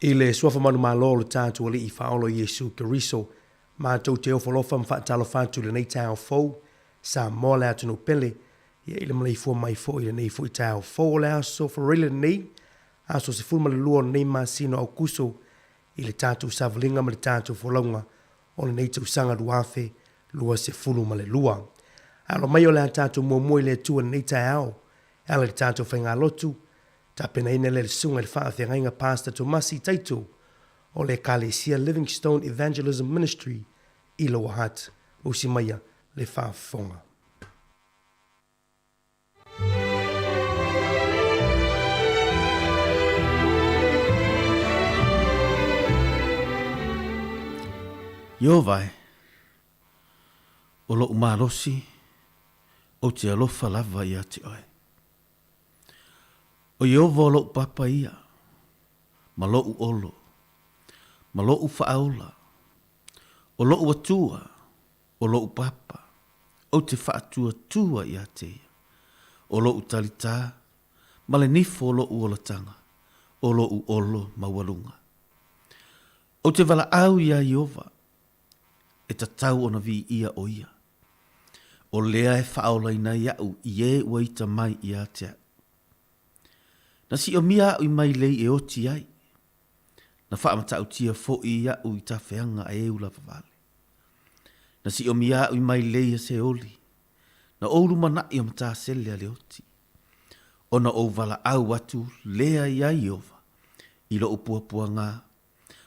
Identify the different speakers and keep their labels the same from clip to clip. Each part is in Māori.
Speaker 1: I le suafa manu malo le tātua li I whaolo Yesu Keriso, mātou te ofolofa mwhaatalo whātu le nei tāo fau, sa moa le atunu pele, ia I le mleifua mai fo I le nei fo I tāo fau le aso wharile nei, aso se fulma le lua nei masino au kuso, I le tātou savalinga ma le tātou wholaunga, o le nei tau sanga duafe, lua se fulu ma le lua. Alo mai o le tātou mua mui le tua nei tāo, ala le tātou whainga lotu, ta pena ina le sunga le whaafia ngainga Pastor Tomasi Taito o le Kalesia Livingstone Evangelism Ministry I Lower Hutt, Usimaya le whaafonga.
Speaker 2: Yo vai, o lo umarosi, o te alofa lava ia te oe. O Yehova o lo'u papa ia, ma lo'u olo, ma lo'u whaaola, o lo'u atua, o lo'u papa, o te whaatua tua ia te ia, o lo'u talita, ma le nifo o lo'u olatanga, o lo'u olo mawalunga. O te wala au ia Yehova, e ta tau ona vi ia o ia, o lea e whaola ina iau I e waita mai ia te au. Na si o mia ui mai lei e oti ai. Na whaamata au tia fo I ia ui ta whianga a eula vavale. Na si o mia ui mai lei a se oli. Na ouru mana I o mata sele a le oti. O na o vala au atu lea ia Iova. I lo upua pua ngā.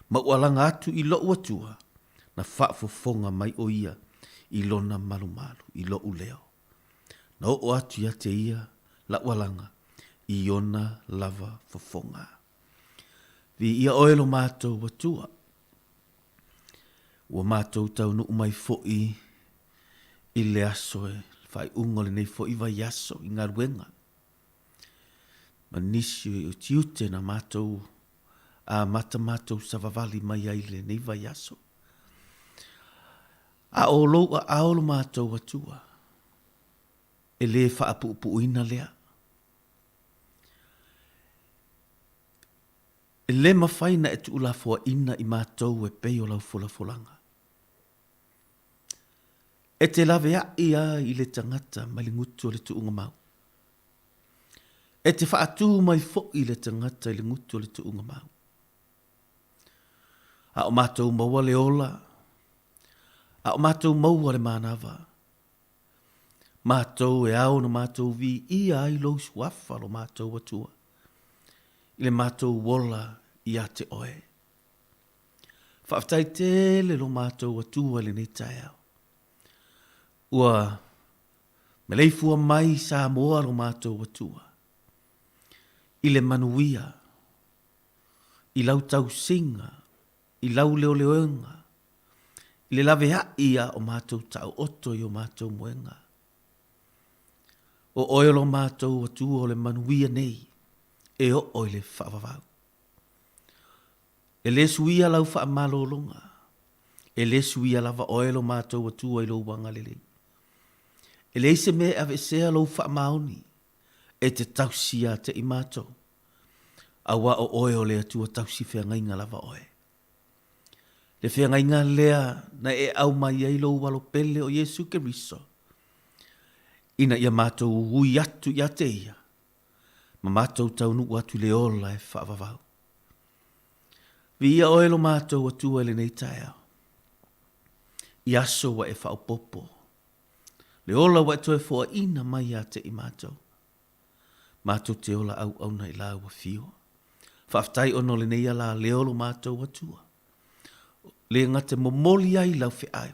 Speaker 2: Ma ualanga atu I lo uatua. Na whaafofonga mai o ia. I lona malu malu. I lo uleo. Na o atu ia te ia. La ualanga. I ona lava fofonga. Vi ia oelo mātou watua. Ua mātou tau nu umai fo'i I le aso e whai ungole nei fo'i vai aso I ngā ruenga. Ma nisi o tiute na mātou a mata mātou savavali mai aile nei vai aso. A olo a aolo mātou watua. E le whaapupu ina lea. E le mawhaina e tu ula fua ina I mātou e peo lau fulafolanga. E te lawe a ia I le tangata mai le ngutu o le tu unga mau. E te whaatu mai fo I le tangata I le ngutu o le tu unga mau. A o mātou maua le ola. A o mātou maua le mānawa. Mātou e au na mātou vi ia I lo suafa lo mātou watua. I le mātou wola ia te oe. Whaftai tele lo mātou atua le nei tae au. Ua, me leifua mai sa moa lo mātou atua. I le manuia. I lau tau singa. I lau leo leoenga. I le lawe ia o mātou tau oto I o mātou moenga. O oe lo mātou atua o le manuia nei. E o oile whaavavau. E le suia lau wha malolonga. E le suia lava oelo mātou atua I lo wanga lele. E le se me ave sea lo wha maoni. E te tausia te I mātou. Awa o oeo le atua tausi whea ngainga lava oe. Le whea ngainga lea na e au mai ai lo walo pele o Yesu Keriso. Ina ia mātou hui atu ia te ia. Ma mātou tau nuku atu le ola e whaavavau. Vi ia oelo mātou atua le nei tae au. I aso wa e whaopopo. Le ola wa e toe fua ina mai a te I mātou. Mātou te ola au au na I la ua fio. Whaaftai ono le nei ala le olo mātou atua. Le ngate momoli ai lau whi ai.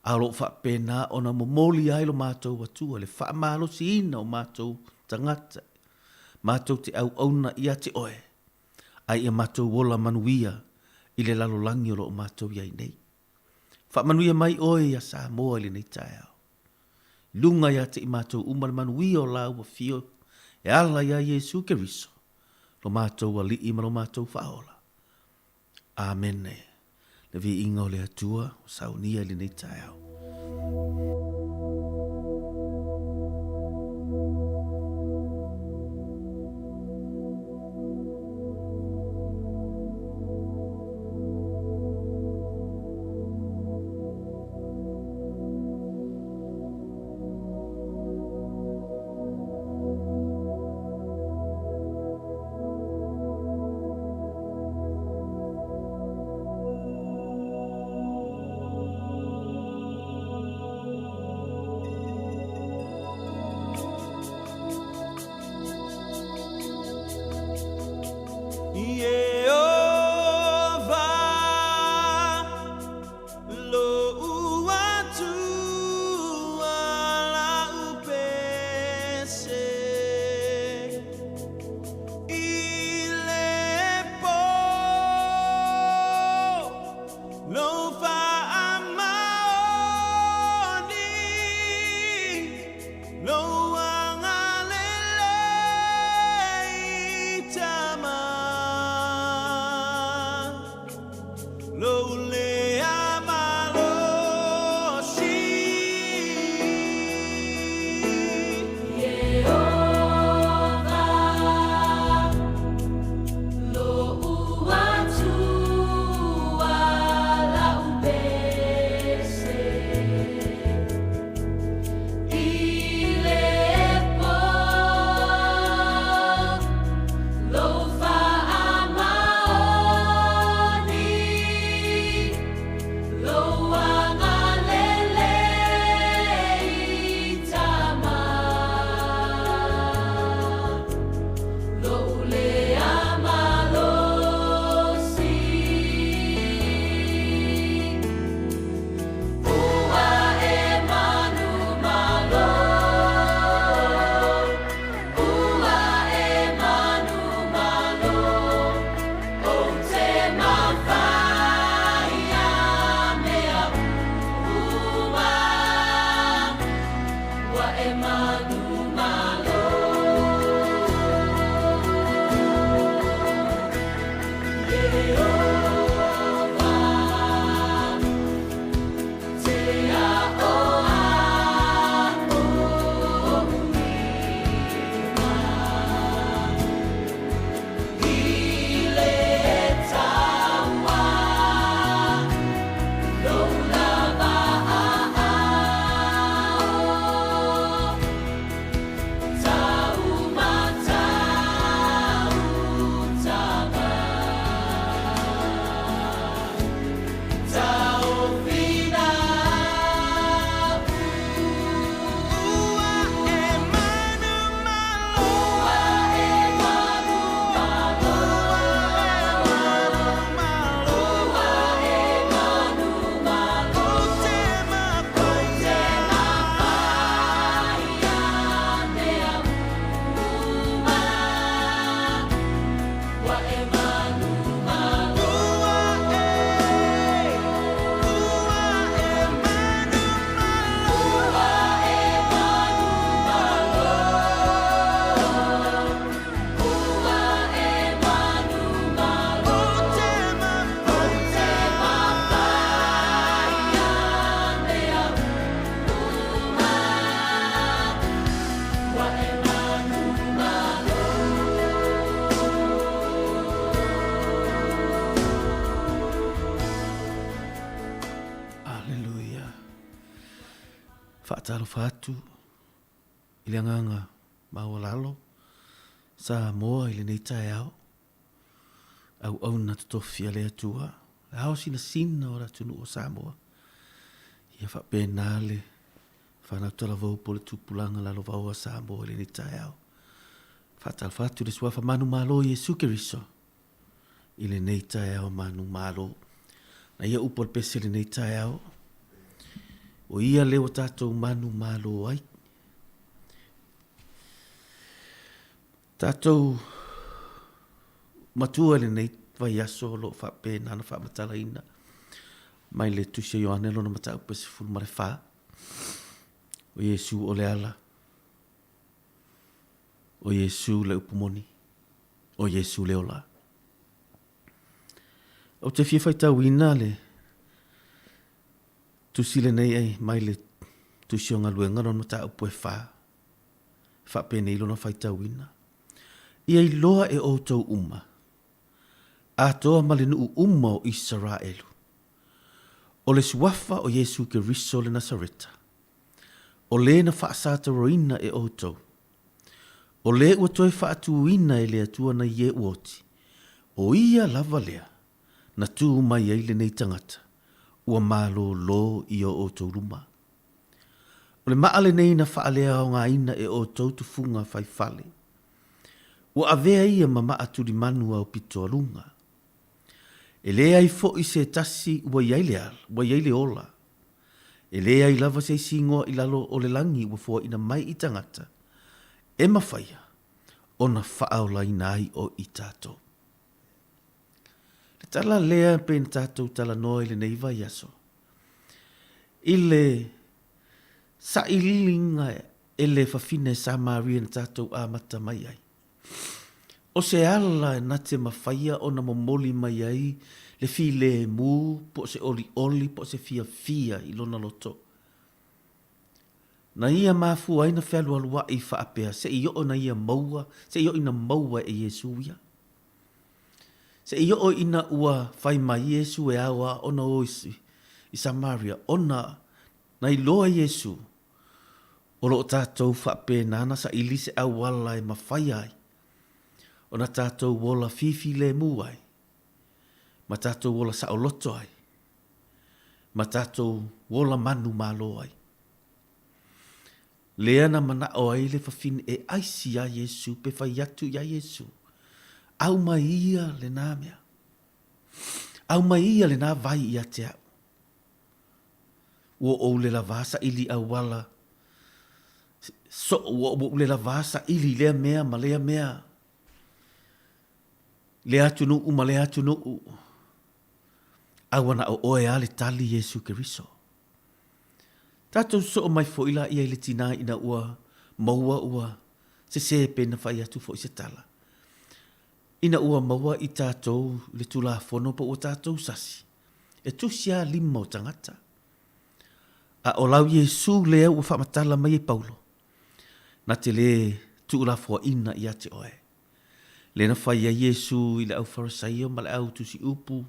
Speaker 2: Alo wha pena ona momoli ai lo mātou atua. Le wha malo si ina o mātou tangata. Mātou te au auna ia te oe. Ai e mātou wola manuia I le lalo langi o lo mātou iai nei. Wha manuia mai oe ia sa moa le nei tae au. Lunga ia te I mātou umar manuia o lau a fio. E ala ia Yesu Keriso. Lo mātou a li ima lo mātou whaola. Amen. Le vi inga o le atua o saunia le nei tae au. Whaatalo whatu, i le anganga mawalalo, sa moa i le nei tae au, au na tutofia le atua, au sina ora tunu o Samoa, ia whapena le, whanautala vau po le tupulanga lalo vau a Samoa i le nei tae au. Whaatalo whatu le suafa manu malo i Jesu Keriso, i le nei tae au manu malo, na ia upo le pese le nei tae au, o ia leo tātou manu malo ai. Tātou matua le nei vai aso lo whape nana whamatala ina. Mai le tusia Ioane lo na matau pesi fulu mare wha. O Yesu o le ala. O Yesu le upumoni. O Yesu le ola. O te fia whaitau ina le tusile nei ai mai le tusio ngaluenga no mata upo e wha. Wha pene ilo na whaitau ina. Ia i loa e outou uma. A toa male nuu uma o Israelu. O le suafa o Yesu Keriso le Nasareta. O le na whaasata roina e outou. O le ua toi whaatuina e le atua na ie uoti. O ia lava lea. Na tu mai ai le nei tangata. Ua malo lo i o outou ruma. O le maale nei na whaalea o ngā ina e outou tufunga whai whale. Ua avea ia ma aturi manu au pito alunga. E lea i fo i se tasi ua iai le ola. E lea i lava se singoa i lalo o le langi ua fua ina mai i tangata. E mawhaia, o na whaaula ina ai o i tātou. Le tala lea pen tātou tala noa i le neiva i aso. I le sa ililinga e le fafine sa maria na tātou amata mai ai. O se ala e nate mawhaia o na momoli mai ai le fi le mu po se oli po se fia i lona loto. Na ia mafu aina whelua lua i whaapea, se i o na ia maua, se i o ina maua e Yesu ia. Se i o ina ua whai mai Yesu e awa ona o i Samaria, ona na i loa Yesu, o lo tātou whaapea nana sa ili se awala e mawhai ai, ona tātou wola fifi le mu ai, ma tātou wola sa o loto ai, ma tātou wola manu malo ai. Lea na mana o ai le whawhine e aisi a Yesu, pe whai atu a Yesu. Au mai ia le nā mea. Au mai ia le nā vai ia te au. Ua o le la vasa ili au wala. So ua o le la vasa ili lea mea ma lea mea. Lea tunu u ma lea tunu u. Au ana o oe ale tali Yesu Keriso. Tātou so o mai foila ia le tina ina ua maua ua se pena whai atu fo i se tala. Ina ua maua i tātou le tula fono pa o tātou sasi. E tusia lima o tangata. A o lau Yesu lea ua whamatala mai e Paulo. Na te le tula fo ina i ate oe. Le na whai a Yesu i le au farisaio ma le au tusi upu.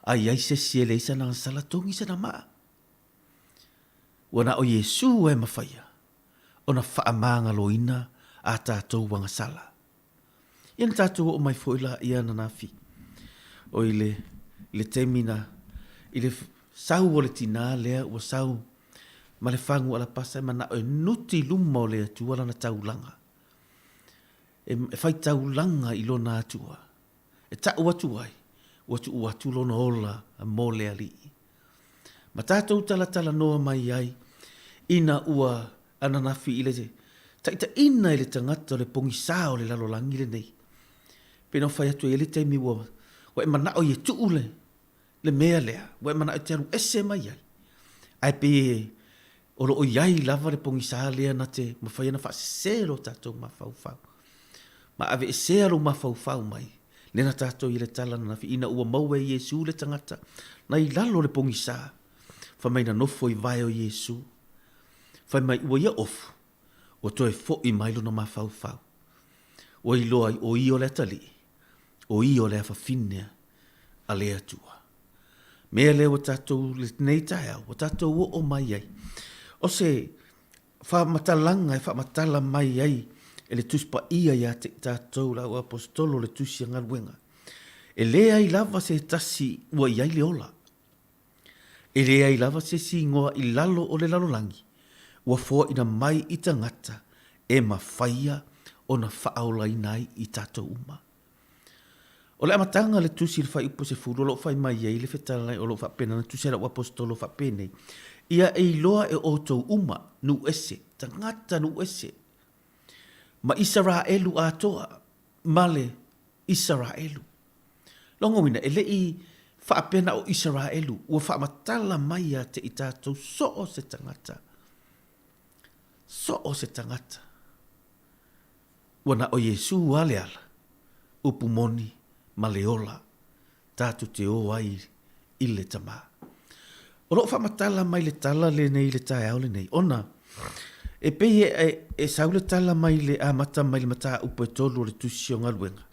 Speaker 2: Ai se sie le isa na salatongi sa na maa. Wana o Yesu e mawhaia, o na whaamanga loina a tātou wanga sala. Ian tātou o mai foila ia na nafi. O le temina, i le sau o le tina lea ua sau, ma le whangu ala pasa, ma na o nuti luma o lea tuala na taulanga. E whai taulanga i lona atua. E tau atu ai, watu atu lona ola a mō lea li. Ma tātou tala noa mai ai, ina ua ananafi i le te. Taita ina i le tangata o le pongi sao le lalolangi le nei. Pena whai atu e le teimi ua. Wa e manao i e tuu le mea lea. Wa e manao i te aru ese mai ai. Ai pe o lo o iai lava le pongi sao lea na te ma whai ana whaasero tātou ma whau. Ma ave e sero ma whau mai. Lena tātou i le tala na nafi ina ua maua e Yesu le tangata. Na i lalo le pongi sao. Whamai na nofo i vai o Yesu. Whamai ua ia ofu. O toe fo i mailo na mawhau. O i loa o i o le tali. O i o le awhawhinea a le atua. Mea leo tātou le nei tae au. O tātou o mai ai. O se whamatalanga e whamatala mai ai. E le tuspa ia ia te tātou la o apostolo le tusi angaruenga. E lea i lava se tasi ua iai le ola. E rea i lava se si ngoa i lalo o le lalolangi. Ua fua ina mai i tangata e mawhaia o na whaaola i nai i tātou uma. O le amatanga le tusi le whai upo se furu lo whai mai ei le whetalai o lo whapena na tusi la apostolo whapene. Ia e iloa e otou uma nu ese, tangata nu ese. Ma Israelu atoa, male Israelu. Longo mina, ele i whaapena o Israelu, ua whaamatala mai a te i tātou so se tangata. So se tangata. Wana o Yesu ale ala, upumoni, maleola, tātou te o ai i le tama. O lo whaamatala mai le tala le nei le tae au le nei. Ona, e pehe e saule tala mai le amata mai le mata upo e tolu le tusi o ngaluenga.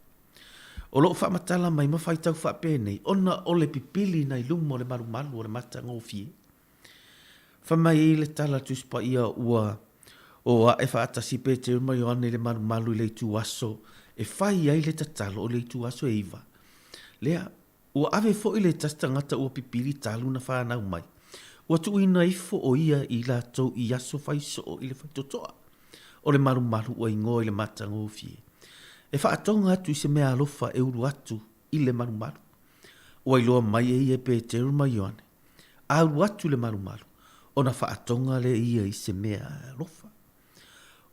Speaker 2: O lo whaamatala mai mawhai tau whaapene, ona o le pipili na ilumo o le maru o le mata ngofie. Whamai i le tala tuspa ia ua o a e whaatasi pe te uma i ane le maru i le tu aso, e whai ai le tatalo o le tu aso e iwa. Lea, ua ave fo i le tastangata ua pipili talu na whanau mai. Ua tu ina ifo o ia i la tau i aso whai so i le whaitotoa. O le maru o ingo i le mata ngofie. E whaatonga atu i se mea alofa e uru atu i le maru. Ua iloa mai e pe te uma i ane. A uru atu le maru. Ona whaatonga le ia i se mea alofa.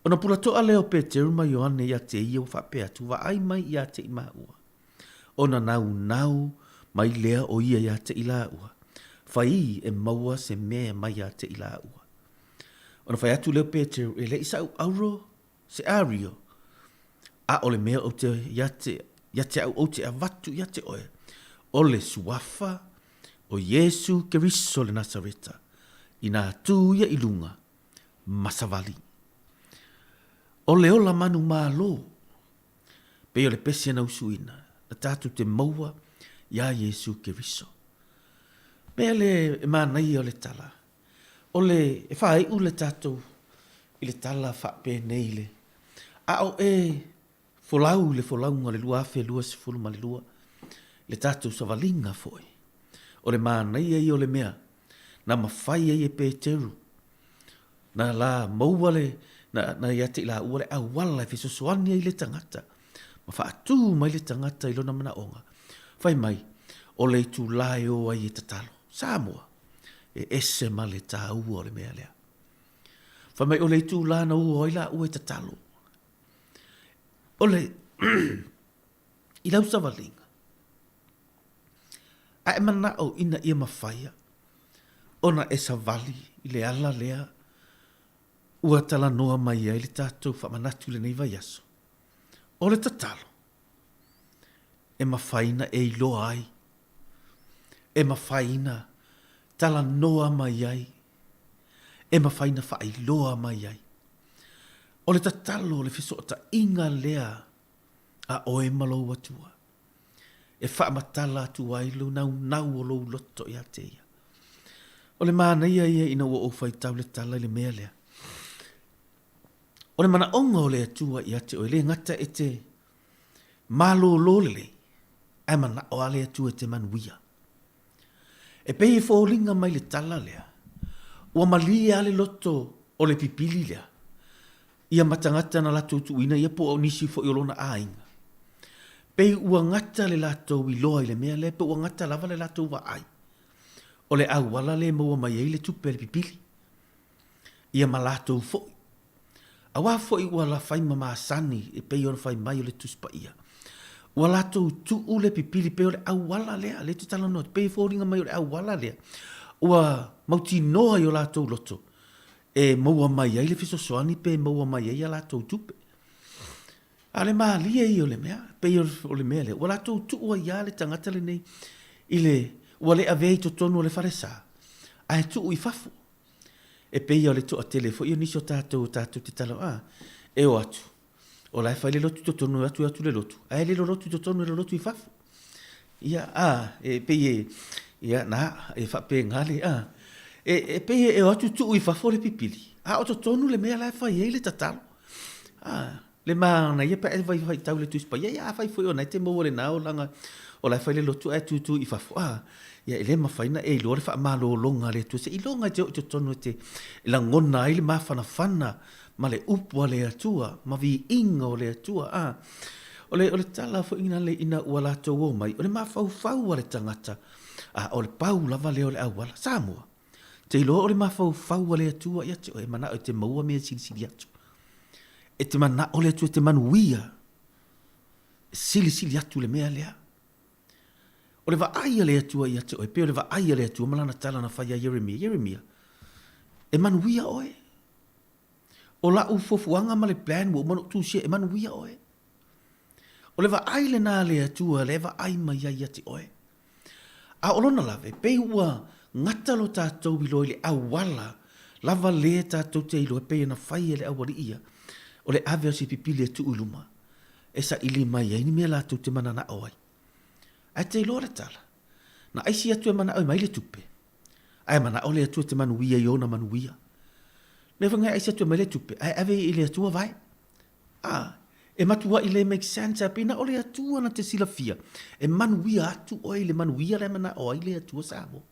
Speaker 2: Ona pulatoa leo pe te uma i ane i a te ia o whapea tu wa ai mai i a te i maua. Ona nau mai lea o ia i a te i la ua. Whai e maua se mea mai a te i la ua. Ona whai atu leo pe te e le isa auro se ario. A ole mea o te iate au o te avatu iate oe. o le suafa o Yesu Keriso le Nasareta i nā tūia i lunga masavali. O le ola manu mālo, pe o le pesi ana usuina, na tātou te maua ia Yesu Keriso. Pe le mānai o le tala, o le e whae u le tātou i le tala whape nei le. A o folau le folaunga le lua afe lua se fuluma le lua, le tātou savalinga foi. O le mānai ai o le mea, na mawhai ai e Peteru, na la maua le, na iate la ua le awala e fisosoani ai le tangata, ma whaatu mai le tangata i lona mana onga. Whai mai, o le tu lai o ai e tatalo, Samoa, e ese ma le tā ua o le mea lea. Whai mai o le tu la na ua o la ua e tatalo. O le, i lau savalinga, a e mana o ina ia mawhaia, ona e savali i le ala lea, ua tala noa mai ai le tātou whamanatu le nei vai aso. O le tatalo, e mawhaina e iloa ai, e mawhaina tala noa mai ai, e mawhaina wha iloa mai ai. O le tatalo le fisota inga lea a oe malo atua. E wha matala atua i lo nau o lo loto i ateia. O le mana ia ina ua ofai tau le tala i le mea lea. O le mana onga o le atua i ate o le ngata e te malo lolele. Ai mana o ale atua te manuia. E pei e fōlinga mai le tala lea. Ua mali ale loto o le pipili lea. Ia matangata na lato tuina ia po au nisi fo iolona ainga. Pei ua ngata le lato i loa i le mea le, pe ua ngata lava le lato wa ai. O le au wala le maua mai ei le tupe le pipili. Ia ma lato foi. Awa foi ua la fai mama sani e pei ona fai mai o le tuspa ia. Ua lato tu u le pipili pe o le au wala lea, le tu tala not, pei fōringa mai o le au wala lea. Ua mauti noa i o lato loto. E maua mai ai le fisosoani pe maua mai ai a lato tupe. A le maalia i o le mea, pei o le mea le. Ua lato tu ua ia le tangata le nei. I le, ua le avei to tonu o le faresa. A e tu i fafu. E pei o le to a telefo, i o niso tātou te tala, e o atu. O lai fai le lotu to tonu atu le lotu. A e le lotu to tonu le lotu i fafu. Ia, e pei ia, e whape ngale, E pei e o atu tu i fafo le pipili. A o to tonu le mea lai fai e le tatalo. Le maana ia pa e vai tau le tuspa. Ia fai foi o nai te maua le nao langa. O lai fai le lotu e tu i fafo. Ia ele mawhaina e ilo le wha malo longa le tu. Se ilonga te o to tonu te la ngona i le mawhana ma le upua le atua. Ma vi inga o le atua. O le tala fo ina le ina ua lato o mai. O le mawhau a le tangata. O le pau lava leo le awala. Samoa. Te ilo o le mawhau le atua i atu. E mana o te maua mea sili atu. E te mana o le atua te manuia. Sili atu le mea lea. O le vaaia le atua i atu. E pe o le vaaia le atua malana tala na whaia Yeremia. E manuia oe. O la ufofuanga ma le plan wo manu tusia e manuia oe. O le vaai le nā le atua le vaai mai ai ati oe. A olona lave, pe ua ngata lo tātou i loi le awala, lava le tātou te ilo e pe na whai e le awari ia, o le ave o si pipili e tu uluma, e sa ili mai e ni mea lātou te mana na oai. Ai te ilo le tala, na aisi atu e mana oai mai le tupe, ai mana o le atua te manuia i ona manuia. Ne whangai aisi atu e mai le tupe, ai ave i le atua vai. E matua i le make sense a pina o le atua na te sila fia. E manuia atu oi le manuia le mana oi le atua sabo.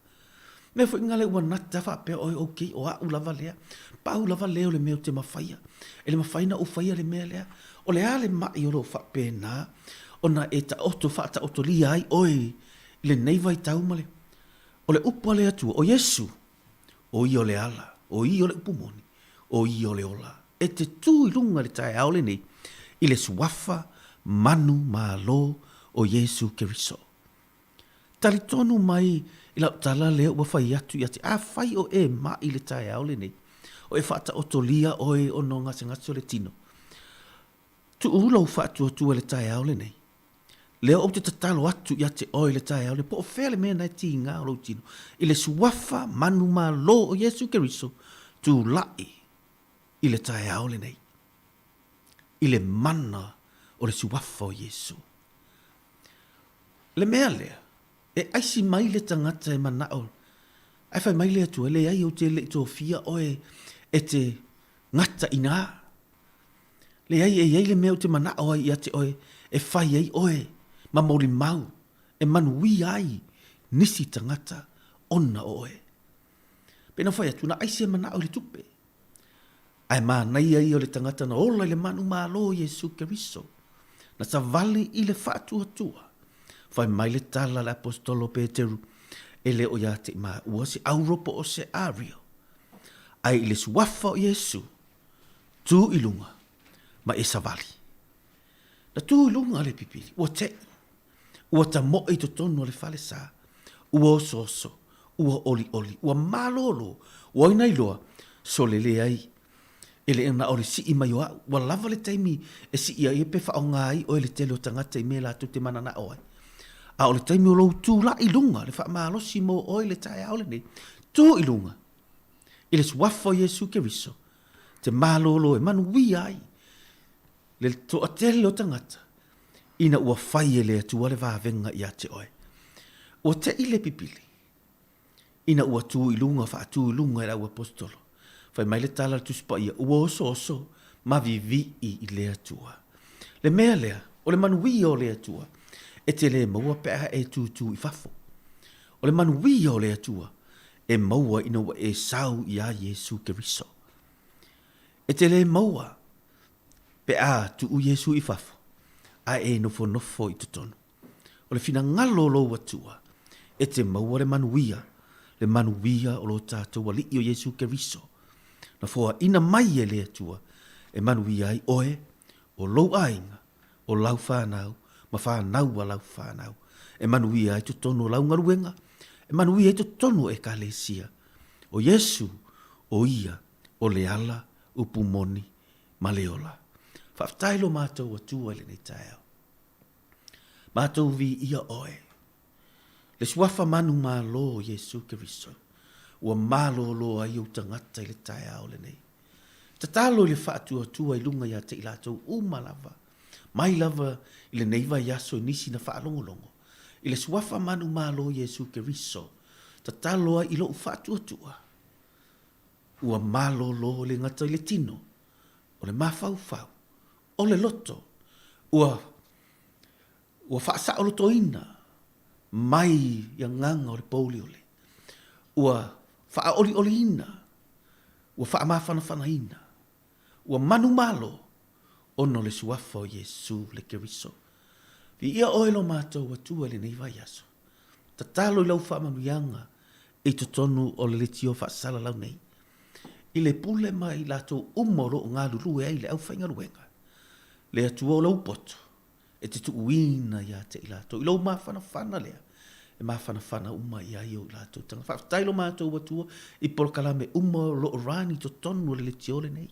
Speaker 2: Me fo ingale ua nata fa pe oi okay o a ulava lea. Pa ulava leo le meo te mawhaia. E le mawhaina o whaia le mea lea. O le ale mai o lo fa pe na. O na e ta oto fa ta oto li ai oi. Le neiva i taumale. O le upa le atua. O Yesu. O i o le ala. O i o le upumoni. O i o le ola. E te tū i lunga le tae aole nei. I le suafa manu malo o Yesu Keriso. Tali tonu mai i lau tala leo ua whai atu i ati. A whai o e ma i le tae au le nei. O e whata o tolia o e o no ngase ngase o le tino. Tu ulau whatu o tu le tae au le nei. Leo o te tatalo atu ia te oi le tae au le po o fele mea nai ti ngā o tino. I le suafa manu ma lo o Yesu Keriso tu lai i le tae au le nei. I le mana o le suafa o Yesu. Le mea lea, e aisi mai le tangata e mana o. Ai fai mai lea tu, le ai o te le to fia oe e te ngata ina. Le ai e le mea o te mana o ai ia te oe e fai ai oe. Ma mauri mau, e manui ai, nisi tangata, ona oe. Pena whai atu, na aise mana o le tupe. Ai maa nei ai o le tangata na ola le manu maa lo Yesu Keriso. Na sa vali i le whaatua tua. Whai mai le tala le apostolo Peteru, e le o ia te maa ua se auropo o se ario. Ai i le suafa o Yesu, tu ilunga, ma e sa vali. Na tu ilunga le pipiri, ua te ua ta mo i to tonu le fale sa, ua oso, ua oli, ua malolo, ua ina iloa, so le ai, ele ena ori si i mai oa, ua lava le taimi, e si ia i pe wha o ngai, o le tele o tangata i mea la tu te manana oai. A o le taimi o lou tū la ilunga, le wha maalosi mo oi le tae aole nei, tū ilunga, i le suafo Yesu Keriso, te malolo e manu wi ai, le to a tele o tangata, ina ua fai e le atua le vāvenga i ate oe. Ua te i le pipili. Ina ua tū ilunga wha tū ilunga e la ua apostolo. Fai mai le tala tu spa ia ua oso ma vivi i le atua. Le mea lea, o le manuia o le atua, e te le maua pēha e tū i fafo. O le manuia o le atua, e maua ina ua e sau i a Yesu Keriso. E te le maua pēha tu u Yesu i fafo. A e nofo i tutonu. O le fina ngalo lo watua, e te maua le manuia o lo tātou wali i o Yesu Keriso. Na fua ina mai e le atua, e manuia ai oe, o lou ainga, o lau whanau, ma whanau a lau whanau. E manuia ai tutonu o lau ngaruenga, e manuia ai tutonu e ka lesia. O Yesu, o ia, o le ala, upumoni, ma leola. Whaftailo mātou atua le nei taeo. Mātou vi ia oe. Le suafa manu mā lo Yesu Keriso. Ua mālo lo ai au tangata i le taeo le nei. Tatalo i le whaatua atua i lunga ia te i lātou umalava. Mai lava i le neiva i aso i nisi na whaalongolongo. I le suafa manu mā lo Yesu Keriso. Tatalo ai i lo whaatua atua. Ua mālo lo le ngata i le tino. O le mawhau. O le loto, ua whaasa o loto ina, mai ia nganga o le pauli ole. Ua wha oli ina, ua wha mawhana ina, ua manu malo, ono le suafa o Yesu le Keriso. Vi ia oelo mātou atua le nei vai aso. Tatalo i lau wha manuianga, e totonu o le letio wha sala lau nei. I le pule mai lato umoro o ngā lulu e le au whainga ruenga. Le atua o lau poto, e te tu uina ia te ilato. I lau mawhana lea, e mawhana uma ia i o ilato. Tanga whaftailo mātou atua, i polokalame uma o lo rani to tonu le tiole nei.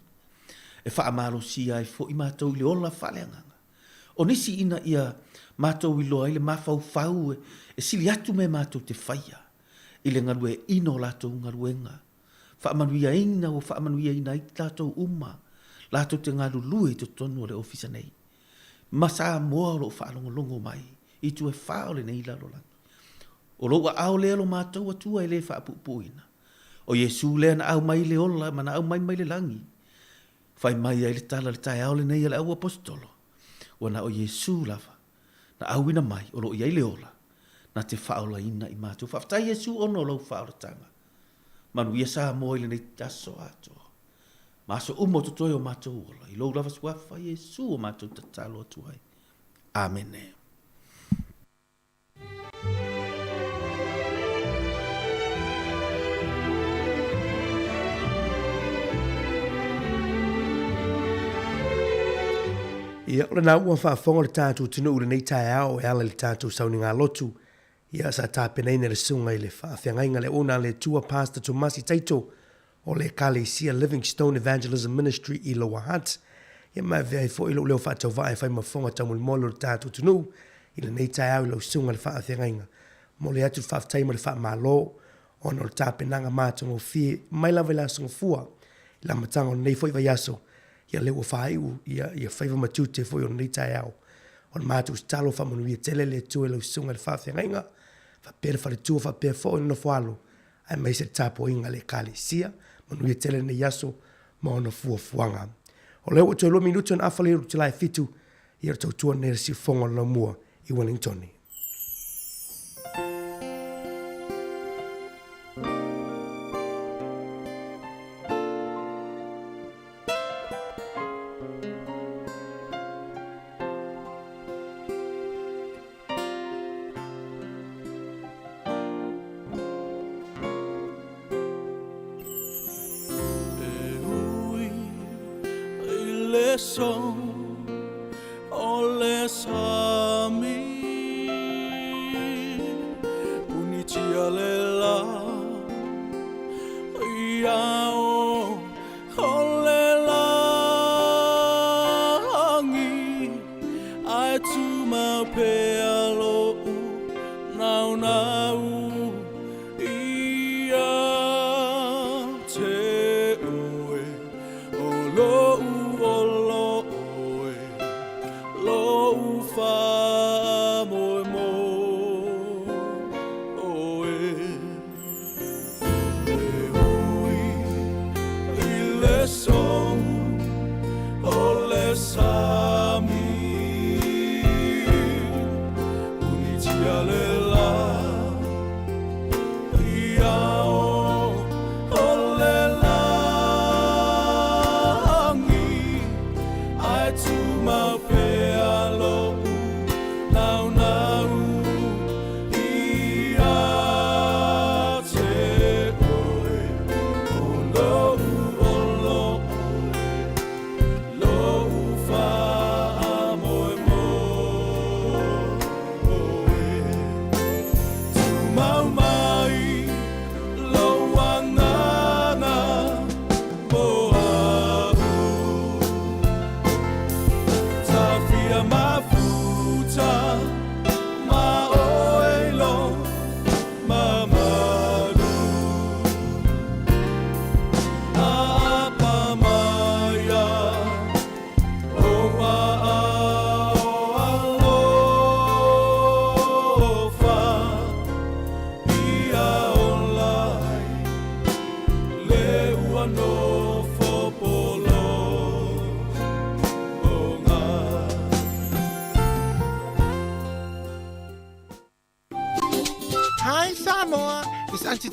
Speaker 2: E whaamalo si ai fo i mātou i le ola whaleanganga. O nisi ina ia mātou i loa i le mawhau e sili atu me mātou te whaia. I le ngarue ino latou ngaruenga. Whaamanuia ina o whaamanuia ina i tātou uma. Lato te ngā lului to tonu o le ofisa nei. Masa moa lo whaalongolongo mai. I tu e whaole nei lalo langi. O lo wa au lea lo mātou atua e le whaapupuina. O Yesu lea na au mai le ola, ma na au mai le langi. Whai mai ai le tala le tae au le nei le au apostolo. Wana o Yesu lava. Na au ina mai o lo iai le ola. Na te whaola ina i mātou. Whaftai Yesu ono lo whaola tanga. Manu ia sa moa i le nei taso atoa. Maso umo tutoe o mātou ola. I lou lava suafa Yesu o mātou tatalo atuai. Amen.
Speaker 1: Ia ora na ua whaafonga le tātou tino ure nei tae ao e ala le tātou sauni ngā lotu. Ia sa tāpena ina le sunga i le whaafengainga le ona le tua Pastor Tomasi Taito o le Kalesia Livingstone Evangelism Ministry i Lower Hutt. Ia mai vea i fo ilo leo whaatau vae whai mafonga tamu molo le tātou tino. i le nei tai au lau sunga le wha athengainga. Mo le atu whaftai mo le wha malo, ono le tāpenanga mātongo fie, mai lawe la sunga fua, i la matanga o nei fwoi vai aso, ia lewa whaiu, ia whaiva matute fwoi o nei tai au. O le mātu stalo whamanuia tele le tue lau sunga le wha athengainga, whapere whare tua whapere fwoi no whalo, ai mai se tapo inga le kale sia, manuia tele nei aso, ma ona fua fuanga. O leo o lo minuto na afale o tulai fitu, ia tau tua nere si fonga la mua i Wellingtoni.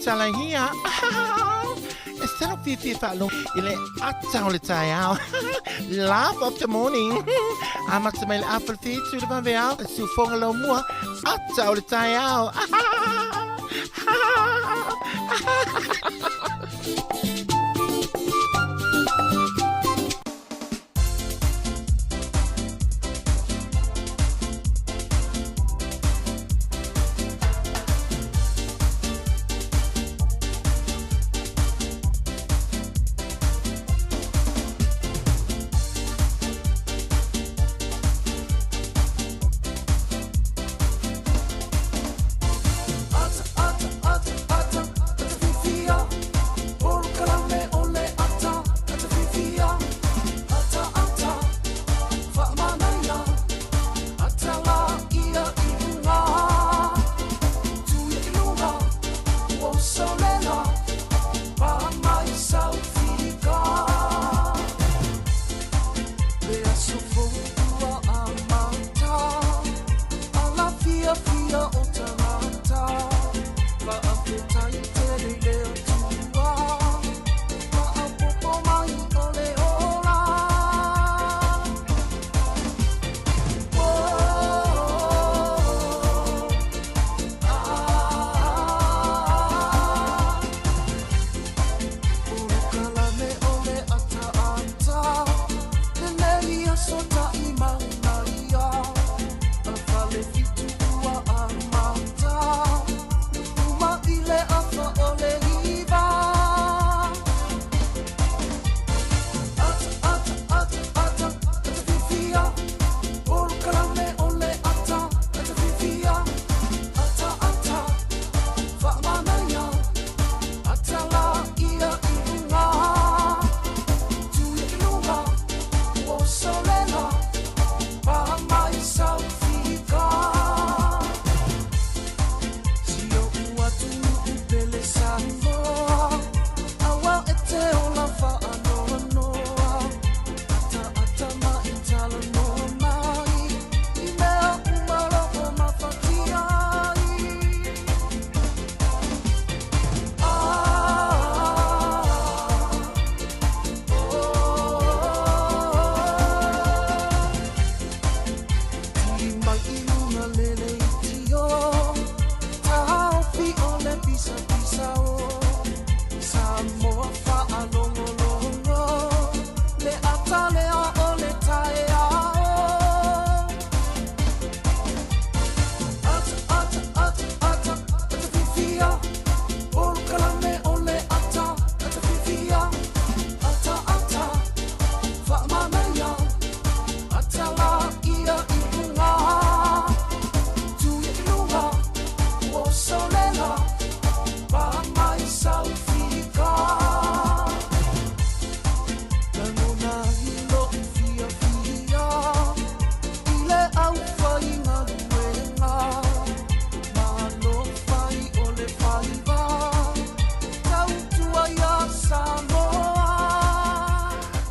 Speaker 3: Salang here. Instead of Fifi Fallo, ile atau le tayao. Laugh of the morning. Amat semel apple feet to the bamboo. Su fongalo mua. Atau le tayao. Viva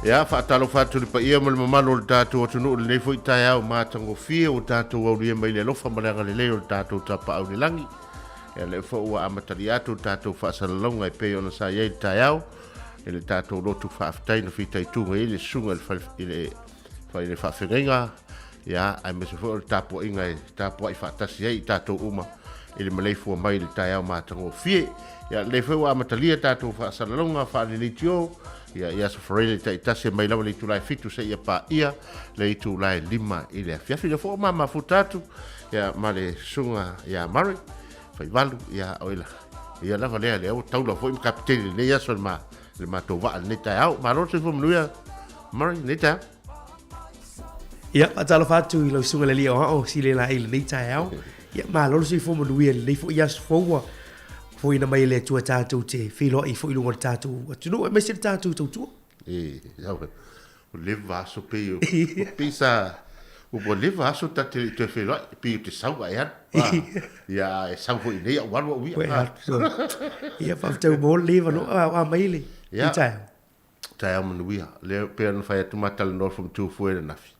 Speaker 4: Ia whaatalo whātu li pa ia mo le mamalo le tātou atunu le nei fwoi tai au mātango fia o tātou au ria mai le lofa maranga le leo le tātou tapa au le langi. Ia le fo ua amatari atu tātou whaasalalonga e pei ona sa iei le tai au. E le tātou lotu whaafitai na whitai tunga i le sunga i le whaafengenga. Ia ai me se fo le tāpua inga e tāpua i whaatasi ei tātou uma. I le maleifua mai le tai au mātango fie. Ia le fo ua amataria tātou whaasalalonga whaalilitio. Ia sa farele ta itase mai lawa le tulai fitu se ia pa ia le tulai lima i le fiafi le fo mama futatu ia male sunga ia mari fai valu ia oila ia lava le o taula fo im kapiteni le ia son ma le mato va le ta au ma ro se fo mnuia mari le ta
Speaker 1: ia atalo fatu i lo sunga le lia o si le la i le ta au ia ma lo se fo mnuia le fo ia fo foi na mai le tua tātou te whilo i foi lunga tātou atunu e mesi tātou tautua
Speaker 4: jau o le vaso pe o pisa o bo le vaso ta te whilo pe te sau ai ia e sau foi nei o walo wi
Speaker 1: ia fa tau mo le vano a mai le
Speaker 4: ia tai am wi le pe no fa tu matal no from tu foi na fi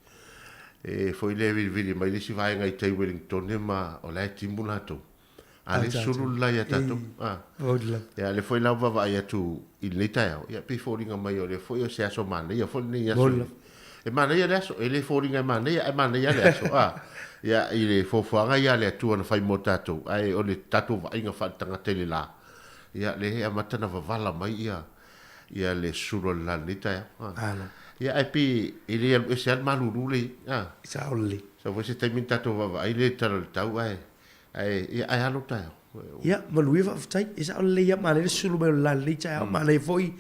Speaker 4: e foi le vi mai le si vai ngai tai Wellington ma o le timuna to ale suru la ya tato ya le foi lava va ya tu il leta ya pe foringa mai o le foi o se aso mane ya foi ni ya e mane ya aso ele foringa mane ya le aso ya ile fo nga ya le tu na fai mo tato ai o le tato va inga fa tanga tele la ya le ya matana va vala mai ya le suru la leta ya ai pe ile ya se al malulu le
Speaker 1: sa ole
Speaker 4: so você tem muito tato va ile tau ai ai alo tai
Speaker 1: ia malui va tai isa le ia male sulu me la le cha male foi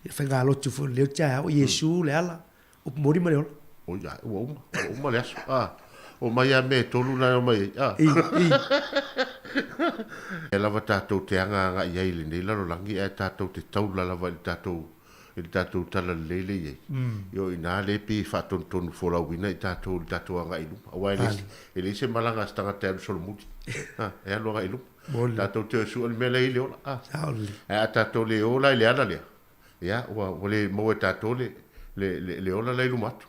Speaker 1: fa ngalo tu fo le cha o yesu le ala o mori mare
Speaker 4: o ya o male o mai me tolu na mai e lava tatou te anga ia ile nei lalo langi e tatou te taula lava il tatou tala lele ye yo ina le pi fa ton fo la wina tatou anga ilu awa ele se malanga stanga te sol muti e alo ga ilu tatou te su al mele ile ola e tatou le ola ile ala le ya o le mo tatou le ola le ilu matu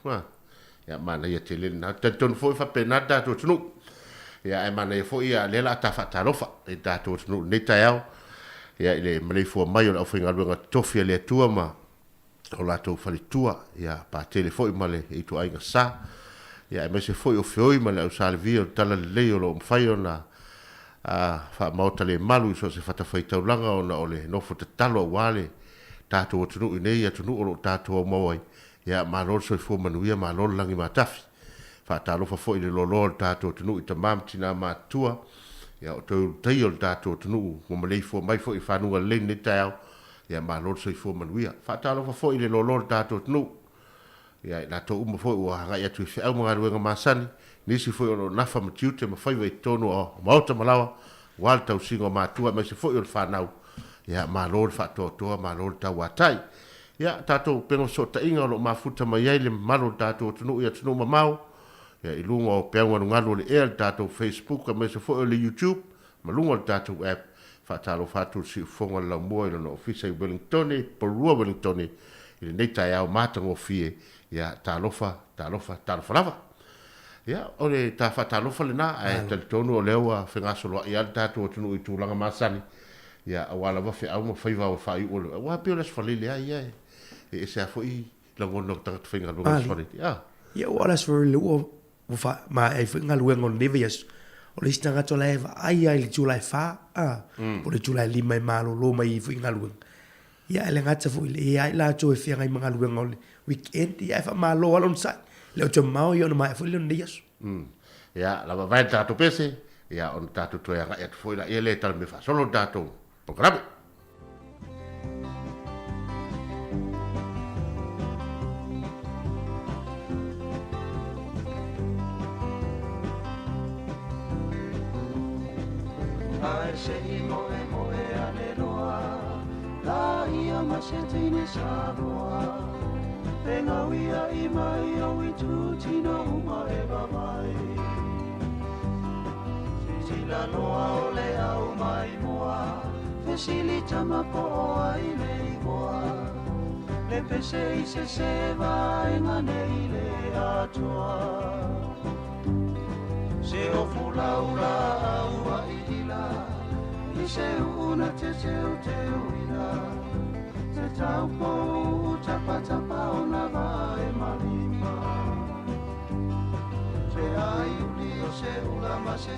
Speaker 4: ya mana ya tele na ton fo fa pena tatou tunu ya e mana fo ia le la ta fa tarofa e tatou tunu ne tayao ya ile mele fo mai o finga luanga tofia le tua ma o latou falitua ia pa telefoi male i tu ainga sa ia me se foi o foi male o salvio tala le o lo fai ona fa mauta le malu so se fata fai taulanga ona ole no fota talo wale tatou tunu nei tunu o tatou moi ia malol so fo manuia malol langi matafi fa talo fa foi le lolo tatou tunu i tamam tina matua ia o to tei o tatou tunu mo male fo mai fo i fanua le ne tau ia malol so fo manuia fa talo fa foi le lolo tatou tunu ia na to uma foi o hanga ia tu au mga ruenga masani nisi foi o nafa matiute ma fai wei tonu o mauta malawa walta usingo matua ma se foi o whanau ia malol fa toa malol tau atai ia tatou pengo so ta inga o mafuta mai ai le malol tatou tunu ia tunu mamau ia ilunga o peanga ngalo le el tatou Facebook ma se foi o le YouTube ma lunga o tatou app fatalo fatu si fonga la mo ile no ofisa i Wellington porua Wellington ile nei tai au matango fie ya talofa lava ya ole ta fatalofa le na ai tel tonu o lewa fenga solo ya tatu tunu i tulanga masani ya awala va fe au mo faiva o fai o wa piolas falile ya e se foi la ngono ta fenga lo soli
Speaker 1: ya wala so le o fa ma e fenga lo ngon nevias o le stanga to leva ai le July fa o le July lima malo lo mai fenga lo ya le ngata foi le ya la to e fenga mga lo ngol weekend ya fa malo alon sa le o mau yo no mai foi le dias
Speaker 4: ya la va tato pese ya on tato to ya foi la ele tal me fa solo tato programa
Speaker 5: Sei moe ane noa, la ia masetine saroa. Penga wia I mai au I tu tino uma e mamai. Sila noa o le au mai moa, fesilita mapo ai nei moa. le pese I se vaenga nei le atoa se o fulaura ua ila I se una te uina te taupo tapa ona vai malima se ai uli o se ula ma se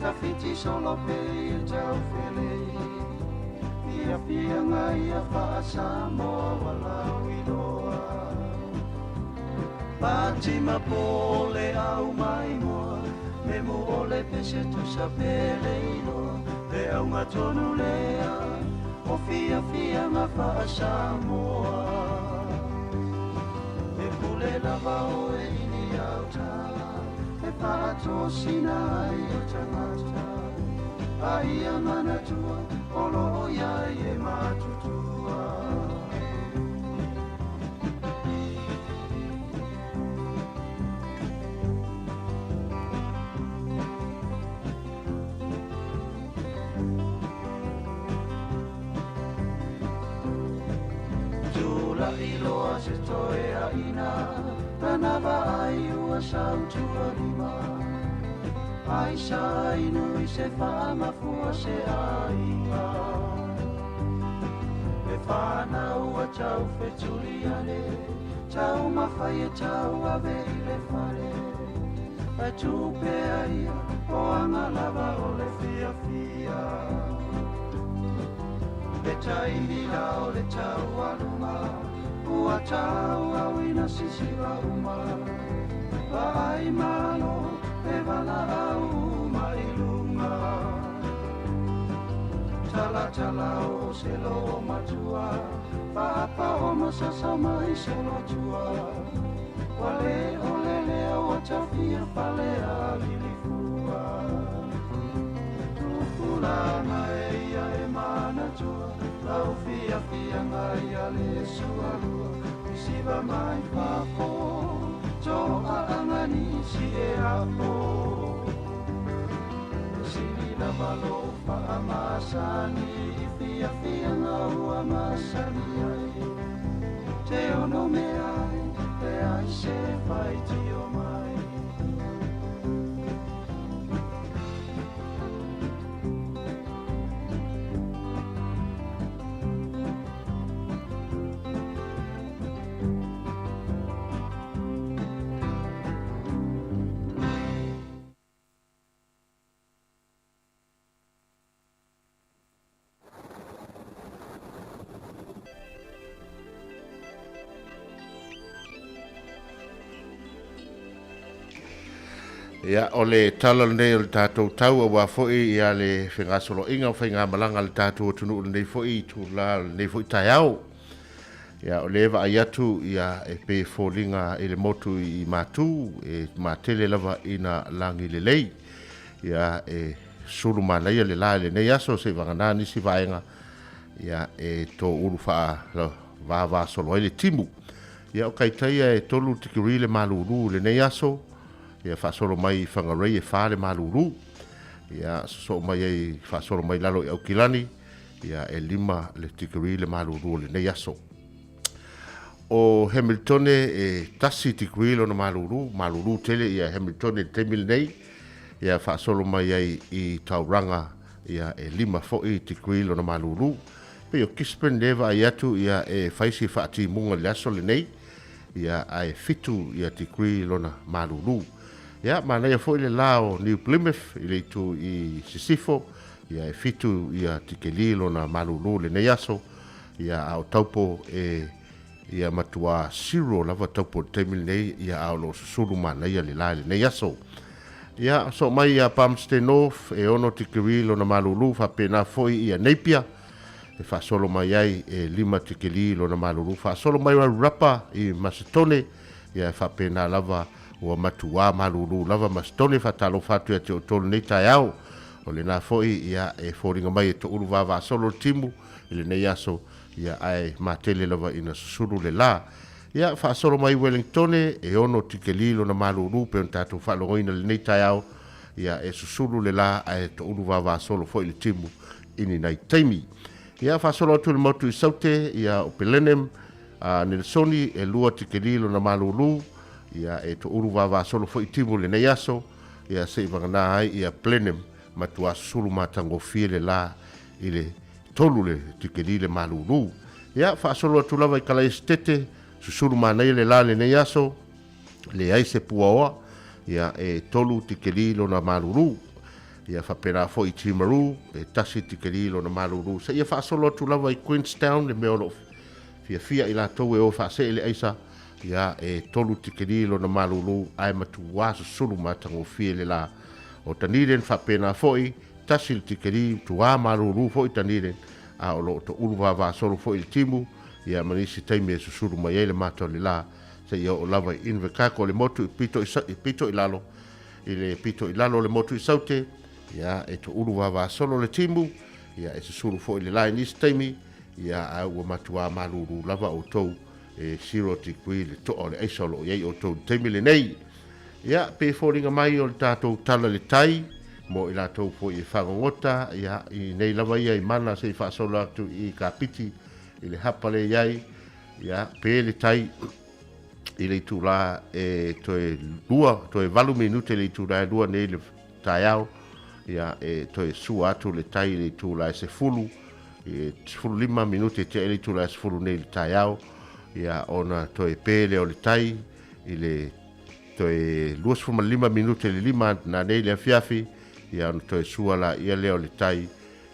Speaker 5: tafiti solo pe e tau felei ia pianga ia whaasamo wala wiloa Fatima pole au mai moa me mo ole pese tu sa pele inoa le au ngatonu lea o fia nga whaasamoa e pule lava o e ini au ta e pāto sina ai o tangata ai amana tua olo ia e matutua Tula iloa se toe a ina Tanava ai ua sautua lima Ai sa inui se whaamafua se ainga E whana ua tau whetuliane Tau mawhai e tau ave I le whare E tupe aia o anga lava o le fia fia Le taimi lao le tau alunga Ua tau au ina sisi wa uma Ai malo e wala au mai lunga Tala o se lo matua Papa o masasa mai se lo tua Wale o lele o tafia pale a lilifua Tukulanga e ia e mana tua Lau fia ngai a le sualua Isiva mai whako To a angani si e apo Sili la malo pa amasani Fia ngau amasani ai Te ono me ai Te ai se fai ti o mai
Speaker 4: Ia o le tala nei o le tātou tau a wā foi ia le whengasolo inga o whainga malanga le tātou tunu nei foi tu la nei foi tai au. Ia o le eva ai atu ia e pe fōlinga e le motu I mātū e mātele lava ina langi le lei. Ia e suru mānaia le la le nei aso se wangana nisi vaenga. Ia e tō uru wha vā solo le timu. Ia o kaitaia e tolu tikiri le maluru le nei aso. Ia whaasoro mai whangarei e whaare maluru. Ia so mai e whaasoro mai lalo I Aukilani. Ia e 5 le tikiri le maluru le nei aso. O Hamiltone e tasi tikiri lo na maluru tele ia Hamiltone temil nei. Ia whaasoro mai ai I Tauranga. Ia e 5 foi tikiri lo na maluru. Pe o Kispen leva ai atu ia e whaisi whaati munga le aso le nei. Ia ai fitu ia tikiri lo na maluru. Ia mana ia foi le lao New Plymouth I le tu I Sisifo ia e fitu ia tikelilo na malulu le nei aso ia au taupo e ia matua siro lava taupo temil nei ia au lo susuru mana ia le lai le nei aso ia so mai ia Palmerston North e ono tikelilo na malulu fa pena foi ia Napier e fa solo mai ai e 5 tikelilo na malulu fa solo mai rapa I Macedone ia fa pena lava o matua malulu lava mastone fatalo fatu e te o tolu nei tai au o le nā foi ia e fōringa mai e to uru wawa solo timu I le nei aso ia ai matele lava ina susuru le la ia wha solo mai Wellingtone e ono tikelilo na malulu pe on tātou whalogoina le nei tai au ia e susuru le la ai to uru wawa solo foi le timu ini nei taimi ia wha solo atu le motu I saute ia o Pelenem ne le soni e lua tikeli lona malulu ia e to uru vavasolo foʻi timu lenei aso ia seʻi vagana ai ia plenem ma tuasulu matagofie le la i le tolu le tikeli le malulu ia faasolo atu lava i kalaisi tete susulu manai le la lenei aso leai se puaoa ia e tolu tikeli lona malulu ia faapena foʻi timaru e tasi tikeli lona malulu seʻia faasolo atu lava i Queenstown le mea o loo fiafia i latou e o faaseʻe le aisa ia e tolu tikeli lona malulu ae matuā susulu matagofie le la o tanilen faapena foʻi tasi le tikeli tuā malulu foʻi tanilen a o loo toʻulu vavasolo foʻi le timu ia manisi taimi e susulu mai ai le matou le la seʻia o lava i Invercargill le motu i pito i lalo i le pito i lalo le motu i saute ia e toʻulu vavasolo le timu ia e susulu foʻi le la i nisi taimi ia a ua matuā malulu lava outou e 0 tikui le toʻo le aisa o loo iai outou taimi lenei ia pe foliga mai o le tatou tala le tai mo i latou foʻi e fagogota ia i nei lava ia i mana seʻi faasolo atu i kapiti i le hapa le iai ia pe le tai i le itulā e toe 8 minute le itulā e 2 nei le taeao ia e toe sua atu le tai i le itulā e 10 e 15 minute te ele tu la sfulu nei taeao ia ona toe pele o le tai i le toe 25 minute le 5 na nei le afiafi ia ona toe sua la ia le o le tai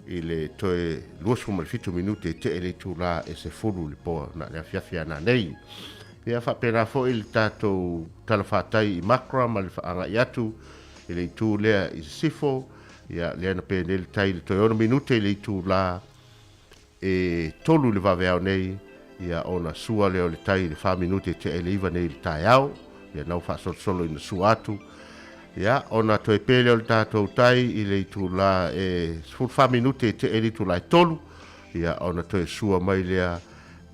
Speaker 4: i le toe 27 minute te ele tu la e 10 le po na le afiafi na nei ia fa pena fo il tato talafatai i makra ma le faanga iatu i le tu le i sifo ia le na pe le tai le toe 1 minute le tu la e tolu le vaveao nei ia ona sua leo le tai le 5 minute te ele iva nei le taeao ia nau fa solo ina sua atu ia ona toe pele o le tatou tai i le itu la e 5 minute te ele itu la tolu ia ona toe sua mai lea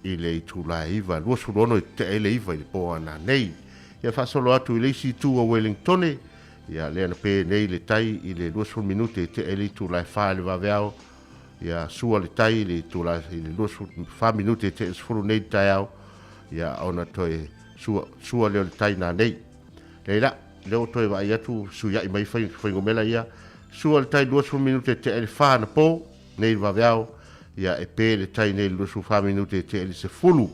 Speaker 4: i le itu la iva lua surono te ele iva i le po ana nei ia fa solo atu i le isi tu o Wellington ia le na pe nei le tai i le 2 minute te ele itu la fa le vaveao ia sua le tai le tula i le 2 minute te sfuru nei taeao ia ona toe sua le tai na nei leila leo toe va ia tu su ia mai fai ngomela ia sua le tai 2 minute te el fa na po nei vaveao ia e pe le tai nei 2 minute te el se fulu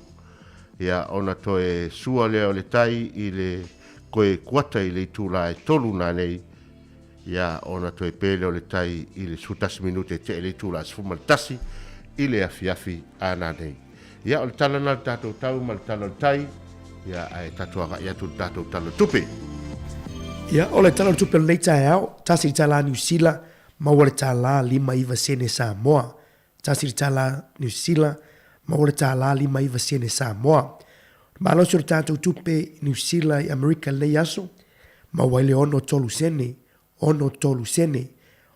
Speaker 4: ia ona toe sua le tai i le koe kuata i le tula e tolu na nei ia ona toe pele o le tai i le sutasi minute te ele tula sfuma le tasi i le afiafi ana nei ia o le tala na tatou tau ma le tala le tai ia ai tatou aga ia tu tatou tala tupe
Speaker 1: ia o le tala tupe le taeao tasi tala New Zealand ma o le tala 5 sene Samoa tasi tala New Zealand ma o le tala 5 sene Samoa ma lo sur tatou tupe New Zealand i America le yaso ma o le ono tolu sene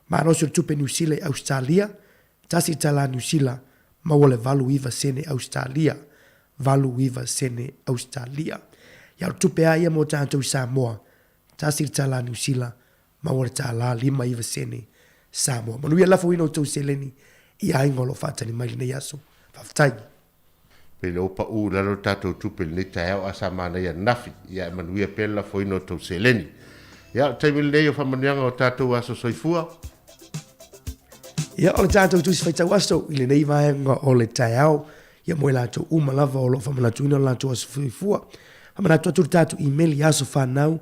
Speaker 1: ma no sur tupe New Zealand Australia tasi tala New Zealand ma wole valu iva sene Australia ya tupe ai mo tanto Samoa tasi tala New Zealand ma wole tala 5 iva sene Samoa ma nuia lafo ino to seleni i ai ngolo fatani mai ne yaso faftai
Speaker 4: pele opa u lalo tatou tupe le taeao asa mana ia nafi ia manuia pele lafo ino to seleni ia taimile nei o whamanianga o tātou aso soifua.
Speaker 1: Ia o le tātou tusi whaitau aso i le nei vaenga o le taeao. Ia moe lātou umalava o lo whamanatuina o lātou aso soifua. Hamanatu atu tātou email i aso whanau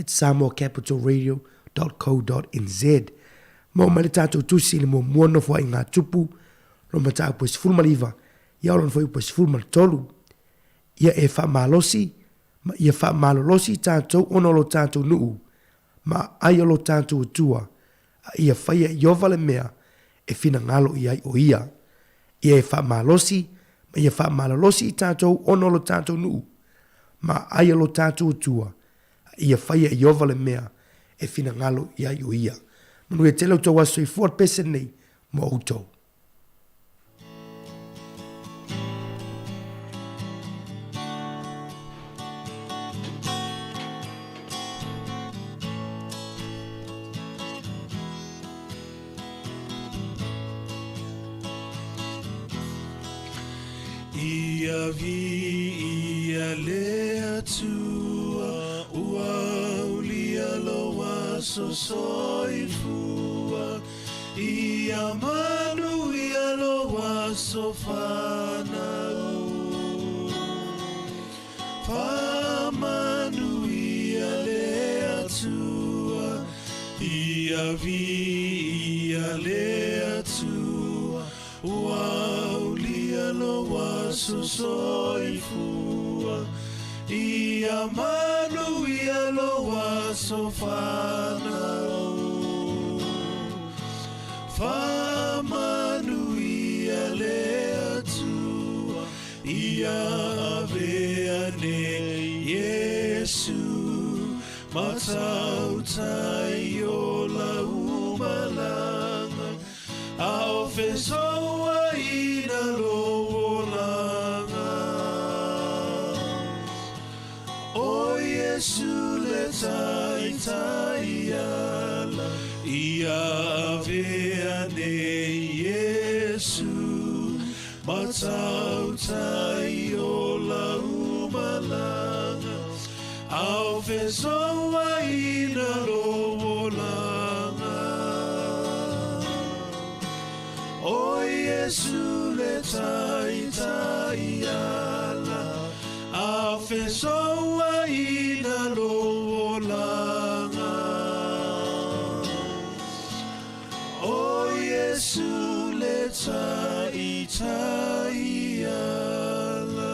Speaker 1: @samoacapitalradio.co.nz. Mo mele tātou tusi le mo muono fwa i ngā tupu. Lo matau po sifuru maliva. Ia o lon fwa i po sifuru malitolu. Ia e whamalosi. Ia whamalolosi tātou ono lo tātou nuu. Ma ai o lo tātou tua, ia whaia i ovale mea e whina ngalo i ai o ia. Ia e wha malosi, ma ia wha malolosi i tātou ono lo tātou nuu. Ma ai o lo tātou tua, ia whaia i ovale mea e whina ngalo i ai o ia. Manu e tele o tau aso i fuat pese nei, mo autou.
Speaker 5: I
Speaker 6: ia vi ia le atua ua ulia loa sosoifua ia manu ia loa sofanau famanu ia le atua ia vi ia le atua ua ulia loa sosoifua ia manu ia loa sofanau famanu ia le atua ia avea ne Yesu matautai o la umalanga ao fesoa ina loolanga o Yesu le tai ala ia avea ne Yesu matautai o la umalanga ao fesoa ina loolanga o Yesu le tai ala ao fesoa ina loolanga o Yesu le tai ala.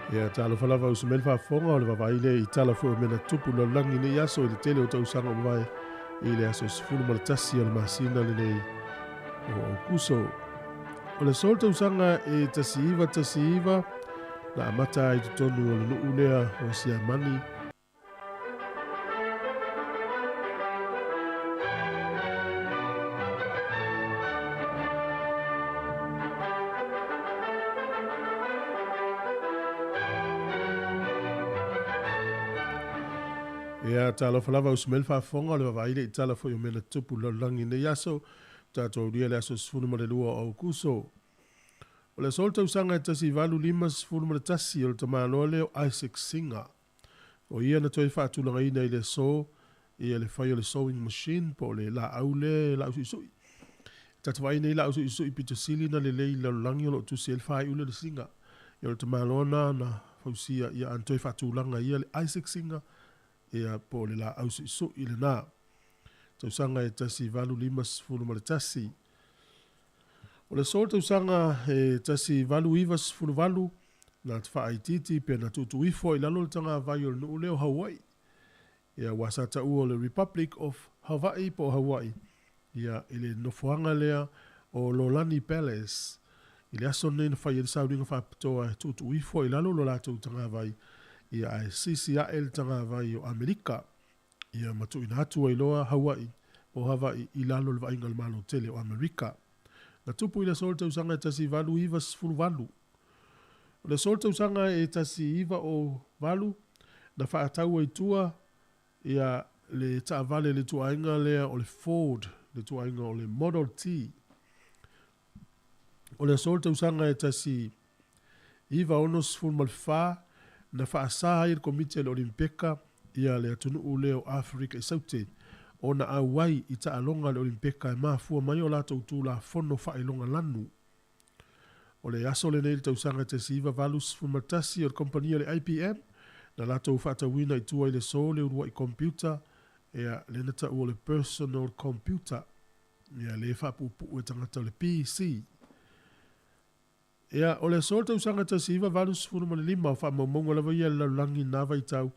Speaker 7: Ia talo falava usimel whafonga o le wawaile I tala fua mena tupu na langi ni aso I le tele o tausanga o mai I le aso sifuru malatasi o le masina le nei o kuso. O le sol tausanga e tasiiva na amata I tutonu o le nuu lea o sia mani. Ia talo falava usmel whafonga le wawaile I tala fo I mena tupu la langi ne yaso tato ria le aso sifunu ma le lua o kuso. O le sol tausanga e tasi valu lima sifunu ma le tasi o le tamanoa leo Isaac Singer. O ia na toi whaatulanga ina I le so ia le whai o le sewing machine po le la au le la usu isui. Tata waina I la usu isui pito sili na le lei la langi o lo tusi el whai ule le Singer. Ia le tamanoa na fausia ia antoi whaatulanga ia le Isaac Singer. Ia po le la au so I le nā. Tausanga e tasi valu lima sifunu ma le tasi. O le sol tausanga e tasi valu iwa sifunu valu na te wha aititi pe na tutu ifo I lalo le tanga vai o le nuu leo Hawaii. Ia wasata ua le Republic of Hawaii po Hawaii. Ia ele nofuanga lea o Lolani Palace. Ile aso ne na whai ele sauringa whapitoa tutu ifo I lalo lo lato tanga vai. Ia ai sisi a el tanga vai o Amerika. Ia matu ina atua iloa Hawaii. O Hawaii I lalo le vainga le malo tele o Amerika. Na tupu ila sol tausanga e tasi valu iwa sifuru valu. O le sol tausanga e tasi iwa o valu. Na whaatau itua. Ia le taavale le tuainga lea o le Ford. Le tuainga o le Model T. O le sol tausanga e tasi iwa ono sifuru malfa. Na whaasa hai le komite le Olimpeka ia le atunu leo Afrika I saute o na awai I taalonga le Olimpeka e mafua mai o lato utula fono whaelonga lanu. O le aso le neil tausanga te siva valus fumatasi o le kompania le IBM na lato whaatawina I tua I le so le urua I computer ia le nata ua le personal computer ia le whapupu e tangata le PC. Ia o le sol tausanga te siva valus funumane lima o whamaumonga lava ia le langi nawa I tau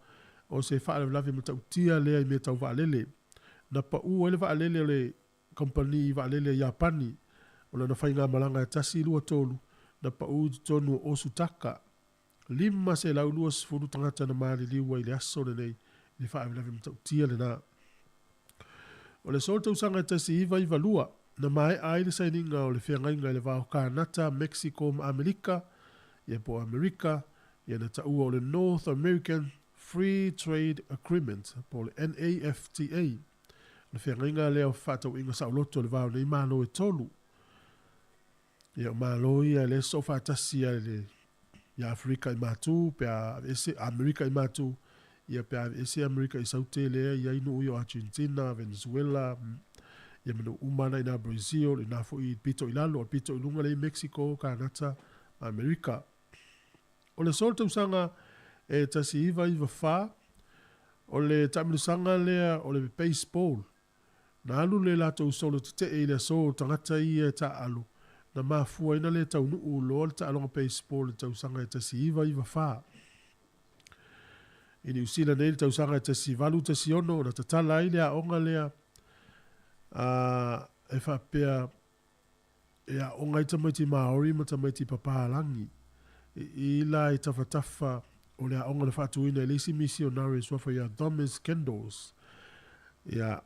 Speaker 7: o se whaalavi ma tau tia lea I me tau waalele. Na pa ua ele waalele le kompani waalele Japani o na whainga malanga e tasi lua tolu na pa ua tonu o Osutaka. Lima se lau lua sifuru tangata na maari liwa I le aso le nei le whaalavi ma tau tia le na. O le sol tausanga te siva I valua na mai ai le saininga o le whiangainga le vau Kanata, Mexico ma Amerika, ia po Amerika, ia na taua o le North American Free Trade Agreement, po le NAFTA. Le whenga leo whatau inga sa uloto le vau nei malo e tolu. Ia malo ia le so whatasi le ia Afrika i matu, pea ese Amerika i matu, ia pea ese Amerika i saute lea, ia inu ui o Argentina, Venezuela, ia manu umana ina Brazil, ina fo i pito i lalo, o pito i lunga le Mexico, Kanata, Amerika. O le solta usanga e tasi iwa wha, o le tamilusanga lea o le baseball. Na alu le lato usolo te e le so tangata i e ta alu. Na mafua ina le tau nuu lo le ta alonga baseball le tau sanga e tasi iwa wha. Ini usila nei le tau sanga e tasi valu tasi ono na tatala i lea onga lea e wha pia e a onga i tamaiti Maori ma tamaiti papahalangi. I la i tawhatafa o lea onga le whatuina e leisi missionaries wafa ia Thomas Kendalls. Ia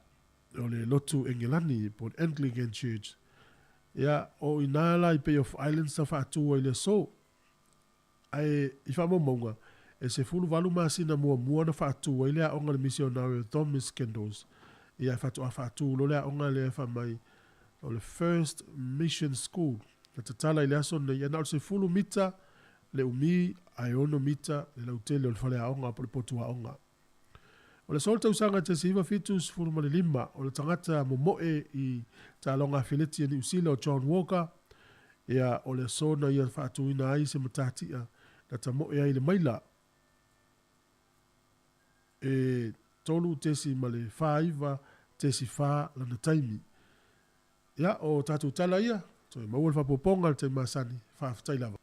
Speaker 7: o le lotu Engelani po Anglican Church. Ia o inala i Bay of Islands ta whaatua i le so. Ai i whamamonga e se fulu walu masina mua na whaatua i lea onga le missionary Thomas Kendalls. Ia whaatua lo lea onga lea whamai o le First Mission School. Na tatala i lea sona ia na o se fulu mita le umi ai ono mita le lautele o le whalea onga po le potua onga. O le solta usanga te siva fitus furuma le lima o le tangata momoe i talonga Filitia ni usila o John Walker ia o le sona ia whaatuina ai se matatia na ta moe ai le maila e tolu tesi ma le whaiva tesi wha lana taimi ia o tatu tala ia so e maua le whapoponga le te masani whaafutailawa.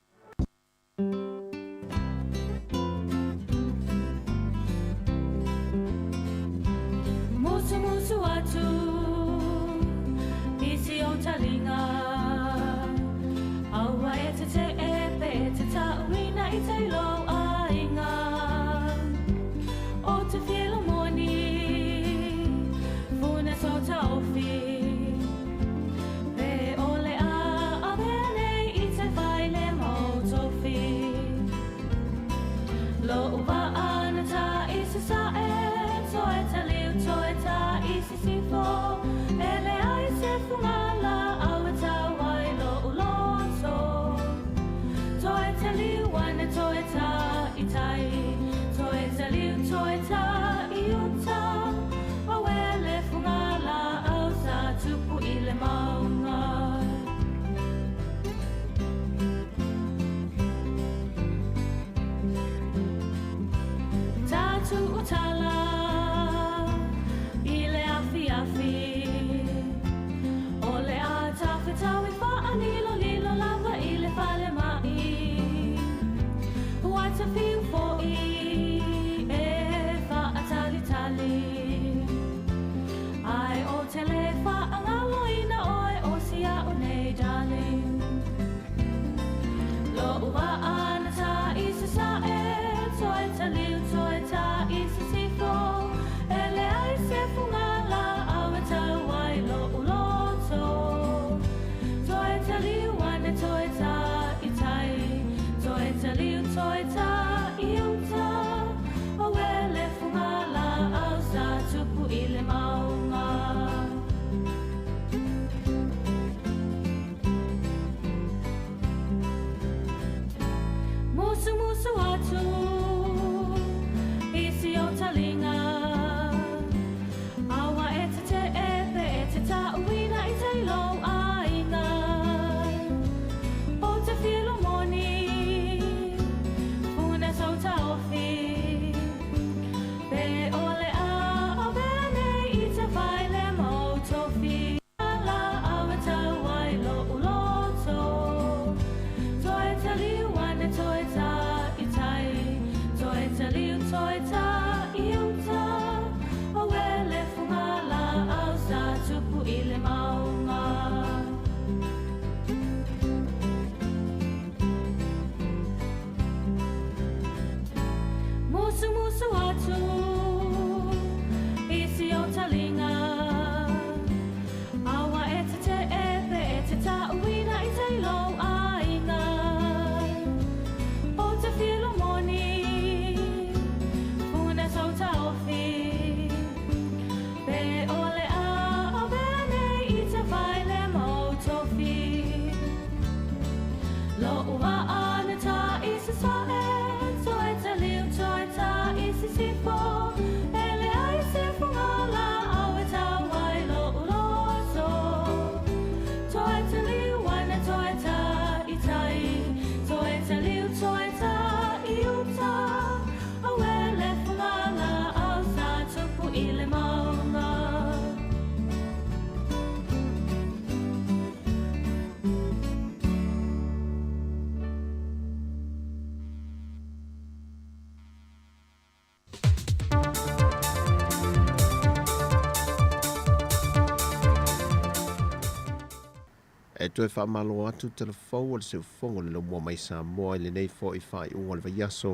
Speaker 8: E toi whaamalo atu telefou o le seufongo le lomoa mai Samoa i le nei fo i whai unga le vaiaso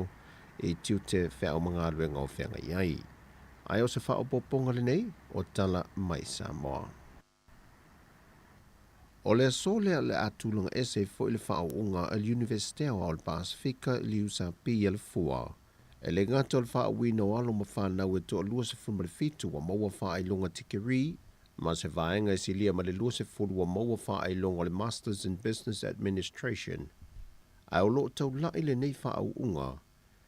Speaker 8: i tiute whea o mga aluenga o whenga iai. Ai o se wha o poponga le nei o tala mai Samoa. O le asole le atulunga ese fo i le wha o unga al Universitea o al Pasifika li usa pi le fua. E le ngata o le wha o wino alo ma whanau e to lua se fulma le fitu wa maua wha ai lunga tikiri, ma se vaenga si lia ma le lua se fulu wa maua wha ai lunga le Masters in Business Administration. Ai o loo tau lai le nei wha au unga,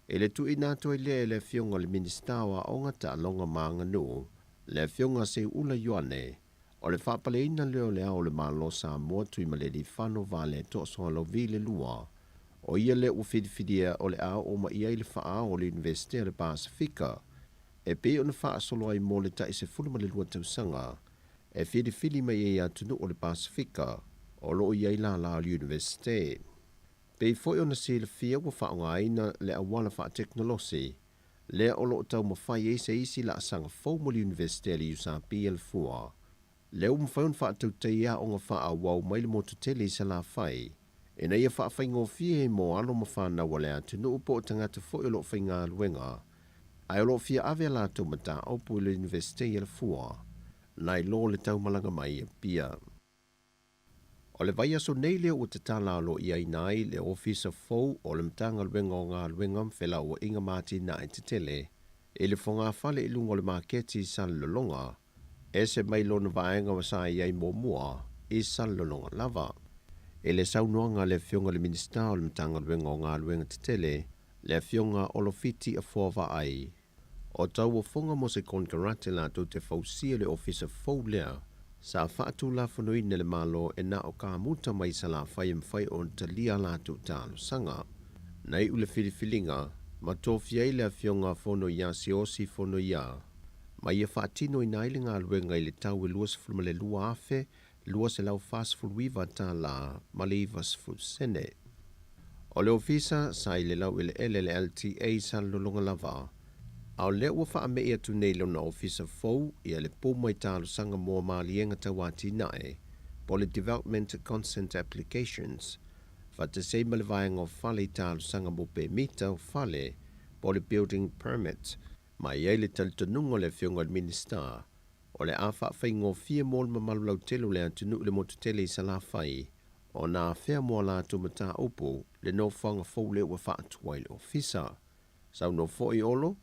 Speaker 8: e le tu inato i le fionga le ministawa o ngata longa maanga nu, le fionga se ula yoane, o le whapale ina leo le au le malo Samoa tui ma le di whano vale to soa lo vi le lua, o ia le uwhidiwhidia o le au o ma ia i le wha o le Universitea le Pasifika, e pe o na wha solo ai mo le ta i se fulma le lua tausanga, e whidiwhidi mai e atunu o le Pasifika, o lo ia i la la o le Universitea. Pei foi ona se le fia wa whaonga aina le awala wha teknolosi, le o lo tau mawhai e se isi la asanga fau mo le Universitea le usa PL4. Le umwhaun wha tau teia o ngā wha awau mai le motu tele i sa la whai, e na ia wha whai ngō fia e mo alo ma whana wale atunu upo o tangata foi o lo whai ngā luenga, ai o lo fia ave la tau mata o pu le Universitea le fua, nai lo le tau malanga mai e pia. O le vai aso nei leo o te tala lo i ainai le ofisa fau o le mtanga luenga o ngā luenga mwhela o inga mati na e te tele, e le whonga whale ilungo le maketi san lolonga, e se mai lo na vaenga wa sa iai mo mua i san lolonga lava. E le saunoanga le fionga le minista o le mtanga luenga o ngā luenga te tele, le fionga o lo fiti a fōwa ai. O tau o whonga mo se konkarate la to te fausia le ofisa fau lea, sa whaatu la whanuine le malo e na o ka muta mai sa la whai mwhai o ta lia la tu talo sanga. Nei ule whiliwhilinga, ma tō fiai le fionga whono ia si osi whono ia. Ma ia whaatino i naile ngā luenga i le tau e luas fulma le lua afe, luas e lau fast food wiva ta la ma le ivas food sene. O le ofisa sa i le lau i le LLTA sa lolonga lava, au le ua wha me ia tu nei lona ofisa fau ia le puma i talo sanga mua maalienga tawati nae, po le Development Consent Applications, fa te seima le vaenga o fale i talo sanga mo pe mita o fale, po le Building Permit, ma iei le talitanungo le fionga le minister, o le awha whaingo fia mōl mamalulau telo le antunu le motutele i sa la whai, o nā whea mua la tumata upo le no whanga fau le ua wha atuai le ofisa. Sau no fo i olo,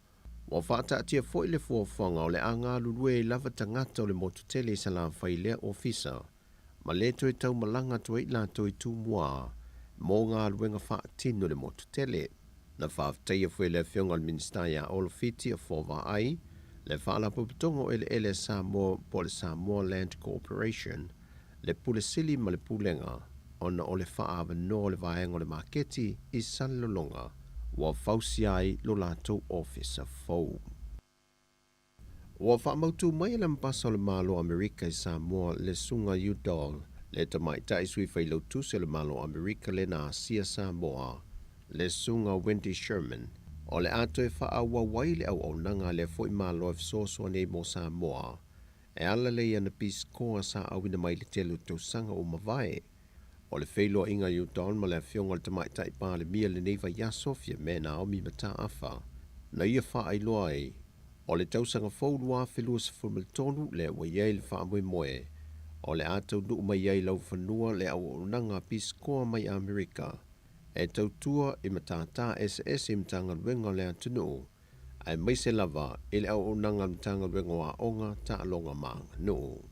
Speaker 8: wa whata atia fo i le fuawhanga o le anga lulue lava tangata o le motutele i sa la whai le ofisa, ma le toi tau malanga toi la toi tu mua, mō ngā luenga wha tino le motutele. Na whafteia fwe le fionga al ministaia o lo fiti a fōwa ai, le whaala puputongo ele Samoa po le Samoa Land Corporation, le pule sili ma le pulenga, ona o le whaawa no le vaenga le maketi i san lolonga, wa fausi ai lo lato officer fau. Wa whaamautu mai le mpasa o le malo Amerika i Samoa le sunga Udall, le tamai tai sui whailo tuse le malo Amerika le na Asia Samoa, le sunga Wendy Sherman, o le ato e whaawa wai le au nanga le fo i malo e fsosua nei mo Samoa, e ala le ana Peace Corps sa awina mai le telu tausanga o mawai. O le whailo inga Udall ma le fionga le tamai tai pā le mia le neiva Yasofia me na o mi mata afa, na ia wha ai loa ei, o le tausanga faulua whelua sa fulmaltonu le wa iei le wha moe moe, o le ato nuu mai iei lau whanua le au nanga Peace Corps mai Amerika, e tautua i matata SS i mtanga luenga le atunu, ai mai se lava i le au nanga mtanga luenga wa onga ta alonga maanga nuu.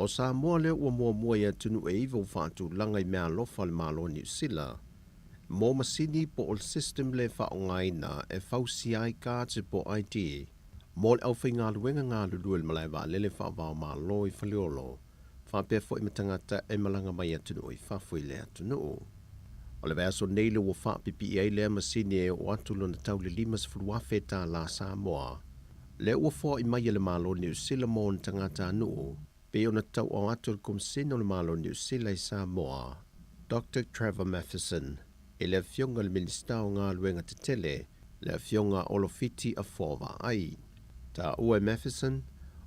Speaker 8: O Samoa le ua mua i atunu e iwa whaatu langa i mea lofa le malo New Zealand, mō masini po o system le whaongaina e fausi ai kāte po ID, mō le au whai ngā luenga ngā lulue le malai wā lele whaavao malo i whaliolo, whapea fo i matangata e malanga mai atunu i whafui le atunu. O le vea so neile ua whaapipi i le masini e o atu lona tau le limas furuafe tā la Samoa, le ua fo i mai le malo New Zealand mō na tangata anu, pe ona tau o atu le kumsino le malo New Zealand i Samoa, Dr. Trevor Matheson, e le fionga le minista o ngā luenga te tele, le fionga o lo fiti a fōwa ai. Ta ue Matheson,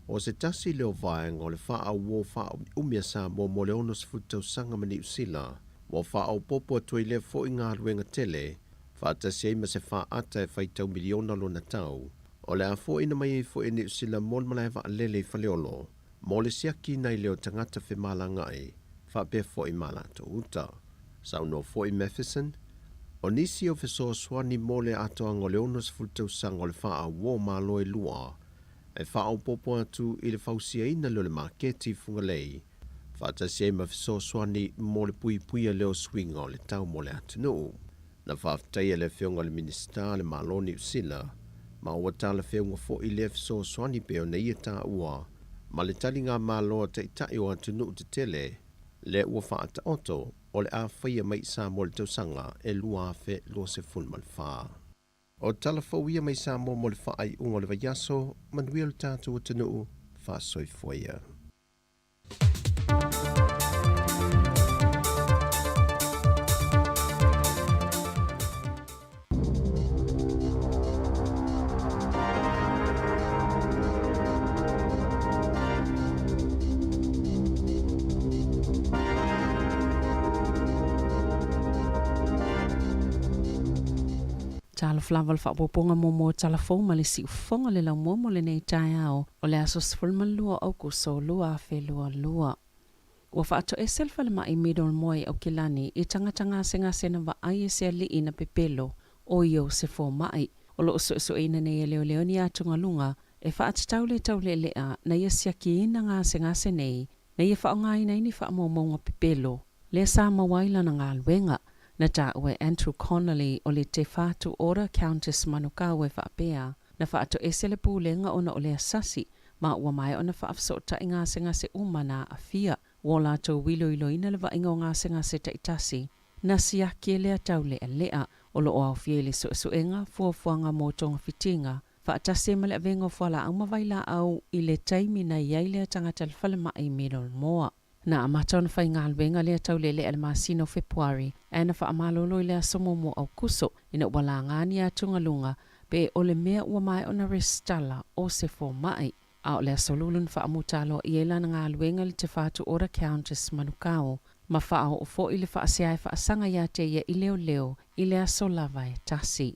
Speaker 8: O se tasi leo vaenga o le wha wo wha umia sa mo le ono sfutau sanga mani usila. Mo wha au popo atui le fo inga ruenga tele. Wha tasi eima se wha ata e whaitau miliona lo na tau. O le a fo ina mai e fo ene usila mon malai wa lele i whaleolo. Mo le siaki nei leo tangata whi malanga e. Wha pe fo i malato uta. Sau no fo i Matheson. O nisi o feso swani mo le atoa ngo le ono sfutau sanga o le wha wo malo e lua. E wha au popo atu i le whausia ina leo le maketi fungalei. Wha tasi e mawhiso swani mo le pui pui a leo swinga o le tau mo le atunu. Na whaftai e le whionga le minista le maloni usila. Ma ua ta le whionga fo i le whiso swani peo na ia ta ua. Ma le tali ngā māloa te itai o atunu te tele. Le ua wha ata oto o le a whaia mai sa mo le tausanga e lua afe lua se funmal wha. O talafauia mai sa mo le whaai unga le vaiaso, manuia le tātou atanuu, wha soifoia.
Speaker 9: Tala flaval fa poponga mo talafou ma le si ufonga le lau mo le nei tai ao o le aso sfulma lua au kuso lua fe lua. Ua fa ato e selfa le mai middle moi au kilani i tangatanga senga sena va ai se li ina pepelo o io se fo mai. O lo so ina nei leo ni atunga lunga e fa atitaule taule lea na ia siaki ina ngā senga senei na ia fa ngai nei ni fa mo nga pepelo. Le sa mawaila na ngā luenga. Na ta ue Andrew Connolly o le te whātu ora Countess Manukau e whaapea na whaato ese le pūlenga ona o le asasi ma ua mai ona whaafsota i ngā senga se umana a fia wola tō wilo ilo ina le vainga o ngā senga se taitasi na siaki lea taule e lea o lo o au fiele suenga fuafuanga mō tonga fitinga whaatase male avengo fuala au mawaila au i le taimi na iai lea tangata le whalema i middle moa. Na amatona whai ngā alwenga lea taulele al masino Februari e na wha amalolo i lea somo mo au kuso ina wala ngāni a tungalunga pe o le mea ua mai ona restala o se fo mai. A o lea solulun wha amutalo i e lana ngā alwenga le te whātu ora Countess Manukau ma wha o fo i le wha aseai wha asanga ia te ia i leo i lea solava e tasi.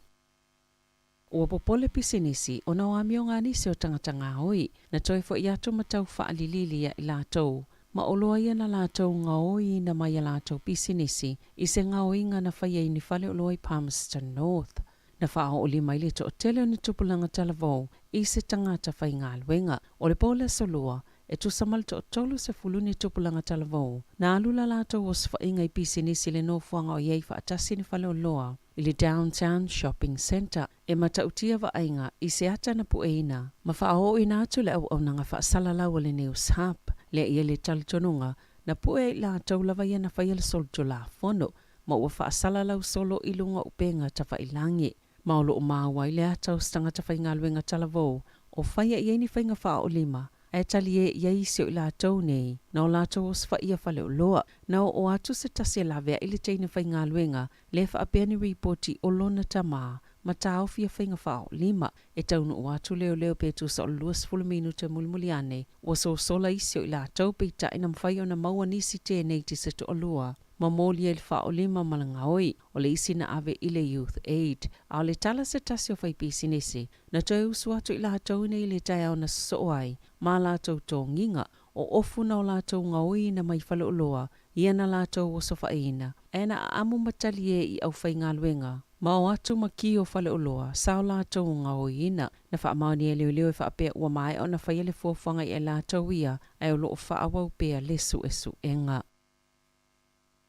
Speaker 9: Ua popole pisinisi o na o amio ngā nisi o tangatanga hoi na toi fo i ato matau wha alilili ia i lātou. Ma oloa ia na lātou ngaoi na mai a lātou pisinisi i se ngaoi ngā na whaia i ni whale oloa i Palmerston North. Na whao o li mai le to o tele o ni tupulanga talavou i se tangata whai ngā luenga. O le pole solua e tu samal to o tolu se fulu ni tupulanga talavou. Na alula lātou o se whainga i pisinisi le no fuanga o iei whaatasi ni whale oloa i le Downtown Shopping Centre e matautia wa ainga i se ata na pueina. Ma whao i nātu le au nanga whaasalalau o le News Hub. Le ia le talitonunga na pue la taulawa ia na whaia le solto la fono ma ua whaasalalau solo i lunga upenga ta whailangi. Ma olo o māua i le atau stanga ta whainga luenga talavou o whaia i eini whainga wha o lima e tali e ia isio i la tau nei na o la tau os whaia whale o loa na o atu se tasi la vea i le teina whainga luenga le wha apeni reporti o lona tamaa ma tau fia whainga whao lima e taunu o atu leo petu sa o luas fuluminu te mulmuliane o so sola isio i la tau peita ina mwhai o na maua nisi tēnei ti se to o lua. Ma mōli e le whao lima malanga oi o le isi na ave i le Youth Aid. A o le tala se tasi o whai pisinisi na tau usu atu i la tau nei le tai au na soai ma la tau tō nginga o ofu na o la tau ngaoi na mai whale o loa ia na la tau o sofa eina. E na amu matali e i au whai ngā luenga. Ma o atu maki o whale o loa, sao la tau ngaoi ina. Na wha maoni e leo e wha apea ua mai o na whai ele fuafanga i e la tau ia ai o loo wha awau pea lesu enga.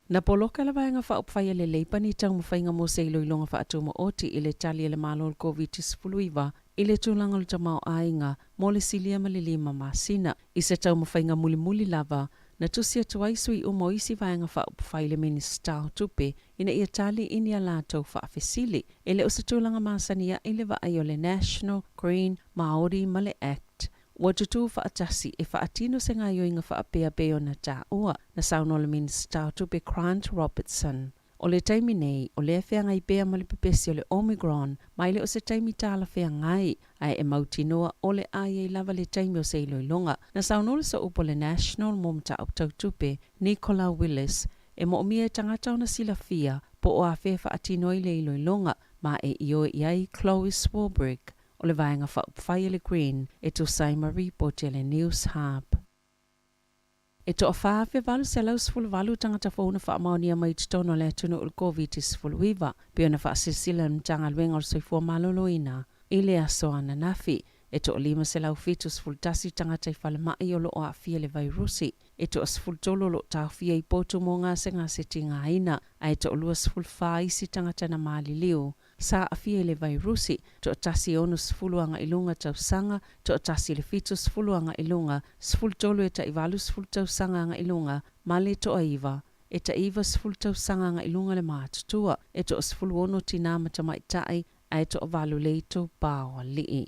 Speaker 9: Na poloka la vaenga wha upwhai le leipani tau mwhainga mo se iloilonga wha atuma oti i le tali e le malo COVID-19 i le tūlanga le tamau ainga mo le silia malilima masina i se tau mwhainga muli lava na tusia tuaisu i umo isi vaenga wha upwhai le minista o tupe ina ia tali ini a lātou wha afesili e le o se tūlanga masania i le vaai o le National Green Māori Male Act. Wa tutu whaatasi e whaatino se ngā yoinga whaapea beo na tā ua na sauno le minista o tupe Grant Robertson. O le taimi nei, o le whea ngai pēa ma le pepesi o le Omicron, mai le o se taimi tāla whea ngai, ai e mautinoa o le ai e lava le taimi o se iloilonga. Na saunole sa upo le National Momta o Tautupe, Nicola Willis, e mo mia tangata o na sila fia, po o a whewha atino i le iloilonga, ma e io i ai Chloe Swarbrick, o le vaenga whai le Green, e to Saima report le News Hub. E to a whawhe walu se lau sifulu walu tangata whauna whaamaonia mai titono le atunu ul COVID sifulu wiwa, pio na whaasisila mtanga luenga o soifua maloloina, i le aso ana nafi, e to o lima se lau fitu sifulu tasi tangata i whale mai o lo o a fia le vairusi, e to o sifulu tolo lo tau fia i potu mo ngā se tinga aina, a e to o lua sifulu wha isi tangata na maali liu, sa a fia le vairusi, to o tasi onu sifulu anga ilunga tau sanga, to o tasi le fitu sifulu anga ilunga, sifulu tolo e ta iwalu sifulu tau sanga anga ilunga, ma le to a iwa, e ta iwa sifulu tau sanga anga ilunga le mātutua, e to o sifulu ono tina matamai tai, a e to o walu leito bawa lii.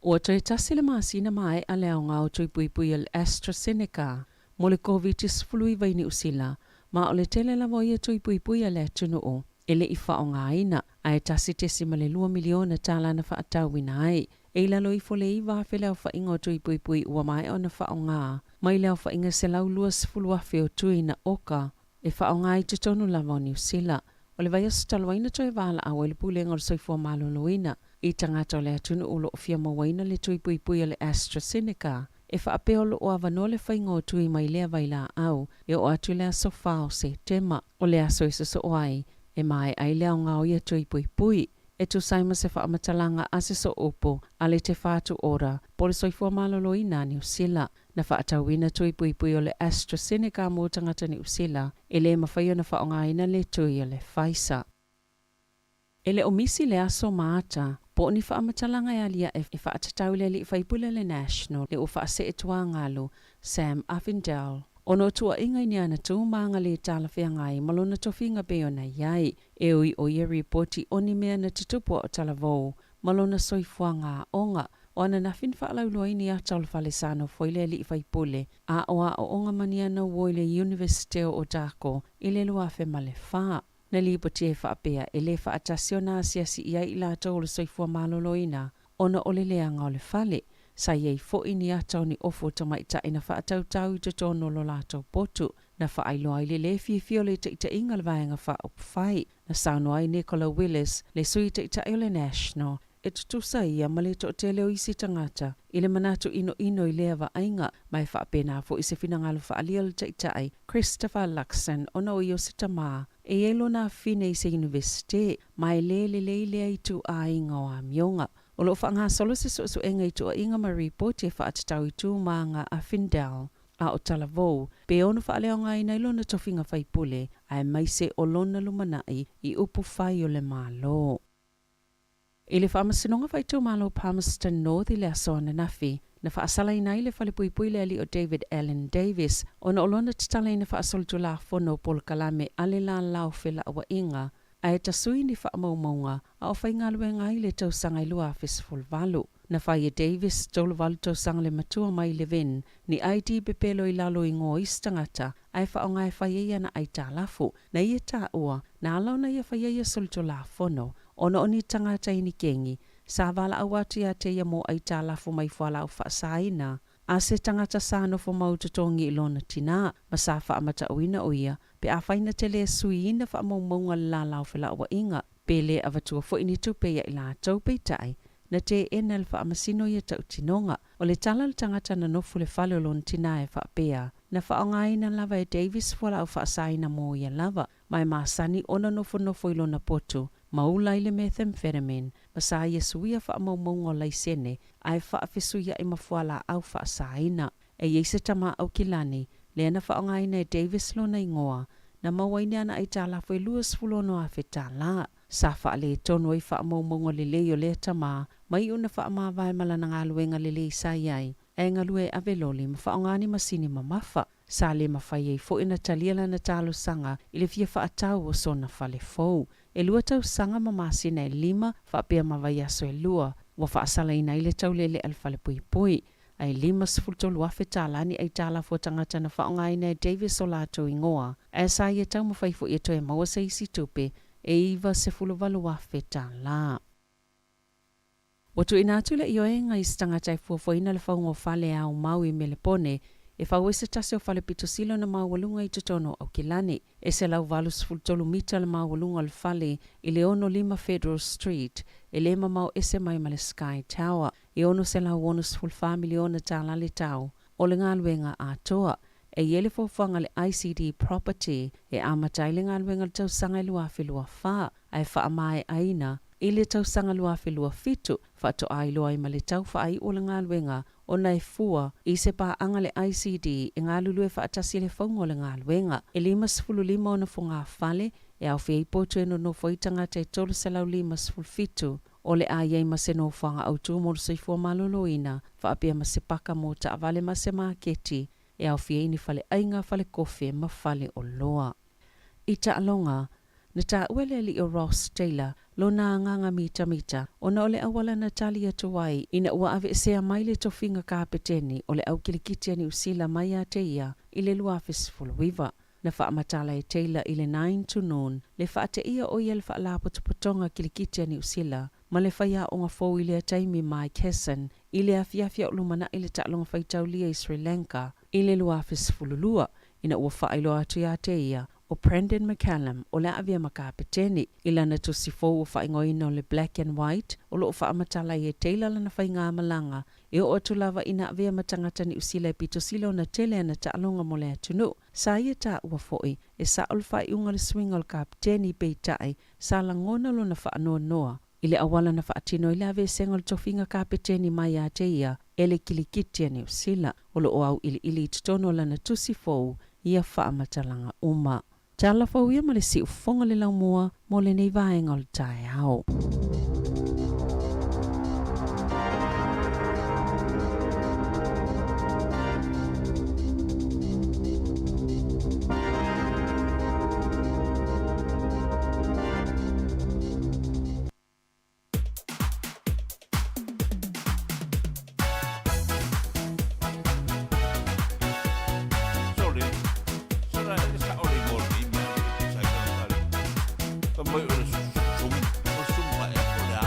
Speaker 9: O toi tasi le masina mai a leo ngau toi pui al AstraZeneca, mo le COVID sifulu iwa ini usila, ma o le tele la voia toi pui a le tunu o, ele i wha o ngā ina, a e tasi tesi ma le 2 miliona tāla na wha atau ina ai. E lalo i fo le i wafe leo wha ingo tui pui ua mai o na wha o ngā, mai leo wha inga se lau lua sifulu afe o tui na oka, e wha o ngā i te tonu lava o New Zealand. O le vai asu talwaina toi wala a wale pule ngor soifua maloloina, i tangata o le atunu ulo o fia mawaina le tui pui a le AstraZeneca, e wha apeolo o avanole wha ingo tui mai lea vaila au, e o atu lea sofa o se tema, o lea soisa so oai, e mai ai leo ngau ia tui pui, e tu saima se wha amatalanga ase so opo, ale te whātu ora, pole soifua maloloina New Zealand, na wha atawina tui pui o le AstraZeneca mō tangata New Zealand, e le mawhaio na wha o ngaina le tui o le Pfizer. E le omisi le aso maata, po ni wha amatalanga e alia e wha atatau le li whaipule le National, le o wha se etua ngalo, Sam Avindale. Ono tua inga ni ana tu maanga le tala whea ngai malona tofinga be ona iai, e ui o ia reporti oni mea na titupo o tala vau, malona soifua ngā onga, o ana na fin whaalauloa ini a taul whale sano foile li whaipule, a oa o onga maniana woile University o Dako, i le lua whe male wha. Na lipo te whaapea e le whaatasiona asiasi iai i la taulu soifua maloloina, ona ole leanga o le whale, sa iei fo ini atau ni ofo tamaita ina whaatau tau i te tono lo lato potu, na whaailoa i le fio le te ita inga le vaenga wha o whai, na saunoa i Nicola Willis, le sui te ita o le National, e tutusa ia ma le to te leo isi tangata, i le manatu ino i lea wa ainga, mai whaapena fo i se finangalo whaalia le te itai, Christopher Luxon, ona o i o se tamaa, e elo na fine i se universite, mai le lea i tu a inga o amionga. O lo whaanga solo se so enga i tu a inga ma report e whaatatau i tu maanga a Findel, a o talavou, pe ono whaaleo ngai nei lona tofinga whaipule, a mai se o lona lumanai i upu whai o le malo. I le whaamasinonga whaitu malo Palmerston North i le asoana nafi, na whaasala i nei le whale pui le ali o David Allen Davis, o na olona titala i na whaasolutu la whono Paul Kalame ale la lau whila awa inga, a e tasui ni whaamaumaunga, a o whaingalue ngai le tausanga i lua festival valu. Na whai e Davis tolu valu tausanga le matua mai le ven, ni ID bepelo i lalo i ngō istangata, a e whaonga e whaiea na ai tā lafu, na i e tā ua, na alau na i e whaiea solutu la whono, ona oni tangata i ni kengi, sa wala awatu ia te ia mo ai tā lafu mai whala au whaasaina, a se tangata sa no fo mautotongi i lona tina, ma sa wha amata uina o ia, pe a whaina te lea sui ina wha maunga la lau whila awa inga, pe le avatua fo ini tupe ia i la taupe tai, na te enel wha amasino ia tau tinonga, o le tala le tangata na nofu le whale o lona tina e wha pea, na wha o ngaina lava e Davis wala au whaasaina mo ia lava, mai maasani ona nofo i lona potu, maula i le methamphetamine, ma sa ia suia wha maunga lai sene, ai wha awhisuia i mawhala au wha asaina, e yeise tama au kilani, le ana wha o ngaina e Davis lona ingoa, na mawaini ana ai tā lafo e luas fulono a whetā la, sa wha le tono i wha maunga le leo le tama, mai una wha mawai malana ngā luenga le le sa iai, e ngā lue aveloli ma wha o ngani masini ma mafa, sa le mawhai ei fo ina taliela na talo sanga, i le fia wha atau o sona whale fau, e lua tau sanga ma masina e 5, wha pia mawai aso e lua, wa wha asala ina ile tau lele al whale pui, ai 5 afe tālani ai tālafo tangata na whaongai nei Davis o lātou ingoa. E sa ia tau mawhaifo ia toe maua sa isi tupe e iwa se 10 afe tāla. Watu ina atule ioenga i stangata i fuafoina le whaungo whale au mau i Melepone e whauese tase o whale pitosilo na mawalunga i tutono au kilani. E se lau valus 10 mita le mawalunga le whale i le ono 5 Federal Street e le mau ese mai ma le Sky Tower. E ono se lau onus 4 miliona tāla le tau o le ngaluenga a toa. E yele fofanga le ICD property e amatai le ngaluenga le tau sanga i luafi lua wha ai wha mai aina i le tau sanga luafi lua fitu whato ai loa i ma le tau wha ai o le ngaluenga o nei fua i se pa anga le ICD e ngā lulu e whaatasi le whaungo le ngā luenga. E 5 o na whunga whale e au whia i potu e no whaitanga te tolu se lau 5 o le a iei ma se no whanga au tū moro sei fua maloloina whaapia ma se paka mo ta avale ma se maketi e au whia ini whale ainga whale kofi ma whale o loa. I ta alonga, na ta uele li o Ross Taylor lo na nganga mita o na ole awala na tali atuai ina ua ave sea mai le tofinga kapeteni o le au kilikiti ni usila mai a te ia i le luafis fuluiva. Na whaamatala e Taylor i le 9 to noon le whaate ia o ia le whaalapo tupotonga kilikiti ni usila ma le whaia o ngā fōu i le ataimi Mike Hesson i le afiafia o lumana i le ta'longa whaitau lia i Sri Lanka i le luafis fululua ina ua whailo atu ia te ia o Brendan McCallum o le avia makapeteni i lana tusi fōu o whaingoina o le Black and White o lo o whaamatala e Taylor lana whainga malanga e o atu lava ina avia matangata ni usila e pito silo na tele ana ta'alonga mo le atunu. Sa ia ta ua fo'i e sa ulfa i unga le swinga o le kapeteni peitai sa langona lo na whaanoa noa. I le awala na whaatino i le ave senga le tofinga kapeteni mai a te ia e le kilikitia ni usila o lo o au ili tutono lana tusi fōu ia whaamatalanga uma. Tala fau ia ma le si ufonga le laumua mo le nei vaenga o le tae au.
Speaker 6: Mai ora sum, sum, sum,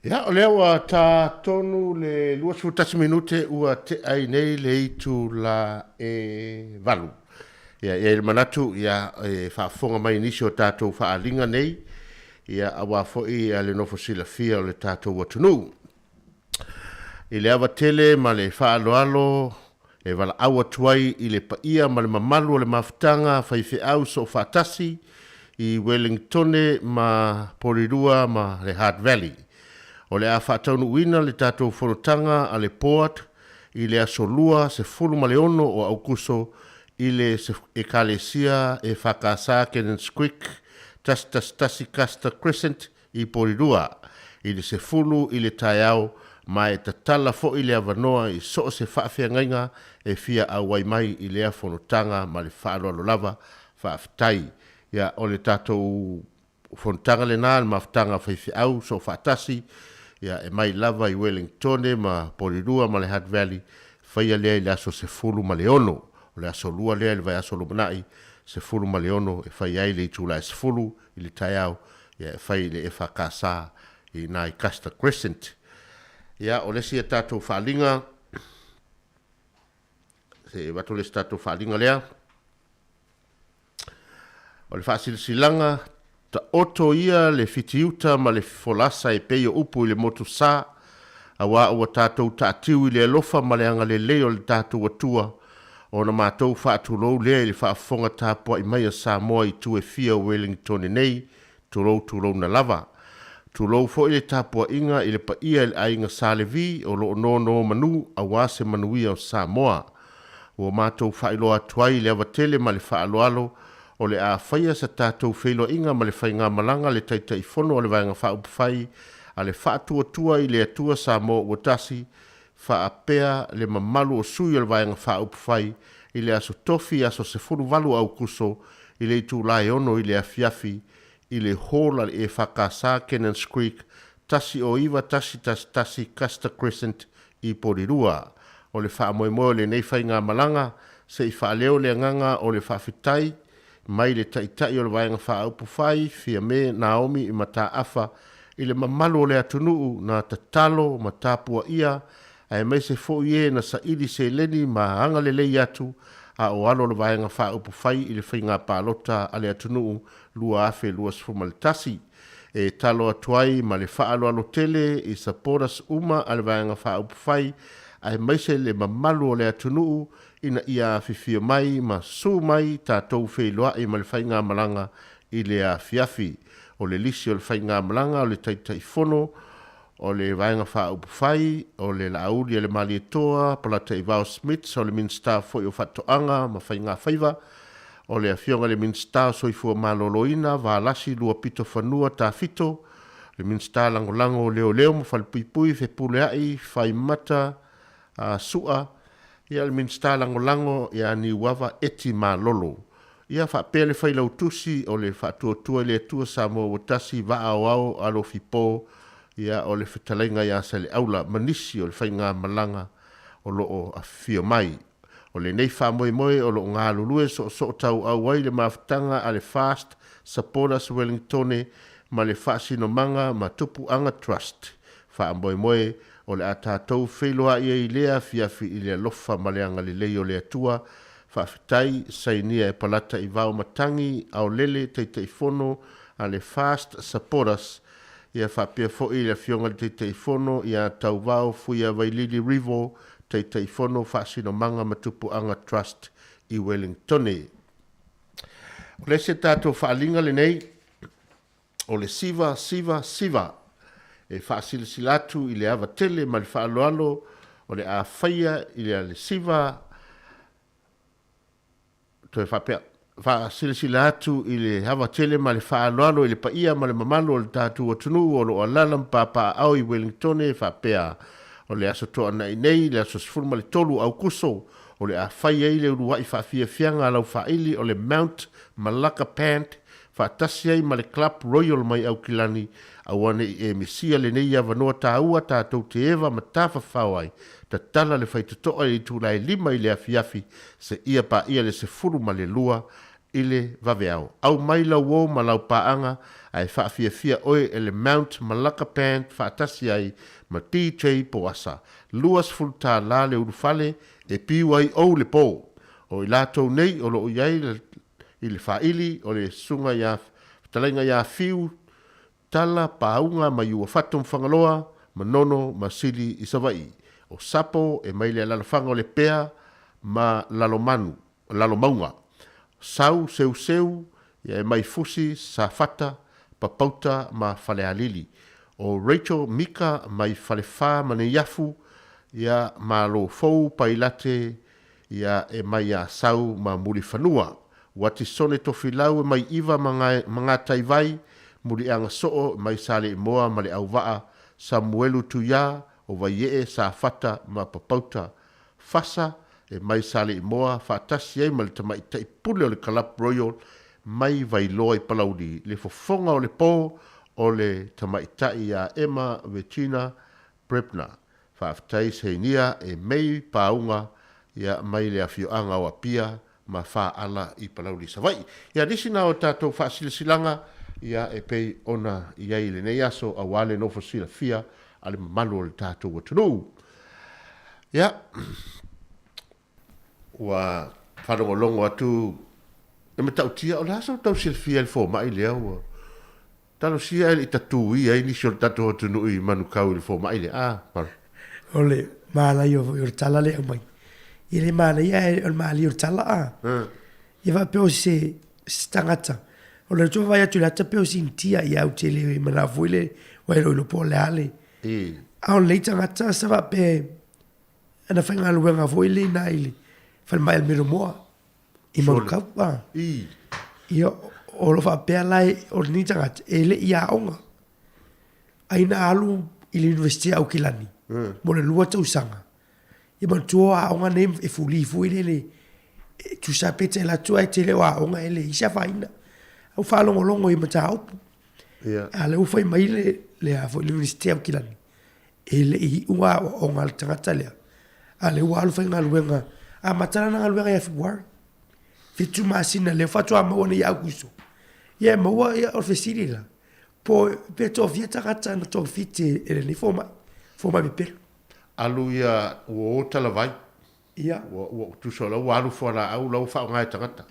Speaker 4: Ya, o lea ua tā tonu le 20 minute ua te ai nei le itu la valu. Ia, ia il manatu, ia whaafonga mai nisi o tātou whaalinga nei, ia awa foi a le nofo sila fia o le tātou watunu. I le awa tele ma le whaaloalo, e wala awa tuai i le paia ma le mamalu o le mafutanga, whaife au so whaatasi, i Wellingtone ma Porirua ma le Heart Valley. O le a whaataunu wina le tātou whanotanga a le Port, i le asolua se fulu ma le ono o aukuso, i le ekalesia e whakasa Cannons Creek, tasi Casta Crescent i Porirua, i le se fulu i le taiao, ma e tatala fo i le avanoa i so se whaafeangainga e fia a waimai i lea whanotanga ma le whaaloalo lava whaafitai. Ia o le tātou whanotanga le nā, le mawhtanga whaifi au so whaatasi, ia e mai lava i Wellingtone ma Porirua ma le Heart Valley, whaia lea i le aso se fulu ma le ono, o le aso lua lea le vai aso lumanai, se fulu ma le ono, e whaia i le itula e se fulu i le taiao, ia e whai le e whakasa i nā i Casta Crescent. Ia o lesi e tātou whaalinga, se watu le tātou whaalinga lea, o le whaasilasilanga, ta oto ia le fitiuta ma le folasa e peio upu i le motu sā, a wā ua tātou tātiu i le alofa ma le anga le leo le tātou atua, o na mātou whaatulou lea i le whaafonga tāpua i mai a Samoa i tue fia Wellington nei, tulou na lava. Tulou fo i le tāpua inga i le paia i le ainga Salevi o lo no manu a wā se manuia o Samoa. O mātou whailoa tuai le avatele ma le whaaloalo, o le a whaia sa tātou whailo inga ma le whainga malanga le taitai fono o le vaenga whaupawhai, a le whaatua i le atua Samoa Watasi, whaapea le mamalu o sui o le vaenga whaupawhai, i le aso tofi aso se furu valu au kuso, i le itu lai ono i le afiafi, i le hola e whakasa Cannons Creek, tasi o iwa tasi Casta Crescent i Porirua, o le whaamoemoe le nei whainga malanga, se i whaaleo le nganga o le whaafitai, mai le taitai o le vaenga whaupawhai, fia me Naomi i mata afa, i le mamalu o le atunuu na tatalo ma tāpua ia, ai mai se fo ie na sa ili se leni ma anga le lei atu, a o alo le vaenga whaupawhai i le whainga pālota a le atunuu lua afe lua sfumaltasi. E talo atuai ma le whaalo alo tele i saporas uma a le vaenga whaupawhai, ai mai se le mamalu o le atunuu, ina ia fifia mai ma su mai tātou whailoa i ma le whainga malanga i le a fiafi. O le lisi o le whainga malanga o le taitai fono, o le vaenga whaupawhai, o le lauri le mali etoa, palata i Val Smith, o le minsta foi o whatoanga ma whainga whaiva, o le afionga le minsta soifua maloloina, vālasi lua pito whanua tā fito, le minsta langolango leo ma whalpuipui, whepuleai, whaimata, sua, ia le minsta langolango ia ni wawa eti malolo. Ia whapele whailau tusi o le whatuatua le atua Samoa Watasi wa au alo fipo, ia o le whetalainga ia sa le aula manisi o le whainga malanga o loo a fio mai. O le nei whamoe o loo ngā lulue so tau au wai le mawhtanga a le Fast Supporters Wellingtone ma le whaasino manga ma tupu anga trust. Whamoe o le a tātou wheloa ia i lea fiafi i le lofa ma le anga le leo le atua, whaafitai sainia e palata i vau matangi au lele teitei fono a le Fast Supporters, ia whapea fo i le fionga le teitei fono, ia tau vau fuia Wailili Rivo, teitei fono whaasino manga matupu anga trust i Wellingtone. O le se tātou whaalinga le nei, o le siva, e whaasilisilatu i le awa tele ma le whaaloalo, o le a whaia i le siva to e whapea fa silasila atu i le hawa tele ma le whaaloalo i le paia ma le mamalo o le tātu o tunu o lo alalam papa au i Wellington e whapea o le aso toa nei nei le aso sifurma le tolu au kuso o le a whaia i le uruwai whawhia fianga lau whaili o le Mount Malaka Pant whaatasia i ma le Club Royal mai au kilani awane i e misia le nei a vanoa tāua tātou te ewa ma tāwha whawai ta tala le whaitutoa i tūlai lima i le afiafi se ia pa ia le se furu ma le lua i le vaveao. Au mai lau o ma lau paanga ai whaafia fia oe e le Mount Malaka Pant whaatasia i ma DJ Poasa. Luas fulta la le urufale e piwai au le pō. O i lātou nei o lo iai i le whaili o le sunga ia talainga ia fiu tala paunga ma iua fatum whangaloa ma nono ma sili i savai. O sapo e mai le lalafanga o le pea ma lalomaunga. Sau seu ia e mai fusi sa fata papauta ma falealili. O Rachel Mika mai falefa ma ne yafu ia ma lo fou pailate ia e mai a sau ma muri fanua. Wati sone tofilau e mai iwa mga taivai muri anga soo mai sale moa ma le au waa Samuelu tuya o vaiee sa fata ma papauta fasa e mai sale moa fatasi ai ma le tamai taipule o le Club Royal mai vailoa i palaudi le fofonga o le po o le tamai tai a Emma Vecina Brebna faaftai seinia e mei paunga ia mai le afioanga o apia ma fa ala i palaudi savai ia disina o tatou faasilasilanga ia e pei ona ia i le nei aso a wale no fosila fia ale malu o le tatou atunu ia wa whanongolongo atu e me tautia o laso tau silfia le fō mai lea ua talo sia e tatu i e nisi o le tatou atunu i manukau i le fō mai lea
Speaker 1: ole malai o tala le mai i le malai e o malai o tala i va peo se stangata o le tō vai atu le ata peo sintia i au te le mana fuile wa ero ilo po le ale a o le tangata sa va pe ana whainga luenga fuile na ili whan mai al miro moa i manukau i o lo fa pe lai o ni tangata e le ia onga aina alu i le university au kilani mo le lua tau sanga i man tua onga nem e fuile le tu sa pete la tua e te le wa onga ele isa faina au fa longo i mata au ale u fai mai le a foi le university au kilani ele i ua onga le tangata le ale ua alu fai ngaluenga a matana na ngaluenga ya fuwar fitu masina le fatu a maua ni au kuso ia maua ia o fesiri la po peto vieta kata na to fiti ele ni foma bipel
Speaker 4: alu ia o tala vai
Speaker 1: ia
Speaker 4: o tu sola o alu fora au lau fa ngai tangata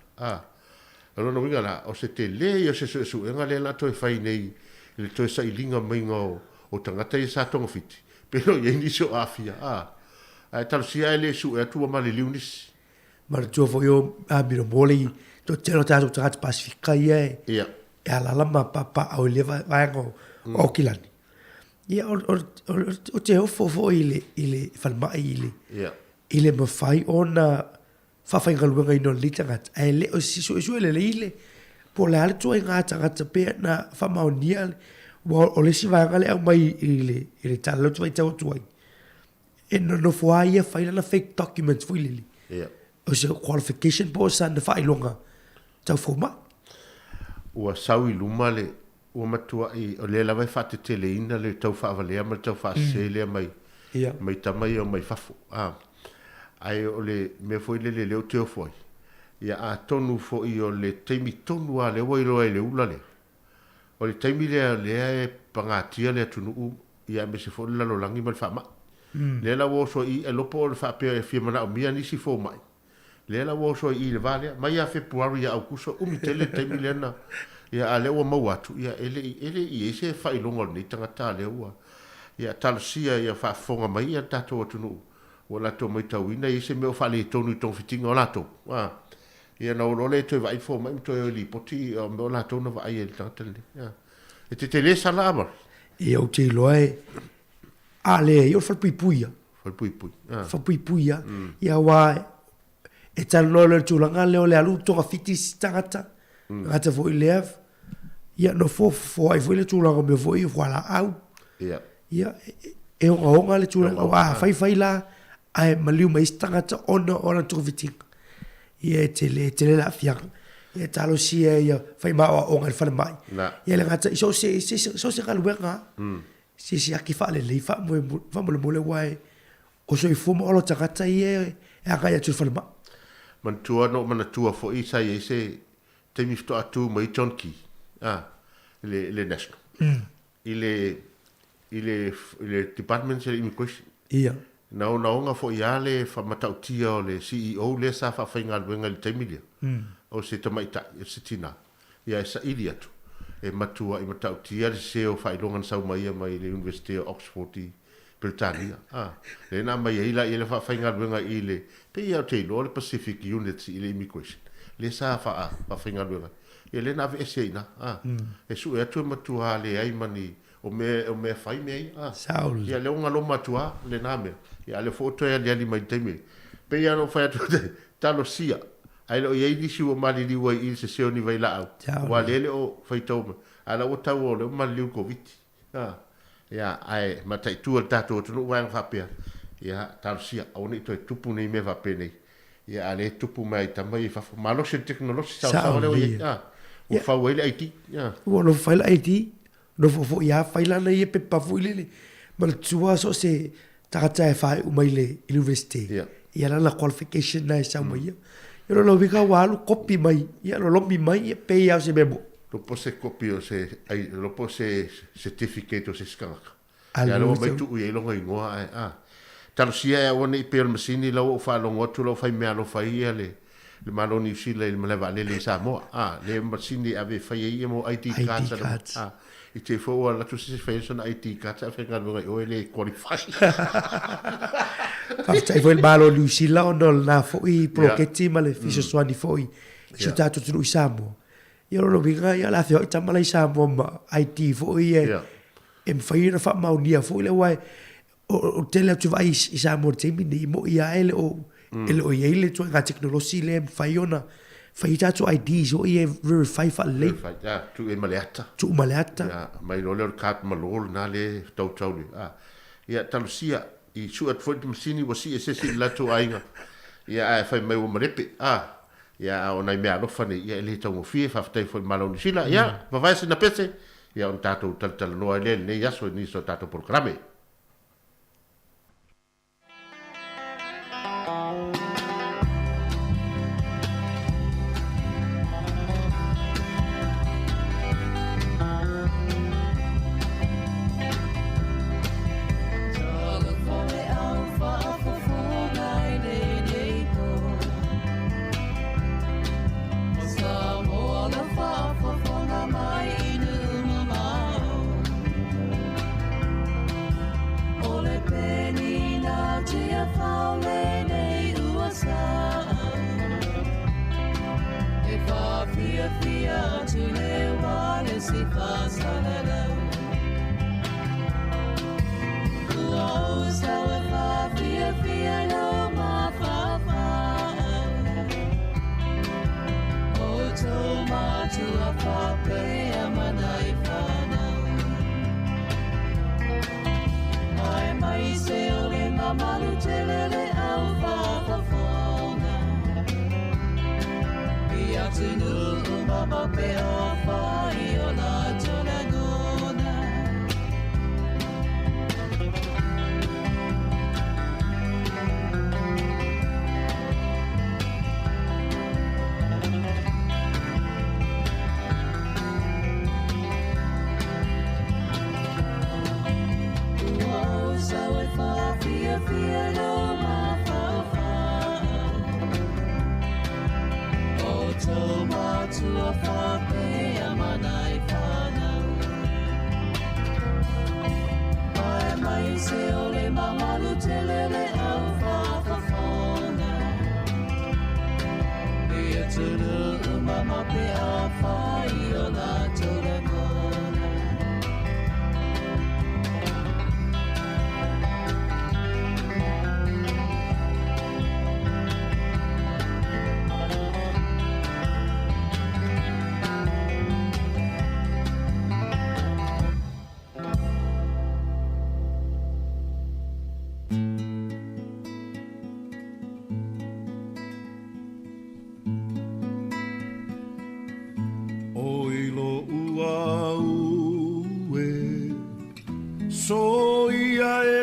Speaker 4: alo no winga la o se te le o se su nga le la to fai nei le to sa ilinga mai ngo o tangata i sa tonga fiti pero ye ni so afia ai tal sia ele su e tu ma le liunis
Speaker 1: mar jo fo yo a miro moli to telo ta to pacifica ia
Speaker 4: ia
Speaker 1: ala lama papa au le vai ngo o kilani ia o te ofo ile falma ile ma fai ona fa fai galuenga ino litangat ai le o siso isu ile po le ale tua inga tangata pe na fa maonia o le si vanga le au mai ile talo tua i tau tua e no fua ia fai la fake documents fu ile o se qualification po sa na fai longa tau foma
Speaker 4: ua sau i luma le ua matua i o le lava fa te teleina le tau fa avalea ma tau fa sele mai tamai o mai fafu ai o le me foi le o teo foi ia a tonu fo i o le teimi tonu a le wairo le ula le o le teimi le e pangatia le tunu ia me se fo la lo langi mal fa ma le la wo so i e lopo le fa pe e fi mana o mia ni si fo mai le la wo so i le vale mai a februari a augusto umi tele teimi le na ia ale o mau atu ia ele i se fa i longo ni tangata le ua ia talsia ia fa fonga mai ia tato tunu wala to mai tauina i se me fa le tonu ton fitinga o lato ia no le to vai fo mai to li poti o me lato no vai el tatel ia e te tele salama
Speaker 1: ia o te loe ale io fa pipuia fa pui pui ia wa e talo le tulanga le alu to fiti stata ngata vo lev ia no fo ai vo le tulanga me vo i voilà au ia e o le tulanga wa fai la ai maliu mai stata ona to fiti ia tele la fia ia talo sia ia fai ma o ngal fa mai ia le ngata so se kaluenga si aki fa le fa mo le wai o so i fumo o lo takata ia e aka ia tu fa ma
Speaker 4: man tua no man tua fo i sai se te mi sto atu mai tonki le national ile department se immigration
Speaker 1: ia
Speaker 4: na nga fo ia le fa matautia o le CEO le sa fa fainga wenga le temilia o se tamaita se tina ia sa iliatu e matua i matautia le se o fa ilonga sa mai le University of Oxford Britannia le na mai ila ile fa fainga wenga ile pe ia te lo le Pacific Unit ile immigration le sa fa fainga wenga ile na ve se na e su e tu matua le ai mani o me fai me
Speaker 1: saul
Speaker 4: ia le nga lo matua le na me ia le foto ia le mai teme pe ia no fa tu talo sia ai lo ia di si o mali di wai il se se oni vai la wa le o fai to ala o tau o le mali ko viti ia ai matai tu ta to no wang fa pe ia talo sia o ni to tupu nei me va pe nei ia ale tupu mai tamai fa malo se teknologi sa le ia o fa wai le IT ia
Speaker 1: o no fa le IT no fo ia fa la nei pe pa fu le mal tua so se tata e fai umai le university ia la qualification na sa mai ia lo vika walu copy mai ia lo lombi mai pe ia se bebo
Speaker 4: lo pose copy o se ai lo pose certificate o se skaka ia lo mai tu ia lo ngai ngoa talo sia e ona i pe masini lo fa lo ngotu lo fai me lo fai ia le malo ni sile le mala le sa mo le masini ave fai ia mo IT cards i te fo la tu se fai son IT cards fa ngal o le qualify
Speaker 1: after il malo Lucilla o no na fo i proketti ma le fiso suani fo i si tato tu i samo io lo vinga ia la fio tamala i samo ma IT fo i e fai na fa ma unia fo le wai o tele tu vai i samo te mi mo ia ele o ele tu nga teknologi le fai ona fai tato ID so i verify fa le
Speaker 4: tu e maleata mai lo le kat malol na le tau ia talusia i suat fonte masini wasi se la tu ainga ia fai mai o marepe ia ona me alo fane ia le tau fie fa ftai foi maloni sila ia va vai se na pese ia on tato tal no ele ne ia so ni so tato programe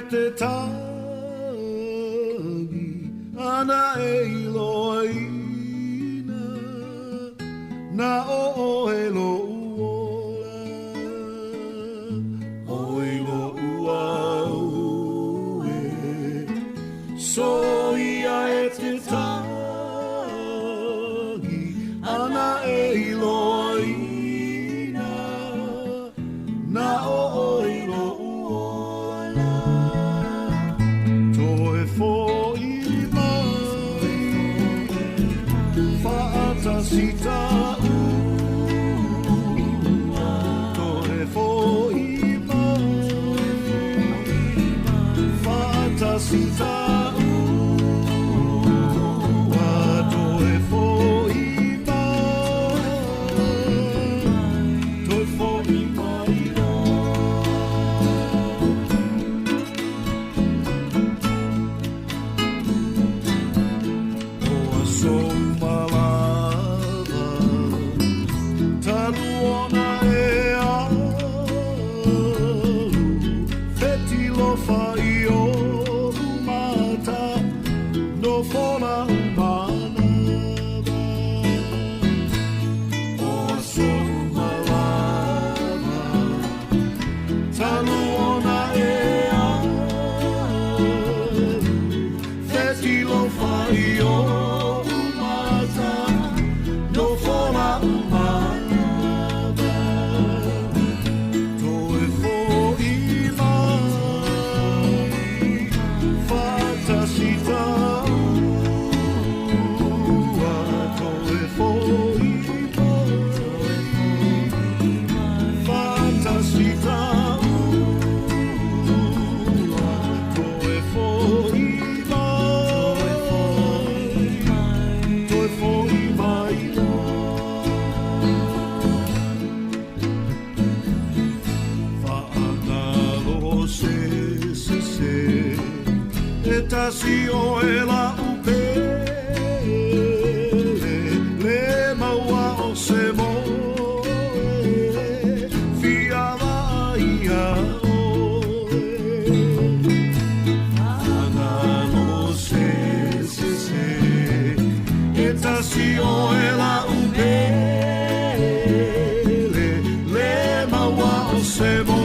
Speaker 6: te tangi ana e iloina na o e lo uola o e lo ua ue so ia e te tangi ana e iloina na o e lo uola to e fo i mai fa'ata sita to e fo i mai fa'ata sita to e fo i mai to e fo i mai Si o e la upe le maua o se mo fia ia o ana no se e ta si o e la upe le maua o se mo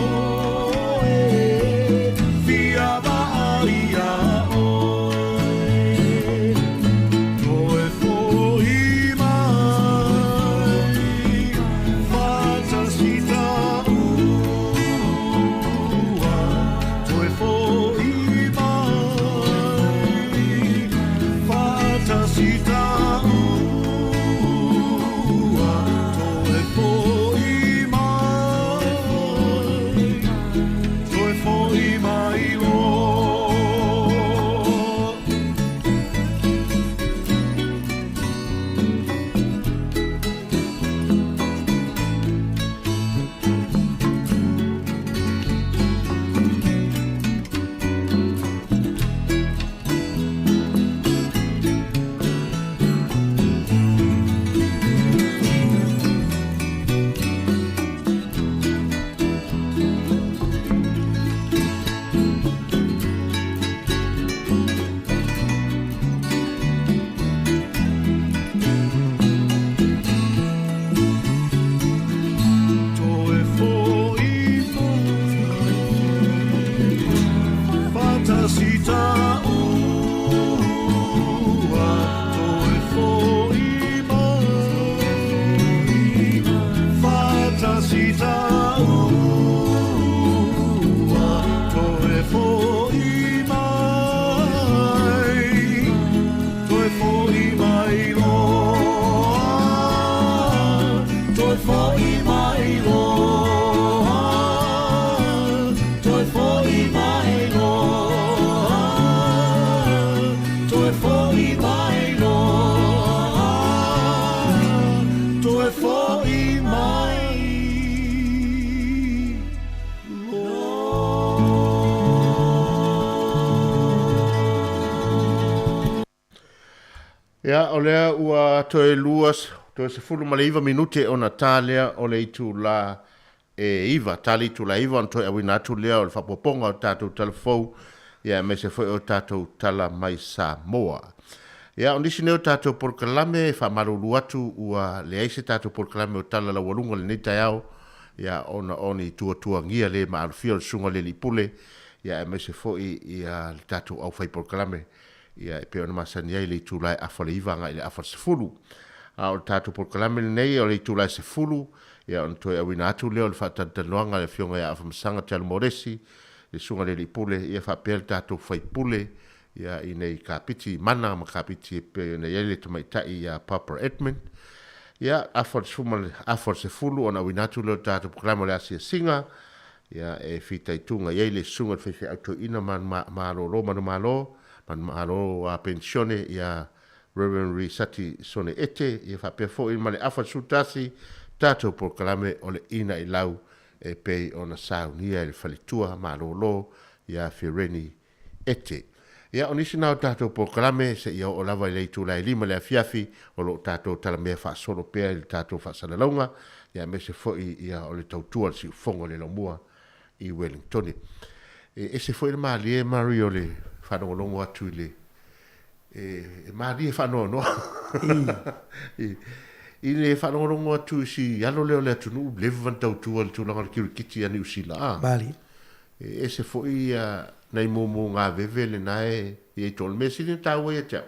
Speaker 4: Ia, o lea ua toe luas, toe se fulu ma le iwa minute o na tālea o le itu la iwa, tali tu la iwa, antoi awi natu lea o le whapoponga o tātou talafou, ia me se foi o tātou tala mai Samoa. Ia, o nisi neo tātou porkalame, whamaruru atu ua le aise tātou porkalame o tala la walunga le neita au, ia ona oni tua ngia le ma alfia o sunga le lipule, ia me se foi ia le tātou au whai porkalame, ia e pe ona masani ai le tūlai awhale iwa nga i le awhale sefulu. O tātou porkalame le nei o le tūlai sefulu, ia on toi awina atu leo le whatatanoanga le fionga ia awhamasanga te almoresi, le sunga le lipule, ia whapel tātou whaipule, ia i nei kapiti mana ma kapiti e pe nei ele te maitai ia Papa Edmund. Ia afor se fulu ona winatu leo tātou proklama le asia singa, ia e fitai tunga ia le sunga fefe auto ina malo a pensione ia Reverend Risati Sone Ete, ia whapea fo in male afor sutasi, tātou proklame o le ina i lau e pei ona saunia e le whalitua malo ia Fireni Ete. Ia onisi nao tātou proklame se ia o lava i leitu lai lima le afiafi o lo tātou tala mea whaasoro pea i tātou whaasanalaunga ia me se foi ia o le tautua si ufongo le lomua i Wellington. E se foi le maali e mari o le whanongolongo atu i le maali e whanono. I le whanongolongo atu si alo leo le atunu lewa tautua le tūlanga le kirikiti a New Zealand.
Speaker 1: Maali.
Speaker 4: E se foi ia nei momo ngā vewe le nae i tol me sini tāua ia tau.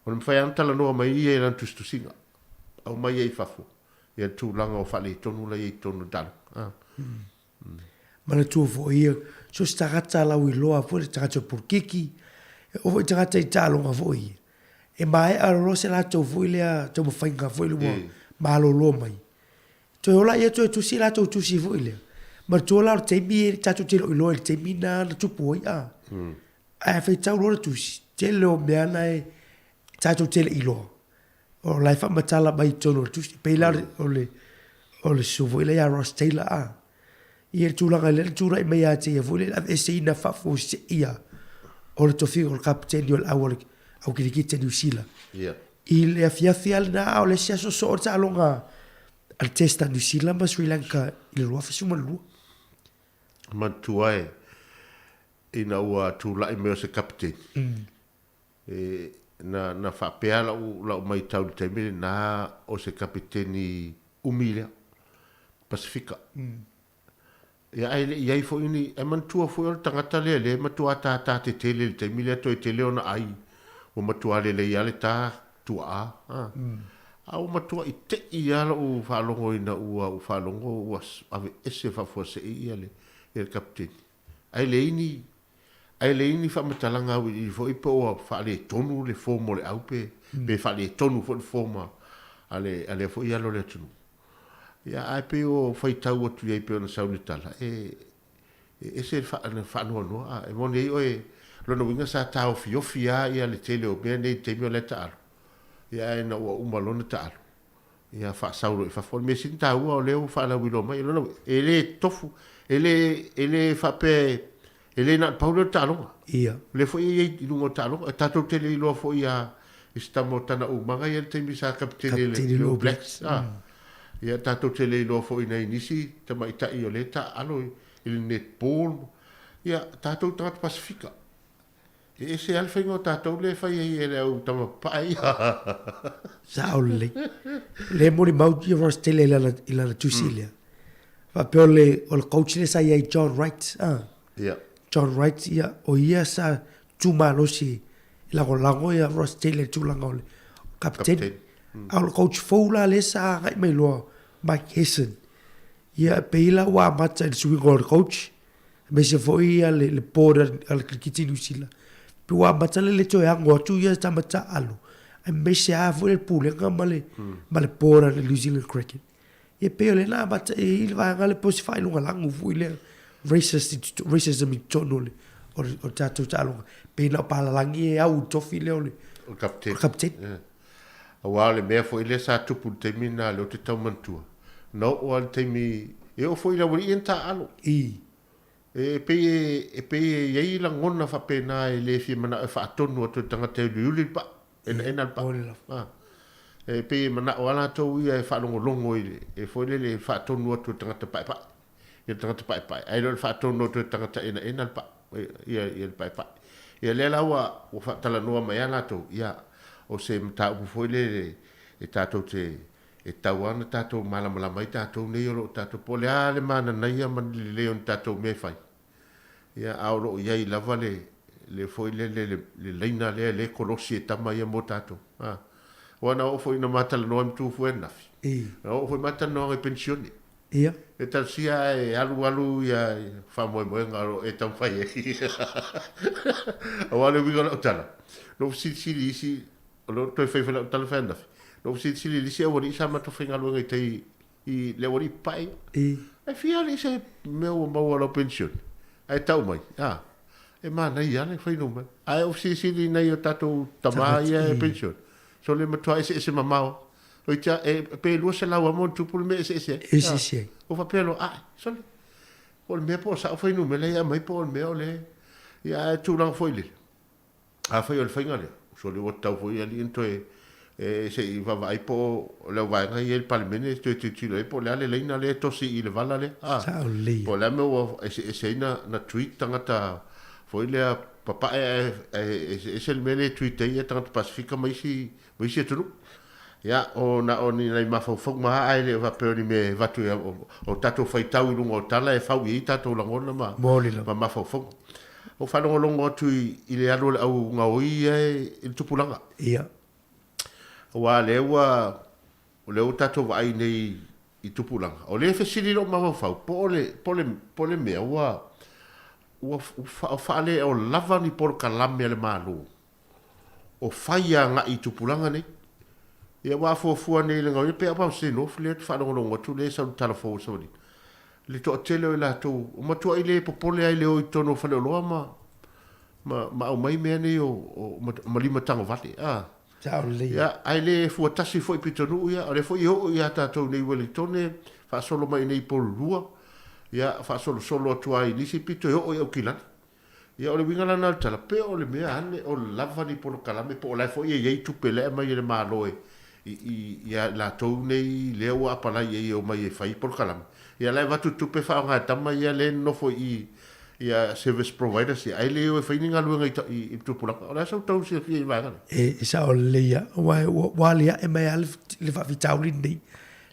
Speaker 4: O le mwhai antala noa mai ia i lantustu singa. Au mai ia i fafo. Ia tūlanga o whale i tonu la i tonu tala.
Speaker 1: Mana tua fo ia, so si tagata lau i loa fo le tagata purkiki, o fo i tagata i tālonga fo ia. E mai aroro se la tau fo i lea, tau mawhainga fo i lua, malo loa mai. Toi ola ia toi tusi la tau tusi fo i lea. Ma tola o teimi e tatu te lo i teimi na tupu ai a. A fai tau lora tusi. Te leo mea na e tatu te le iloa. O lai wha matala mai tono tusi. Pei la o le suvo i le a Ross Taylor a. I e tūlanga le tūra i mei a te ia fwile. A e se ina whafo se ia. O le tofi o le kapiteni o le au kirikite New Zealand. I le afiafi ale na o le siaso so o ta alonga. Al testa New Zealand ma Sri Lanka i le rua fisuma lua.
Speaker 4: Mantuae ina ua tūlai meo se kapiteni. Na whapea lau mai tau ni taimile na o se kapiteni Umilia Pasifika. Ia ai fo ini, e mantua fo i tangata le matua tā te tele le taimile ato e tele ona ai. O matua le ale tā tua a. Au matua i te i ala u whalongo ina ua u whalongo ua ave ese whafua se i ale. E kapiteni. Ai leini whamatalanga i fo ipo o whale tonu le fomo le aupe. Pe whale tonu fo le foma. Ale fo i alo le tunu. Ia ai pe o whaitau atu i pe o na saunitala. E se whanua noa. E mone i oe lona winga sa tau fiofi a ia le tele o mea nei te mio le taalo. Ia e na ua umalona taalo. Ia whaasauro i whafol. Me sin tau o leo whaala wilo mai. E le tofu. Ele fape ele na paulo talonga
Speaker 1: ia
Speaker 4: le foi i lungo talonga tato tele i lo foi a estamo tana o manga ia te misa kapiteni le blacks ia tato tele i lo foi na inisi te mai ta i oleta alo il netball ia tato trat Pasifika e se alfengo tato le fai ele o tama pai
Speaker 1: saule le mori mauti Ross Taylor i la tusilia va pe o le coach le sa ia John Wright John Wright ia o ia sa tumalo si la golango ia Ross Taylor tulango le kapten au coach foula le sa ngai mai lo Mike Hessen ia peila wa mata el swing goal coach me se foi ia le border al krikiti Lucila pe wa mata le to ya ngo tu ia ta mata alu e me se a foi el pule ngamale male border le New Zealand cricket e pe le na mata e il va ngale posi fai lunga langu foi le racism i tonole o tatu talonga pe na pala langi e au tofi le o kapten
Speaker 4: Awa le mea foi le sa tupu te mina le o te taumantua. No o al te mi e o foi la wali enta alo. E pe ye la ngona fa pena e le fi mana fa tonu to tanga te uli pa en al pa. E pe mana o ala to ia e fa longo e foi le fa tonu to tanga te pa pa. ia tangata pai ai lo fa to no to tangata ina pa ia pai ia le la wa fa tala no mai ana to ia o se mta u foi le e tato te e tawana tato malama mai tato nei o tato pole ale mana nei man le on tato me fai ia auro ia I lava le foi le leina le kolosi e tama ia mo tato wana o foi na mata no am tu foi na o foi mata no e pensione
Speaker 1: ia
Speaker 4: e tal sia e alu ia fa mo ngaro e tam fai o ale wi gona tala no si lo to fai fa tal fa na no si li si o ri sa ma to fa ngalo ngai tai I le ori pai e fia li se meu mo lo pensione ai tau mai e mana ia le fai no mai ai o si li nei o tato tama ia e pensione so le matua se mamao o tia e pe lo se la wa mo tu pul me se o fa pelo so o me po sa fai no me le ia mai po me o le ia tu lang foi le fai o fai ngale so le o tau foi ali into se I va vai po le vai ngai il palmene tu le po le leina le tosi I le vala le po le me o se na tweet tangata foi le papa se le mele tweet ia tangata pacifica mai si tu ya o na o ni nei mafo fo ma ai le va pe ni me va tu o tato fai tau lungo tala e fau I tato langona ma mafo fo o fa longo tu I le alo au ngaoi il tupulanga
Speaker 1: ia
Speaker 4: wa le tato vai nei I tupulanga o le fesili lo ma fa pole me wa fa le o lava ni por kalame le malu o faia nga I tupulanga nei ia wa fo nei le ngoi pe apa se no fle fa longo tu le sa telefon so ni le to tele la to o ma to ile popole ai le o tono fa lo ma o mai me nei o ma lima tango vate ia ai le fu tasi foi pitonu ia ale foi ia tato nei Wellington fa solo mai nei polua ia fa solo tu ai nisi pito o kila ia ole winga lana tala pe ole me ane o lava ni polo kalame po la foi ia tu pele mai le maloe ia la to nei le o apala ia o mai fai polo kalame ia la va tu pe fa nga tama ia le no foi ia service providers ia ai le o fai ninga luenga I tu pula ora sa tau se fi va
Speaker 1: sa o le ia wa le e mai al le fa vitauli nei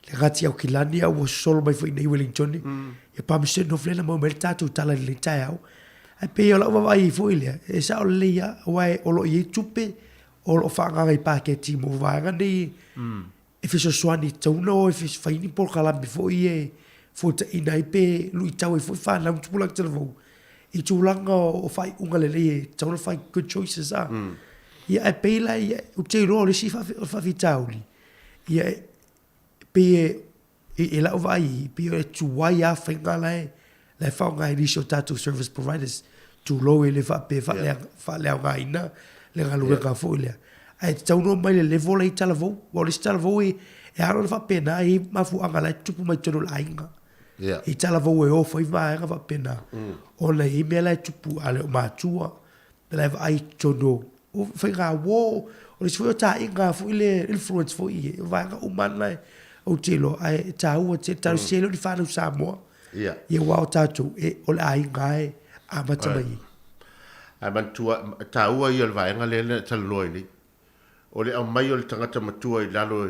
Speaker 1: le gati au kilani au solo mai foi nei Wellington ia pa me se no flela mo mel tatu tala le tai au ai pe o la vai foi le e sa o le ia wa o lo I tupe o lo fa nga I paketi mo va nga nei e fi so swani tauno e fi fai ni por kala bi foi fo te ina I pe lui tau e foi fa na tu pula telefon I tūlanga o whai unga le le tauna whai good choices ia e peila ia o te roa le si whawhi tauli ia pe e lau vai pe e tuwai a whainga le whaunga I risio tatou service providers tu lo e le whape whalea ngā ina le ngalue ngā fo lea ai tauna mai le levo le I talavou o le talavou e aro le whape na I mafu anga le tupu mai tono la inga I talavou e o whai vaenga whape na o le I mea lai tupu ale o mātua le ai tono o whai ngā wō o le sifoi o tā inga fo I le influence fo I vaenga uman lai o te lo ai tā ua te taru selo ni whanau Samoa ia wao tātou o le ai ngā a matamai
Speaker 4: ai mantua tā ua I le vaenga le taloi ni o le au mai o le tangata matua I lalo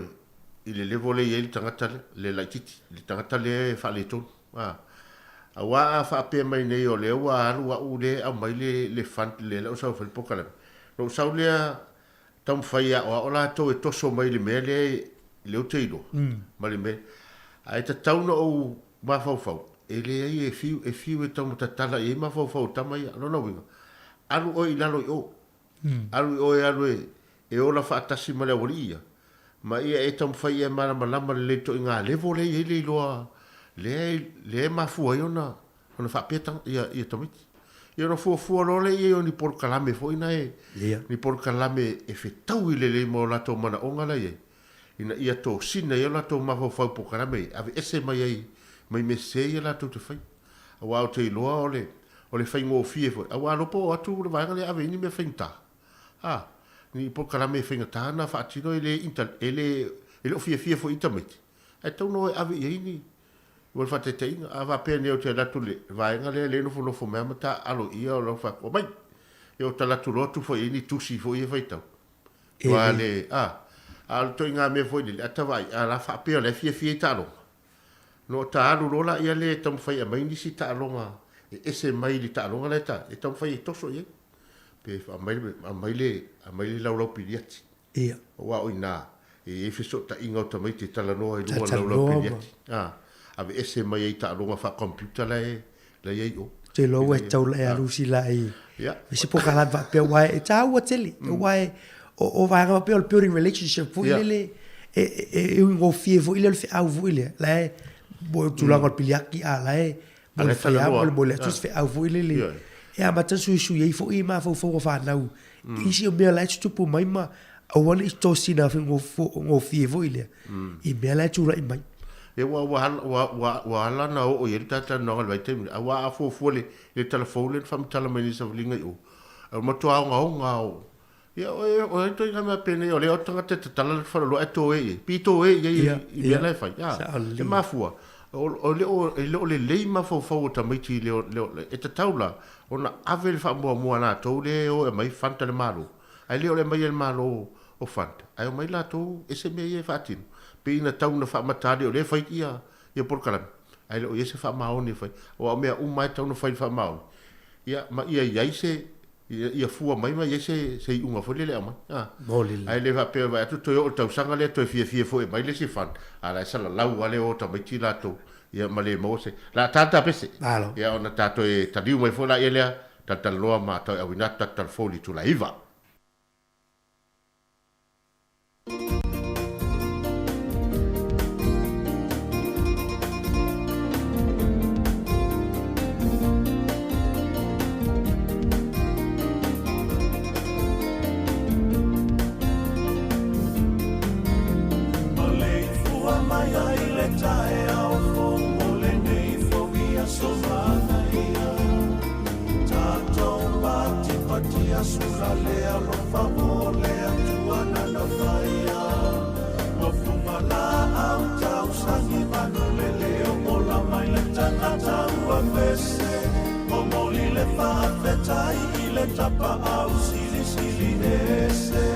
Speaker 4: I le levo le I le tangata le laititi le tangata le whale tonu a wa a whape mai nei o le ua aru a u le au mai le fant le lau sau whalipo kalame no sau lea tam whaia o la tau e toso mai le mea le te ilo ma le mea a e ta tauna o mawhauwhau e le ai e fiu e tau matatala e mawhauwhau tamai alo na winga aru o I lalo I o aru o e o la whaatasi ma le awari ia ma ia e tam whaia mana malama le leto I ngā levo le I le iloa le mafua I ona whaapetang ia tamiti ia ona fuafua lo le ia ni por kalame fo ina ni por kalame e whetau I le mo lato mana onga la ina ia to sina ia lato mafau fau por kalame ave ese mai ai mai me se ia lato te whai a wao te iloa o le whai ngō fie fo a wā lopo atu le vanga le ave ini me whainta ni por kalame whaingata na whaatino ele o fie fo itamiti ai tau no ave ia ini Wal fa te teinga ava pe ne o te latu le vai nga le no fo me mata alo ia o lo fa ko mai yo ta latu rotu fo ini tusi fo ia vai tau wale al to inga me fo le ata vai ala fa pe le fie talo no ta alu rola ia le tam fai mai ni si ta longa ese mai li ta longa le ta e tam fai to so ye pe mai le la lo piliati
Speaker 1: ia
Speaker 4: wa o ina e fiso ta inga ta mai te tala no ai lo piliati ave ese mai ai ta longa fa computer la ye o
Speaker 1: te lo e tau le alu si la i
Speaker 4: ya
Speaker 1: si po kala va pe wai e tau o teli wai o vai ga pe o building relationship fu ile e un fie fu ile fe au fu ile la bo tu la ngol piliaki ala bo fe au bo le tu fe au fu ile e a mata su ye fu i ma fu fa na u i si o me la tu pu mai ma o wala i to si na fe ngo fie fu ile i me la tu ra i mai
Speaker 4: e wa na o ye tata no vai te wa fo le telefone fam tala mai sa linga o mo to nga o ya o to nga me pene o le o tanga te tala fa lo eto pito ye i le fa ya e ma fu o le ma fo ta mai ti le e te taula ona avel fa mo na to le o mai fanta le malo ai le mai el malo o fanta ai mai la to ese me ye fatin pina tau na fa matari o le fai ia por kalam ai lo yese fa maoni ni fai o me mai tau na fai fa maoni ia ma ia ise ia fu mai yese sei unha fo le ama ai le va pe va tu o tau sanga le to fie fo mai le si fan ala sala lau ale o ta mai ti la to ia ma le mo se la tata pese ia ona tato e tadiu mai fo la ia le tata loa ma ta awina tata foli tu la iva
Speaker 6: Sura lea lo favole atuana na faia o fumala au tau sangi manule leo mola mai le tana tau a mese o moli le whaafetai I le tapa au sili ese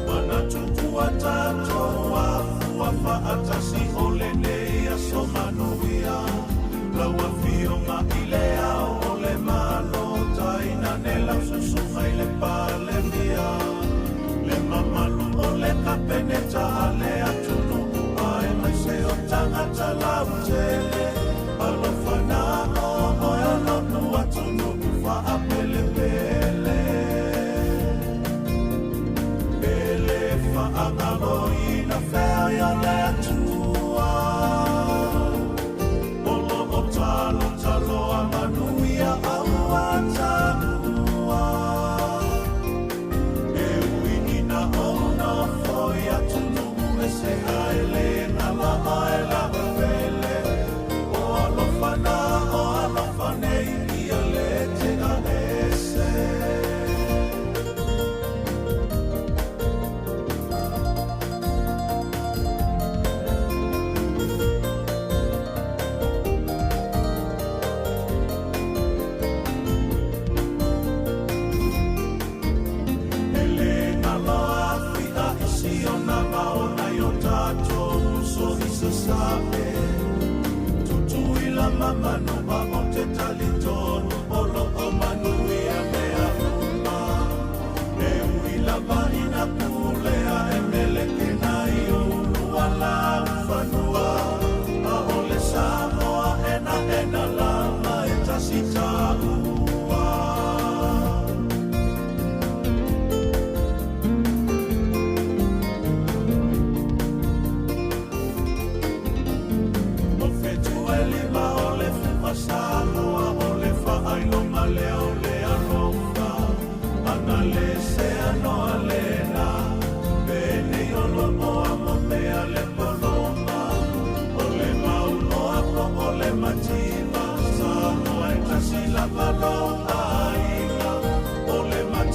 Speaker 6: mana tutua tato atasi ole nei aso manuia laua fionga ilea ole malo taina nela susu mai le pale mia le mamalu ole kapeneta ale atunu ai mai se o tangata lau tele alofana o alotu atunu fa apele pele pele fa amalo ina fea ya le atua olo o talo a manuia au atanua e uinina ona foi atunu e se aele na la aela vele o alofana ia le te a ese Mama no ba o te talitono olo o manuia mea uma e uila marina pulea e meleke nai o nuala ufanua a ole Samoa ena lama e tasita ua o fetu elima Samoa ole whaailonga leo le alofa ana le se ano alena pene olo moa mo mea le poloma ole mau noa po ole matima Samoa e kasi la palo aina ole matima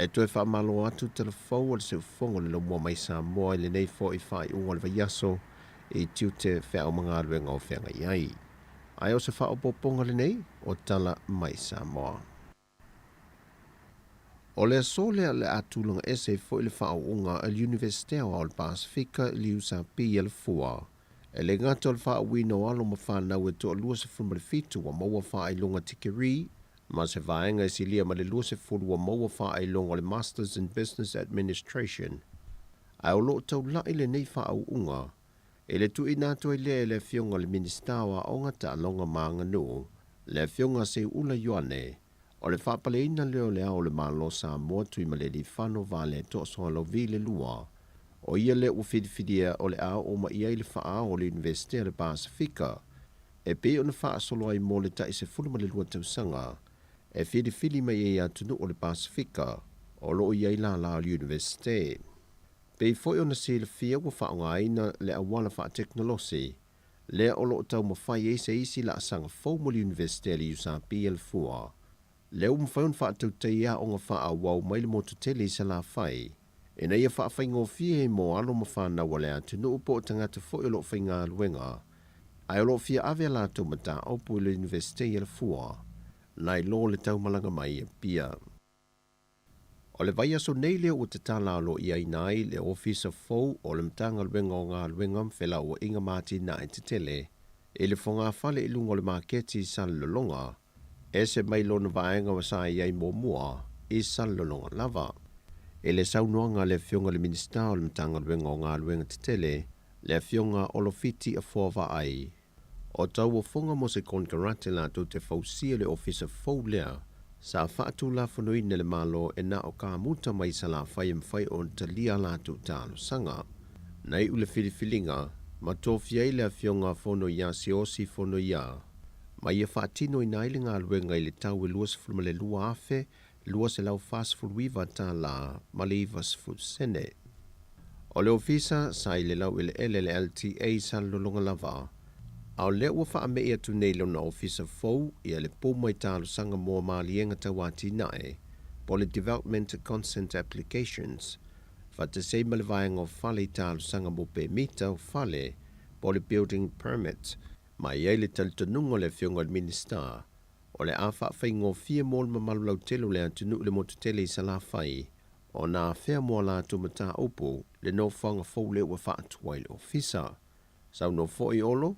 Speaker 8: E toe whaamalo atu telefou o le seufongo le lomoa mai Samoa i le nei fo i whai unga le vaiaso i tiute whea o mga aluenga o whenga iai. Ai o se whaopoponga le nei o tala mai Samoa. O le asole le atulanga ese fo ile whaounga al Universitea o al Pasifika liu sa pia le fua. E le ngata le whaowino alo ma whanau e toa lua se fulmare fitu wa maua whaelonga tikiri, ma se vaenga e silia ma le lua se fulu wa maua whaelonga le Masters in Business Administration. Ai o loo tau lai le nei whaounga, e le tu inato e le fionga le ministawa o ngata alonga maanga no, le fionga se ula yoane, o le whapaleina leo le ao le malo sa mua tui ma le di whano vale to soa lo vi le lua, o ia le uwhidiwhidia o le ao o ma ia le wha o le Universitea le Pasifika, e pe o na wha solo ai mo le tai se fulu ma le lua tausanga, e whidiwhidi mai e atunu o le Pasifika, o lo ia la la o le Universitea. Pei foi ona se le fia wa whaonga aina le awala wha teknolosi, le o lo tau mawhai e se isi la asanga fau mo le Universitea li usa pia le fua. Le umwhaun wha tau teia o ngā wha awau mai le motu tele sa la whai. E nei a wha whai ngō fia e mo alo ma whana wale atunu upo o tangata foi o lo whai ngā luenga. Ai o lo fia ave la tau mata au po le Universitea le fua, nai lo le tau malanga mai e pia. O le vai aso nei leo o te tala lo i ainai le ofisa fau o le mtanga luenga o ngā luenga mwhela o inga mati na e te tele, e le whonga whale ilunga o le maketi san lolonga, e se mai lo na vaenga wa sa iai mo mua, i san lolonga lava. E le saunoanga le fionga le minista o le mtanga luenga o ngā luenga te tele, le fionga o lo fiti a fōwa ai. O tau o whonga mo se konkarate la to te fausia le ofisa fau lea, sa whaatu la whanuine le malo e na o ka muta mai sa la whai mwhai o ta lia la tu tālo sanga. Nei ule whiliwhilinga, ma tō fiai le fionga whono ia si osi whono ia. Ma ia whaatino i naile ngā luenga i le tau e luas fulma le lua afe, luas e lau fast fulwiva tā la, ma le ivas fulsene. O le ofisa sa i le lau i le LLTA sa lolonga lava, au le ua wha me ia tu nei lona ofisa fau i le pōma i tālo sanga mō maalienga tawati nae, po le Development Consent Applications, fa te sei male vaenga o whale i tālo sanga mō pe mita o whale, po le Building Permit, ma iei le talitanunga le fionga le minister, o le awha whai ngō fia mōl ma malulau telo le antunu le motu tele i sa la whai, o nā whea mō la tu mata opo le no whanga fau le ua wha atuai le ofisa. Sau no fo i olo,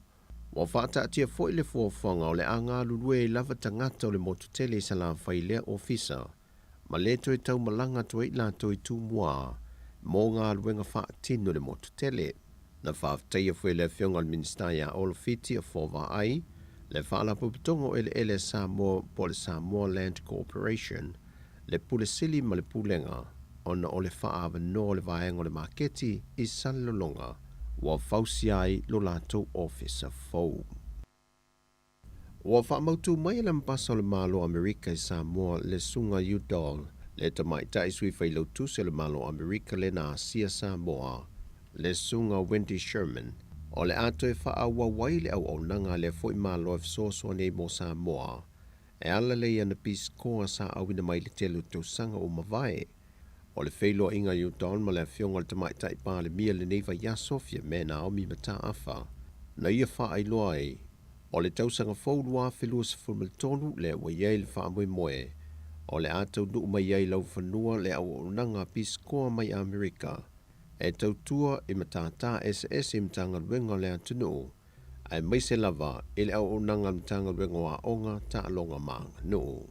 Speaker 8: wa whata atia fo i le fuawhanga o le anga lulue lava tangata o le motu tele sa la whai lea ofisa, ma le toi tau malanga toi la toi tu mua, mō ngā luenga wha atino le motu tele. Na whafteia fwe le fionga al ministaia o lo fiti a fōwa ai, le whaala pupitongo ele Samoa po le Samoa Land Corporation, le pule sili ma le pulenga, ona o le whaawa no le vaenga le maketi i san lolonga, wa fausi ai lo lato officer fau. Wa whaamautu mai le mpasa le malo Amerika i Samoa le sunga Udall, le tamai taisui whailo tuse le malo Amerika le na Asia Samoa, le sunga Wendy Sherman, o le ato e whaawa waile au au nanga le fo i malo e fsoso nei mo Samoa, e ala le ana Peace Corps sa awina mai le telu tau sanga o mawai. O le whailo inga Udall ma le fionga le tamai tai pā le mia le neiva ya Sofia me na omi mata afa, na ia wha ai loa e, o le tau sanga fōlua whelua sa fulmaltonu le wa iei le wha moe moe, o le atau nuu mai iei lau whanua le au nanga Peace Corps mai Amerika, e tau tua i matata SS i mtanga ruenga le atunu, ai mai se lava i le au nanga mtanga ruenga wa onga ta alonga maanga nuu.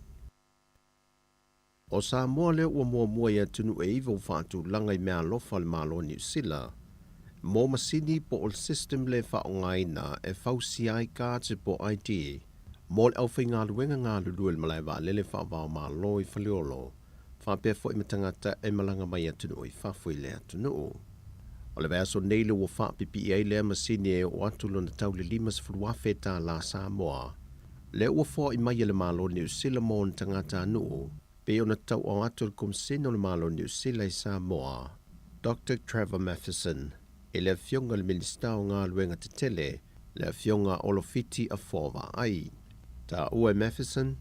Speaker 8: O Samoa le ua mua i atunu e iwa whaatu langa i mea lofa le malo New Zealand, mō masini po o system le whaongaina e fausi ai kāte po ID, mō le au whai ngā luenga ngā lulue le malai wā lele whaavao malo i whaliolo, whapea fo i matangata e malanga mai atunu i whafui le atunu. O le vēso neile ua whapipi i le masini e o atulo na tau le limas furuafe tā la Samoa, le ua fo i mai le malo New Zealand mō na tangata anu, pe o na tau o atu kumsino le malo New Zealand i Samoa, Dr. Trevor Matheson, e le fionga le minista o ngā luenga te tele, le fionga o lo fiti a fōwa ai. Ta ue Matheson,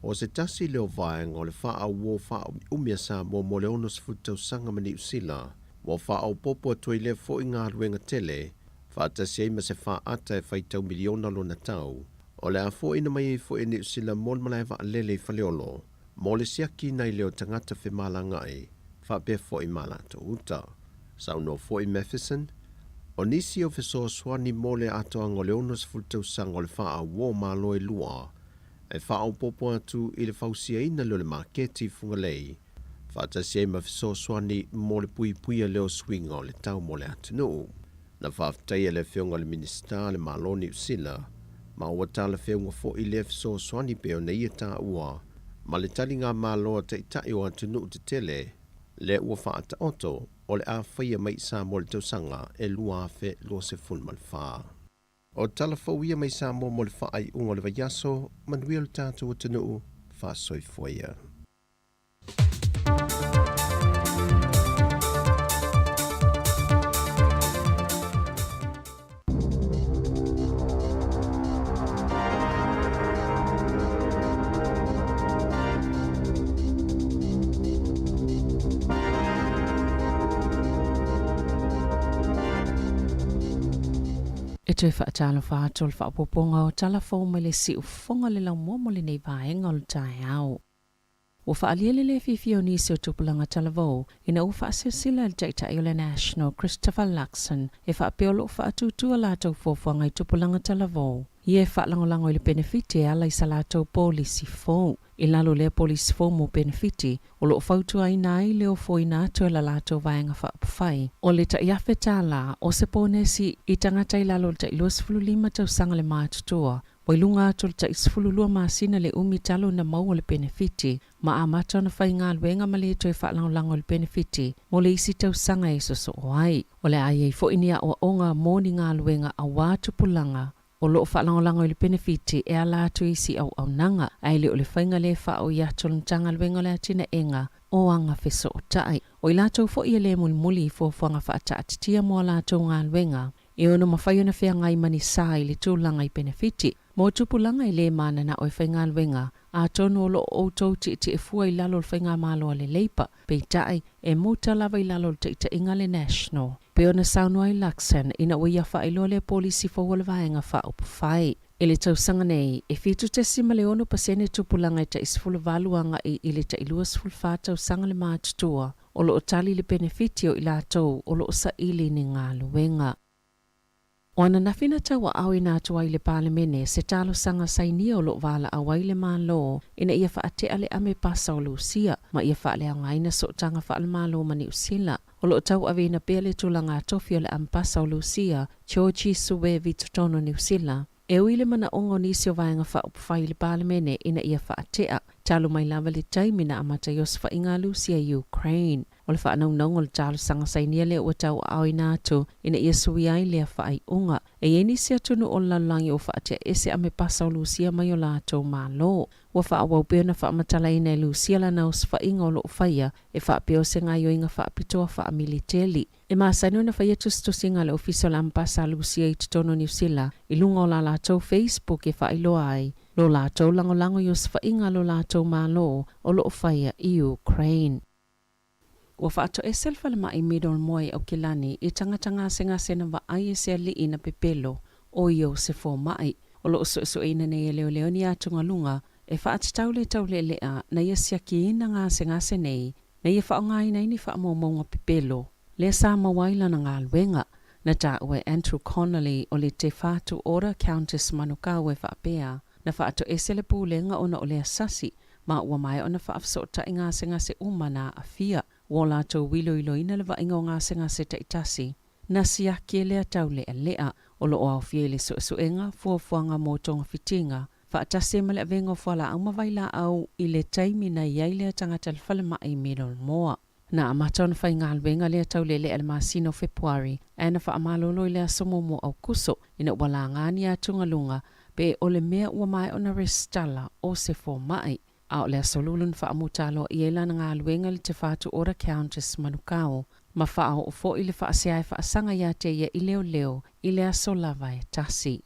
Speaker 8: o se tasi leo vaenga o le wha wo wha umia Samoa mo le ono sfutau sanga ma New Zealand, wa wha au popo atoi le fo i ngā luenga tele, wha tasi eima se wha ata e whaitau miliona lo na tau, O le a fo ina mai fo ina sila mol malai va lele faleolo, mo le siaki nai leo tangata fe malanga e, fa pe fo i malato uta. Sau no fo i Matheson, o nisi o feso swani mo le ato ang o le onos fultau sang o le faa wo malo e lua, e faa o popo atu i le fausia ina leo le maketi fungalei, faa tasi e ma feso swani mo le pui pui a leo swinga o le tau mo le atinu. Na faa ftai e le feonga le minista le malo ni usila, ma ua tala feunga fo i le feso swani peo na ia ta ua, ma le tali ngā malo te itai o atinu te tele, le ua faa ta oto, o le a whaia mai sa mo le tausanga e lua afe lo se fulmal faa. O tala whauia mai sa mo le faa i unga le vaiaso, manuia le tātou atinu, faa soi fwaya.
Speaker 9: E tui whaatalo whaatol whaapoponga o talafou me le si ufonga le lau momo le nei vaenga o le tae au. Ua whaaliele le fifio nisi o tupulanga talavou, ina ua whaasesila le taitai o le National Christopher Luxon, e whaapeolo whaatutua lātou fōfuanga i tupulanga talavou. Ie whaalangolango i le benefiti e ala i sa lātou polisi fōu. I lalo le polisi fōu mo benefiti, o lo whautua i nai leo fō i nātua la lātou vaenga whaapawhai. O le ta iafe tāla, o se pōnesi i tangata i lalo le ta iluas fululima tau sanga le mātutua. Wailunga atul ta isfululua maasina le umitalo na mau le benefiti, ma amata na whai ngā luenga maleto e whaalangolango le benefiti, mo le isi tau sanga e soso oai. O le ai fo inia o onga mōni ngā luenga a wātupulanga, o loo whaalangolango i le benefiti e ala atu isi au nanga, ai le o le whainga le whao i atul ntanga luenga le atina enga, o anga feso o tai. O i lātou fo i le muli fo whanga whaata atitia mo lātou ngā luenga, e ono mawhai ona whea ngai mani sā i le tūlanga i benefiti, mo tupulanga i le mana na o i whainga luenga, a tono o lo o tau ti e fua i lalo le whainga māloa le leipa, pei tai e mota lava i lalo le te inga le National. Pe ona saunua i Luxon, ina ua ia whailo le polisi fo le vaenga wha upawhai. I le tausanga nei, e fitu te sima le ono pasene tupulanga i ta isfulu valuanga i le ta iluas fulfa tausanga le mātutua, o lo o tali le benefitio i lātou o lo o sa ili ni ngā luenga. O ana nafina taua au i nātua i le palemene se talo sanga sainia o lo vala awai le mālo ina ia whaatea le ame pasa o Lucia, ma ia whaale au ngaina so tanga whaale mālo mani usila. O lo tau avena pele tulanga tofi o le ampasa o Lucia, Georgie Suwe Vitotono New Zealand. E uile mana ongo nisi o vaenga whaupawhai le palemene ina ia whaatea, talo mai lava le taimina amata Yosfa inga Lucia Ukraine. O le whaanaunau o le talo sanga sainia le ua tau au inatu ina ia sui ai lea whaai unga. E nisi atunu o lalangi o whaatea ese ame pasa o Lucia mai o lātou mālo. Ua whaawau peo na whaamatala ina e Lucia lana o swainga o lo whaia e whaapeo se ngai o inga whaapitoa whaamiliteli. E maasano na whaia tustusinga le ofisio la mpasa Lucia i Totono New Zealand i lunga o la lātou Facebook e whaailoa ai. Lo lātou langolango i o swainga lo lātou mālo o lo whaia i Ukraine. Ua whaato e selfa le mai midol moe au kilani i tangatanga senga sena wa ai e se li ina pepelo o i o se fo mai. O lo so ina ne leo leo ni atunga lunga e taule lea na ia siaki ina ngā senga senei na ia whaonga ina ini whaamomonga pepelo. Le sa mawaila na ngā luenga na ta ue Andrew Connolly o le te whātu ora Countess Manukau e whaapea na whaato e sele pūlenga ona o le asasi ma ua mai ona whaafsota i ngā senga se umana a fia. Wola tau wilo ilo ina lewa inga o ngā senga se taitasi. Na siaki lea tau lea lea o lo o au fiele suenga fuafuanga mo tonga fitinga. Whaatase male avenga o fuala au mawaila au i le taimi na iai lea tangata le whalema i middle moa. Na amatona whai ngā alwenga lea tau lea lea le masino Februari. Ana wha amalolo i lea somo mo au kuso ina wala ngāni a tunga lunga pe o le mea ua mai ona restala o se fo mai. Au lea solulun wha amutalo i eila na ngā luenga le te whātu ora Countess Manukau. Ma wha o fo i le wha aseai wha asanga ia te ia i leo i lea solava e tasi.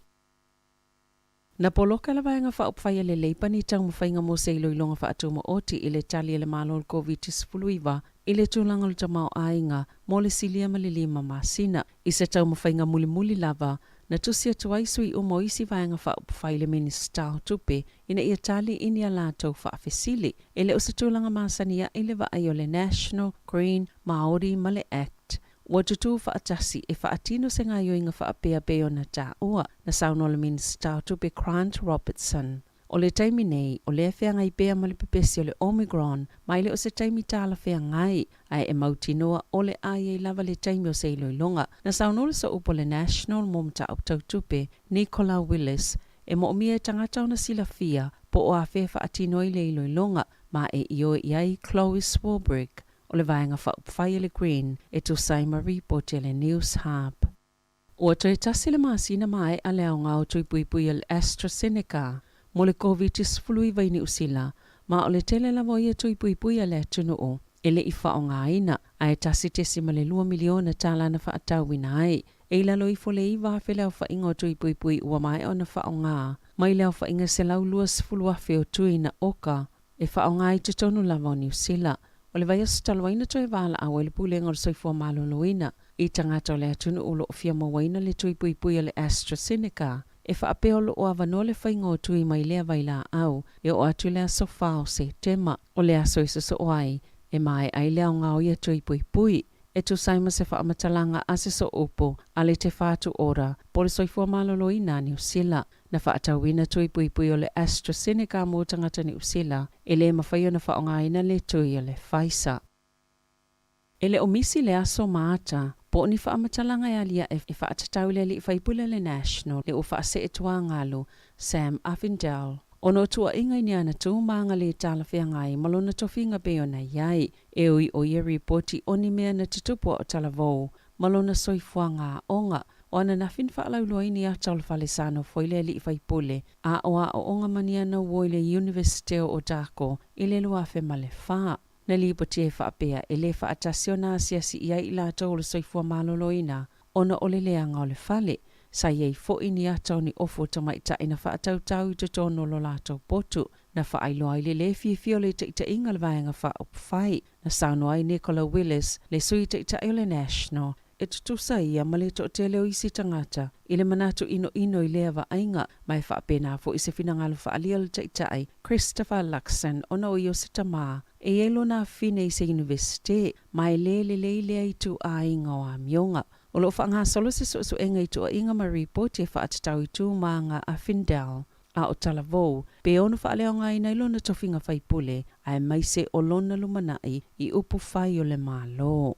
Speaker 9: Na poloka la vaenga wha upwhai le leipani tau mwhainga mo se ilo ilonga wha atuma oti i le tali le malo COVID-19 i le tūlanga le tamau ainga mo le silia malilima masina i se tau mwhainga muli lava na tusi atu ai sui o moisi vaenga whaupawhai le minista o tupe ina ia tali ini a lātou whaafesili ele o se tūlanga māsania i le vaai o le National Green Māori Male Act. Ua tutu whaatasi e whaatino se ngā yoinga whaapea beo na tā ua na sauno le minista o tupe Grant Robertson. O le taimi nei, o le whea ngai bea male pepesi o le Omicron, mai le o se taimi tāla whea ngai, ai e mautinoa o le ai e lava le taimi o se iloilonga. Na saunole sa upo le National Momta o tautupe, Nicola Willis, e mo mia tangata ona sila fia, po o a whea whaatino i le iloilonga, ma e io i ai Chloe Swarbrick, o le vaenga whaupwhai le Green, e tu saima report le News Hub. O te tasi le masina mai a leo ngā o tuipuipui al AstraZeneca, mo le COVID-19 vaini usila, ma o le tele la voia tuipuipui a le tunu o, ele i whao ngā ina, a e tasi tesi ma le 2 miliona tāla na whaatau ina ai. E lalo i fole i wafe leo whainga o tuipuipui ua mai o na whao ngā, mai leo whainga se lau luas fuluafe o tui na oka, e whao ngā i te tonu lava o New Zealand. O le vai astalwaina toi wala a wale pulenga o le soifua maloloina, i tangata o le atunu ulo o fia mawaina le tuipuipui a le AstraZeneca, e whaapeolo o avanole whaingo tui mai lea vaila au, e o atu lea sofao se tema, o lea soisa so oai, e mai ai lea o ngau ia tuipuipui, e tu saima se whaamatalanga ase so upo, ale te whātu ora, po le soifua maloloina New Zealand, na whaatawina tuipuipui o le AstraZeneca mō tangata New Zealand, e le mawhaio na whaongaina le tui o le Pfizer. E le omisi le aso maata, po ni whaamatalanga e alia e whaatatau le li whaipule le National, le o whaase e tua ngalo, Sam Avindale. Ono tua inga ni ana tū maanga le tāla whea ngai, malona tofinga beo na iai, e ui o ia ripoti oni mea na titupo o tala vau, malona soifua ngā onga, o ana na fin whaalauloa ini a taul whalesano foile li whaipule, a oa o onga maniana woile University o Dako, ile lua whe male whaa. Na lipoti e whaapea e le whaatasio nā siasi ia i la tau le soifua maloloina, ona ole leanga o le whale, sa iei fo ini atau ni ofo tamaita ina whaatau tau i te tono lo lātou potu, na whaailoa i le fio le te ita inga le vaenga whaopwhai, na saunoa i Nicola Willis, le sui te ita o le National, e tutusa ia ma le to te leo isi tangata, i le manatu ino i lea vaenga, mai whaapena fo i se finangalo whaalia le te itai, Christopher Luxon, ona o i o se tamaa, e elo na fine i se universite, mai le lea i tu a inga o a mionga. O lo whaanga solo se so enga i tu a inga ma report e whaatatau i tu maanga a Findel, a o tala vou, pe ono whaaleo ngai nei lona tofinga whaipule, a mai se o lona lumanai i upu whai o le malo.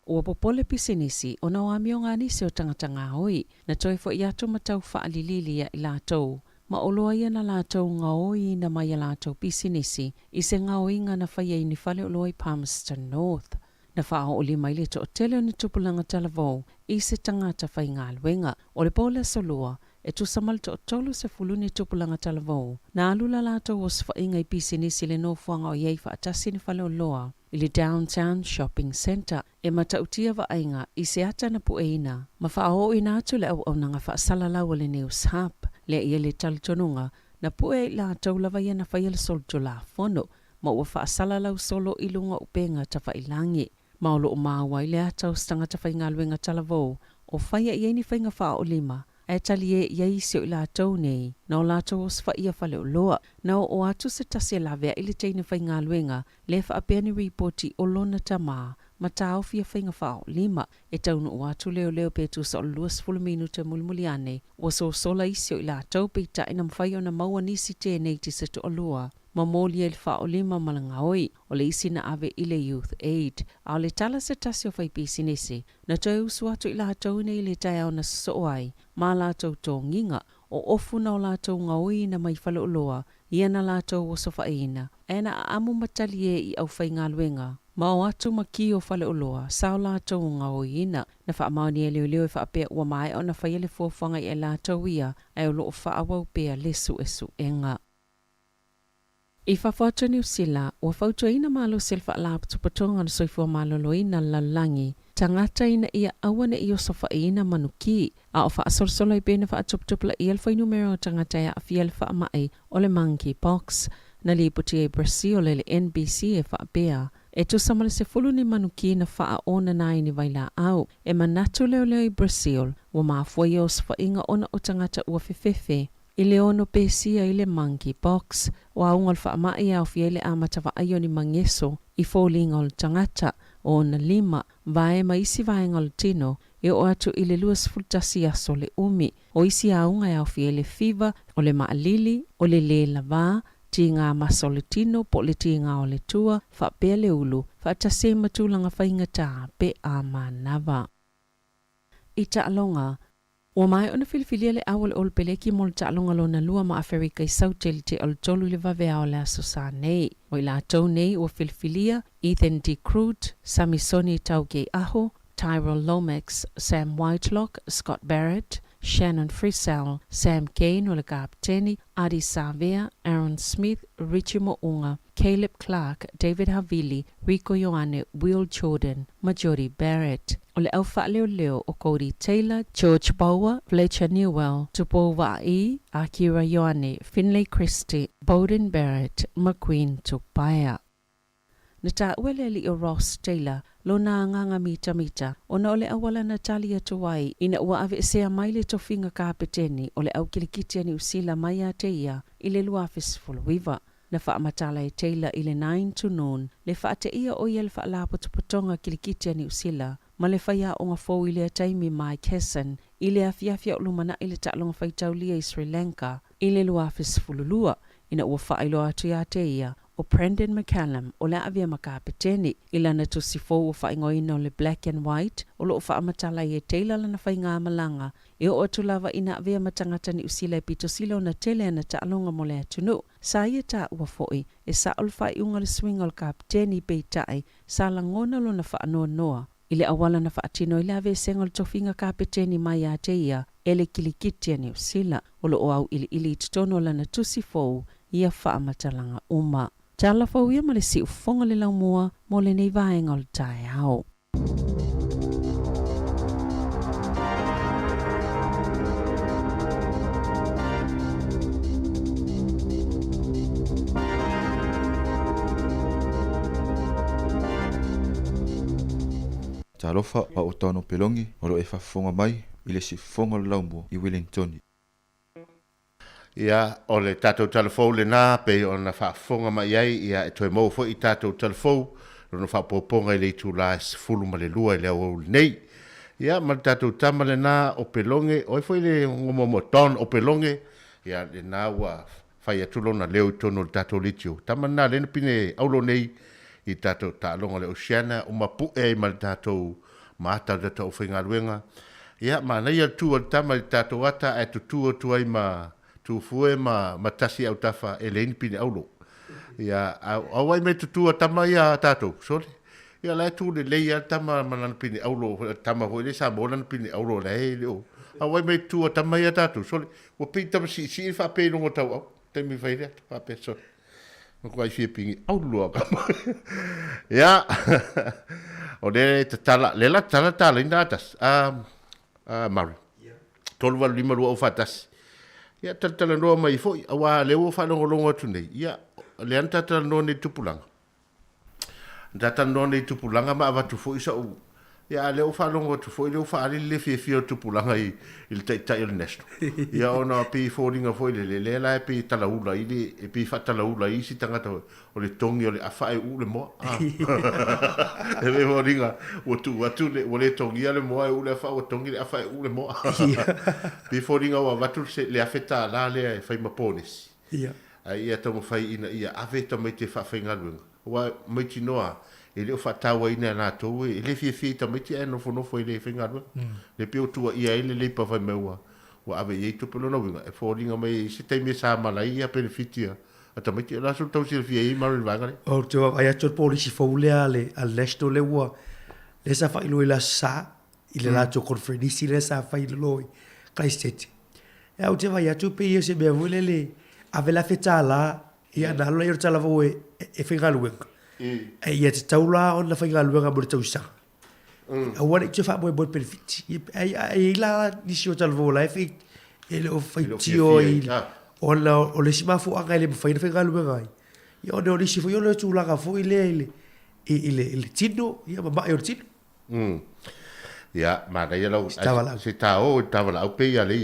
Speaker 9: O popole pisinisi, o na o amio ngā nisi o tangatanga hoi, na toi fo i atu matau whaalililia i lātou, ma oloa ia na lātou ngā oi na mai a lātou pisinisi, i se ngā oi ngā na whaia i ni whale o loa i Palmerston North. Na wha o li mai le to o tele o ni tupulanga talavou, i se tangata whai ngā luenga, o le pole solua, e tu samal to o tolu se fulu ni tupulanga talavou. Na alula lātou o se whainga i pisinisi le no fuanga o iei whaatasi ni whale o loa, i le Downtown Shopping Centre, e matautia vaenga i se ata na pueina. Ma whaao i nātu le au nanga whaasalalau o le News Hub, le ia le talitonunga, na pue i lātou lava ia na whaia le solto la fono, ma ua whaasalalau solo i lunga upenga ta whailangi. Maolo o māua i le atau stangata whainga luenga talavou, o whaia i eini whainga wha o lima, e tali e ia isio i lātou nei, na o lātou o swaia whale o loa, na o atu se tasi e lawea i le teine whainga luenga, le wha apeani reporti o lona tamaa, ma tāo fia whainga wha o lima, e taunu o atu leo petu sa o luas fulu minuta mulmuli ane, o so sola isio i lātou peita ina mwhai o na maua nisi tēnei ti se to o lua. Ma mōli e le wha o lima malanga oi, o le isi na ave i le Youth Aid, a o le tala se tasi o whai pisinisi, na toi usu atu i lātou ina i le tai au na soai, ma lātou tō nginga, o ofu na o lātou ngā oi na mai whale o loa, ia na lātou o sofa eina, e na amu matali e i au whai ngā luenga. Ma o atu ma ki o whale o loa, sao lātou ngā oi ina, na wha maoni e leo e wha apea ua mai o na whai ele fuawhanga i e lātou ia, e o loo wha awau pea lesu esu enga. I whawhatu New Zealand, ua whautua ina malo selfa alap tupatonga na soifua malolo ina lalangi, tangata ina ia awane i o sofa ina manuki, a o whaasorsola i bena whaatuptupla i alfa numero tangata ia a fialfa amai o le monkeypox, na liputi e Brazil le NBC e whaapea, E tusa ma le se fulu ni manuki na faa ona nai ni vaila au. E manatu leo leo i Brazil, wa maafua i os fa inga ona o tangata ua fefefe. I le ono pesia i le monkeypox, wa ungal fa mai au fiele a matava ayo ni mangeso, i fōlingol tangata, o na 5, vae ma isi vaengal tino, e o atu i le 2 aso le umi, o isi aunga au fiele fever, o le maalili, o le lava, ti ngā masoletino po le ti ngā o le tua, fa pea le ulu, fa tase matulanga whainga tā pe a manava. I ta alonga, o mai ona filifilia le awal ol peleki mo le ta alonga lo na lua ma Afrika I sauteli te ol tolu le vavea o le aso sa nei. O I la tau nei o filifilia, Ethan D. Crute, Samisoni Tauke Aho, Tyrell Lomax, Sam Whitelock, Scott Barrett, Shannon Frisell, Sam Kane o le kapteni, Adi Savea, Aaron Smith, Richie Mounga, Caleb Clark, David Havili, Rico Ioane, Will Jordan, Majori Barrett. O le aufa leo o Cody Taylor, George Bower, Fletcher Newell, Tupo Va'i, Akira Ioane, Finlay Christie, Bowden Barrett, McQueen Tupaya. Na ta uele li o Ross Taylor, lo na nganga mita, o na ole awala Natalia Tuwai, ina ua ave sea maile tofinga kapeteni, ole au kilikitia ni usila maya teia, ile luafis fulwiva. Na faa matala e Taylor ile 9 to noon, le faa te ia o yel faa lapo tupotonga kilikitia ni usila, ma le faa ya onga fo ile a taimi Mike Hessen, ile a fiafia ulumana ile taklonga faitaulia I Sri Lanka, ile luafis fululua, ina ua faa ilo atu ya teia, o Brendan McCallum o le avia makapeteni ila na tusifo o whaingoina o le black and white o lo o whaamatala I e Taylor lana whainga malanga e o atu lava ina avia matangata ni usila e pito sila na tele na taalonga mo le atunu. Sa ia ta ua foi e sa ol whaiunga le swinga o le kapeteni peitai sa langona lo na whaanoa noa. Ile awala na whaatino ile ave senga le tofinga kapeteni mai a teia ele kilikitia ni usila o lo o au ili tutono lana tusifo ia whaamatalanga uma. Tala fauia ma le si ufonga le lau mua mo le nei vaenga o le tae au.
Speaker 10: Talofa a o tano pelongi o lo e whafonga mai I le si ufonga le lau mua I Wellington.
Speaker 4: Ia, o le tātou telefou le nā, pe o na whaafonga mai ai, ia e toi mou fo I tātou telefou, rono whaapoponga I le itu la fulu ma le lua I le au nei. Ia, ma le tātou tama le nā o pelonge, oi fo I le ngomomo ton o pelonge, ia le nā ua whai atulo na leo I tono le tātou litio. Tama nā le pine aulo nei I tātou tālonga le Oceana, o mapu e ma le tātou mātau le tātou whainga luenga. Ia, ma nei atua tama le tātou ata, e tutua tuai ma tu fue ma tasi au tafa e leini pine aulo. Ia, au ai me tutua tama ia tātou, sorry. Ia lai tu le leia tama manan pine aulo, tama hoi le sa monan pine aulo le hei leo. Au ai me tutua tama ia tātou, sorry. Wa pi tama si wha pe longo tau au, te mi whai rea, wha pe, sorry. Mako ai fie pingi aulo a kama. Ia, o le tala, le la tala inda atas, Mari. Tolu walu lima lua o fatasi. Ia tala noa mai foi, awa leo whanongolongo atu nei. Ia, le anta tala noa nei tupulanga. Tata noa nei tupulanga ma awatu foi sa u. Ia, leo whanongo atu foi, leo whaari le fia tupulanga I le taitai le nesto. Ia, ona pi fōringa foi le la e pi talaula I le, e pi whatalaula I si tangata o le tongi o le awhae u le moa. E me fōringa, o tu watu le, o le tongi a le moa e u le awhae o tongi le awhae u le moa. Pi fōringa o watu le awheta la le e whai maponesi. Ia tamu whai ina ia awheta mai te whawhainga luenga. Wa mai tinoa, e leo whatawa ina nā tau e le fie ta mai te e nofo e le whainga luenga. Le pio tua ia ele le pa whai meua. Wa awe iei tupelo na winga. E fōringa mai se taimi sa malai a benefitia. Ata mai te laso tau sila fie i maru vangare.
Speaker 1: O te wa ai atur polisi faulea le al lesto le ua. Le sa whai loi la sa. I le lato konfrenisi le sa whai loi. Christchurch. E au te wai atu pe ia se mea wile le. Ave la feta la. Ia na loa i rata la voe e whainga luenga. E ia te taula o na whainga luenga mo le tau sang. A wana I te wha moe moe benefiti. E la nisi o tala voe la e whi. E le o whaitio I. O le simafu anga ele mwhaina whainga luenga ai. Ia o neo nisi fo i o le tūlanga fo I le ele. ile tino ia ma mai o tino
Speaker 4: ia ma dai lo
Speaker 1: Tavala.
Speaker 4: se ta o tavala au pe ia le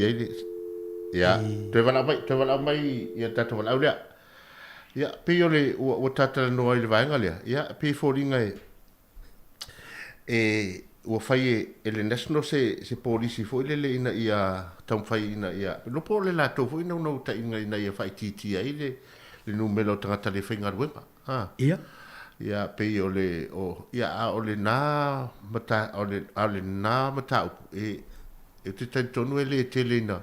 Speaker 4: ia te vala mai ia tata vala le ia pe o le o tata no ai le vainga le ia pe foringa o fai ele national se police fo le ina ia tam fai ina ia lo po le la to fo ina no ta ina ia fai titi ai le numero tanga le finga weba ia pe o le o le na mata o le na mata e te tonu ele telena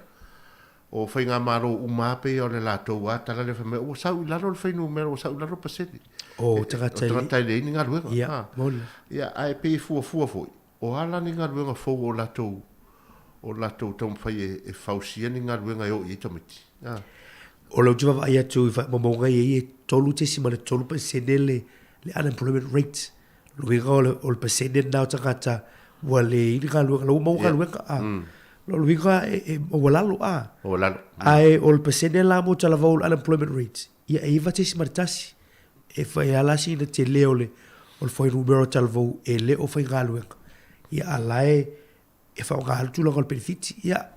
Speaker 4: o fai ngā maro uma pe o le la to wa tala le fame o sau la ro fai numero sau la ro paseti
Speaker 1: o tanga
Speaker 4: tai le ni ngā
Speaker 1: ia mol
Speaker 4: ia ai pe fu foi o ala ni ngā ruenga fo o la to tom fai e fausia ni ngā ruenga o i tomiti
Speaker 1: o lo tu va ia tu fa mo nga ye tolu te si ma le tolu pa senele le unemployment rate lo vi ga o le pasende na tanga wa le ni ga lo mo ga lo ka lo vi ga o wala lo ai o le pasende la mo tala va o unemployment rate ia e va te si ma tasi e fa ia la si te leole o foi numero tala vo e le o foi ga lo ia alae e fa ga tu lo benefit ia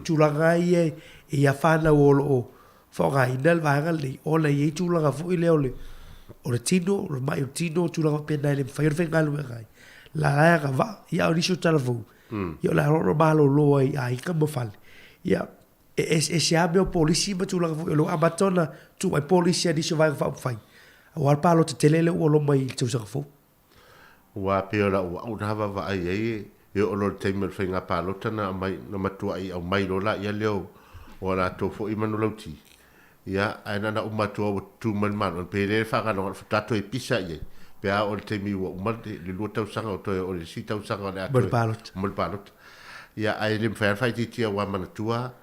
Speaker 1: tu la ga ia fa na o fa ga inal va ga le o le ye tu la ga fo ile o le tino o mai o tino tu la pe na le fa ir ga lo ga la ga va ia o riso tala vo ia la ro malo lo ai ka mo fal ia e se abe o polisi ma tu la lo abatona tu ai polisi di so va fa o al palo te telele o lo mai tu sa fo
Speaker 4: wa pe ora o na va ai e o lo te me finga palo tana mai no matua ai au mai lo la ia leo o la to fo i manu lauti ia ana na umatua o tu man man pe le fa ga no tato e pisa ia pe a o te mi o mal le lo tau sanga o to o le si tau sanga le ato mal palot ia ai le fa fa ti tia wa manatua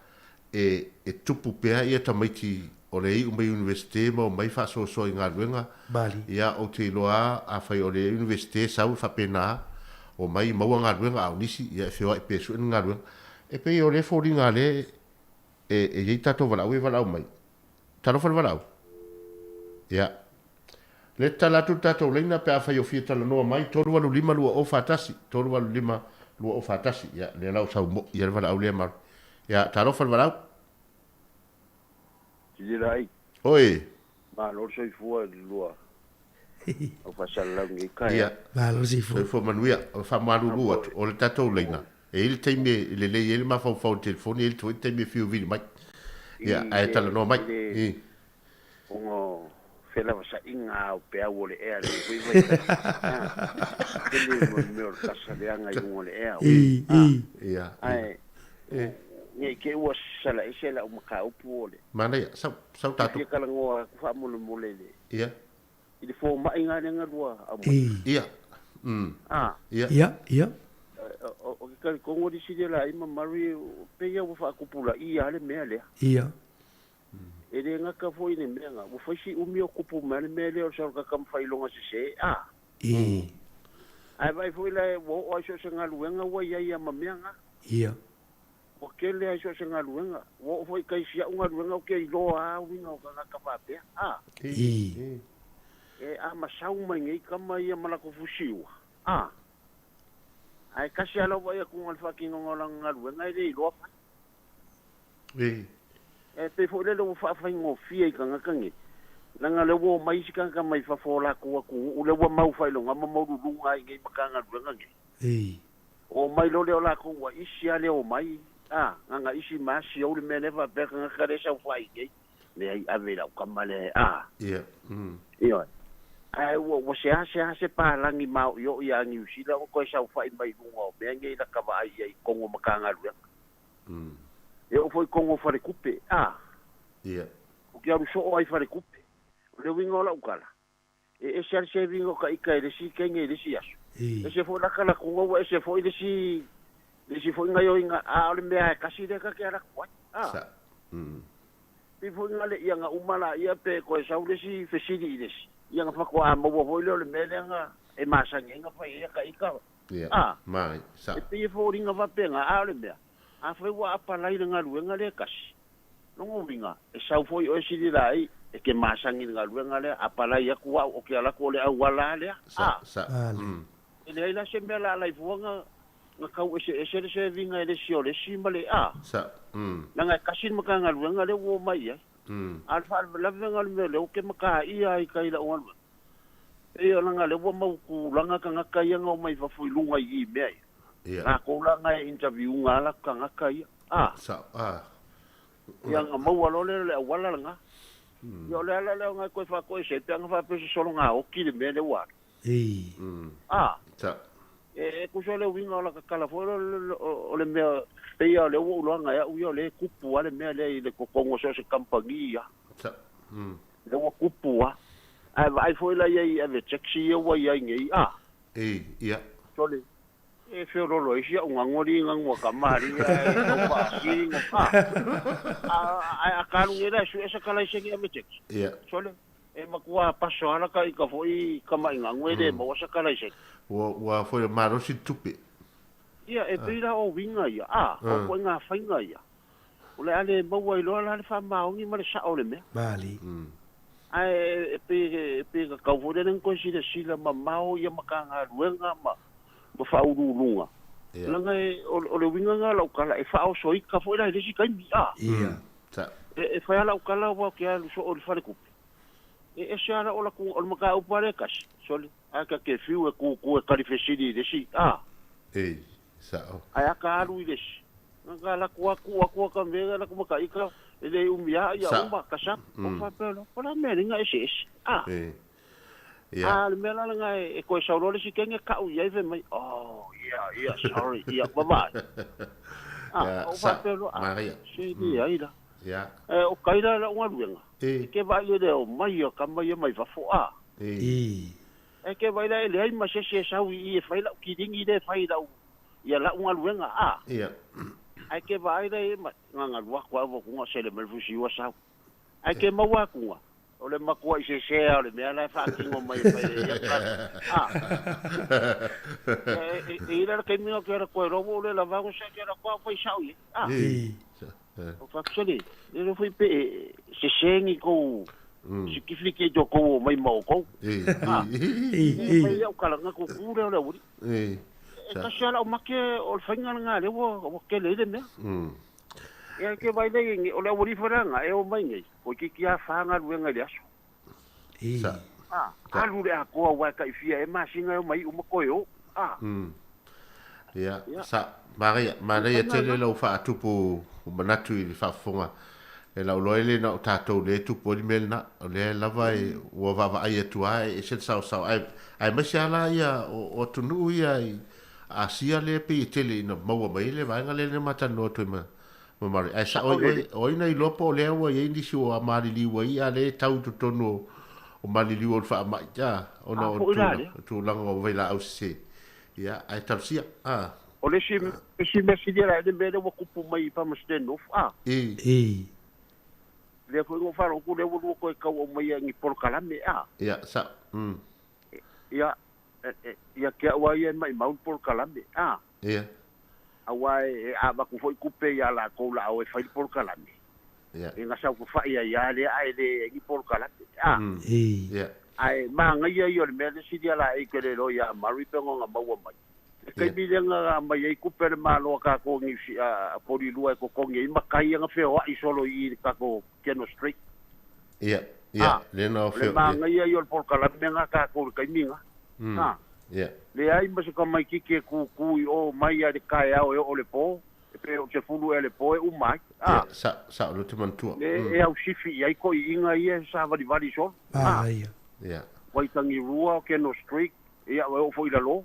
Speaker 4: e tupu pe ia ta mai ti o le u mai universite mo mai fa so inga luenga
Speaker 1: Bali
Speaker 4: ia o te loa a fai o le universite sau fa pena o mai mau nga luenga au nisi ia fe wa pe su nga luenga e pe o le fo ringa le e ye tato vala we vala mai talo fa vala ia le tala tu tato leina pe a fai o fieta no mai tolu walu lima lu o fatasi tolu walu lima lu o fatasi ia le lau sau mo ia vala au le mar ia talo fa vala
Speaker 11: Jirai.
Speaker 4: Oi.
Speaker 11: Ma lo sei fu lua. O pasal la ngi kai.
Speaker 4: Ia.
Speaker 1: ma lo si fo
Speaker 4: Fo manuia, o fa maru lua o le tatou leina. E il teime le ele ma fa telefone il tu teime fiu vi mai. Ia, ai tala no mai.
Speaker 11: O fela sa inga o pe o le air vi vi. Ele mo me o kasa de anga i mo le air.
Speaker 4: Ia.
Speaker 11: Ai. Ni ke o sala isela o maka o pole.
Speaker 4: Mana ia, sau tatou.
Speaker 11: Ia kala ngo fa mo le.
Speaker 4: Ia.
Speaker 11: Ili fo ma inga nga rua.
Speaker 4: Ia.
Speaker 1: ia
Speaker 11: o ka kongo di sidela ima mari pe ia fa kupula ia le mele
Speaker 1: ia
Speaker 11: ele nga ka foi ne menga o foi si o mio kupu mele o sa ka kam fai longa se ai vai foi le o so se nga luenga wa ia ma menga
Speaker 1: ia
Speaker 11: o kele ai so se nga luenga o foi kai sia nga luenga o ke lo a winga o ka pa pe ma sau mai ngai kama ia mala ko fusiwa ai kasi ala wa ku ngal fucking ngolang ngalu ngai le lo fa pe fo le lo fa ngo fi ka ngakangi langa le wo mai sika ka mai fa fo la ku u le wo mau fa lo ngama mau lu ngai ngai makanga lu ngai o mai lo le la ku wa isi ale o mai nga isi ma si o le mene fa pe ka ngakare sa fa ngai le ai avela ka male ia ai wo se pa langi mau yo ia ngi usila o ko sa fa mai lungo be ngi la ka vai ai kongo makanga lu eu foi kongo fa kupe
Speaker 4: ia
Speaker 11: o que aru so ai fa kupe le wingo la ukala e se wingo ka ika le si kenge le si aso e se fo la kala kongo e se fo le si fo ngai inga le me ka si de ka ke ara kwa pe fo ngale ia nga umala ia pe ko sa le si fesili le si ia nga fa ko mo bo le me nga e masa nga fa ia ka ika
Speaker 4: mai sa
Speaker 11: e pe fo ringa va pe nga le me a fa wa pa lai nga lu nga le kasi no winga e sa fo o si di lai e ke masangi nga luenga le apala ia ku o ke ala ko le awala le
Speaker 4: sa
Speaker 11: ele ila se me la fuanga nga kau se vinga ele sio le simbale
Speaker 4: sa
Speaker 11: nga kasin maka nga luenga le wo mai ya alfa la venga le le o ke maka ia i kai la on e nga le wo mau ku langa ka nga kai nga o mai fa fui lunga i me ia ko langa interview nga la ka nga kai
Speaker 4: sa
Speaker 11: yang mau le wala nga yo le nga ko fa ko se tanga fa pe solo nga o ki me le wa
Speaker 4: sa
Speaker 11: ku so le winga la kala fo o le me pe yo le wo lo nga ya u yo le kupu ale me le ko kongo so se kampania
Speaker 4: sa
Speaker 11: le wo kupu ai fo la ye ave taxi yo wa ye ngi
Speaker 4: ia
Speaker 11: so le e fero lo isia unga ngori ngwa kamari e ba singa a kalu era su esa kala ise ki ametek so le e makua paso ala ka ika foi kama inga ngwede mo sa kala ise
Speaker 4: wa foi maro si tupe
Speaker 11: ia e pira o winga ia o ko nga fainga ia ole ale bawa ilo ala fa maungi mare sa ole me
Speaker 1: bali
Speaker 11: ai pe ka fo de nko si de sila mamao ia makanga ruenga ma fa urulunga langa o le winga nga la kala e fa o soi ka fo ila desi kai mi
Speaker 4: sa
Speaker 11: e fa la kala wa ke alu so o le fale ku e shara o la ku o maka o pare kas soli aka ke fiu e ku kalifesidi desi
Speaker 4: sa
Speaker 11: ai aka alu desi nga la ku ka vega la ku maka ika ele umia ya umba kasa o fa pelo ola me nga ese le mela nga e ko sa lo si kenga ka u ye ve mai sorry bye
Speaker 4: o
Speaker 11: fa pelo si di ai da o kaira la unha luenga ke vai le o mai o ka mai fa fo e ke vai la ele ai ma se sa wi e fai la ki dingi de fai la ia la unha luenga ai ke vai le nga wa kwa vo ku se le melfu si wa sa ai ke ma wa ku o le makua i se o le mea lai whaakingo mai e ira kei mingo ke ara koe robo o le lavango sa ke ara koa whai sau i o whaksole e re whai pe se sengi kou si kifli ke jo kou mai mau kou mai au kalanga kou kure o le uri e kasi ala o make o le whainga ngā le o ke le mea e ke vai le o le uri faranga e o mai ngai o ki kia whanga ruenga le aso alu le akoa wai kai fia e masinga o mai umakoe o
Speaker 4: sa Maria tele lo fa tupu manatu i whafonga e lau loele na o tātou le tupu o melna o le lava e ua wawa ai atua e se sao ai masiala ia o tunu ia a sia le pe i tele ina maua mai le vaenga le ne matano tu ma mari ai sa oi nei lopo le wa ye ndi si o amari li wa ia le tau tu tono o mali li o fa ma ja o no tu lang o vela au se ia ai tarsia
Speaker 11: o le si mesi dia le bele wa kupu mai pa masteno le ko ngo faro ku le wo ko ka o mai ngi por kalame
Speaker 4: ia sa
Speaker 11: ia ke wa ye mai mau por kalame
Speaker 4: ia
Speaker 11: awai a ba ku foi kupe ya la ko la o fai por kalame e nga sa ku fa ya le ai le ngi por kalame ai ma nga ia yo le me si dia la e ke le lo ya mari pengo nga mau mai ke bi nga mai e kupe le malo ka ko ngi por i lua ko ko ngi ma kai nga fe o i solo i ka ko Keno Street
Speaker 4: le no fe
Speaker 11: ma nga ia yo por kalame nga ka ko kai minga le ai ma se ka mai ki ke ku o mai ya de kai o le po e pe o se fulu ele po e o mai
Speaker 4: sa lo te mantua
Speaker 11: e au sifi ai ko inga ia sa va di vari so wai tangi rua Keno Street ia o foi la lo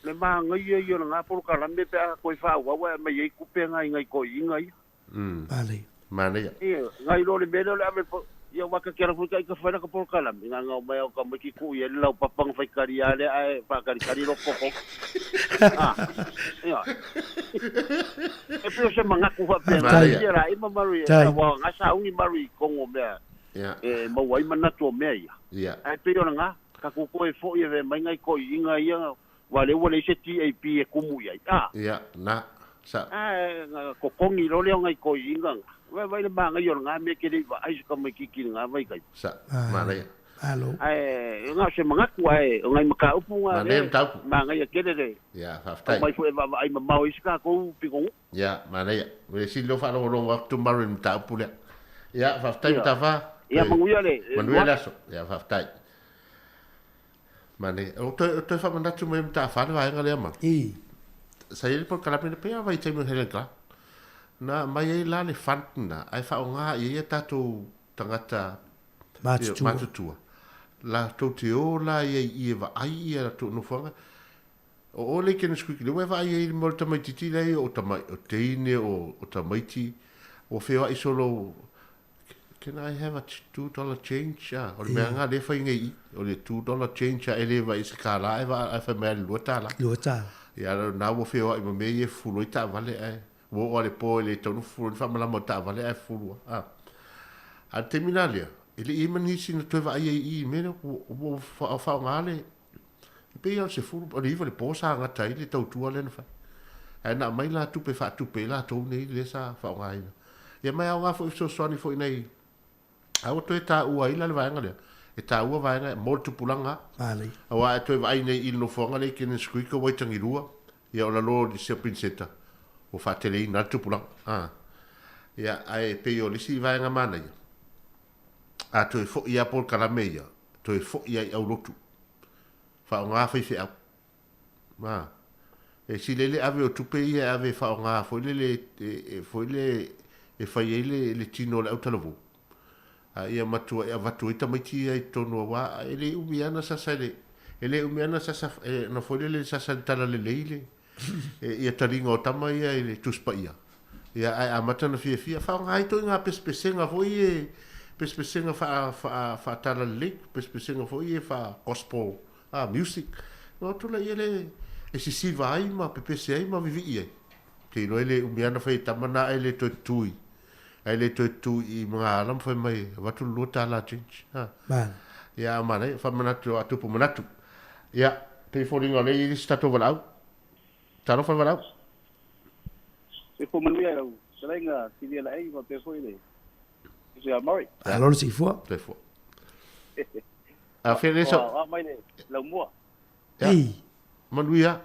Speaker 11: le ma nga ia yo nga por kala me pe ko fa wa mai ai ku pe nga inga ko inga ia
Speaker 1: vale
Speaker 4: mana ia
Speaker 11: ngai lo le melo le ame ia waka kera fuka ka fara ka por kala nga mai o ka mai ki ku ia lau papang fai karia le ai pa kari ro popo ia e pe se manga ku fa pe ia ra i mamaru wa nga sa ungi maru ko ngo me e mo wai mana to me ia ai pe nga ka ku ko e fo ia ve mai ngai ko inga ia wa le se TAP e kumu ia
Speaker 4: ia na sa
Speaker 11: ko kongi lo le ngai ko inga vai le manga yo nga me ke va ai ka me ki nga vai kai
Speaker 4: sa mana
Speaker 1: alo
Speaker 11: ai nga se manga ku ai ngai maka upu nga manga ya ke de
Speaker 4: ya fa
Speaker 11: mai fu va ai mau iska ko pico
Speaker 4: ya mana ya we si lo fa lo waktu marin ta pule ya fa ta fa
Speaker 11: ya manguia le
Speaker 4: so ya fa mane o to fa manda tu me ta fa va nga le ma sai por kala pe pe vai te mo hele ka na mai ai la le fantna ai fa nga ia tatu tangata matutua la to te o la ia va ai ia to no fa o le ke no squik le va ai mo ta mai titi le o ta mai o te ine o ta mai ti o fe ai solo can I have a $2 change o le nga le fa ngai o le $2 change ele va is kala ai va fa me luata ya na wo fe ai me ye fulo ita vale ai wo le po le tonu fulo fa mala mo ta vale ai fulo a terminalia ele i mani sin to va ai me wo fa ngale pe yo se fulo o le po sa nga tai le tau tu le fa na mai la tu pe fa tu pe la to nei le sa fa ngai ya mai nga fo so ni fo nei a o to ta u ai la va ngale e ta ua vai na mo tu pulanga
Speaker 1: vale
Speaker 4: awa to vai nei il no fonga le ken skui ko wai tangi rua ia ola lo di se prinseta o fa tele na tu pulanga ia ai pe yo le si vai nga mana ia a to fo ia por kala meia to fo ia au lotu fa nga fa fi ma e si le ave o tu pe ia ave fa nga fo le e fa le tino le autolovo ia matua ia vatu ita mai ti ai tono wa ele umiana sasale ele umiana sasa no foi le sasa tala le leile ia taringa o tama ia ele tuspa ia a mata na fia fa ngai to nga pespesenga foi pespesenga fa tala le pespesenga foi fa gospel music no to la ele e si vai ma pepese ai ma vivi ia te no ele umiana fa tama na ele to tui ele tu I mga alam foi mai watu luta la change
Speaker 1: man
Speaker 4: ya mana fa manatu atu pu manatu ya pe foring ole I stato valau taro fa valau
Speaker 11: e fo manu ya selenga si dia lai va pe foi le si amori
Speaker 1: alor si fo
Speaker 4: pe fo a fe eso
Speaker 11: a mai le la mo
Speaker 1: ei
Speaker 4: manu ya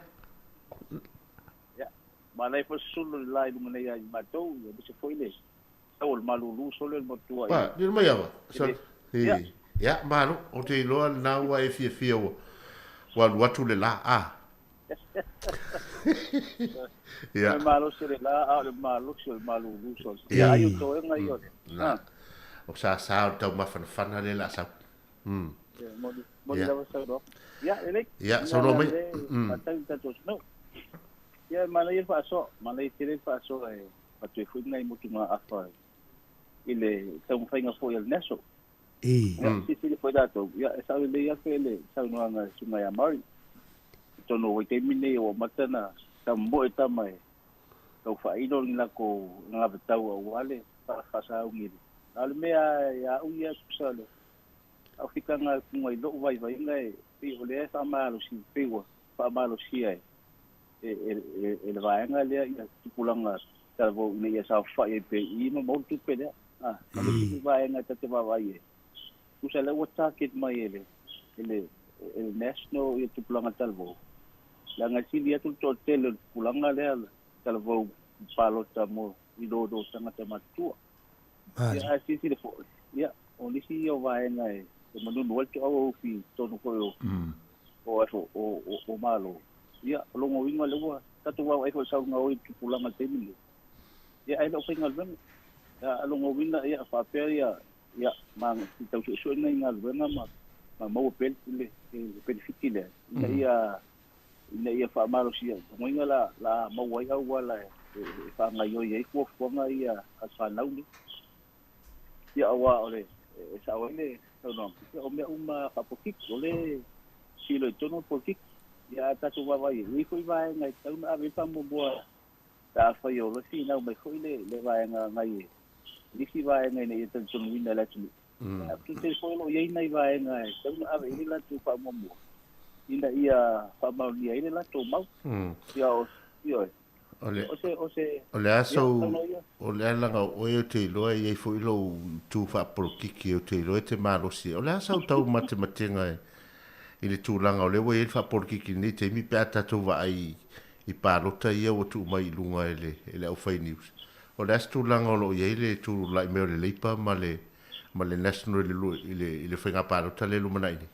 Speaker 11: malai fo sulu lai lu mane ya matou ya se foi le o malulu solo el motua
Speaker 4: pa ni mai ava so ya malu o te lo na wa e fia wa watu le la
Speaker 11: ya malu se la le malu se malulu so ya ayo to nga yo
Speaker 4: o sa ta ma fan le la sa
Speaker 11: mo la sa do ya ele
Speaker 4: ya so no mai
Speaker 11: no ya malai fa so malai tele fa so patu fu ngai mo tuma afa ile tão fainga foi el neso si foi dato ya esa le ya fele sa no nga suma ya mari to no we temine o matana tambo eta mai to fa ino la ko nga betau o wale pa fasa o ngiri al mea ya u ya kusalo au fika nga ngai lo vai ngai pi ole sa malo si pewa pa malo si ai e vai nga le ya tupulanga tavo ne ya sa fa e pe I no mo tu pe ale vai nga te vai usale o target mai ele national e tupulanga talvo la nga silia tu tele pulanga le talvo palo tamo I do tanga te matua ya si de fo ya only si yo vai nga e mo no volto au fi tono ko o malo ya lo mo winga le wa tatu wa e ko sa nga o tupulanga te mili ya ai lo fingal ben ya lo ngo winna ya fa pe ya mang tau so ngai ngal ben ma mo pel le fitile ya fa malo sia mo ngala la mo wa ya wala fa ngai yo ye ko fo ngai ya asa nauli ya wa ole sa ole no o me uma fa pokik ole silo tono pokik ya tatu wa ye ko vai ngai tau na ve pa mo boa ta fa yo lo si na mai khoi le vai ngai ni si vai ngai ne tan tun win la tu tu te foi lo ye nai vai ngai tau na ave ni la tu pa mo ina ia pa ma ni ai la to mau yo
Speaker 4: O le aso o le alanga o e te loa i fo ilo tu fa porokiki o te loa te marosi. O le aso tau matematenga i le tūlanga o le wa i fa porokiki ni te mi pēa tatou wa ai i pārota ia o tu mai lunga e le au fai news. O le aso tūlanga o lo i le tu lai meo le leipa ma le national i le whainga pārota le lumana ini.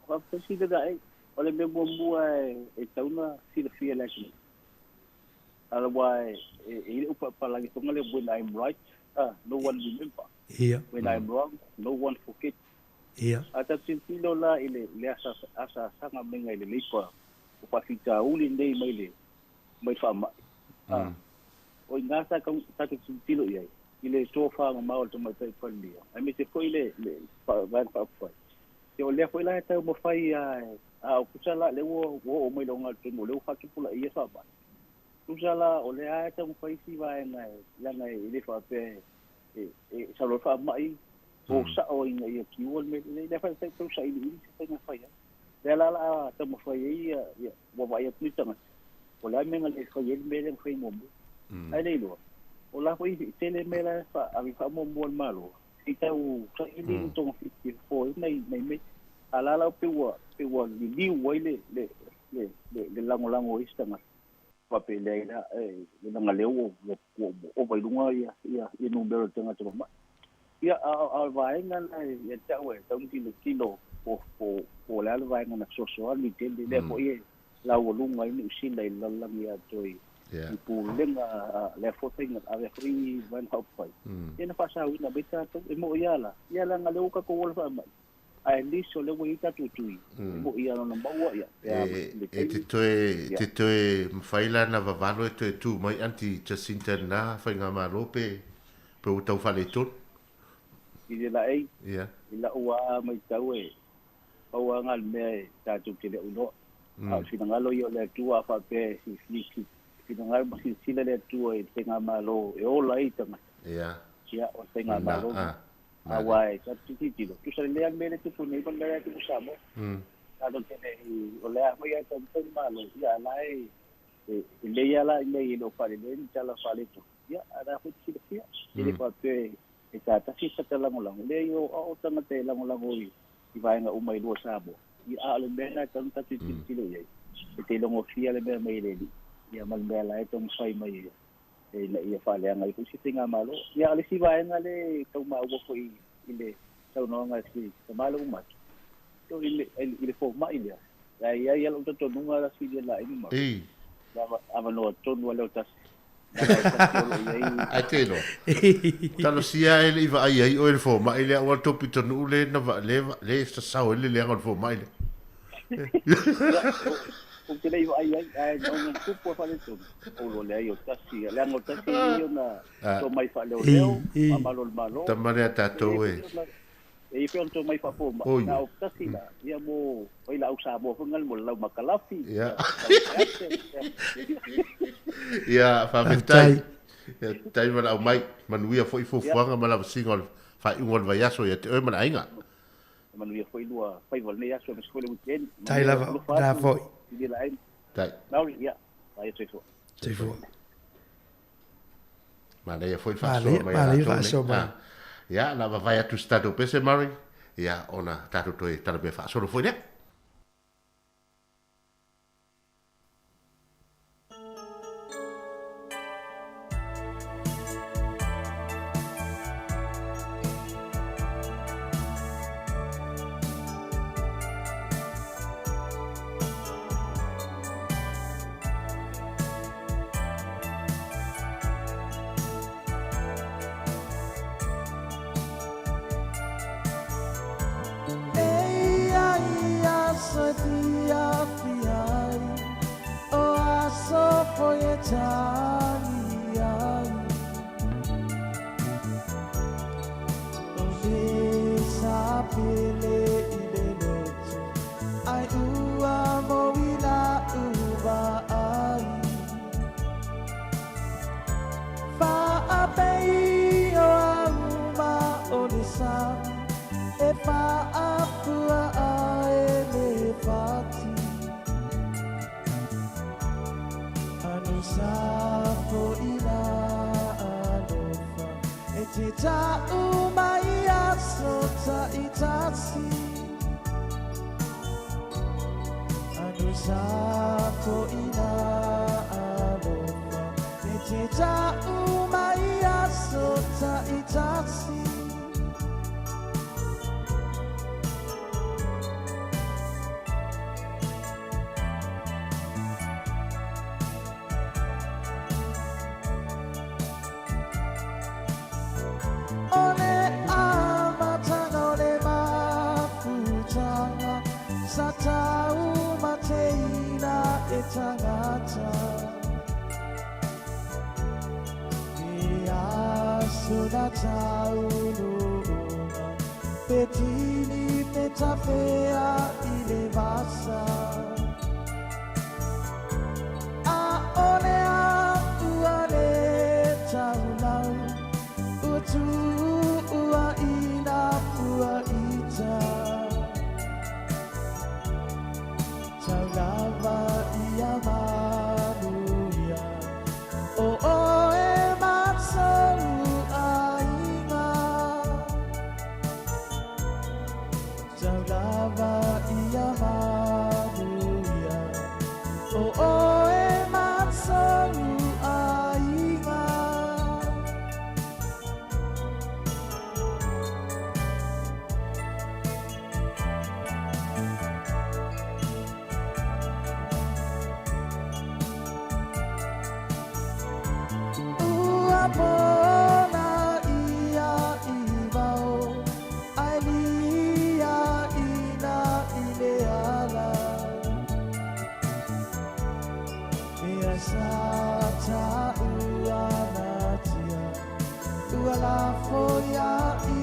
Speaker 11: Wa pēsi da ai o le me mua e tauna sila fia laki. Otherwise, when I'm right, no one remember.
Speaker 1: Yeah.
Speaker 11: When I'm wrong, no one forget.
Speaker 1: Yeah.
Speaker 11: Ata sintilo la ile le asa sanga menga ile lipa. Upafita uli ndei mai fama. O ngasa ka tatu sintilo ia. Ile sofa ma o to mai tai pandia. Ai se foi le van pa foi. Se o le foi la ta mo fai a kusala le wo mai longa tu mo le fa ki pula ia sa ba. Usala o le a ta mo fai si vai ngai ile fa pe e sa lo fa mai o sa o ina ia ki o me le fa ta to sa ile se ta fa ia le la ta mo fai ia wo vai ia tu tanga o le me ngai fa ia me le fai mo ai le lo o la foi te le me la fa a mi fa mo mo malo i ta u sa ile to fi foi nei me ala la pe wa li wa le lango istanga papele ina le ngaleo o vai lunga ia numero tanga toma ia a vai ngana ia tawe tong kilo o la vai ngana so ni te le ko ia la o lunga ini usila ila la ia toi pu lenga le fotinga ave free van hop pai ina pasa ina beta to mo ia la ngaleo ka ko wolfa mai ai liso le wei ta tutui mo ia no maua ia
Speaker 4: te toe mfaila na vavalo e tu mai anti Jacinta na whainga marope pe o tau whale ton
Speaker 11: i la ei i la ua mai tau e au ngal me ta tu te le uno a fina ngalo yo le tua fa pe si fina ngal ma si le tua e tenga malo e o la itanga o tenga malo awai sa titilo tu sa le mele tu puni con le tu usamo ado tiene o le voy a tanto malo ya lai le ya la le lo fare le ya la fare tu ya ada fu ti ile pa pe eta ta si ta la ngolang le yo o tanga te la ngolang oi i vai nga umai lo sabo i a le mena tanta titilo ye te lo ngo fia le me le ya mal me la eto sai mai e la ia fale nga i kusi tinga malo ia le si vai nga le tau ma uo foi ile tau no nga si malo ma to ile fo ma ile ia lo to nunga la si la ini ma ava no to no le tas
Speaker 4: ai te lo talo sia ele iva ai o ele fo ma ile o to pito no le na le sta sao ele le ngol fo ma ile
Speaker 11: porque le iba ai no cupo fa leto o lo le yo tasi le ngo tasi yo na to mai fa leo malo
Speaker 4: tamare tato
Speaker 11: e pe on to mai fa po na o tasi la ia mo oi la usa mo ngal mo la makalafi
Speaker 4: ia fa ventai tai mana mai manuia foi fofanga mala singol fa ungol vai aso ia te o mana ainga
Speaker 11: manuia foi lua fai volne aso na escola weekend
Speaker 1: tai lava da foi
Speaker 11: di lain
Speaker 4: tai
Speaker 11: now ya vai te
Speaker 1: fo
Speaker 4: mana ia foi fa so mai ya na vai atu stato pese mari ya ona tatu toi tarbe fa so foi ne
Speaker 5: Sapo ina alofa e te ta'u mai aso ta'itasi Anu sapo ina alofa e te ta'u mai aso ta'itasi Tangata Suna taulunga Petini metafea ilevasa Aonea uane taulau Utu ua ina ua ita Taulava Manuia, oh oh e matsaru ainga, Taulava ia manuia, oh oh e matsaru ainga. Bona ia ivao ailia ina ileala ia sata uanatia uala foia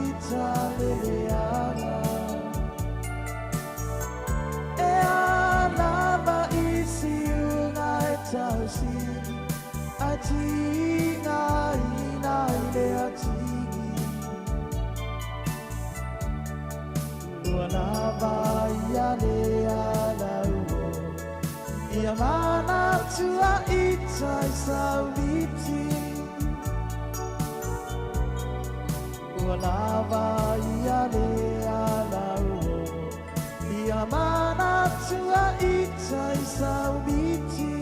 Speaker 5: italeana e alava isi una etausi Atinga ina ile atini Wanava yale alauo Yamana tua ita sauliti Wanava yale alauo Yamana tua ita sauliti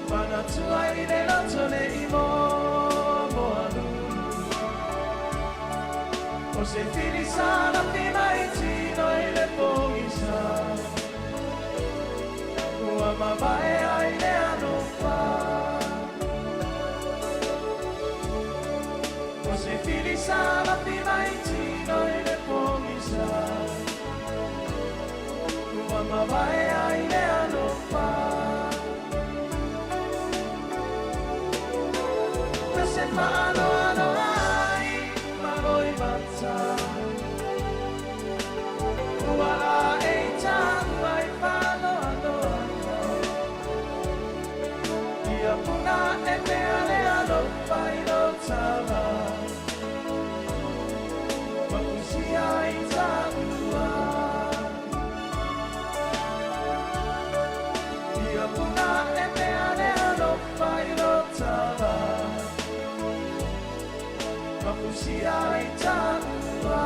Speaker 5: But
Speaker 6: ai le loto le imo moanu. O se fili sana prima e tino e le pongisa. Ua mamae ai le anofa. O se fili sana prima e tino e le pongisa. Ua mamae ai le anofa. Se mano ano ai, maroi matza. Uala e tangu ai whano ano ano. Ia puna e mea le alo whai no tawa. Makusia i tangua. Ia puna e mea le alo whai no tawa. Makusia i tangua.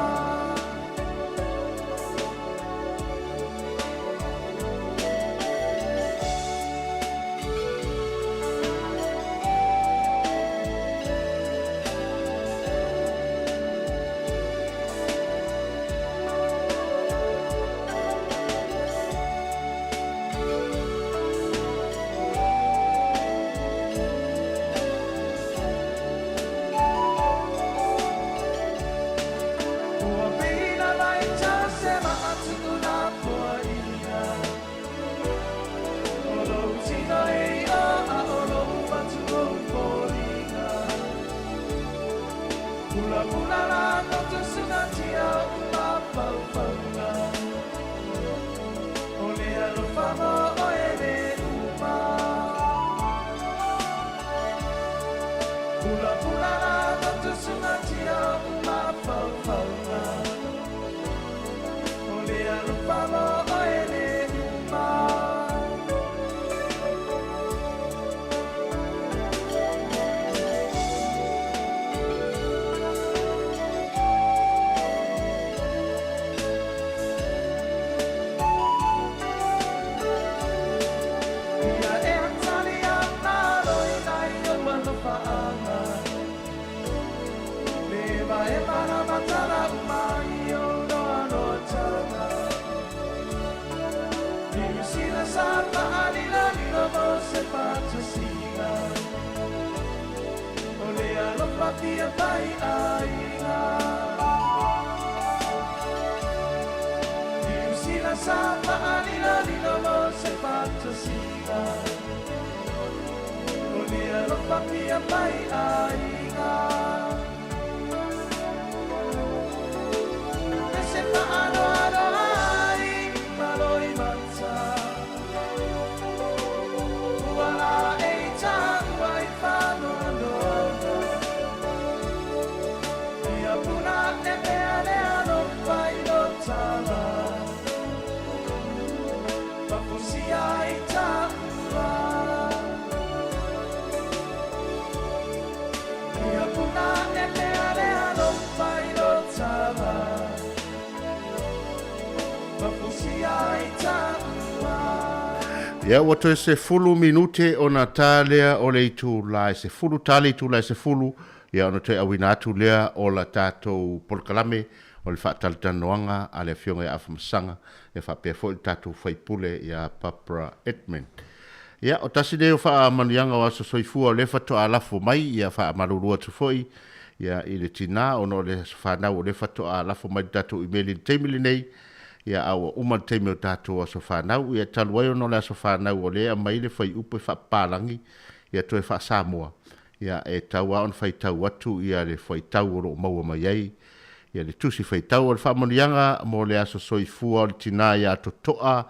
Speaker 4: Ia wato se fulu minute o na tālea o le itu lai se fulu tali itu lai se fulu ia ono te awina atu lea o la tātou polkalame o le whaataltanoanga a le fionga ia afamasanga e whapea fo i tātou whaipule ia Papra Edmund. Ia o tasi leo wha manuianga o aso soifua o le whato a lafo mai ia wha marurua tu foi ia i le tina ono le whanau o le whato a lafo mai tātou imeli teimili nei ia awa uman teime o tātou aso whanau ia taluai ono le aso whanau o lea mai le whai upe whaapalangi ia toe wha Samoa ia e tau aon whai tau atu ia le whai tau o maua mai ai ia le tusi whai tau o le whamonianga mo le aso soifua o le tina ia to toa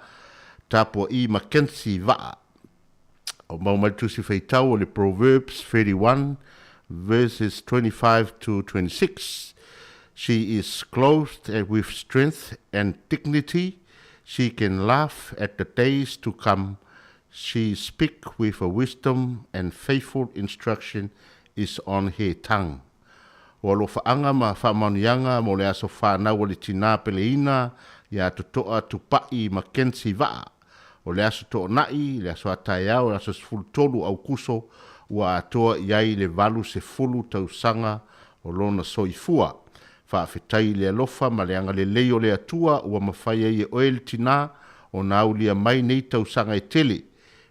Speaker 4: tapua i Mackenzie Vaa o maumai tusi whai tau o le Proverbs 31 verses 25 to 26. She is clothed with strength and dignity. She can laugh at the days to come. She speaks with a wisdom and faithful instruction is on her tongue. O lo whaanga ma whamanianga mo le aso whanau o le tina peleina ia tutoa tupai Mackenzie Vaa. o le aso toʻanaʻi le aso ataiao le aso 13 aukuso ua atoa i ai le 80 tausaga o lona soifua faafetai le alofa ma le agalelei o le atua ua mafai ai e oe le tinā ona aulia mai nei tausaga e tele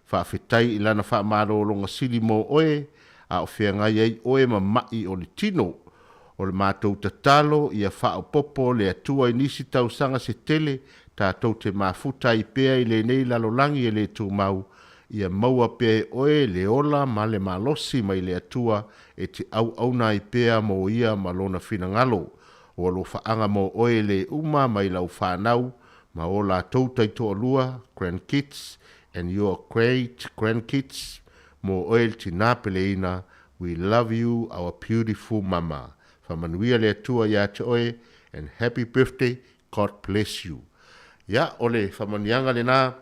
Speaker 4: faafetai i lana faamalōloga sili mo oe a o feagai ai oe mamaʻi o le tino o le matou tatalo ia faaopopo le atua i nisi tausaga se tele tatou te mafuta i pea i lenei lalolagi e lē tumau ia maua pea e oe le ola ma le malosi mai le atua e te auauna i pea mo ia ma lona finagalo o lo faaga mo oe le uma mai lau fanau ma o latou taitoʻalua grandkids and your great grandkids mo oe le tinā peleina we love you our beautiful mama famanuia le atua iā te oe and happy birthday God bless you ia o le famaniaga lenā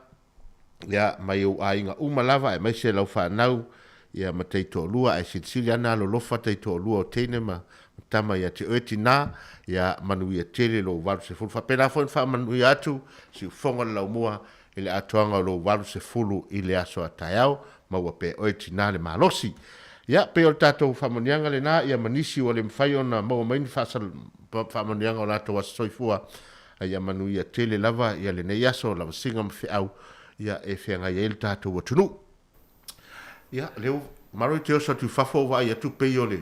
Speaker 4: ia mai o ainga uma lava e mai se lau whanau ia ma taitoʻalua ai silisili ana alolofa taitoʻalua o teine ma tama ia te oe tinā ia manuia tele lo 80 faapena foi faamanuia atu siufoga le laumua i le atoaga o lo 80 i le aso ataeao ma ua pe oe tinā le malosi ia pe o le tatou faamaniaga lenā ia manisi ua le mafai ona maua maini faamaniaga o latou aso soifua ia manuia tele lava ia lenei aso lavasiga ma feʻau ia e feagai ai le tatou atunuu ia leu maroi te osa tufafo vai atu pei o le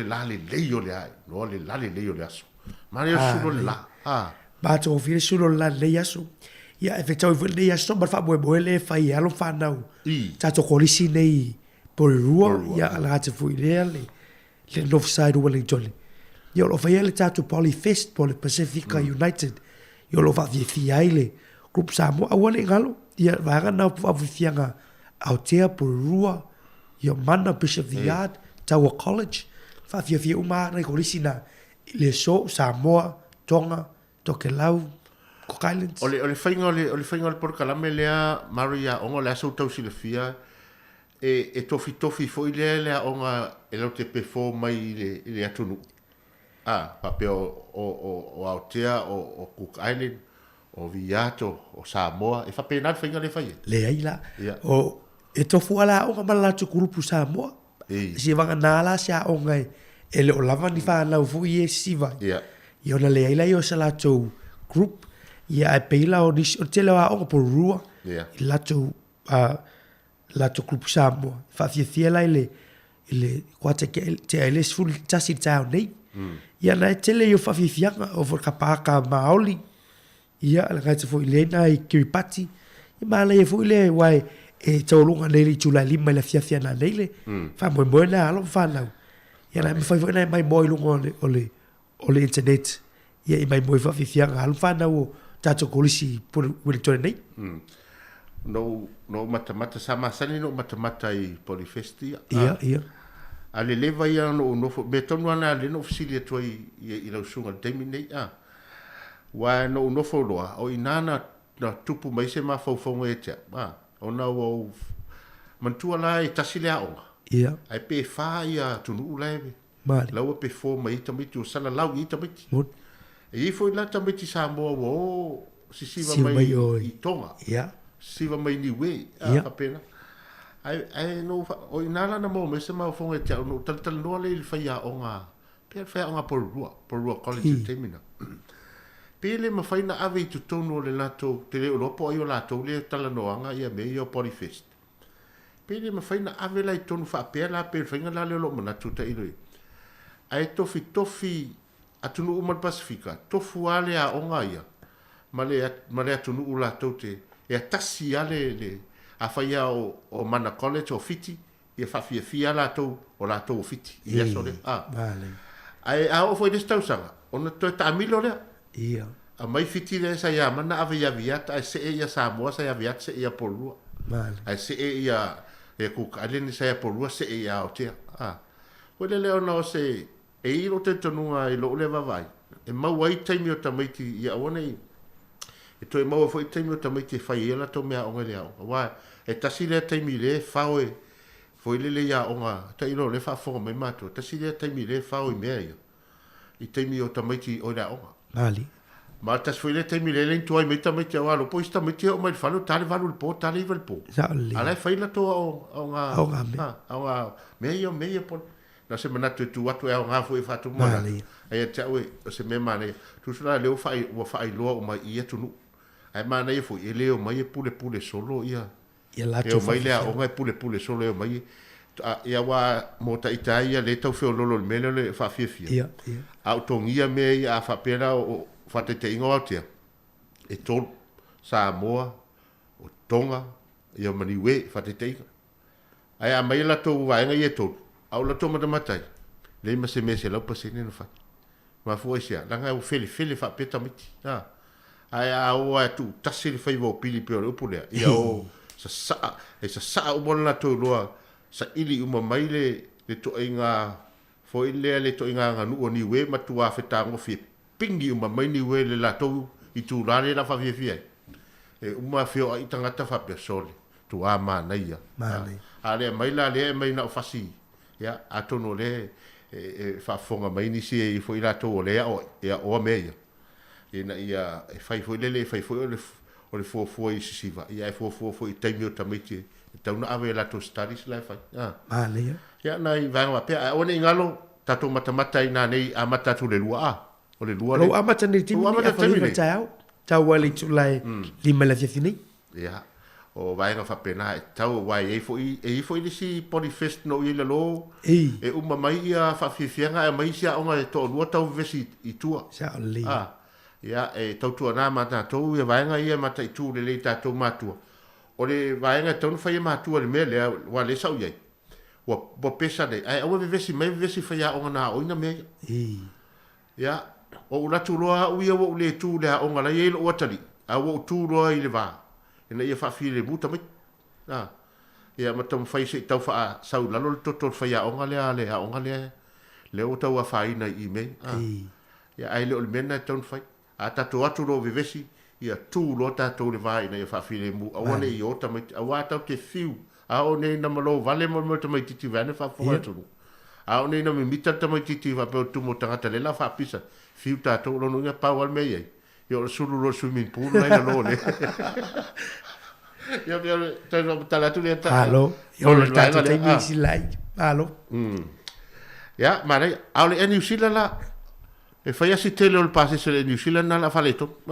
Speaker 4: la lelei o le ai no le la lelei o le aso mare o sulo le la
Speaker 1: batou file sulo la lelei aso ia e fetau i lelei aso ma faamoemoe le fai alo fanau tatou kolisi nei polirua ia alagate foi lea le northside wellington ia o lo fai le tatou polyfest po le Pacifica United ia o lo faafiafia ai le grup Samoa ua le ngalo ia vaega na faafiafiaga Aotea polirua ia mana Bishop the Yard Taua College faafiafia uma na kolisi na le so Samoa Tonga Tokelau Cook Islands
Speaker 4: o le fainga o le porkalame lea Maria onga le aso tau silafia e tofi foi le onga e lo te pefo mai le atunu pape o Aotea o Cook Island o Viato o Samoa e fapenat fainga le fai
Speaker 1: le ai la o e tofu ala onga mala tu grupu Samoa si vanga nala sia onga e le olava ni fa la fu ye siva ia ona le ai la yo sala tu group ia e peila o dis o tele wa onga por rua la tu grupu Samoa fa fia la ile kwate ke te ele sul tasi town nei ia na tele yo fa fia o for kapaka maoli ia la gaite foi lena i Kiribati i mala ia foi le wai e tolunga nei tula lima la fiafia na nei fa mo na alo fa na ia na me foi na mai moi lungo o le internet ia i mai moi fa fiafia alo fa na o tato kolisi por Wellington nei
Speaker 4: no matamata sama sani no matamata i Polyfesti
Speaker 1: ia
Speaker 4: ale leva ia no me tonu ana le no ofisilia toi i la sunga temi nei wa no foloa o inana na tupu mai se mafaufongo e te ona o mantua la e tasile aonga ai pe fa ia tunu leve lau pe fo mai tamiti o sala lau i tamiti e foi la tamiti Samoa o sisiva mai i Tonga siva mai ni we apena ai no o inana na mo me se mafaufongo e te no tal no le fa ia onga pe fa onga por rua college termina pele ma faina ave tu tonu le lato te le Europa o lato le talanoanga ia me o Polyfest pele ma faina ave la tonu fa pela pe faina la le lo mana tu te ilo ai tofi atunu uma Pacifica tofu ale a onga ia ma le atunu la te e tasi ale le a faia o mana college o fiti ia fa fia lato o lato fiti ia sole ai o foi destausanga ona to ta milo le
Speaker 1: ia
Speaker 4: a mai fiti le sa ia mana ave ia viata ai se ia Samoa sa ia viata se ia polua ai se ia e Cook Island sa ia polua se ia o te o le ona se e ilo te tonua i lo le vavai e mau ai taimi o tamaiti ia ona e to e mau foi taimi o tamaiti fai ela to mea onga le au wa e tasi le taimi le fao e foi le ia onga ta ilo le fa fo me mato tasi le taimi le fao i mea ia i taimi o tamaiti o le onga Ma tas foi le te mile le tuai meta meta wa lo poista meta o mai falo tale valu le po tale vel po. Ala fai la to o nga me yo po na se mana tu watu e nga foi fa tu mo. Ai te o se me mane tu sura le o fai lo o mai ia tu nu. Ai mana ia foi ele o mai pule solo ia.
Speaker 1: Ia la
Speaker 4: tu mai le o mai pule solo e mai. Ia wa mota itaia le tau feo lolo le mele le fa fia.
Speaker 1: Ia.
Speaker 4: Autongia me ia fa pera o fa te ingo atia. E tol Samoa o Tonga ia maniwe fa te ingo. Ai a mai la to wa nga ia tol. Au la to mata le ma se mese la pasine no fa. Ma foi sia, langa o fele fa peta miti. Ai a o tu tasiri fa vo pili pe o pule. Ia o sa o bona to loa sa ili uma mai le to inga foi le to inga nganu o ni we matua fetango fi pingi uma mai ni we le la to i tu rale la fa fi e uma fio i tangata fa persone tu ama na ia ale mai la le mai na fasi ya atono le fa fonga mai ni si e foi la to le o me ia e fai foi o le fo i siva ia e fo i taimio tamiti tau na ave la to studies la fa
Speaker 1: ale
Speaker 4: ya na i va wa pe o ne ngalo tato mata ina nei a mata tu le lua o le lua
Speaker 1: lo amata ni timi a fa ni tau wali tu lai lima la fini
Speaker 4: ya o vai nga fa pena tau wai e foi ni si polifest no i le lo e uma mai ia fa fianga e mai sia onga to lua tau vesi i tua
Speaker 1: sa ali
Speaker 4: ya e tau tu na mata to ia vai nga ia mata i tu le tato matua o le vaenga tonu fai matua le mele wa le sau ye wa bo pesa de ai o vesi fai a ona o ina me ya o la tu loa u ia o le tu le o ngala ye o tali a o tu loa i le va ina ia fa fi le buta me ia matam fai se tau fa sau la lo to fai a ngala le a ngala le o tau fa ina i me ya ai le o mena tonu fai a tatu atu lo vesi ia tu lo tatou le vai na fa file mu a wane i ota mai a wata te fiu a o nei na malo vale mo mai titi vane fa fo tu a o nei na mi mita mai titi va pe tu mo tanga le la fa pisa fiu tatou lo no pa wal me ye yo sulu lo swimming pool na lo le yo te no tala tu le ta
Speaker 1: alo yo lo tatou te mi si lai alo
Speaker 4: ya mare a le New Zealand la e fa si tele o passe se le New Zealand na la faleto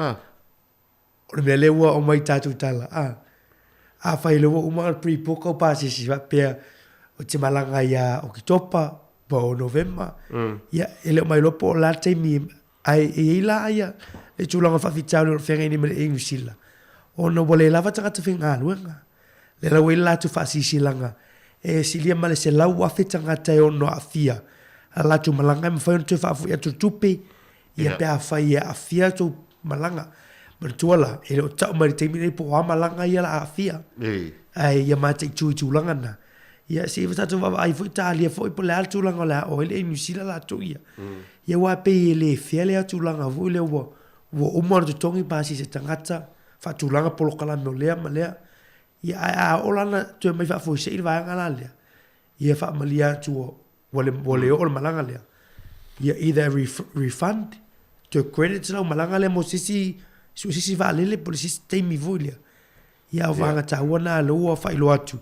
Speaker 1: o le mea leua o mai tātou tala. A whai leua o maa pre-book o pāse si wapea o te malanga ia o ki topa pa o November. Ia, ele o mai lopo o la teimi ai e ila aia le tūlanga whawhitau le o whenga ini mele e ngusila. O no wale lava tangata whenga aluenga. Le lau e la tu whasisilanga. E silia male se lau a whetangata e ono a fia. A la tu malanga e mwhai on tu whafu ia tu tupe. Ia pia whai a fia tu malanga. Bertuala, ele o tau mari teimi nei po amalanga ia la afia. Ai ia mate tui tulanga na. Ia se vata tu va ai foi Italia foi po la tulanga la o ele New Zealand la tu ia. Ia wa pe ele fiele a tulanga vo le wo o mar de tongi pasi se tangata fa tulanga polo kala no lea malea. Ia a olana tu mai fa foi se va ngala lea. Ia fa malia tu wole o malanga lea. Ia either refund to credit no malanga le mo sisi si va lele por si teimi volia ia vanga tawana lo fa ilo atu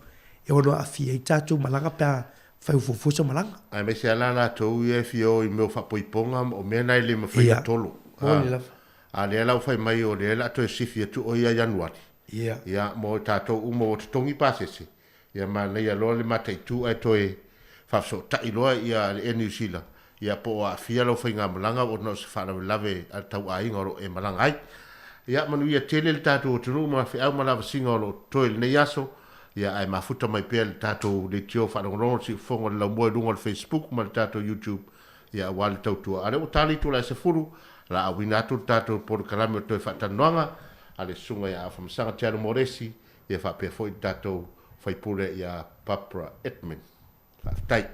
Speaker 1: e ono afia i tatu malanga pa fa fofo malanga
Speaker 4: ai me se ala to e fio i me fa poiponga o me nai le me fa tolo a le la fa mai o le la to si fia tu o ia januari ia mo tato u mo tongi pasese ia ma nei lo le matai tu ai to e fa so ta ilo ia le New Zealand ia po a fia lo fa nga malanga o no se fa lave al tau ai ngoro e malanga ai ia manu ia tele le tatou tunu ma fe au malava singa o lo toil ne yaso ia ai mafuta mai pe le tatou le tio fa no si fongo la mo lungo le Facebook ma le tatou YouTube ia wal tau tu ale o tali tu la se furu la awina tu tatou por kalame to fa tananga ale sunga ia fa msanga tiano moresi ia fa pe foi tatou fai pule ia Papra Edmund fa tai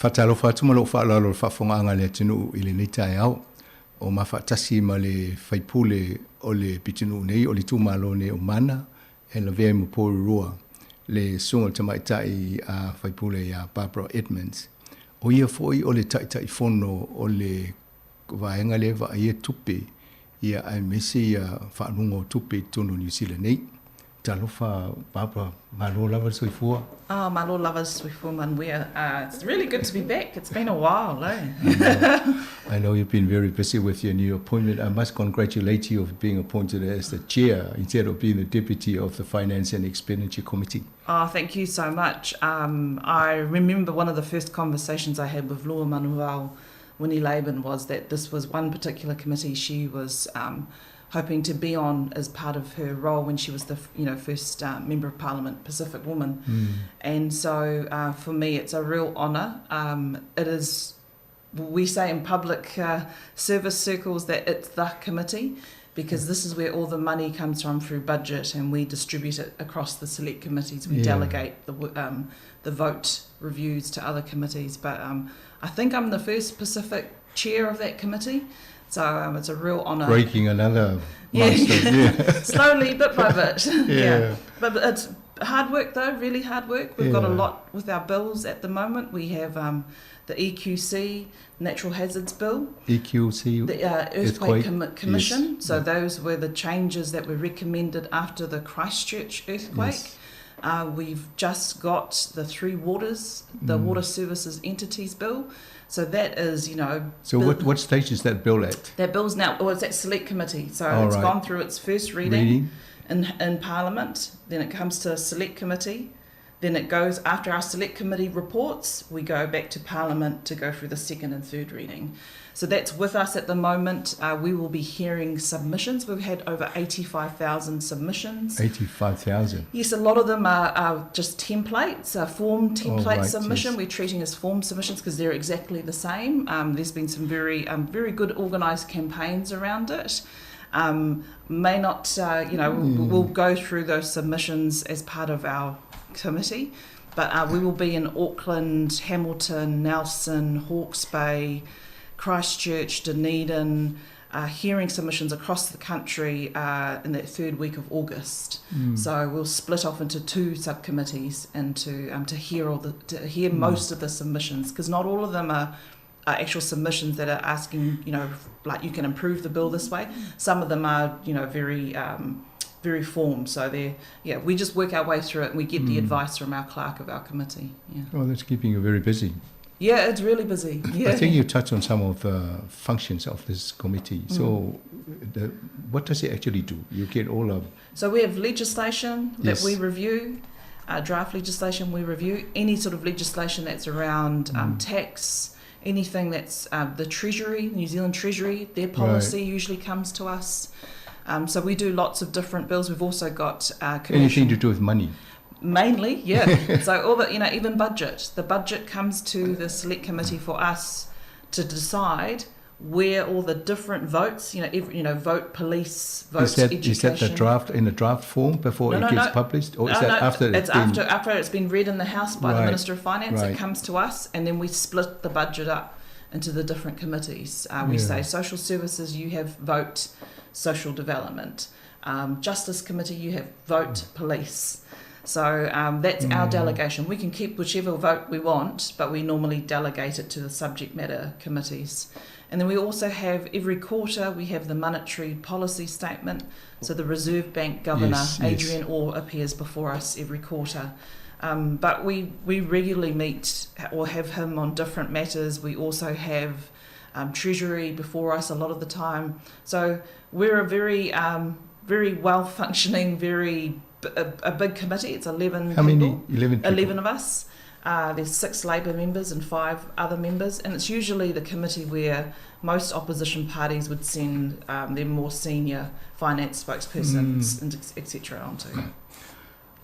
Speaker 12: Fatalo fatuma lo falalo fafonga anga le tinu ile nei tai au o mafatasi ma le faipule o le pitinu nei o le tumalo ne o mana e la vea mo porua le sunga tamaitai a faipule ya Barbara Edmonds o ia foi o le tai fono o le vaenga le va ia tupe ia ai mesi ia whanungo tupe tono New Zealand nei. Talofa Barbara malo lava soifua.
Speaker 13: Oh, malo lava soifua manwea. It's really good to be back. It's been a while, eh?
Speaker 12: I know you've been very busy with your new appointment. I must congratulate you of being appointed as the chair instead of being the deputy of the Finance and Expenditure Committee.
Speaker 13: Oh, thank you so much. I remember one of the first conversations I had with Lua Manuel Winnie Laban was that this was one particular committee she was hoping to be on as part of her role when she was the first Member of Parliament, Pacific woman. And so for me it's a real honour. It is, we say in public service circles that it's the committee because this is where all the money comes from through budget and we distribute it across the select committees. We delegate the vote reviews to other committees. But I think I'm the first Pacific chair of that committee. So it's a real honour.
Speaker 12: Breaking another milestone.
Speaker 13: Slowly, bit by bit. But it's hard work though, really hard work. We've got a lot with our bills at the moment. We have the EQC, Natural Hazards Bill.
Speaker 12: EQC,
Speaker 13: the Earthquake Commission. So those were the changes that were recommended after the Christchurch earthquake. We've just got the Three Waters, the Water Services Entities Bill. So that is,
Speaker 12: So what stage is that bill at?
Speaker 13: That bill's now, it's at Select Committee. So it's gone through its first reading. In Parliament. Then it comes to Select Committee. Then it goes, after our Select Committee reports, we go back to Parliament to go through the second and third reading. So that's with us at the moment. We will be hearing submissions. We've had over 85,000 submissions.
Speaker 12: 85,000?
Speaker 13: Yes, a lot of them are just templates, form template submission. We're treating as form submissions because they're exactly the same. There's been some very good organised campaigns around it. May not, we'll go through those submissions as part of our committee, but we will be in Auckland, Hamilton, Nelson, Hawke's Bay, Christchurch, Dunedin, hearing submissions across the country in that third week of August. So we'll split off into two subcommittees and to hear most of the submissions, because not all of them are actual submissions that are asking, like you can improve the bill this way. Some of them are, very formed. So we just work our way through it and we get the advice from our clerk of our committee. Yeah.
Speaker 12: Oh, that's keeping you very busy.
Speaker 13: Yeah, it's really busy. Yeah.
Speaker 12: I think you touched on some of the functions of this committee. So what does it actually do? You get all of... So
Speaker 13: we have legislation that we review, draft legislation we review, any sort of legislation that's around tax, anything that's the Treasury, New Zealand Treasury, their policy usually comes to us. So we do lots of different bills. We've also got...
Speaker 12: anything to do with money?
Speaker 13: Mainly, yeah. So all the, even budget. The budget comes to the Select Committee for us to decide where all the different votes, vote police, vote education.
Speaker 12: Is that the draft in the draft form before it gets published, or is that after
Speaker 13: it's after it's been read in the House by the Minister of Finance? It comes to us, and then we split the budget up into the different committees. We say social services, you have vote social development. Justice Committee, you have vote police. So that's our delegation. We can keep whichever vote we want, but we normally delegate it to the subject matter committees. And then we also have, every quarter, we have the monetary policy statement. So the Reserve Bank Governor, Adrian Orr, appears before us every quarter. But we regularly meet or have him on different matters. We also have Treasury before us a lot of the time. So we're a very well-functioning, a big committee. It's 11
Speaker 12: How
Speaker 13: people.
Speaker 12: Many? 11 people.
Speaker 13: 11 of us. There's 6 Labour members and 5 other members, and it's usually the committee where most opposition parties would send their more senior finance spokespersons, etc. onto.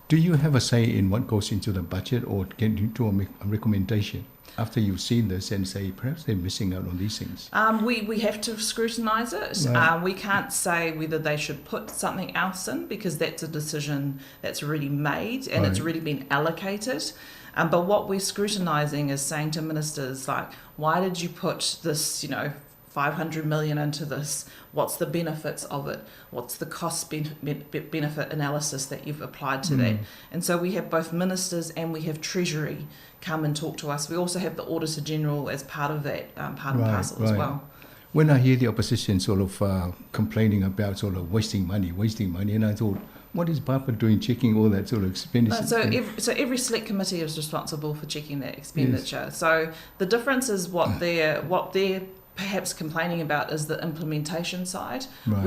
Speaker 12: Do you have a say in what goes into the budget, or can you do a recommendation after you've seen this and say perhaps they're missing out on these things?
Speaker 13: We have to scrutinise it.
Speaker 12: Right.
Speaker 13: We can't say whether they should put something else in, because that's a decision that's already made and it's already been allocated. But what we're scrutinising is saying to ministers, like, why did you put this, 500 million into this? What's the benefits of it? What's the cost benefit analysis that you've applied to that? And so we have both ministers and we have Treasury come and talk to us. We also have the Auditor General as part of that, part and parcel as well.
Speaker 12: When I hear the opposition sort of complaining about sort of wasting money, and I thought, what is Papa doing checking all that sort of expenditure?
Speaker 13: So every select committee is responsible for checking that expenditure. Yes. So the difference is what they're perhaps complaining about is the implementation side. Right.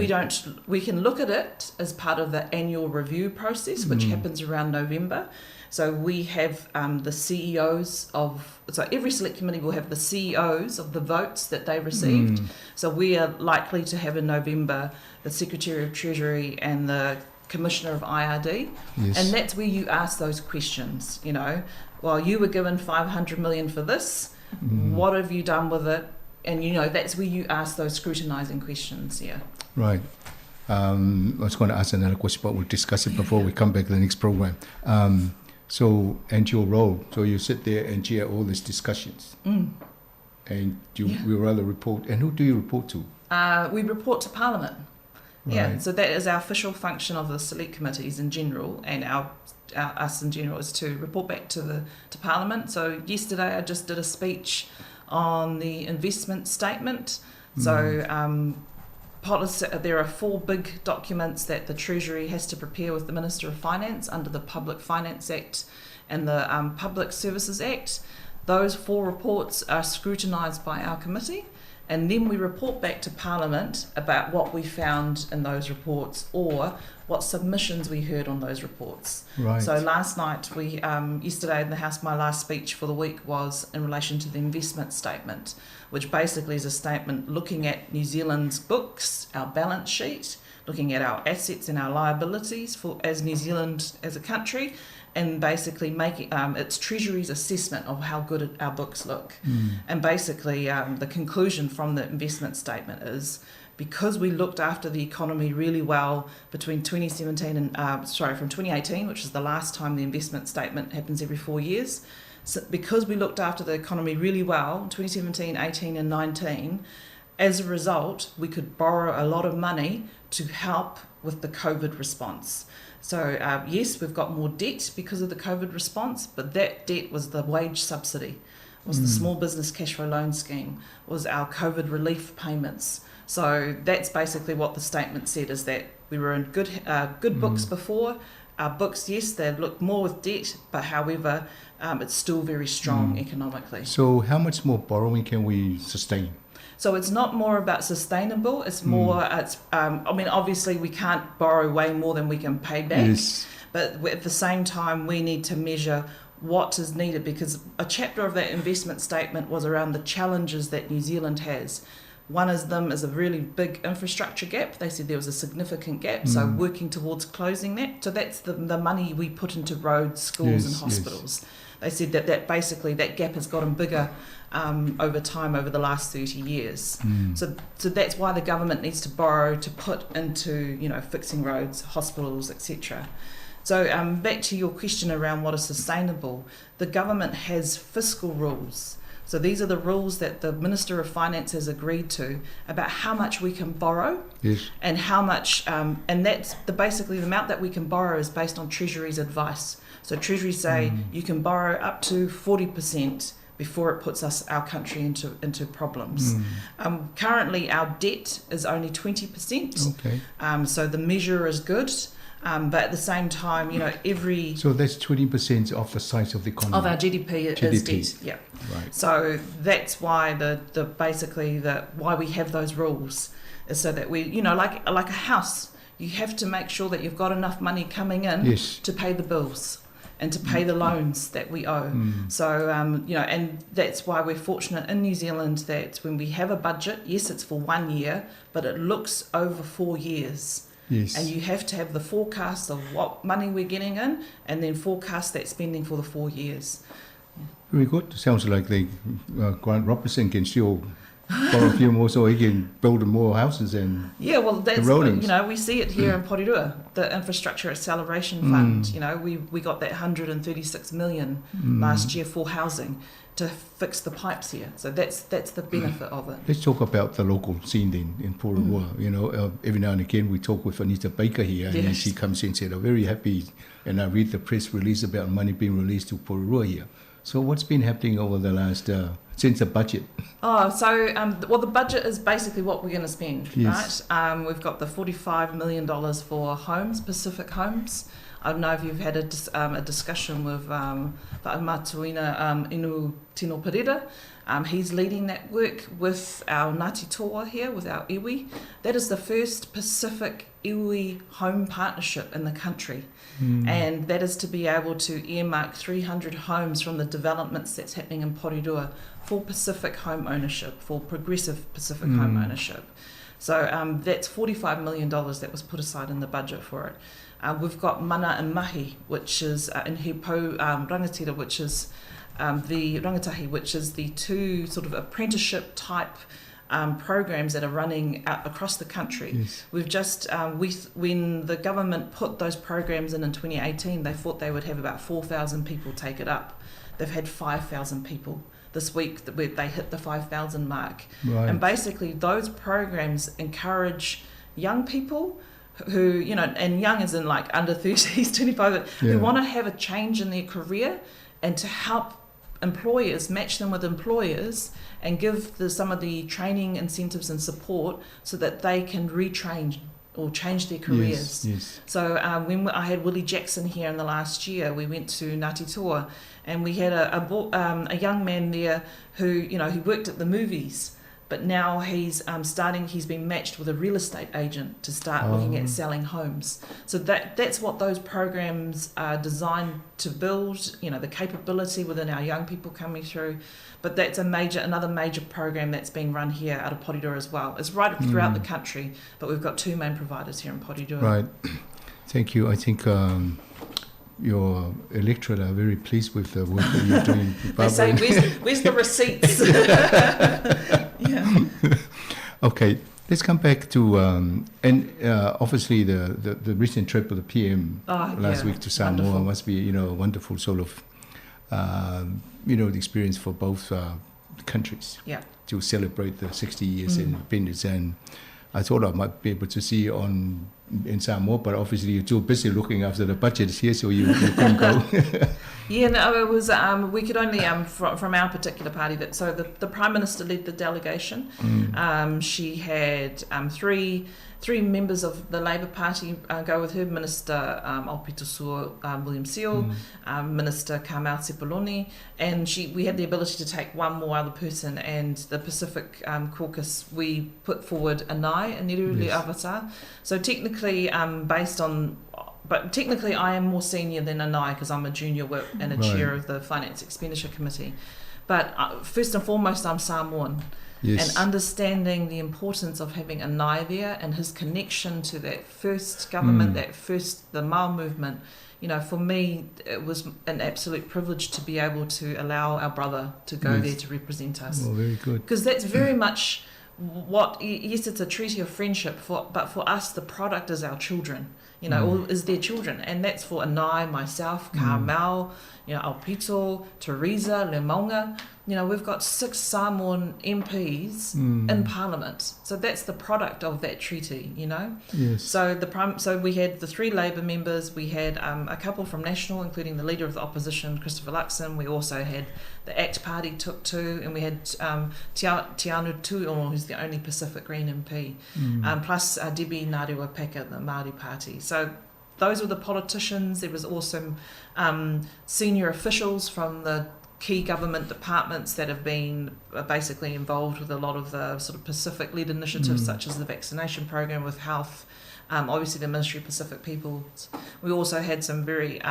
Speaker 13: We can look at it as part of the annual review process, which happens around November. So we have the CEOs so every select committee will have the CEOs of the votes that they received. So we are likely to have in November the Secretary of Treasury and the Commissioner of IRD. Yes. And that's where you ask those questions, well, you were given 500 million for this, what have you done with it? And, that's where you ask those scrutinising questions,
Speaker 12: Right. I was going to ask another question, but we'll discuss it before we come back to the next program. And your role, so you sit there and chair all these discussions. And we rather report, and who do you report to?
Speaker 13: We report to Parliament.
Speaker 12: Right.
Speaker 13: Yeah, so that is our official function of the select committees in general, and us in general is to report back to Parliament. So yesterday I just did a speech on the investment statement. So there are 4 big documents that the Treasury has to prepare with the Minister of Finance under the Public Finance Act and the Public Services Act. Those 4 reports are scrutinised by our committee, and then we report back to Parliament about what we found in those reports or what submissions we heard on those reports.
Speaker 12: Right.
Speaker 13: So last night, yesterday in the House, my last speech for the week was in relation to the investment statement, which basically is a statement looking at New Zealand's books, our balance sheet, looking at our assets and our liabilities as New Zealand as a country, and basically making its Treasury's assessment of how good our books look. And basically the conclusion from the investment statement is, because we looked after the economy really well between 2017 and from 2018, which is the last time the investment statement happens every 4 years. So because we looked after the economy really well, 2017, 18 and 19, as a result, we could borrow a lot of money to help with the COVID response. So yes, we've got more debt because of the COVID response, but that debt was the wage subsidy, was the small business cash flow loan scheme, was our COVID relief payments. So that's basically what the statement said, is that we were in good books before. Our books, yes, they look more with debt, but however, it's still very strong economically.
Speaker 12: So how much more borrowing can we sustain?
Speaker 13: So it's not more about sustainable, it's more, obviously we can't borrow way more than we can pay back.
Speaker 12: Yes.
Speaker 13: But at the same time, we need to measure what is needed, because a chapter of that investment statement was around the challenges that New Zealand has. One of them is a really big infrastructure gap. They said there was a significant gap, so working towards closing that. So that's the money we put into roads, schools and hospitals. Yes. They said that basically that gap has gotten bigger over time, over the last 30 years. So that's why the government needs to borrow to put into, fixing roads, hospitals, etc. So back to your question around what is sustainable, the government has fiscal rules. So these are the rules that the Minister of Finance has agreed to about how much we can borrow, and how much, and that's basically the amount that we can borrow is based on Treasury's advice. So Treasury say you can borrow up to 40% before it puts our country into problems. Currently, our debt is only 20%.
Speaker 12: Okay.
Speaker 13: So the measure is good. But at the same time, every...
Speaker 12: So that's 20% of the size of the economy?
Speaker 13: Of our GDP. is debt, yeah.
Speaker 12: Right.
Speaker 13: So that's why why we have those rules, is so that we, like a house, you have to make sure that you've got enough money coming in to pay the bills and to pay the loans that we owe. So, and that's why we're fortunate in New Zealand that when we have a budget, yes, it's for 1 year, but it looks over 4 years.
Speaker 12: Yes.
Speaker 13: And you have to have the forecast of what money we're getting in, and then forecast that spending for the 4 years.
Speaker 12: Very good. Sounds like Grant Robertson can still borrow a few more so he can build more houses and
Speaker 13: yeah, well, that's
Speaker 12: roadings.
Speaker 13: You know, we see it here in Porirua, the Infrastructure Acceleration Fund. You know, we got that 136 million last year for housing to fix the pipes here. So that's the benefit of it.
Speaker 12: Let's talk about the local scene then in Porirua. You know, every now and again we talk with Anita Baker here, and then she comes in and said, I'm very happy, and I read the press release about money being released to Porirua here. So what's been happening over the last, since the budget?
Speaker 13: Well, the budget is basically what we're going to spend,
Speaker 12: yes.
Speaker 13: right? We've got the $45 million for homes, Pacific Homes. I don't know if you've had a discussion with Matuina Inu Tino Pereira. He's leading that work with our Ngāti Toa here, with our iwi. That is the first Pacific iwi home partnership in the country. And that is to be able to earmark 300 homes from the developments that's happening in Porirua for Pacific home ownership, for progressive Pacific home ownership. So that's $45 million that was put aside in the budget for it. We've got Mana and Mahi, which is in Hepau Rangatira, which is the Rangatahi, which is the two sort of apprenticeship type programs that are running out across the country.
Speaker 12: Yes.
Speaker 13: We've just, when the government put those programs in 2018, they thought they would have about 4,000 people take it up. They've had 5,000 people this week that they hit the 5,000 mark.
Speaker 12: Right.
Speaker 13: And basically those programs encourage young people who, you know, and young as in like under 30s, 25, who want to have a change in their career, and to help employers, match them with employers, and give some of the training incentives and support so that they can retrain or change their careers.
Speaker 12: Yes.
Speaker 13: So when I had Willie Jackson here in the last year, we went to Ngāti Toa, and we had a young man there who, you know, he worked at the movies, but now he's been matched with a real estate agent to start looking at selling homes. So that's what those programs are designed to build, you know, the capability within our young people coming through. But that's another major program that's being run here out of Porirua as well. It's right throughout the country, but we've got two main providers here in Porirua.
Speaker 12: Right. Thank you. I think your electorate are very pleased with the work that you're doing.
Speaker 13: They say, where's the receipts? Yeah.
Speaker 12: Okay, let's come back to obviously the recent trip of the PM last week to Samoa. Wonderful. Must be, you know, a wonderful sort of you know, the experience for both countries.
Speaker 13: Yeah.
Speaker 12: To celebrate the 60 years independence, and I thought I might be able to see you in Samoa, but obviously you're too busy looking after the budgets here, so you couldn't go.
Speaker 13: Yeah, no, it was. We could only from our particular party. So the Prime Minister led the delegation. She had three members of the Labour Party go with her: Minister Aupito William Seal, Minister Carmel Sepuloni, and we had the ability to take one more other person. And the Pacific Caucus, we put forward Anai Aniruli Avata. So technically, But technically, I am more senior than Anai because I'm a junior whip and a chair of the Finance Expenditure Committee. But first and foremost, I'm Samoan.
Speaker 12: Yes.
Speaker 13: And understanding the importance of having Anai there and his connection to that first government, the Mao movement, you know, for me, it was an absolute privilege to be able to allow our brother to go there to represent us.
Speaker 12: Oh, very good.
Speaker 13: Because that's very much yes, it's a treaty of friendship, but for us, the product is our children. You know, or is their children, and that's for Anai, myself, Carmel, you know, Aupito, Teresa, Lemonga. You know, we've got 6 Samoan MPs in Parliament, so that's the product of that treaty. You know,
Speaker 12: yes.
Speaker 13: So we had the 3 Labour members, we had a couple from National, including the leader of the opposition, Christopher Luxon. We also had the ACT Party took 2, and we had Tianu Tu'o, who's the only Pacific Green MP, plus Debbie Ngārewa Peka, the Māori Party. So those were the politicians. There was also senior officials from the key government departments that have been basically involved with a lot of the sort of Pacific-led initiatives, such as the vaccination program with health, obviously the Ministry of Pacific Peoples. We also had some very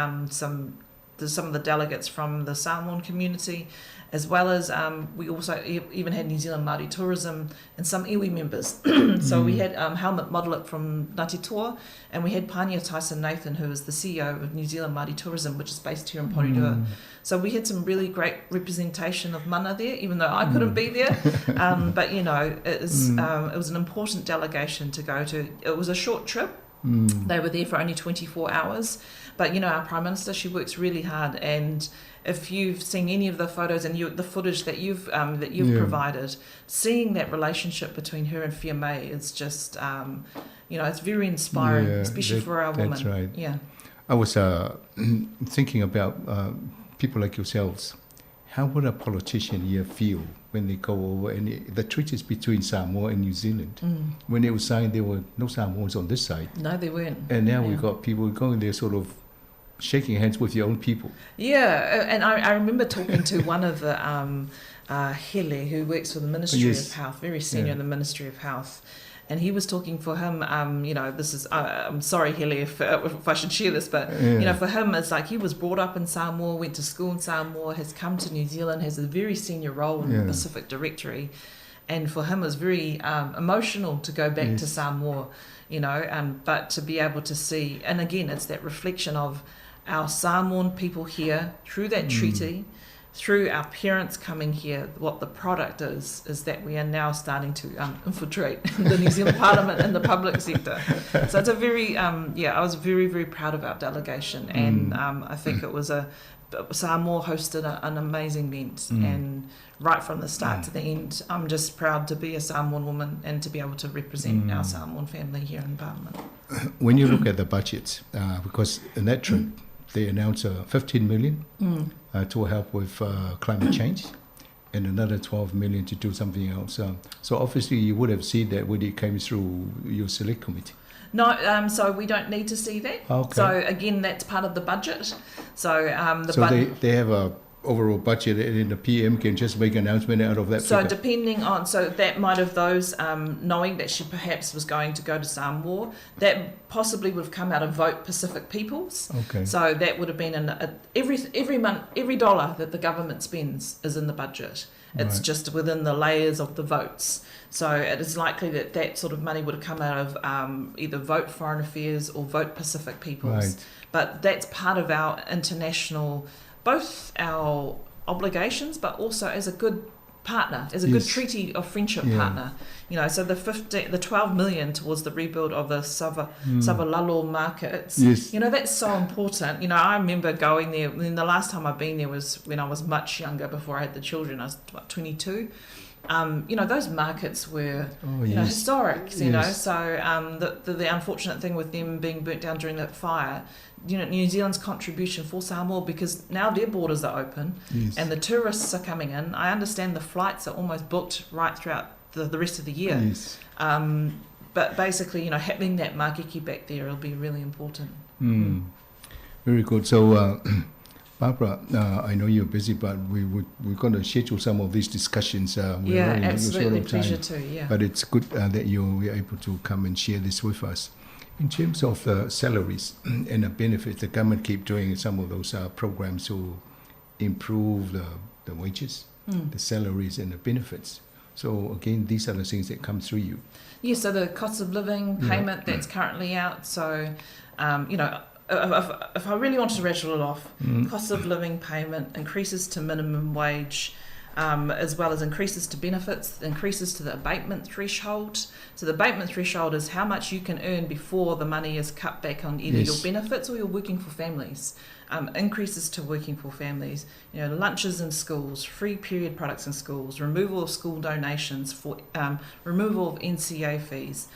Speaker 13: there's some of the delegates from the Samoan community, as well as we also even had New Zealand Māori Tourism and some iwi members. So we had Helmut Modelik from Ngāti Toa, and we had Pania Tyson Nathan, who is the CEO of New Zealand Māori Tourism, which is based here in Porirua. So we had some really great representation of mana there, even though I couldn't be there. But, you know, it was an important delegation to go to. It was a short trip. They were there for only 24 hours. But, you know, our Prime Minister, she works really hard. And if you've seen any of the photos and the footage that you've provided, seeing that relationship between her and Fia May is just, you know, it's very inspiring, especially for our women.
Speaker 12: That's right.
Speaker 13: Yeah.
Speaker 12: I was thinking about people like yourselves. How would a politician here feel when they go over and the treaties between Samoa and New Zealand? When it was signed, there were no Samoans on this side.
Speaker 13: No, there weren't.
Speaker 12: And now we've got people going there sort of shaking hands with your own people.
Speaker 13: Yeah, and I remember talking to one of the Hele, who works for the Ministry of Health, very senior in the Ministry of Health. And he was talking for him, you know, this is, I'm sorry, Hele, if I should share this, but, you know, for him, it's like he was brought up in Samoa, went to school in Samoa, has come to New Zealand, has a very senior role in the Pacific Directory. And for him, it was very emotional to go back to Samoa, you know, but to be able to see, and again, it's that reflection of our Samoan people here through that treaty, through our parents coming here, what the product is that we are now starting to infiltrate the New Zealand Parliament and the public sector. So it's a very, I was very, very proud of our delegation. And I think it was Samoa hosted an amazing event. And right from the start to the end, I'm just proud to be a Samoan woman and to be able to represent our Samoan family here in Parliament.
Speaker 12: When you look at the budgets, because in that trip, they announced 15 million to help with climate change and another 12 million to do something else. So obviously you would have seen that when it came through your select committee.
Speaker 13: No, so we don't need to see that.
Speaker 12: Okay.
Speaker 13: So again, that's part of the budget. So
Speaker 12: they have a overall budget, and then the PM can just make an announcement out of that.
Speaker 13: So
Speaker 12: figure.
Speaker 13: depending on, so that might have those knowing that she perhaps was going to go to Samoa, that possibly would have come out of Vote Pacific Peoples.
Speaker 12: Okay.
Speaker 13: So that would have been every month, every dollar that the government spends is in the budget. It's just within the layers of the votes. So it is likely that that sort of money would have come out of either Vote Foreign Affairs or Vote Pacific Peoples.
Speaker 12: Right.
Speaker 13: But that's part of our international, both our obligations, but also as a good partner, as a good treaty of friendship partner. You know, so the 12 million towards the rebuild of the Savalalo markets.
Speaker 12: Yes.
Speaker 13: You know, that's so important. You know, I remember going there. And the last time I've been there was when I was much younger, before I had the children. I was about 22. You know, those markets were you know, historic. You know, so the unfortunate thing with them being burnt down during that fire, you know, New Zealand's contribution for Samoa, because now their borders are open and the tourists are coming in. I understand the flights are almost booked right throughout the rest of the year.
Speaker 12: Yes.
Speaker 13: But basically, you know, having that makiki back there will be really important.
Speaker 12: Very good. So, Barbara, I know you're busy, but we're going to schedule some of these discussions. We're running
Speaker 13: absolutely,
Speaker 12: out of time,
Speaker 13: pleasure too. Yeah.
Speaker 12: But it's good that you're able to come and share this with us. In terms of the salaries and the benefits, the government keep doing some of those programs to improve the wages, the salaries and the benefits. So again, these are the things that come through you.
Speaker 13: Yeah, so the cost of living payment that's currently out. So, you know, if I really wanted to rattle it off, cost of living payment, increases to minimum wage, as well as increases to benefits, increases to the abatement threshold. So the abatement threshold is how much you can earn before the money is cut back on either your benefits or your working for families. Increases to working for families, you know, lunches in schools, free period products in schools, removal of school donations, for removal of NCA fees.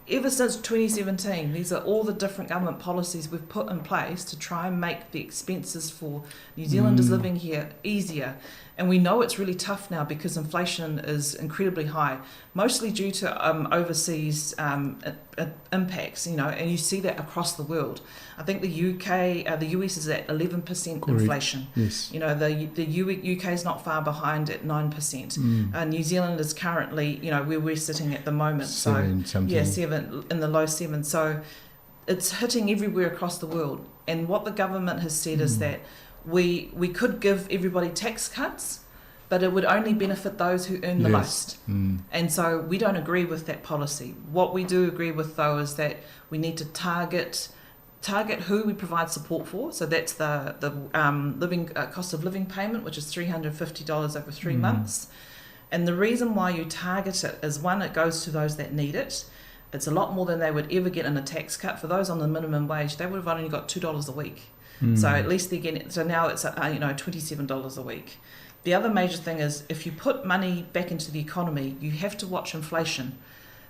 Speaker 13: Ever since 2017, these are all the different government policies we've put in place to try and make the expenses for New Zealanders living here easier. And we know it's really tough now because inflation is incredibly high, mostly due to overseas impacts, you know, and you see that across the world. I think the US is at 11% inflation.
Speaker 12: Yes.
Speaker 13: You know, the UK is not far behind at 9%. New Zealand is currently, you know, where we're sitting at the moment.
Speaker 12: 7 something.
Speaker 13: 7, in the low 7. So it's hitting everywhere across the world. And what the government has said is that we could give everybody tax cuts, but it would only benefit those who earn the most. And so we don't agree with that policy. What we do agree with, though, is that we need to target who we provide support for. So that's the living cost of living payment, which is $350 over 3 months. And the reason why you target it is, one, it goes to those that need it. It's a lot more than they would ever get in a tax cut. For those on the minimum wage, they would have only got $2 a week. So at least they're getting. So now it's $27 a week. The other major thing is, if you put money back into the economy, you have to watch inflation,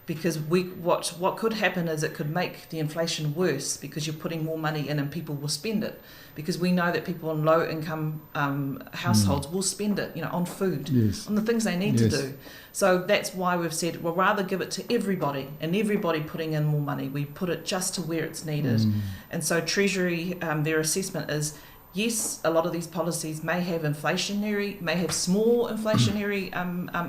Speaker 13: because what could happen is it could make the inflation worse because you're putting more money in and people will spend it, because we know that people in low income households will spend it, on food, on the things they need to do. So that's why we've said we'll rather give it to everybody, and everybody putting in more money. We put it just to where it's needed. And so Treasury, their assessment is, yes, a lot of these policies may have small inflationary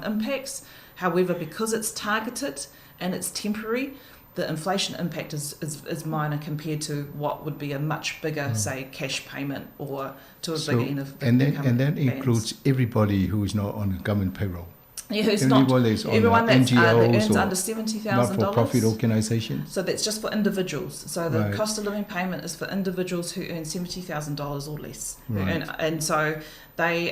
Speaker 13: impacts. However, because it's targeted and it's temporary, the inflation impact is minor compared to what would be a much bigger, say, cash payment or to a bigger end of the
Speaker 12: and that includes everybody who is not on a government payroll.
Speaker 13: Yeah, who's not everyone that earns under $70,000.
Speaker 12: Not-for-profit organisations.
Speaker 13: So that's just for individuals. So the cost of living payment is for individuals who earn $70,000 or less. And so they,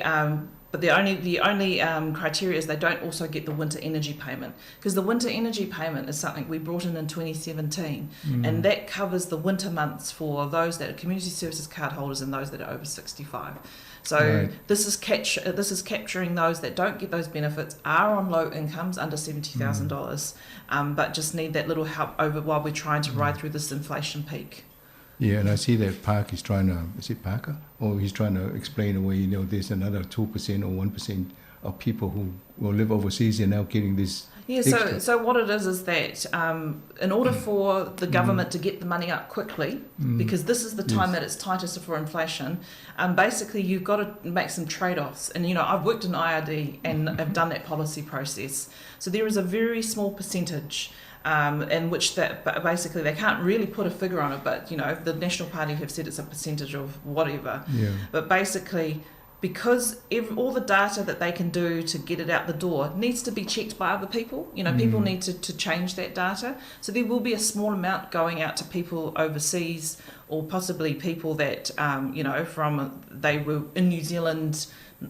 Speaker 13: but the only criteria is they don't also get the winter energy payment, because the winter energy payment is something we brought in 2017, and that covers the winter months for those that are community services card holders and those that are over 65. So this is capturing those that don't get those benefits, are on low incomes under $70,000, but just need that little help while we're trying to ride through this inflation peak.
Speaker 12: Yeah, and I see that Park is trying to, is it Parker? Or he's trying to explain away, there's another 2% or 1% of people who will live overseas and now getting this.
Speaker 13: Yeah, so what it is that in order for the government to get the money up quickly, because this is the time that it's tightest for inflation, basically you've got to make some trade-offs. And, I've worked in IRD and have done that policy process. So there is a very small percentage in which that basically they can't really put a figure on it, but, the National Party have said it's a percentage of whatever. Yeah. But basically, because all the data that they can do to get it out the door needs to be checked by other people. People need to change that data. So there will be a small amount going out to people overseas, or possibly people that, they were in New Zealand,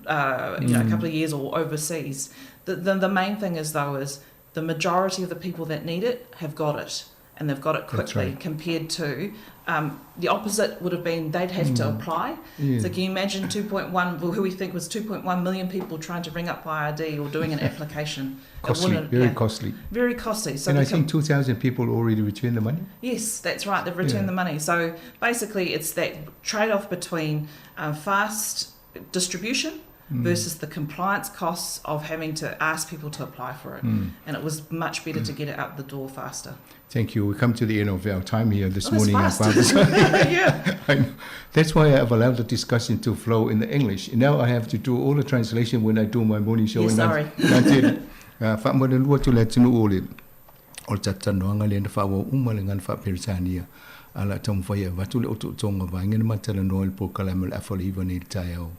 Speaker 13: a couple of years or overseas. The main thing is the majority of the people that need it have got it. And they've got it quickly, compared to the opposite would have been they'd have to apply. So can you imagine 2.1, who we think was 2.1 million people trying to ring up IRD or doing an application?
Speaker 12: Very costly.
Speaker 13: Very costly. So
Speaker 12: and I think 2,000 people already returned the money?
Speaker 13: Yes, that's right. They've returned the money. So basically it's that trade-off between fast distribution versus the compliance costs of having to ask people to apply for it. And it was much better to get it out the door faster.
Speaker 12: Thank you. We come to the end of our time here this morning.
Speaker 13: Yeah.
Speaker 12: That's why I've allowed the discussion to flow in the English. And now I have to do all the translation when I do my morning show.
Speaker 13: Yeah, sorry.
Speaker 12: O tatanoanga le fa wo umalengan fa persania ala tom fa ya vatule o tonga va ngene matala no el pokalamel afoliva ni tayo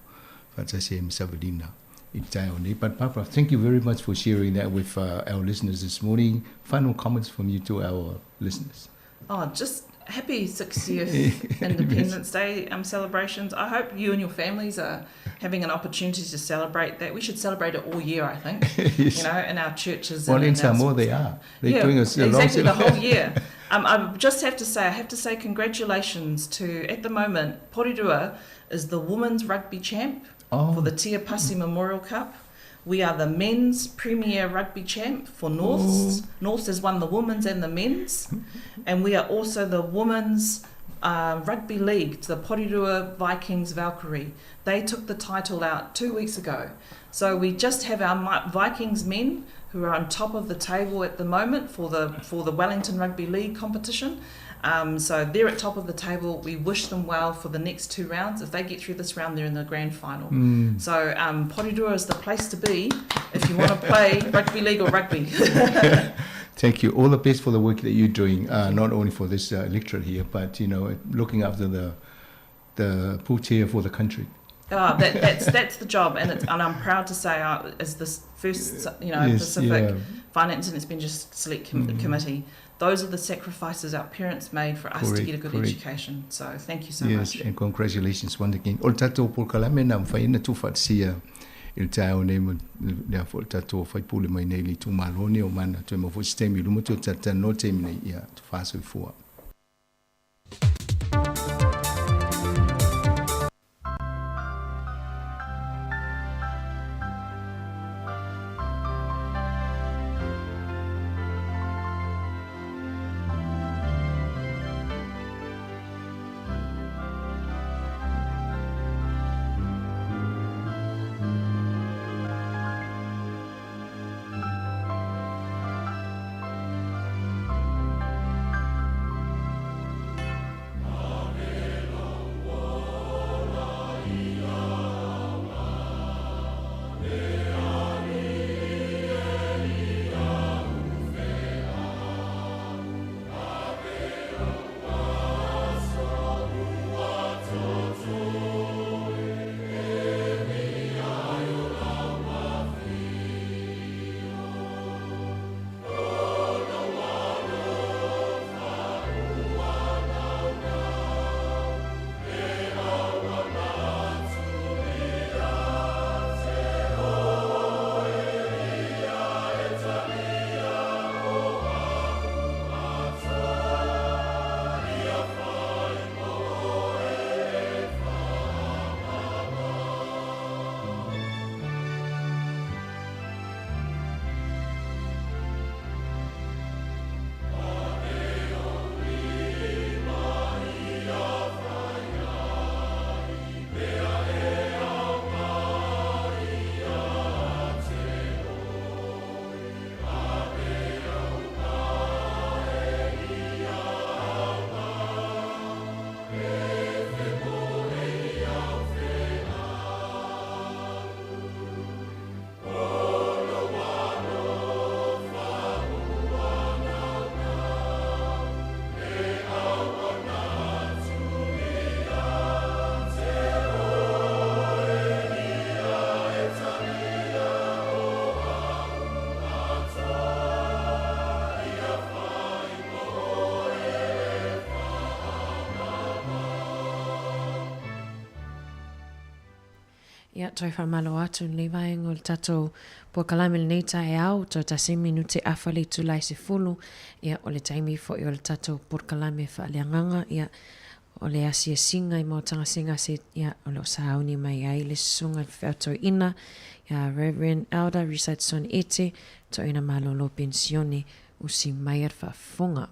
Speaker 12: fa tsem sabadina itayo ni. But Papa, thank you very much for sharing that with our listeners this morning. Final comments from you to our listeners.
Speaker 13: Oh, just happy 60th Independence Day celebrations. I hope you and your families are having an opportunity to celebrate that. We should celebrate it all year, I think. Yes. In our churches.
Speaker 12: Well, in Samoa they are. They're doing
Speaker 13: exactly the whole year. I just have to say congratulations to, at the moment, Porirua is the women's rugby champ for the Tia Pasi Memorial Cup. We are the men's premier rugby champ for Norths. Norths has won the women's and the men's. And we are also the women's rugby league, the Porirua Vikings Valkyrie. They took the title out 2 weeks ago. So we just have our Vikings men who are on top of the table at the moment for the Wellington Rugby League competition. So they're at top of the table. We wish them well for the next 2 rounds. If they get through this round, they're in the grand final. So Porirua is the place to be if you want to play rugby league or rugby.
Speaker 12: Thank you. All the best for the work that you're doing, not only for this electorate here, but looking after the the pool chair for the country.
Speaker 13: That's the job, and I'm proud to say, as this first, Pacific Finance and Expenditure Select Committee, those are the sacrifices our parents made for us to get a good education. So thank you so much.
Speaker 12: Yes, and congratulations once again. Ol tatou por kalame na mfaina tu fatsia il tau ne mo na fo tatou fai pule mai nei li tu malone o mana tu mo fo sistemi lu mo tu tata no te nei ia tu fa so fo.
Speaker 9: Ia toi whamalo atu ni vaenga o tatou po kalame le nei tae au to ta 6 minute afali tu lai se fulu ia o le taimi fo i o le tatou po kalame fa leanganga ia o le asia singa i mautanga singa se ia o le sauni mai ai le sunga whauto ina ia Reverend Elder Richardson Ete to ina malolo pensione usi mai ar whafonga.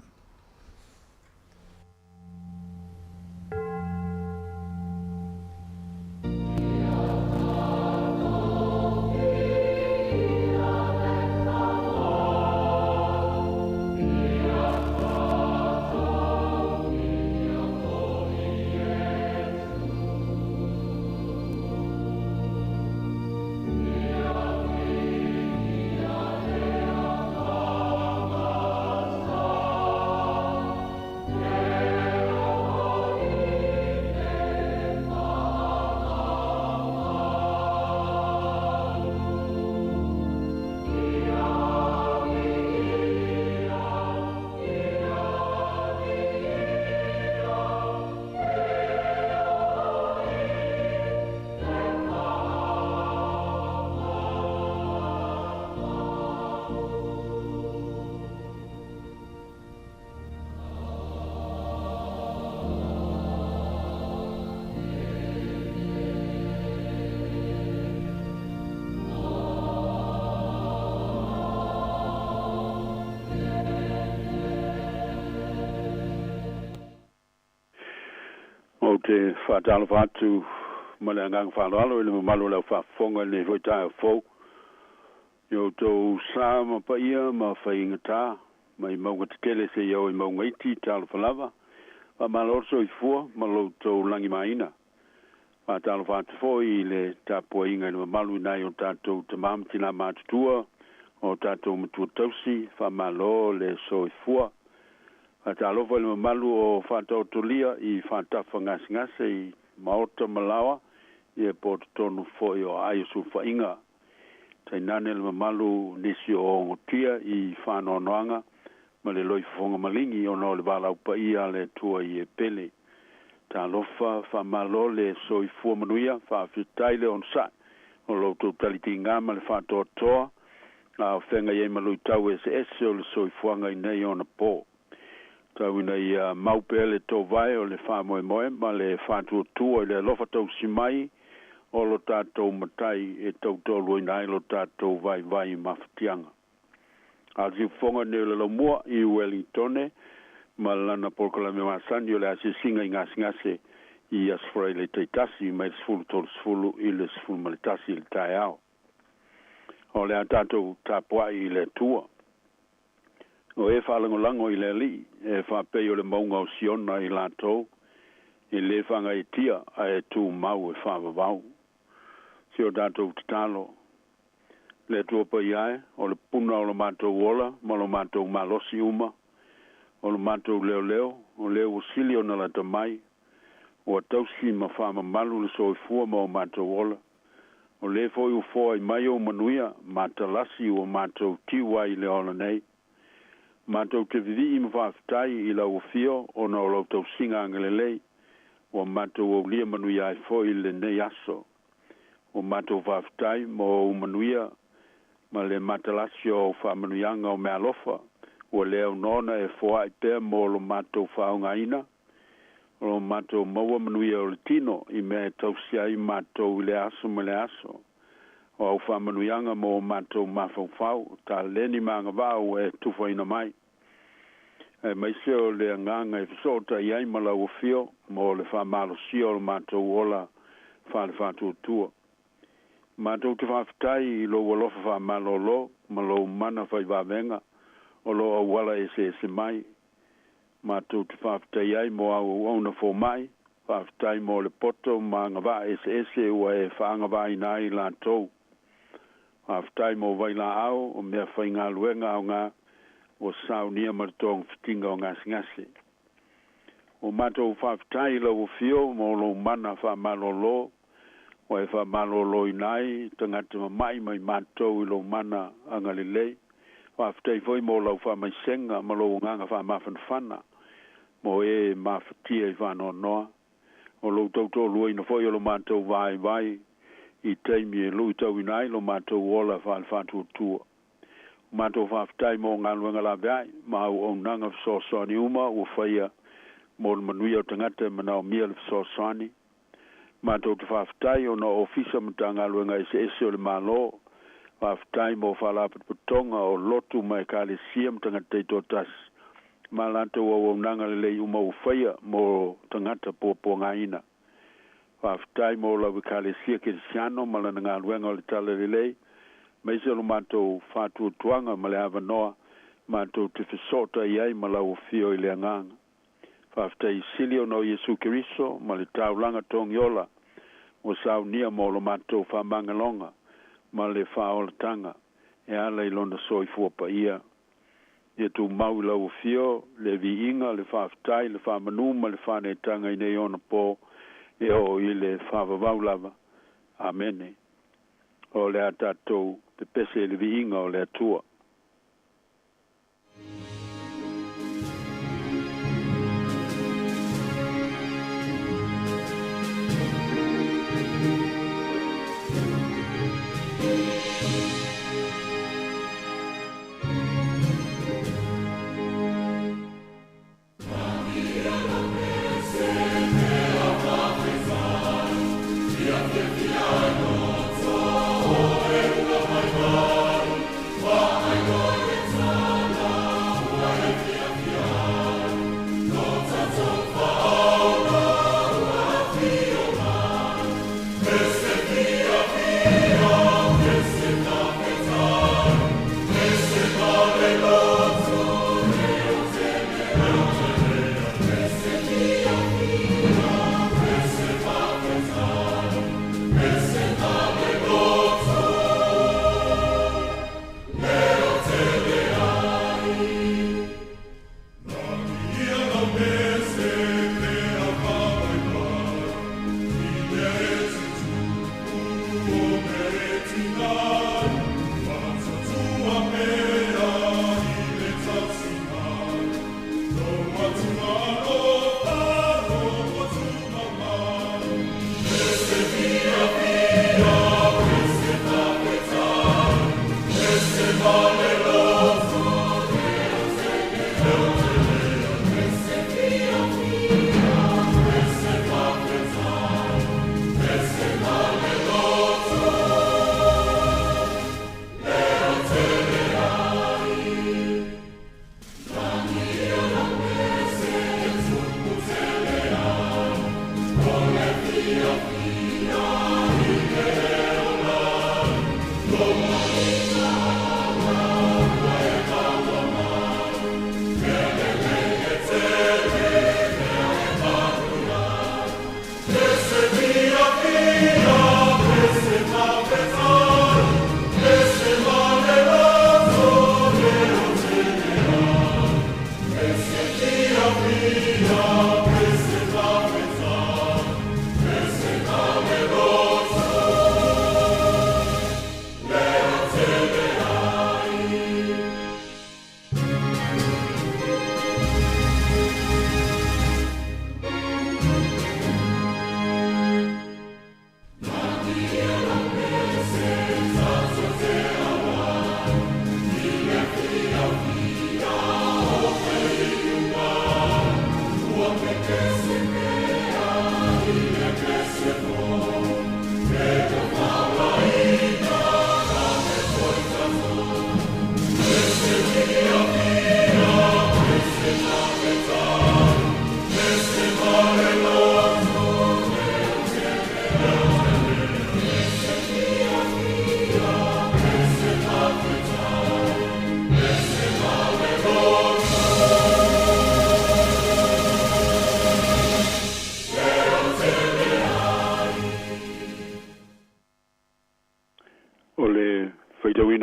Speaker 11: te whaatalo whatu male angang whaaloalo ele mamalo lau whaafonga ne hoitai fau. Yo tau sā ma paia ma whaingata mai maunga te tele se iau i maunga iti talo whalava. Wa malorso i fua ma lau tau langi maina. Wa talo whatu foi le tapua inga i malu nai o tātou tamam tina mātutua o tātou matua tausi wa malo le so i fua. Wa talo foi le malu o whatau tolia i whatafa ngase i maota malawa ia po tonu fo yo ai su fa inga tainane le malu nisi o ngotia I whanoanoanga ma le loi fonga malingi o no le wala upa ia le tua I e pele ta lofa fa malo le soi fu manuia fa fitai le on sa o lo tu taliti ngama le fa to to a fenga ye malu tau es o le soi fuanga I nei ona po tau nei maupele to vai o le fa moe moe ma le fa tu tu le lofa tau simai o lo tātou matai e tautou luina lo tātou vai vai mawhatianga. A zi whonga neo le mua I Wellingtone, ma lana porkalame masani o le ase singa I ngase I asfrai le teitasi, mai sfulu tolu sfulu I le sfulu malitasi le tai au. O le a tātou tāpua I le tua. O e whalangolango I le li, e whapei o le maunga o siona I lātou, I le whanga I tia, a e tū mau e whawawau. Si o tātou tatalo. Le tua pa iae, o le puna o le mātou wola, ma lo mātou malosi uma, o le mātou leo leo, o leo usili o na la tamai, o a tausi ma whama malu le soi fua ma o mātou wola, o le foi u foa I mai o manuia, mātalasi o mātou tiwa I le ona nei, mātou te vivi I ma whawhitai I la ufio, o na o lau tau singa angelelei, o mātou o lia manuia I foi le nei aso, o mātou whawhitai mo o manuia ma le matalasio o whamanuianga o mea lofa o leo nona e foa I pēr mo lo mātou whaunga ina o lo mātou maua manuia o le tino I mea tausia I mātou le aso ma le aso o au whamanuianga mo o mātou mawhau ta leni maanga vau e tufa ina mai e mai se o le nganga e fisota I ai mala o fio mo le whamalo si o lo mātou ola whale whātua tua Mātou te whawhitai I lo walofa wha malolo, ma lo mana whai wāwenga, o lo awala se mai. Mātou te whawhitai ai mo au auna fō mai, whawhitai mo le poto ma ngawā ese ua e whaangawā I nai lātou. Whawhitai mo vai la au, o mea whai ngā luenga o ngā, o sau nia maritong whitinga o ngasi. O mātou whawhitai lo fio, mo lo mana wha malolo, o e wha malolo I nai, tangata mai mātou I lo mana angalilei. Whawhitai foi mo lau wha mai senga, ma lo nganga wha mawhanwhana, mo e mawhatia I whanoa noa. O lo tauto lua ina foi o lo mātou vai I teimi e lui tau I nai, lo mātou ola whātua tua. Mātou whawhitai mo ngā luenga la veai, ma au o nanga whasosani uma, o whaia mo le manuia o tangata, ma nao mia le whasosani. Mātou te whawhitai o na ofisa matanga luenga ese o le malo, whawhitai mo whalapit putonga o lotu mai kāle siam tanga teito tas. Mā lantou o nanga le lei uma uwhaia mo tangata pōpō ngā ina. Whawhitai mo lawi kāle sia ke siano ma lana ngā luenga o le tala le lei. Meise lo mātou whātua tuanga ma le awanoa, mātou te whisota I ai ma lau fio I le anganga. Whawhitai silio no Yesu Keriso, ma le taulanga tong yola, o sau nia mo lo mātou whamangalonga, ma le whaolatanga, e ala I lona soi fuapa ia. E tu mau lau fio, le vi inga, le whawhitai, le whamanu, ma le whanetanga I nei ona po, e o I le whawawau lava. Amene. O le atatou, te pese le vi inga o le atua.
Speaker 6: Wow.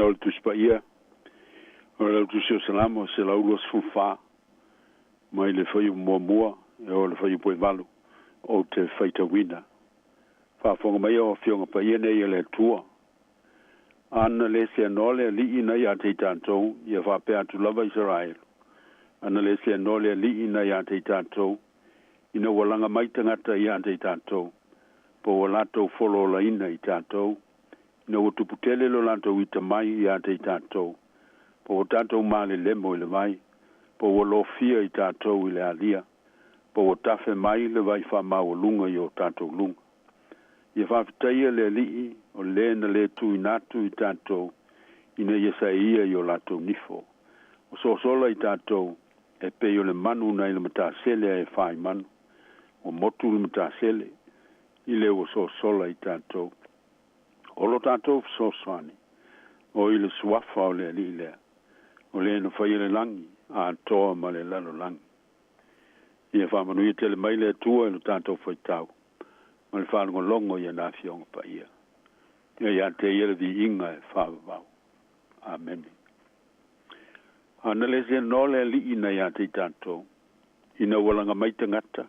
Speaker 14: o le tuspa ia. O le tusio salamo se la ulos fufa. Mai le whai mua, e o le whai poe malu, o te whaita wina. Whafonga mai o whionga pa ia nei le tua. Ana le se anole li ina ia te tātou, ia whapea tu lava Israel. Ana le se anole li ina ia te tātou, ina walanga mai tangata ia te tātou. Po walato folo la ina i tātou, ina watuputele lo lantou ita mai ia te tātou. Po tātou male lemo i le mai, po walofia i tātou i le alia, po watafe mai le vai whamau lunga i o tātou lunga. Ia whawhitaia le lii o le na le tu inatu i tātou, ina ia sa ia i o latou nifo. O sosola i tātou, e pe o le manu na i le matasele e whai manu, o motu le matasele, i le o sosola i tātou. O lo tātou soswani, o i le suafa o le li lea, o le na whai le langi, a toa ma le lalo langi. Ia whamanu i tele mai le tua i lo tātou whai tau. Ma le whanunga longo ia nā fionga pa ia. Ia te ia di inga e whawawau. Amen. Ana le se nole li ina ia te tātou. Ina walanga mai tangata.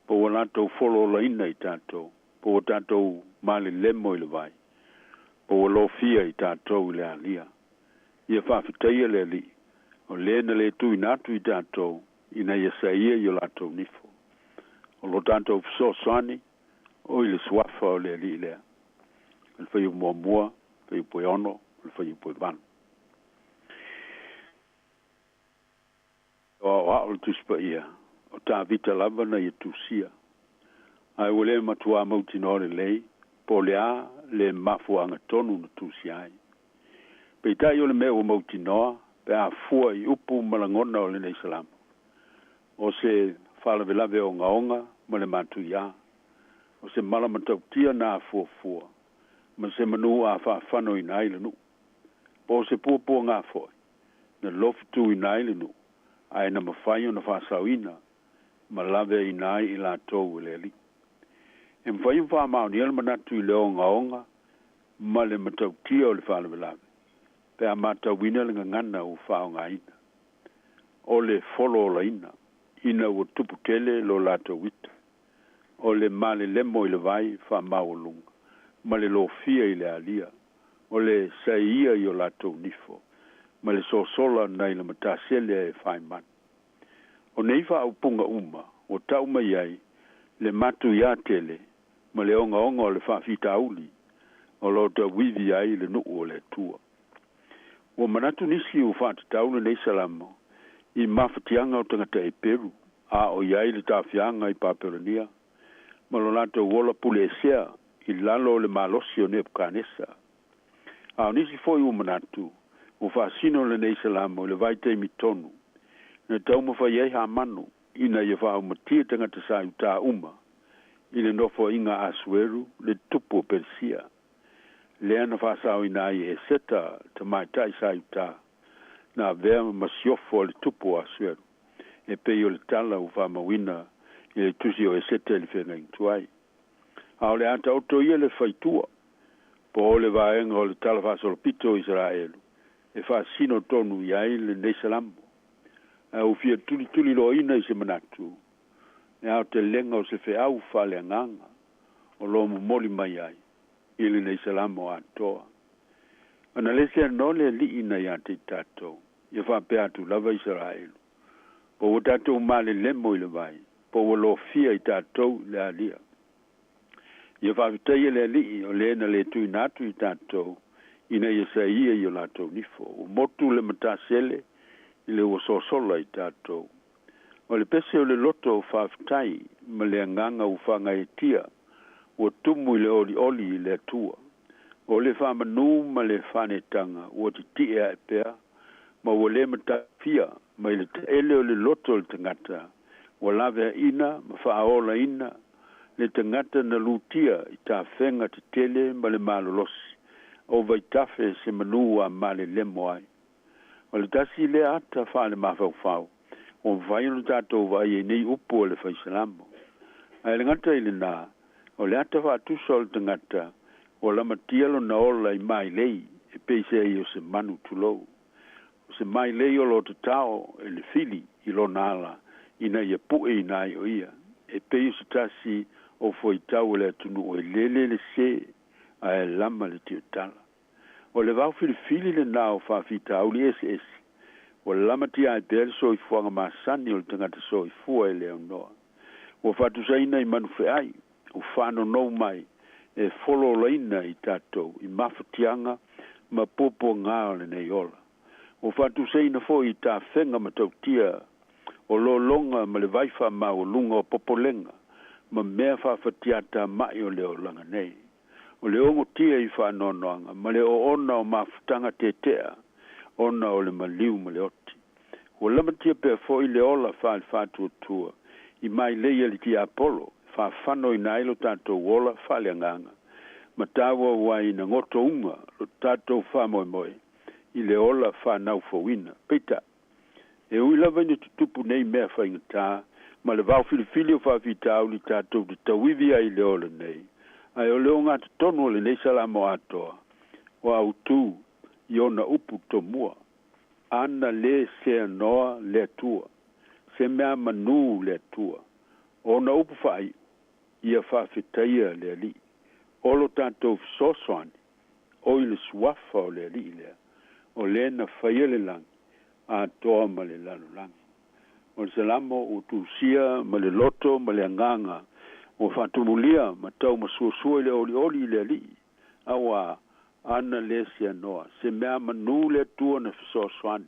Speaker 14: Po walatou folo la ina i tātou. Po tātou mali lemo i le vai. Po walofia i tātou i le alia. Ia whawhitaia le li. O le na le tu inatu i tātou. Ina ia sa ia i o latou nifo. O lo tātou fsosani. O ile swafa o le li lea. Le whai mua, whai poe ono, le whai poe van. O ao tuspa ia, o tā vita lava na ia tusia. Ai wale matua mauti no le lei, po le a le mafuanga tonu na tusia ai. Pei tai o le mea o mauti noa, pe a fua i upu malangona o le nei salamo. O se whalavelave o ngaonga, ma le matu ia. O se malamatau tia nā fuafua, ma se manu a whawhano i nai le nu. Po se puapua ngā foi, na lofitu i nai le nu, ai na mawhai o na whasauina, ma lave i nai i la tau i le li. E mwhai o whamau ni ala manatu i le onga onga, ma le matau tia o le whalawe lave. Pe a matau wina le ngana o whaonga ina. O le folo la ina o tuputele lo la tau wita. O le male lemo i le vai wha maulunga. Ma le lofia i le alia. O le saia i o latou nifo. Ma le sosola nei le matasele e whai man. O nei wha upunga uma. O tau mai ai. Le matu ia tele. Ma le onga o le wha fita auli. O lo ta wivi ai le nuu o le tua. O manatu nisi u wha taule nei salamo. I mawhatianga o tangata e Peru. A o iai le tawhianga i Paperonia. Malolato wola pulesea i lalo le malosio ne pkanesa. A nisi foi umanatu, o fasino le nei salamo le vai te mitonu. Ne tau mo fa ye ha manu ina ye fa umatia tangata sa uta uma. I le nofo inga asueru le tupo persia. Le ana fa sa ina ye seta te mai tai sa uta. Na vea masiofo le tupo asueru. E pe yo le tala u fa mawina i le tusi o e sete le whenga intuai. A le anta auto ia le whaitua, po o le vaenga o le talawhasolo pito Israelu, e wha sino tonu i ai le Nesalambo. A ufia tuli lo ina i se manatu, e au te lenga o se wheau whale anganga, o lo moli mai ai, i le Nesalambo atoa. Ana le se anole li ina i ante tatou, i wha pea tu lava Israelu, po o tatou male lemo i le vai, po walo fia i tātou le alia. Ia whawhitaia le alii o le na le tui natu i tātou, ina ia sa ia i o lātou nifo. O motu le matasele, i le wasosola i tātou. O le pese o le loto o whawhitai, ma le anganga u whanga e tia, o tumu i le oli i le atua. O le whamanu ma le whanetanga, o te tia e pea, ma o le matawhia, ma i le ele o le loto o le tangata, o lave ina, ma whaola ina, le tangata na lutia i tā whenga te tele ma le malolosi, o vai tafe se manua ma le lemo ai. O le tasi le ata whaale mawhau, o vai no tātou vai e nei upo o le whaisalamo. Ai le ngata i le nā, o le ata wha tusa o le tangata, o lama tialo na ola i mai lei, e peise i o se manu tulou. O se mai lei o lo te tao e le fili i lo nala ina ia pue ina i o ia. E pei se tasi o foi tau le tunu o e lele le se a e lama le tio tala. O le vau fili fili le nao whawhita au li ese ese. O le lama tia e pere so i fuanga masani o le tangata so i fua e leo noa. O whatu saina i manu ai, o whano nou mai, e folo laina i tatou, i mawhatianga, ma popo ngā le nei ola. O whatu saina fo i tā whenga ma tau tia, o lo longa ma le vaifa ma o lunga o popolenga, ma mea whawhatiata mai o leo langa nei. O le ongo tia i whanonoanga, ma le o ona o mawhatanga te tea, ona o le maliu ma le oti. O lama tia pia fo i le ola whatu tua, i mai leia li tia Apollo, whawhano i nailo tātou ola whaleanganga, ma tāua wai na ngoto unga, lo tātou whamoemoe, i le ola whanau fawina. Peita, e ui lava ni tutupu nei mea whaingatā, ma le vau filifili o whawhitau li tātou di tawivia i le ola nei. Ai o leo ngā tonu o le nei salamo atoa, o au tū, i ona upu to mua, ana le se anoa le tua, se mea manu le tua, ona upu whai, ia whawhitaia le li, olo tātou sosoani, o i le suafa o le li lea, o le na whaia le langi, a toa ma le lalo langi. O le salamo o tūsia, ma le loto, ma le anganga, o whatumulia, ma tau ma suasua le oli le li, awa ana le se anoa, se mea manu le tua na fisosoani,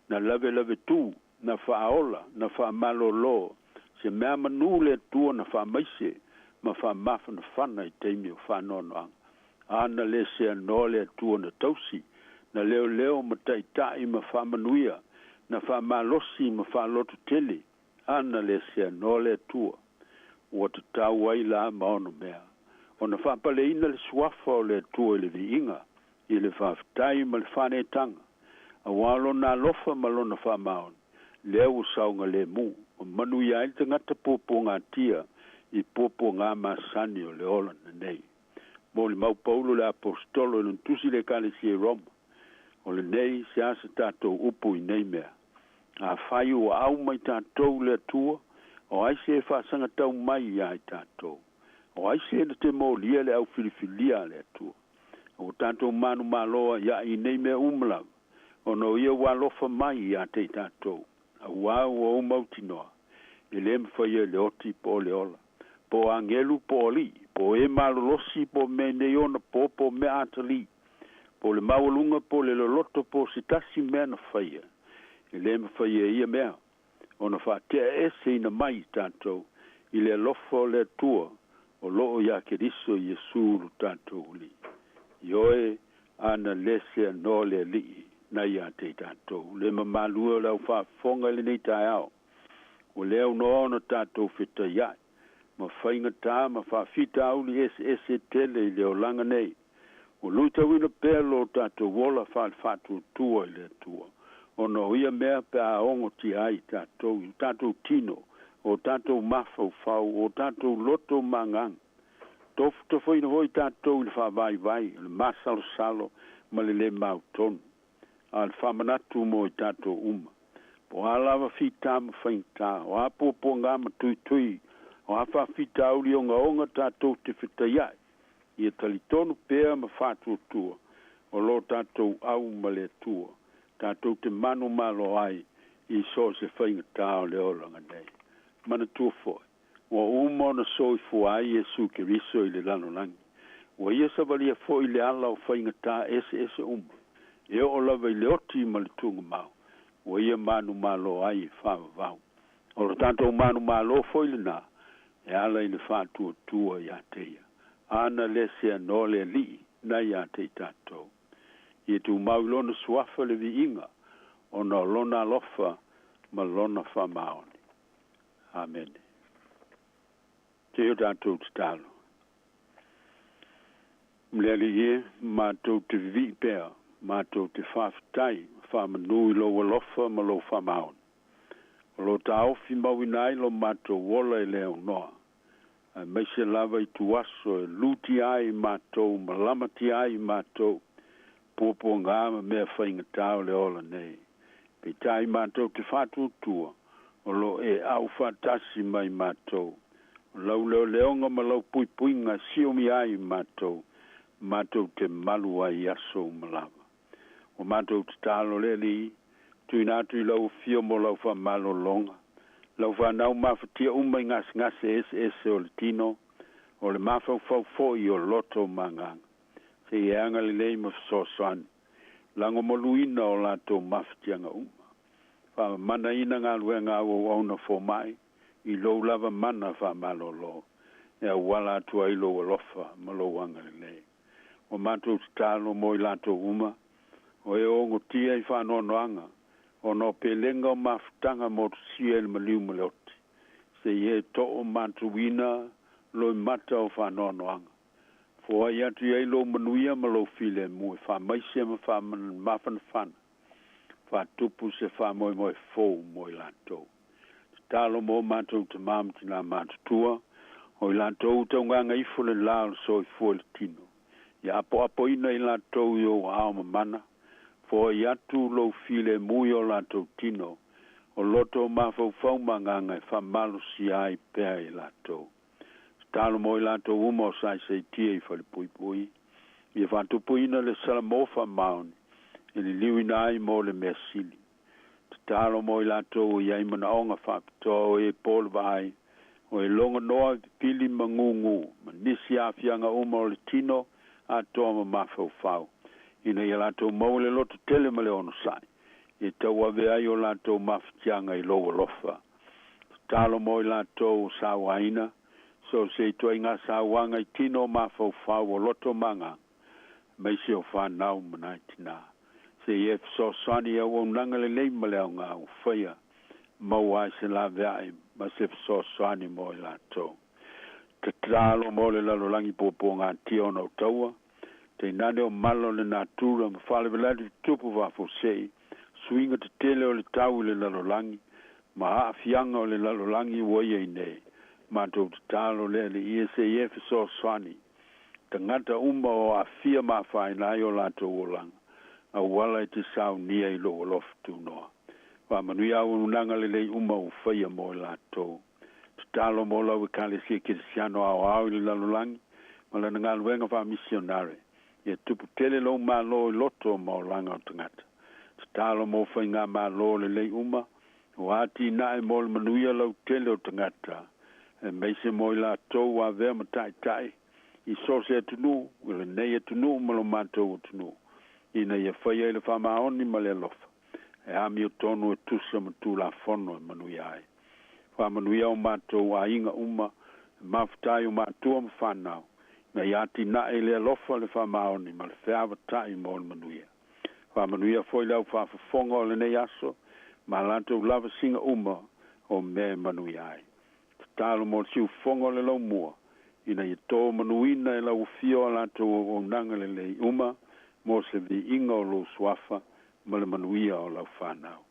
Speaker 14: na lave tu, na whaola, na whamalolo, se mea manu le tua na whamaise, ma whamafa na whana i teimi o whanonoanga. Ana le se anoa le tua na tausi, na leo ma taitai ma whamanuia, na whamalosi ma whalotu tele, ana le se anoa le tua, ua te tau ai la maono mea. O na whapale ina le suafa o le tua i le viinga, i le whaftai ma le whanetanga, a walo na lofa malona whamaon, leo saunga le mu, o manu ia i te ngata popo ngā tia, i popo ngā masani o le ola na nei. Mo le mau paulo le apostolo le ntusi le kalisi e Roma, o le nei se asa tātou upu i nei mea. A whai o au mai tātou le tua, o aise e whaasanga tau mai ia i tātou. O aise e na te mō lia le au filifilia le tua. O tātou manu maloa ia i nei mea umlau, o no ia walofa mai ia te tātou. A wau o umauti noa, e le mwhaia le oti po le ola. Po angelu po li, po e malolosi po me neona po me atali, po le mawalunga po le loloto po sitasi mea na whaia. E le mwhaia ia mea, o na whaatea ese ina mai tātou, i le lofo le tua, o loo ia ke riso i esuru tātou li. Ioe ana lese no le li, na ia te tātou. Le mamalua lau whaafonga le nei tai au, o leo no na tātou whita iai, ma whainga tā, ma whaafita au li ese tele i leo langa nei, o luta wina pēlo tātou wola whaatu tua i le tua. O no ia mea pe a ongo ti ai tātou tino, o tātou mafau fau, o tātou loto mangang. Tofu ina hoi tātou i le whawai vai, le masalo salo, ma le mau tonu. A le whamanatu mo i tātou uma. Po halawa whita ma whainta, o hapopo ngā ma tui, o hawha whita auri o onga tātou te whita iai. Ia talitonu pēa ma whātua tua, o lo tātou au ma le tua. Tātou te manu malo ai, i so se whainga tāo le olanga nei. Mana tua foi. Wa umo na so i fua ai e su ke riso i le lano langi. Wa ia savalia foi le ala o whainga tā ese uma. E o lava i le oti ma le tunga mau. Wa ia manu malo ai e whawa vau. O lo tātou manu malo foi le nā. E ala i le whātua tua i a teia. Ana le se no le li na i a te tātou. I tu maulona suafa le vi inga, o na lona lofa, ma lona whamaoni. Amen. Te o tātou te talo. Mleli e, mātou te vi pēr, mātou te whawhitai, whamanui lo lofa, ma lo whamaoni. O lo ta ofi mawinai lo mātou wola e leo noa. Mai se lava i tuaso e luti ai mātou, ma lamati ai mātou, popo ngā mea whainga tāo le ola nei. Pe tai mātou te whātua tua, o lo e au whātasi mai mātou. O lau leo leonga ma lau pui ngā siomi ai mātou, mātou te malu ai aso malawa. O mātou te tālo le li, tui nātui lau fio mo lau wha malo longa. Lau wha nau mawhatia umai ngase ese o le tino, o le mawhau foi o loto manganga. Se e anga le lei ma fsosani. Lango moluina o lato mawhatianga uma. Wha mana ina ngā luenga o auna fo mai, I lou lava mana wha malo lo. E a wala atua ilo o lofa, malo wanga le lei. O mātou te tālo mo I lato uma, o e ongo tia I whanoanoanga, o no pelenga o mawhtanga mo tu siel maliu maleoti. Se e to o mātuina loi mata o whanoanoanga. Fua I atu I lo manuia malo file mui, wha maise ma wha mawhan whana. Wha tupu se wha moi fōu moi lato. Talo mo mātou te māmti nā mātutua, o I lato tau nganga ifo le lao so I fua le tino. Ia apo ina I lato I o aoma mana, fo I atu lo file mui o lato tino, o loto mafau fau manganga I whamalo si ai pēa I lato. Talo mo I lato uma o sai sei tia I whale pui. Ia whantupu ina le salamofa maoni, I li liwina ai mo le mea sili. Talo mo I lato I aimana onga whapito o e polo vai, o e longa noa pili mangungu, ma nisi afianga uma o le tino, a toa ma mafau fau. Ina I lato mau le loto tele ma le ono sai. E tau ave ai o lato maftianga I logo lofa. Talo mo I lato sawaina, so se toa inga sawanga I tino mafau fau o loto manga, maisi o whanau manaitina. Se e so sani au nanga le lei male au ngā uwhaia, mau ai se la veai, ma se so sani mo I lato. Te tralo mo le lalolangi popo ngā tia o taua, te nane o malo le natura, ma whale velati tupu wafo sei, suinga te tele o le tau le lalolangi, ma haafianga o le lalolangi waia I nei, ma tau te talo le ISAF so sani, te ngata uma o a fia ma whainai o lato o langa. A wala te sau nia I lo lof tu noa. Wa manui au unanga le lei uma u whaia mo I lato. Talo mo lau I kale sia kirisiano au I lalolangi, ma lana ngā luenga wha misionare. Ia tupu tele lo ma lo I loto mo langa o tangata. Talo mo whai ngā ma lo le lei uma, o ati nae mo le manuia lau tele o tangata. E meise mo I lato wa vea ma tai. I sose atunu, wile nei atunu ma lo matou atunu. Ina ia whaia I le whamaoni ma le alofa. E ami o tonu e tusa ma tū la whono e manui ai. Whamanuia o mātou a inga uma, mawhatai o mātua ma whanau. Na iati na e le alofa le whamaoni ma le whiawatai mo le manuia. Whamanuia foi lau whawhawhonga o le nei aso, ma lantou lava singa uma o me manui ai. Talo mo siu whonga o le lau mua. Ina I tō manuina e lau fio a lantou o nanga le lei uma, mo se vi inga o lo swafa ma le manuia o lau whanau.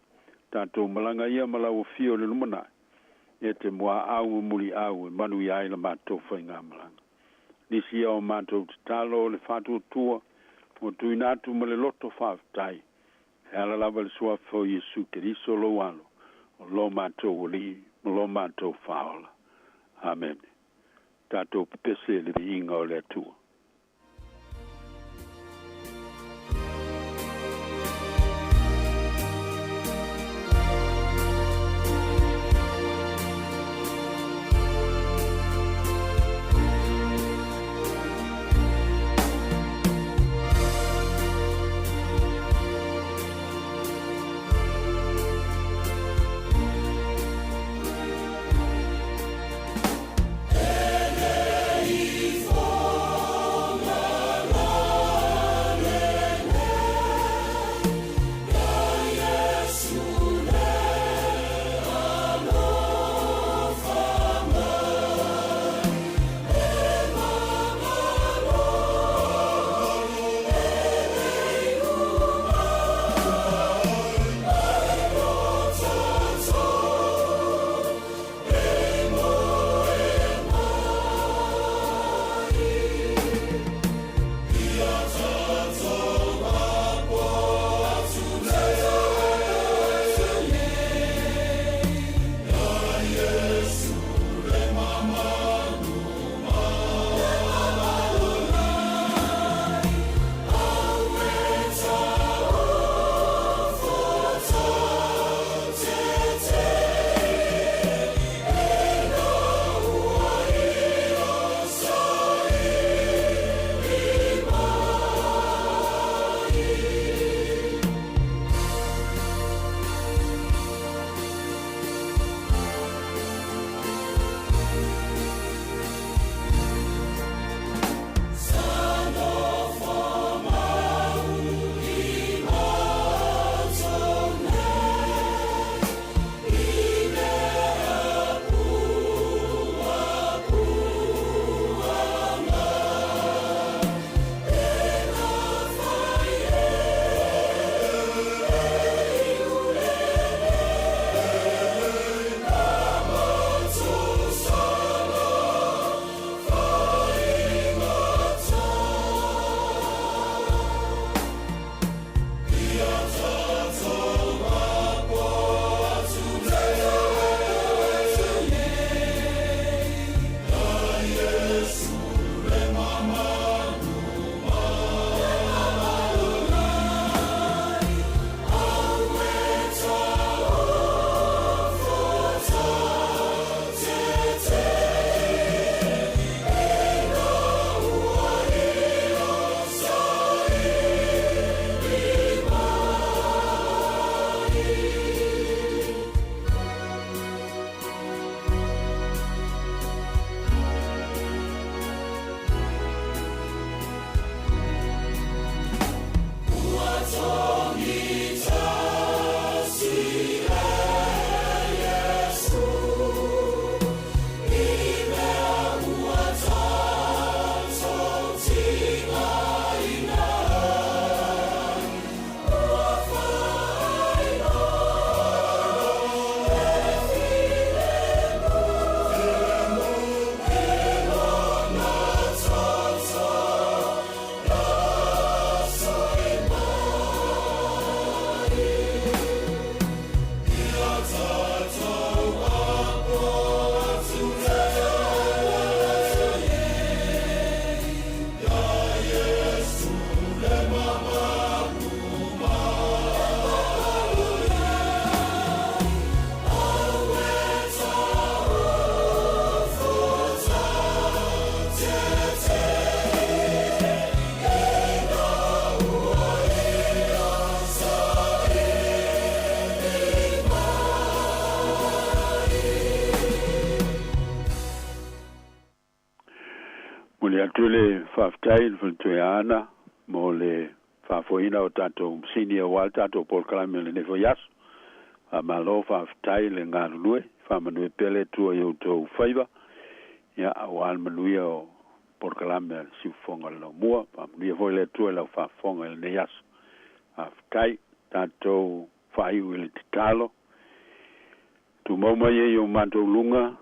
Speaker 14: Tātou malanga ia ma lau fio le lumanai. E te mua au muli au e manuia ai la mātou whai ngā malanga. Nisi au mātou te talo o le whātua tua, o tui nātu ma le loto whāwhatai. E ala lava le swafa o Yesu Keriso lo alo, o lo mātou o li, ma lo mātou whaola. Amen. Tātou pepese le vi inga o le atua.
Speaker 6: Ele
Speaker 14: Tule whaftail Fultuiana, mo le whafoina o tato senior wal tato Paul Kalame le nefo yas, a malo whaftail le ngā rulue, whamanue pele tua i o tau whaiva, ia a wal manuia o Paul Kalame si whonga lau mua, whamanue foi le tua lau whafonga le ne yas, whaftai tato whaiu le titalo, tu mauma ye o manto lunga,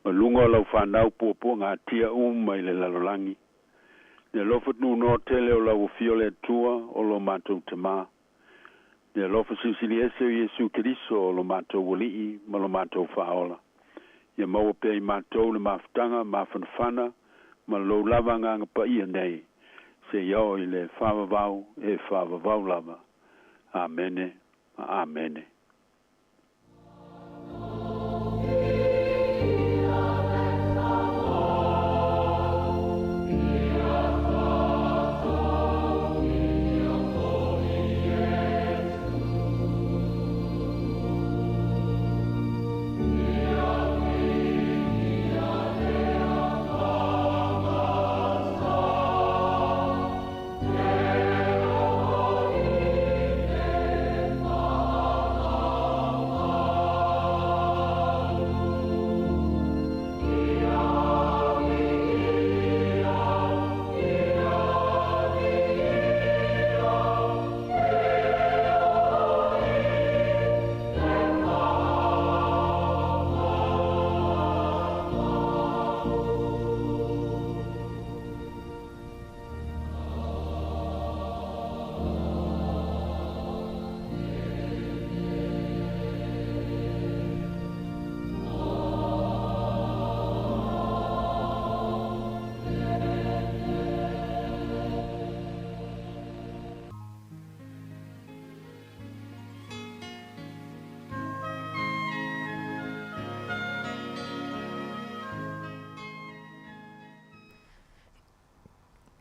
Speaker 14: lunga lau whanau pua ngā tia mai le lalolangi. Ne lofa nu no tele o lau fio le tua o lo mātou te mā. Ne lofa sisili ese o Yesu Kiriso o lo mātou walii ma lo mātou whaola. Ia maua pe i mātou le mawhtanga, mawhanwhana, ma lo lava nganga pa ia nei. Se iau i le whawavau e whawavau lava. Amene, amene.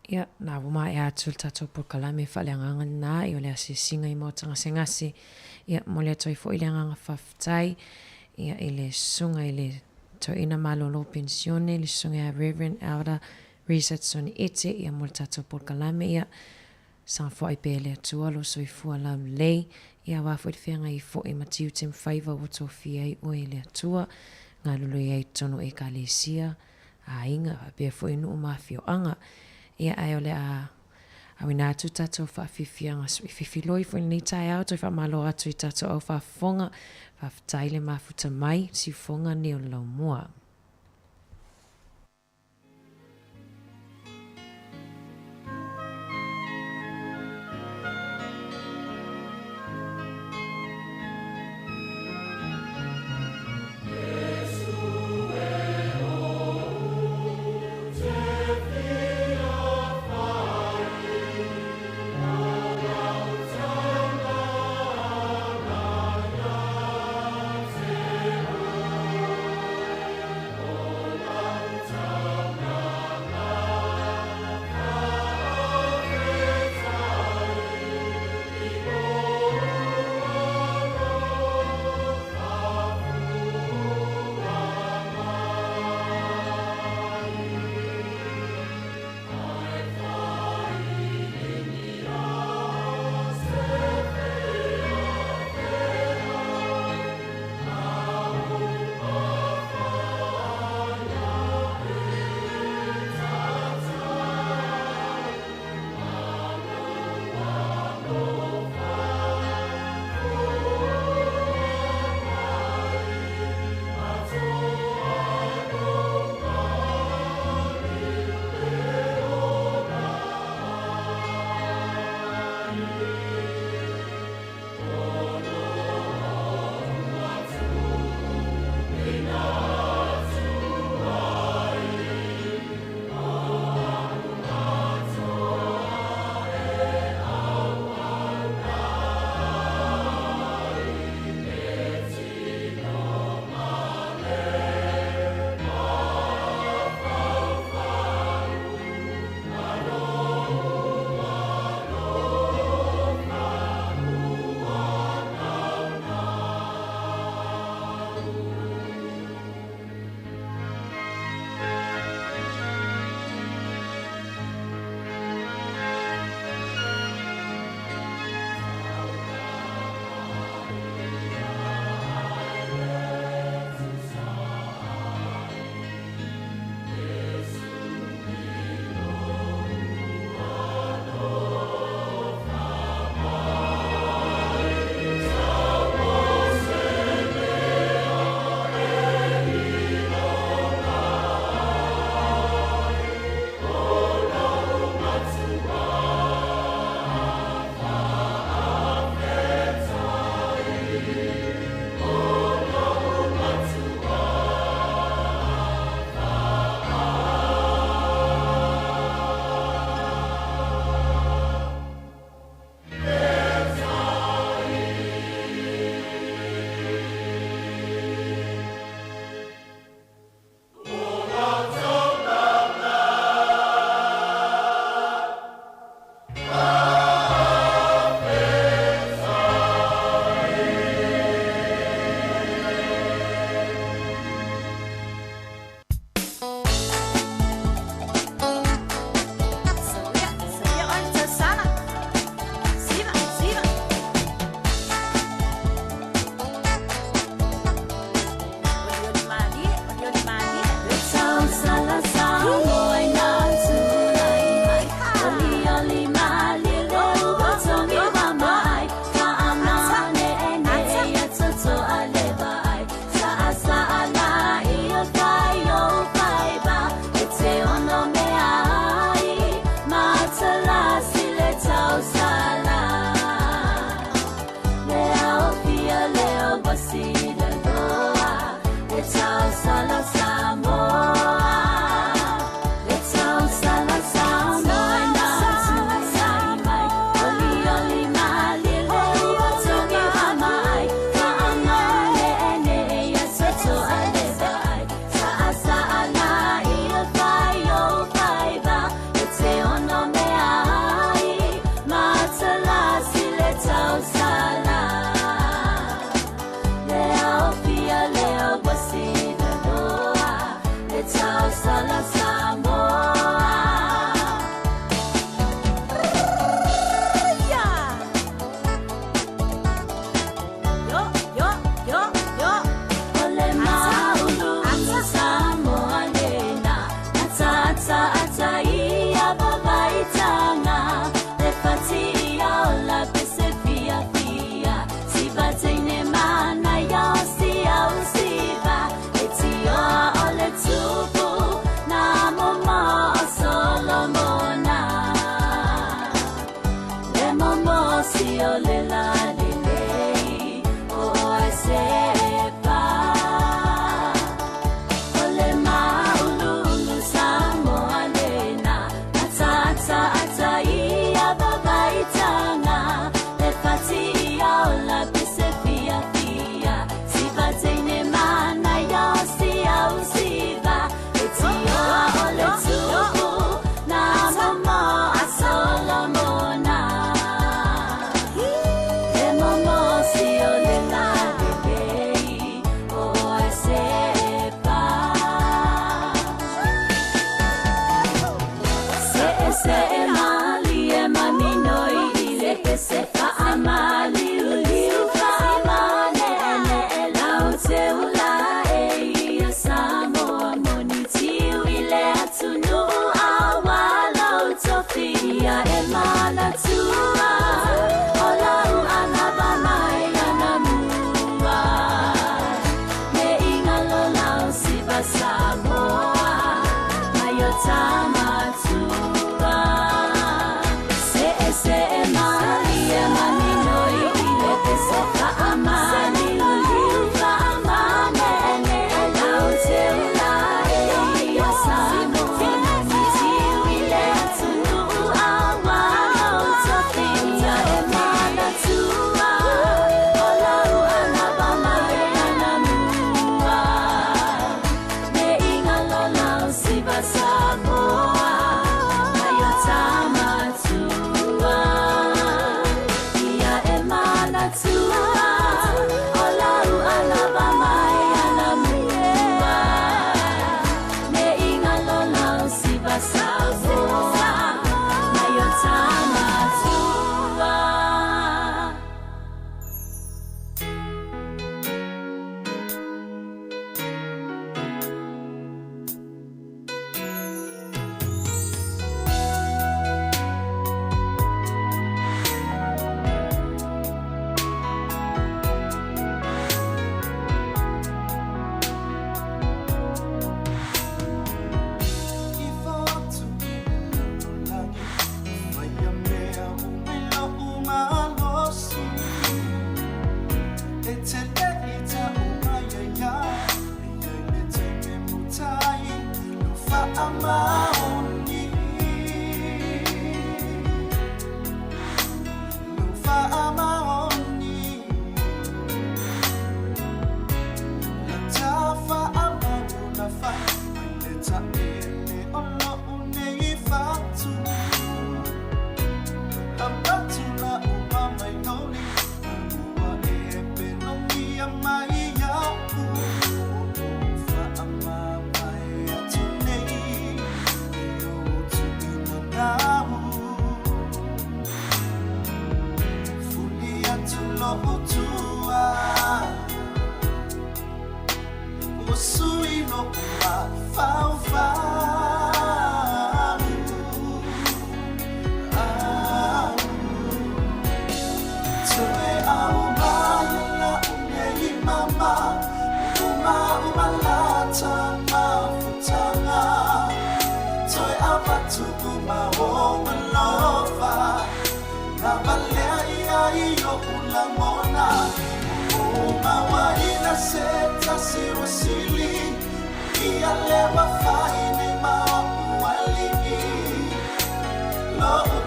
Speaker 15: Ia, nā wama e atu tatou Paul Kalame whaleanganga nā i o lea si singa i mautanga sengasi. Ia, mo lea toi fo i leanganga whaftai. Ia, i le sunga i le toi ina malolo pensione, le sunga a Reverend Elder Reset Soni Ete, ia mo le tatou Paul Kalame, ia, sang fo i pe lea tua lo soi fua lau lei. Ia, wafo i whianga i fo i matiu tem whaiva o tō fia i o e lea tua. Ngā lulu i ei tono e ka lesia. A inga, bea fo i nuu mawhio anga. Ia ai ole a wina atu tatou whawhiwhianga whiwhiloi fo ni tai au toi whamalo atu i tatou au whafonga whawhtaile mafuta mai si fonga ni o lau mua.
Speaker 16: Sama tua, se mali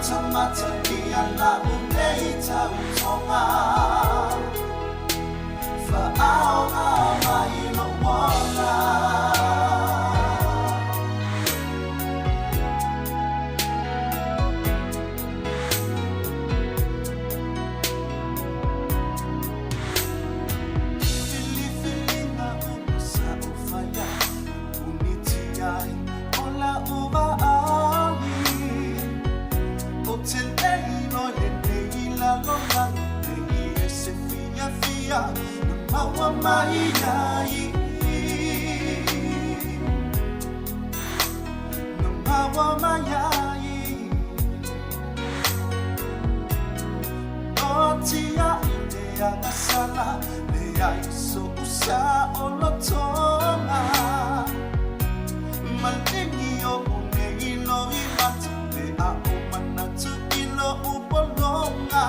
Speaker 6: tamata ki ala unei tau tonga Whaaonga mai no wana Fili-filinga una sa ufaya Unitiai ola uva ali O te nei no le nei la longa Nei e se fia fia Maua mai ai No maua mai ai O tia i te angasala Le ai so usa o lotonga Malingi o une ilo i mata Le a o manatu ilo upolonga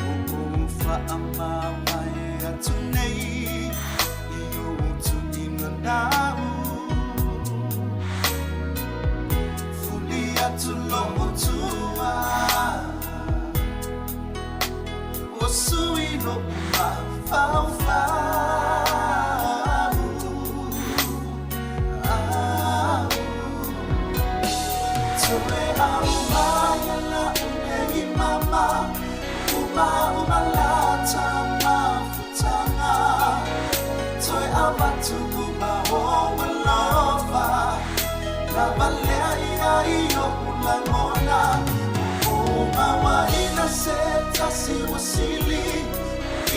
Speaker 6: O ufa ama mai atu nei Iyo utu ina nau Fuli atu lo utua O sui lo uma fau fau Toe au mai ala unei mama Uma lata mafutanga Toi awatu uma o walova La balea ia iyo ulangona Uma wa ina se tasi wasili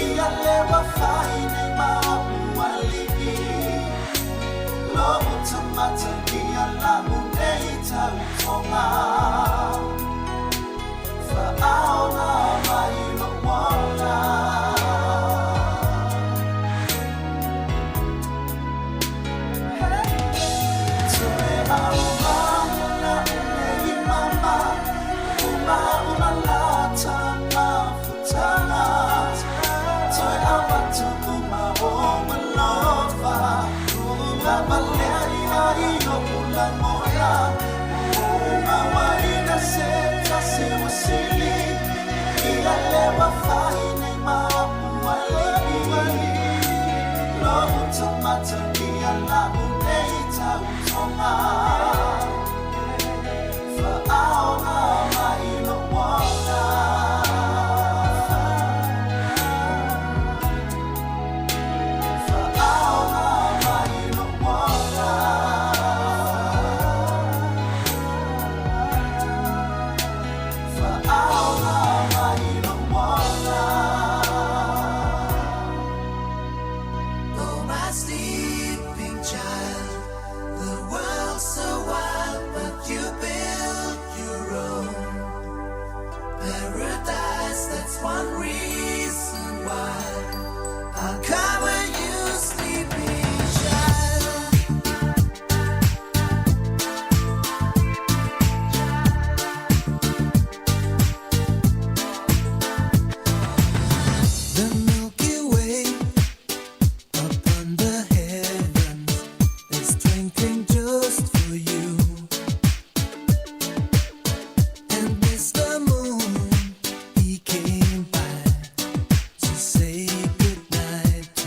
Speaker 6: Ia lewa faine maa uwaliki Lo utamata ia la unei tau tonga Whaaonga mai no wana Toe au mai na unei mama Uma lata mafutanga Toi awatu uma o malova La balea ia iyo ulangoya Uma wa ina se tasi wasili Ia lewa faine maa uwaliki Lo utamata ia la unei tau tonga Whaaonga mai no wana Whaaonga mai no wana Whaaonga mai no wana Oh my sleeping child The world's so wild but you built your own paradise That's one reason why I'll cover you sleeping child The Milky Way upon the heavens is twinkling just for you And Mr. Moon, he came by to say goodnight to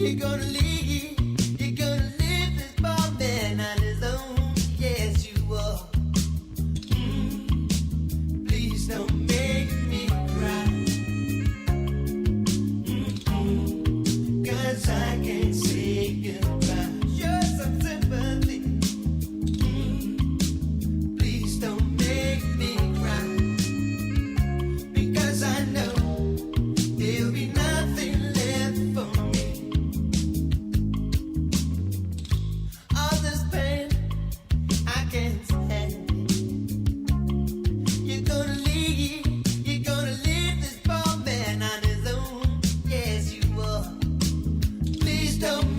Speaker 16: You're gonna leave this poor man on his own. Yes, you are. Please don't make me cry. 'Cause I can't say goodbye. Show some sympathy. Please don't make me cry. Because I know there'll be nothing left for me. All this pain, I can't stand it. You're gonna leave this poor man on his own. Yes, you are. Please don't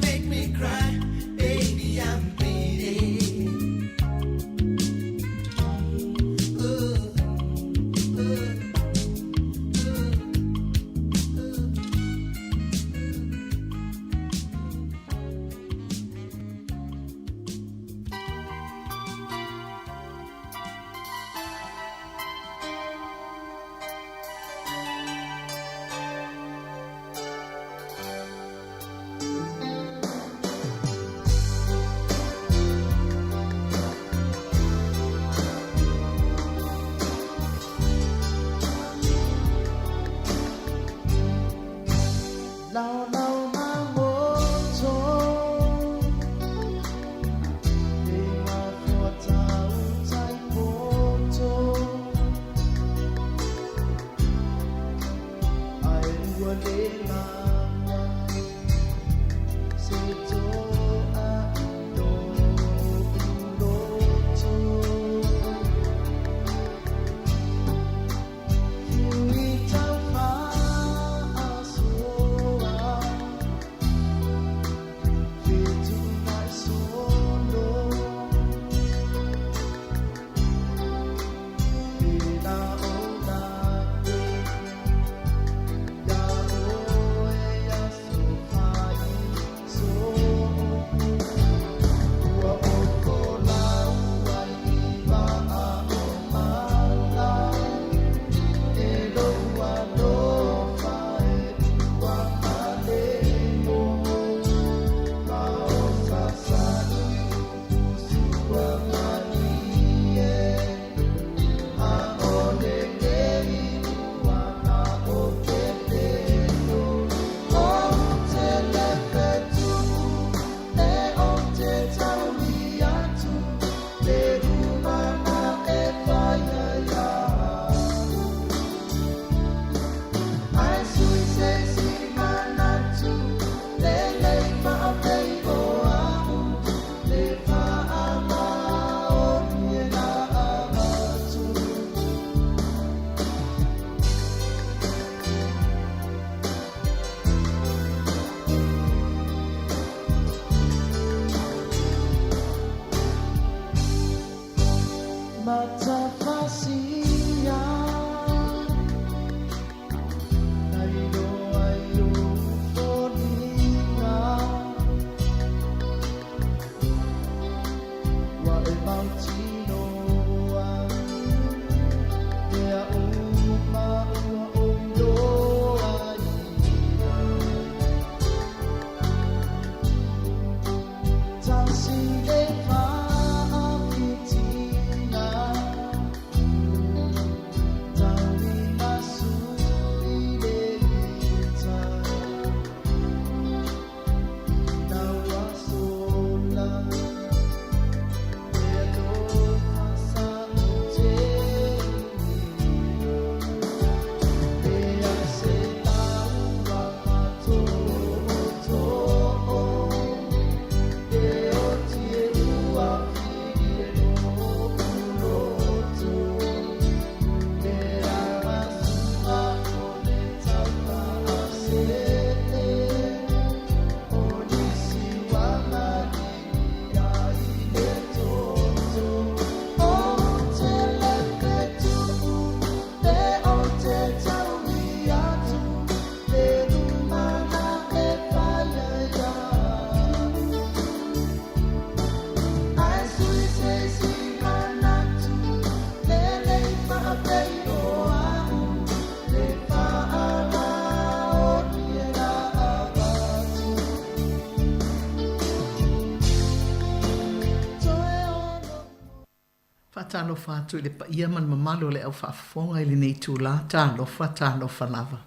Speaker 17: talofa atu i le pa ia man mamalo le au whaafonga i le nei tūla, talofa lava.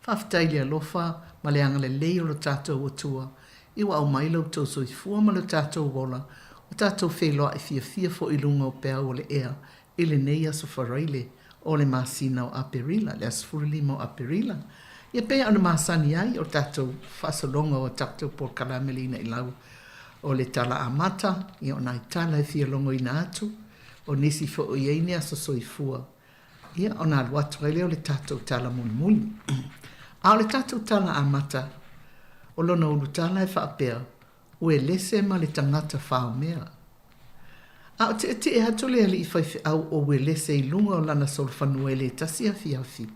Speaker 17: Whaftai le alofa ma le anga le lei o lo tātou atua. Iwa au mailau tau soi fua ma lo tātou wola. O tātou wheloa i fia fo i lunga o pēa o le ea. I le nei aso wharaile o le masina o Aperila, le asfurulima o Aperila. Ia pēa ana masani ai o tātou whasolonga o tātou por karamelina i lau. O le tala amata, ia o nai tala e fia longo ina atu, o nisi fo o iei aso soifua. Ia o nā luatu rele o le tātou tala muni muni. A o le tātou tala amata, o lona ulu tala e whaapea, ue lese ma le tangata whao mea. A o te e hatu le ali i whaife au o ue lese i lunga o lana solfanua e le tasia fiafi.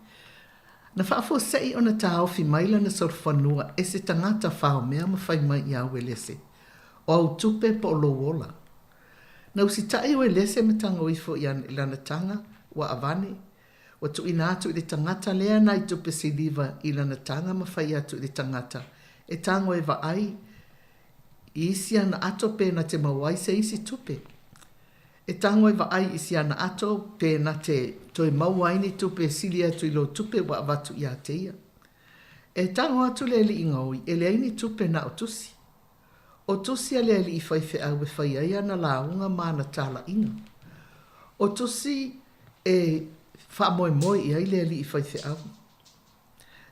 Speaker 17: Na whaafo sei o na tāofi maila na solfanua e se tangata whao mea ma whai mai i a ue lese. O au tupe po lo wola. Na usi tai o e lese me tanga uifo i lana tanga wa avane. Wa tu ina atu i le tangata lea na i tupe si liva i lana tanga ma whai atu i le tangata. E tango e wa ai i isi ana ato pe na te mawai se isi tupe. E tango e wa ai isi ana ato pe na te toi mawai ni tupe sili atu i lo tupe wa avatu i ateia. E tango atu le li ingaui e le aini tupe na o tusi. O tusi ale ali i whaife au e whai aia na launga mana tala inga. O tusi e wha moe moe i aile ali i whaife au.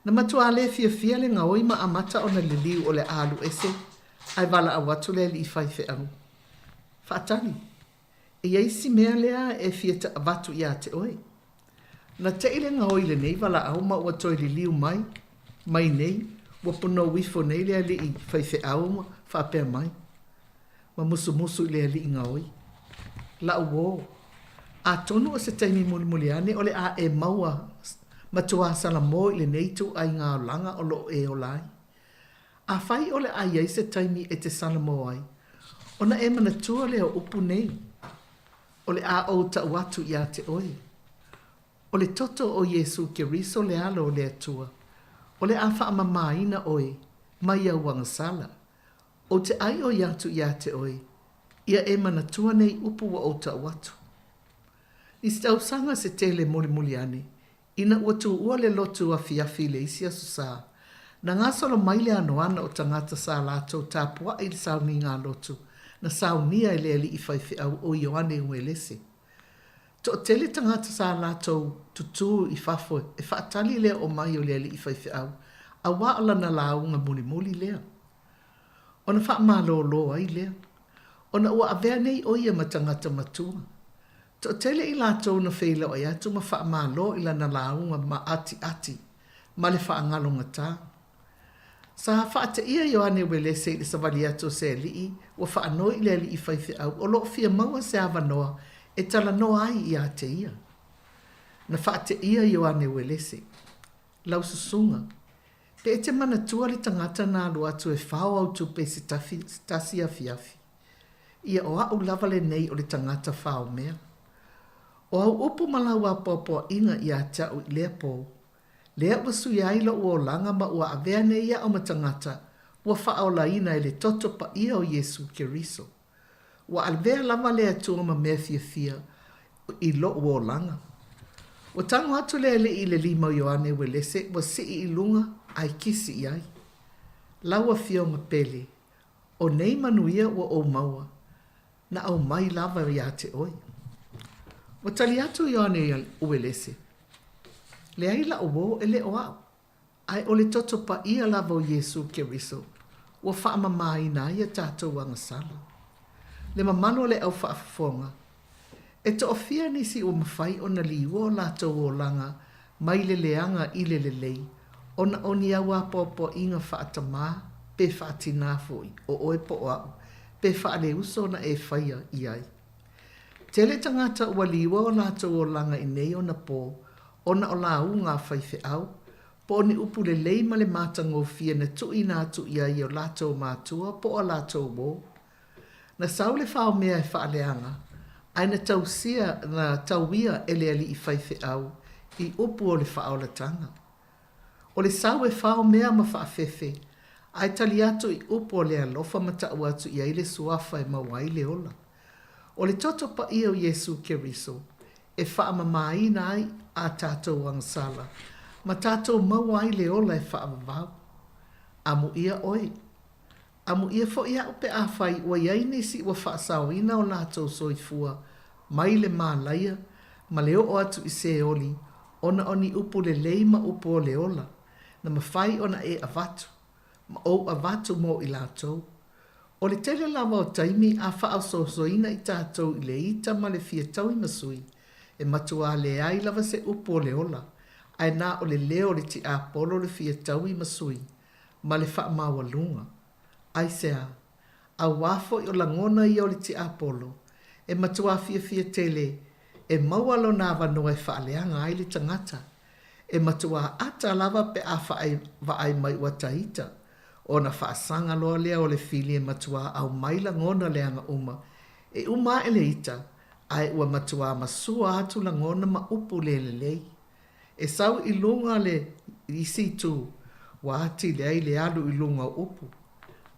Speaker 17: Na matua le fia le ngā oima amata o na le liu o le alu ese, ai wala au atu le ali i whaife au. Whaatani, e eisi mea lea e fia ta avatu i a te oe. Na te ile ngā oile nei wala au ma ua toi li liu mai nei, wa puno wifo nei le ali i whaife au ma, whaapea mai. Ma musu le ali inga oi. La uo. A tonu o se taimi muli ane o le a e maua. Matua sala mo i le neitu ai ngā langa o lo e o lai. A whai o le a iei se taimi e te sala mo ai. O na e mana tua le o upu nei. O le a o ta uatu i a te oi. O le toto o Yesu ke riso le alo o le atua. O le a wha mamaina oi. Mai au wanga sala. O te ai o yatu i a te oi, ia e mana tua nei upu wa o ta watu. I stau sanga se tele muli ane, ina ua tu ua le lotu a fiafi le isi asu sā. Na ngā solo maile anoana o tangata sā lātou tāpua i le sauni ngā lotu, na saunia i le ali i whaifi au o Ioane Uelese. To tele tangata sā lātou tutu i whafo, e whaatali lea o mai o le ali i whaifi au, a waala na launga muli lea. Ona wha malo ai lea. Ona ua avea nei o ia matangata matua. To tele i lātou na wheila o iatu ma wha malo i lana launga ma ati. Ma le wha angalonga tā. Sa wha te ia Ioane Uelese i le savali atu se lii, ua wha anoi le li i whaifi au, o lo fia maua se awanoa, e tala noa ai i a te ia. Na wha te ia Ioane Uelese. Lau susunga. Pe e te mana tua le tangata nā lu atu e whao au tupe si tasi a fiafi. Ia o au lava le nei o le tangata whao mea. O au upu malau a popo inga i a tau i lea pō. Lea ua sui aila ua o langa ma ua avea nei ia o matangata ua whao la ina e le toto pa ia o Yesu ke riso. Ua alvea lava lea tua ma mea fia i lo ua o langa. O tango atu lea le i le lima o Ioane Uelese ua si i lunga ai kisi i ai. Laua fionga pele, o nei manuia ua o maua, na au mai lava i a te oi. O tali atu Ioane Uelese, le ai la o e le o au, ai o le toto pa ia lava o Yesu ke riso, ua wha mamai na ia tātou wanga sala. Le mamano le au whaafonga, e to ofia nisi o mawhai o na liwa o lātou o langa, mai le leanga i le lei, ona oni awa popo inga whaatamā, pe whaatina foi, o oe po au, pe whaale uso na e whaia i ai. Tele tangata ua liwa o lātou o langa i nei o na pō, ona o la ngā whaife au, po ni upu le lei ma le mātango fia na tui nā tu i ai o lātou mātua, po o lātou wō. Na sau le whao mea e whaaleanga, ai na tausia na tauia ele ali i whaife au, i upu o le whao la tanga. O le sau e whao mea ma whaafefe, ai tali atu i upo le alofa mata atu i aile suafa e mawai le ola. O le toto pa ia o Yesu Keriso, e whaamamaina ai a tātou angsala, ma tātou maua ai le ola e whaamavau. Amu ia oi. Amu ia fo ia upe a whai ua iai nisi ua whaasau ina o lātou soifua, mai le mālaia, ma leo o atu i se oli, ona oni upu le leima upu o le ola, na mawhai ona e avatu, ma o avatu mo i lātou. O le tele lava o taimi a wha au sosoina i tātou i le ita ma le fia tau i masui, e matua le ai lava se upo le ola, ai nā o le leo le ti a polo le fia tau i masui, ma le wha maua lunga. Ai sea, a wafo i o langona i o le ti a polo, e matua fia tele, e maualo nā wano e wha leanga ai le tangata, e matua ata lava pe a wha ai mai ua taita, o na whaasanga loa lea o le fili e matua au maila ngona leanga uma, e uma e le ita, ai ua matua masua atu la ngona ma upu le lei. E sau i lunga le isi tu, wa ati le ai le alu i lunga upu,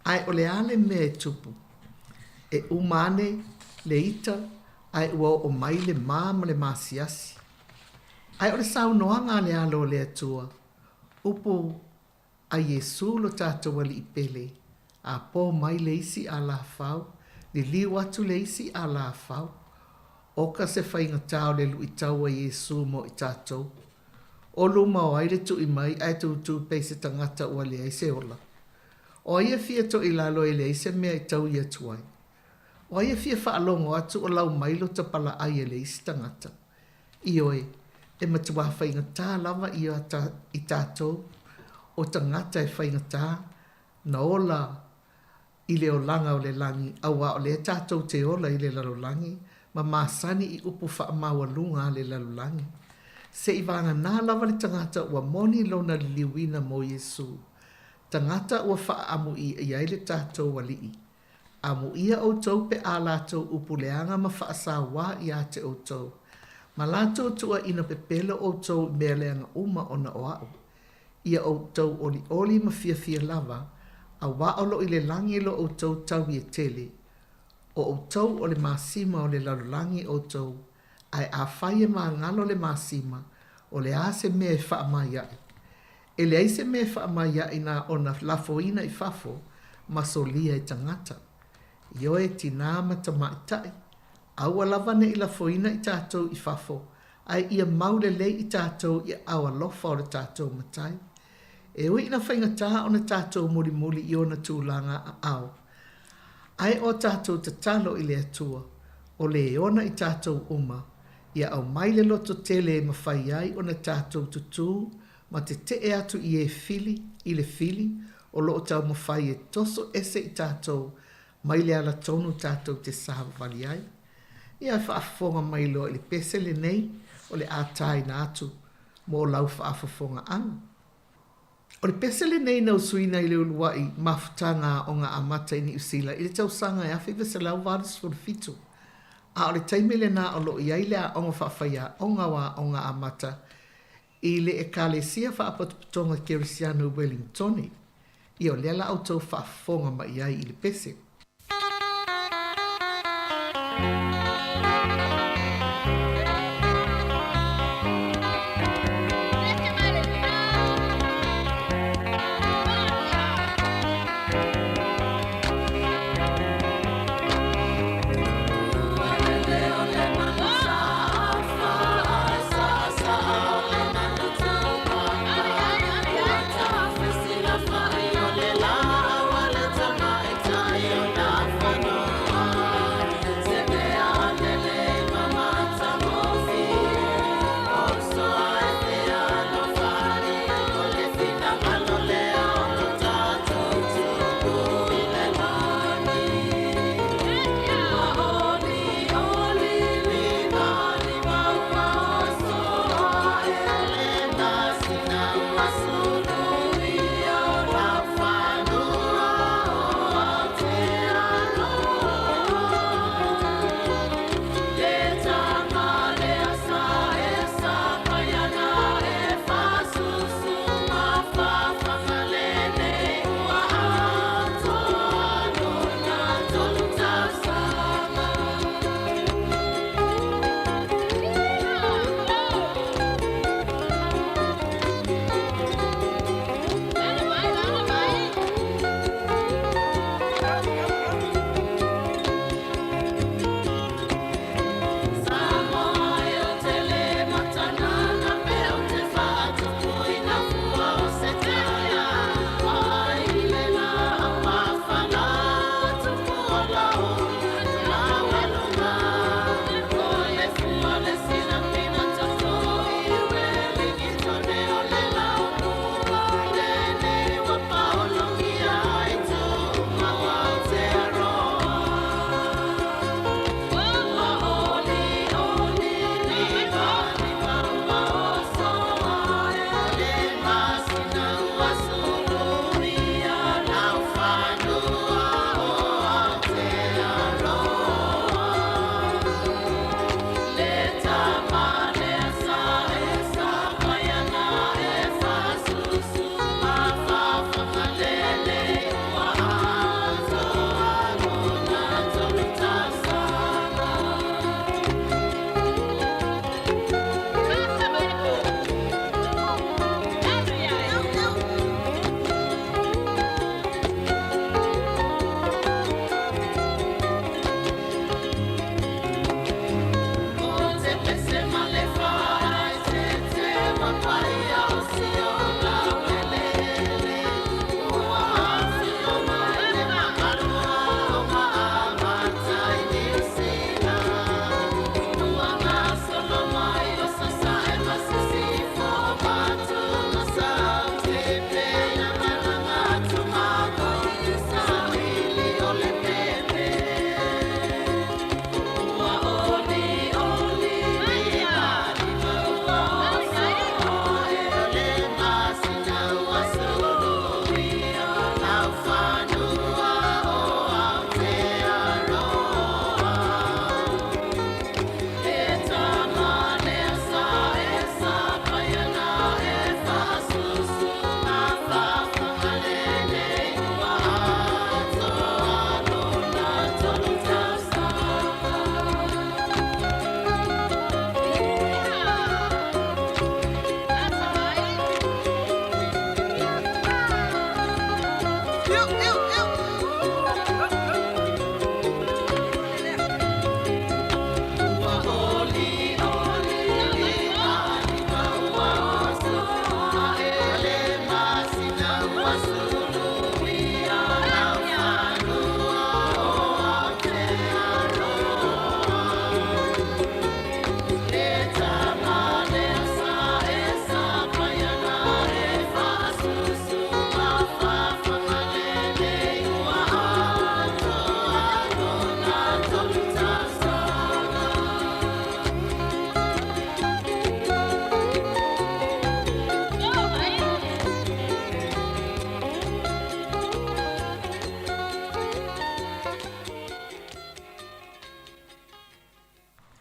Speaker 17: ai o le ale me tupu. E umane le ita, ai ua o mai le mama le masiasi. Ai o le sau noanga le alo le atua, upu a Yesu lo tātou ali i pele, a pō mai le isi a la fau, le liu atu le isi a la fau, oka se whainga tau le lu i tau a Yesu mo i tātou, o luma o aire tu i mai, ai tu pei se tangata ua le aise ola. O aia fia to i lalo e le aise mea i tau i atuai. O aia fia whaalongo atu o lau mailo ta pala ai e le isi tangata. I oe, e matua whainga tā lava i tātou, o tangata e whaingata na ola i le olanga o le langi, awa o le tātou te ola i le lalolangi, ma māsani i upu whaamaua lunga le lalolangi. Se i vanga nā lava le tangata ua moni lona liwina mo Yesu. Tangata ua whaamu i aile tātou walii. Amu ia o tau pe a lātou upu leanga ma whaasa wā i a te o tau. Ma lātou tua ina pepelo o tau mea leanga uma ona o au. Ia o tau oli ma fia lava, a waolo i le langi lo o tau tau i e tele. O tau o le masima o le lalolangi o tau, ai a whaia maa ngalo le masima, o le ase mea e wha mai ai. E le aise mea e wha mai ai na o na lafoina i fafo, ma solia i tangata. Io e tina mata maitai, aua lavane i lafoina i tātou i fafo, ai ia maule le i tātou i awa lofa o le tātou matai. E ui ina whaingatā o na tātou muri i o na tūlanga a au. Ai o tātou te talo i le atua, o le ona i tātou uma, ia au maile loto tele e mawhai ai o na tātou tutu, ma te e atu i e fili, i le fili, o lo o tau mawhai e toso ese i tātou, maile ala tonu tātou te sahawa vali ai. Ia whaafonga mailo i le pese le nei, o le ātai na atu, mo o lau whaafonga anga. O le pesele nei nau suina i le uluai mafutanga o ngā amata i ni usila i le tausanga e awhi vese lau varis for fitu. A o le taimele nā o lo i aile a onga whawhaia o ngā wā o ngā amata i le e kālesia whaapaputonga Kerisiano Wellingtoni i o lela au tau whaafonga mai ai i le pese.
Speaker 16: Thank you.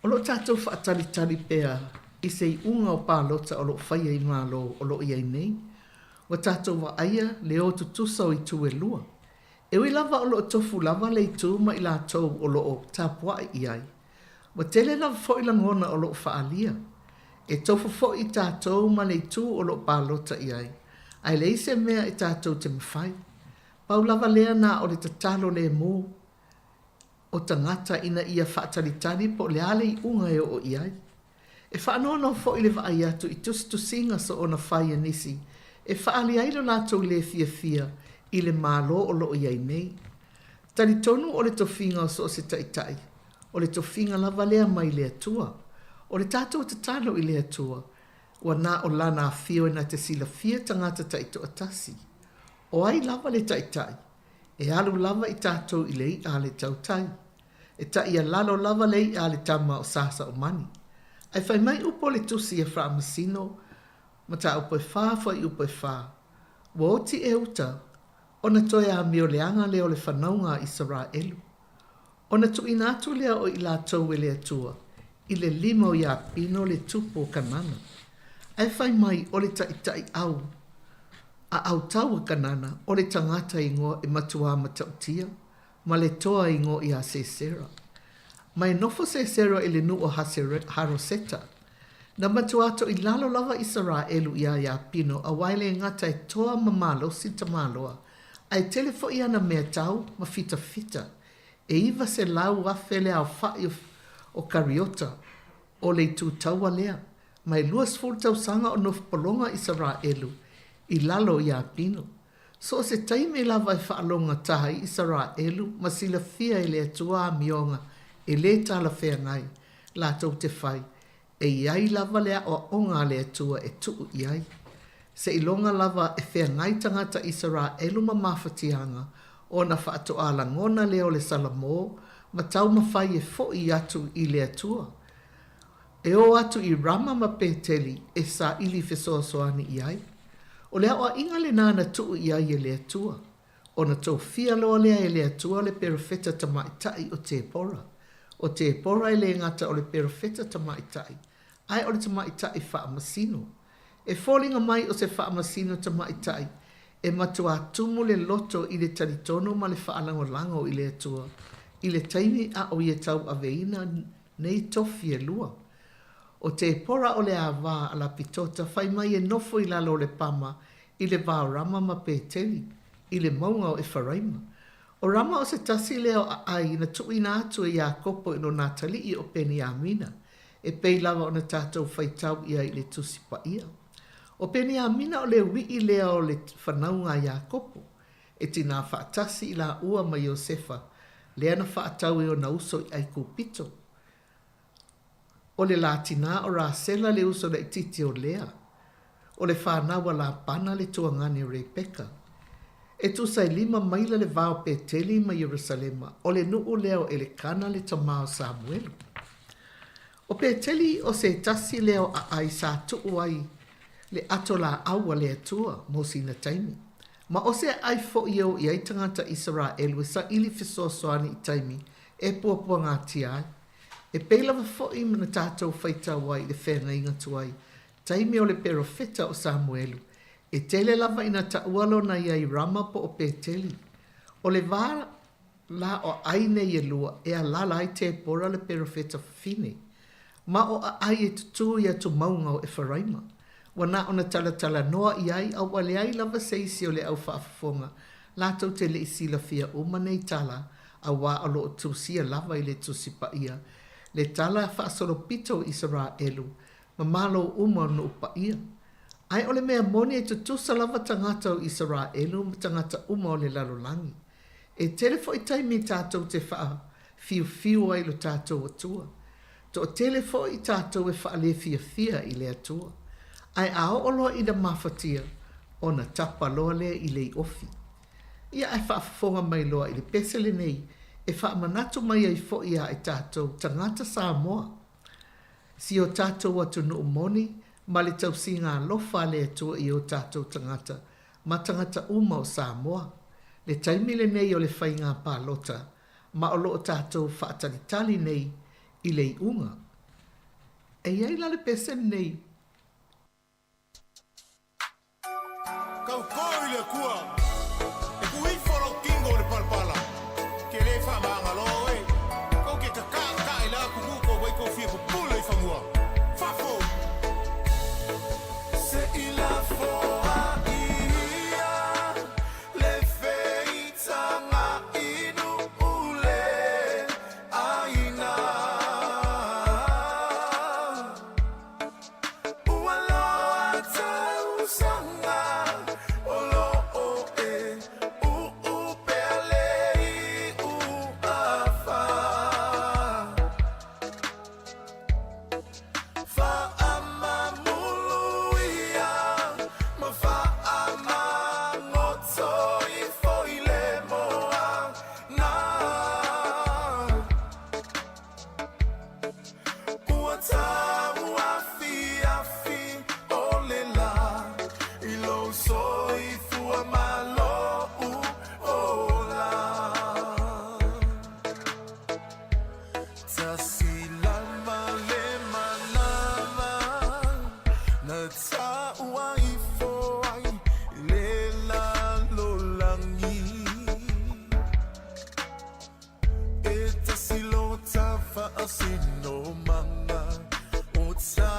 Speaker 17: O lo tātou whaatari pēa i se i unga o pālota o lo whaia i mālo o lo iai nei. Wa tātou wa aia le o tutusa o i tu e lua. E ui lava o lo tofu lava le i tu ma i la tau o lo o tāpua i ai. Wa tele lava fo i langona o lo whaalia. E tofu fo i tātou ma le i tu o lo pālota i ai. Ai le se mea i tātou te mawhai. Pau lava lea nā o le tatalo le mō. O tangata ina ia whaataritari po le ale i unga e o iai. E whaanono fo i le wa ai atu i tusinga so o na whai nisi. E whaali ailo lātou le fia i le mālo o lo iai nei. Tari tonu o le tofinga o so se taitai. O le tofinga lava lea mai le atua. O le tātou te talo i le atua. Wa nā o lana a fio e na te sila fia tangata taito atasi. O ai lava le taitai. E alu lava i tātou i lei a le tautai. E ta ia lalo lava lei a le tama o sasa o mani. Ai fai mai upo le tusi e fra masino, ma ta upo e wha fai upo e wha. Wa oti e uta, ona toi a mio leanga leo le whanaunga i Israelu. Ona tu inatu lea o i la tau e lea tua, i le limo ia pino le tupo kanana. Ai fai mai o le tai au, a au tau kanana o le tangata ingo e matua matautia, ma le toa ingo i a Sesera. Mai nofo Sesera e le nu o Haroseta. Na matuato i lalo lava Israelu ia pino a waile ngata e toa mamalo si tamaloa. Ai telefo i ana mea tau ma fita. E iwa se lau wafele au whai o kariota o le tu taua lea. Mai luas ful tau sanga o nof polonga Israelu i lalo ia pino. So se taime lava e whaalonga taha i Israelu ma sila fia e le atua mionga e le tala whea ngai la tau te whai. E iai lava lea o onga le atua e tuu iai. Se ilonga lava e whea ngai tangata Israelu ma mawhatianga o na whaatoa la ngona leo le salamo ma tau mawhai e fo i atu i le atua. E o atu i rama ma peteli e sa ili fesoasoani iai. O lea o inga le nana tuu iai e le atua. O na tau fia loa lea e le atua le perofeta tamaitai o te pora. O te pora e le ngata o le perofeta tamaitai. Ai o le tamaitai wha masino. E fōlinga mai o se wha masino tamaitai. E matua tumu le loto i le taritono ma le wha alango i le atua. I le taimi a o ia tau aveina nei tofi e lua. O te pora o le awa a la pitota, whai mai e nofo i lalo le pama, i le vā rama ma pēteli, i le maunga o e wharaima. O rama o se tasi leo a ai na tui na atu e a kopo ino nā tali i o peni a mina, e pei lava o na tātou whai tau ia i le tusipa ia. O peni a mina o le wii leo le whanaunga i a kopo, e tina whaatasi i la ua ma Iosefa, lea na whaatau e o na uso i ai kupito. O le latina o Rasela le uso le titi o lea. O le whanawa la pana le tuangani Rebeka. E tu sai 5 maila le vao peteli ma Jerusalema. O le nuu leo e le kana le tamao Samuelu. O peteli o se tasi leo a ai sa tuu ai le ato la aua le atua mosi na taimi. Ma o se ai fo iau i ai tangata Israelu e sa ili fisosoani i taimi e puapua ngā tiai. E peila wa fo i mana tātou whaita wai le whenga inga tuai. Taimi o le perofeta o Samuelu. E tele lava ina taualo na iai rama po o peteli. O le vara la o aine i lua e a lala ai te pora le perofeta fine. Ma o a ai e tutu i atu maunga o e wharaima. Wana ona tala noa i ai au wale ai lava seisi o le au whaafafonga. Lātou te le isila fia o manei tala a wā alo o tusia lava i le tusipa ia. Le tala whaasoro pito Israelu, ma malo uma no upa ia. Ai ole mea moni e tutusa lava tangata o Israelu, ma tangata uma o le lalolangi. E telefo i taimi tātou te wha fiu ai lo tātou atua. To telefo i tātou e wha le fia i le atua. Ai ao olo i da mawhatia, o na tapa loa lea i le ofi. Ia ai whaafonga mai loa i le pesele nei, e wha manatu mai ai fo ia e tātou tangata Samoa. Si o tātou atu no moni, ma le tau singa lofa le atua i o tātou tangata, ma tangata uma o Samoa. Le taimile nei o le whainga pālota, ma o lo o tātou whaatalitali nei i le unga. E iai la le pese nei.
Speaker 6: Kau koi le kua. E kui folo kingo le palpala. Ke le fa mangalo e. Kau ke kakaka ila kuku ko wai ko fie ko pula i famua. Fafo. Se ila fo a ia. Le feitanga inu ule. Aina. Ualo ata usanga. Olo o e. U pele u afa. Fa ama muluia. Ma fa ama ngoto I foile moa. Na. Uata uafi afi olela. Ilo soi fua malo u ola. Tasilama le manama. Na ta ua I foai. Lela lolangi. E tasilo tafa asino manga. O ta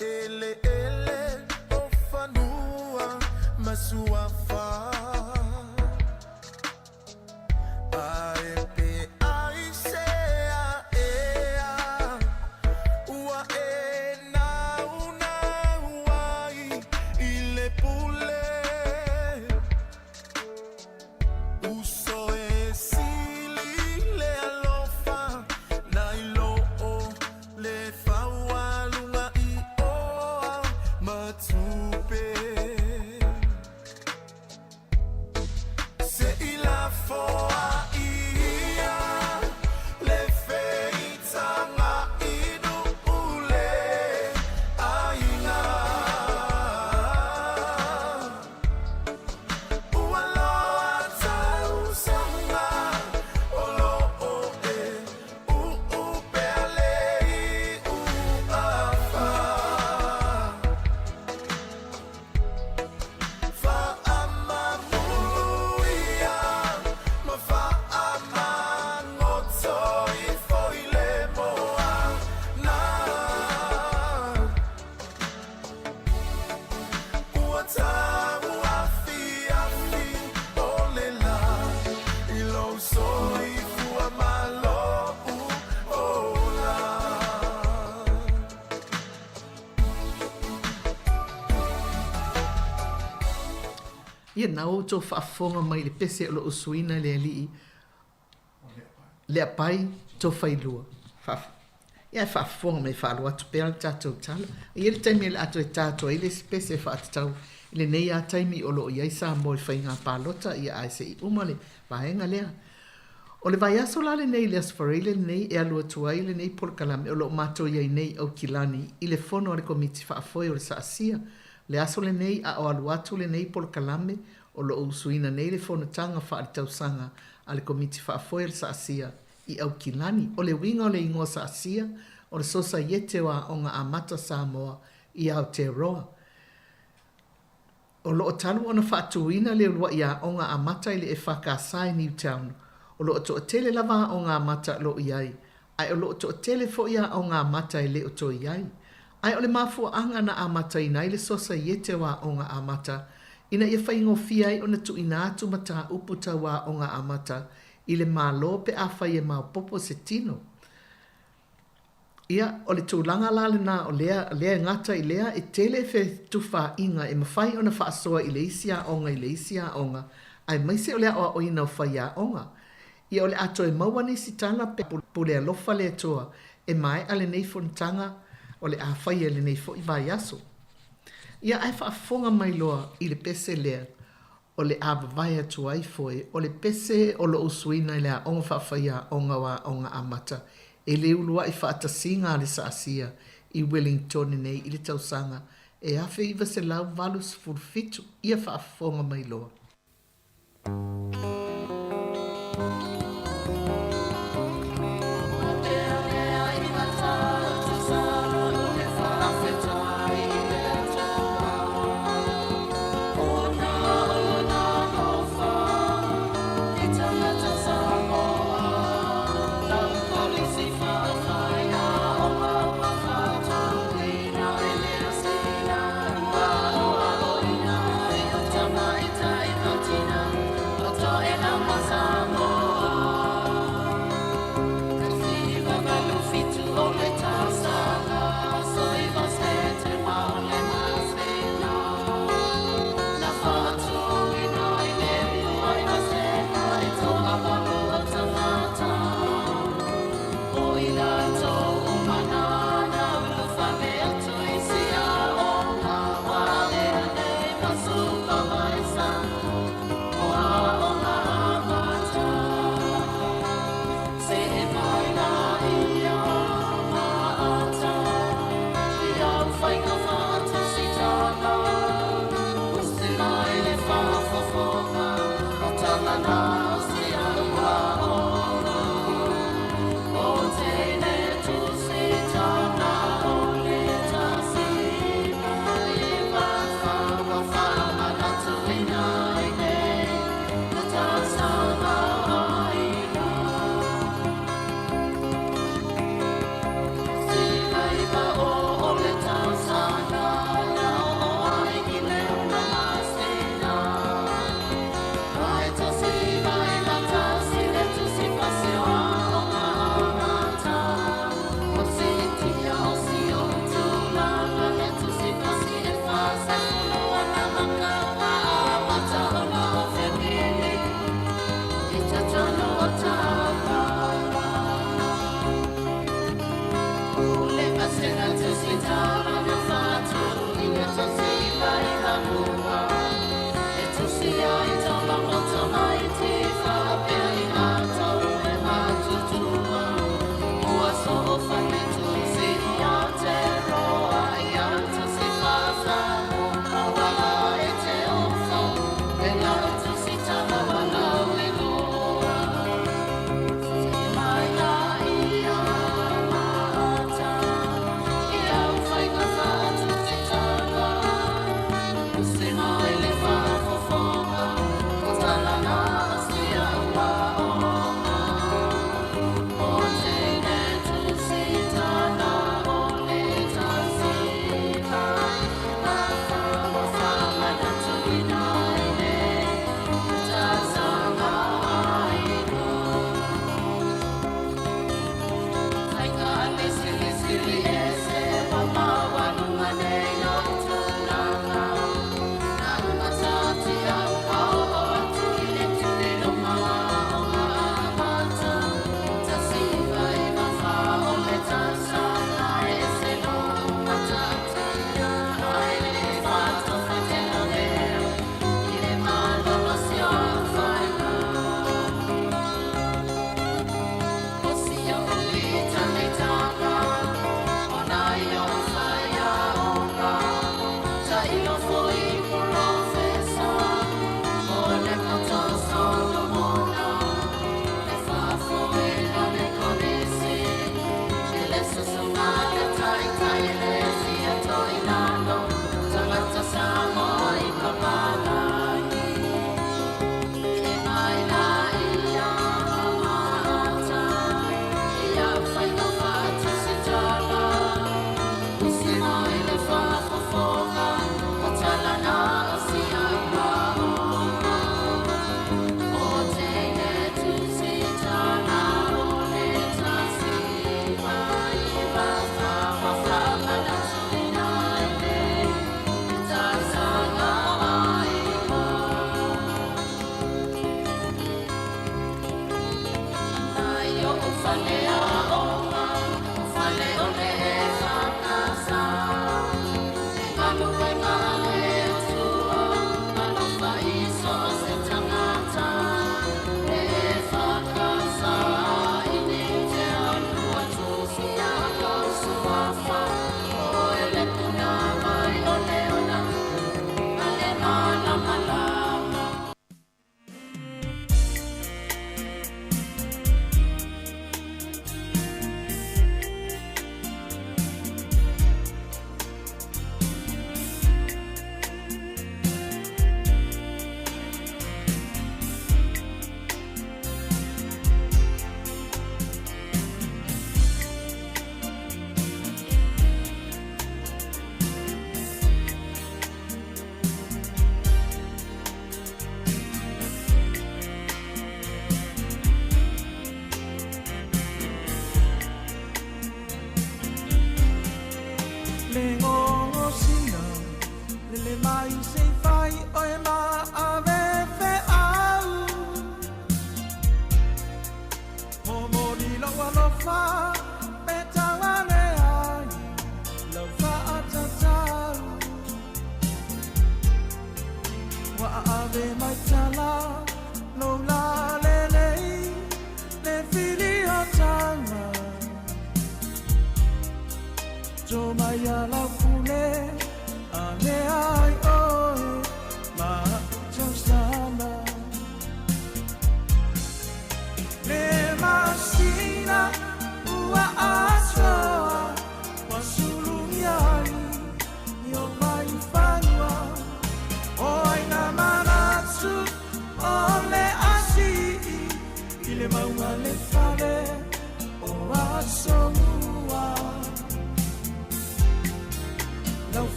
Speaker 6: ele ele o fanua masuafa. Ae pe ai se a ea. Ua e na una uai I le pule. Uso e sili le alofa. Na ilo o le faualunga I oa matupe. Se ila foa ia. Le feitanga inu ule. Aina. Ualo ata usanga. Olo o e. U pele u afa. Fa ama muluia. Ma fa ama ngoto I foile moa. Na. Uata uafi afi olela. Ilo soi fua malo u ola.
Speaker 17: Ia nau tō whaafonga mai le pese o lo usuina le alii. Le apai tō whailua. Ia whaafonga mai whaalua tu pēra tātou tala. Ia le taimi le ato e tātou i le pese whaatatau. I le nei a taimi o lo iai sa mo i whainga pālota ia aise I umale. Vahenga lea. O le vai aso la le nei le asfareile nei e alua tuai le nei polkalame o lo mato iai nei au kilani I le fono ale komiti whaafoe o le saasia. Le aso le nei a o alu atu le nei polkalame o lo usuina nei le fono tanga whaaritausanga a le komiti whaafoe le saasia I au kilani o le winga o le ingoa saasia o le sosa iete wa o ngā amata Samoa I Aotearoa. O lo talu ona whaatuina le ulua ia o ngā amata I le e whakasai Newtown. O lo to tele lava o ngā amata lo iai. Ai o lo to tele fo ia o ngā amata I le o to iai. Ai o le mafua anga na amata ina I le sosa iete wa o ngā amata. Ina ia whaingo fiai o na tu ina atu mata uputa wa o ngā amata. I le malo pe a whai e mau popo se tino. Ia o le tūlanga lale na o lea ngata I lea e tele fe tuwha inga e mawhai o na whaasoa I le isia onga I le isia onga. Ai maise o lea o ina o whai a onga. Ia o le ato e mauani si tala pe pule alofa le toa e mai ale nei fontanga o le a whai ele nei fo I vai aso. Ia ai whaafonga mai loa I le pese lea o le a vavai atu ai foe o le pese o lo usuina I le a onga whaafaya onga wa onga amata e le ulua I whaatasinga le saasia I Wellington nei I le tausanga e afe iwa se lau valus furfitu ia whaafonga mai loa.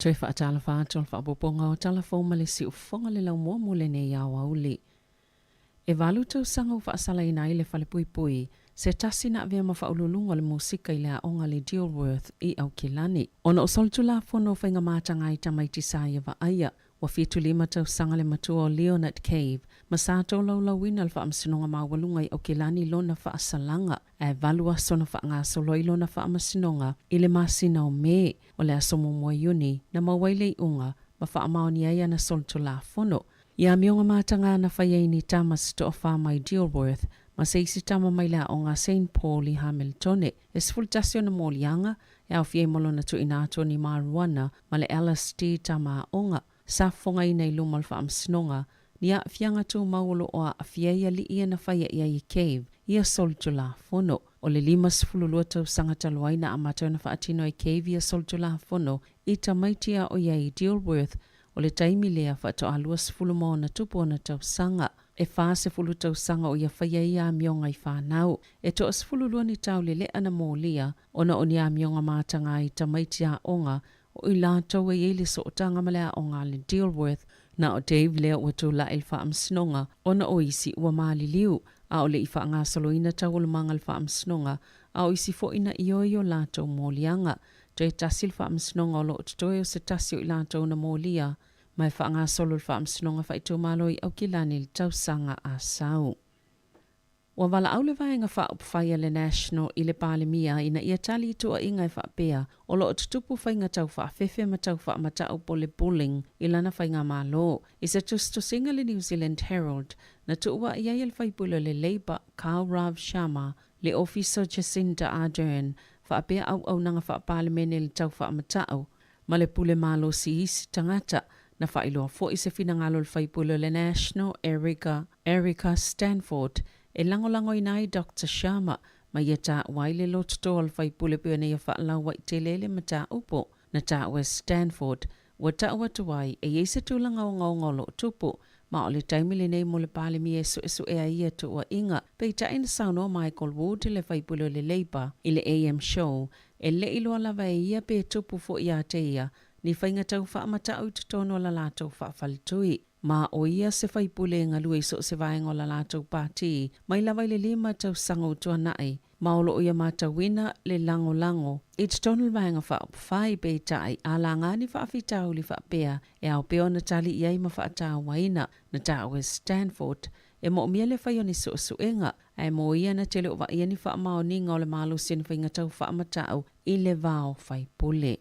Speaker 9: Toi whaatala whātua whaapoponga o talafou ma le si ufonga le lau mua mule nei au auli. E walu tau sanga u whaasala ina i le whale pui pui, se tasi na avea ma whaululunga le musika i le aonga le Dilworth i au Kilani. Ona o soltu la whono whainga mātanga i tamaiti sāia wa aia, wa fitu lima tau sanga le matua o Leonard Cave, ma sātou lau wina le whaamasinonga mawalunga i au Kilani lona whaasalanga, e valua sona whaanga solo i lona whaamasinonga i le masina o me, o le asomo mua yuni, na mawaile i unga, ma whaamaoni aia na soltu la whono. Ia mionga mātanga na whaiaini tamas to ofa mai Dilworth, ma se isi tama mai la o ngā St. Paul i Hamiltone, e sfultasio na mōlianga, e au fie molo na tu inato ni Maruana, ma le LSD tama onga, sa fonga ina i luma alfa amsinonga, ni a fianga tu maulu o a fiea li ia na whaia ia i Cave, ia soltu la fono. O le lima sfululua tau sangata luaina a matau na whaatino i Cave ia soltu la fono, i tamaitia o ia i Dilworth, o le taimi lea whaato alua sfulu mo na tupo na tau sanga. E wha se fulu tau sanga o ia whaia ia mionga i whanau. E to sfulu lua ni tau le ana mōlia, ona o ni a mionga mātanga i tamaitia onga, o i la tau e ele so o tanga malea onga le Dilworth, na o Dave lea ua tu la ilfa amsinonga, ona o isi ua maali liu, a o le i wha ngā soloina tau o le manga ilfa amsinonga, a o isi fo ina ioio la tau mōlianga, to e tasil wha amsinonga o lo o tutoe o se tasio i la tau na mōlia, mai wha ngā solo wha amsinonga wha i tau malo i au Kilani li tau sanga a sau. Wa wala au le vaenga wha upwhaia le National i le Palemia ina ia tali i tua ingai wha pea o lo o tutupu whainga tau wha fefe ma tau wha matau po le bullying i lana whainga malo. I se tusto singa le New Zealand Herald na tuua ia il whaipula le Labour Karl Rav Sharma le Officer Jacinda Ardern wha pea au nanga wha Palemene le tau wha matau ma le pule malo si isi tangata na whailoa fo i se finangalo le whaipula le National Erica Stanford e langolango inai Dr. Sharma ma ia ta waile lo tuto al whaipule pia nei a whaalau wa i te lele ma ta upo na ta ua Stanford wa ta ua tuwai e eise tūlanga o ngongolo tupu Ma o le taimi le nei mo le pale mi esu e a ia to ua inga. Pei ta ina sauno Michael Wood le whaipulo le Labour i le AM show. E le ilo lava e ia pe tupu fo ia te ia. Ni whainga tau wha amata au te tono la lātou wha whalitui. Ma o ia se whaipule ngalui so se vaenga la lātou pāti. Mai lava le 5 tau sango tua nai. Maolo o ia mata wina le lango. I te tonu vaenga wha whai pe tai a la ngani wha awhitau li wha pea e au peo na tali iai ma wha ata waina na tau e Stanford. E mo mia le whai oni suenga e mo ia na tele o wa ia ni wha mao ni ngau le malo sin whainga tau wha amatau i le vao whai pule.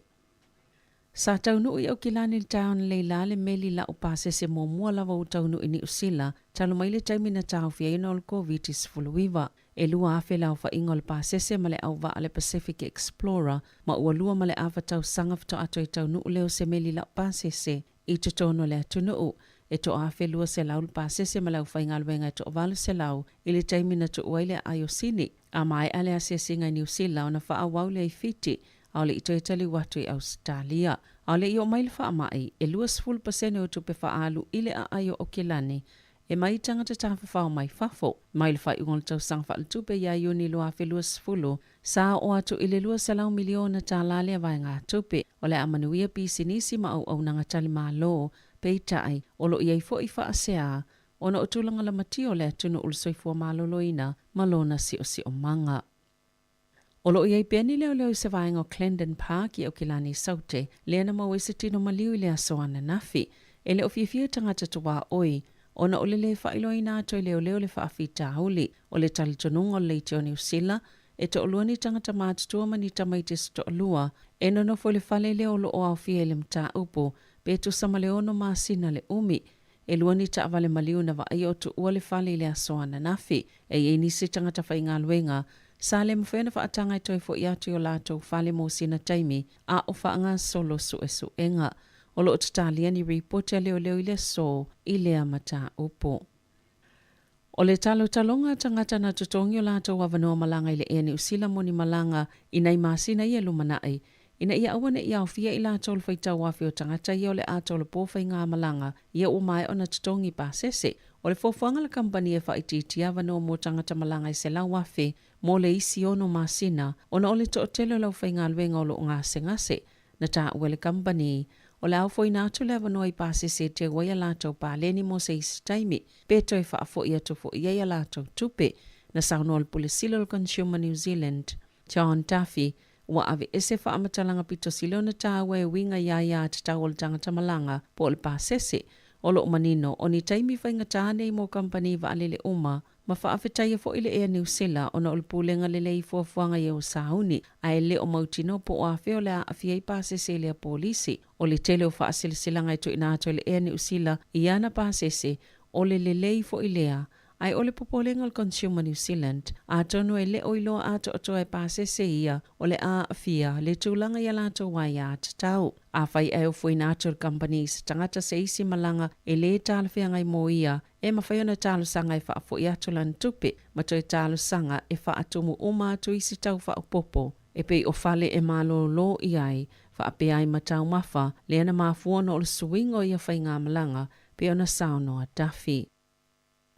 Speaker 9: Sa taunu i au kilani le taon leila le meli la o pase se mo mua lava o taunu i ni usila talo mai le taimi na tau fia ina o le COVID-19. E lua afe lau wha ingo le pasese ma le au wa ale Pacific Explorer ma ua lua ma le awa tau sanga fito ato i tau nuu leo se meli lau pasese i te tono le atu nuu. E to afe lua se lau le pasese ma lau whainga luenga to walu se lau i le taimi na to uaile a Iosini. A mai ale ase singa i New Zealand na wha awau le i fiti au le i toi tali watu i Australia. Au le i o maile wha amai e lua 10% o tupe wha alu i le a aio o kilani. E mai tangata tafa whao mai fafo. Mai le whai ungol tau sang wha tupe ia iuni lua afe lua 10. Sa o atu i le lua salau miliona ta lale vai ngā tupe. O le amanuia pi sinisi ma au nanga tali maa lo. Pei tai o lo iai fo i wha asea. Ona o tulanga la mati o le atunu ulsoifua maloloina malona si o manga. O lo iai peni leo i se vaenga o Clendon Park i au kilani saute. Leana mau ese tino maliu i le asoana nafi. E le o fia tangata tuwa oi. Ona o le whailoina ato i leo le whaafita hauli. O le talitonunga o leite o New Zealand. E to oluani tangata mātutua mani tamaitis to olua. E nono fo le whale leo lo o au fia le mta upo. Petu sama leono maasina le umi. E luani ta avale maliu na wa ai o tu ua le whale le asoana nafi. E i nisi tangata whainga luenga. Sa le mwhena whaatanga i toi fo i atu o lato whale mo sina taimi. A o whaanga solo suenga. O lo tatalia ni reporter leo i le so i lea mata upo. O le talonga tangata na tutongi o lato wawanoa malanga i le ea ni usila moni malanga i nei masina i lumanai. Ina ia awane i au fia i lato le whaitau wafi o tangata i o le ato le pōwhai ngā malanga i o mai o na tutongi pasese. O le fofuanga la kampani e whaititi awanoa mo tangata malanga i se lau wafi mo le isi ono masina o na o le tootelo lau whai ngā luenga o lo ngase ngase na ta ue le kampani. O le au foi nātu le awanoi pāse se te waia lātou pāleni mo se isi taimi, pēto e whaafo ia tofo ia lātou tupe, na sauno al Pulisilo al Consumer New Zealand, John Duffy, ua ave ese whaamatalanga pito silo na tāwe e winga ia te tau o le tangata malanga po le pāsese, o lo manino o ni taimi whainga tāne i mo kampani wa alele uma, ma whaafetai fo ile ea New Zealand o na ulpulenga le lei fuafuanga i o sauni a le o mautino po o awheo le a awhiei pāsese le a polisi o le tele o whaasilisilanga i to inato le ea New Zealand i ana pāsese o le lei fo ilea ai o le popolenga o Consumer New Zealand a tonu e le o iloa ato o toa e pāsese ia o le a awhia le tūlanga i alato wai a tatau. A whai e o fwoi nature companies tangata se isi malanga e le tāla whiangai mo ia e mawhai ona tālu sanga e whaafo i atu lan tupe ma toi tālu sanga e whaatumu o mātu isi tau whaapopo e pei o whale e malo lo i ai whaape ai matau mawha le ana mafuona o le suingo i a whai ngā malanga pe ona saunoa Duffy.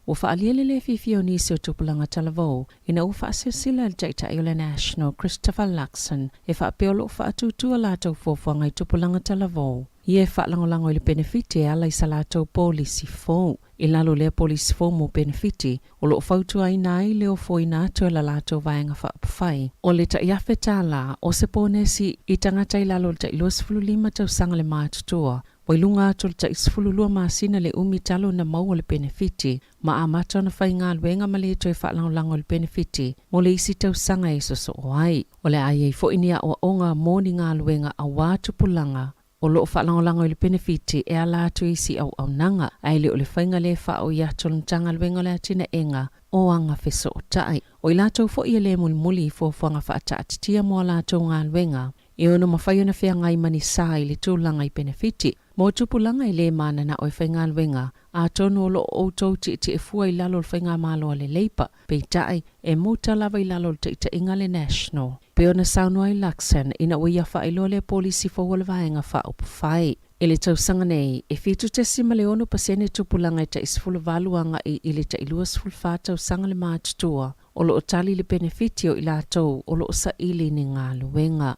Speaker 9: Ua whaalelele fifio nisi o tupulanga talavou, ina ua whaasesila le taita i o le National Christopher Luxon, e whaapeolo whaatutua lātou fuafuanga i tupulanga talavou. Ie whaalangolango i le benefiti e ala i sa lātou polisi fōu. I lalo lea polisi fōu mo benefiti, o lo whautua i nai leo fōi nātua la lātou vaenga whaapawhai. O le ta iafe tāla, o se pōnesi i tangata i lalo le ta ilo 15 tau sanga le mātutua, Wailunga ato le taisfululua masina le umi talo na mau le benefiti, ma amata na whai ngā luenga ma le toi whaalangolango le benefiti, mo le isi tau sanga e soso o ai. O le ai fo inia o onga mōni ngā luenga a wātu pulanga, o lo whaalangolango le benefiti e ala atu isi au nanga, ai le o le whainga le whao i ato le tanga luenga le atina enga, o anga feso o tai. O i lātou fo ia le muli fo whanga whaata atitia mo lātou ngā luenga, e ono mawhai ona whea ngai mani sā i le tūlanga i benefiti, mo tupulanga i le mana na oi whainga luenga, a tonu o lo o tau ti e fua i lalo le whainga malo le leipa, pei tai e mota lava i lalo le te inga le National. Pe ona saunua i Luxon ina ui a whailo le polisi fo wala vaenga wha upu whai. E le tausanga nei, e fitu te sima le ono pasene tupulanga i ta isfulu valuanga i le ta ilua sfulfa tausanga le mātutua, o lo o tali le benefitio i la tau, o lo o sa ili ni ngā luenga.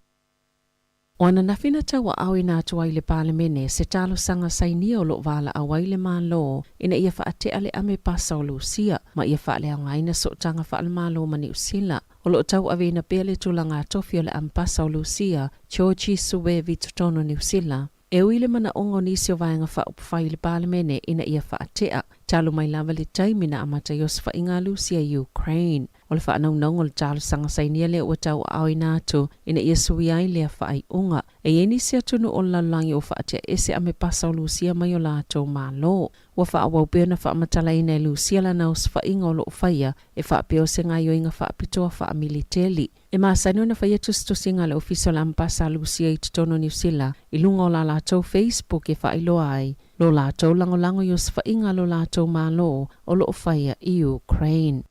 Speaker 9: O ana nafina taua au i nā tua i le palemene, se talo sanga sainia o lo vala awai le mālo, ina ia whaatea le ame pasa o Lucia, ma ia whaale au ngaina so tanga whaale mālo mani usila. O lo tau avena pele tulanga tofi o le ampasa o Lucia, Georgie Suwe Vitotono New Zealand. E uile mana ongo nisi o vaenga whaupwhai le palemene ina ia whaatea. Talo mai lava le taimina amata Yosfa inga Lucia Ukraine. O le whaanaunau o le talo sanga sainia le ua tau au inatu ina ia sui ai lea whaai unga. E enisi atunu o lalangi o whaatea ese ame pasa o Lucia mai o lato malo. Ua whaawau pēna whaamatala ina e Lucia lana o sfa inga o lo whaia e whaapeo se ngai o inga whaapitoa whaamiliteli. E maasani ona whaia tustusinga le ofisio la ampasa Lucia i Totono New Zealand i lunga o la lato Facebook e whaailoa ai. Lo lato lango i o sfa inga lo lato malo o lo whaia i Ukraine.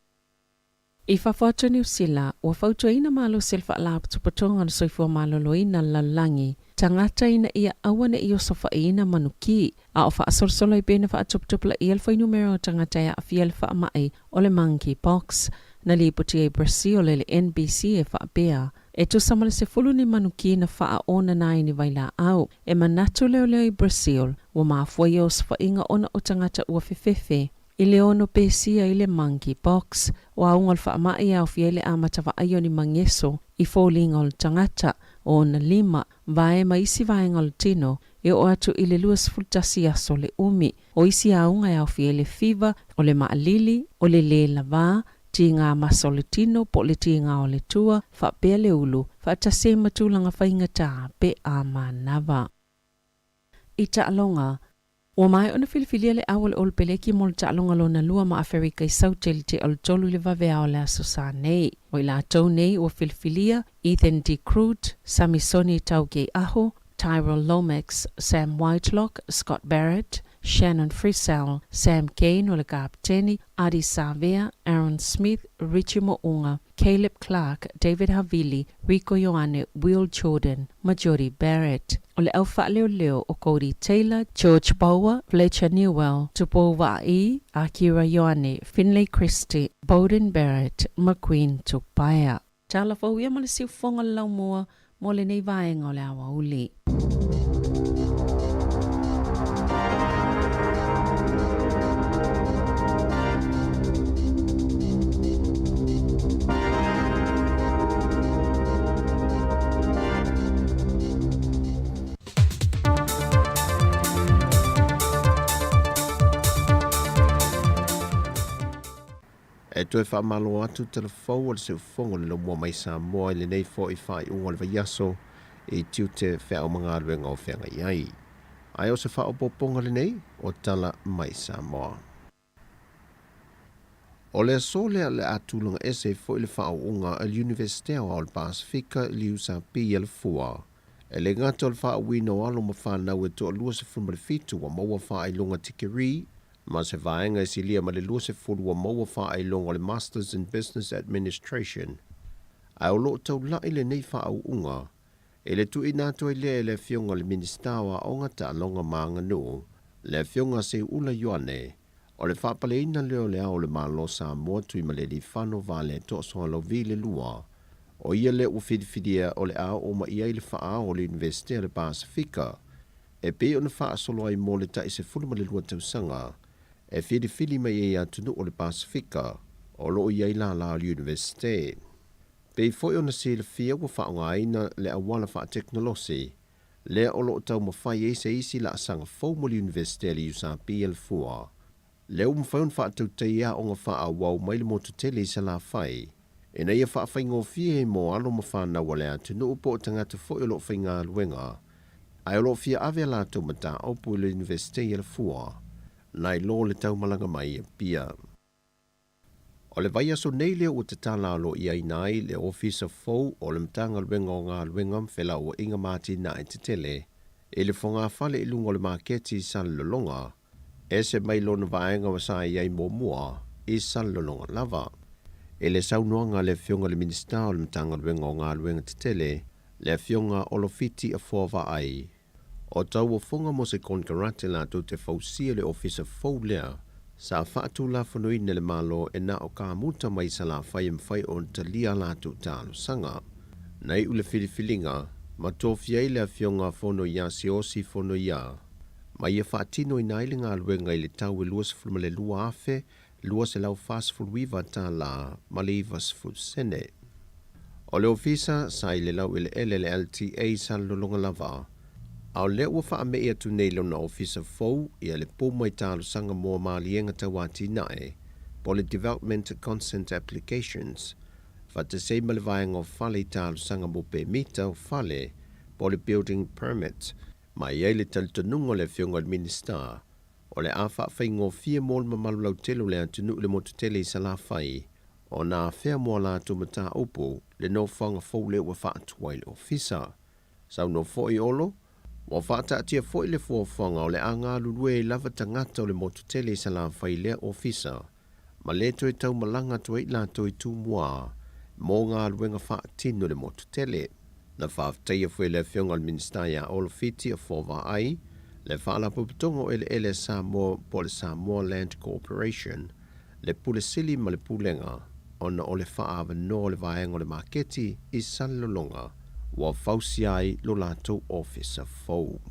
Speaker 9: I whawhatu New Zealand, ua whautua ina malo selfa ala tupatonga na soifua malo loina lalangi, tangata ina ia awane i o sofa ina manuki, a o whaasolsolo i bena whaatuptupla i alfa i numero tangata ia awhi alfa amai o le monkeypox, na liputi e Brazil le NBC e whaapea. E tu samale se fulu ni manuki na wha ona nai ni vaila au, e manatu leo i Brazil, ua maafua i o sofa inga ona o tangata ua fefefe. I le ono pesia i le monkeypox, o aunga le whaamai au fiele amata wa aio ni mangeso, i fōlinga o le tangata, o na lima, vae ma isi vaenga o le tino, e o atu i le luas fultasi aso le umi, o isi aunga au fiele fiva, o le maalili, o le lava, ti ngā maso le tino, po le ti ngā o le tua, whaapea le ulu, whaatase matulanga whainga tā, pe a manava. I ta alonga, o mai ona filifilia le awal o le peleki mo le ta'alonga lona lua ma Afrika i sauteli te o le tolu le vavea o le asosa nei. O i la tau nei o filifilia, Ethan D. Crute, Samisoni Tauke Aho, Tyrell Lomax, Sam Whitelock, Scott Barrett, Shannon Frisell, Sam Kane o le kapteni, Adi Savea, Aaron Smith, Richie Mounga, Caleb Clark, David Havili, Rico Ioane, Will Jordan, Majori Barrett. O le au whaaleo o Cody Taylor, George Bower, Fletcher Newell, Tupo Wa'i, Akira Ioane, Finlay Christie, Bowden Barrett, McQueen Tupaya. Tala whauia ma le siu whonga lau mua, mo le nei vaenga o le awa uli.
Speaker 8: E toi whaamalo atu telefou o le seu fongo le lomoa mai Samoa i le nei fo i whai unga le vaiaso i tiu te whea o mga aluenga o whenga iai. Ai o se wha o poponga le nei o tala mai Samoa. O le asole le atulunga ese fo i le wha o unga al Universitea o al Pasifika li usa pi el fua. E le ngata o le wha o wino alo ma whanau e to alua se fumare fitu wa maua wha i lunga tikiri, ma se vaenga si lia ma le lua se fulua maua wha ai longa le Masters in Business Administration. Ai o loo tau lai le nei wha au unga, e le tu inato i lea le fionga le ministawa o ngata longa maanga nu, le fionga se ula yoane, o le whapale ina leo le au le malo sa mua tui ma le di whano vale to soa lo vi le lua, o ia le ufidifidia o le au o ma ia i le wha o le Universitea le Pasifika, e pe o na wha solo ai mo le ta i se fulma le lua tausanga, e fili mai e atunu o le Pasifika, o loo iai la o le Universite. Pei foi ona se le fia wa whaonga aina le awala wha teknolosi, le o loo tau mawhai e se isi la asanga fau mo le Universite li usa PL4. Le umwhaun wha tau teia o nga wha awau mai le motu tele sa la whai, e na ia wha whai ngofie mo alo mawhana wale atunu upo o tangata foi o loo whai ngā luenga, ai o loo fia ave la tau mata opu le Universite le fua, nai lo le tau malanga mai pia. O le vai aso nei leo o te tala lo i ainai le ofisa fau o le mtanga luenga o ngā luenga mwhela o inga mati na e te tele, e le whonga whale ilunga o le maketi san lolonga, e se mai lo na vaenga wa sa iai mo mua i san lolonga lava. E le saunoanga le fionga le minista o le mtanga luenga o ngā luenga te tele, le fionga o lo fiti a fōwa ai. O tau o fonga mo se konkarate la to te fausia le ofisa fau lea, sa whaatu la whanui nele malo e na o ka muta mai sa la whai mwhai o ta lia la tu talo sanga. Nei ule whiliwhilinga, ma tō fiai lea fionga whono ia se osi whono ia. Ma ia whaatino i naile ngā luenga i le tau e luas fulma le lua afe, luas e lau fast food wiva ta la, ma le ivas food sene. O le ofisa sa i le lau i le LLTA sa lolonga lava. Au le ua wha me ia tu nei lona ofisa fau i le pōmai tālu sanga mō maalienga tawati nae, po le Development Consent Applications, fa te sei malevaenga o fale tālu sanga mō pe mita o fale, po le Building Permit, ma iei le talitanunga le fionga le Minister, o le awha whaingo fia mōl mamalulau telo le antunu le motutele i sa la whai, o nā whea mō la tu mata upo, le no whanga fau le ua wha atuai le ofisa. Sau no fo i olo, wa whata atia fo i le fuawhanga o le anga lulue lava tangata o le motutele sa la whai le ofisa, ma le toi tau malanga toi la toi tu mua, mō ngā luenga wha atino le motutele. Na whafteia fwe le fionga al minister ya Olofiti a fōwa ai, le whaala puputongo ele Samoa po le Samoa Land Corporation, le pule sili ma le pulenga, ona o le whaawa no le vaenga le maketi i salolonga, wa fausi ai lo lato officer fau.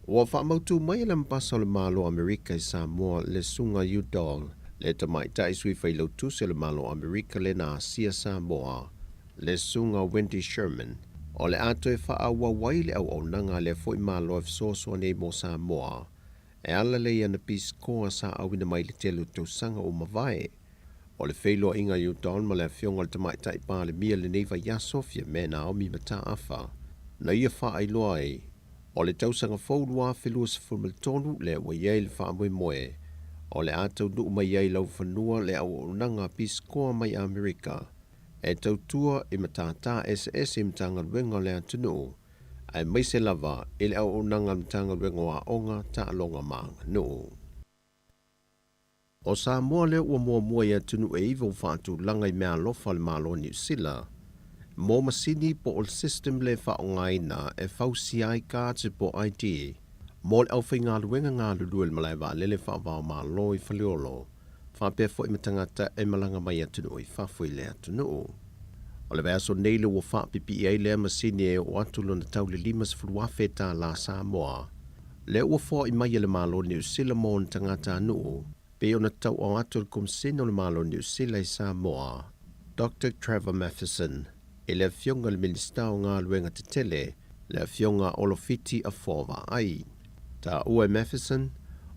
Speaker 8: Wa whaamautu mai le mpasa le malo Amerika i Samoa le sunga Udall, le tamai taisui whailo tuse le malo Amerika le na Asia Samoa, le sunga Wendy Sherman, o le ato e whaawa waile au au nanga le fo i malo e fsosua nei mo Samoa, e ala le ia na piskoa sa awina mai le telu tau sanga o mawai. O le whailo inga Udall ma le fionga le tamai taipa le mia le neiva Yasofia me na omi mata afa, na ia wha ai loa e, o le tausanga faulua whelua sa fulmaltonu le wa iei le wha moe moe, o le atau nuu mai iei lau whanua le au nanga piskoa mai Amerika, e tautua i matata SS i mtanga ruenga le atunu, ai mai se lava i le au nanga mtanga ruenga wa onga ta alonga maanga nuu. O Samoa le ua mua i atunu e iwa whaatu langa i mea lofa le malo New Zealand, mō masini po o system le whaongaina e fausi ai kāte po ID, mō le au whai ngā luenga ngā lulue le malaiwa lele whaavao malo i whaliolo, whapefo i matangata e malanga mai atunu i whafui le atunu. O le vēso neile ua whapipi i le masini e o atulo na tau le limas furuafe tā la Samoa, le ua fo i mai le malo New Zealand mō na tangata anu, pe o na tau o atul kumsino le malo New Zealand i Samoa, Dr. Trevor Matheson, e le fionga le minister o ngā luenga te tele, le fionga Olofiti a fōwa ai. Ta ue Matheson,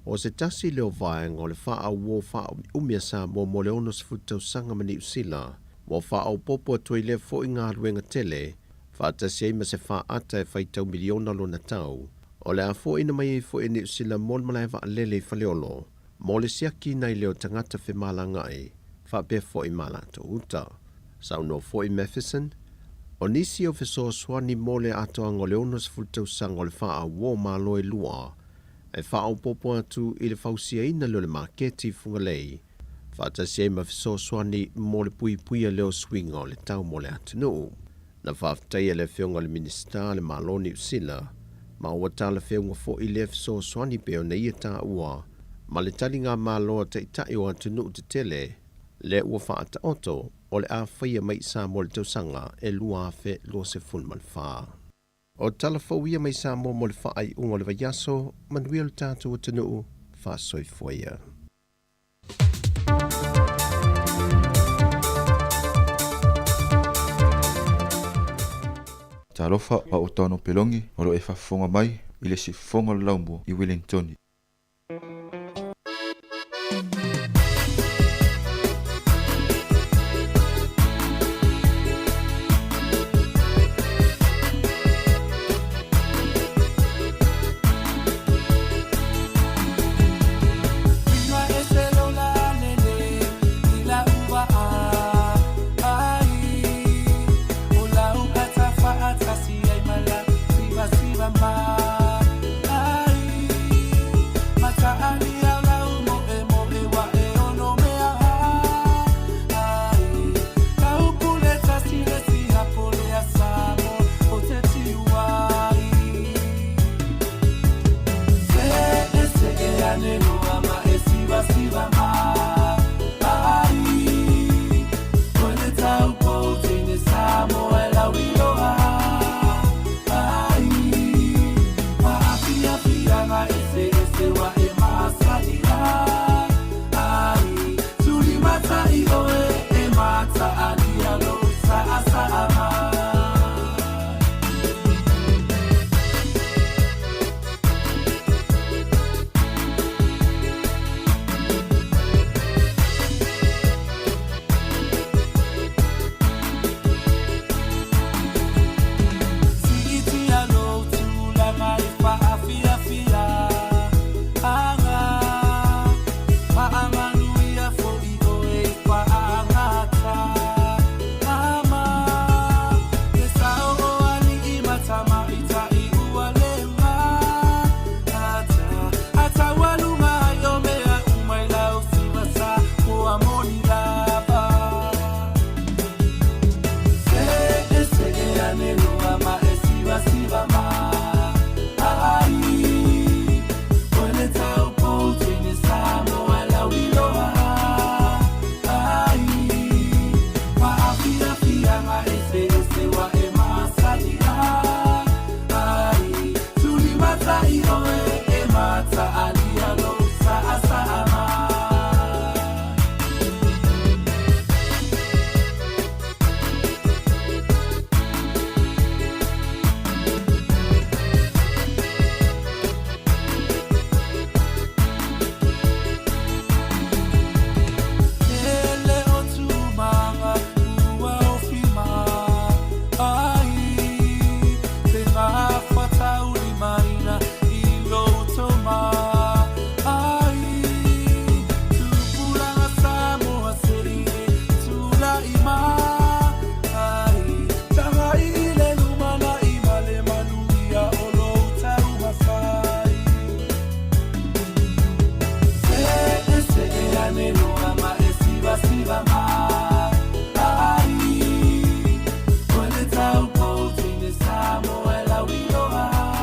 Speaker 8: o se tasi leo vaenga o le wha wo wha umia Samoa mo le onos futau sanga ma New Zealand, mo wha au popo atoi le fo i ngā luenga tele, wha tasi eima se wha ata e whaitau miliona lo na tau, o le a fo ina mai e fo i New Zealand mo malai wa lele i whaleolo, mo le siaki nai leo tangata whi malanga e, wha pe fo i malato uta. Sau no fo i Matheson, o nisi o feso swani mo le atoa ngo le onos fultau sanga o le wha a wo malo e lua, e wha au popo atu i le fausia ina leo le maketi fungalei, wha tasi e ma feso swani mo le pui pui a leo swinga o le tau mo le atunu. Na whaftai e le whionga le minister le malo New Zealand, ma ua ta le whionga fo i le feso swani peo na ia ta ua, ma le tali ngā malo te itai o atunu te tele, le ua wha ata oto, o le a whaia mai sa mo le tausanga e lua afe lo se fulmal wha. O tala whauia mai sa mo le wha ai unga le vaiaso, manuia le tātou atanu, wha soi whaia.
Speaker 10: Talofa a o tano pelongi, o lo e whafonga mai, i le si fonga laumbo i Wellington.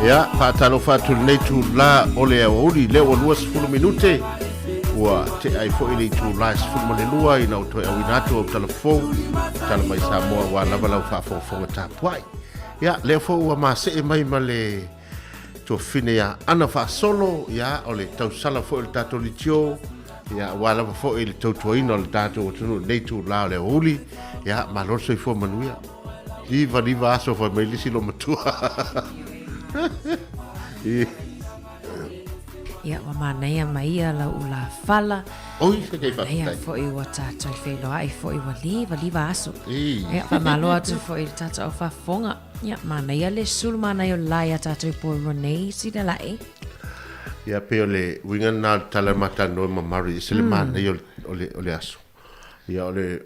Speaker 4: Ia, whaatalo whaatu nei tu la o le auri, leo o 20 minute. Ua te ai fo i nei tu la 10 lua i nau toi au inatu o telefon. Tala mai Samoa wa lava lau whaafonga tāpuai. Ia, leo fo ua maa se mai ma le to fine ia ana whaasolo, ia, o le tau sala fo i le tato li tio. Ia, wa lava fo i le tau tuaina o le tato o tunu nei tu la o le auri. Ia, ma lorso i fo manuia. Liva aso fo mai lisi lo matua.
Speaker 15: Ia wa manea mai la ula fala.
Speaker 4: Oi, se kei fa.
Speaker 15: Ia fo i wa tata i felo ai fo i wa liva aso. Ia fa malo atu fo i tata o fa fonga. Ia manea le sul manea lai tata i po ronei si de lai.
Speaker 4: Ia pe ole winga na tala mata no mamari se le manea o le aso. Ia ole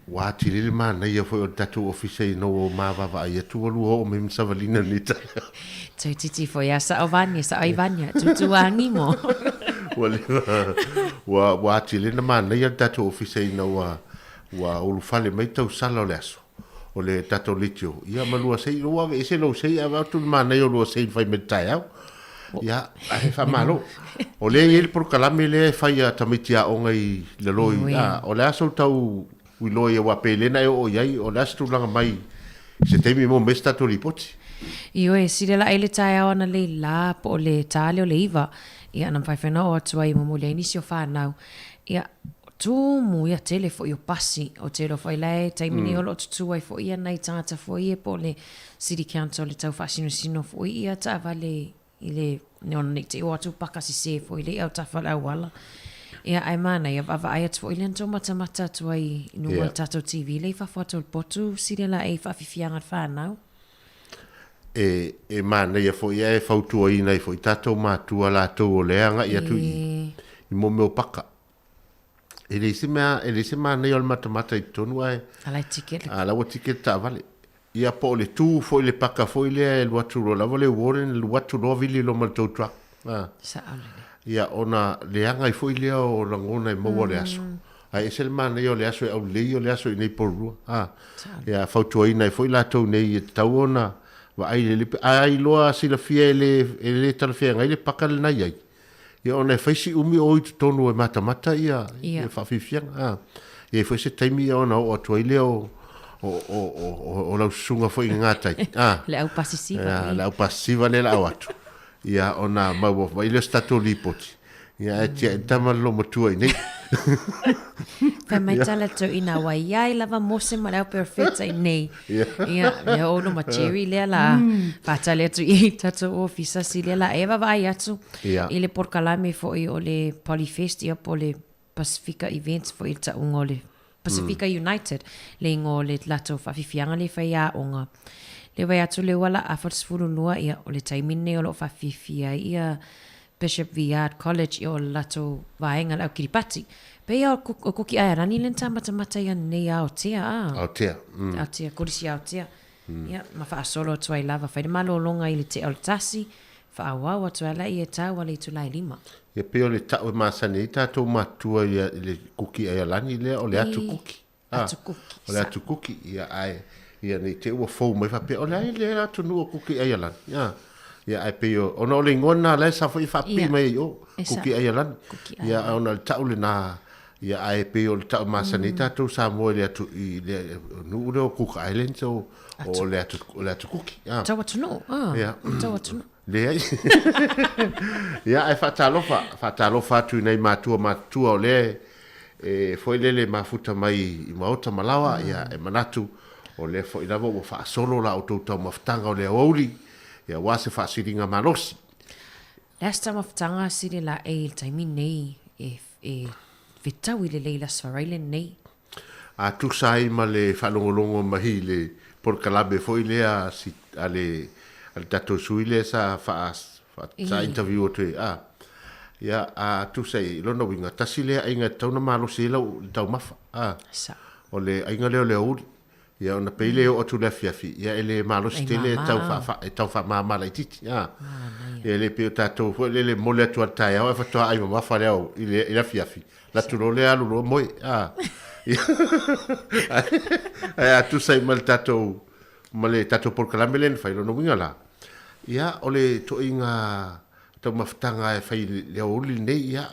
Speaker 4: wati lili mana ia foi o tatu ofisei no mava ia tu lu o me savalina nita.
Speaker 15: Tau titi foi asa o vanya sa ai vanya tu angi mo.
Speaker 4: Wa wati lili mana ia tatu ofisei no wa ulu fale mai tau sala o le aso. O le tatu litio. Ia malua sei lua ve se lo sei ava tu mana ia lua sei fai metai au. Ia ai fa malo. O le il por kalame le fai tamitia o ngai le loi. O le aso tau Wilo ia wa pelena o iai o lastu langa mai se temi mo mesta to lipoti.
Speaker 15: Io e si la ele tai ona le la po le tale o le iva ia na fai fena o tua i mo le inisio fa nau ia tu mu ia telefo io passi o te lo fai le tai mini o lo tu ai fo ia nei tata fo ia po le city council le tau fasino sino fo ia ta vale ile non ne te o tu pakasi se fo ile au ta fala wala. Ia ai mana ia va ai atu ile nto mata tu ai no tato TV le fa foto potu sire la e fa fifianga fa nau
Speaker 4: e mana ia fo ia e fautu ai nei fo tato matua la to le anga ia tu i mo me paka ele se mana ia mata i tonu ai
Speaker 15: ala ticket
Speaker 4: ala o ticket ta vale ia po le tu fo le paka fo ile lo atu lo vale Warren lo atu lo vili lo malto truck
Speaker 15: sa ale
Speaker 4: ia ona leanga i foi lea o rangona i maua le aso. Ai esel mana i o le aso e au lei o le aso i nei porua. Ia fautua ina i foi latou nei e tau ona wa ai le lipe. Ai loa sila fia e le talafia ngai le paka le nai ai. Ia ona e faisi umi o i tonu e mata ia e whawhifianga. Ia foi se taimi ona o atua i leo o lau sunga foi ngatai.
Speaker 15: Le au pasisiva.
Speaker 4: Le au pasisiva le la au atu. Ia ona mau vai le stato lipoti. Ia e tia tama lo matua i nei.
Speaker 15: Fa mai tala to ina wa ia lava mose ma au perfect i nei. Ia le ono ma cherry le la. Fa tala to i tato office si le la eva vai atu. Ile por kalame fo i ole Polyfest ia po le Pacifica events fo il ta ungole. Pacifica United le ngole lato fa fifianga le fa ia onga. Le vai atu le wala a fulu lua ia o le taimine o lo fa fifia ia Bishop Viard College i o lato vaenga lau Kiripati. Pe ia o kuki aia rani len mata ia nei ao tia.
Speaker 4: Ao tia.
Speaker 15: Ao tia, kurisi ao tia. Ia, ma fa solo tuai lava. Fai malo longa i le te o le tasi. Fa awau atu ala i e tau wale i tu lai lima.
Speaker 4: Ia pe o le tau e masane i tatou matua i le kuki aia rani le o le atu kuki.
Speaker 15: Atu kuki.
Speaker 4: O le atu kuki ia ai. Ia nei te ua fou mai whapea, o lai le atu nua kuki aialan. Ia ai pe o, ona o le ngona lai sa fai whapi mai o kuki aialan. Ia ona le tau le nā, ia ai pe o le tau masani tātou sa moe le atu i le nuure o Cook Islands o le atu kuki.
Speaker 15: Tau atu no, tau atu no.
Speaker 4: Le ai. Ia ai whatalofa atu nei matua o le, foi lele mafuta mai i maota malawa, ia e manatu, o le fo ina vo fa solo la auto tau maftanga o le auli ia wase fa siringa malosi
Speaker 15: last time maftanga siri la e taimi nei e vitau ile leila sfaraile nei
Speaker 4: a tu sai ma le falongolongo mahi le por kalabe foi le a si ale al tato suile sa interview o te ia a tu sai lona winga tasile ainga tau na malosi la tau mafa
Speaker 15: sa
Speaker 4: o le ainga le auli ia ona peile o tu le fiafi ia ele malo stele tau fa mama la titi ele pe tato fo le mole tu atai o fa to ai ma fa le o ile fiafi la tu lo le alu lo moi tu sai mal tato por kalamelen fa no winga la Ia, ole to inga to maftanga e fai le uli nei ia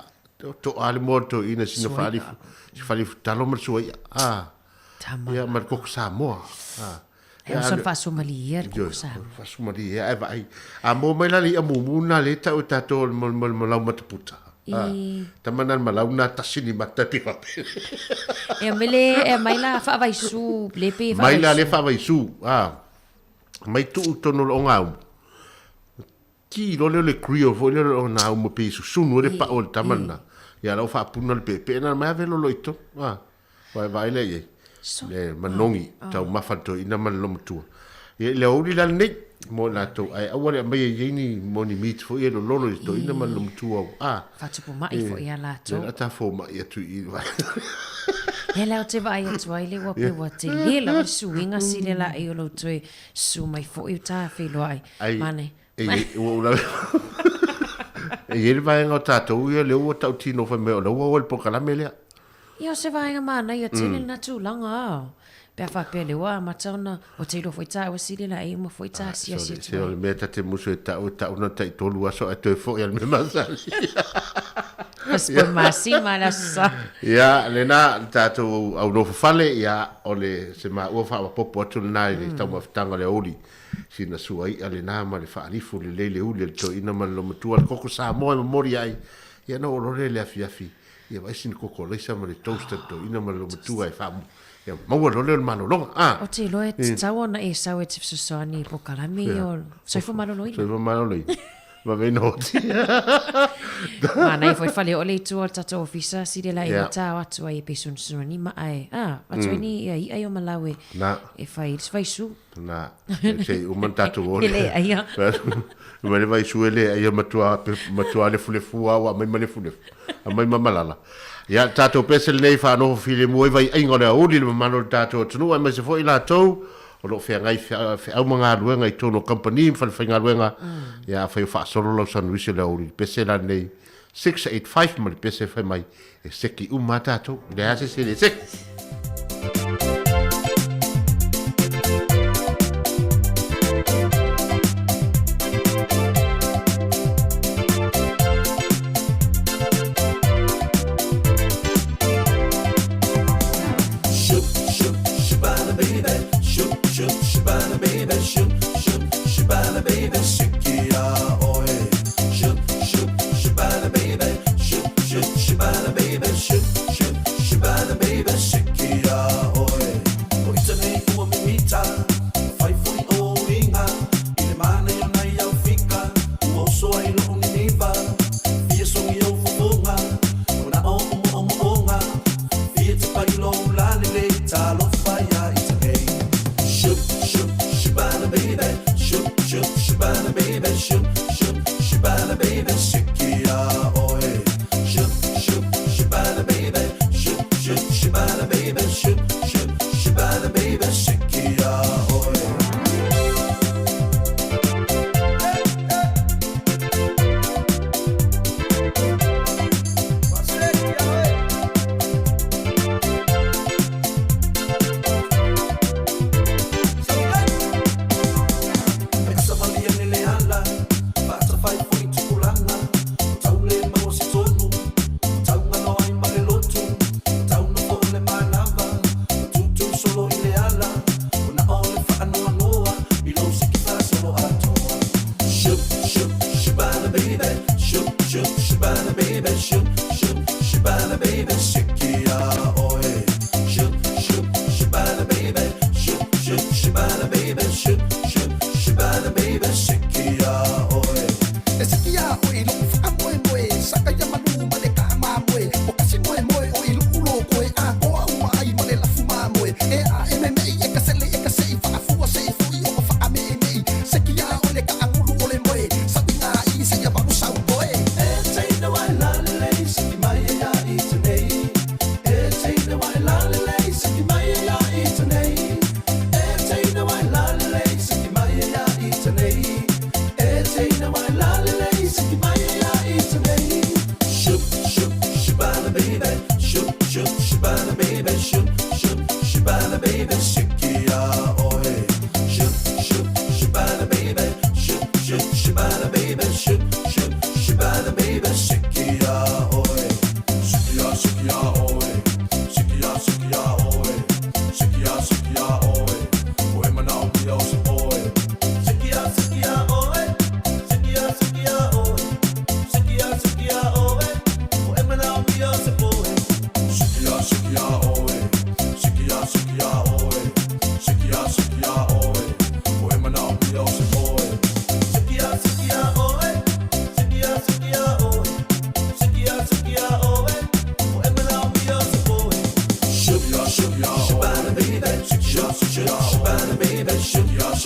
Speaker 4: to ale mo to ina sino fali talo mar suai ia mar kok Samoa
Speaker 15: e son fa Somalia kok Samoa
Speaker 4: fa Somalia e vai a mo mai la li a mumuna le ta o tato mo lau mataputa tamanan malau na tasini mata pipa
Speaker 15: e mele e mai la fa vai su le pe
Speaker 4: mai la le fa vai su mai tu to no ngau ki lo le crio vo le na mo pe su sunu le pa o tamana ya lo fa puna le pe na ma velo loito vai le ye le manongi tau mafato ina man lo mtu ye le ori la ne mo na to ai awale mai ye ni mo ni mit fo ye lo lo to ina man lo mtu
Speaker 15: fa tu mai fo ya la to
Speaker 4: le ata fo ma ye tu i va
Speaker 15: e la te vai tu ai le wa pe wa te le la su inga si le la e lo tu su mai fo i ta fe lo ai mane
Speaker 4: e vai nga tato ia le o tau tino fa me o o po kala mele
Speaker 15: ia se vai nga mana ia tele na tu langa pe fa pe le wa ma tsona o te lo foi ta o si le la e mo foi ta si si
Speaker 4: se o le meta te muso ta o na tai tolu aso e te fo ia me masali
Speaker 15: Aspo masi mala sa
Speaker 4: ia le na tato au no fale ia o le se ma o fa popo tu na le tau maftanga le oli sina suai ale na ma le faalifu le le uli le to ina ma lo matua le koko Samoa ma mori ai ia no lo le afiafi ia vai sin koko le sa ma le toaster to ina ma lo matua e famu ia mau lo le mano lo
Speaker 15: o te lo e tau na e sau e tifso soani po kalami o soifo malo lo
Speaker 4: ma veno
Speaker 15: ma nei foi fale o le tu o tato ofisa si de la e ta o tu ai pe sun ni ma ai atu ni ai o malawe e fai su
Speaker 4: na sei o mantato o
Speaker 15: le ai
Speaker 4: ma le vai su ele ai matua le fule fua wa mai male fule mai mamalala ya tato pesel nei fa no file mo vai ai ngora o le mano tato tu no mai se foi la to o lo fe ngai fe au manga luenga i tono company fa fe ngai luenga ya fa fa solo lo san wisi le ori pesela nei 685 mal pese fa mai e seki umata to le ase se le sek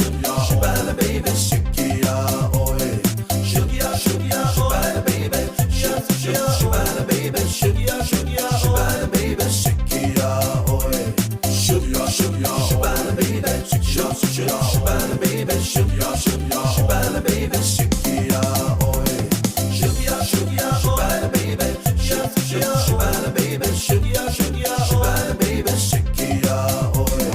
Speaker 6: Shabala baby, shikia oe. Shikia, shikia, shabala baby. Shabala baby, shikia, shikia, shabala baby, shikia oe. Shikia, shikia, shabala baby, shikia, shikia, shabala baby, shikia, shikia, shabala baby, shikia oe. Shikia, shikia, shabala baby, shikia, shikia, shabala baby, shikia, shikia, shabala baby, shikia oe.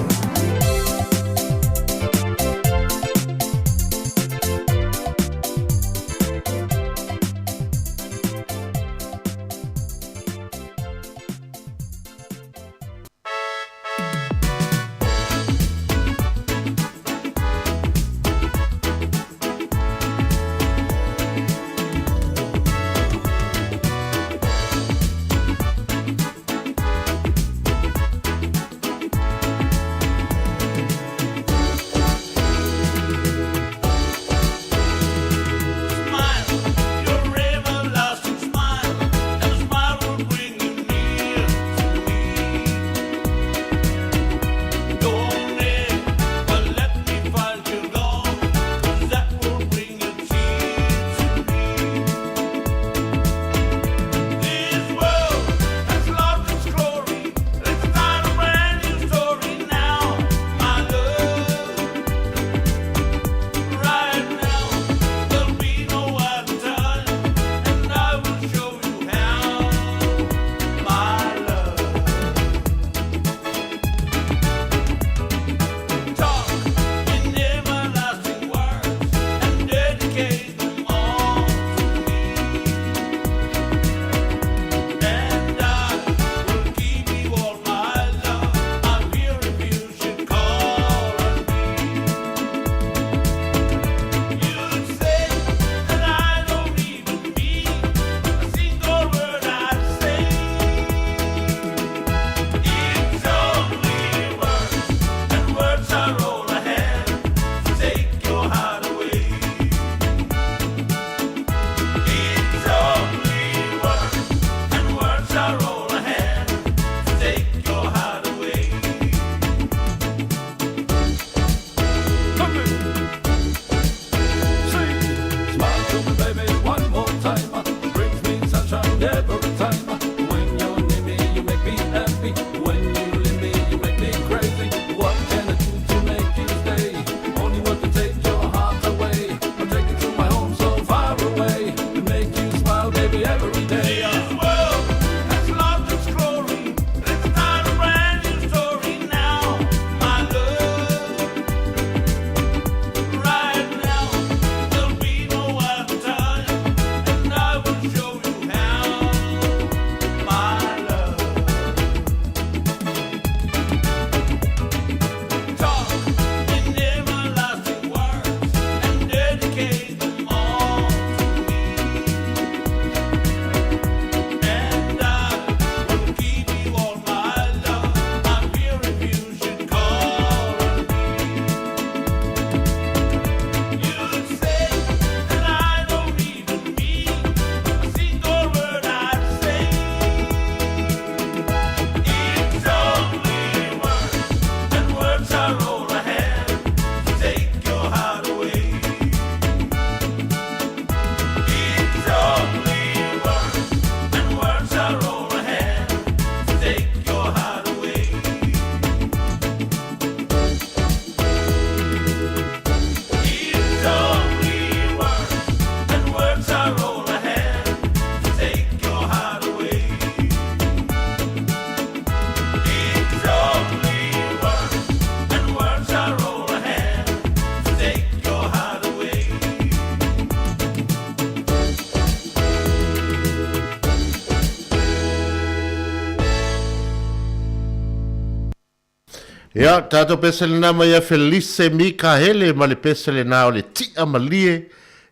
Speaker 4: Ia, tātou pesele nā mai a Felice Mikaele ma le pesele nā o le tia malie,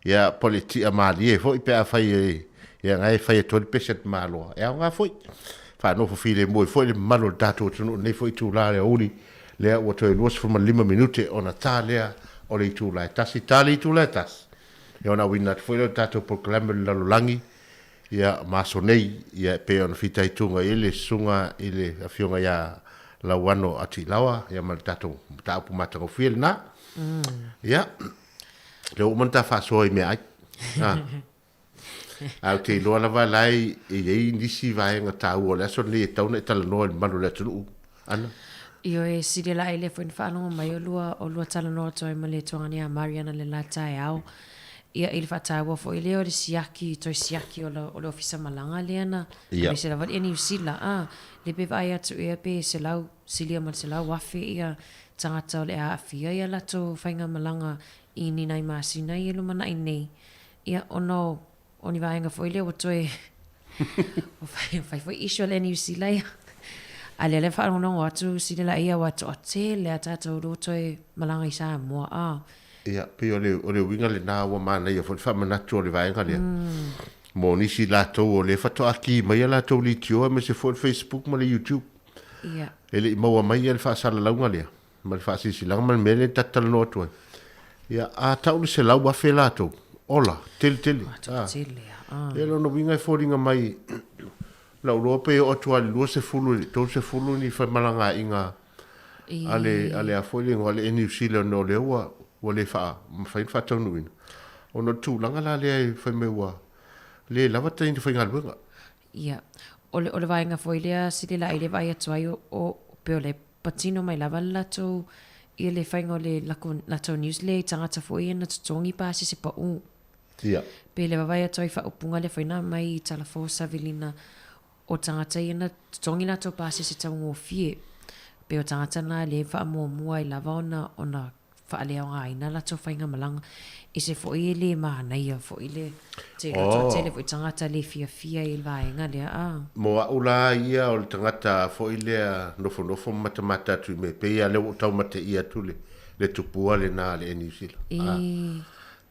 Speaker 4: ia po le tia malie, fo i pe a fai e, ia ngai fai e tōni pesele māloa, ia ngā foi, whanofo file moi, foi le mano tātou tunu, nei foi tū la le uni, lea ua toi luas fuma 5 minute o na tā lea o le tū la e tasi, tā le tū la e tasi. Ia ona wina te foi le tātou proklame le lalolangi, ia maso nei, ia pe ona fita i tunga ile sunga ile a fionga ia la wano ati lawa ya mal tato ta pu mata ko fiel na Ia. Le o man ta fa so i me ai. Au te loa lava lai e ei nisi vaenga tau o le aso le tau na tala noa le manu le tunu. Ana.
Speaker 15: Io e siri la ele fo whanonga mai o lua tala noa toi ma le tuangani a Mariana le la tae au. Ia ili whataua fo i leo le siaki, toi siaki o le ofisa malanga le ana.
Speaker 4: Ia.
Speaker 15: Me se la wadi eni usila, le pe vai atu ea pe se lau, silia ma se lau wafe ia tangata o le a afia ia lato whainga malanga i ni nai maasina i elu mana i nei. Ia ono, oni vaenga fo i leo o toi, o whai fo isio le eni usila ia. Ale le whanonga atu sile la ia watu o te le atata o toi malanga i saa mua
Speaker 4: Ia, pe o le winga le nā ua mana ia fo le whamanatu o le vaenga lea. Mo nisi lātou o le whato aki mai a lātou li tioa me se fo le Facebook ma le YouTube.
Speaker 15: Ia.
Speaker 4: Ele i maua mai a le whaasala launga lea. Ma le whaasisi langa ma le mele tatala noa tuai. Ia, a tau le se lau wafe lātou. Ola, tele.
Speaker 15: Tele,
Speaker 4: Ia lono winga e fōringa mai lau roa pe o atua le lua se fulu, tau se fulu ni whamalanga inga ale a fōringa o ale eni usile no le ua o le whain whatau ina. O no tūlanga la lea e whai meua le lava taini whainga luenga.
Speaker 15: Ia, o le vaenga fo ilea sile la ile vai atuai o peo le patino mai lava lato i le whainga o le lato news le tangata fo i na tutongi pasi se pa u.
Speaker 4: Ia.
Speaker 15: Pe le vai atuai wha upunga le whaina mai i tala fo savilina o tangata i na tutongi lato pasi se tau ngō fie. Pe o tangata na le wha mua i lava ona wha leo ngā ina lato whainga malanga i se fo i le mahana ia fo i le te lato tele fo i tangata le fia i le vaenga lea
Speaker 4: Mo a ula ia o le tangata fo i lea nofo matamata tu me pe ia le o tau mate ia tu le tupua le nā le eni usila.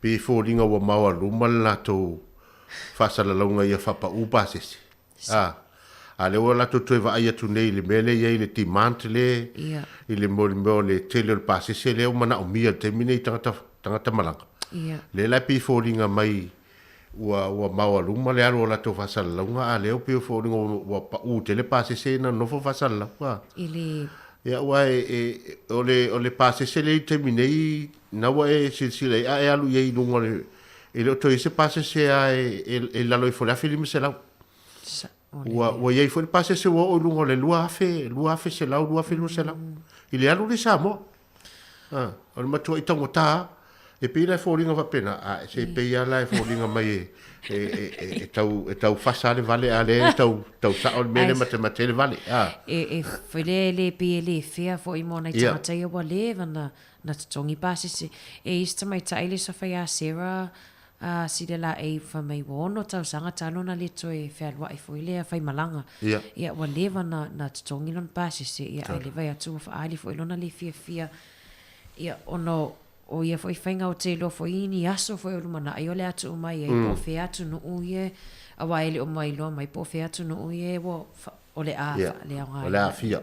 Speaker 4: Pe fo ringa wa maua luma lato whasala launga ia whapa upa sesi. A le o lato tue wa aia tu nei le mele ia i le timante le i le mo le tele o pasese le o mana o mia te mine i tangata malanga. Le lai pe fo ringa mai ua maua luma le alo o lato whasala launga a leo pe fo ringa ua pa u tele pasese na nofo whasala launga. Ia ua o le pasese le i te mine i na ua e silsile a e alu ia i lunga le e leo to ese pasese a e lalo i fole a filime se lau. Ua iai foi pase se o lungo le lua afe se lau lua se lau i le alu le sa mo o le matua i tango tā e pēra e fōringa wa pena se pēia la e fōringa mai e tau whasa le vale a le tau sa o le mele mate le vale
Speaker 15: e foi le pēia le whea fo i mona i tangata i awa le na tatongi pase se e ista mai taile sa whai a Sarah sile la e fa mai wono tau sanga tano na le toe whea i fo i lea whai malanga ia wa lewa na tatongi lon pase se ia e le vai atu wa ali fo i lona le fia ia ono o ia fo i whainga o te lo fo i ni aso fo i urumana ai o le atu umai e po whea atu no uie a wa ele o mai lo mai po whea atu no uie o le a
Speaker 4: o le a fia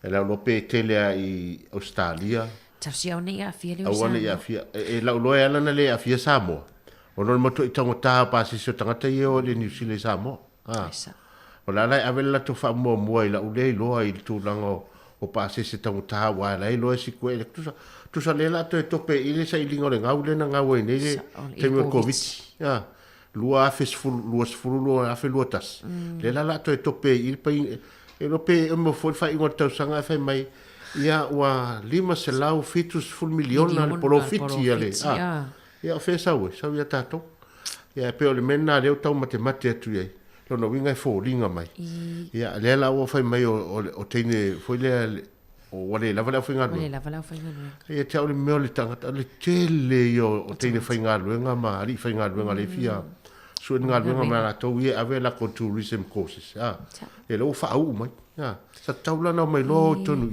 Speaker 4: e la lope telea i Australia
Speaker 15: tafsi au nei a fia le
Speaker 4: usanga. Au fia e la loe ala na le a fia Samoa. O no mo to i tango tā pa se tangata i o le New Zealand Samoa. O la lai avela to fa mo i la ule loa i tu lango o pa se tango tā wa la i loe si koe le tu sa le la to e tope i le sa i lingo le ngau le na ngau e nei le te mo COVID. Lua afe sfulu lua afe lua tas. Le la to e tope i le pa e no pe mo fo fa ingo tau sanga fa mai ia ua 5 fitus full miliona le profiti ale ia o fe sawe ia tato ia pe o le mena le tau mate atu ia lono winga fo linga mai ia le la o fa mai o teine foi le o wale la vala finga ia te o le me le tanga le tele o teine finga luenga ma ali finga luenga le fia so nga luenga ma la to ia ave la con tourism courses e lo fa u mai sa taula na mai lo tonu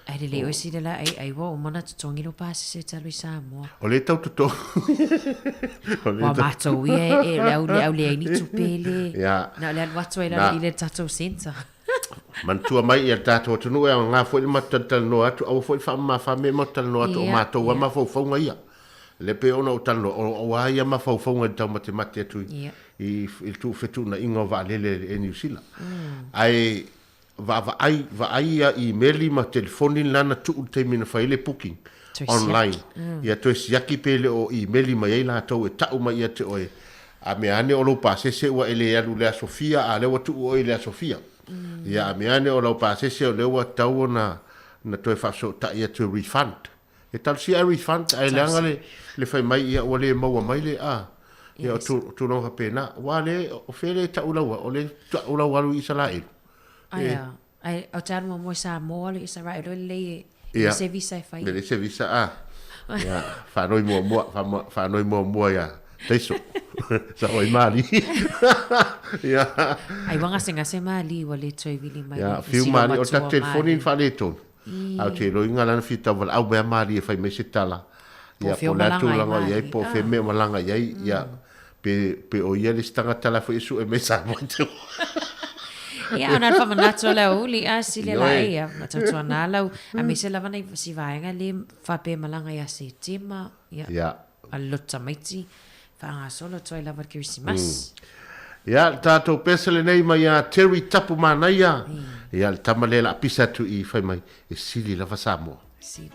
Speaker 15: ai le leo si de la ai wo mana tongi lo pasi se talo i Samoa
Speaker 4: o le tau to
Speaker 15: wa mato e le ni tu pele na le watu ela ile tato senta
Speaker 4: man tua mai ia tato tonu e nga foi matal no atu au foi fa me matal no atu mato wa ma fo ngai le pe ona o talo o ia ma fo ngai tau mate atu i tu fetu na ingo va le e New Zealand ai va ai i meli ma telefoni lana tu te mina fai le booking online. Ia toi siaki pele o emaili mai ei lātou e tau mai ia te oe. A me ane o lau pasese ua ele alu Lea Sofia, a lewa tu o Lea Sofia. Ia a me ane o lau pasese o lewa tau na toi whapso ta ia tu refund. E tal si a refund, a leanga le whai mai ia o le maua mai le a. Ia o tu nau hapena, wa le o whele ta ulaua, o le ta ulaua alu isa la ilu.
Speaker 15: Aia, ai o te anu mo sa mo alu isa rai, ro le se visa e whai.
Speaker 4: Le se visa a. Ia, whanoi mua ia. Teiso. Sa oi mali. Ia.
Speaker 15: Ai wanga senga se mali wa le toi vili mai.
Speaker 4: Ia, fiu mali o ta telefoni fa le ton. Au te lo inga lana fita wal au mea mali e fai me se tala. Ia po la tu langa ia po fe me malanga ia ia pe o ia le stanga tala fo isu e me sa mo.
Speaker 15: Ia ona fa manato la uli a sile la ia matato na la a me se la vana si vaenga le fa pe malanga ia se tema ia a lotta maiti fa solo toi la Christmas.
Speaker 4: Ia tato pesele nei mai a Terry tapu mana ia. Ia tamalela pisa tu I fai mai e sili la fasamo.
Speaker 15: Si.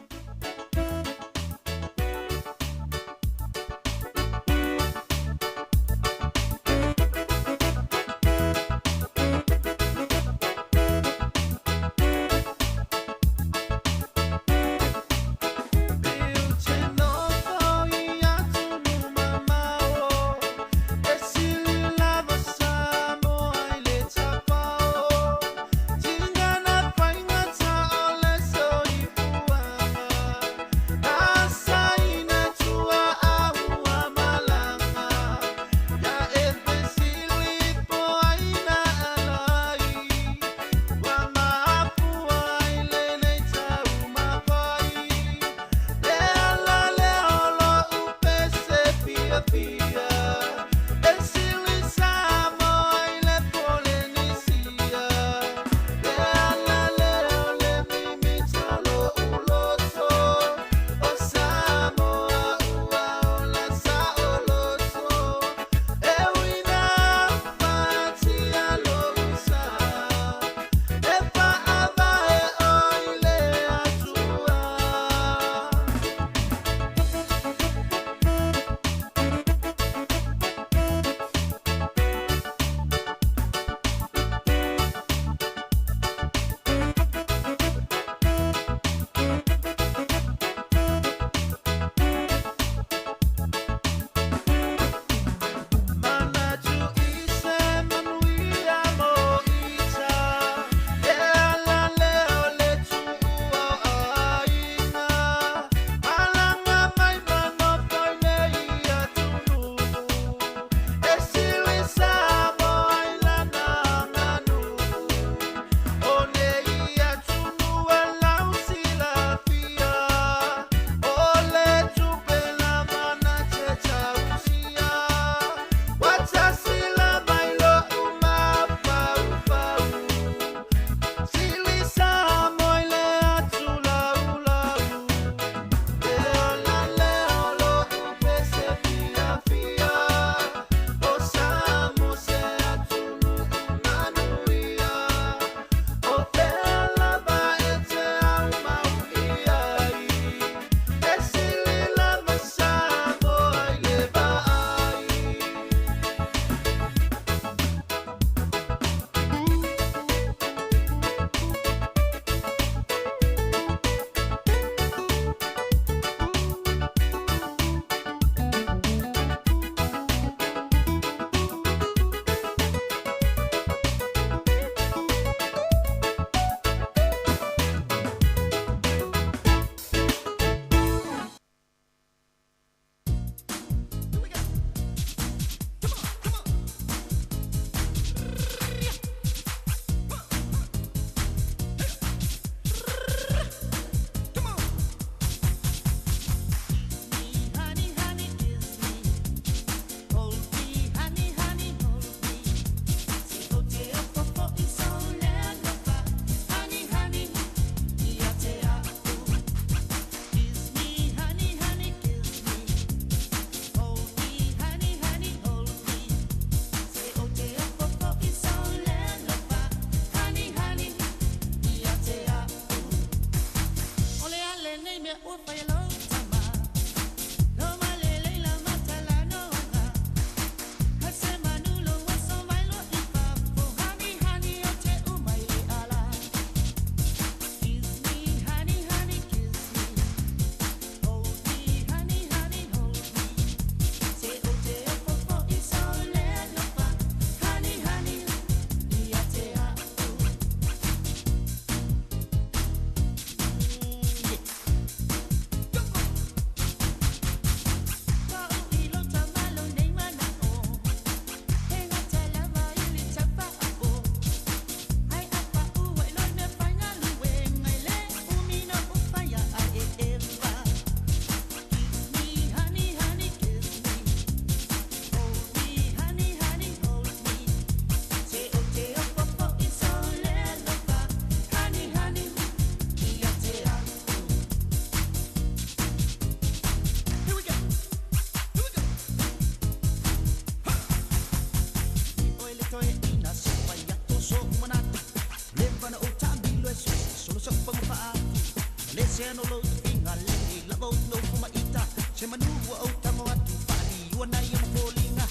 Speaker 16: no lo finga le la vo no fuma ita se manu o tango atu fali wana ia polinga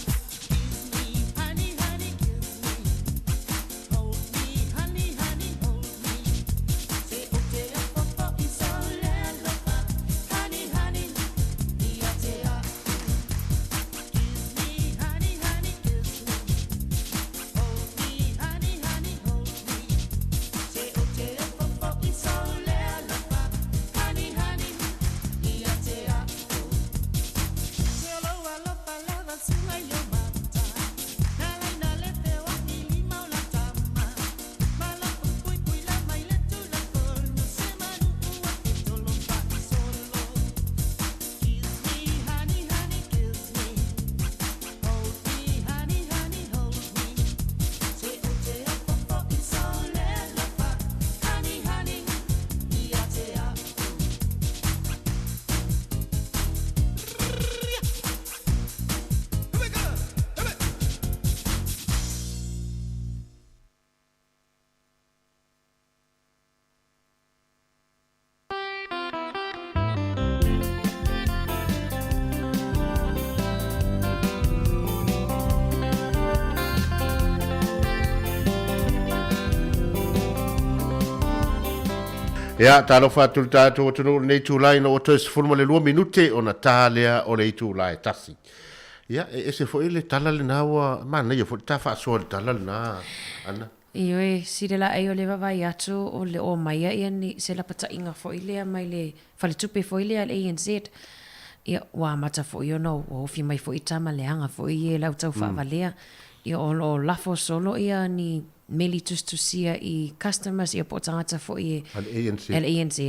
Speaker 16: kiss me honey honey kiss me hold me honey honey hold me se o te papa isole lofa honey honey ia te a kiss me honey honey kiss me hold me honey honey hold me se o te papa isole lofa honey honey ia te a se lo alo palava sunga yo mata nala nale te wa ilima la tama mala pui pui la mai le tu la col no se manu ua te tolo pa solo kiss me honey honey kiss me hold me honey honey hold me se o te papa isole lofa honey honey ia te a
Speaker 4: Ia, talofa atu tātou atunu nei tūlai no oto e 12 minute o na tālea o nei tūlai tasi. Ia, e se fo ile tala le nawa, mana ia fo ta fa so le tala le na ana.
Speaker 15: Io e sirela ai o le vavai atu o le o maia ia ni se la pata inga fo ile mai le fale tupe fo ile al ANZ. Ia wa mata fo io no o fi mai fo itama le anga fo ie lau tau fa valea. Ia o lafo solo ia ni meli tustusia I customers ia po tangata fo I al ANZ.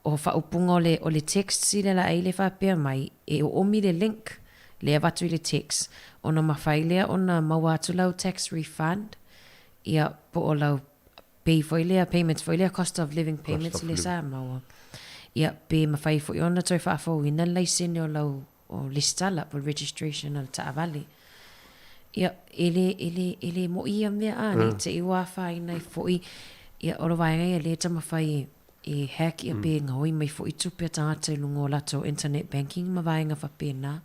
Speaker 15: O fa upunga o le text sirela ai le fa pia mai e o omi le link le avatu I le text. O na mawhailea o na mawatu lau tax refund. Ia po o lau pay fo ilea payments fo ilea cost of living payments le sa maua. Ia pe mawhai fo I ona toi whaafo ina lai sene o lau o listala po registration al taavali. Ia ele mo ia mea ani te iwa whai nei fo I ia oro vaenga ia le tamawhai e hack ia pe ngoi mai fo I tupia tangata I lungo lato internet banking ma vaenga whapena.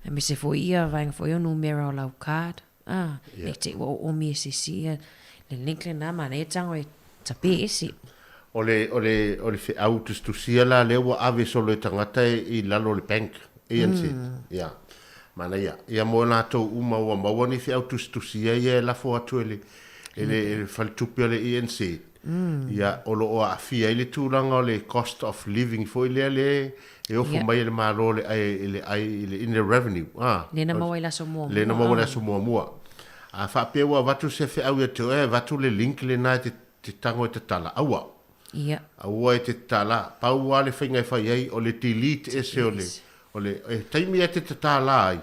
Speaker 15: E me se fo ia vaenga fo I o numero o lau card. Ne te o mi se sia le link le na mana e tango e tape esi.
Speaker 4: O le fe autos tu sia la le wa ave solo e tangata I lalo le bank. ANC. Ia. Mana ia mo na to uma wa mawani fe autos tu sia ia la fo atu ele faltupi le ANC. Ia o lo o afia ile tūranga o le cost of living fo ile le e ofo mai le malo le ile in the revenue.
Speaker 15: Le na mawa ila so mua.
Speaker 4: Le na mawa ila so mua. A fa pe wa vatu se fe au te e vatu le link le na te tango te tala. Awa.
Speaker 15: Ia.
Speaker 4: Awa te tala. Pau wa le whainga e whai ei o le delete e se o le taimi e te tala ai.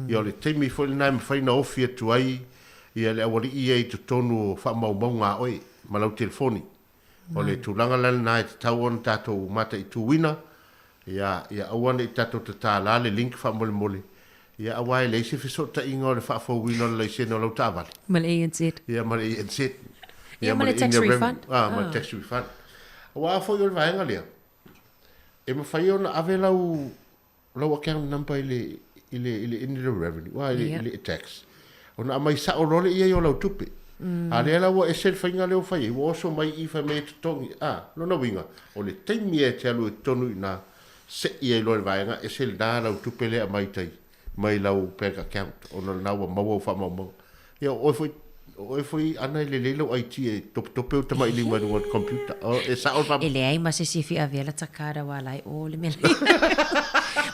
Speaker 4: Ia o le taimi fo le nai me whaina ofi atu ai. Ia le awari I ei to tonu wha mau ngā oi. Malau telefoni. O le tūlanga lana nai te tau on tātou mata I tūwina. Ia awana I tātou te tala le link wha mole mole. Ia awai le se fisota inga o le wha whauwina le se no lau tāwali.
Speaker 15: Mal ANZ.
Speaker 4: Ia mal ANZ.
Speaker 15: Ia mal tax refund.
Speaker 4: Mal tax refund. Awa fo yo le vaenga lea. E ma whai ona ave lau account number ile in the revenue. Wa ile tax. Ona amai sa o role ia yo lau tupe. A le la wa e sel whainga leo whai. Wa oso mai I wha me tutongi. Lona winga. O le taimi e te alu e tonu I nā se ia I loe vaenga e sel nā lau tupe lea mai tai. Mai lau bank account. O na nawa maua wha mau. Ia oi foi ana le lelo IT e tope o tama ili mai no computer. E sa o fa.
Speaker 15: Ele ai ma se fi avela takara wala o le mele.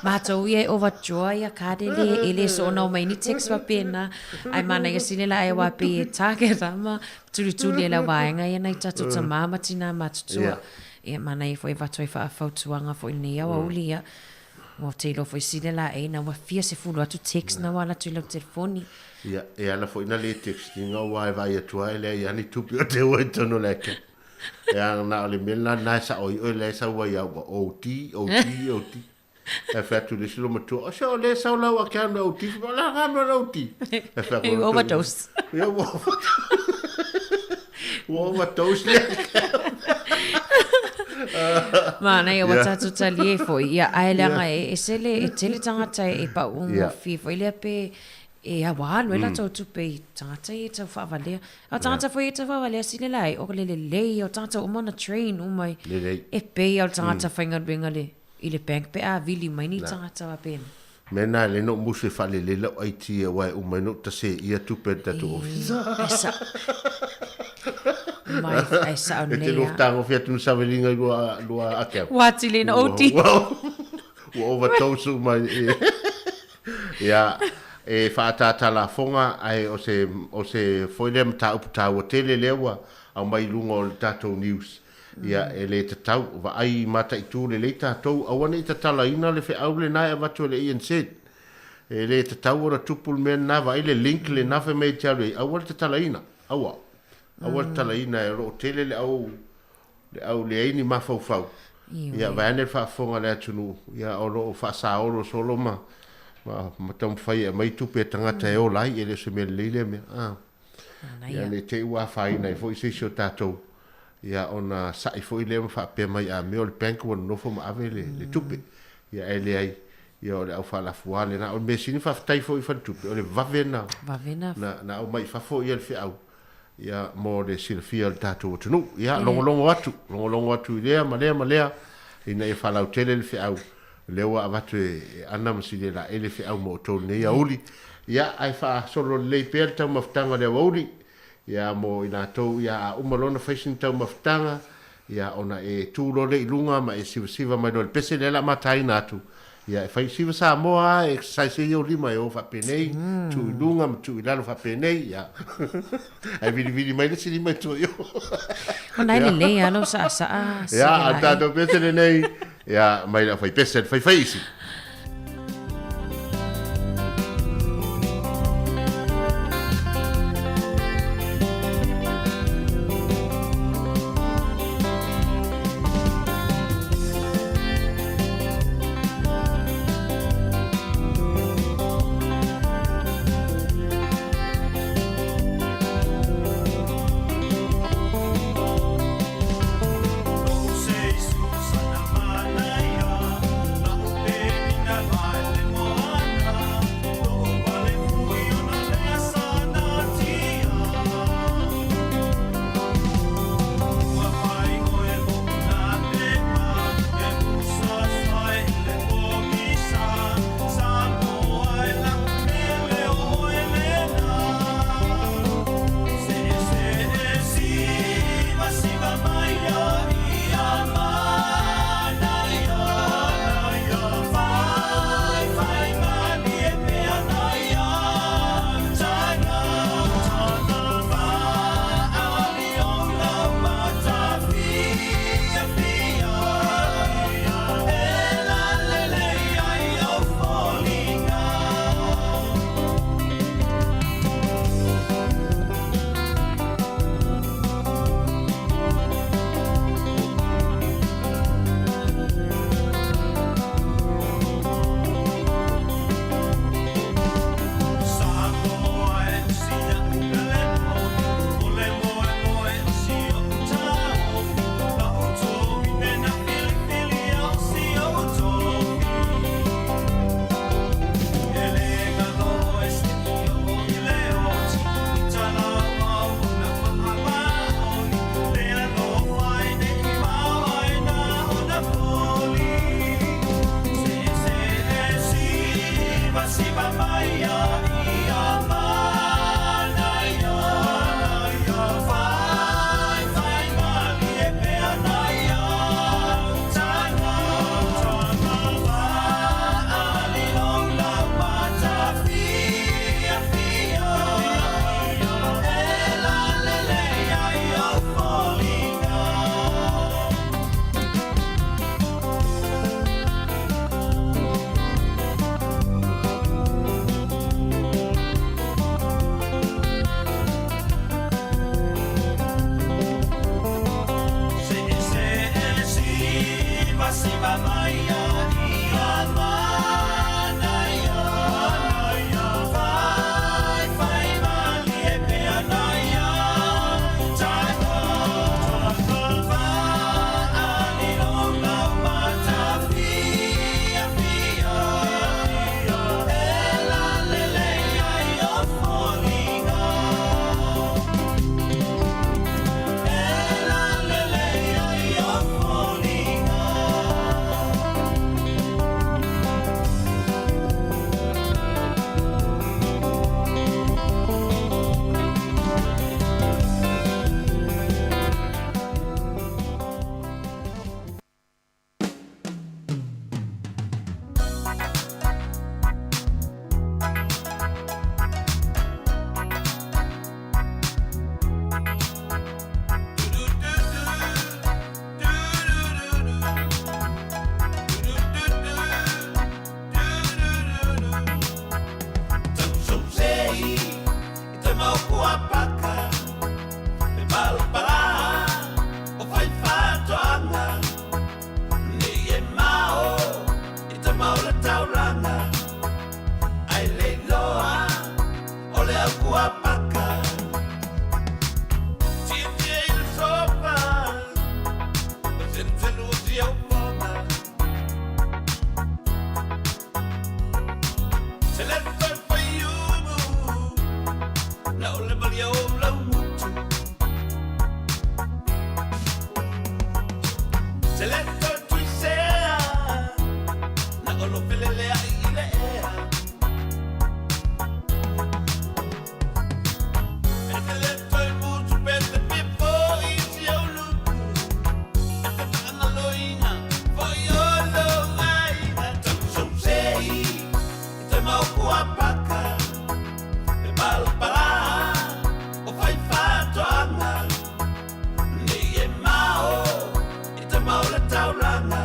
Speaker 15: Ma to ie overjoy a kadele ele so no mai ni text wa pena. Ai mana ia sinela ai wa pe target ama tu le la vaenga ia nai tatu tama matina matutua. E mana I foi vatoi fa fautuanga foi nia wa ulia. Wa te lo foi sinela ai na wa fia se fulu atu text na wala tu lo telefoni.
Speaker 4: Ia, e ala fo ina le text inga wa e vai atua ele ia ni tupi o te oi tono leke. E ana le mela na sa oi le sa wa ia OT. E fatu le silo matu. O se o le sa la wa kan OT, la ga OT. E fatu
Speaker 15: overdose.
Speaker 4: Ia overdose le.
Speaker 15: Mana ia watatu tali e foi. Ia aelanga e tele tangata e pa ungo fi foi le pe e awalo ela tau tupe tangata e tau whaavalea. A tangata foi e tau whaavalea sile lai o le lei o tangata o mana train o mai e pe o tangata whaingaruenga le i le bank pe a vili mai ni tangata wa pena.
Speaker 4: Mena le no muse fale le lo ai ti wa o mai no tase ia tupe tatu office.
Speaker 15: Mai ai sa
Speaker 4: ne. E te loftango fia tu savelinga lua ake.
Speaker 15: Wati le na oti.
Speaker 4: Wa overtosu mai. Ya e faatata la fonga ai o se foi le mta upta o tele lewa au mai lungo o tatou news. Ia e le tatau wa ai mata i tū le tatou awana i tatala ina le fe au le nai avatu le INZ. E le tatau ora tupul men na wa i le link le nafe mei te alu awana tatala ina. Awa. Awana tatala ina e ro tele le au le aini mafau. Ia vane fa fonga le atunu. Ia oro fa sa oro solo ma tam fai mai tupe tangata e o lai e le se me leile me. Ia le te ua fai nei fo i se so tatou. Ia ona sai foi le fa pe mai a me o le bank o no fo ma ave le tupe. Ia ele ai ia o le au fa la fuale na o me sini fa tai foi fa tupe o le vavena. Na o mai fa foi el fi au. Ia mo le silfia le tatou tunu. Ia longo atu ile ma le ina e fa la tele le fi au. Lewa avatu ana masile la ele fi au mo to ne ia uli. Ia ai fa solo le per ta maftanga le uli. Ia mo ina tau ia umalona facing tau maftanga ia ona e tūlo le ilunga ma e siva mai no le pese le la matai natu ia e fai siva sa moa e sai se yo lima e o fa penei tu ilunga ma tu ilalo fa penei ia ai vidi mai le sili mai tu yo
Speaker 15: ona le alo sa
Speaker 4: ia ata do pese le nei ia mai la fai pese fai isi
Speaker 6: mau kuapaka e balpala o fai fatoanga ni e mau i te mau le tauranga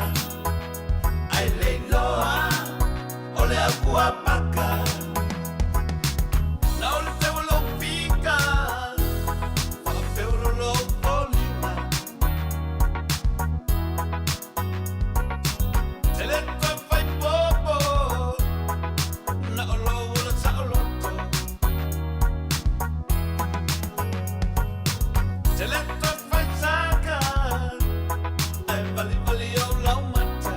Speaker 6: ai le loa o le kuapaka na o le te lo pika o te lo polima te le to fai popo na o lo la sa o lo te le to fai saka ai vali vali o la mata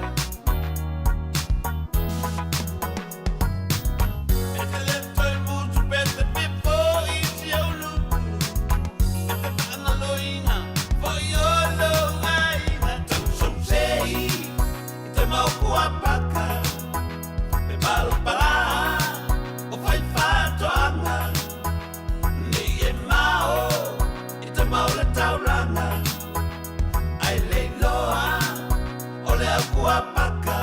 Speaker 6: e te le to muito pete pipo i si o lu e te ana loina foi o lo ai na tu som sei te mau kuapaka e balpala o fai fatoanga ni e mau i te mau le tauranga ai le loa o le kuapaka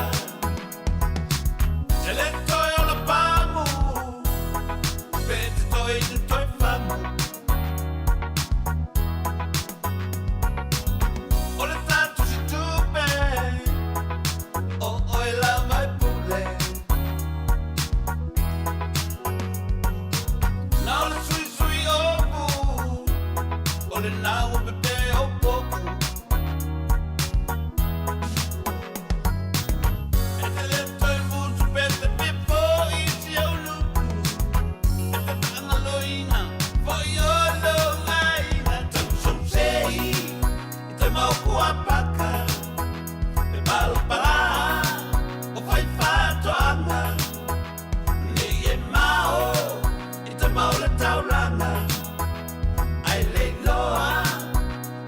Speaker 6: te le toi o la pamu pe te toi famu o le tatu si tupe o e la mai pule na o le sui sui opu o le nau o pepe o poku e te le toi mutu pete pipo i si o luku e te tana loina foi o lo aina tau som sei i te mau kuapaka e balpala o fai fatoanga ni e mau i te mau le tauranga ai le loa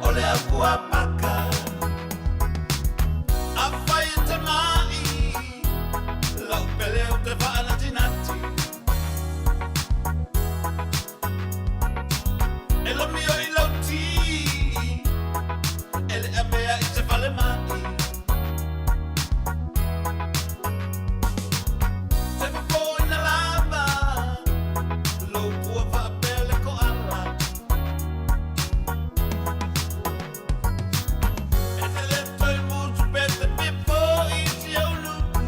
Speaker 6: o le kuapaka a fai te mai lau pele o te whaana tinati e lo mio i lau ti e le amea i te whale mai te papo i na lava lo pua whaapele ko ala e te le toi mutu pete pipo i si au luku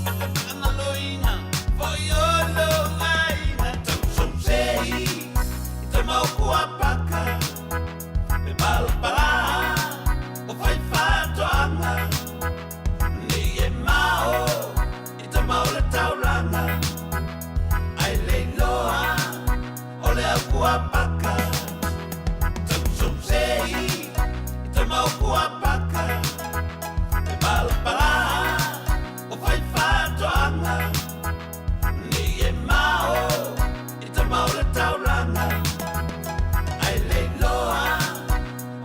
Speaker 6: e te tana loina foi o lo aina tau som sei i te mau kuapaka e balpala o fai fatoanga ni e mau i te mau le tauranga ai le loa o le kuapaka tau som sei i te mau kuapaka e balpala o fai fatoanga ni e mau i te mau le tauranga ai le loa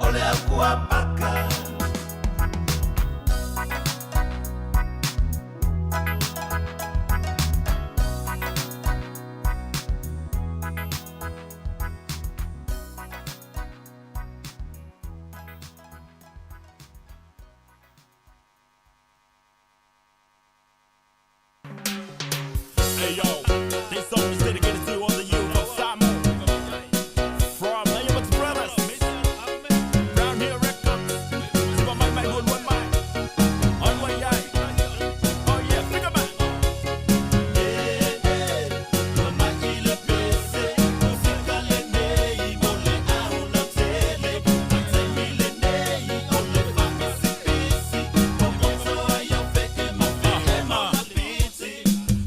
Speaker 6: o le kuapaka
Speaker 18: Hey yo, this song is dedicated to all the youth of Samu. From Nayamats Brothers, Brown Hill Records, Super Mike Mike Good One Mike, on one guy. Oh yeah, think about it.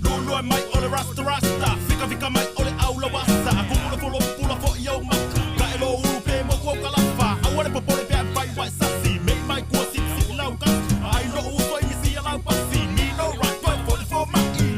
Speaker 18: Lulu and Mike, all the Rasta Rasta. Fika Fika Mike, all the Aula Wassa. Kumula Pula for yo Mak. Kaelo Upe Moko Kalafa. I want to put it back by White Sassy. Make Mike go sit laukas. I know who so you see a lau pasi. Ni no right, 1244 Maki.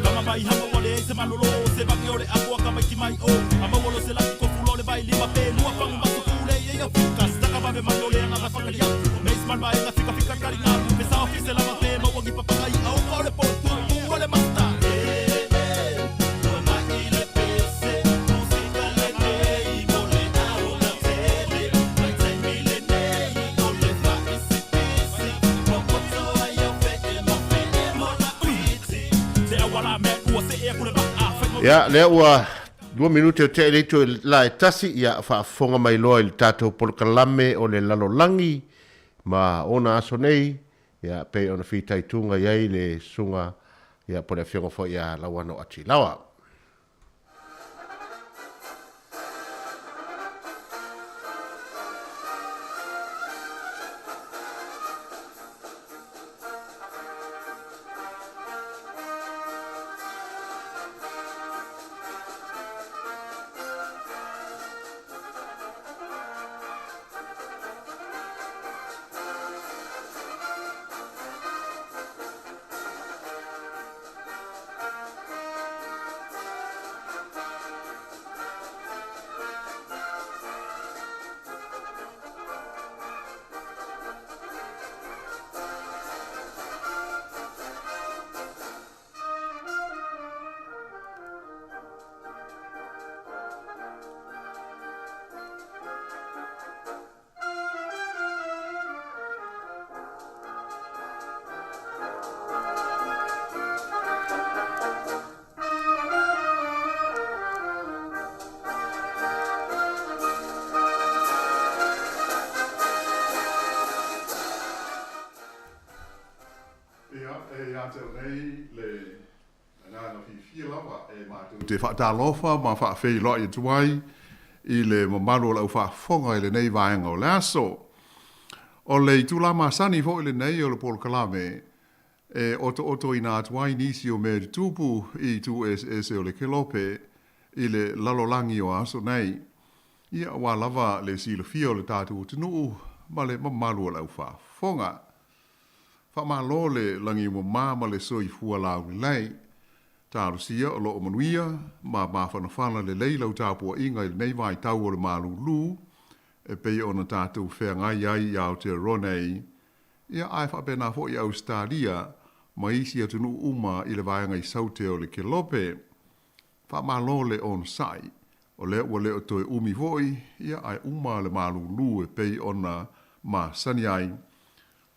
Speaker 18: Kama mai hama wale se malolo se bangi ole akwa kama ki mai o. Ama wolo se la ko fulo le bai lima pe lua pang masu kule ye yo fika. Staka ba me manole na fa kali ya. Meis man bai na fika fika kali na. Pesa office la ma pe ma wagi papai au ko le po tu wale masta.
Speaker 4: Ia, lea ua 2 minute o te eleito la e tasi ia whaafonga mai loa i le tātou polokalame o le lalolangi ma ona aso nei ia pei ona whitai tunga iai le sunga ia pone whionga fo ia lawano ati lawa.
Speaker 19: Te whaatalofa ma whaafei loa i tuai i le mamaro lau whaafonga i le nei vaenga o le aso. O le tula masani fo i le nei o le polo kalame e oto i nā tuai nisi o me tupu i tu SS o le kelope i le lalolangi o aso nei. Ia wa lava le silo fio le tātu o tinu ma le mamaro lau whaafonga. Whamalo le langi mo ma le soi fua lau lei. Tāru sia o loo manuia, ma whanawhana le leilau tāpua inga i nei vai tau o le malu lu, e pei ona tātou whea ngai ai i Aotearoa, ia ai whapena fo i Australia, ma isi atunu uma i le vaianga i saute o le kelope, whamalo le on sai, o le ua leo toe umi foi, ia ai uma le malu lu e pei ona ma sani ai,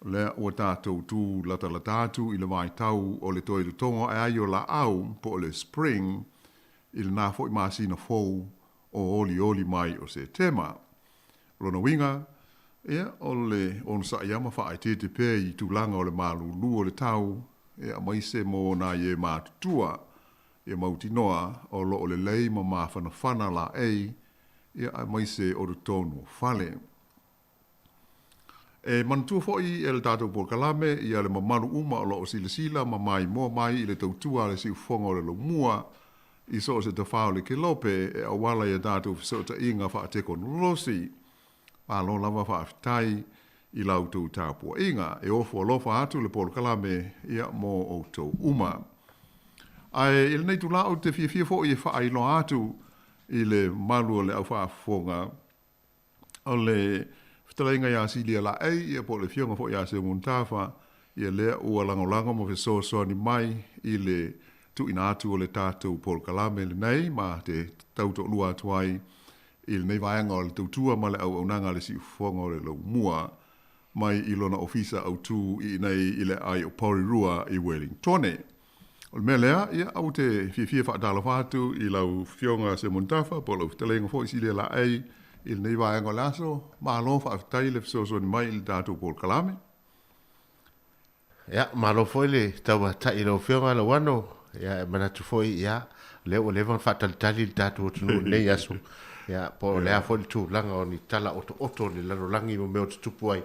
Speaker 19: le ua tātou tū lata tātou i le mai tau o le toi le tonga e ai o la au po le spring i le nā fo i māsina fou o oli mai o se tema. Lona winga, ea o le on sa iama wha ai te pē i tūlanga o le malu lu o le tau ea mai se mō nā ie mātutua e mauti noa o lo o le lei ma mawhana la ei ea mai se o le tonu fale. E mantua foi e le tātou pōkalame i ale mamaru uma o loo sila ma mai mua mai i le tautua le siu fonga o le lo mua i so se te whao le kelope e awala i a tātou fiso ta inga wha te konolosi a lo lava wha afitai i lau tau tāpua inga e ofo alofa atu le pōkalame ia mō o tau uma. Ai il nei tu lau te fia fo i wha ailo atu i le malu o le au wha fonga o le Whetalenga ia silia la ei, ia po le fionga fo ia se muntafa, ia lea ua langolango mo feso soani mai i le tu ina atu o le tātou pol kalame le nei, ma te tauto lua atuai i le nei vaenga o le tautua ma le au nanga le si ufonga o le lau mua, mai i lona ofisa au tu i nei i le ai o Porirua i Wellingtone. O le mea lea, ia au te fia whaatala whātu i lau fionga se muntafa, po lau whetalenga fo i silia la ei, il nei vai ngo laso ma lo fa tai le so ni mai il datu pol kalame
Speaker 4: ya ma lo foi le tawa tai lo fionga lo wano ya mana tu foi ya le o le van fatal tali il datu tu ne yaso ya po le a foi tu langa oni tala oto le la langi mo me tu puai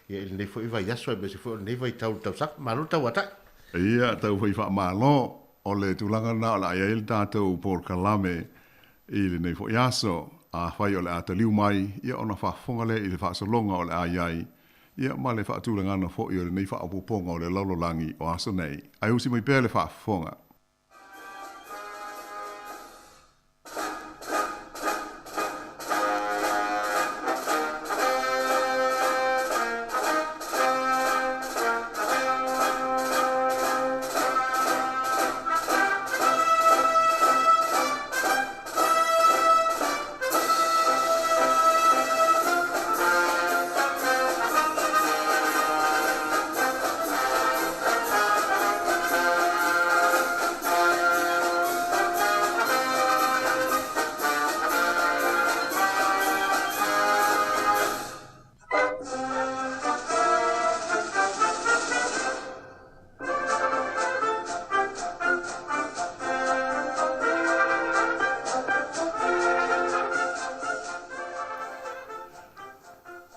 Speaker 4: ya il nei foi vai yaso be se foi nei vai tau sak ma lo tawa tai
Speaker 19: ia tau foi fa ma lo o le tu langa na la ya il datu pol kalame il nei foi yaso a whai o le ata liu mai, ia ona whafonga le i le whaasalonga o le aiai, ia ma le whaatulanga ana fo i o le nei whaapuponga o le lalolangi o aso nei. Ai usi mai pēr le whaafonga.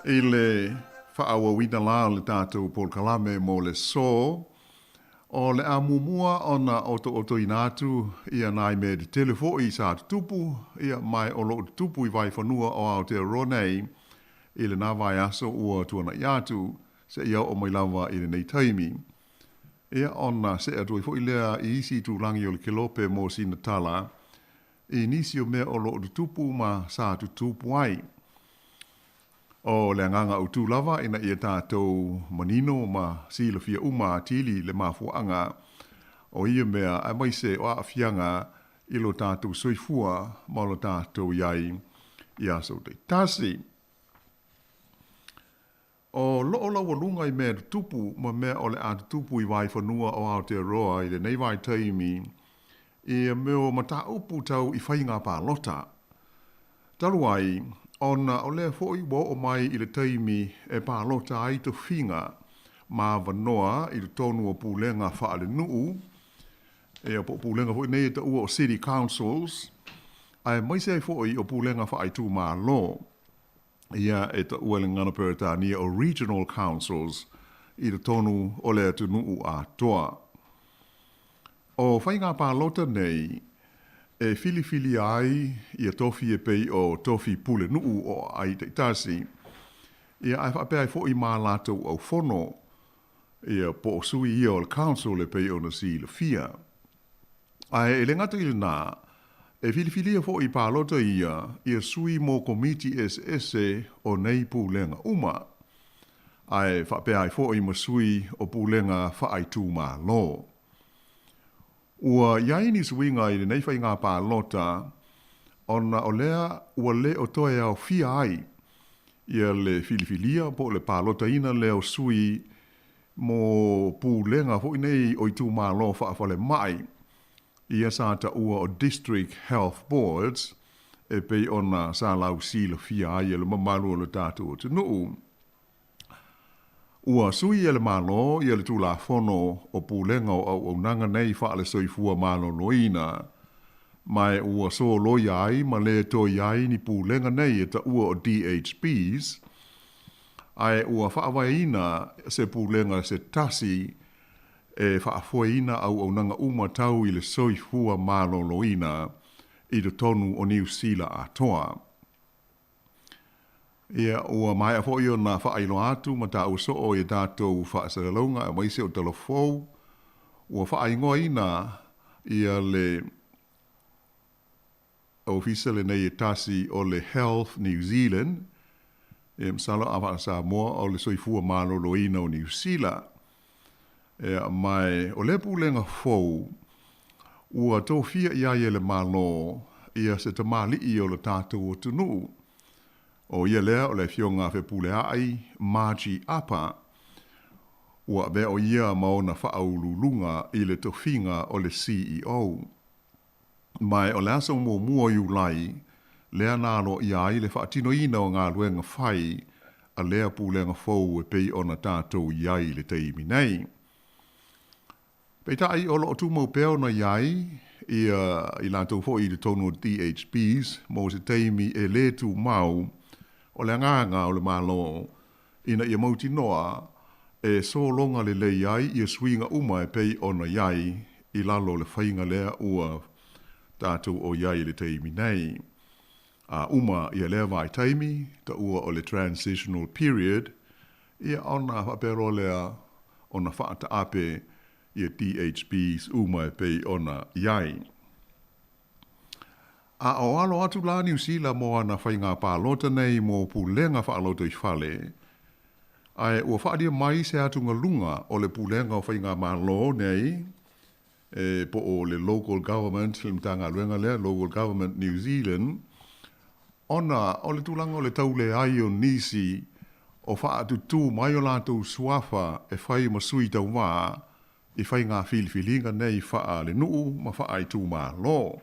Speaker 19: I le whaawa wina la le tātou Paul Kalame mo le so, o le amumua o na oto i nātu ia nai me te telefo i sa tupu, ia mai o lo tupu i vai whanua o Aotearoa nei, i le nā vai aso ua tuana i atu, se ia o mai lawa i le nei taimi. Ia ona se atui fo i lea i isi tu langi o le kelope mo sina tala, i nisi o mea o lo tupu ma sa tupu ai. O le nganga o tū lava ina ia tātou manino ma sila fia uma tili le mafuanga o ia mea a mai se o a fianga i lo tātou soifua ma lo tātou iai i aso te tasi. O loo lawa lunga i mea tupu ma mea o le atu tupu i vai whanua o Aotearoa i le nei vai taimi i meo mata upu tau i whainga pā lota. Taruai, ona o lea fōi wo o mai i le taimi e pā lota ai to whinga ma wanoa i le tonu o pūlenga whaale nuu, e o pūlenga fōi nei ta ua o city councils, ai mai se fōi o pūlenga whaai tū mā lo, ia e ta ua le ngana peretania o regional councils i le tonu o lea tu nuu a toa. O whainga pā lota nei, e fili ai ia tofi e pei o tofi pule nuu o ai te tasi. Ia ai whape ai fo i mā lātou au whono, ia po o sui ia o le council e pei o na si le fia. Ai e le ngata i le nā, e fili ia fo i pālota ia sui mō komiti SS o nei pūlenga uma. Ai whape ai fo i masui o pūlenga whaai tū mā lo. Ua iaini suinga i le nei whainga pā lota, ona o lea ua le o toe au fia ai, ia le filifilia po le pā lota ina leo sui mo pūlenga fo nei o i tū mā lo whaafale mai, ia sa ta ua o District Health Boards, e pei ona sa lau si le fia ai, le mamalu o le tātu o te nuu. Ua sui ele malo i ele tūla whono o pūlenga o nanga nei whaale soifua malo loina. Mai ua so loi ai ma le toi ai ni pūlenga nei e ta ua o DHBs. Ai ua whaawaina se pūlenga se tasi e whaafuaina au nanga uma tau i le soifua malo loina i le tonu o New Zealand a toa. Ia ua mai a fo i o na whaailo atu ma ta uso o i tātou whaasaralonga a maise o telefou. Ua whaaingoa ina ia le ofisale nei e tasi o le Health New Zealand. E msalo a whaasa moa o le soifua malo loina o New Zealand. Ia mai o le pūlenga fou. Ua tō fia ia i le malo ia se tamali i o le tātou o tunuu. O ia lea o le fionga fe pule ai, Margie Apa, ua be o ia maona whaaululunga i le tofinga o le CEO. Mai o le asa mua iu lai, lea nalo ia ai le whaatino ina o ngā luenga whai, a lea pulenga fau e pei ona tātou iai le teimi nei. Pei tai o lo tu mau peo na iai, i lātou fo i le tono DHBs, mo se teimi e le tu mau, o le nganga o le malo, ina ia mauti noa, e so longa le lei ai, ia swinga uma e pei ona iai, i lalo le whainga lea ua tātou o iai le teimi nei. A uma ia lea vai teimi, ta ua o le transitional period, ia ona whapero lea ona whaata ape, ia DHBs uma e pei ona iai. A o alo atu la New Zealand mo ana whainga pālota nei mo pūlenga whaalota i whale. Ai ua whaadia mai se atunga lunga o le pūlenga o whainga malo nei, po o le local government, le mtanga luenga lea, local government New Zealand, ona o le tūlanga o le taule ai o nisi o whaatu tū mai o lātou suafa e whai masui tau wā, i whainga filifilinga nei wha le nuu ma wha ai tū mā lo.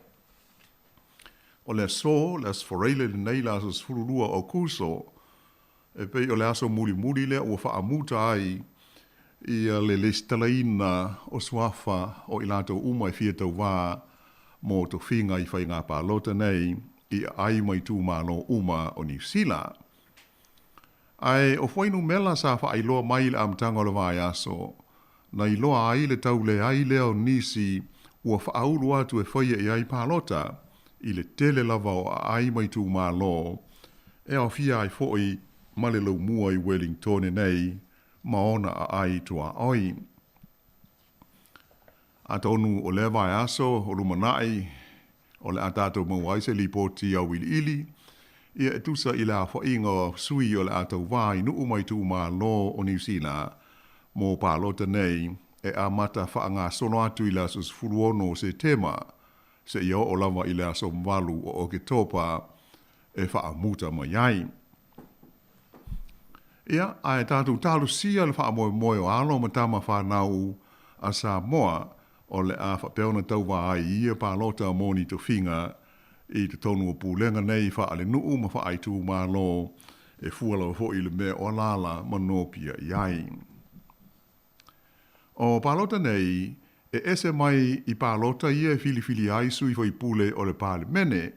Speaker 19: O le so, le asforeile le nei la as furulua o kuso, e pei o le aso muli le o wha amuta ai i le listalaina o suafa o i lato uma i fietau wā mo to whinga i whainga pālota nei i ai mai tū mālo uma o New Zealand. Ai o whainu mela sa wha ailoa mai le amtanga o le vai aso. Na iloa ai le tau le ai leo nisi ua wha aulu atu e whaia i ai pālota i le tele lava o ai mai tū mā lo. E au fia ai fhoi ma le lau mua i Wellington e nei ma ona a ai tua oi. A tonu o le vai aso o lumanai o le atato mawai se li poti au ili ia e tusa i la whainga sui o le atau vai nuu mai tū mā lo o New Zealand mō pālota nei e a mata whaanga sono atu i la susfuruono se tema se ia o lava i la somvalu o ke topa e wha muta mai ai. Ia, ai tātou tālu sia le wha moe moe o alo ma tama whanau a Samoa o le a whapeona tau wa ai ia pālota moni to whinga i te tonu o pūlenga nei wha ale nuu ma wha aitu mā lo e fuala o i le mea o lala manopia i ai. O pālota nei, e ese mai i pālota ia fili ai sui fai pule o le pāle mene,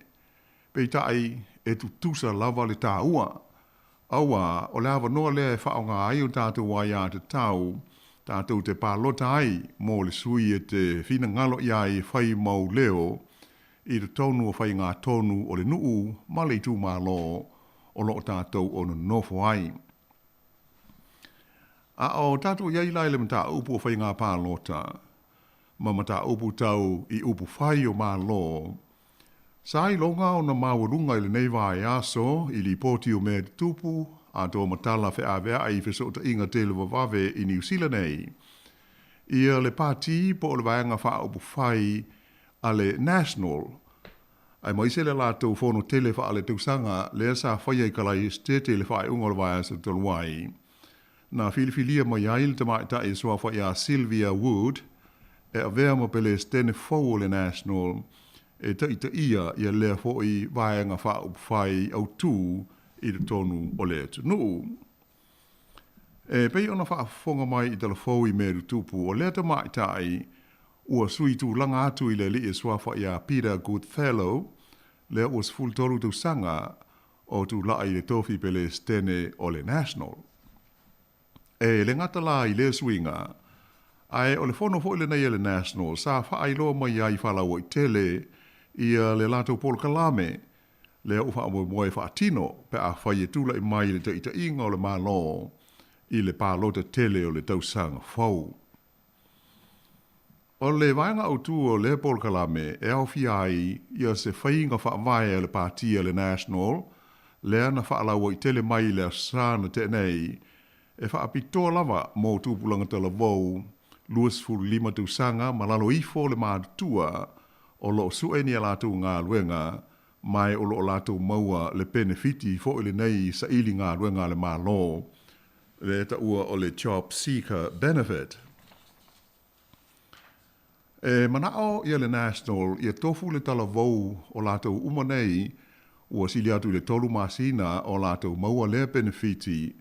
Speaker 19: pei tai e tu tusa lava le tā ua. Aua, o le awa noa lea e whaonga ai o tātou wai a te tau, tātou te pālota ai, mō le sui e te whina ngalo i ai whai mau leo, i te tonu o whai ngā tonu o le nuu, ma le tū mā lo, o lo tātou o nofo ai. A o tātou iai lai le mta upu o whai ngā pālota, ma mta upu tau i upu whai o mā lo, sai longa o na mawalunga i le nei vai aso, i li poti o mea tupu, a tō matala whe awea ai whesota inga te le wawave i New Zealand nei. Ia le pāti po o le vaianga wha upu whai a le National, ai maise le lātou whono tele wha ale tausanga, lea sa whai ai kalai stete le whai ungo le vai asa tolwai. Na filifilia mai ai le tamaita e soa whai a Sylvia Wood, e a vea mo pele stene fau le National, e ta ia lea fhoi vaianga wha upu whai au tū i te tonu o le tunu. E pei ona wha whonga mai i tala fau i meru tupu o lea tamaita ai, ua sui tū langa atu i le li e soa whai a Peter Goodfellow, lea ua sful tolu tau sanga o tū lai le tofi pele stene o le National. E le ngata la i le swinga, ai o le whono fo i le nei le National, sa wha loa mai ai whalawa i tele, ia le lato pol kalame, le ufa mo moe fa atino, pe a whai e tula i mai le ita inga o le malo, i le pālota tele o le tausanga fau. O le vainga au tu o le pol kalame, e au fi ai, ia se whainga wha vai le pātia le National, le ana wha alawa i tele mai le asana te nei, e wha apitoa lava mō tūpulanga tala vau, luas furu lima tausanga, malalo ifo le mātua, o lo sueni a lātou ngā luenga, mai o lo lātou maua le benefiti fo ile nei sa ili ngā luenga le mālo, le ta ua o le job seeker benefit. E manao ia le National, ia tofu le tala vau o lātou umanei, ua sili atu le tolu masina o lātou maua le benefiti,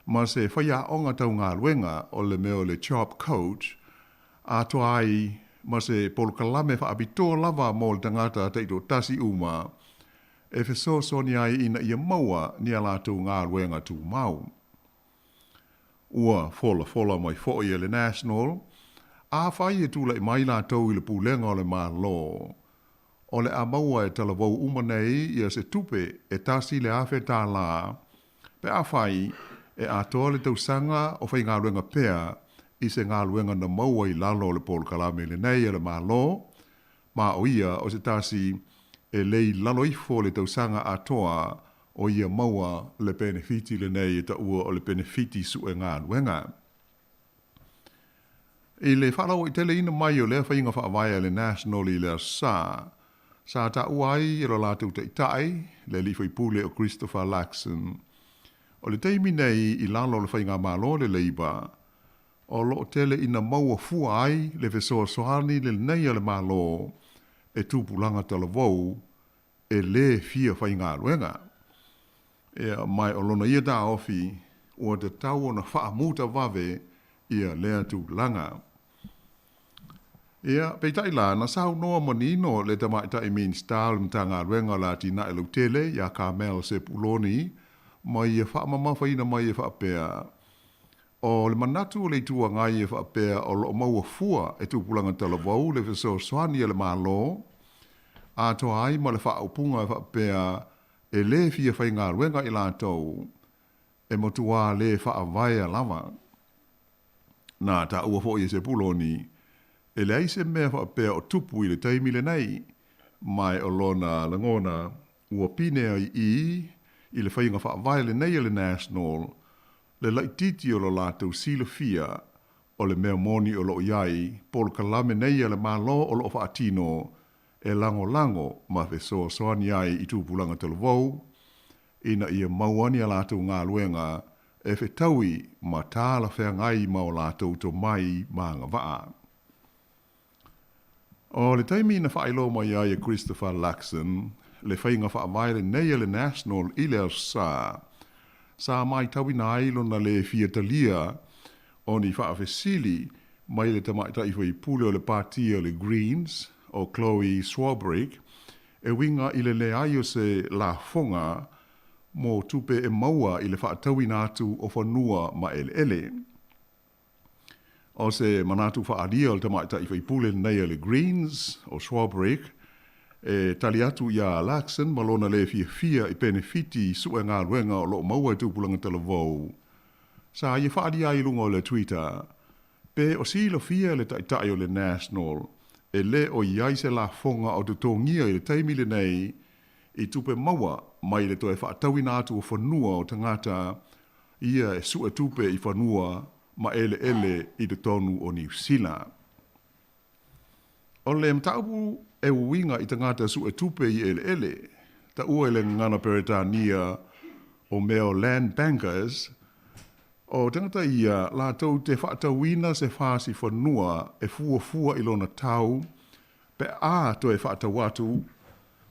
Speaker 19: ma se whaia onga tau ngā luenga o le meo le job coach, a toa ai ma se polokalame wha abitoa lava mō le tangata teito tasi uma, e wheso soni ai ina ia maua ni a lātou ngā luenga tū mau. Ua fola mai fo i le National, a whai e tūla i mai lātou i le pūlenga o le mā lo. O le a maua e tala vau umanei ia se tupe e tasi le awhe tā la, pe a whai e a toa le tausanga o whai ngā luenga pea, i se ngā luenga na maua i lalo le polo kalame le nei le malo, ma o ia o se tasi e lei lalo ifo le tausanga a toa o ia maua le benefiti le nei e ta ua o le benefiti su e ngā luenga. I le whalau i tele ina mai o le whainga whaavaia le National i le sa ta uai i ro lātou te itai, le lifai pule o Christopher Laxon. O le teimi nei i lalo le whainga malo le leiba, o lo tele ina maua fua ai le vesoa soani le nei le malo e tūpulanga tala vau e le fia whai ngā ruenga. E mai o lona ia da ofi ua te tau na whaamuta wave ia lea tūpulanga. Ia, peitai la, na sau noa manino le tamaitai mean style mta ngā ruenga la tina e lau tele ia Carmel se puloni mai e wha mama whaina mai e wha pēa. O le manatu o le tua ngai e wha pēa o lo maua fua e tūpulanga tala wau le whaso swani e le mālo. A toa ai ma le wha upunga e wha pēa e le fia whai ngā ruenga i lātou e motua le wha avaia lava. Nā ta ua fo i se puloni e le aise mea wha pēa o tupu i le taimi le nei mai o lona langona ua pine i le whainga wha avaia le nei le national le laititi o lo lātou sila fia o le mea moni o lo iai polo kalame nei le mālo o lo wha atino e lango lango ma fe so soani ai i tūpulanga talo vau, ina ia mauani a lātou ngā luenga e fe taui ma tāla whea ngai ma o lātou to mai ma ngā waa. O le taimi na whaelo mai ai e Christopher Luxon, le whainga wha amaire nei le national i le sa mai tawi na ailo na le fiatalia o ni wha awhesili mai le tamaita i whai pule o le partia o le Greens, o Chloe Swarbrick, e winga i le ai o se la fonga mo tupe e maua i le whaatawi nātu o whanua ma ele. O se manatu whaaria o le tamaita i whaipule nei o le Greens, o Swarbrick, e tali atu ia Luxon malona le fia i benefiti sua ngā ruenga o lo maua i tūpulanga tala vau. Sa i whaaria i lunga o le Twitter, pe o silo fia le taitai o le National, e le o iai se la fonga o te tōngia i le taimile nei i tupe maua mai le toe whaatawi nātu o whanua o tangata ia e sua tupe i whanua ma ele i te tonu o New Zealand. O le mtaupu e uinga i tangata sua tupe i ele, ta ua ele ngana Peretania o meo land bankers, o tangata ia la tau te whaatawina se whasi whanua e fua i lona tau, pe a to e whaatawatu,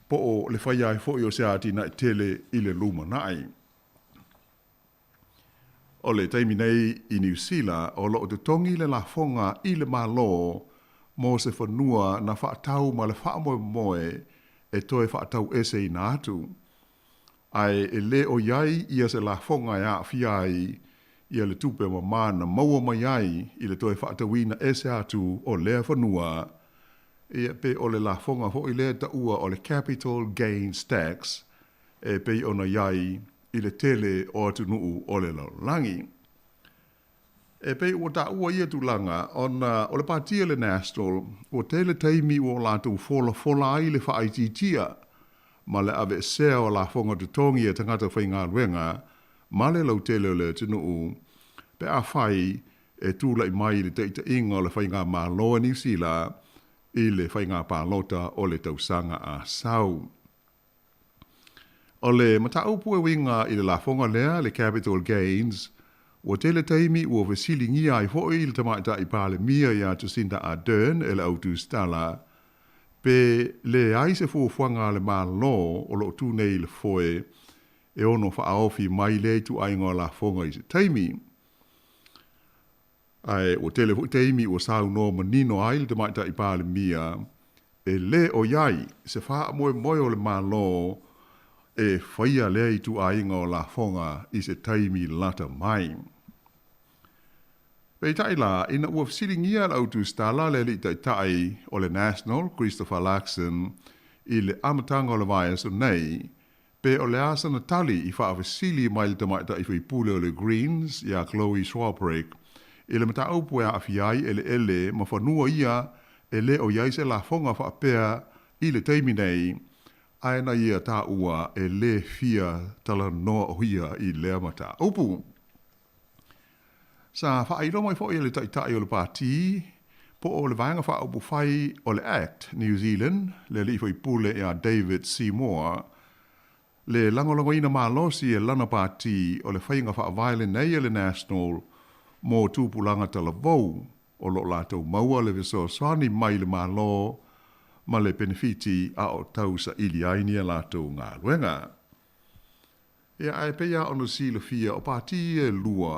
Speaker 19: po o le whaiai fo i o se ati na tele i le luma nai. O le taimi nei i New Zealand, o lo te tongi le la fonga i le malo, mo se whanua na whaatau ma le whaamoe moe e to e whaatau ese i nātu. Ai e le o iai ia se la fonga ia fiai, ia le tupe ma mana maua mai ai i le toe whaatawina ese atu o lea whanua, ia pe o le la fonga ho i lea ta ua o le capital gains tax, e pe ona iai i le tele o atu nuu o le laulangi. E pe ua ta ua ia tulanga, o le partia le national, o tele taimi o lātou fola ai le whaititia, ma le ave sea o la fonga tutongi e tangata whainga luenga, ma le lau tele o le tinu pe a whai e tūlai mai le teita inga o le whainga mā loa New Zealand i le whainga pālota o le tausanga a sau. O le mataupu e winga i le lafonga lea le capital gains, o tele taimi ua vesili ngia i hoi le tamaita i pāle mia i a Jacinda Ardern e le autu stala, pe le aise fuwanga le mā lo o lo tūnei le foe e ono whaaofi mai le tu ainga la fonga i se taimi. Ai o tele fu taimi o sau no manino ai te maita i pāle mia e le o iai se wha moe o le malo e whaia le i tu ainga o la fonga i se taimi lata mai. Pei tai la, ina ua fsiringia la autu stala le li tai o le National, Christopher Luxon, i le amatanga o le vai so nei, pe o le asa na tali i whaafesili mai le tamaita i whaipule o le Greens, ia Chloe Swarbrick, i le mata aupu e awhiai ele ma whanua ia e le o iai se la fonga whaapea i le teimi nei, aena ia tā ua e le fia tala noa o hia i lea mata aupu. Sa whaeiro mai fo i le taitai o le pāti, po o le vaenga whaaupu whai o le ACT New Zealand, le li whaipule e a David Seymour, le langolongo ina mālosi e lana pāti o le whainga whaavaile nei e le National, mō tūpulanga tala vau o lo lātou maua le viso swani mai le mālo ma le benefiti a o tau sa ili aini a lātou ngā luenga. E ai peia ono sila fia o pāti e lua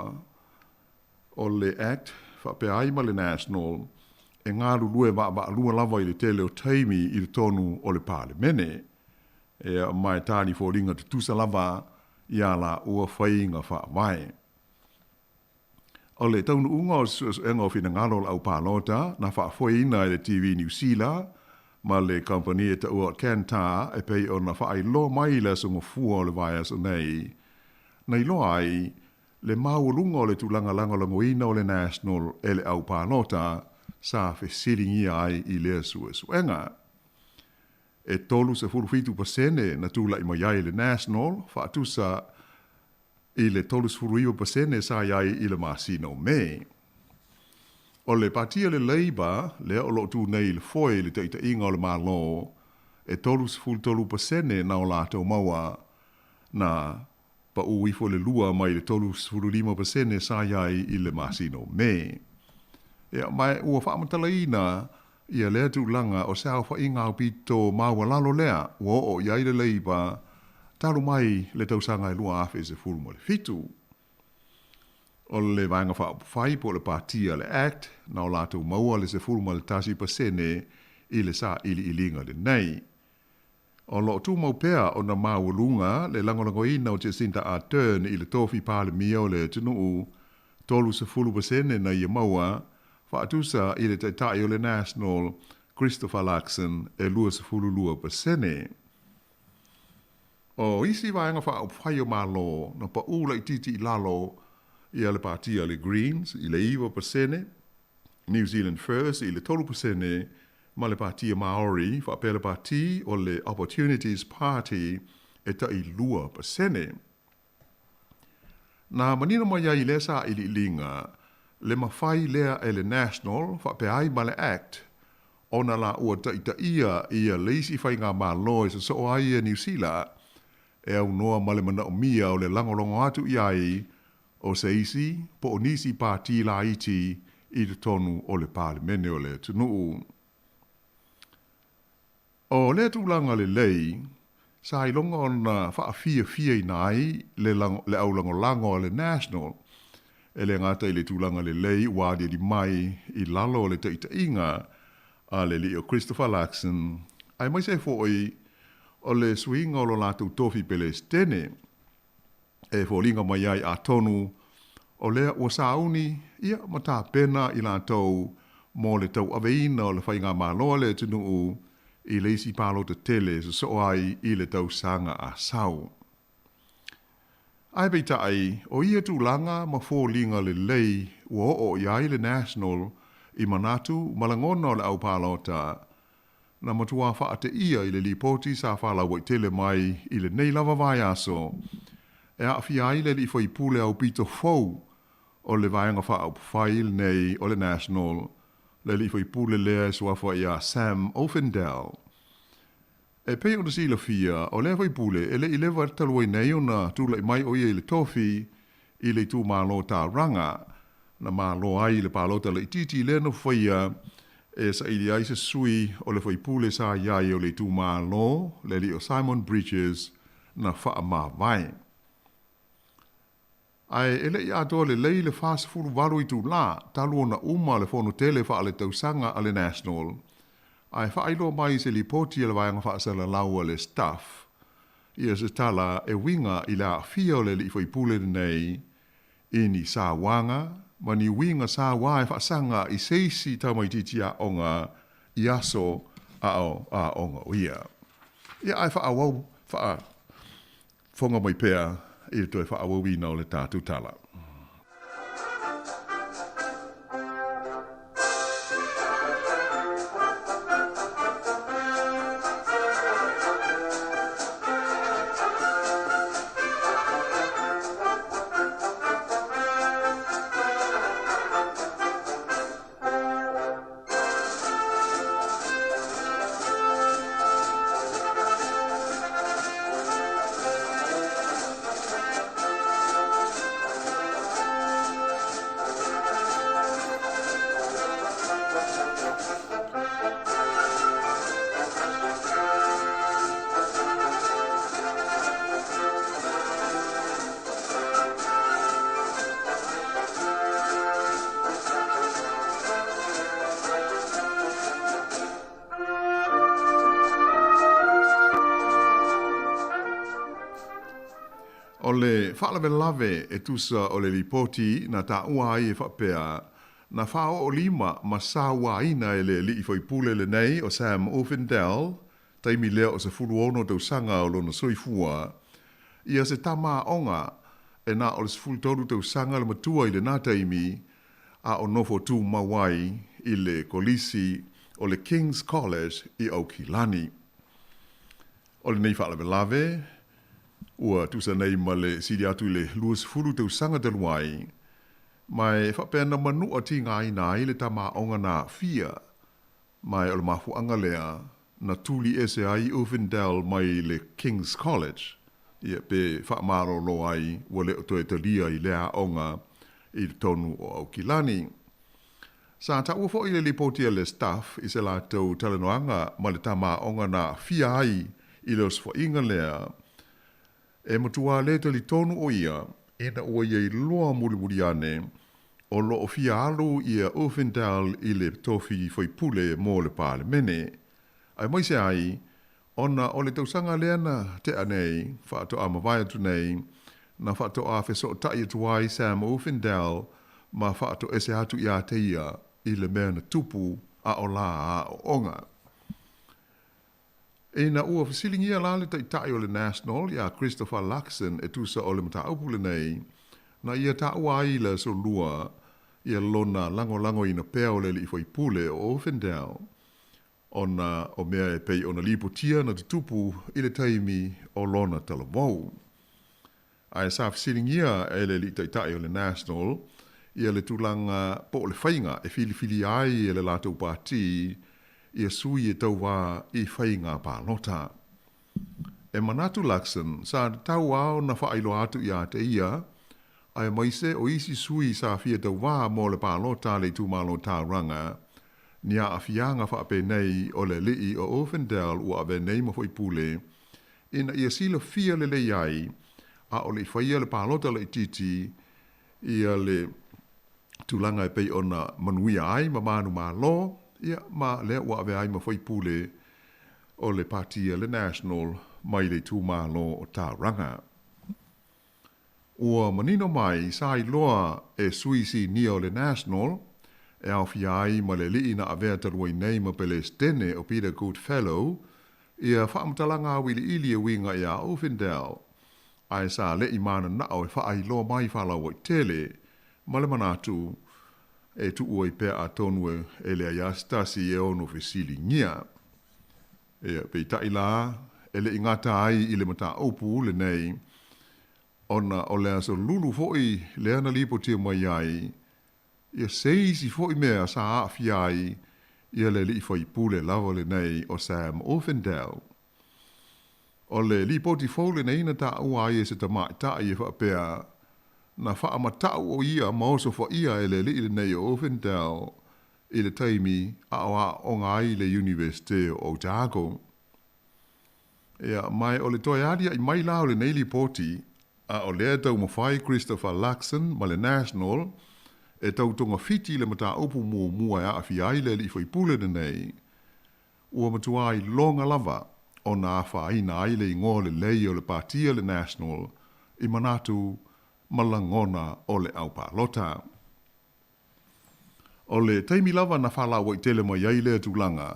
Speaker 19: o le ACT whape aima le National e ngā lulue wa lua lava i le tele o taimi i le tonu o le pāle mene. E mai tāni fōringa te tusa lava ia la ua whainga wha mai. O le taunu unga o engo fina ngalo la au pālota, na wha whaina le TV New Zealand, ma le company e ta ua Kanta e pei o na wha ai lo mai le sunga fua o le vaias o nei. Nei lo ai, le maulunga o le tulanga langa langoina o le National e le au pālota, sa fe siringi ai i lea suenga. E tolu se furufitu pasene na tula i maiai le National, wha atusa i le tolu se furuiwa pasene sa iai i le masino me. O le patia le Labour, le o lo tu nei le foi le teita inga o le malo, e tolu se furu tolu pasene na o lātou maua, na pa uifo le lua mai le tolu se furu lima pasene sa iai i le masino me. E mai ua whaamatalaina, ia lea tu langa o sao wha inga o pito maua lalo lea, ua o iai le Labour, taru mai le tausanga i lua afe se furu mo le fitu. O le vanga whai po le partia le Act, na o lātou maua le se furu mo le tasi pasene i le sa ili ilinga le nei. O lo tu mau pea o na maulunga le langolango ina o Jacinta Ardern i le tofi pāle mia o le tunuu, tolu se furu pasene na ia maua, whaatusa i le taitai o le National, Christopher Luxon, e lua se furu lua pasene. O isi vaenga whai o malo, na pa ula i titi i lalo, i le partia le Greens, i le iwa pasene, New Zealand First, i le tolu pasene, ma le partia Maori, whapele parti o le Opportunities Party, e ta i lua pasene. Na manina mai i le sa i li linga, le mawhai lea e le National, whapeai ma le Act, ona la ua ta ia leisi whai ngā māloi sa so ai e New Zealand, e au noa ma le mana o mia o le langolongo atu iai, o se isi, po o nisi pāti la iti i te tonu o le pālemene o le tunuu. O le tūlanga le lei, sa i longa o na whaafia i nai le au langolango o le National, e le ngata i le tūlanga le lei wādia di mai i lalo o le teita inga a le li o Christopher Luxon, ai mai se fōi o le swinga o lo lātou tofi pele stene, e fōlinga mai ai a tonu, o lea ua sauni, ia mata pena i lātou, mō le tau aveina o le whainga māloa le tunuu, i le isi pālo te tele, so ai i le tau sanga a sau. Ai beita ai, o ia tūlanga ma fōlinga le lei, ua o iai le National, i manatu malangona o le au pālota, na matua wha te ia i le lipoti sa whala wai tele mai i le nei lava vai aso, e a whiai le li fwai pule au pito fau o le vaianga wha au whail nei o le National, le li fwai pule lea sua whai a Sam Offendell. E pei o na sila fia, o lea fwai pule, e le i lewa taluai nei o na tūlai mai o ia i le tofi, i le tū mālo tā ranga, na mālo ai le pālota le titi le no whaia, e sa ili ai se sui o le fwai pule sa iai o le tū mālo, le li o Simon Bridges, na wha mā vai. Ai ele i ato le lei le fast food waru i tu la, talu ona uma le fono tele wha ale tausanga ale National. Ai wha ailo mai se li poti le vaianga wha asala laua le staff. Ia se tala e winga i la fia o le li fwai pule nei, i ni sa wanga, ma ni winga sa wai wha sanga i seisi tamai titi a onga, i aso a onga o ia. Ia ai wha awau, wha fonga mai pea, i toi wha awawina o le tātu tala. O le whaalawe lawe e tusa o le lipoti na ta ua ai e whapea na whao o lima ma sawa ina e le li i whaipule le nei o Sam Offendell, taimi lea o se fulu ono tau sanga o lona soifua, ia se tama onga e na o le se fulu toru tau sanga le matua i le nā taimi a o nofo tū mawai i le kolisi o le King's College i Aukilani. O le nei whaalawe lawe, ua tusa nei ma le siri atu le luas fulu tau sanga te luai, mai whapea na manu a ti ngā ina i le tama onga na fia, mai o le mafu anga lea na tuli ese ai Offendell mai le King's College, ia pe whaamaro lo ai ua le otoe te lia i lea onga i tonu o Aukilani. Sa ta ua fo i le lipotia le staff i se la tau talanoanga ma le tama onga na fia ai i le osfo inga lea, e matua le tali tonu o ia, e na ua iei loa muri ane, o lo o fia alu ia Offendell i le tofi whaipule mō le pāle mene. Ai mai se ai, ona o le tausanga leana te anei, whaato a mawai atu nei, na whaato a wheso o tai atu ai Sam Offendell, ma whaato ese atu ia te ia, i le mea na tupu a o la a o onga. E na ua whasilingia la le tai o le National, ia Christopher Luxon e tusa o le mata aupule nei, na ia ta ua ai le so lua, ia lona lango i na pea o le li whaipule o Offendell, ona o mea e pei ona lipotia na tutupu i le taimi o lona talamau. Ai sa whasilingia e le li tai o le National, ia le tulanga po le whainga e fili ai e le latou pāti, ia sui e tau wā i whainga pālota. E manatu Luxon, sa tau ao na whailo atu i a te ia, ai maise o isi sui sa fia tau wā mō le pālota le tūmalo tā ranga, ni a fianga whaape nei o le lii o Offendell ua ave nei ma whaipule, ina ia sila fia le lei ai, a o le whaia le pālota le titi, ia le tulanga e pei ona manuia ai ma manu ma lo, ia ma lea ua ave ai ma whaipule o le partia le National mai le tūmalo o tā ranga. Ua manino mai sa i loa e suisi ni o le National, e au fia ai ma le lii na avea tarua nei ma pele stene o Peter Goodfellow, ia whaamtalanga wili ili e winga ia Offendell, ai sa le imana nao e wha ai loa mai whala o tele, ma le manatu, e tu ua i pea a tonue e le aia stasi e ono fesili ngia. E peita i la, e le ingata ai i le mata opu le nei, ona o le aso lulu foi le ana lipo tia mai ai, ia seisi foi mea sa aafi ai, ia le li foi pule lava le nei o Sam Offendell. O le lipo ti fo le nei na ta ua ai e se ta mai ta i e whapea, na whaamatau o ia maoso fo ia e le li le nei o Offendell, i le taimi a o ngā i le University o Otago. Ia mai o le toi adia i mai lao le nei lipoti, a o lea tau mawhai Christopher Luxon ma le National, e tau tonga fiti le mata opu mua a awhi aile li fai pule de nei, ua matua ai longa lava o na awha aina aile i ngō le lei o le partia le National, i manatu malangona o le au pālota. O le taimi lava na whala wai tele mai aile tulanga,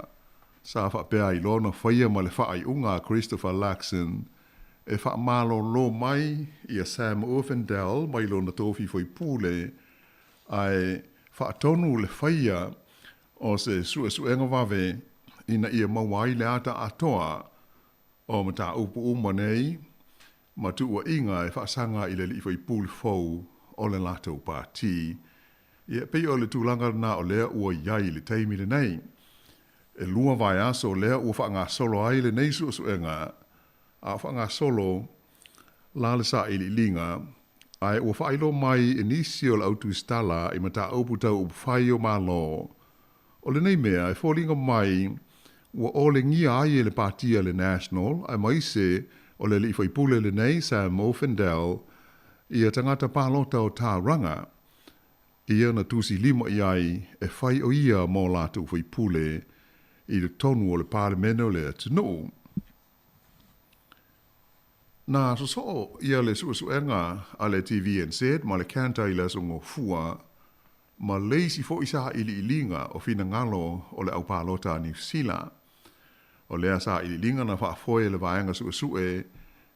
Speaker 19: sa whapea i lona whaia ma le whaai unga Christopher Luxon, e whaamalo lo mai i a Sam Offendell mai lona tofi foi pule, ai whaatonu le whaia o se suenga wawe ina ia mawai le ata atoa o mata upu umanei, ma tua inga e whaasanga i le li foi pule fau o le lato pāti. Ia pei o le tūlanga na o lea ua iai le teimi le nei. E lua vai aso lea ua whaanga solo ai le nei suenga, a whaanga solo la le sa ili linga, ai ua whailo mai inisio le autu stala i mata opu tau upu whai o malo. O le nei mea e wholinga mai ua ole ngia ai e le partia le National, ai mai se o le li whai pule le nei Sam Offendell i a tangata pālota o tā ranga, ia na tusi lima iai e whai o ia mō lātu whai pule i le tonu o le pāremene o le atinu. Na so ia le suenga ale TVNZ ma le kanta i le songo fua ma leisi fo isa ili ilinga o fina ngalo o le aupalota New Zealand. O le asa ili ilinga na whaafoe le vaenga sue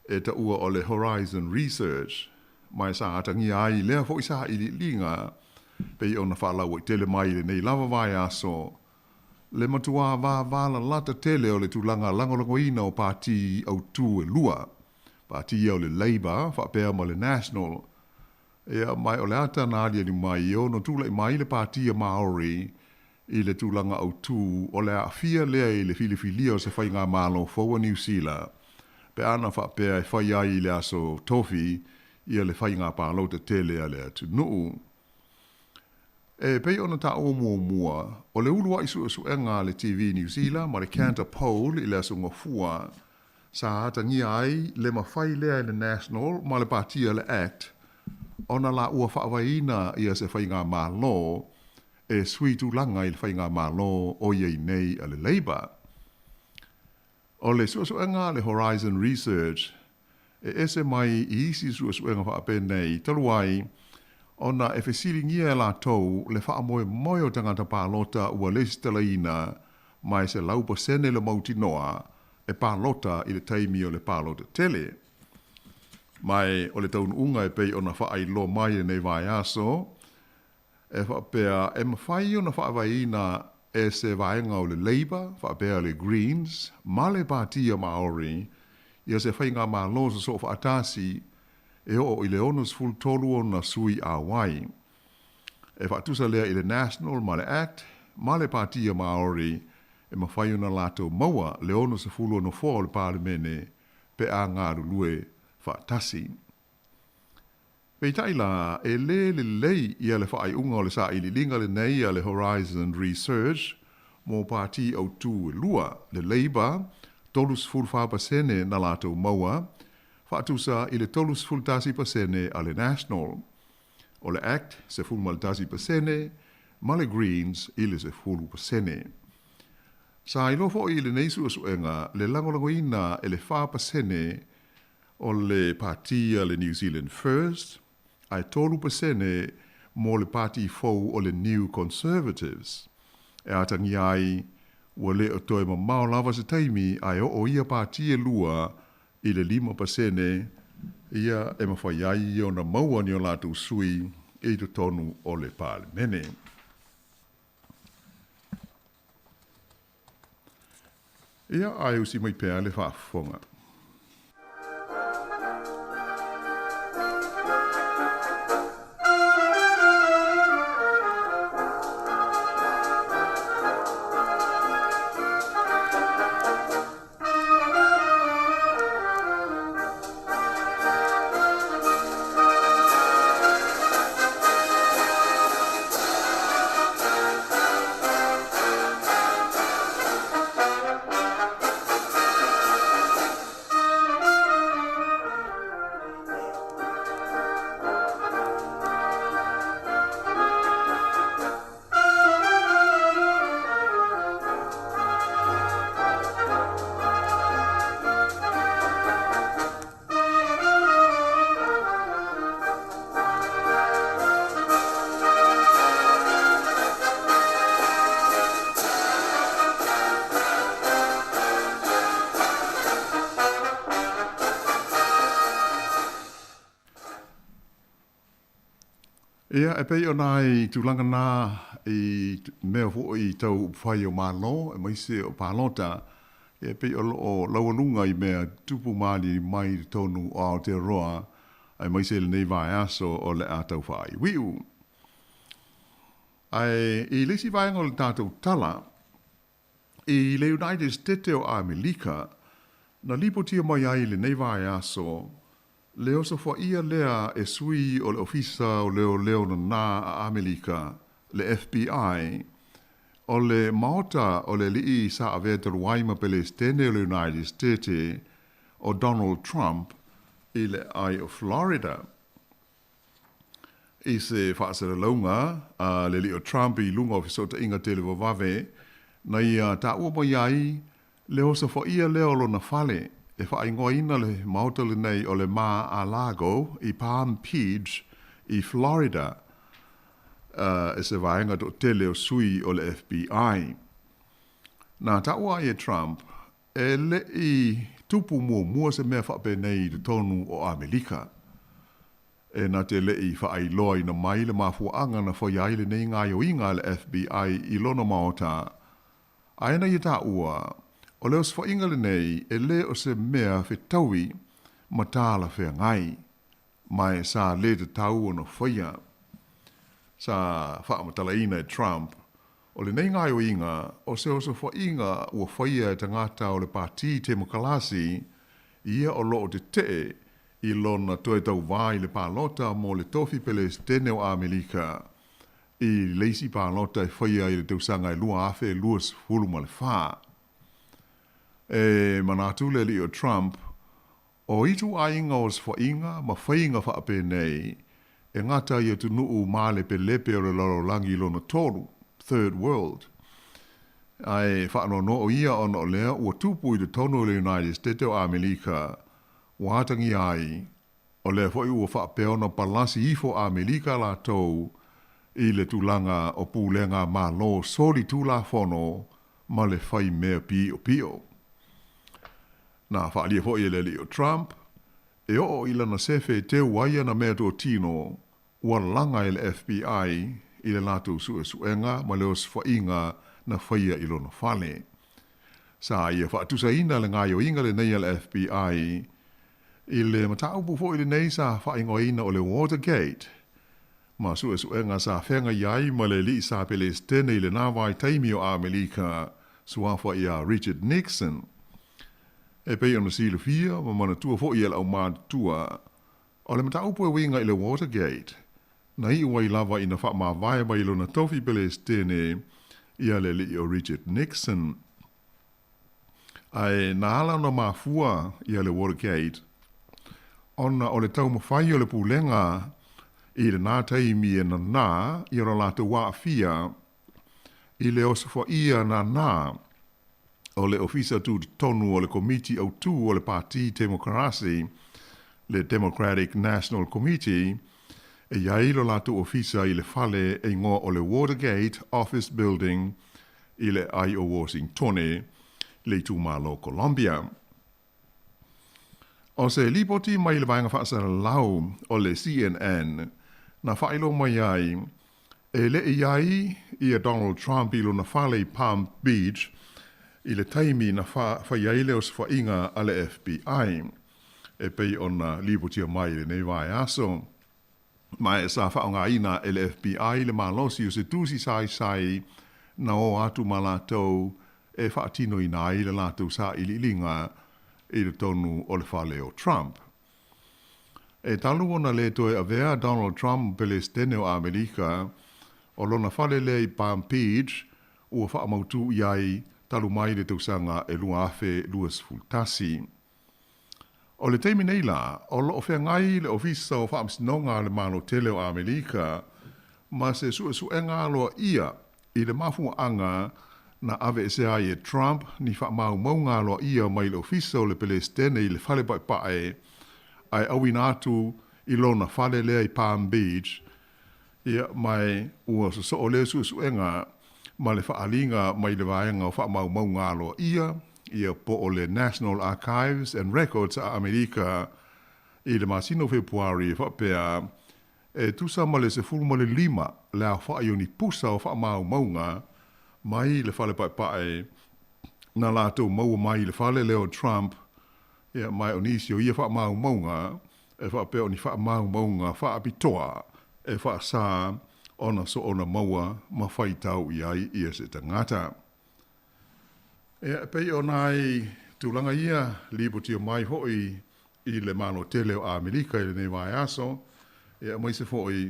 Speaker 19: e ta ua o le Horizon Research. Mai sa atangi ai lea fo isa ili ilinga pe i ona whaalau i tele mai le nei lava vai aso. Le matua va lata tele o le tulanga langolangoina o pati au tu e lua. Pati o le Labour, whapea ma le National. Ea mai o le ata nālia ni mai o no tula i mai le pati a Maori i le tūlanga au tū o le awhia lea i le filifilia o se whai ngā mālo fōua New Zealand. Pe ana whapea e whai ai i le aso tofi i le whai ngā pālo te tele a le atu nuu. E pei ona ta o mua o le ulua i suenga le TV New Zealand ma le Canter Poll i le aso ngofua sa atangia ai le mawhai lea i le National ma le Partia le Act ona la ua whaawaina ia se whai ngā mālo e sui tūlanga i le whai ngā mālo o iei nei a le Labour. O le suenga le Horizon Research e ese mai i isi suenga whaape nei taluai ona e whesiringia e la tau le whaamoe moe o tangata pālota ua lestalaina mai se laupa sene le mautinoa e pālota i le taimi o le pālota tele. Mai o le taun unga e pei ona whaai lo mai nei vai aso, e whaapea e mawhai ona whaawaina e se vaenga o le Labour, whaapea le Greens, ma le Pātia Maori, ia se whainga mā loza so whaatasi e o i le onus full tolu o na sui a wai. E whaatusa lea i le National ma le Act, ma le Pātia Maori, e mawhai ona lato maua le onus full o no fō le Pārimene pe a ngāru lue whaatasi. Pei taila e le lei ia le whaai unga o le sa ili linga le nei a le Horizon Research mō pāti au tū e lua le Labour, tolus full whapasene na lato maua, whaatusa i le tolus full tasi pasene a le National. O le Act se full mal tasi pasene, ma le Greens i le se full pasene. Sa i lofo i le neisu suenga le langolangoina e le whapasene o le Partia le New Zealand First, ai tolu pasene mo le pati fou o le New Conservatives. E atangi ai, ua le o toi ma mao lava se taimi ai o ia pati e lua i le 5%, ia e mawhai ai o na maua ni o latu sui i tu tonu o le Pārimene. Ia ai usi mai pēr le whaafonga. Ia, e pei o nai tūlanga nā i mea fo i tau whai o mālo, e maise o pālota, e pei o laualunga i mea tupu māli mai tonu o Aotearoa, e maise le nei vai aso o le a tau whai wiu. Ai, i lesi vaenga o le tātou tala, i le United States o Amerika, na lipotia mai ai le nei vai aso, leo so fo ia lea e sui o le ofisa o leo na nā a Amerika, le FBI, o le maota o le lii sa avea te ruaima pele stene o le United States o Donald Trump i le ai o Florida. I se whaasara launga, le li o Trump i lunga ofiso ta inga tele wawave, na ia ta ua mai ai, leo so fo ia leo lo na fale, e whaingoina le mautale nei o le Mar-a-Lago i Palm Beach i Florida e se vaenga do tele o sui o le FBI. Nā taua e Trump e le i tupu mua se mea whape nei te tonu o Amerika. E nā te le i whaailoa i na mai le mafuanga na whaiaile nei ngā o inga le FBI i lona maota. Aina i tā ua, o leo se whainga le nei e le o se mea whetaui matala whea ngai. Mai sa le te tau o na whaia. Sa whaamatalaina e Trump, o le nei ngai o inga, o se whainga ua whaia e tangata o le pāti te makalasi, ia o loo te te i lona toe tau vai le pālota mo le tofi pele stene o Amerika, i leisi pālota e whaia i le tausanga e lua afe e luas fulu ma le whā. E manatule li o Trump, o itu ainga o whainga ma whainga whaape nei, e ngata i atu nuu male pe lepe o le loro langi lona toru, Third World. Ai whaano no o ia ono o lea ua tupu i te tono o le United States o Amerika, wahatangi ai, o lea fwoi ua whaapeo na palasi ifo Amerika la tau, i le tulanga o pūlenga ma lo soli tula whono, ma le whai mea pio pio. Nā whaalia fwoi e le li o Trump, e o ilana sefe te waia na mea tō tino, ua langa i le FBI i le lātou suenga ma leo swainga na whaia i lona whale. Sa ia whaatusa ina le ngai o inga le nei le FBI i le mataupu fo i le nei sa whaingo ina o le Watergate. Ma suenga sa whenga iai ma le li sa pele stene i le nawai taimi o Amerika suafa ia Richard Nixon. E pei ona sile fia ma mana tua fo i ala au maa tua o le mataupu e winga i le Watergate. Na i ua i lava ina wha maa vai mai lona tofi pele stene ia le li o Richard Nixon. Ai na ala ona maa fua ia le Watergate. Ona o le tau mawhai o le pūlenga i le nā taimi e na nā i ora la te wā fia i le osafo ia na nā o le ofisa tu tonu o le komiti au tu o le Parti Demokrasi, le Democratic National Committee, e iailo la tu ofisa i le fale e ngō o le Watergate Office Building i le ai o Washingtone, le tūmalo Columbia. O se lipoti mai le vaenga whaasara lau o le CNN, na whailo mai ai, e le iai i a Donald Trump i lo na whale i Palm Beach, i le taimi na whaiaile o se whainga a le FBI, e pei ona lipotia mai le nei vai aso. Mai e sa whaonga ina e le FBI le malosi o se tusi sai na o atu malatou e whaatino ina i le latou sa ililinga i le tonu o le whale o Trump. E talu ona le toe avea Donald Trump pele stene o Amerika o lona whale le i Palm Beach ua whaamautu iai talu mai le tausanga e lua afe luas fultasi. O le teimi nei la, o lo ofea ngai le ofisa o whaamsinonga le mano tele o Amerika, ma se suenga loa ia i le mafua anga na ave se ai e Trump ni whaamau maunga loa ia mai le ofisa o le Palestine i le whale pae ai awina atu i lona whale lea i Palm Beach, ia mai ua so o le suenga ma le whaalinga mai le vaenga o whaamau maunga loa ia po o le National Archives and Records a Amerika i le masino Februari whapea e tusa ma le se fulu ma le 5 le a whaaioni pusa o whaamau maunga mai le whale pae na lātou maua mai le whale leo Trump ia mai onisio ia whaamau maunga e whapea o ni whaamau maunga whaapitoa e whaasa ona so ona maua ma whaitau iai ia se tangata. E pei o nai tūlanga ia lipotia mai hoi i le mano tele o Amerika i le nei vai aso. E mai se hoi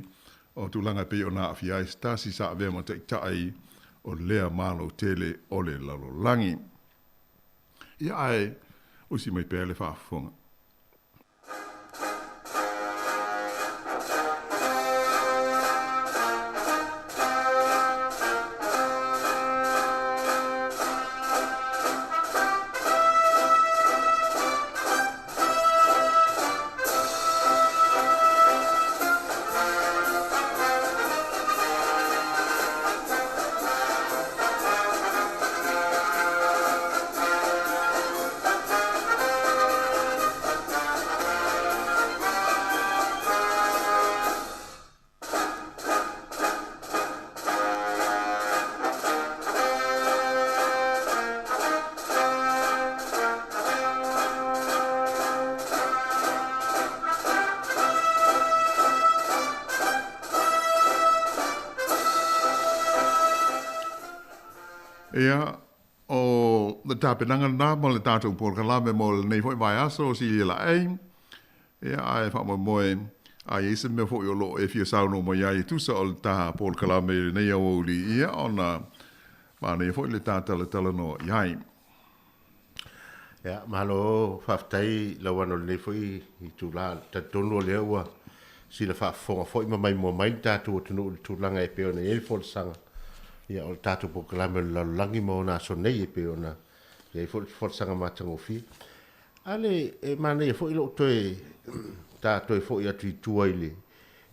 Speaker 19: o tūlanga pei o nā awhiai stasi sa avea ma teitai o lea mano tele o le lalolangi. Ia ai usi mai pēr le whaafonga. Ia, o le tāpenanga nā mo le tātou pōrkalame mo le nei fwoi vai aso si la ein. Ia, ai wha moe, a ese me fwoi o lo e fia sauno mo iai tusa o le tā pōrkalame le nei au li ia, ona ma nei fwoi le tātala tala no iai.
Speaker 4: Ia, mahalo whaftai lawana le nei fwoi i tūla, tatonu o lea ua, si le whaafonga fwoi ma mai mo mai tātou o tunu tūlanga e peo nei e fwoi sanga. Ia o tātou po kalame la langi mo na so nei e pe ona ia fo sanga matango fi ale e mane fo ilo toe tātou fo ia tu ile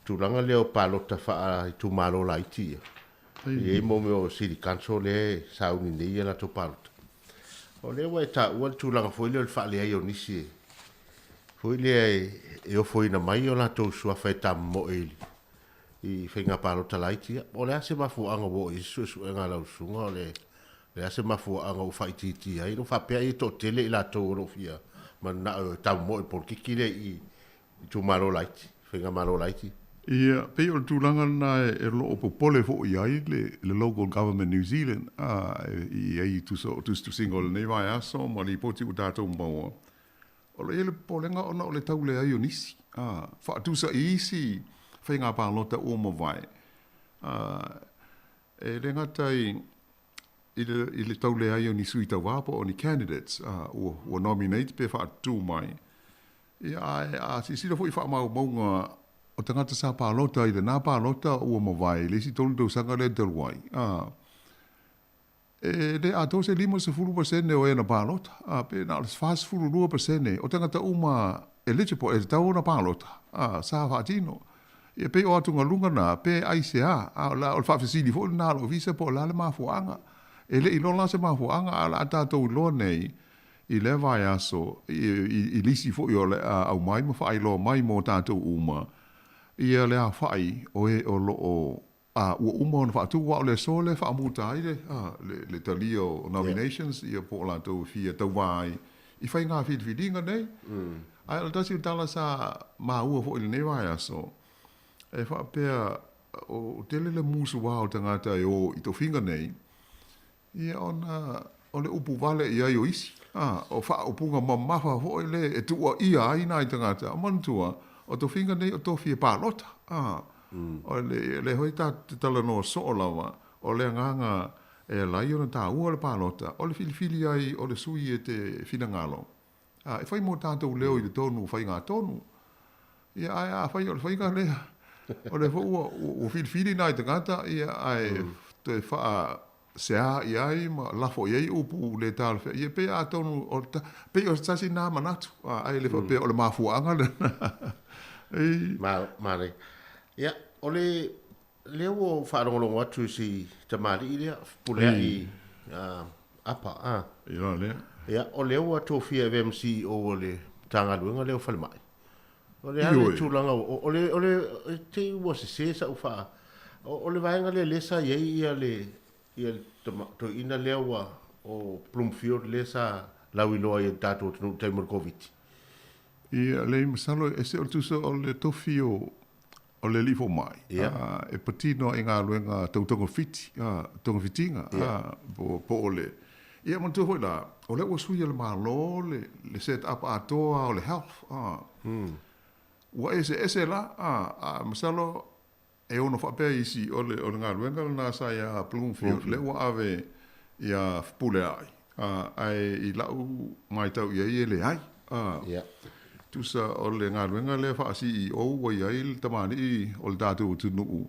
Speaker 4: tu langa leo palota fa i tu malo la iti e mo me o city council le sauni nei la to palota o le wa ta o tu langa fo ile fa le ai o nisi fo ile e o fo ina mai o la to sua fa ta mo ele I whenga pāro talaiti. O le ase mafu anga wo i susu e ngā lau sunga. Le ase mafu anga u whaititi ai. No whapea i tō tele i la tō rofia. Ma na tau mo i por kikire i tū maro laiti. Whenga maro laiti.
Speaker 19: Ia, pei o tūlanga na e lo o popole fo i ai le local government New Zealand. I ai tu singo le nei vai aso. Ma li poti u tātou maua. O le ele polenga ona o le tau le ai o nisi. Whaatusa i isi. Whainga pālota o mo vai. E rengata i le tau le ai o ni sui tau wapo o ni candidates o nominate pe whaatu mai. Ia si sira fo i wha mau maunga o tangata sa pālota i le nā pālota o mo vai. Le si tolu tau sanga le dalwai. E le a tose 5% o ena pālota. Pe na alas fast 2% o tangata uma eligible e tau na pālota. Sa whaatino. Ia pe o atunga lunga na, pe aisea, la o whawhisini fo na lo visa po la le mafuanga. E le ilo la se mafuanga, ala atatou lo nei, i le vai aso, i lisi fo i o le au mai, ma whai lo mai mo tātou uma. Ia le a whai, o e o lo o, ua uma o na whaatu wa o le so le whaamuta aile, le tali o nominations, ia po la tau fia tau vai, i whai ngā whidwhidinga nei. Ai ala tasi o tala sa maa ua fo i le nei vai aso. E whaapea o tele le musu wā o tangata e o i tō whinga nei, ia ona o le upu wale i ai o isi. O wha upunga mamafa hoi le e tua ia ai nai tangata. O mantua, o tō whinga nei o tō whia pālota. O le hoi tā te tala no so o lawa, o le nganga e lai o na tā ua le pālota, o le filifili ai o le sui e te whinangalo. E whai mo tātou leo i le tonu, whai ngā tonu. Ia ai whai o le whai ngā lea. O le o filifili nai tangata ia ai te wha sea i ai ma lafo i ai upu le tāle whea. Ia pe a tonu pe o tasi nā manatu. Ai le wha pe o le mafuanga le.
Speaker 4: Mare. Ia, o le leo o whaarongolongo atu si tamari i lea pulea i apa.
Speaker 19: Ia lea.
Speaker 4: Ia, o leo atu fia VMC o le tangaluenga leo whale mai. O le ale tūlanga, o le te ua se sa uwha. O le vaenga le lesa iei ia le to ina lewa o Bloomfield lesa lauiloa i tātou tunu taimur COVID.
Speaker 19: Ia le masalo e se o tusa o le tofi o le lifo mai. E patino i ngā luenga tautonga fiti, tonga fitinga, po o le. Ia mantua hoi la, o le ua sui le malo, le set up atoa o le health. Ua ese la, masalo e ono whapea isi o le ngā ruenga na sa ia Bloomfield, le ua ave ia pule ai. Ai i lau mai tau ia i le ai. Tusa o le ngā ruenga le whaasi i ou wa ia i le tamani i o le tātou tunu u.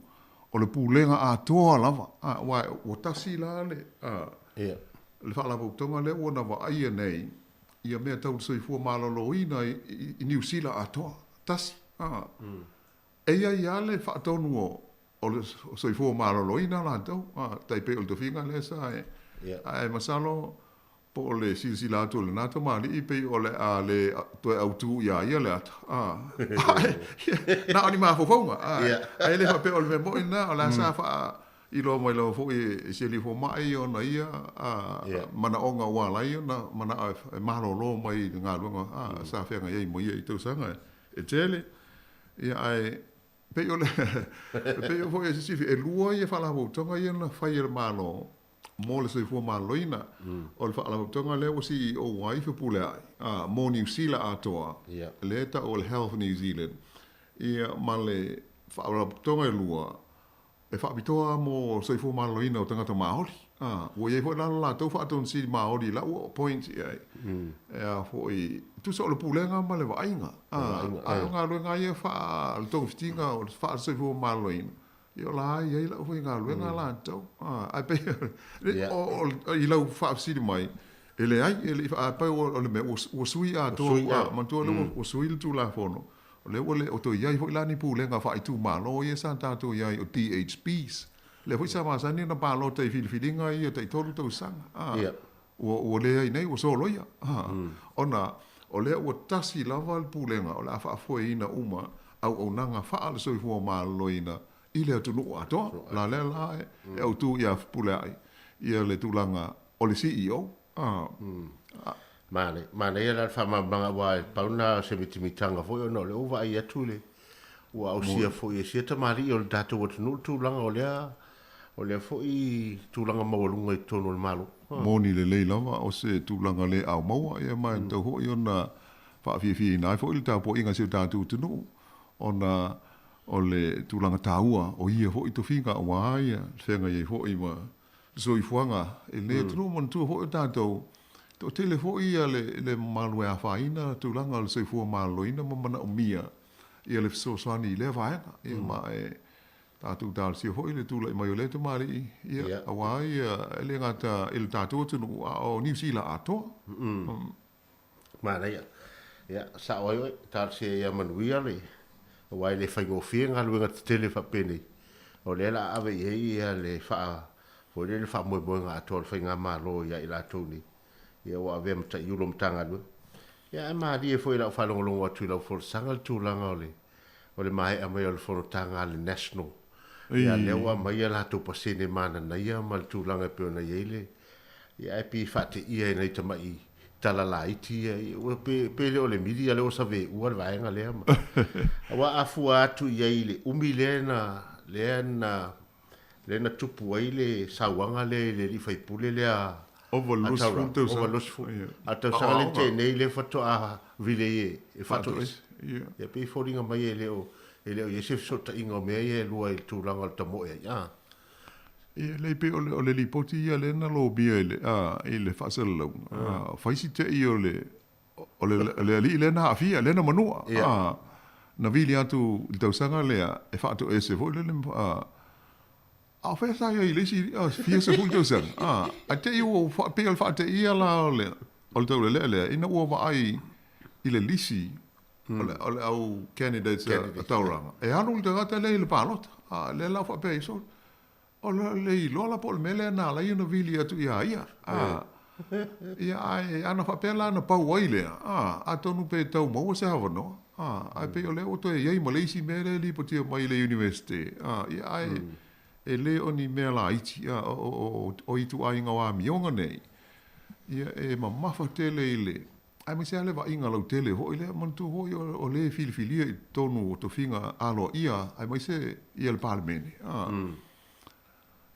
Speaker 19: O le pūlenga a toa lava. Wai, o tasi la le. Le whaalamu tonga le ua na wa aia nei. Ia mea tau soifua malalo ina i New Zealand a toa. Tasi. Eia i ale whaatonu o le soifua malalo ina la tau. Taipe o le tofinga le sa e. Ai masalo po o le silsila atu le nato mali i pei o le a le toe autu ia ia le ata. Na oni maa fofonga. Ai le whape o le membo ina o la sa wha i lo mai lo fo i se li fo mai o na ia mana onga ua lai na mana e mahalo lo mai ngā luanga sa whenga iei mo ia i tau sanga e tele. Ia ai pei o le pei o fo i se sifi e lua i e whala hau tonga ia na whai e malo mo le soifua maloina o le fa'alautoga lea ua CEO ai fepule ai mo New Zealand atoa le ta o le Health New Zealand ia ma le fa'alautoga e lua e whaapitoa mo soifua maloina o tangata Māori ua iai fo'i lalo latou fa'atonsili Māori la ua point ai ea fo'i tusa o le pulega ma le va'aiga ae o galuega ia fa'alatoga fitiga o le fa'asoifua maloina ia o la ai ai lau foi galuega latou ae pei i lau fa'afisili mai e leai e le'i fa'apai o le mea ua sui atoa mantua le ua sui le tulafono o le ua le o toi ai fo'i lani pulega fa'aitu malo ia sa tatou iai o THPs le foi sa masani na palo tai filifiliga ia tai tolu tausaga ua lea ai nei ua soloia ona o lea ua tasi lava le pulega o le a fa'afoeina uma auaunaga fa'a le soifua maloina i le atunuu atoa la lea la e autū ia pulea'i ia le tulaga o le CEO
Speaker 4: Mana ia la whamamanga wa e pauna se mitimitaga foi ona o le uva ai atu le ua ausia foi e sia tamari o le tatou atunuu tulaga o lea foi tulaga maualuga i tonu o le malo
Speaker 19: moni le lei lava o se tulaga le au maua ia mai tau ho'i ona fa'afiafiaina ai fo'i le tapo'iga se o tatou atunuu ona o le tulaga tāua o ia fo'i tofiga ua ai fega iai fo'i ma soifuaga e lē atunuu manatua fo'i o tatou o tele fo'i ia le malu e awhaina tulaga le soifua maloina ma manaʻomia ia le fesoasoani i lea vaega ia ma e tatou talesia fo'i le tula'i mai o le tamali'i ia auā ia e le gata e le tatou atunuu o New Zealand atoa
Speaker 4: mana ia sa'o ai oe talesia ia manuia le auā i le faigofia galuega tetele fa'apene o lea la ave i ai ia le fa'a foi le fa'amoemoega atoa le faigā malo ia i latou nei ia ua avea mataiulo matagalu ia e malie foi lau falogologo atu i lau folosaga le tulaga o le mae'a mai o le fonotaga a le national ia lea ua maia latou pasene mananaia ma le tulaga pe ona iai le ia e pi fa'ate'ia e nei tama'i talalaiti ia ua pe le o le mili ia le o save'ua le vaega lea ma ua afua atu i ai le umi lea na tupu ai le sauaga lea i le li'i faipule lea overloosful a tausaga le tenei le fato'a vile e fato'isi ia pei foliga mai e leo ia se fesota'iga o mea ia e lua i le tulaga o le tamo'e ai
Speaker 19: ia lei pe o le lipoti ia lena lobia i le fa'asalalauga faisi te'i o le ali'i lena a'afia lena manua na vili atu i tausaga lea e fa'ato'ese fo'i lele a fa sa ia ile si fia se fu jo sen a te eu fa pe al fa te ia la le al te le ina o va ai ile lisi ole au candidates a tauranga e anu te gata le palot le la fa pe so ole le lo la pol mele na la ina vili atu ia ia ai ana fa pe la na pa oile a tonu pe tau mo se hava no ai pe ole o to ia Malaysia mele li po tia mai le university ia ai e le o ni mea la iti o itu a inga wa mionga nei ia e mamafa tele i le ai me se ale wa inga lau tele ho i le mantu ho i o le filifilia i tonu o to finga alo ia ai mai se ia le parlemeni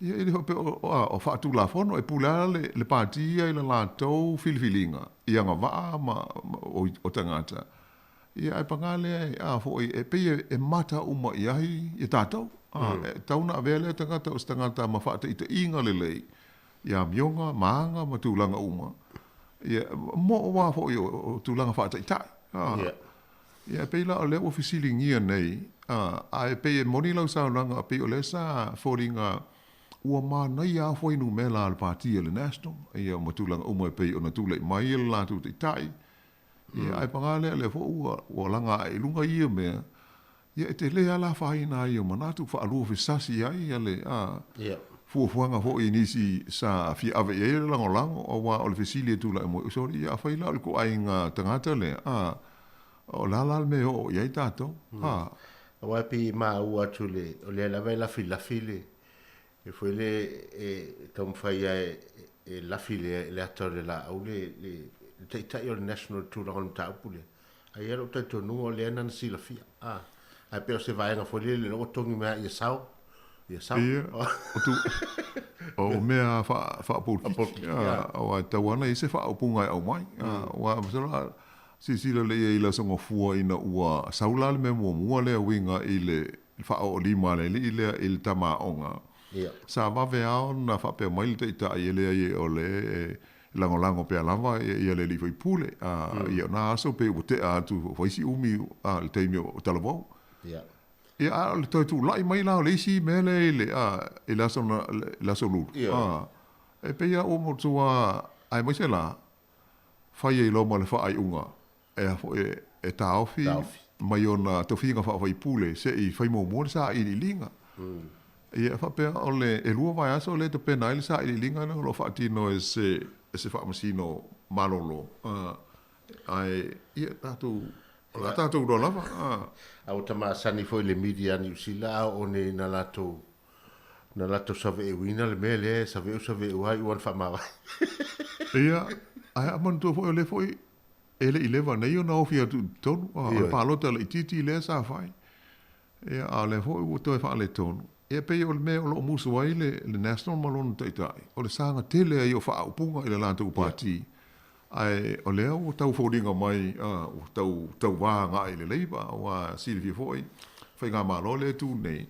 Speaker 19: ia i le hope o whaatu la fono e pula le partia i le la tau filifilinga ia nga waa o tangata ia ai pangale a fo e pe e mata uma iahi i tātou tauna vele tangata o tangata ma fa'ata ita inga lelei ia mionga maanga ma tūlanga uma ia mo wa fo o tūlanga fa'ata ita ia pe la o le ofisilingia nei a pe moni lau saunanga pe o le sa foringa ua manai a fo inu mela al partia le national ia ma tūlanga uma pe o na tūlei mai la tu itai ia ai pangale le fo ua langa e lunga ia mea ia te lea la whaina i o manatu whaalua whisasi ai ale fuafuanga ho i nisi sa fi ave e lango o wa o le fesili tu la mo sorry ia whaila o ko ai ngā tangata le o lalal me o iai tātou
Speaker 4: o api ma ua tu le o le la vela file e foi le e tom fai e la file le atore la au le tai o national tu la on tapule ai ero te no le nan sila fia ai pe se vai na foi le lo tongi me ia sau Ia sa.
Speaker 19: Ia. O tu. O mea fa politik. O tawana ise fa opunga au mai. Wa masala sila le ila songo fua ina ua saula le mua le winga ile fa o lima le ile il tama onga.
Speaker 4: Ia.
Speaker 19: Sa va vea na fa pe mai te ita ile ye ole lango pe lava ia le li foi pule ia na aso pe o te atu foi si umi le te mi o talavo.
Speaker 4: Ia.
Speaker 19: Ia le tu lai mai la le si mele ile ila so la so lu. E pe ia o mo tua ai mo se la fa ye lo mo le fa ai unga. E taofi mai ona to finga fa foi pule se I fai mo sa I linga. Ia fa pe ole e lua vai aso le te pena ile sa I linga no lo fa tino se fa masino malolo. Ai ia tatu la tatu do lava.
Speaker 4: Au tama sani foi le media ni usila o ne na lato save e wina le mele save wai wan fa ma.
Speaker 19: Ia ai amon to foi le foi ele ileva nei ona ofia tu tonu pa lota le titi le sa fai e ale foi o to fa le tonu e pe o me o musu wai le national malon tai o le sanga tele ai o fa upunga ile la tu parti ai o le o tau fodinga mai o tau wa nga ile leiba wa Silvia foi fai nga malo le tu nei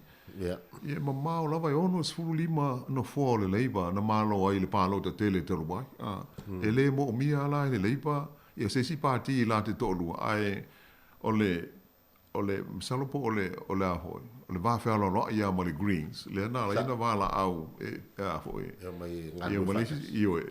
Speaker 19: e mama o lava ono sfulu lima no fo le leiba na malo ai le pa lota tele te rubai ele mo mia la ile leiba ia se si parti la te tolu ai ole salopo ole aho ole va fa lo ia mo le greens le na la ina va la au a foi ia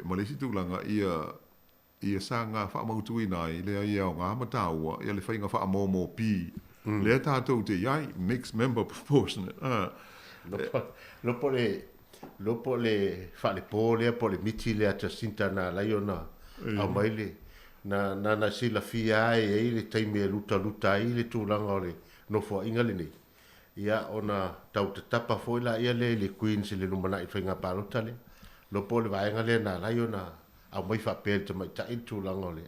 Speaker 19: malesi tu langa ia sanga fa mo tu ina le ia nga mata wa ia le fainga fa mo pi le ta to te ia mixed member proportionate
Speaker 4: lo pole fa le pole miti le ata sinta na la yona a maile na sila fia e le taime luta ai le tūlanga o le no fo inga le nei. Ia ona tau te tapa foi la ia le Queens le lumana I whainga palota le. Lo po le vaenga le na lai ona au mai whapel te mai tai tūlanga o le.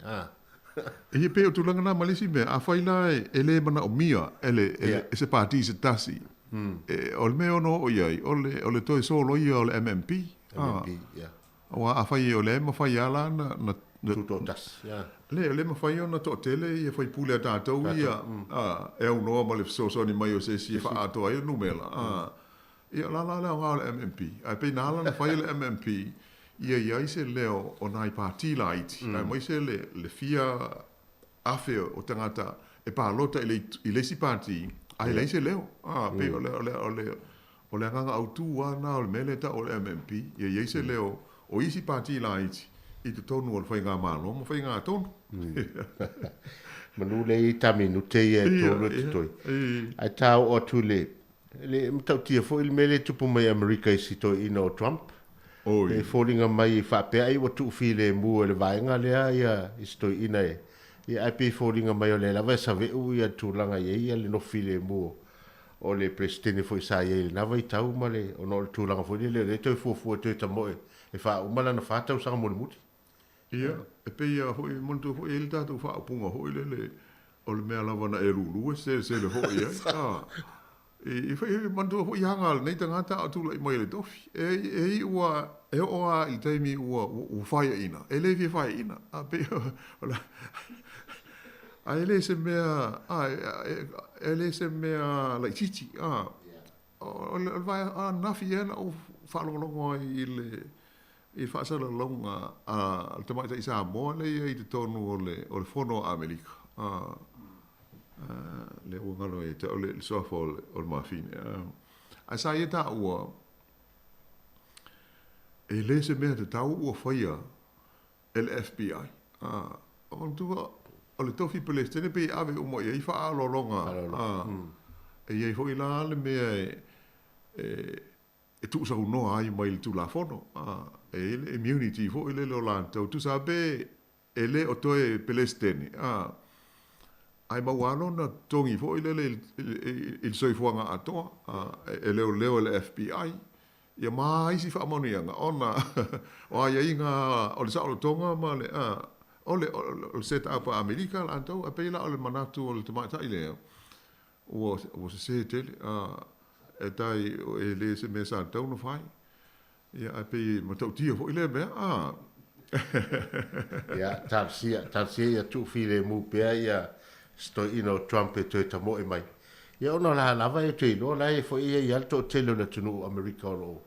Speaker 19: E pe o tūlanga na malisi me a whaina ele mana o mia ele se parti se tasi. O le me ono o iai o le toi solo ia o le MMP.
Speaker 4: Ia.
Speaker 19: O a whai o le ma whai ala na
Speaker 4: tutotas
Speaker 19: le ma fai ona to tele e fai pule ata tau ia e au no ma le so ni mai o se si fa ato ai numela ia la nga MMP ai pe na la fai le MMP ia se leo o nai parti light ai mai se le fia afe o tangata e pa lota ile si parti ai le se leo pe o le nga au tu na o mele ta o MMP ia se leo o isi parti light I te tonu o le whainga malo, ma whainga tonu.
Speaker 4: Manu le I taminu te e tonu te toi. Ai tau o tu le mtau tia fo il mele tupu mai Amerika I sito ina o Trump. E fōringa mai I whapea I watu while mua le vaenga lea ia I sito ina e. Ia ai pe fōringa mai o le lawa sa veu ia tūlanga ia le no while mua. O le presidente foi sa ia na vai tau ma le o no tūlanga foi le toi fuafua toi tamoe. E wha umala na whātau sanga mori muti.
Speaker 19: Ia, e pe ia hoi montu hoi ele tātou wha apunga hoi le o le mea lawana e rulu se le hoi ai. I whai montu hoi hanga nei tangata atu lai mai le tofi. E ua, e oa I taimi ua whaia ina. E le vi whaia ina. A pe a ele se mea, ele se mea lai titi. O le vai a nafi ena o whalongolongo I le I whaasala longa al te mai sa mo le I te tonu o le fono Amerika. Le o ngalo e te o le sofa o le mafine. A sa ia ta ua e le se mea te tau ua whaia le FBI. O tua o le tofi Palestine pe ave o mo I whaalo longa. E iei hoi la le mea e tu sa no ai mai le tu la fono e le immunity fo ile lo lanto tu sabe ele o toe Palestine ai ma wano na tongi fo ile il soi fuanga ato ele o leo le FBI ia mai si fa monianga ona o ai inga o le sa o tonga ma le o set up America lanto a pela o le manatu o le tomata ile o se tele e tai o e le se me sa tau no fai. Ia a pe ma tau tia fo ile be a.
Speaker 4: Ia tapsia ia tu file mu pe ia sto ino Trump e te tamo e mai. Ia ona la lava e te no la e fo ia to tele na tunu America o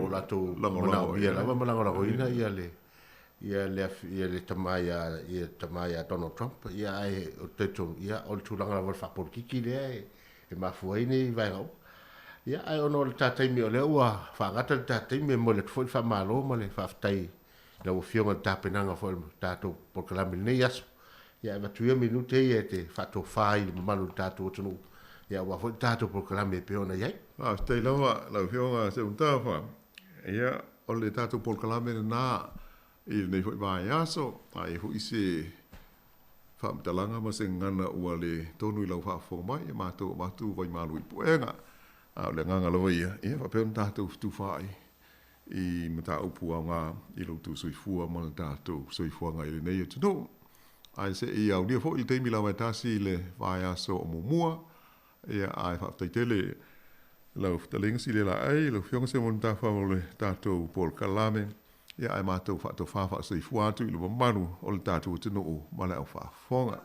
Speaker 4: la to la ia lava ma la roina ia le tamaya Donald Trump ia ai o te tu ia o tu langa la fa por kiki le e ma fuaini vai ho ia ai ono le tatai mi o le ua fa gata le tatai mi mo le foi fa malo mo le fa tai le o fionga tapenanga fo tato por kala mi nei as ia va tuia minute ia te fa to fai malu tato tunu ia wa fo tato por kala mi pe ona ia
Speaker 19: stai la fionga se un tafa ia o le tato por kala mi na i nei foi vai aso ai fu ise fa mtalanga ma se ngana ua le tonu i lau fa fo mai ma tu vai malu i puenga a le nganga lo ia fa pe tato tu fai i mata upu nga i lo tu sui fua ma tato sui fua nga i nei tu no ai se i au dia fo i te mi la tasi le vai aso o mua ia ai fa te tele lau taling si le la ai lo fiong se mon ta fa le tato por kalame ia ai mātou whaato whawha sei fuatu i luwa manu o le tātou tino o male au whaafonga.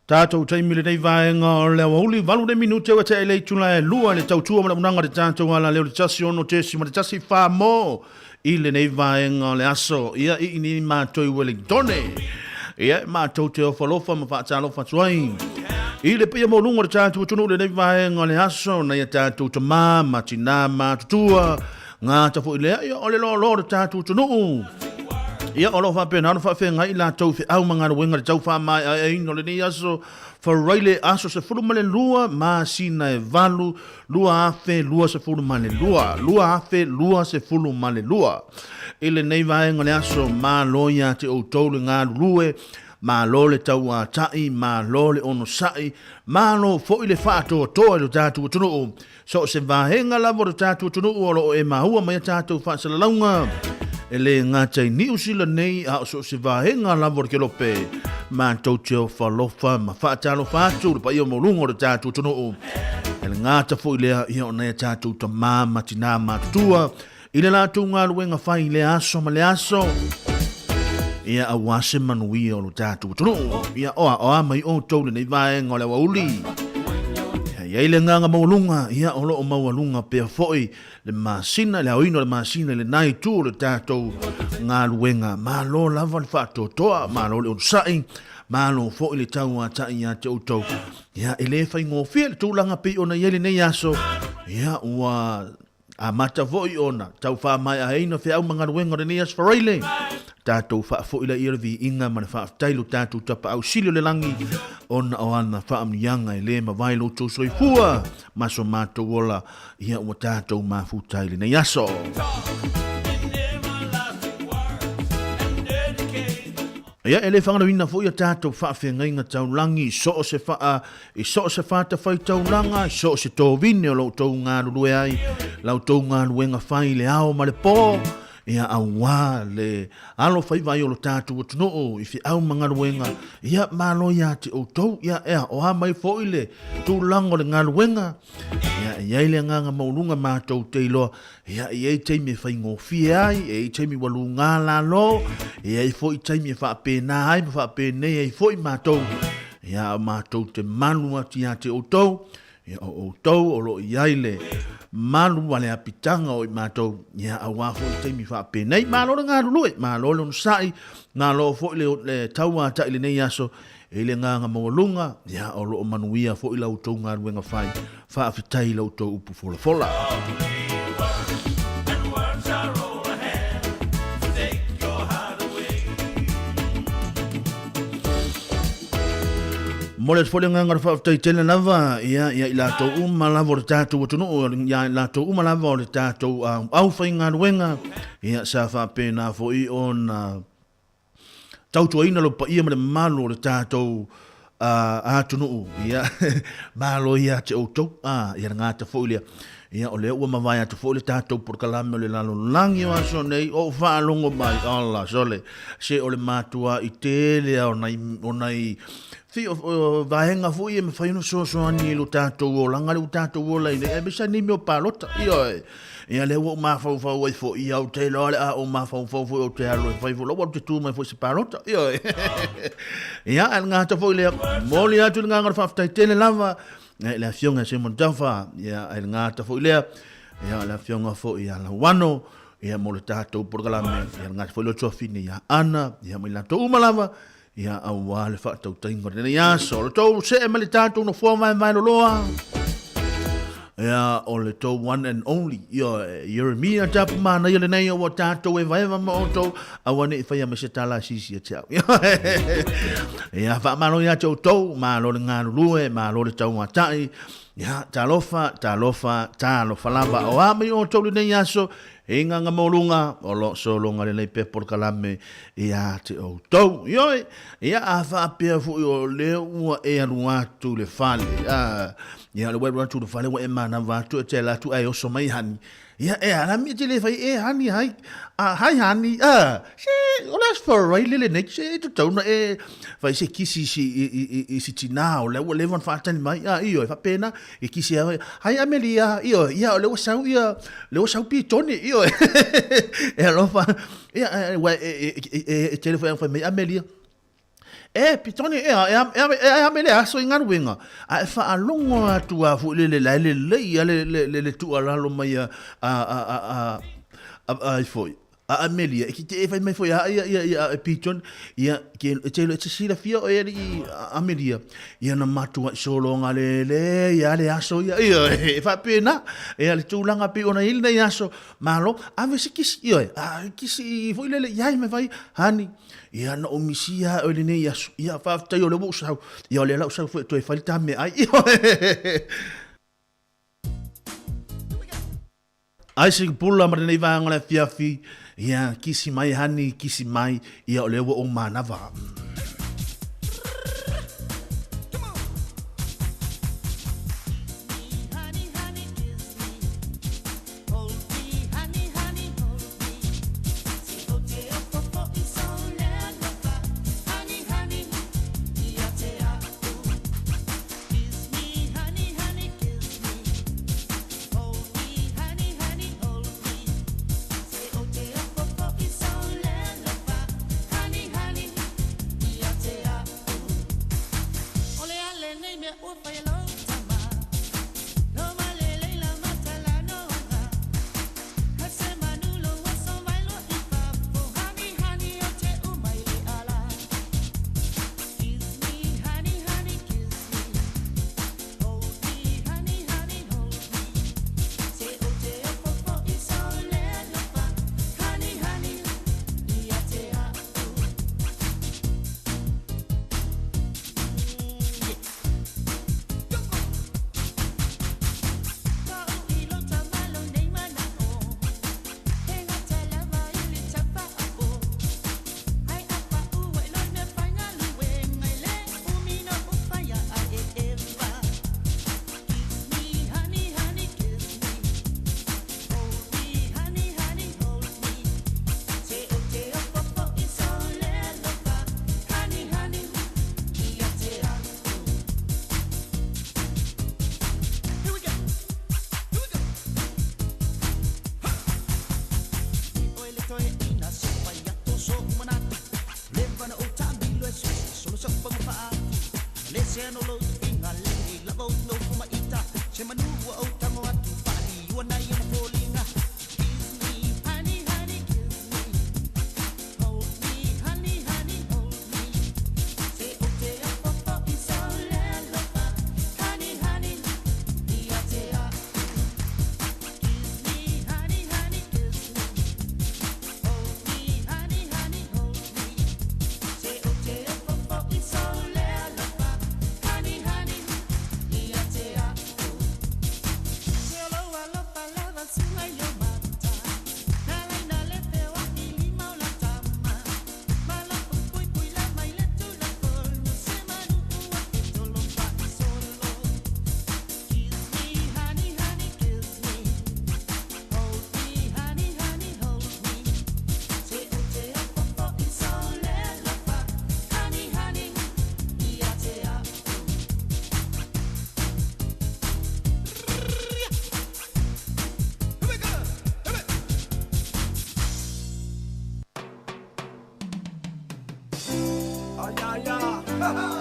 Speaker 2: Tātou taimi le nei vaenga o le wauli valu de minute wa te ele tula e lua le tautua mana unanga de tātou ala leo le tasi ono tesi ma le tasi wha mo i le nei vaenga o le aso ia i ni mātou i Wellingtone ia mātou te ofalofa ma whaatalofa tuai i le pia mo lunga de tātou tunu le nei vaenga o le aso na ia tātou ta mama tina mātutua ngā tafo i lea ia o le lo de tātou tunu ia olo fa pena no fa fenga i la tau fe au manga wenga tau fa mai ai no le ni aso for raile aso se fulu male lua ma sina e valu lua afe lua se fulu male lua afe lua se fulu male lua ile nei vai ngole aso ma loya te o tolu nga lue ma lole tau a tai ma lole ono sai ma lo fo ile fa to le tatu tunu so se va henga la vo tatu tunu o e ma hua mai tatu fa se launga ele ngatai ni usila nei a so se va henga la vor ke lope ma tau fa lofa ma fa talo fa tu pa io molungo de tatu tunu ele ngata fo ile io nei tatu to mama tina ma tua ile la tu nga luenga fa ile aso ma le aso ia a wase manui o tatu tunu ia o mai o tole nei va ngole wa uli ia ile nganga maulunga ia o lo maulunga pe foi le masina le oino le masina le nai tu le tato nga luenga ma lo lava fa toa ma lo le sai ma lo foi le tau a tai ia te auto ia ele fai ngo fiel tu langa pe ona ile nei aso ia ua a mata voi ona tau fa mai a ino fe au manga luenga le nei as farile tato fa fo ila irvi inga man fa tailu tato tapa au silio le langi on oana fa am yanga ele ma vai lo to soifua maso mato wola ia o tato ma fu taile na yaso ia ele fanga wina fo ia tato fa fenga inga tau langi so se fa ta fai tau langa so se to vine lo to nga lue ai lo to nga luenga fai le ao ma le po ia awa le alo fai vai o lo tatu o tuno i fi au mangaruenga ia malo ia te o tau ia o ha mai fo ile tu lango le ngaruenga ia ile nganga maulunga mātou te ilo ia teimi fai ngofi ai teimi walu ngala lo ia fo i teimi fa pena ai fa pena ia fo i mātou ia mātou te manu ati ia te o tau ia o tau o lo iaile malu wale apitanga o i mātou ia awafo i teimi wha penei malo na ngā lulue malo le unsai ngā lo fo le taua ta ile nei aso ile ngā mawalunga ia o lo manuia fo i lau tau ngā ruenga whai wha afitai lau tau upu fola fola Mole fole nganga fa tai tele lava ia la to lava o tatu tunu ia la to lava o tatu au fainga wenga ia sa fa pena fo i on tau to ina lo pa ia me malo o tatu a tunu ia malo ia te auto ia ngata fo ia ia o le ua mavai atu fo le tatu por kalame o le lalo langi o aso nei o fa longo mai Allah sole se o le matua i tele o nai fi o vahenga fu e me fai no so ani lo tato o langa lo tato o la e bisa ni me o palota ia le o ma fa o fo ia o te lo o ma fa o te alo fai fo lo o te tu ma fo se palota ia nga ta fo le mo le atu nga fa ta tele lava le fionga se mon tafa ia nga ta fo le ia la fionga fo ia la wano ia mo le tato por galame ia nga fo lo fini ia ana ia mo la to malava ia awa le fa tau tainga ne ia so le tau se me le tatu no fo mai mai loa ia o le tau one and only ia Jeremia tap mana ia le nei o tatu e vai ma to awane fa ia me se tala sisi e tau ia fa malo ia tau ma lo le ngalo lue ma lo le tau matai ia talofa lava o ame o tau le nei aso inga nga molunga o lo so longa le pe por kalame ia te o tau ia a fa pe fu o le ua e anu tu le fale ia le webra tu le fale wa e mana va tu te la tu ai o so mai hani ia ana mi te le fai hani hai hani se o las for right le next se tu tau na vai se kisi si tina o le van fa tani mai io fa pena e kisi hai Amelia io le sau pi toni io e lo fa ia telefone fa mai Amelia pitoni e mele aso inga winga. A fa alongo atu a fu le tu ala lo mai a foi. A Amelia, ki te fai mai foi a piton ia ke te sila fia o eri Amelia ia na matua solo ngale ia le aso ia fa pena ia le tulanga pe ona il nei aso malo ave se kis ia kisi foi le ia me vai hani ia na omisia o le nei aso ia fa tai o le bu sa ia le la sa foi to fai tame ai ai se pula ma nei va ngala fiafi ia kisi mai hani kisi mai ia o le o manava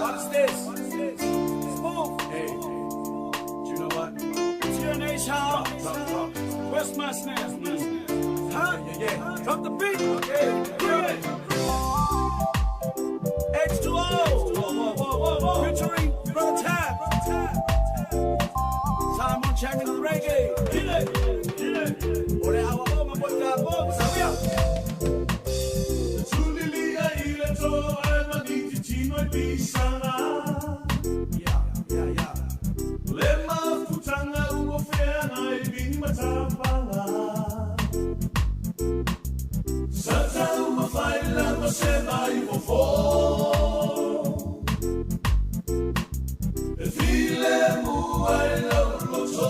Speaker 6: What's this? Smooth. Hey, you know what? TNH House. Where's my snares, man? Huh? Yeah. Drop the beat. Okay. Good. H2O. Whoa. Featuring Brother Tab. Simon Chang in the reggae. Hit it. Ore hawa oma boda bo. Sabia. Tulilia ile to ana ni tino bisanga. Yeah. Lema futanga ugo fena ibini matapala. Sata uma faila masema ifofo. File mu ai lo so.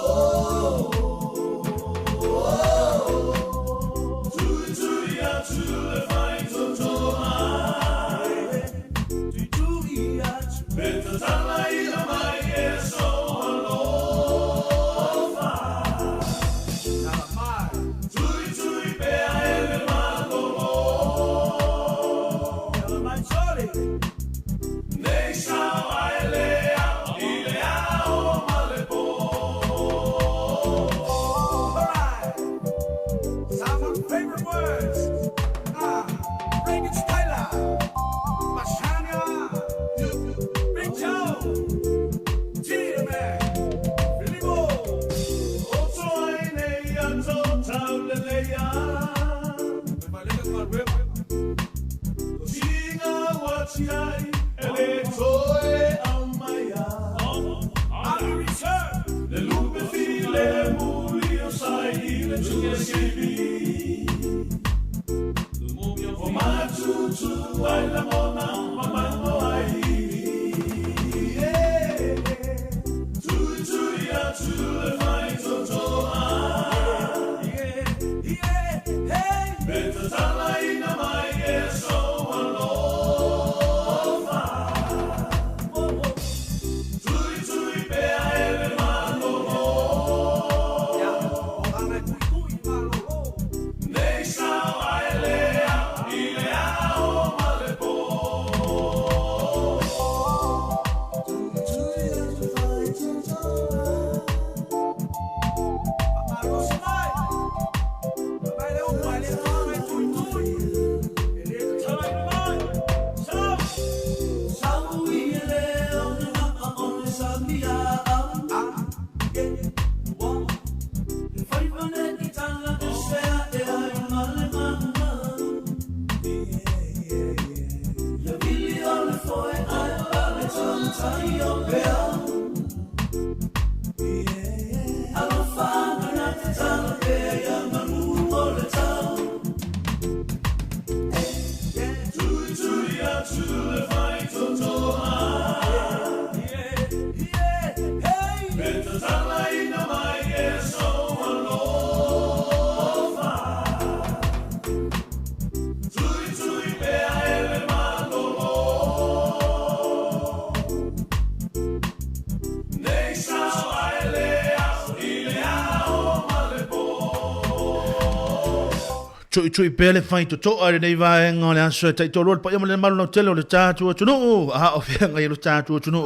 Speaker 2: Tui pele fai to to are nei vai ngole aso tai to rol pa ia le malu no tele le tatu tunu a o fe ngai le tatu tunu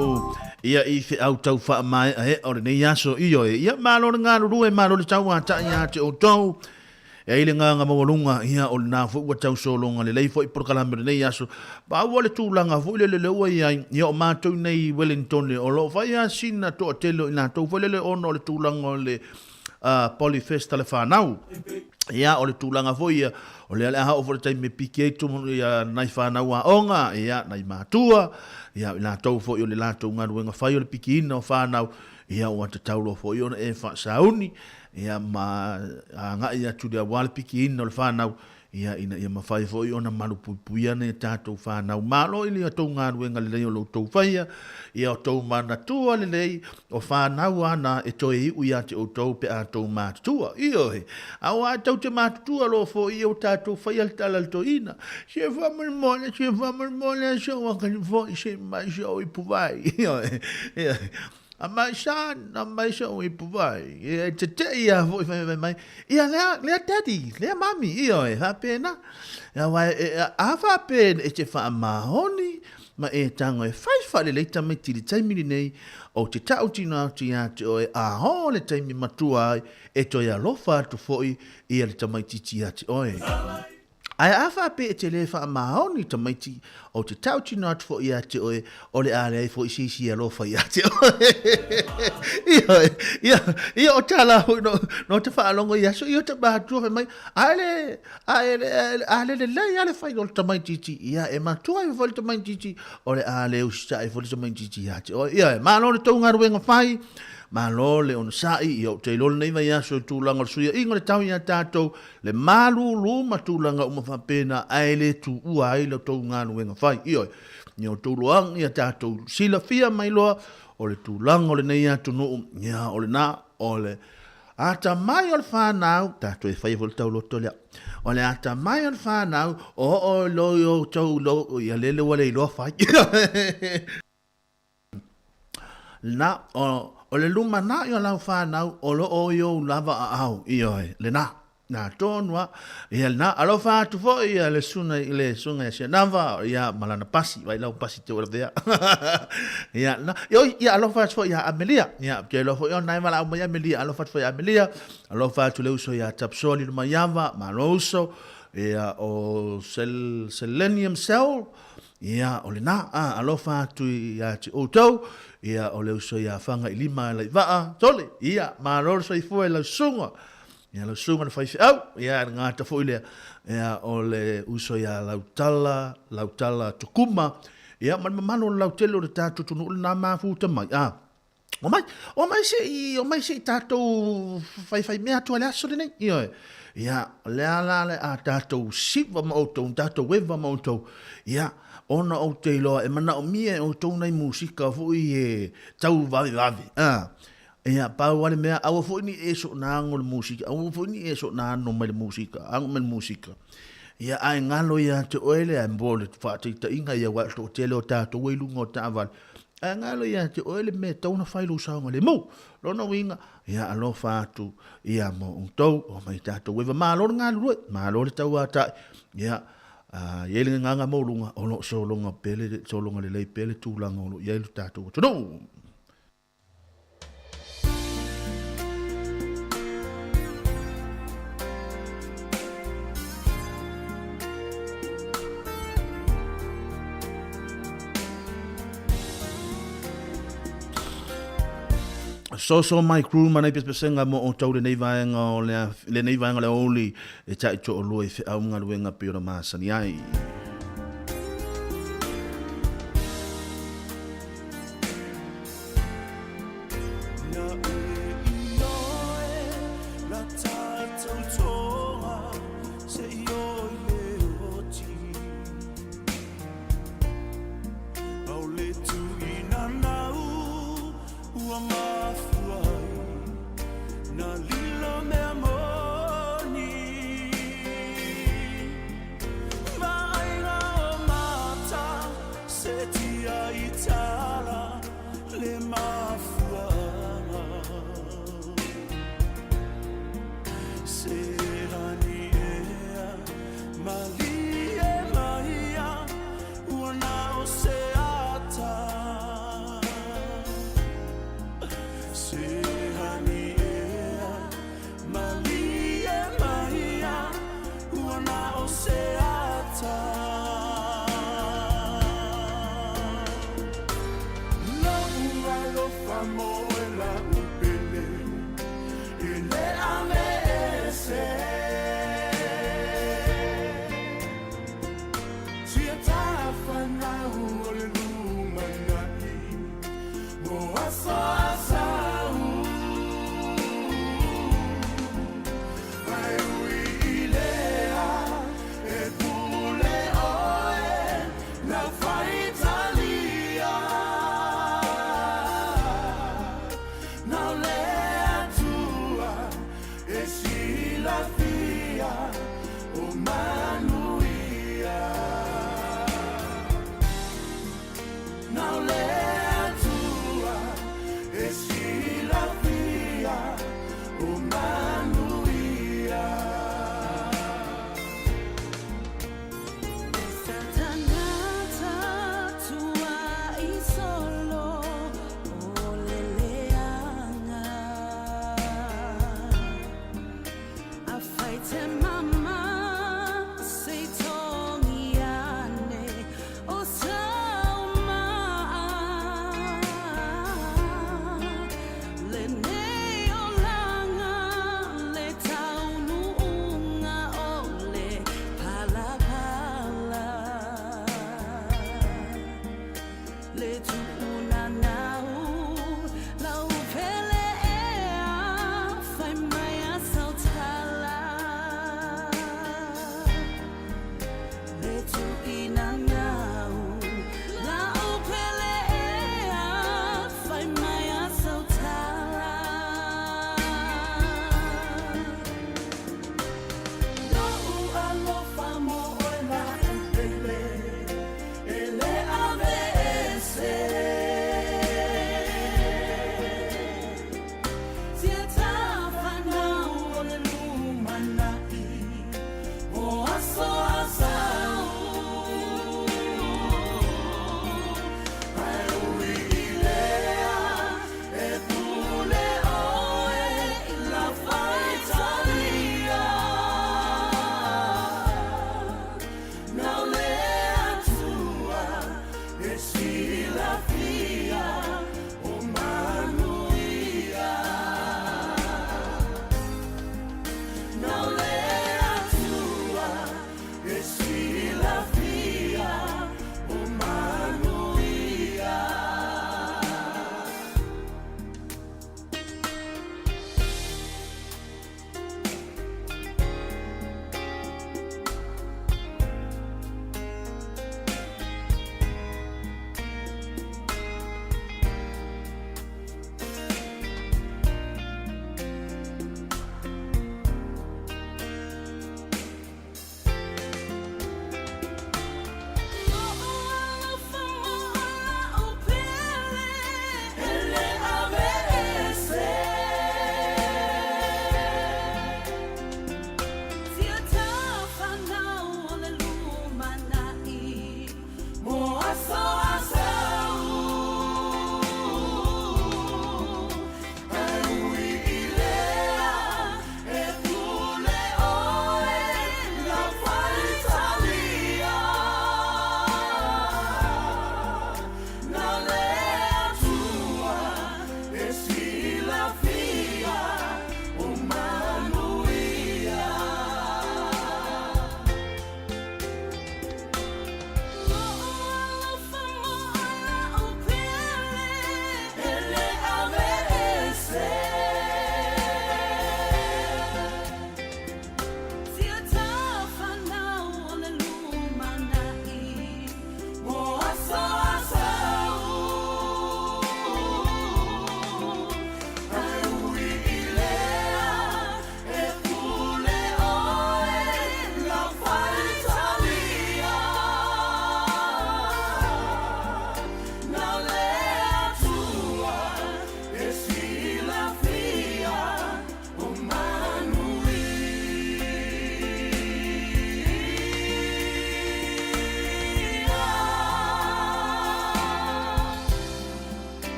Speaker 2: ia I fe au tau fa mai e o nei aso io ia malo nga ru e malo le tau ata ia te o to e ile nga mo lunga ia o na fu wa tau so longa le leifo I por kala me nei aso ba wo le tu langa fu le o ia o ma tu nei Wellington le o lo fa ia sina to tele na to fu le ono le tu langa le Polyfest le fa nau ia o le tūlanga foi o le alea hao for tai me piki eitu ia nai whanau a onga ia nai mātua ia la tau foi o le la tau ngaru nga whai o le piki ina o whanau ia o ata taulo foi o e wha sauni ia ma nga ia tu le wale piki ina o le whanau ia ina ia mawhai foi o na malu pupuia ne tātou whanau malo ili a tau ngaru nga le lei o lo tau whaia ia o tau mana tua le lei o whanau ana e toi iu ia te o tau pe a tau mātua io he au a tau te mātua lo fo i o tātou whaia le tala le to ina se whamar mole so wakani fo I se mai so I puwai io he a mai san a mai so I puwai e te ia fo I mai ia lea daddy lea mami io he ha pena ia wai a wha pena e te wha mahoni ma e tango e whai le leita mai tiri taimiri nei o te tau tina ati ate o e aho le taimi matua ai e toi alofa atu foi I le tamaititi ate oe. Ai awha pe e te le wha mahoni tamaiti o te tau tina atu foi ate oe o le ale ai foi si alofa I ate oe. Ia o tala hui no te wha alongo ia so ia te mahatua mai ale le lei ale whai o le tamaititi ia e matua I fo le tamaititi o le ale usita I fo le tamaititi ate oe. Ia e malo le tau ngaruenga whai malo le on sai I te lol nei vai aso tūlanga suia ingo le tau ia tātou le malu luma tūlanga umawhapena ai le tu ua ai le tau ngānu wenga whai ioi ni o tūluang ia tātou sila fia mai loa o le tūlanga o le nei atu nuu ia o le nā o le ata mai o le whanau tātou e whai vol tau loto lea o le ata mai o le whanau o lo i o tau lo ia lele wale I loa whai na o le luma na I o lau whanau o lo o yo lava a au I oe le na tonua ia na alo whātu fo ia le sunga ia se nava ia malana pasi vai lau pasi te ora vea ia na ia alo whātu fo ia Amelia ia ke alo fo ia nai mala au Amelia alo whātu fo ia Amelia alo whātu le uso ia tapsoli luma iava malo uso ia o selenium cell ia o le na alo whātu ia te outau ia o le uso ia whanga I lima lai waa tole ia maror so I fua la sunga ia la sunga na whaifi au ia ngata fo ile ia o le uso ia lautala tukuma ia man mano lautelo le tatu tunu na mafuta mai
Speaker 3: O mai se tātou whai mea tua le aso nei. Ia, le a tātou siwa ma outou, tātou wewa ma outou. Ia, ona o te iloa, e mana o mia o tau nei musika fui e tau vavi. Ia, pau wale mea, awa fui ni e so na ango le musika, awa fui ni e so na ango me le musika, ango me le musika. Ia, ai ngalo ia te oele a mbole, whaatita inga ia wato te leo tātou weilunga o tāwale. Ai ngalo ia te oele me tauna whailu saunga le mou. Lona winga, ia alo whātu, ia mo untau, o mai tātou wewa mālore ngā lurue, mālore tau atai. Ia, Yelinga nganga maulunga, ono solonga pele, solonga le lei pele tūlanga ono, yelu tātou. Tono! So my crew mana pesenga mo o tau le nei vaenga o le nei vaenga le oli e tai to o loi fe aunga luenga pira masani ai.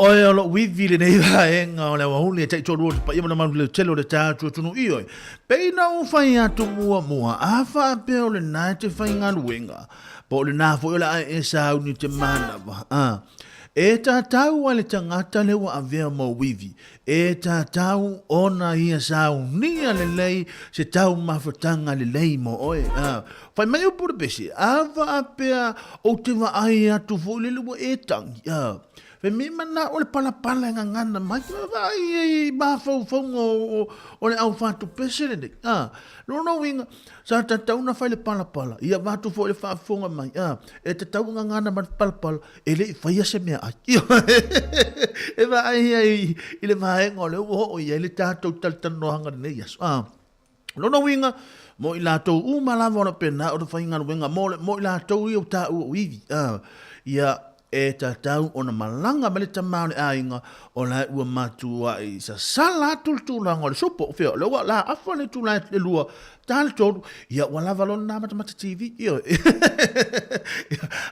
Speaker 2: Oe alo wivi le nei vaenga o le wahuli e tei toru o pa ima na maru le telo le tātua tunu i oi. Peina o whai atu mua a wha pe o le nai te whai ngā luenga. Pa o le nā fo o le ai e sa ni te mana wa. E tā tau a le tangata le wa a vea mo wivi. E tā tau ona ia sa unia le lei se tau mawhatanga le lei mo oe. Whai mai o pura pesi, a wha pea o te wa ai atu fo le lua e tangi. Pe mi mana o le pala nga ngana mai ki vai ba fo o le au fatu pesele de no winga sa ta tau na fai le pala ia va tu fo le fa fonga mai e te tau nga ngana ma pala e le fai se me ai e va ai i le mai ngole o ia le tato tal no hanga ne yas no winga mo i la to u mala vona pena o fai nga winga mo i la to i o ta u ivi ia e tatau o na malanga ma le tamau le ainga o la ua matua i sa sala tultulanga o le sopo o feo le ua la afa le tula le lua tale tolu ia ua lava lona na mata TV ia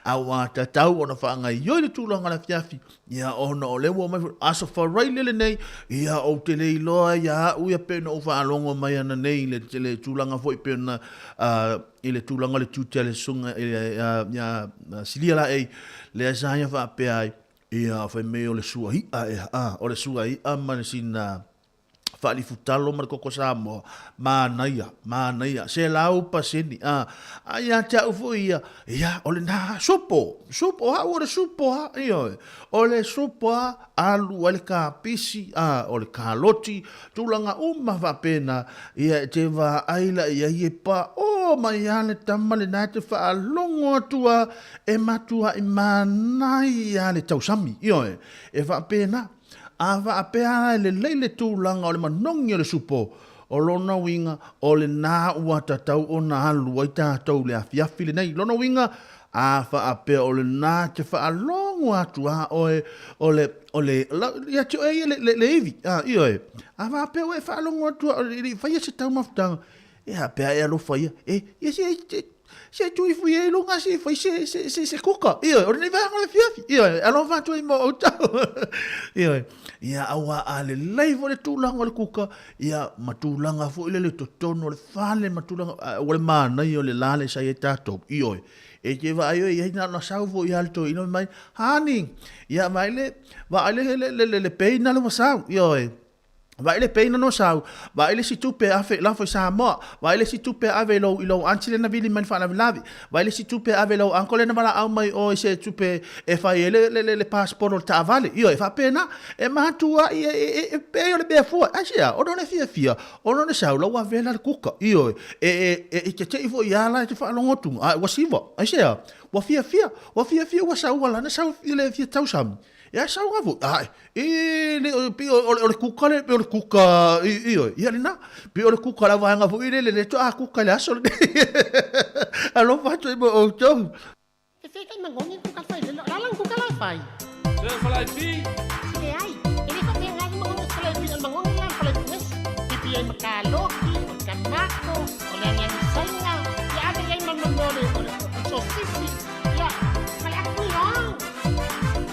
Speaker 2: a ua tatau o na whaanga i oi le tulanga la fiafi ia ona o le ua mai aso wharai le nei ia o te le iloa ia uia pena o whaalongo mai ana nei le tulanga foi pena i le tulanga le tutele sunga ia silia la ei le asaya fa pe ai ia fa me o le sua hi o le sua hi amane sina fa li futalo mar koko samo manaia se lau paseni ia ta ufo ia o le na sopo ha o le sopo ha ia o le sopo alu o le kapisi o le kaloti tulanga uma fa pena ia te va aila ia ie pa o mai ale tamale na te fa longo tua e matua i manai ale tausami ia e fa pena ava apea le leile tūlanga o le manongi o le supo o lona winga o le nā ua tatau o nā alu ai tātou le afiafi le nei lona winga ava apea o le nā te whaalongo atu o le ia te oe le iwi ioe ava apea o e whaalongo atu o le whaia se tau mafutanga e apea e alofa ia se tui fui e longa se fai se kuka o le vai ngale fiafi alofa tu i mo o tau ia awa ale laivo le tūlanga o le kuka ia matūlanga fo ile le totono le fale matūlanga o le mana o le lale sa e tātou e ke vai ia na sau fo ia alto ino mai hani ia mai le peina le masau vai le peina no sau vai le si tupe afe la foi sa mo vai le si tupe ave lo ilo antile na vili man fa na lavi vai le si tupe ave lo ancole na mala au mai o se tupe e fai le passport ta vale io e fa pena e matua e pe le be fu asia o non e fia o non e sau lo wa vela kuka io e che te fo ia la te fa lo ngotu wa siva asia wa fia wa sau wala na sau ile fia tau sam ia sau gafu le kuka le pe o le kuka ia lina pe o le kuka la vanga fu ile le to kuka le aso alo fatu e o to
Speaker 20: e fe kai mangongi kuka fai le lang kuka la fai se falai fi e ai e le fa pe ngai mangongi falai fi mangongi la falai nes pi ai makalo ki kamako o le ngai sanga ya de ngai manongole so sisi ya falai aku long
Speaker 6: Thank you.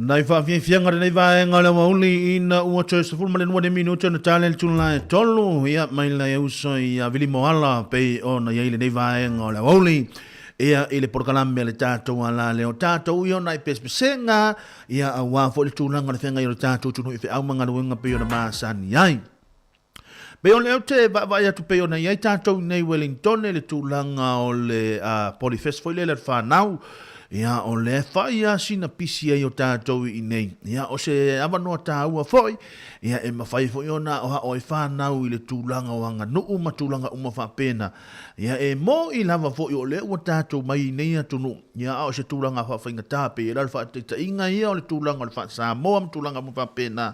Speaker 2: Nai whawhiawhianga nei vaenga le wauli ina ua choe sa fulma le nua de minuto na tale le tula e tolu ia mai la euso ia vili moala pe o na iaile nei vaenga le wauli ia ile porkalame le tātou ala le o tātou i ona i pespesenga ia a wafo le tūlanga le whenga i o tātou tunu i whi aumanga ruenga pe o na maasani ai. Pe o leo te vai atu pe o na iai tātou nei Wellington le tūlanga o le Polyfest foi le le whanau ia o le whaia sina pisi ai o tātou i nei. Ia o se awanoa tā ua foi, ia e mawhai foi ona o ha o e whanau i le tūlanga o anga nuu ma tūlanga uma whapena. Ia e mo i lava foi o le ua tātou mai i nei atunu. Ia o se tūlanga whawhainga tāpe, e lalfa whateita inga ia o le tūlanga o le wha Samoa ma tūlanga uma whapena.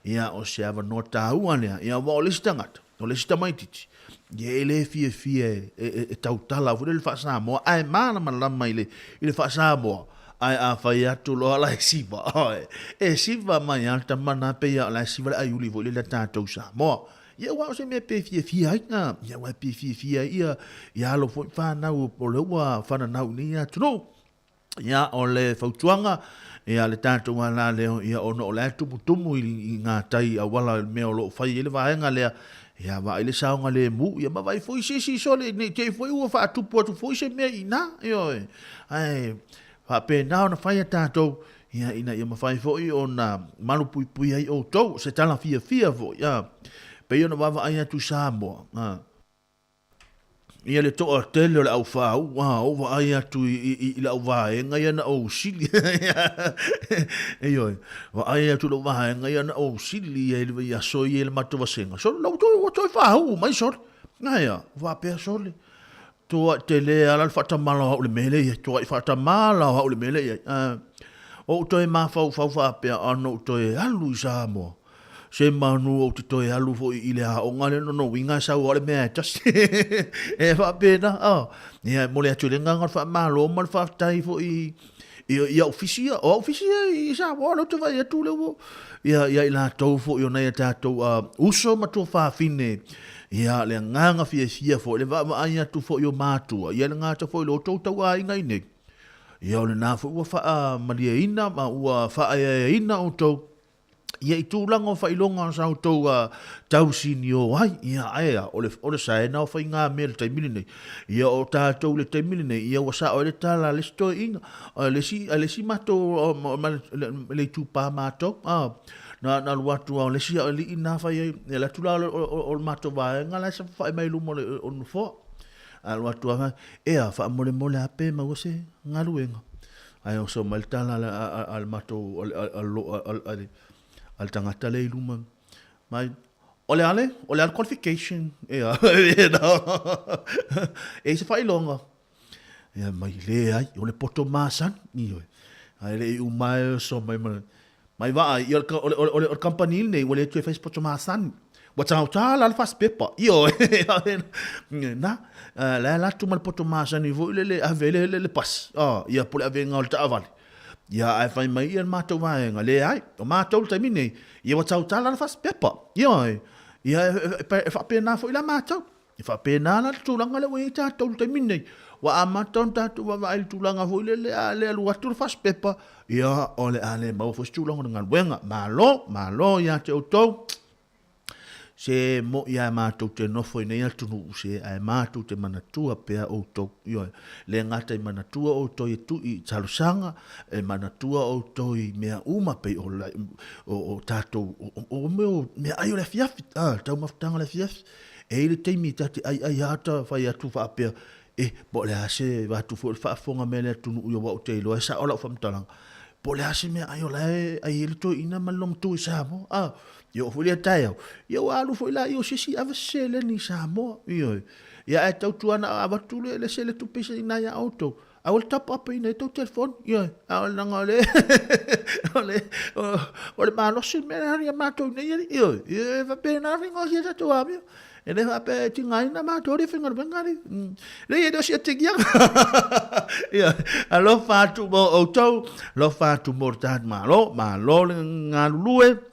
Speaker 2: Ia o se awanoa tā ua lea, ia wa o le sitangata, o le sitamaititi. Ia le fie e tautala fu le fa Samoa ai mana malama ile fa Samoa ai a fai atu lo ala siva e siva mai alta mana pe ya la siva ai uli vo le tatou Samoa ia wa se me pe fie ai na ia wa pe fie ia lo fo fa na o le wa fa na ni atu no ia o le fautuanga ia le tātou ala leo ia ono o le tumu i ngā tai a wala mea o loo whai ele vaenga lea ia wa ele saonga le mu ia ma vai foi si sole ne te foi ua wha atupu atu foi se mea ina io ai fa pe na ona whai a tātou ia ina ia ma whai foi o na malu pui ai o tau se tala fia vo ia pe ia na wawa ai atu Samoa ia le toa tele o le au whau, o wa ai atu i la au vaenga ia na o sili. Eioi, wa ai atu la vaenga ia na o sili ia ili ia soi ia le matua senga. So, lau toi whau, mai sori. Nga ia, wa pia sori. Toa tele ala le whatamala hau le mele ia, toa i whatamala hau le mele ia. O toi ma whau wha pia ano toi alu i Samoa. Se manu o te toi alu fo i le a o ngale no winga sa o le mea just e fa pena ia mo le atu le nganga fa malo mal fa tai fo i ofisia i sa o lo te vai atu le wo ia ila tau fo i ona ta tau uso ma to fa fine ia le nganga fia fo le va ai atu fo i o matua ia le ngata fo i lo tau ai ngai ne ia le na fo fa malia ina ma ua fa ina o tau ia i tūlanga o whailonga sa o tau tau sini o ai, ia aia, o le sae na o whai ngā mea le taimini nei, ia o tātou le taimini nei, ia o sa o le tala le stoi inga, le si mato le tūpā mato, na luatu au le si o li ina whai, ia la tula o le mato vai, ngā lai sa whai mai lumo le o nufo, a luatu au, ea, wha mole ape ma wase, ngā luenga, ai o so mai tala al mato, al tangata le iluma mai ole ale qualification e se fai longa e mai le ai ole poto masan ni ai le u mai so mai va ole company nei ole tu fai poto masan wa ta la fas pepa io na la tu mal poto masan ni vo le avele le pas ia pole avenga ta avale ia ai fai mai ia matou vaenga le ai o matou taimini ia wa tau tala fas pepa ia fa pena fo ila matou fa pena la tulanga le we ta tau taimini wa amaton ta tu wa ai tulanga fo le lu atu fas pepa ia ole ale mau fo tulanga ngal wenga malo ia te auto se mo ia matou te nofo nei atu no se ai matou te manatua pea o to io le ngata i manatua o to tu i talusanga e manatua o to i mea uma pe o tato o me ai le fiafi tau maftanga le fiafi e le teimi tati ai ata fai atu fa pea bo le ase va tu fo fa fonga me le tu no wa o te lo sa ola fa mtalanga bo le ase me ai ola ai le to ina malom tu sa mo yo fulia tayo yo alu foi la yo sisi avasele ni Samoa yo ya tau tuana avatule le sele tu pisa ina ya auto I will top up in to telephone yo al ngale ole malo sin me ya mato ni yo va pena ringo si tu abio ele va pe tingai na mato ri finger bengari le yedo si tigia yo alo fa tu mo auto lo fa tu mortad malo ngalue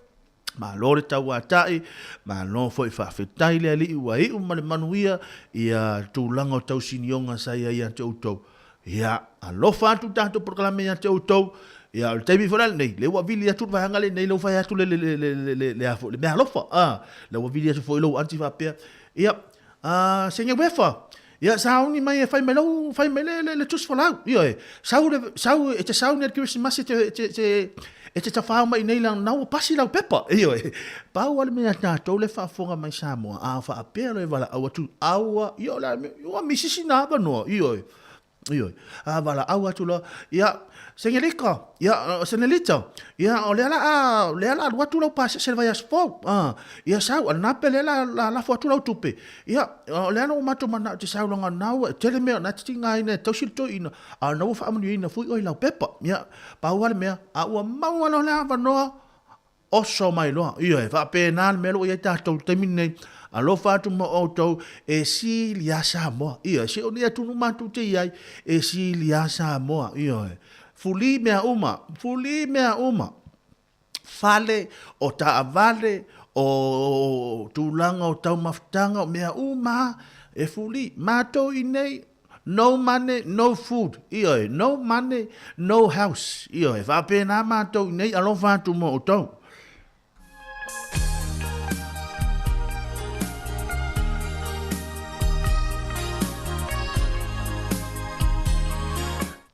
Speaker 2: ma lore tau atai, ma no foi whawhetai lea li ua i umane manuia ia tūlanga o tau sinionga sa ia te utau. Ia alofa atu tātou proklame ia te utau, ia o teimi whanal nei, le ua vili atu vahanga le nei, le ufai atu le mea alofa, le ua vili atu foi lau anti whapea. Ia, senga wefa, ia sauni mai e fai me le tus whalau, ia e, sau e te sauni ar Christmas e te tawhao mai nei lang nau pasi lau pepa. Iyo e. Pau ale mea tātou le whaafonga mai Samoa. A whaapea le wala awa tu. Awa. Iyo la. Iwa misisi nā wanoa. Iyo e. Iyo e. A wala awa tu la. Ia. Sengelika. Ia. Senelita. Ia. O leala alua tu lau pasi. Selva ia spau. Ia sau. Anape leala la fua tu lau tupe. Ia. O leala o mato mana te sau langa nau. Tele mea na titi ngai ne. Tausil to ina. A nau whaamanu ina fui oi lau pepa. Ia. Pau ale mea. A ua mau alo lea wanoa. Oso mai loa. Ia e. Whape nān mea lo ia tātou temine. Alo whātu mo autou. E si lia Samoa. Ia. Se o nia tunu matu te iai. E si lia Samoa. Ia e. Fuli mea uma. Fale o ta avale o tūlanga o tau maftanga o mea uma e fuli. Mātou i nei no money, no food. Ia e, no money, no house. Ia e, whapena mātou nei alo whātu mo o tau.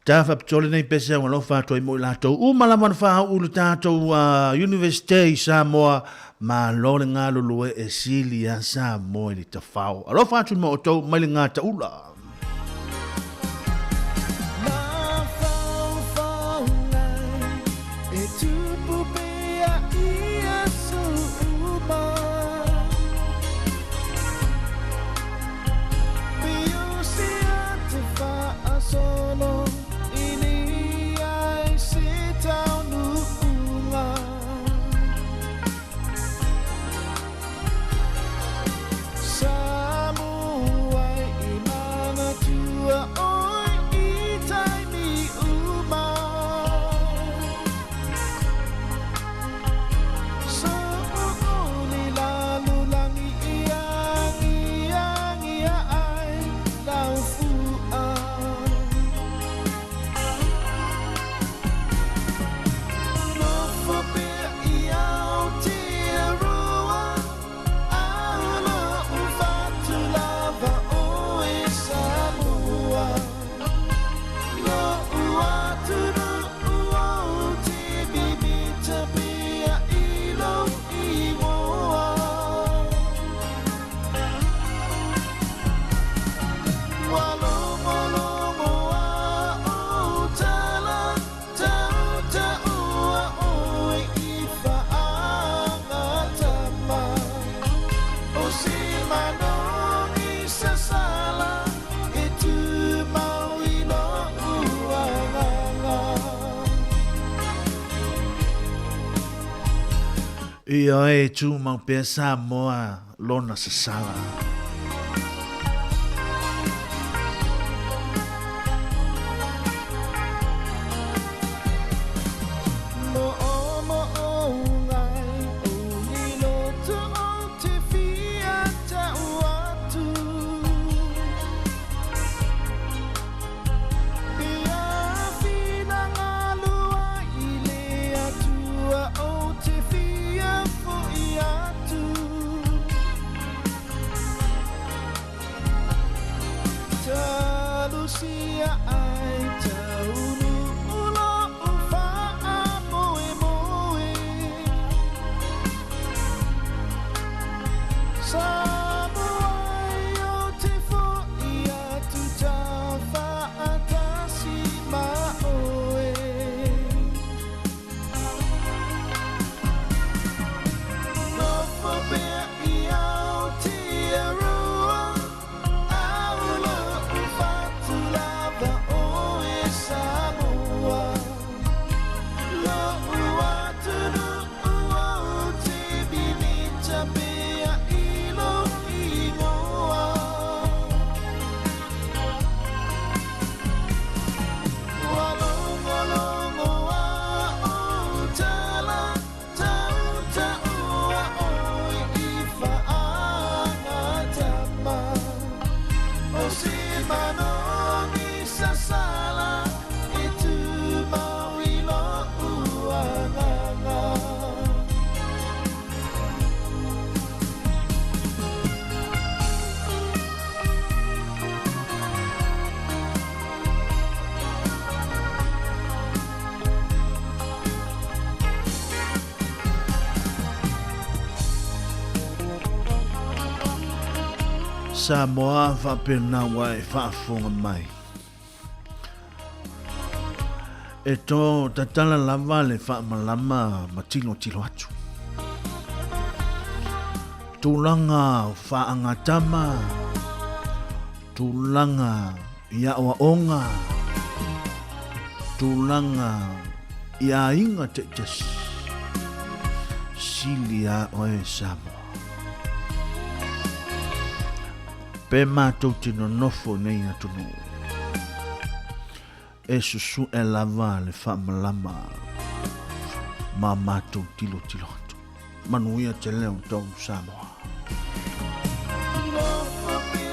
Speaker 2: Tā whapitole nei pese au alo whātu i mo i lātou. Umalaman whāu ulu tātou University Samoa ma lore ngā lulue e sili a Samoa i ta whāu. Alo whātu mo o tau mai le ngā ta ula. Ia e tū mau pēr Samoa lona sasala. Samoa whapena wai whaafonga mai. E tō tatala lava le whaamalama matilo tilo atu. Tūlanga whaangatama, tūlanga iawa onga, tūlanga ia inga te tes, silia oe Samoa. Pe mātou tino nofo nei atunu. E susu e lava le whaamalama. Ma mātou tilo tilo atu. Manuia te leo tau Samoa.
Speaker 6: Love for me,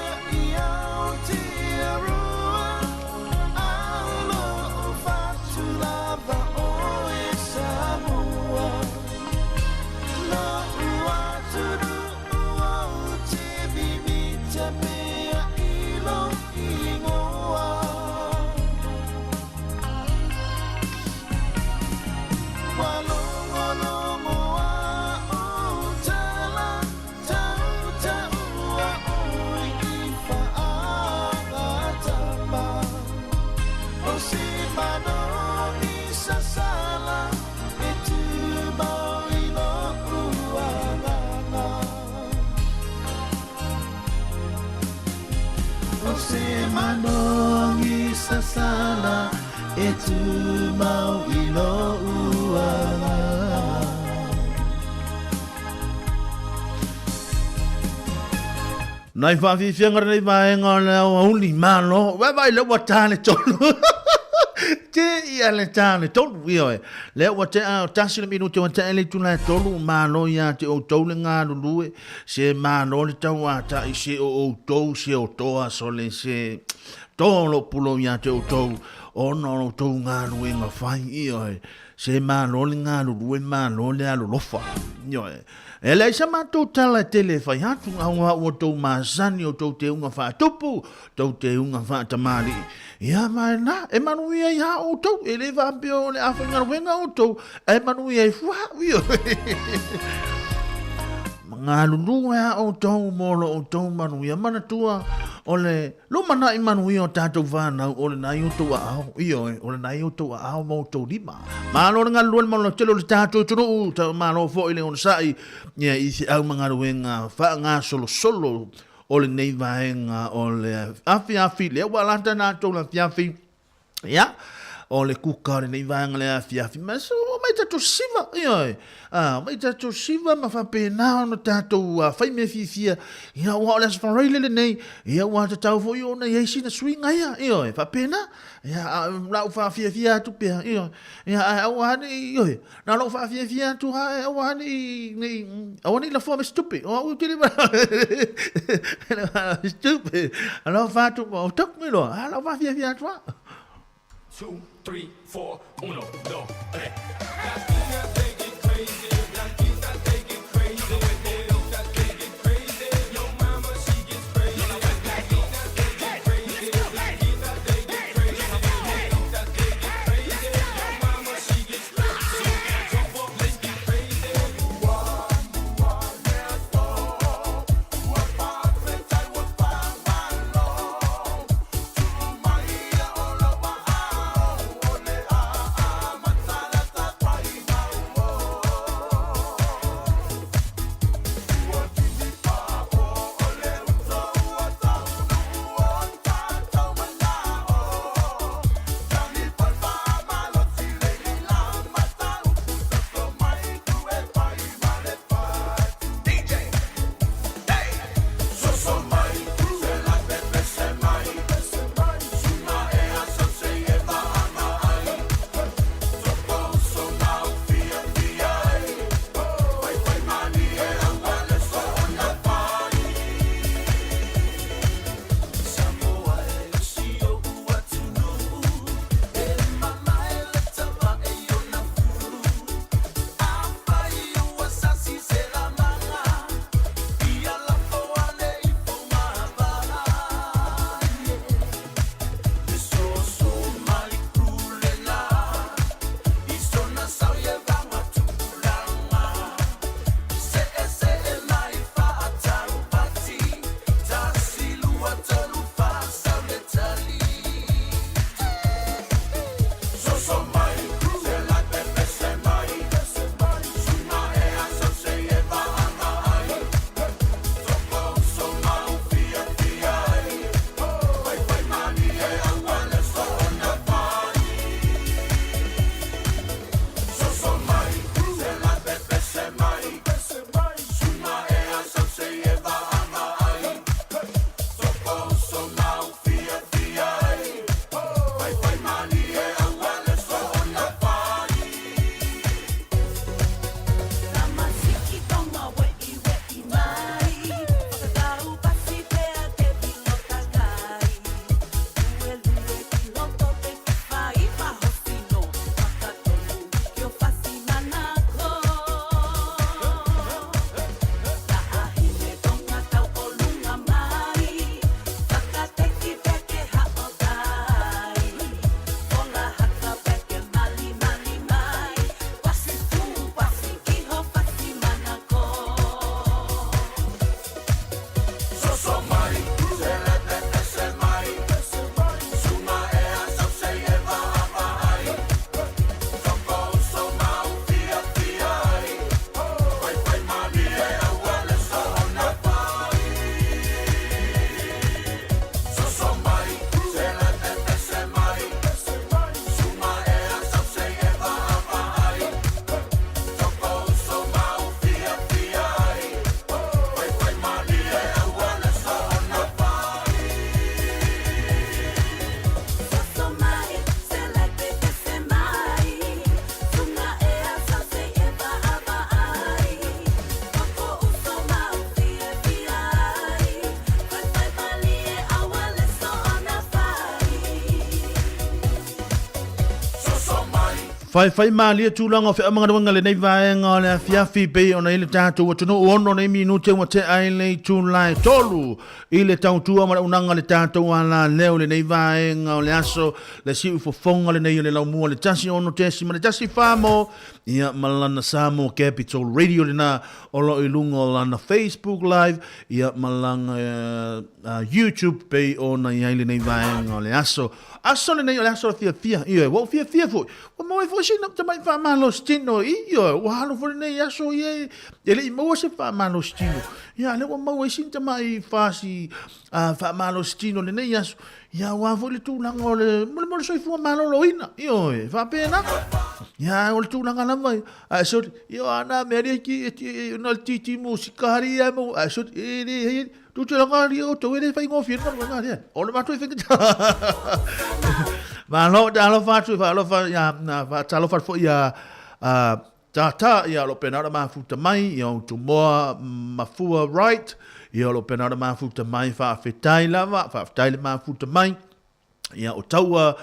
Speaker 3: sasala e tu mau ilo ua.
Speaker 2: Nai whawhi whianga nei vaenga leo uli malo, vai leo wa tāne tolu. Te ia le tāne tolu ioe. Leo wa te au tasile minu te wa te ele tula tolu malo ia te o tolu ngā lulue. Se malo le tau ata i se o tou se o toa sole se tolo pulo ia te o tou. Ono o tou ngā lue ngā whai ioe. Se malo le ngā lulue malo le alu lofa ioe. E lei sa mātou tala tele whai hatu aunga o tau māsani o tau te unga whātupu, tau te unga whātamari. Ia mai nā, e manuia i ha o tau, e le whāpio le awhainga wenga o tau, e manuia i whāwio. Ngā lulu ea o tau molo o tau manuia manatua, o le lumana i manuia o tātou whānau, o le nai o tau a au, ioe, o le nai o tau a au mau tau lima. Mālo ngā lulu malo telo le tātou tunu, tau mālo fo i le on sai, ia i se au mga ruenga, wha ngā solo, o le nei vaenga, o le afi, le walata nā tau la fiafi, ia, o le kuka le nei vaenga le afi, ma so mai tatou siva, ioe, mai tatou siva, ma whapena no tatou whai me fifia, ia ua o le asfareile le nei, ia ua te tau fo i o nei eisi na swinga ia, ioe, whapena, ia lau whawhiafia atu pia, ioe, ia au hane, ioe, na lau whawhiafia atu hae, au hane, au hane la fua me stupi, o au tiri ma, stupi, lau whatu, o tok me lo, lau whawhiafia atu hae.
Speaker 18: 2, 3, 4, 1, 2, 3.
Speaker 2: Fai malia tūlanga whi amanga wanga le nei vaenga o le afiafi pe o na ile tātou atono ono nei minute wa te ai nei tūlai tolu i le tautua ma unanga le tātou ala leo le nei vaenga o le aso le si ufofonga le nei o le laumua le tasi ono tesi ma le tasi whamo ia malana Samoa Capital Radio le na o lo ilunga o lana Facebook Live ia malanga YouTube pe o na iai le nei vaenga o le aso le nei o le aso fia ia wo fia fo o mo fo si na tamai fa malo stino ia o halo fo nei aso ia ele mo se fa malo stino ia le mo si tamai fa si fa malo stino le nei aso ia wa fo le tūlanga o le mo so fu malo loina io fa pena ia o le tūlanga na mai so io ana meri ki no titi musikari mo so tu te langa o to ele fai ngofi no ngare o le mato fai ma lo da lo fa tu fa lo fa ya na fa ta lo fa fo ya ta ya lo pena ma futa mai ya tu mo ma fu right ya lo pena ma futa mai fa fetai lava fa fetai ma futa mai ya o taua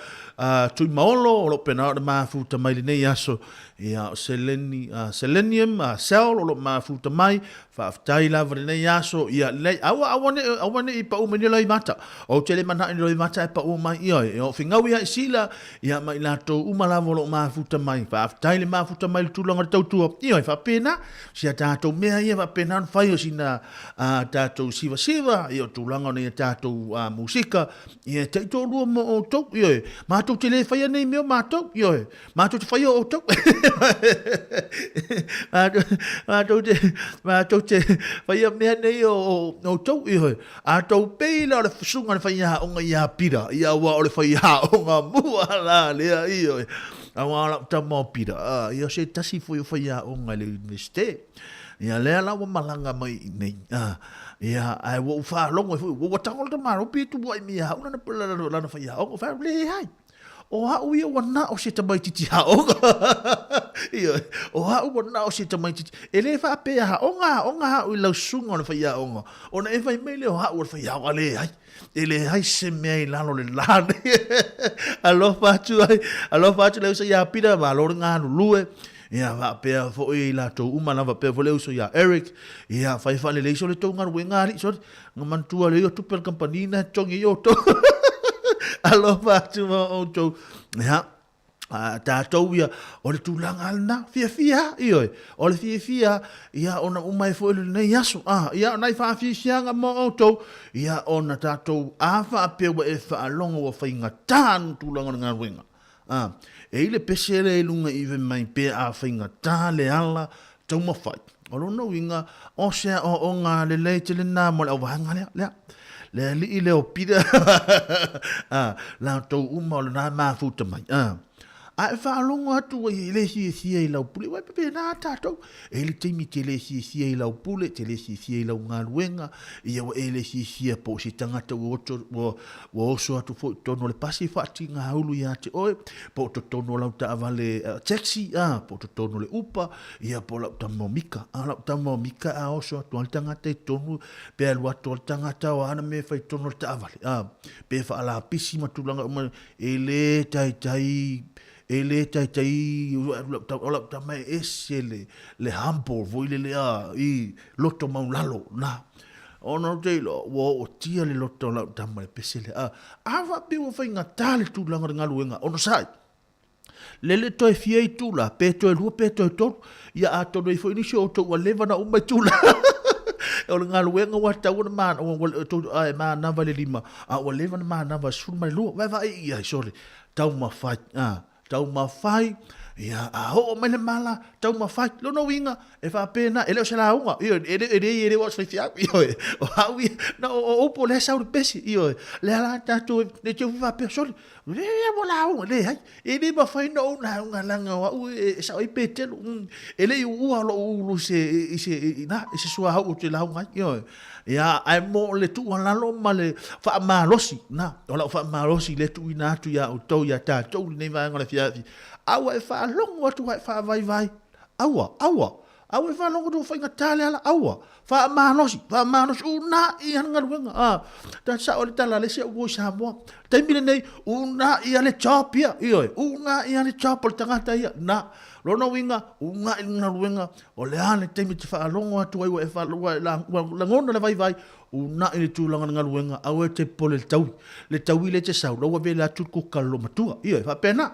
Speaker 2: tu maolo o lo pena ma futa mai nei aso ya selenium cell o lo ma futa mai fa fetai lava nei aso ya le awane I pa o menila I mata o tele mana I mata pa o mai ia o fingawi ya sila ya mai la to umala lo ma futa mai fa fetai le ma futa mai tu longa tau tu ia fa pena sia tato mea ia fa pena fai o sina tato siva ia tu longa nei tato musika ia te to lu mo o to ia ma to tele fai nei meu ma to ia ma to fai o to ma to te fai mea nei o to ia a to pe la le sunga fai ya o ia pira ia wa o le fai ya o mua la le ia awala ta mo pira ia se tasi foi fai ya o le universite ia le la wa malanga mai nei ia ai wo fa longo wo ta ko ta maro pi tu boy mi ha una na fai ya o fa le hai o ha u ia wana o se tamai titi ha o ia o ha u wana o se tamai titi ele fa pe ha o nga ha u la sunga o fa ia o ona e fai mele o ha u fa ia o le ai ele hai se me la lo le la alo fa tu le so ia pida ma lo nga lue ia va pe fo I la to uma na va pe fo le so ia Eric ia fai fa le so le to nga wenga ri so ngamantua le yo tu per company na tongi yo to alo fatu o to ya tātou ia o le tūlanga alna fia io o le fia ia ona umai fo le nei aso ia nai fa fianga mo auto ia ona tātou afa pewa e fa longo o fainga tan tūlanga nga wenga e ile pesere lunga even mai pe a fainga ta le ala tau mafai o no winga o se o nga le le tele na mo o vanga le li le o pida la to uma na ma futa mai a fa longo atu le si la puli wa pe na tato e le timi te le si la puli te le si la nga luenga ia o le si po si tanga to wo so atu fo tono le pasi fa tinga ulu ya te oi po to tono la ta vale taxi po to tono le upa ia po la ta momika a o so to tanga te tono pe al wa to tanga ta wa na me fa tono ta vale pe fa la pisi matulanga ele tai ele tai ta mai esele le humble voile le I loto maulalo na ono te lo wo tia le loto la ta mai pesele ava pe wo fainga tale tu langa ngaluenga ono sai le to fie tu la pe to lu pe to ya ato no fo ini show to wa leva na umai tu la o le ngaluenga wa ta una man o to ai ma na vale lima o leva na ma na va sul mai lu va ia sorry tau ma fa tau mawhai, ia ho mai le mala, tau mawhai, lono winga, e wha pēna, e leo se la unga, e wa sai fiak, o haui, na o po le sauri pesi, le ala tatu, le tau wha pēna, sorry, le mo la unga, le hai, e le mawhai no unga langa, wa e sa oi pētelu, e le ua lo ulu se sua hau te la unga, ia ai mo le tu ala lo male fa malosi na ola fa malosi le tu ina tu ya o to ya ta to ne va ngala fia awa fa longo tu fa vai awa
Speaker 21: Au e whanongo tō whainga tāle ala aua. Wha mahanosi una i hanga ruenga. Tā sa o le tala le se ua Samoa. Taimile nei, una i ale chop ia. Ioi, una i ale chop o le tangata ia. Na, lona winga, una i ngana ruenga. O le ane taimi te whaalongo atu ai wa e whaalongo la ngona le vai. Una i le tūlanga ngana ruenga. Au e te pole le taui. Le taui le te sau. Laua vele atu kukalo matua. Ioi, wha pena.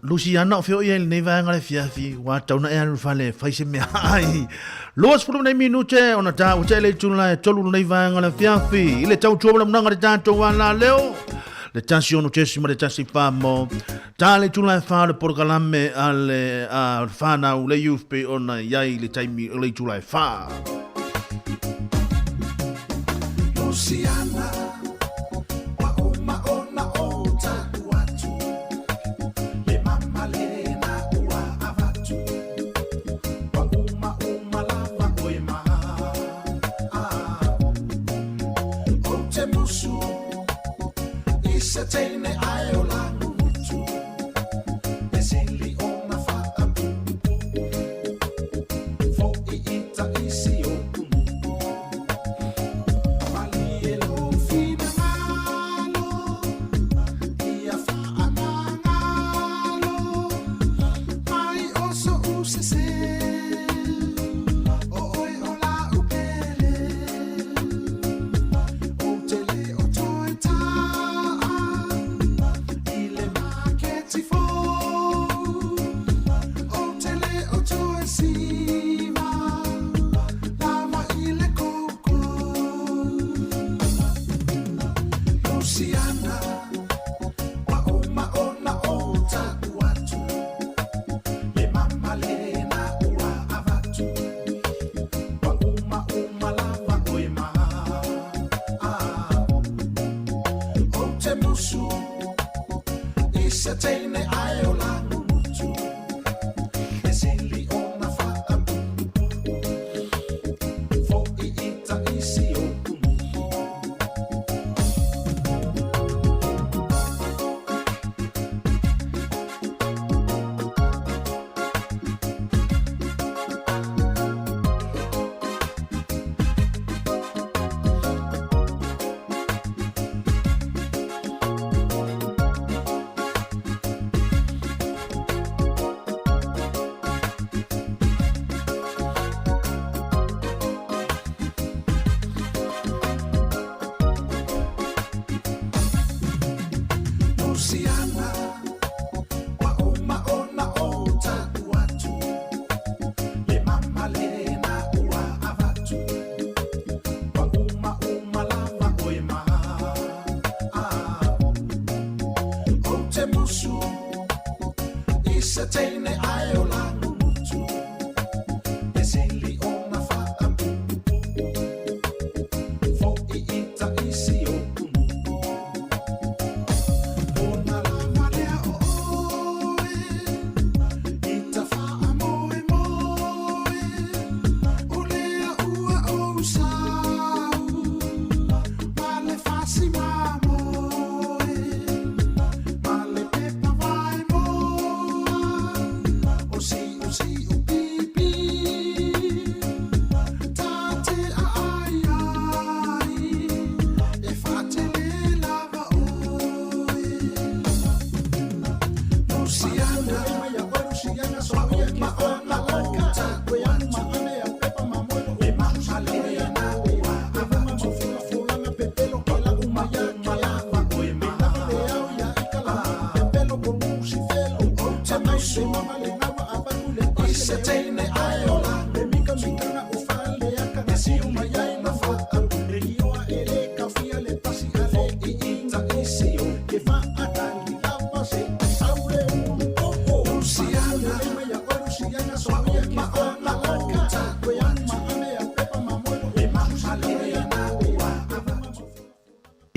Speaker 21: Luciana o feo ia nei vai ngale fiafi wa tauna e anu fale faise me ai. Los pulu nei minute ona ta o tele tula tolu nei vai ngale fiafi ile tau tuola mnanga de tanto wala leo. Le tension o tesi ma le tasi famo. Tale tula fa le porgalame ale a fana o le youth pe ona yai le taimi le tula fa.
Speaker 6: Luciana wa uma ona ota watu le mama lena ua avatu wa uma lava oima o te musu isa teine ayo langu mutu esili ona fata fo I ita isi o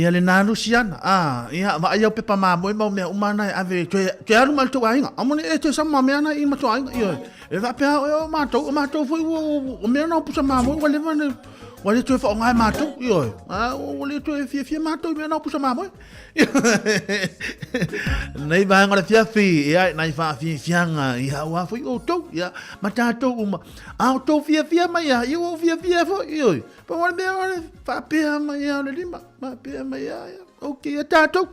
Speaker 21: Ia le nā Luciana, ia wa ai au pepa māmoe mau mea umana e ave te aru mai tau ainga. Amone e te sama mea na i mato ainga. Ia e wa pea o mātou fui o mea na upusa māmoe wale wane wale tue wha o ngai mātou. Ia wale tue fia mātou mea na upusa māmoe. Nei vahanga le fiafi, ia nai wha fianga i haua fui o tau. Ia ma tātou uma. Au tau fia mai ia, ia o fia fo. Ia pa wane mea wane wha pea mai ia le lima. Ma pea mai ia. Ok, ia tātou.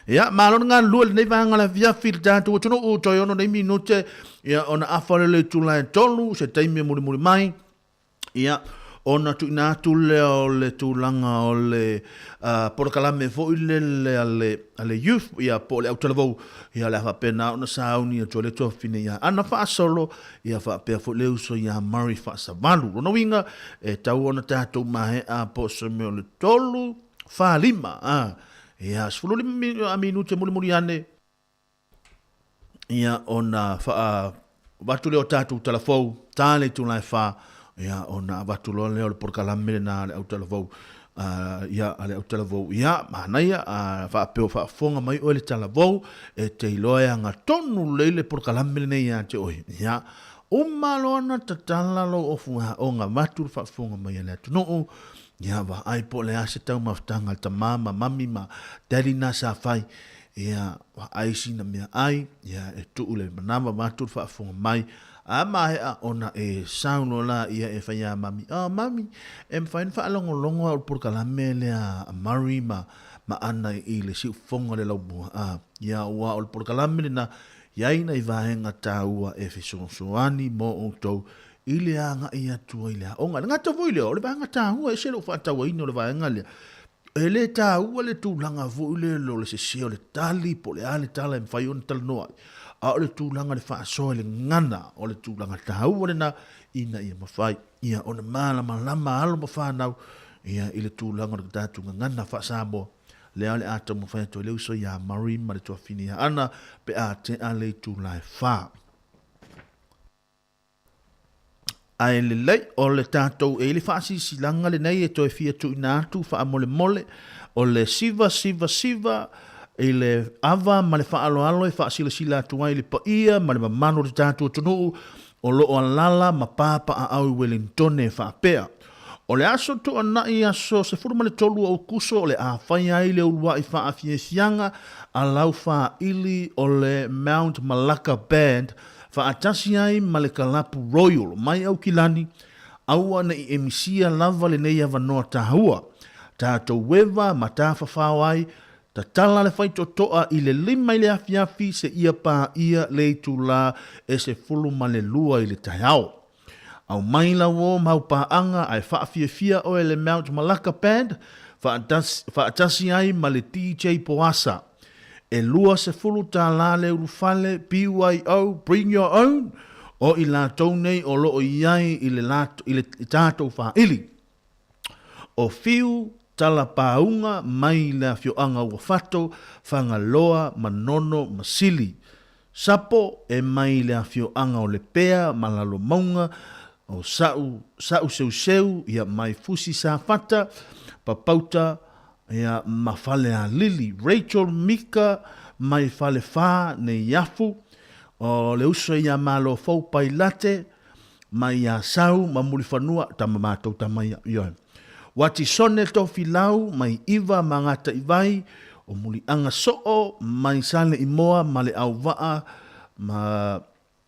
Speaker 21: Ia, malon ngā lua le nei vahanga le fiafi le tātou. Tono o toi ono nei minute. Ia, ona awhare le tūlai tolu, se taimia muri mai. Ia, ona tu ina tu le tūlanga o le porokalame fo le ale youth ia po le autalavo ia le hapena ona sauni to le tofine ia ana fa solo ia fa pe fo le uso ia Murray fa savalu no winga e tau ona tatou mahe a po se me le tolu fa lima ia sfulu lima minute muli ane ia ona fa watu leo tatou talafou tale tu lai fa ia ona watu leo le porokalame na le autalavo ia ale autalavo ia manaia fa pe fa fonga mai o le talavo e te iloa nga tonu leile porokalame nei ia te oi ia o malona tatala lo ofunga o nga matu fa fonga mai le tunu ia va ai po le ase tau maftanga ta mama mami ma daddy na sa fai ia ai sina mea ai ia e tu le manama matu fa fonga mai ama a ona e sauno la ia e faya mami mami em fain fa longo o porokalame le a Murray ma ana i le si fonga le lau ia wa o porokalame na ia ina i vahenga taua e fesosoani mo o tou i le anga ia tua i le onga ngata voi le o le vahenga taua e se lo fa taua ino le vahenga le e le taua le tūlanga voi le lo le se o le tali po le ale tala e mwhai on tala noa a o le tūlanga le whaasoa le ngana o le tūlanga taua le na ina ia mawhai ia o le malama alo mawhanau ia i le tūlanga le tātunga ngana whaasamoa le ale ata mawhai to le uso ia Murray ma le tuafini ia ana pe a te ale tūlai wha ai le lei o le tātou e le whaasi silanga le nei e toi fia tu inatu wha mole o le siva e le ava ma le whaaloalo e whaasila sila tuai le paia ma le mamano le tātou tunu o loo alala ma papa a au Wellington e whaapea o le aso tu ana i aso se furuma le tolu o kuso o le a whai ai le ulua i whaafie sianga a lau wha ili o le Mount Malaka Band whaatasi ai ma le Kalapu Royal mai au kilani au ana i emisia lava le nei avanoa tahua tātou wewa ma tāwhawhau ai ta tala le whaito toa i le lima i le afiafi se ia pā ia le tula e se fulu ma le lua i le taiao au maila wo mau paanga ai whaafia o le Mount Malaka Band whaatasi ai ma le DJ Poasa e lua se fulu tā la le urufale BYO Bring Your Own o i la nei o loo iai i le tātou whaili o fiu tala paunga mai le fioanga ua fato whanga loa manono masili sapo e mai le fioanga o le pea malalo maunga o sau seu ia mai fusi sa fata papauta ia mafale a Lili Rachel Mika mai fale fa ne yafu o le uso ia malo fau pai late mai a sau mamuli fanua tamamatou tamai ia wati sone to filau mai iva mangata ivai o muli anga soo mai sale imoa male au waa ma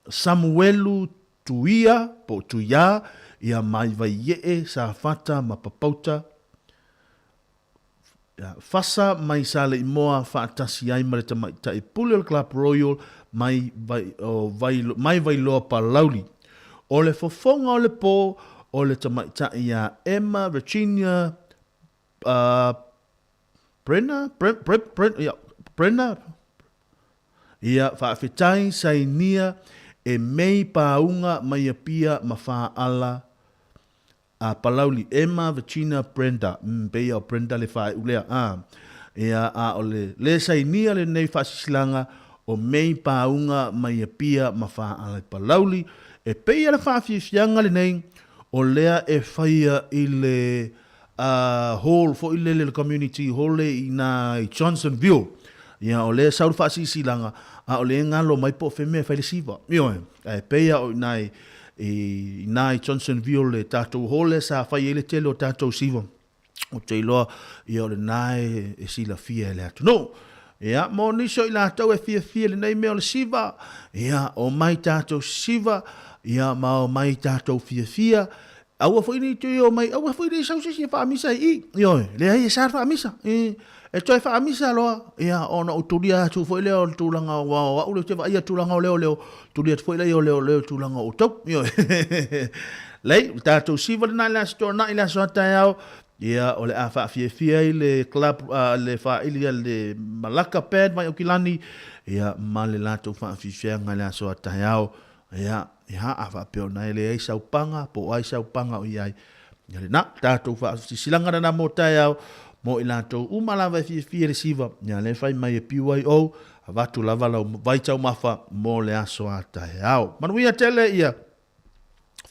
Speaker 21: Samuelu tuia po tuia ia mai vai ye sa fata ma papauta fasa mai sale imoa faatasi ai male ta ipule o Club Royal mai vai loa pa lauli o le fofonga o le po o le tamaita ia Emma Virginia Brenna ia faafetai sainia e mei paunga mai apia ma faala a palauli Emma Virginia Brenda beia o Brenda le fai ulea ia a ole le sainia le nei fasisilanga o mei paunga mai apia ma faala palauli e peia le faafiafianga le nei o lea e whaia i le hall fo i le community hall i na i Johnsonville ia o lea sauru whaasisi langa a o lea ngalo mai po whemea whaile siva e peia o i na i Johnsonville le tātou hall sa whai ele tele o tātou siva o te iloa i o le nae e sila fia e le atu no ia mo niso i la tau e fia le nei mea o le siva ia o mai tātou siva ia mau mai tātou fia aua foi ni tui o mai aua foi ni sausisi fa misa i le ai sa fa misa e toi fa misa lo ia ona utulia tu foi le o tulanga wa le te va ia tulanga leo tulia foi le o leo tulanga o tau lei tātou siva le nā le asto na ile aso tai au ia o le a fia i le club le whaili le Malaka Pad mai o Kilani ia ma le lātou whaafifia ngai le aso tai au ia a whapeo nei le ai saupanga po ai saupanga o iai ia le na tātou whaafisilanga na mo tai au mo i lātou umalawa fia le siva ia le whai mai e piu ai au a watu lava lau vaitau mafa mo le aso tai au manuia tele ia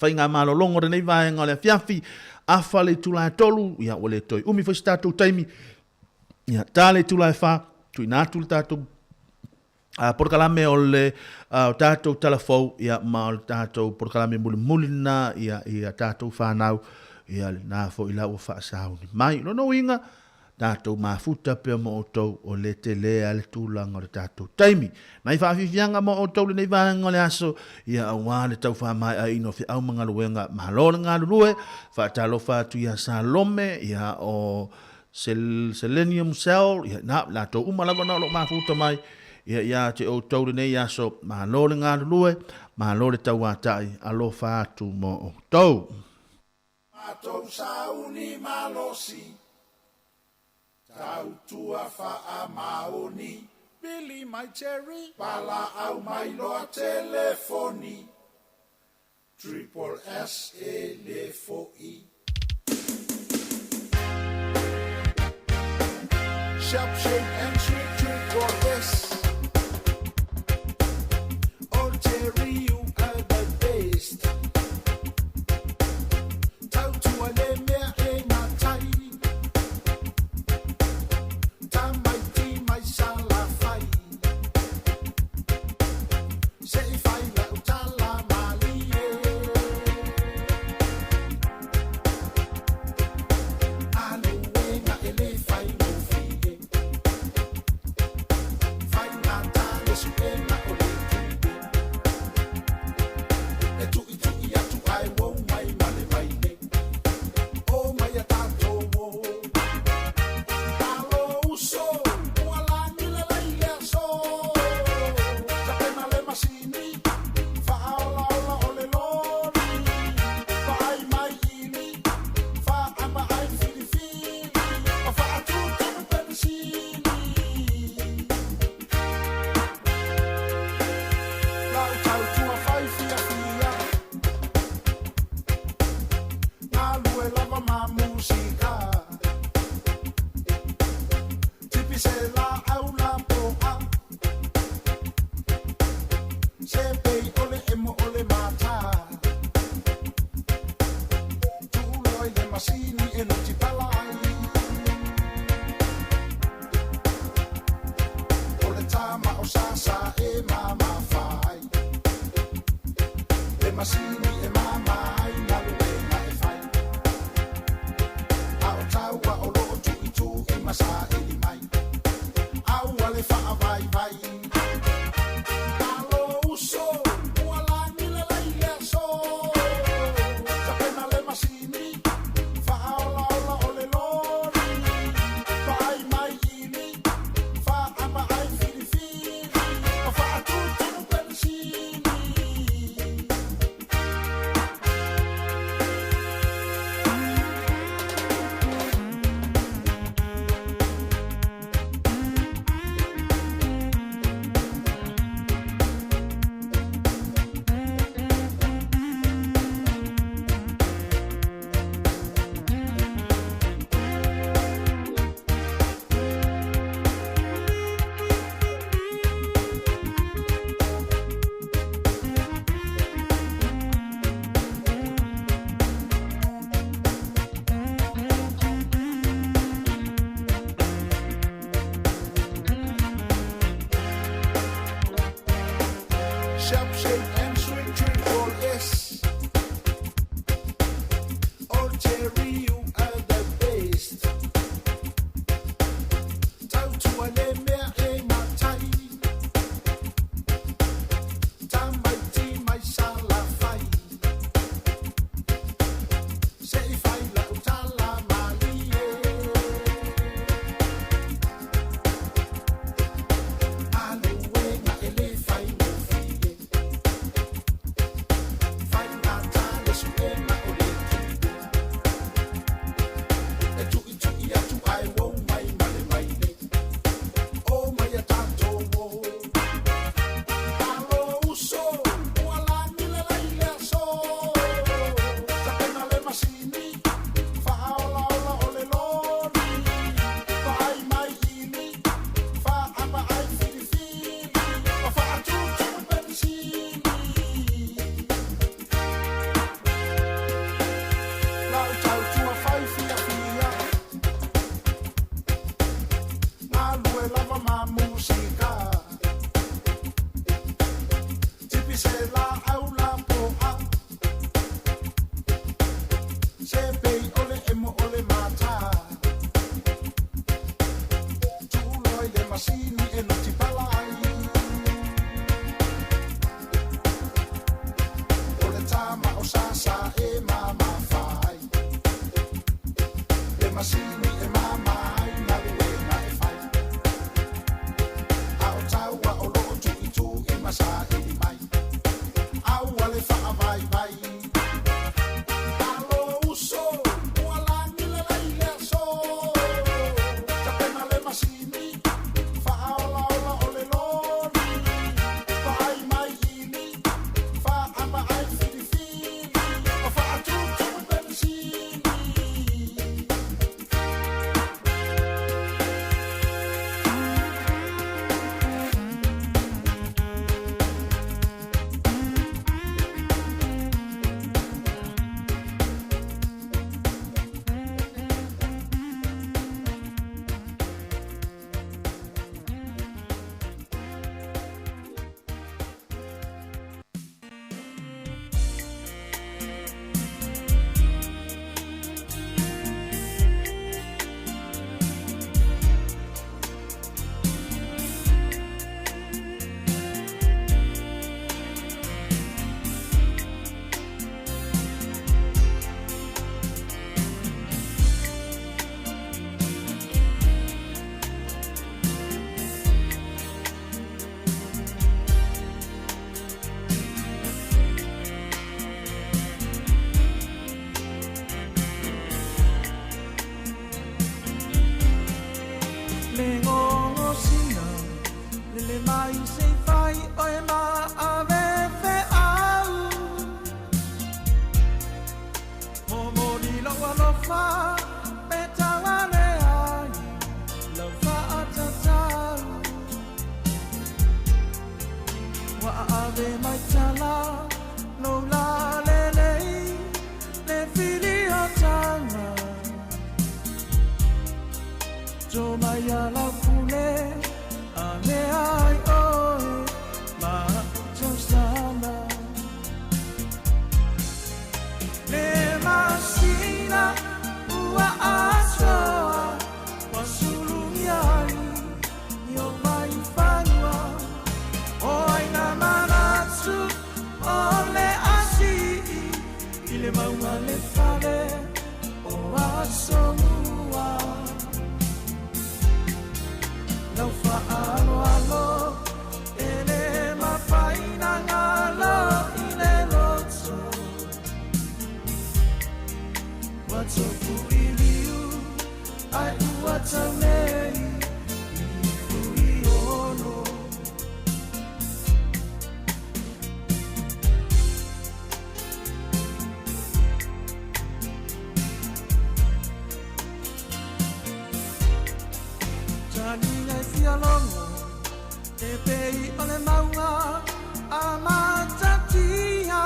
Speaker 21: whai ngā malolongo re nei vaenga o le fiafi afa le tula tolu ia o le toi umi fo stato taimi ia tale tula fa tu ina tu tato por kalame o le tato telefo ia ma o tato por kalame mulina ia tato fa nau ia na fo ila o fa sauni mai no inga tato mafuta pe mo to o le tele ale tula ngore tato taimi mai fa fianga mo to le nei va ngole aso ia wa le tau fa mai ai no fi au manga luenga malo nga lue fa talo fa tu ia salome ia o selenium cell ia na la to umala no lo mafuta mai ia te o to le nei aso malo nga lue malo le tau atai alo fa tu mo to
Speaker 6: Atou sauni malosi Tau tua faa maoni Billy my cherry Pala au mai loa telefoni Triple S elefoi Sharp shape and sweet triple S Oh cherry you are the best Tau tua le mea e matai fa petawale ai la fa atatau wa ave mai tala no la le fili atanga jo mai ala fule ame ai oi ma sana le masina ua asoa wa sulumiai yo mai fanua oi na manatsu ole asi ile maua le fale o asomua lau fa alo alo ele mafaina ngalo ile lotso What's up for you? I do what's a lady. Janina fia longo, e pei ole maua, amatatia.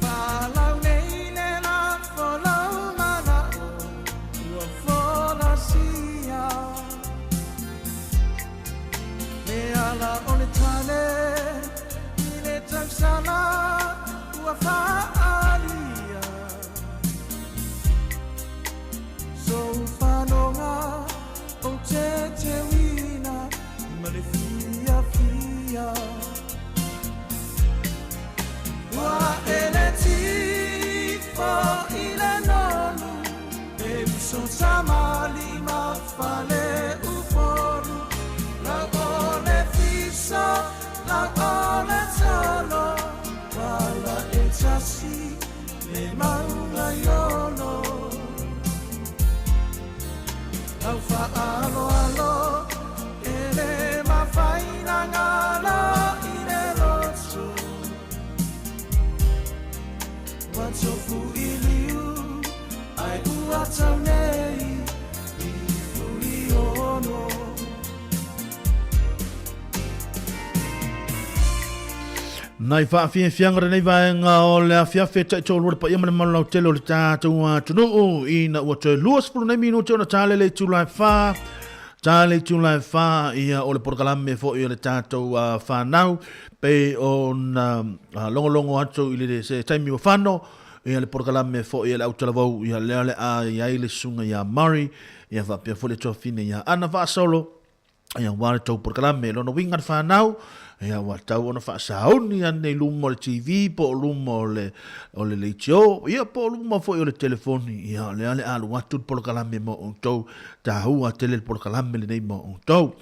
Speaker 6: Follow me, la follow mana, follow sia. Me ala onetane, ile taksala, wafa alia. So fanonga, o te wina, malefia fia. Wa eleti fo ile nonu e so samali ma fale uforu la ole fisa la ole solo wala etasi le maunga yono au fa alo alo ele ma faina ngalo ile loso What's up for you? I do what's a name.
Speaker 21: Nai fa fia fianga nei vai nga o le fia fe tai tolu pa ia mana lau tele o le tātou tunu ina ua te luas pulu nei minu te ona tāle le tūlai whā. Tāle tūlai whā ia o le porkalame fo i o le tātou whānau. Pe o na longo atu i le se taimi o whano. Ia le porkalame fo i le autalavau ia leale a iai le sunga ia Murray. Ia whapea fo le tofine ia ana wha solo. Ia wale tau porkalame lono wingan whānau. Ia wa tau ona fa sauni ane lumo le TV po lumo le leitio ia po lumo fo le telefoni ia le ale alu watu po kalame mo ontou ta hua tele po kalame le nei mo ontou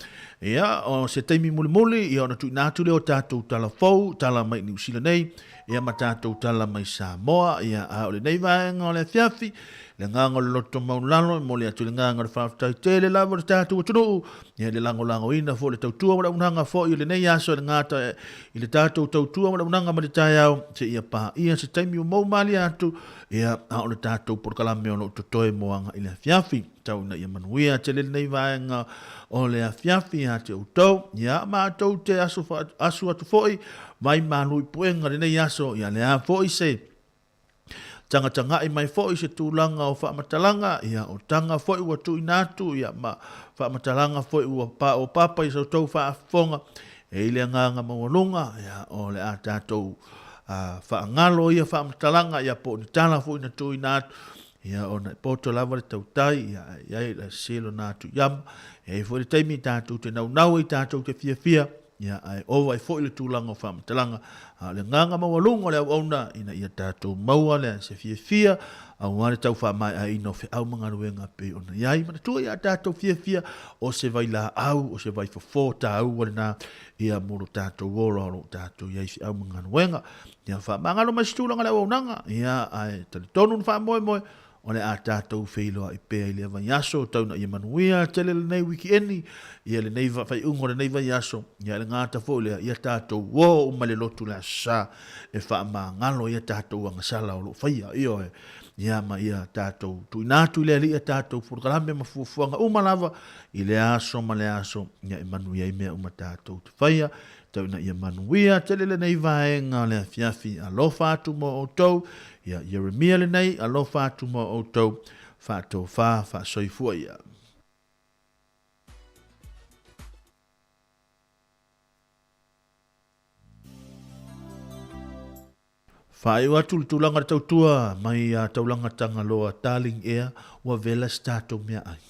Speaker 21: ia o se taimi muli ia ona tu natu le o tatu tala fou tala mai New Zealand nei ia matatu tala mai Samoa ia a le nei va ngole fiafi le ngango le loto maulalo mo le atu le ngango le whaftai tele lava le tatu utunu ia le lango ina fo le tautua wala unanga fo i le nei aso le ngata i le tatu tautua wala unanga ma le tai au se ia pa ia se taimi o mau mali atu ia a o le tatu por kalame o no totoe moanga i le fiafi tau na ia manuia te le nei vaenga o le fiafi a te utau ia ma tau te asu atu foi vai manu i puenga le nei aso ia le a foi se tanga i mai foi se tūlanga o whaamatalanga, ia o tanga foi ua tu inatu, ia ma whaamatalanga foi ua o papa i sau tau whaafonga, e ile nganga maunga, ia o le a tātou whaangalo ia whaamatalanga, ia po ni tala foi na tu inatu, ia o na poto lava le tautai, ia le selo natu yam, e foi le taimi tātou te nau i tātou te fia, ia ai ova i foi le tūlanga o whaamatalanga, le nganga mawalunga le auna ina ia tātou maua le se fia au ngare tau wha mai a ino fe au mga ruenga pe ona iai mana tua ia tātou fia o se vai la au o se vai fofo tāu wale nā ia moro tātou wora oro tātou iai fe au mga ruenga ia wha mangalo masitulanga le aunanga ia ai tali tonu wha moe o le a tātou whailoa i pēa i le vai aso, tau na i manuia, tele le nei wiki eni, i le nei whai ungo le nei vai aso, i le ngāta fo le i a tātou wō o male lotu le sa, e wha ma ngalo i a tātou anga sala o lo whaia, i oe, i a ma i a tātou, tu i nātu i le li a tātou, furukarame ma fuafuanga umalawa, i le aso ma le aso, i a manuia i mea uma tātou te whaia, tau na i a manuia, tele le nei vaenga le fiafi a lo fatu mo o tau, ia Jeremia le nei, a lo fatu mo o tau, fatou fa soifua ia. Whae watu le tūlanga tautua, mai a taulanga tanga loa Darling Air, wa vela stato mea ai.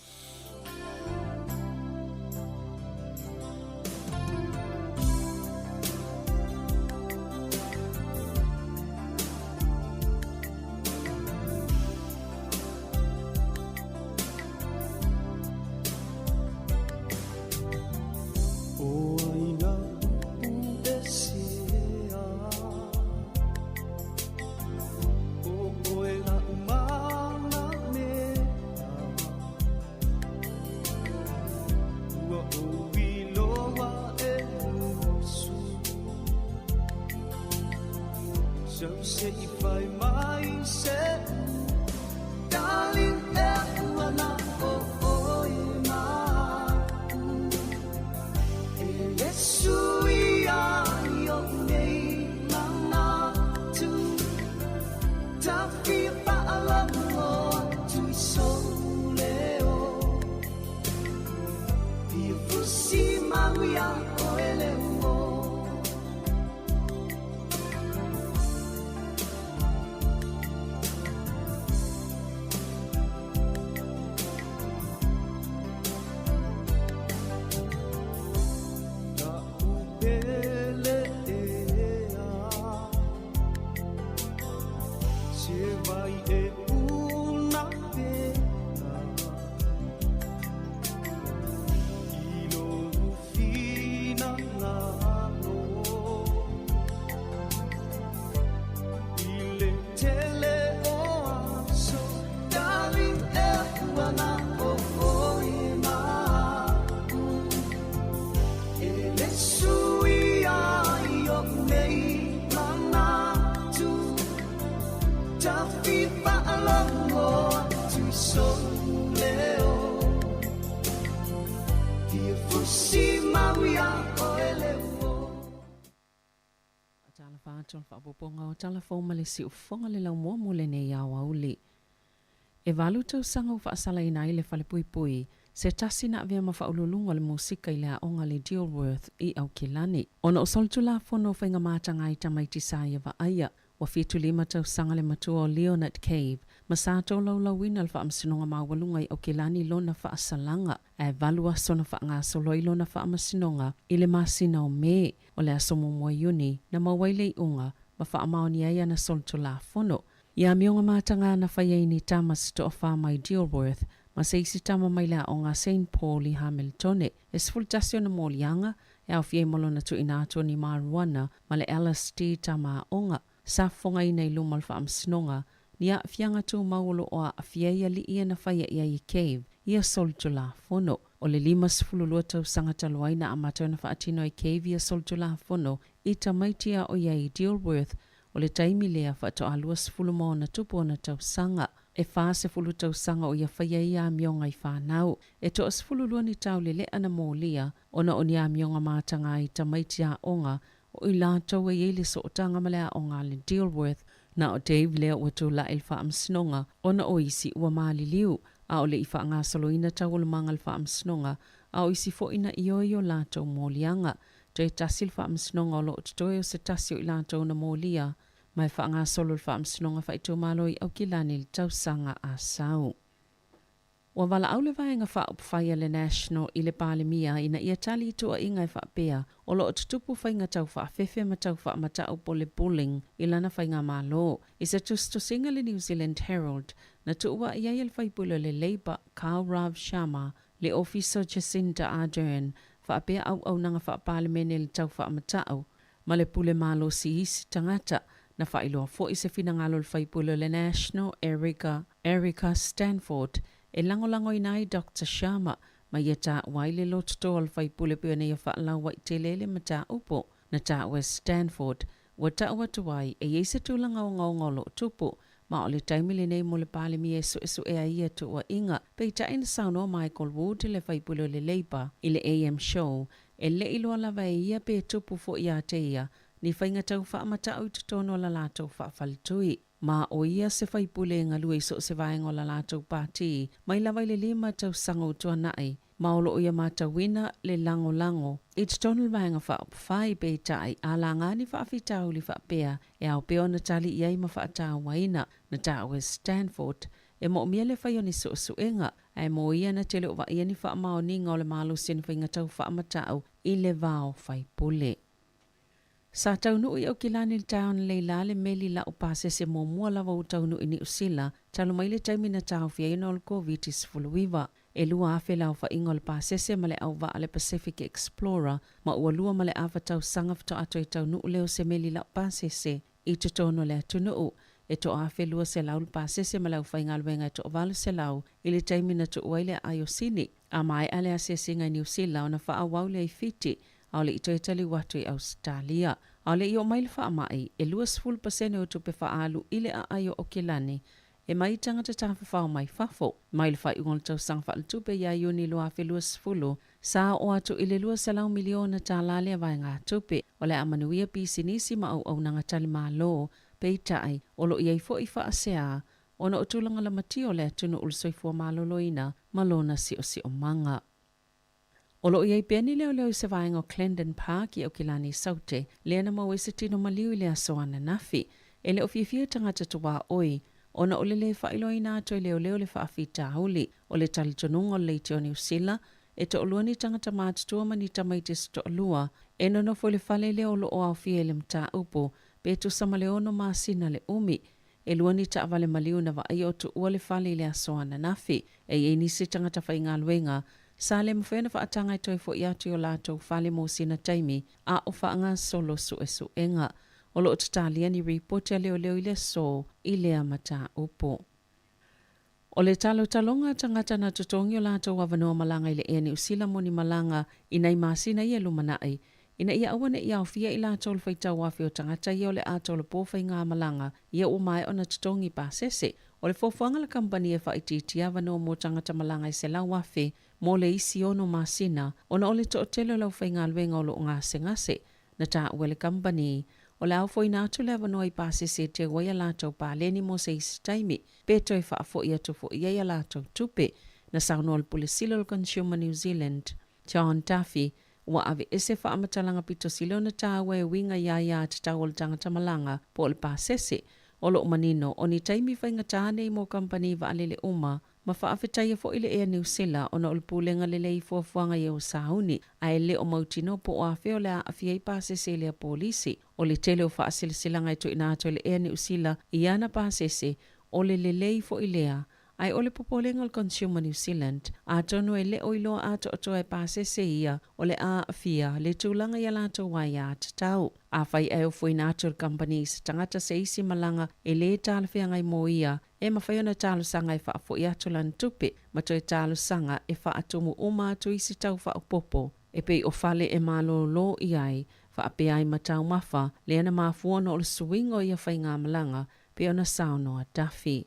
Speaker 9: Whapoponga o talafou ma le si ufonga le lau mua mo le nei au auli. E walu tau sanga u whaasala ina i le whale pui pui, se tasi na avea ma whaululunga le musika i le aonga le Dilworth i au Kilani. Ona o soltu la fono whainga mātanga i tamaiti sāia wa aia, wa fitu lima tau sanga le matua o Leonard Cave, ma sātou lau lau wina le whaamasinonga mawalunga i au Kilani lona whaasalanga, e valua sona whaanga soloi lona whaamasinonga i le masina o me, o le asomo mua yuni, na mawaile i unga, ma whaamaoni aia na soltu la fono. Ia mionga mātanga na whaiaini tamas to ofa mai Dilworth, ma se isi tama mai la o ngā St. Paul i Hamiltone, e sfultasio na mōlianga, e au fie molo na tu inato ni Maruana, ma le LSD tama onga, sa fonga i nei lumal whaamsinonga, ni a fianga tu maulo o a fiea li ia na whaia ia i cave, ia soltu la fono. O le lima sifululua tau sangata luaina a matau na whaatino i cave ia soltu la fono, i tamaitia o ia i Dilworth, o le taimi lea whaato alua sifulu mo na tupo na tau sanga, e wha sifulu tau sanga o ia whaia ia mionga i whanau, e to sifululua ni tau le lea na mōlia, ona o ni a mionga mātanga i tamaitia onga, o i la tau e ele so o tanga malea onga le Dilworth, na o Dave lea ua tu la il whaamsinonga, ona o isi ua maali liu, a o le i whaanga soloina tau o le mangal whaamsinonga, a o isi fo ina ioio la tau mōlianga, to e tasil whaamsinonga o lo tutoe o se tasio i la tau na mōlia, mai whaanga solo le whaamsinonga whaitu malo i au Kilani le tau sanga a sau. Wa wala au le vaenga whaupwhaia le National i le Palemia ina ia tali tua inga i whaapea o lo tutupu whainga tau whaafefe ma tau whaamatau po le bullying i lana whainga malo. I se tusto singa le New Zealand Herald na tuua ia il whaipula le Labour Karl Rav Sharma le Officer Jacinda Ardern whaapea au nanga whaapalemene le tau whaamatau ma le pule malo si isi tangata na whailoa fo i se whinangalo le whaipulo le National Erica Stanford e langolango i nai Dr. Sharma ma ia tā waile lo tuto al whaipule pio nei a whaalau i te lele ma tā upo na tā West Stanford wa tā watuai e eise tūlanga o ngolo tupu ma o le taimile nei mo le pāle mi esu e a ia tu wa inga pei ta ina sauno Michael Wood le whaipulo le Labour i le AM show e le iloa lava e ia pe tupu fo ia te ia ni whainga tau whaamata au tutono la lātou whaafalitui. Ma o ia se whaipule ngā lue so se vaengo la lātou pāti, mai lava i le lima tau sango tua nai, ma o lo ia mātou wina le lango. I tutono le vaenga whaapawhai pe tai, a la ngāni whaafitau li whaapea, e au peo na tali iai ma whaatau waina, na tā West Stanford, e mo mia le whaioni suenga, e mo ia na tele o wa ia ni whaamao ni ngā o le malu sien whainga tau whaamatau i le vao whaipule. Sa taunu i au kilani taon leila le meli la upase se mo mua lava u taunu i ni usila, talo mai le taimi na tau fia ino al COVID-19. E lua afe lau fa ingo le pasese ma le au va ale Pacific Explorer, ma ua lua ma le awa tau sanga fito ato i taunu leo se meli la upasese, i te tono le atunu e to afe lua se lau le pasese ma lau fa inga luenga e to valu se lau, i le taimi na to uaile a Iosini, a mai ale a se singa ni usila o na fa awaule ai fiti, au le ito e tali watu i Australia. Au le i o maile wha amai, e 20% o tupe wha alu ile a aio o Kilani, e mai tangata tafa whao mai fafo. Maile wha iungal tau sang wha tupe ia iuni lua fe 20, sa o atu ile 2 miliona ta lale a vai ngā tupe, o le amanuia pisi nisi ma au nanga tali maa lo, peitai, o lo iai fo i wha asea, o na utulanga la matio le atunu ulsoifua maloloina, malona si o manga. O lo iai peni leo se vaenga o Clendon Park i o Kilani Saute, lea na mau ese tino maliu i lea soana nafi, e leo fia tangata tuwa oi, o na ole le whailo i nātoi leo le whaafita hauli, o le talitonunga o leite o New Zealand, e to oluani tangata mātutua mani tamaitis to olua, e no fo le whale leo lo o au fia le mta upo, pe tu sama leo no maasina le umi, e luani ta avale maliu na wa ai o tu ua le whale lea soana nafi, e nisi tangata whainga luenga, sa le mawhena whaatanga i toi fo i atu o lātou whale mō sina taimi a o whaanga solo suenga. O lo o tatalia ni reportia leo i le so i lea mata upo. O le talonga tangata na tutongi o lātou wawanoa malanga i le ea ni usila moni malanga i nei masina i e lumanai. Ina ia awane i au fia i lātou le whaitau wafi o tangata i o le ātou le pōwhai ngā malanga i o mai o na tutongi pāsese. O le fofuanga la kampani e whaititia wanoa mō tangata malanga i se lau wafi mo le isi ono masina, ona ole to otelo lau whainga luenga o lo ngā sengase, na tā uele kampani, o lau fo ina atu lewa noi pāse se te waia lātou pāleni mo se isi taimi, peto e whaafo ia tu fo ia lātou tupe, na sauno al Pulisilo Consumer New Zealand, John Duffy, ua ave ese whaamatalanga pito silo na tā ue winga ia te tau o le tangata malanga po le pāsese, o lo manino, o ni taimi whainga tāne mo kampani wa alele uma, ma whaafetaia fo ile ea New Zealand o na ulpulenga lele i fuafuanga i o sauni, a ele o mautino po o awheo lea a fiei pāsese lea polisi, o le tele o whaasilisilanga i tu inato ile ea New Zealand i ana pāsese, o le lelei fo ilea, ai ole popolenga al Consumer New Zealand, a tonu e le oiloa ato oto e pāsese ia, o le a fia, le tūlanga i alato wai a tatau. A whai e o fui natur companies, tangata se isi malanga e le tālu whiangai mo ia, e mawhaiona tālu sanga e whaafo i atu lan tupe, ma toi tālu sanga e whaatumu o mātu isi tau whaapopo, e pei o whale e malo lo i ai, whaape ai matau mawha, le ana mafuona o le suingo i a whai ngā malanga, pe ona saunoa Duffy.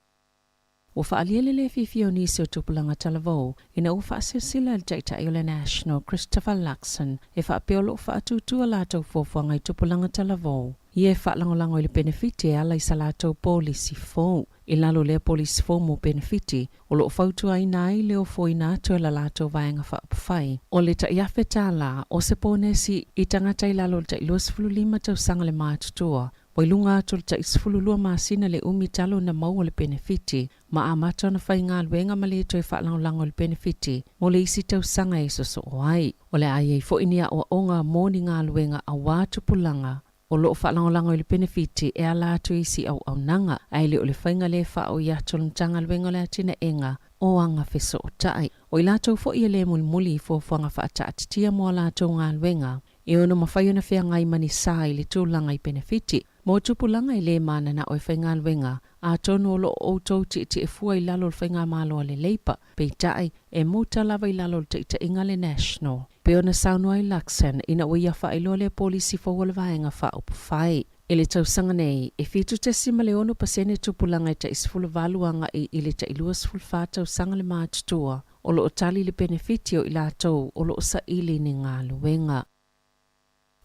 Speaker 9: Ua whaalielele fifio nisi o tupulanga talavou, ina ua whaasesila le taita i o le National Christopher Luxon, e whaapeolo whaatutua lātou fofuanga i tupulanga talavou. Ie whaalangolango i le benefiti e ala i sa lātou polisi fōu. I lalo lea polisi fōu mo benefiti, o lo whautua i nai leo fōi nātu e la lātou vaenga whaapawhai. O le ta iafe tā la, o se pōnesi i tangata i lalo le ta iluas fululima tau sanga le mātutua, o ilunga atu le ta isfululua masina le umi talo na mau o le benefiti, ma amata na whai ngā luenga ma le to e whaalangolango le benefiti, mo le isi tau sanga e soso o ai. O le ai fo inia o onga mōni ngā luenga a wātu pulanga, o lo whaalangolango i le benefiti e ala atu isi au nanga, ai le o le whainga le wha o iato lantanga luenga le atina enga, o anga feso o tai. O i lātou fo ia le muli i fōwhanga whaata atitia mo a lātou ngā luenga, e ono mawhaiona whea ngai mani sā i le tūlanga i benefiti, Mo tupulanga I le mana na oi whainga luenga, a tono lo o tau te fua I lalo whainga malo le leipa, pe tai e muta lava I lalo te inga le national. Pe ona saunua I Luxon, ina uia whailo le polisi fawala vaenga wha upu whai. Ile tau sanga nei, e fitu te sima le ono pasene tupulanga I ta isfulu valuanga I ile ta ilua sfulu whātau sanga le mātutua, o lo o tali le benefitio I la tau, o lo o sa ili ni ngā luenga.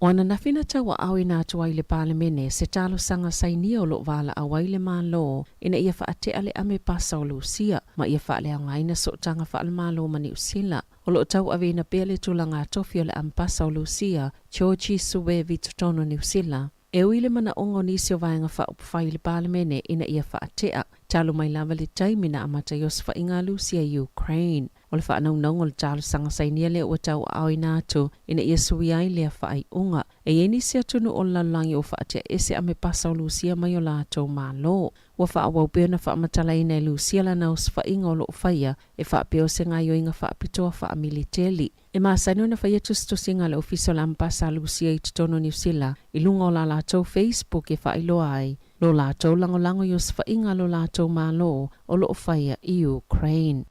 Speaker 9: Wana nafina tawa awi nā tua I le palemene se talo sanga sainia o lo wala awai le mālo ina ia whaate ale ame pasa o Lucia ma ia whaale a ngaina so tanga whaale mālo mani usila. O lo tau awe na pele tulanga tofi o le ampasa o Lucia, Georgie Suwe Vitotono New Zealand. E uile mana ongo nisi o vaenga wha upawhai le palemene ina ia whaatea. Talo mai lava le taimina amata Yosfa inga Lucia Ukraine. O le whaanau naungo le talo sanga sainia le ua tau aoi nātu ina ia sui ai lea whaai unga. E eni se atunu o lalangi o whaatea ese ame pasa o Lucia mai o lātou mālo. Ua whaawau peo na whaamatala ina Lucia la naus whainga o lo whaia e whaapeo se ngai o inga whaapitoa whaamiliteli. E maasanu na whaia tustosinga le ofiso la ampasa Lucia I Totono New Zealand I lunga o la lātou Facebook e whaailoa ai. Lo lātou lango Yos whainga lo lātou mālo o lo whaia I Ukraine.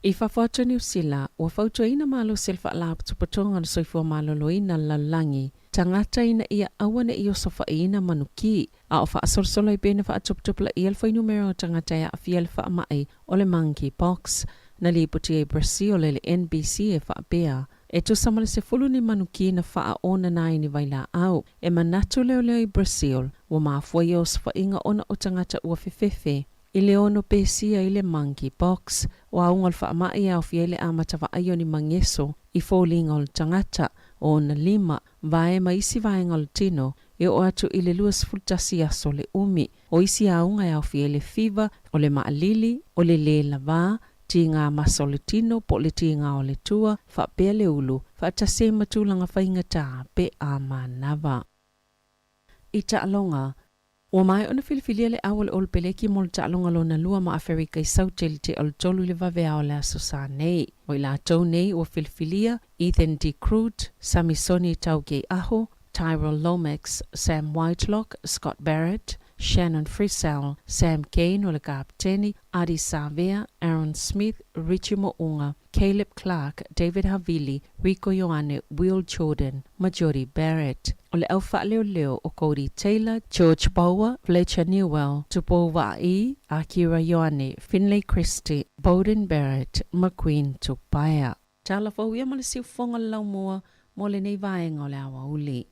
Speaker 9: I whawhata New Zealand, ua whautua ina malo selfa alap tupatonga na soifua malo loina lalangi, tangata ina ia awane I osofa ina manuki, a o whaasorsolo I bena whaatuptupla I alfa numero tangata ia afi alfa amai o le monkeypox, na liputi Brazil le NBC e whaapea. E tu samale se fulu ni manuki na wha ona nai ni vaila au, e manatu leo I Brazil, ua maafua I osofa inga ona o tangata ua fefefe. I le ono pesia I le monkeypox, wa ungal whaamai au fiele amata wa ayo ni mangeso, I fōlingol tangata, o na lima, vae maisi vaengal tino, e o atu I le luas fultasi aso le umi, o isi aunga au fiele fever, o le maalili, o le lava, ti ngā masolitino, po le ti ngā o le tua, whaapea le ulu, whaatase matulanga whaingata pe a manava. I alonga, Ua mai ona filifilia le awal ol peleki mo le ta'alonga lona lua ma Afrika I sauteli te ol tolu le vavea o le asosa nei. O I lātou nei ua filifilia Ethan D. Crute, Samisoni Taugei Aho, Tyrell Lomax, Sam Whitelock, Scott Barrett, Shannon Frisell, Sam Kane o le kapteni, Adi Savea, Aaron Smith, Richie Mounga, Caleb Clark, David Havili, Rico Ioane, Will Jordan, Majori Barrett. O le au leo o Cody Taylor, George Bower, Fletcher Newell, Tupo Wa'i, Akira Ioane, Finlay Christie, Bowden Barrett, McQueen Tupaya. Tala fau ia ma le siufonga lau mua mo le nei vaenga o le awa uli.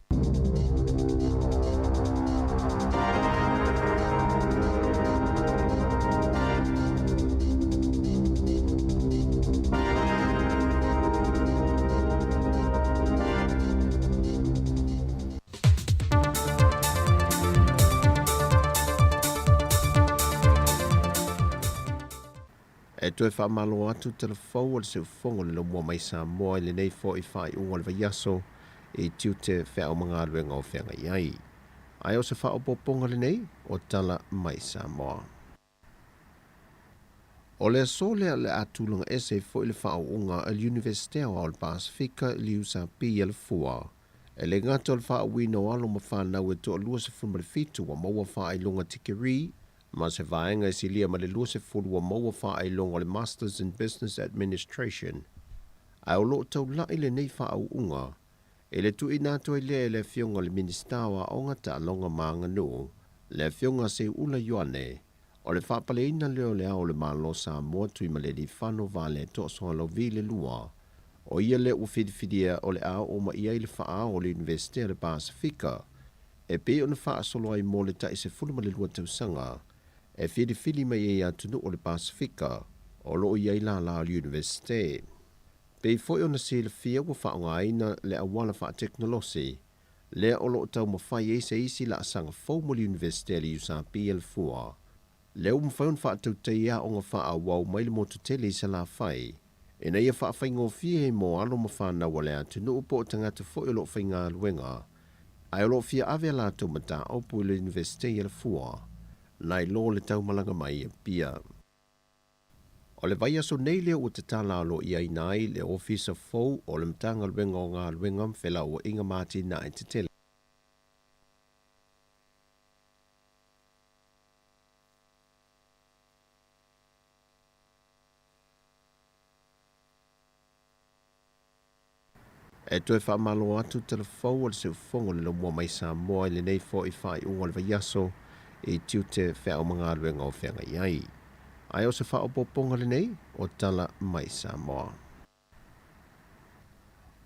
Speaker 8: E toi whaamalo atu telefou o le seufongo le lomoa mai Samoa I le nei fo I whai unga le vaiaso I tiute whea o mga aluenga o whenga iai. Ai o se wha o poponga le nei o tala mai Samoa. O le asole le atulunga ese fo I le wha o unga al Universitea o al Pasifika liu sa pia le fua. E le ngata o le wha o wino alo ma whanau e to lua se fuma le fitu wa maua wha I lunga tikiri. Ma se vaenga si lia ma le lua se fulua maua wha ai longa le Masters in Business Administration. Ai o loo tau lai le nei wha au unga. E le tu inato I lea le fionga le ministawa o ngata longa maanga nu. Le fionga se ula Ioane. O le whapale ina leo le au le malo sa mua tui ma le di whano vale to soa lo vi le lua. O ia le ufidifidia o le au o ma ia I le wha o le Universitea le Pasifika. E pe o na wha solo ai mo le ta I se fulma le lua tau sanga. E whiri whiri mai e atunu o le Pasifika, o loo iei la la o Universite. Pei foi ona se le fia ua whaonga aina le awala wha teknolosi, lea o loo tau mawhai e se isi la asanga fau mo le Universite li usa PL4. Leo mwhaion wha tau teia o ngā wha awau mai le motu tele se la whai, e na ia wha whai ngō fia he mo alo mawhana wa le atunu upo o tangata foi o loo whai ngā luenga. Ai o loo fia ave la tau mata o pu le Universite le fua. Nai lo le tau malanga mai e pia. O le vai aso nei leo o te tala lo I ainai le ofisa fau o le mtanga luenga o ngā luenga mwhela o inga mati na e te tele. E toi whaamalo atu telefou o le seufongo le lomo mai Samoa i le nei fo i whai unga le vaiaso i tiute whea o mga aluenga o whenga iai. Ai o se wha o poponga le nei o tala mai Samoa.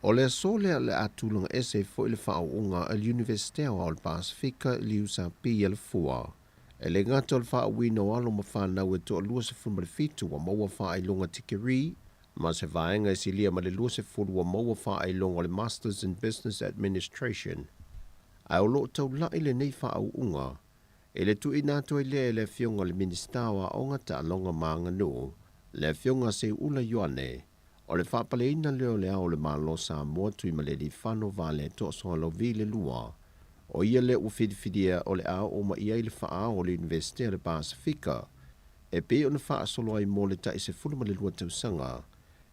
Speaker 8: O le asole le atulunga ese fo i le wha o unga al Universitea o al Pasifika li usa pi le fua. E le ngata le wha o wino alo ma whanau e to lua se fumare fitu wa maua wha ai lunga tikiri, ma se vaenga si lia ma le lua se fulu wa maua wha ai lunga le Masters in Business Administration. Ai o lo tau lai le nei wha o unga, e le tu inato i le le fionga le ministawa o ngata alonga maanga no, le fionga se ula yoane, o le whapale ina leo le au le malo sa mua tui ma le di whano vale to so lo vi le lua, o ia le ufidifidia o le au o ma ia i le wha o le Universitea le Pasifika, e pe o na wha solo ai mo le ta i se fulu ma le lua tausanga,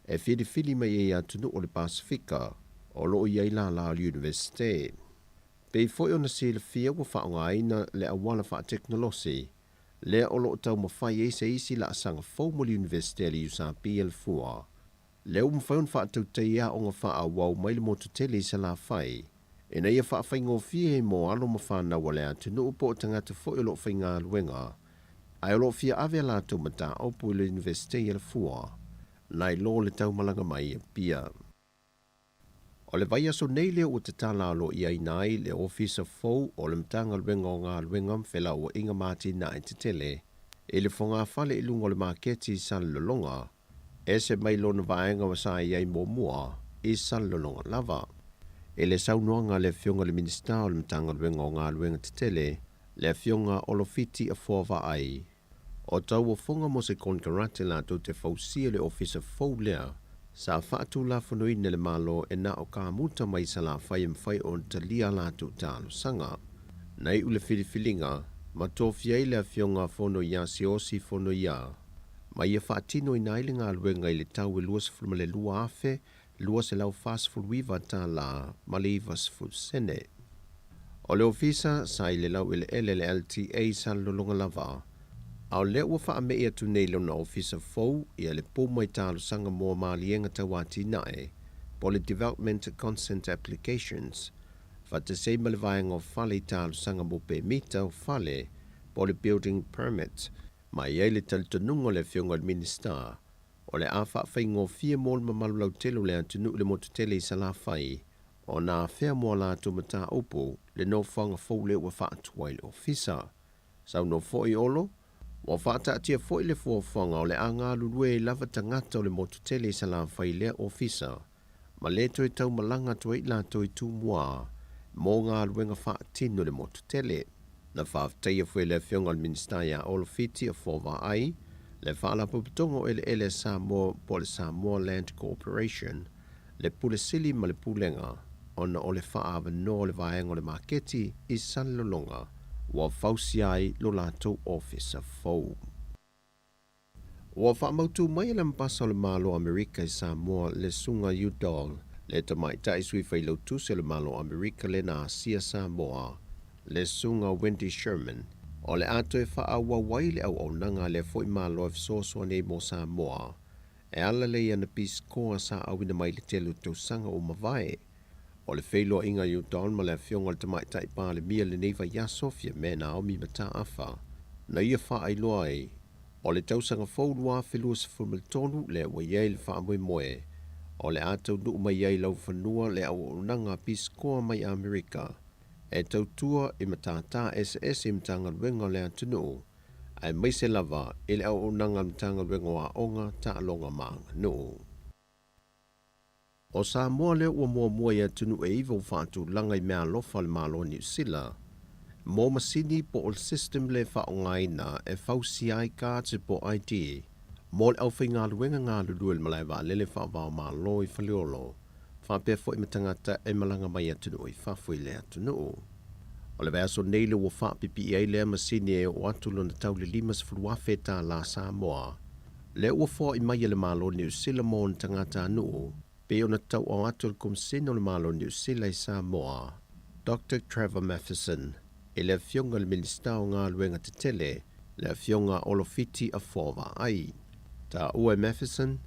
Speaker 8: e fidifidi ma ia tunu o le Pasifika, o lo ia i la la o le Universitea. Pei foi ona se le fia wa whaonga aina le awala wha teknolosi, le o lo tau mawhai e se isi la asanga fau mo le Universitea le usa PL4. Le umwhaun wha tau teia o ngā wha awau mai le motu tele se la whai, e na ia wha whai ngō fia e mo alo ma whana wa le atunu upo o tangata foi o lo whai ngā luenga. Ai o lo fia ave la tau mata o po le Universitea le fua, nai lo le tau malanga mai e pia. O le vai aso nei leo o te tala alo i ainai le ofisa fau o le mtanga luenga o ngā luenga mwhela o inga mati na e te tele, e le whonga whale i lungo le maketi san lolonga, e se mai lona vaenga wa sa iai mo mua i san lolonga lava. E le saunoanga le fionga le minista o le mtanga luenga o ngā luenga te tele, le fionga o lo fiti a fōwa ai. O tau o whonga mo se konkarate la to te fausia le ofisa fau lea, sa whaatu la whanuine le malo e na o ka muta mai sa la whai mwhai o ta lia la tu talo sanga. Nei ule whiliwhilinga, ma tō fiai le fionga whono ia si osi whono ia. Ma ia whaatino i naile ngā luenga i le tau e lua se fulma le lua afe, lua se lau fast fulwiva ta la maliva se ful sene. O le ofisa sa i le lau i le LLTA sa lolonga lava, au le ua wha me ia tu nei lona ofisa fau ia le pōma i tālo sanga mō mālienga tawati nae, po le Development Consent Applications, fa te seima le vaenga o whale i tālo sanga mō pe mita o whale, po le Building Permit, ma iei le talitanunga le fionga le Minister, o le awha whaingo fia mōl mamalulau telo le antunu le motu tele i sa la whai, o nā whea mō la tumata opo le no whanga fau le ua wha atua i le ofisa. Sau no fo i olo, wa whata atia fo i le fuawhanga o le anga lulue lava tangata o le motu tele sa la whai lea ofisa, ma le toi tau malanga toi la toi tu mua, mō ngā luenga wha atino le motu tele. Na whafteia fwe le fionga al ministaia o lo fiti a fōwa ai, le whaala puputongo ele Samoa po le Samoa Land Corporation, le pule sili ma le pulenga, ona o le whaawa no le vaenga o le maketi i san lolonga, wa fausi ai lo lato officer fau. Wa whaamautu mai le mpasa o le malo Amerika i Samoa le sunga Udall, le tamai taisui whailau tuse le malo Amerika le na Asia Samoa, le sunga Wendy Sherman, o le ato e whaawa wai le au nanga le foi malo e fsosua nei mo Samoa, e ala le ana Peace Corps sa awina mai le telu tausanga o mawai, o le whailo inga Udall ma le fionga le tamai taipa le mia le neiva Yasofia me na o mi mata afa, na ia whaailoa ai, o le tausanga faulua whelua sa fulmaltonu le wa iei le whaamoe moe, o le ato nuu mai iei lau whanua le au nanga Peace Corps mai Amerika, e tautua i matata SS i mtanga luenga le atunu, ai mai se lava i le au nanga mtanga luenga wa onga ta alonga maanga nuu. O Samoa le ua mua i atunu e iwa whaatu langa i mea lofa le malo New Zealand, mō masini po o system le whaongaina e fausi ai kāte po ID, mō le au whai ngā luenga ngā lulue le malaiwa lele whaavao malo i whaliolo, whapea fo i matangata e malanga mai atunu i whafui le atunu. O le vea so nei le ua whaapipi i ai lea masini e o atulo na tau le limas furuafe tā la Samoa, le ua fo i mai le malo New Zealand mō na tangata anu, pe o na tau o atu le kumsino le malo New Zealand i Samoa, Dr. Trevor Matheson, e le fionga le minista o ngā luenga te tele, le fionga o lo fiti a fōwa ai. Ta ue Matheson,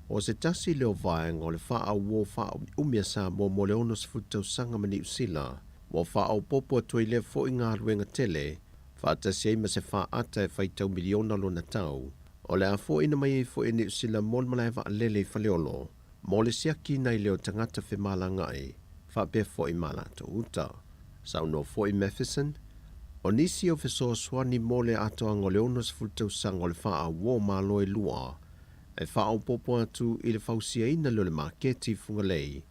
Speaker 8: o se tasi leo vaenga o le wha au wo wha umia sa mo le ono sifutau sanga mani usila, wa wha au popo atui le fo inga ruenga tele, wha tasi eima se wha ata e whaitau miliona lo na tau, o le a fo ina mai e fo ene usila mon malai wa lele i whaleolo, mo le siaki nei leo tangata whi malanga e, wha pe fo i malato uta. Sau no fo i Matheson, o nisi o fiso swani mo le atoa ngo le ono sifutau sanga o le wha a wo malo e lua, e wha au popo atu i le whausia ina leo le maketi fungalei,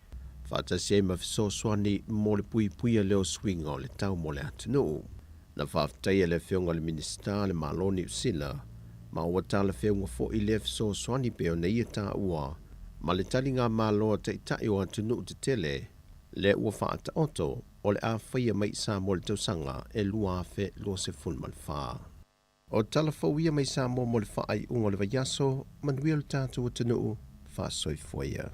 Speaker 8: wha tasi e mafiso swani mo le pui puia leo swinga o le tau mo le atinu. Na whaftai e le whionga le minista le maloni usila, ma ua ta le whionga fo i le fiso swani peo na ia ta ua, ma le tali ngā māloa te itai o atinu te tele, le ua wha ata oto o le a whaia mai sa mo le tausanga e lua afe lua se funmal wha. O talafauia mai sa mo le wha ai unga le vaiaso, manuia le tātou atinu, wha soi fuia.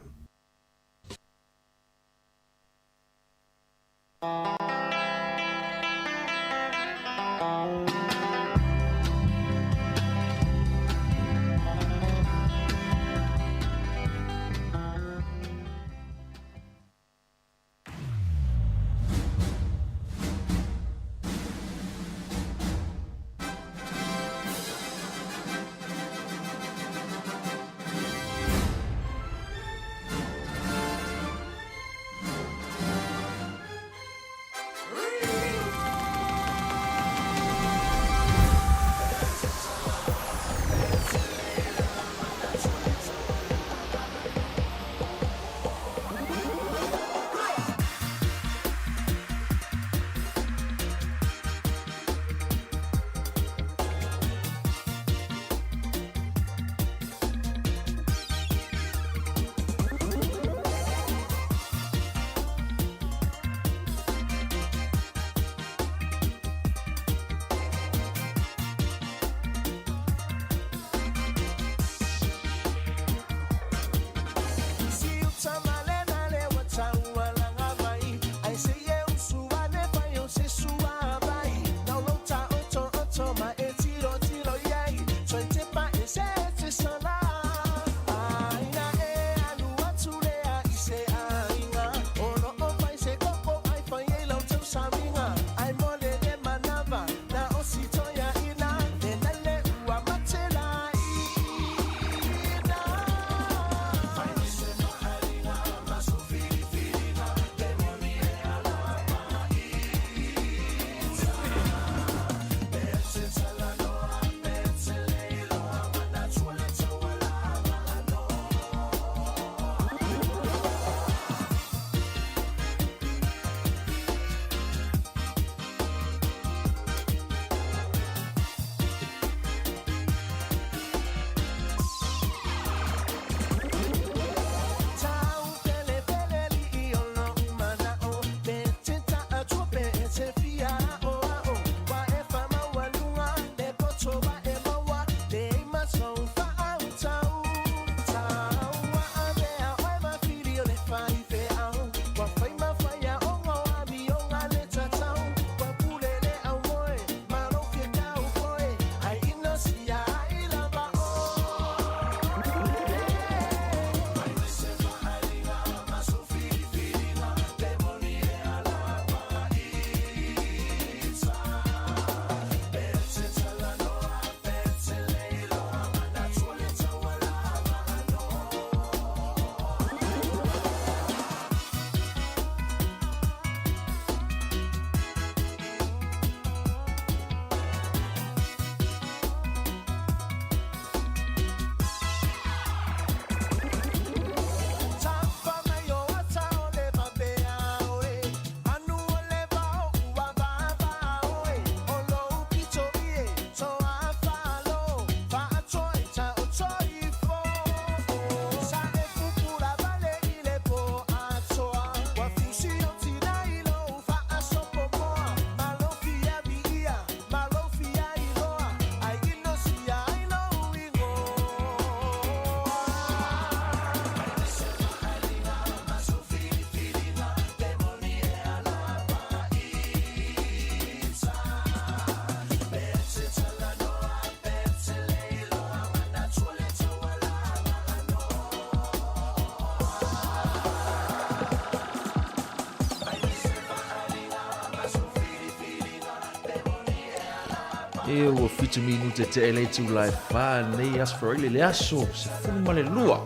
Speaker 2: E o fitu minute te ele tu lai fa nei as for ile le aso se funu male lua.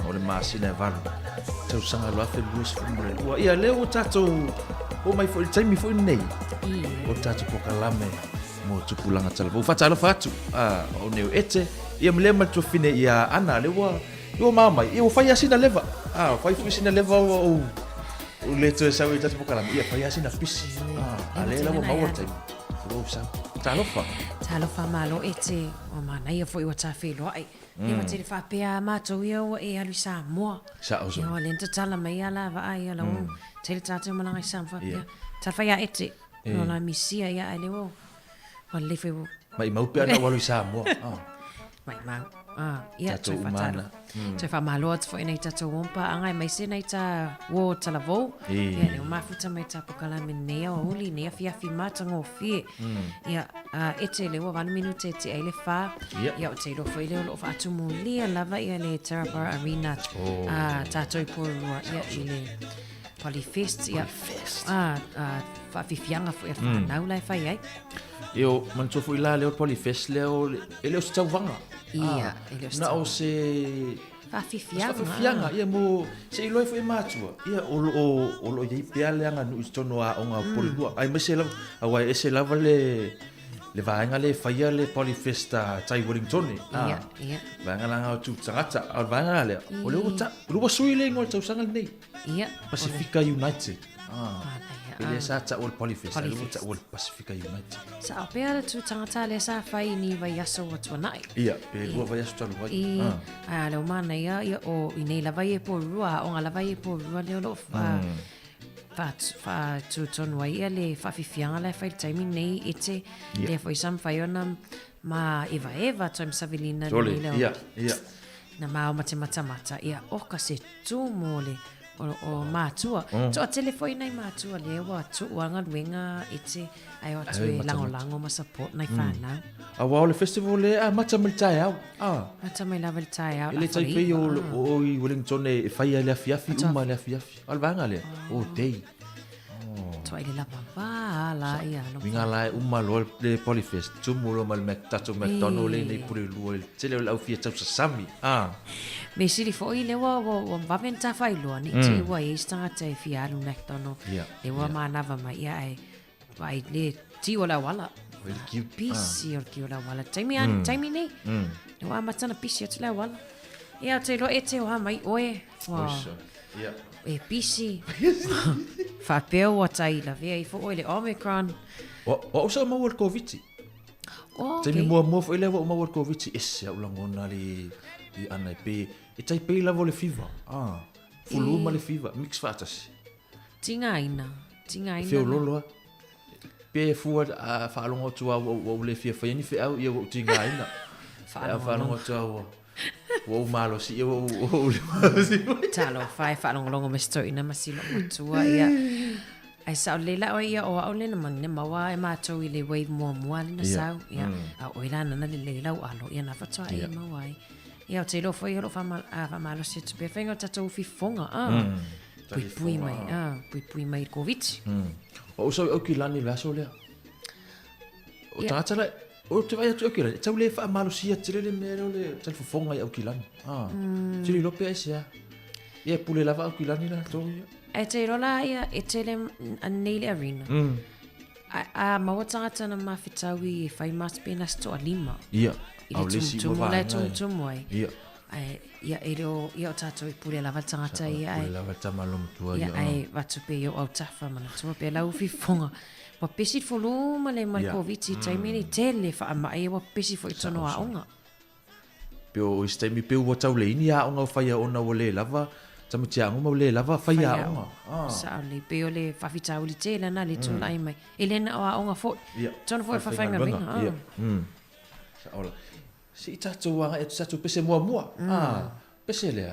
Speaker 2: O le masina e valu. Tau sanga loa fe luis funu male lua. Ia leo o tato o mai fo il taimi fo nei. O tato pokalame mo tupulanga talavo. Fatalo fatu. O neo ete. Ia mlema tu fine ia ana lewa. Yo mama, ia o fai asina leva. Fai fu asina leva o le to sa we tato pokalame. Ia fai asina pisi. Ale la mo maua taimi. Lo sa.
Speaker 15: Talofa malo ete o mana ia foi o tafelo ai. Ia mate le fapea matou ia o e alu sa mo.
Speaker 2: Sa o.
Speaker 15: Ia le tala mai ala va ai ala o. Tele tata mana ngai sam fapea. Tafa ia ete. No la misia ia ale o. O le foi.
Speaker 2: Mai mau pe ana walu sa mo.
Speaker 15: Mai mau. Ia tu fatana. Te fa malo at foi nei tata wompa angai mai se nei ta wo talavo. Ia le mafuta mai ta pokala menea o uli ne fia fi mata ngo fi. Ia ete le wa minute te ele fa. Ia o te lo foi le lo fa tu mulia lava ia le Terrapar Arena. Tato i por ia ile Polyfest ia. Fa fi fianga foi fa nau lai fa ai.
Speaker 2: Eu manto foi lá le Polyfest le ele o tau vanga.
Speaker 15: Ia, ele
Speaker 2: na o se
Speaker 15: Fafifianga.
Speaker 2: Ia mo se iloi foi matua. Ia o lo ia pia le anga no istono a onga polua. Ai mese la awai ese lava le vaenga le faia le Polyfesta Tai Wellington.
Speaker 15: Ia.
Speaker 2: Vaenga langa tu tangata. Al vaenga le. O le uta. Ruwa sui le ngol tau sanga nei.
Speaker 15: Ia.
Speaker 2: Pacifica United. Ele sa ta ol Polyfest. Ele ta ol Pacifica United.
Speaker 15: Sa apea tu tangata le sa fai ni vai aso watu nai.
Speaker 2: Ia, e lua vai aso talu vai.
Speaker 15: Le umana ia o inei la vai e po rua, o ngala vai e po rua le lo fa tu ton wai le fa fifianga le fa taimi nei ete le foi sam faiona ma eva tom savilina
Speaker 2: ni le. Ia.
Speaker 15: Na ma mata ia o ka se tu mole. O matua. So telefone nei matua le wa tu wanga wenga ite ai o tu lango ma support nei fana.
Speaker 2: A wa le festival le a mata miltai au.
Speaker 15: Mata mai level tai au.
Speaker 2: Ele tai pe o Wellington e fai le fiafi uma le fiafi. Al vanga le. O dei.
Speaker 15: To ile la papa la ia no.
Speaker 2: Winga la uma lo le Polyfest. Tu mulo mal metato McDonald le nei pure lu tele la fia tau sami.
Speaker 15: Me siri fo ile wa va venta fai lo ni te wa istanga te fia lu McDonald. E wa mana va mai ia ai. Vai le ti ola wala.
Speaker 2: Wel ki
Speaker 15: pisi or ki ola wala. Taimi nei. E wa matana pisi te la wala. Ia te lo ete o mai oe. Wa.
Speaker 2: Ia.
Speaker 15: E pisi. Fa peo wa taila vea I fo oile Omicron.
Speaker 2: O sa ma wor COVID. Te mi mo fo ile wa ma wor COVID esse au langona li ana pe e tai pe la vole fever. Fulu ma le fever mix fatas.
Speaker 15: Tinga ina.
Speaker 2: Feo lolo. Pe fu fa longo tu o le fia fa ni fe au ia o tinga ina. Fa longo tu o malo si o
Speaker 15: talo fai fa longo mesto ina masilo mutua ia ai sa le la ia o le na man ma wa e ma to ile wave mo na sa ia o ila na le la o alo ia na fa to ai ma wai ia te lo foi lo fa malo si tu pe fenga tato fi fonga pui mai covid
Speaker 2: o so o kilani la so le o tata la o te vai atu kilani tau le fa malo si te le mero le tel fonga ia o kilani tiri lo pe sia ia pule lava o kilani na to
Speaker 15: e te rola ia e te le anele arena a mawatanga na mafitawi e fai mas pena sto lima
Speaker 2: ia
Speaker 15: au le si mo vai tu moi
Speaker 2: ia
Speaker 15: ia ero ia tato e pule lava tangata ia
Speaker 2: ai lava tamalom tua ia
Speaker 15: ai vatu pe yo au tafa mana tu pe la ufi fonga wa pesi folu male mal covid tai meni tele fa ma e wa pesi fo itono a onga
Speaker 2: peo este mi peo wa tau le ini a onga fa ia ona wole lava tamu tia ngoma le lava fa ia onga
Speaker 15: sa le peo le fa fita uli tele na le tu lai mai elena a onga fo tono fo fa fanga vinga
Speaker 2: sa ola si tato wanga e tato pese mua pese le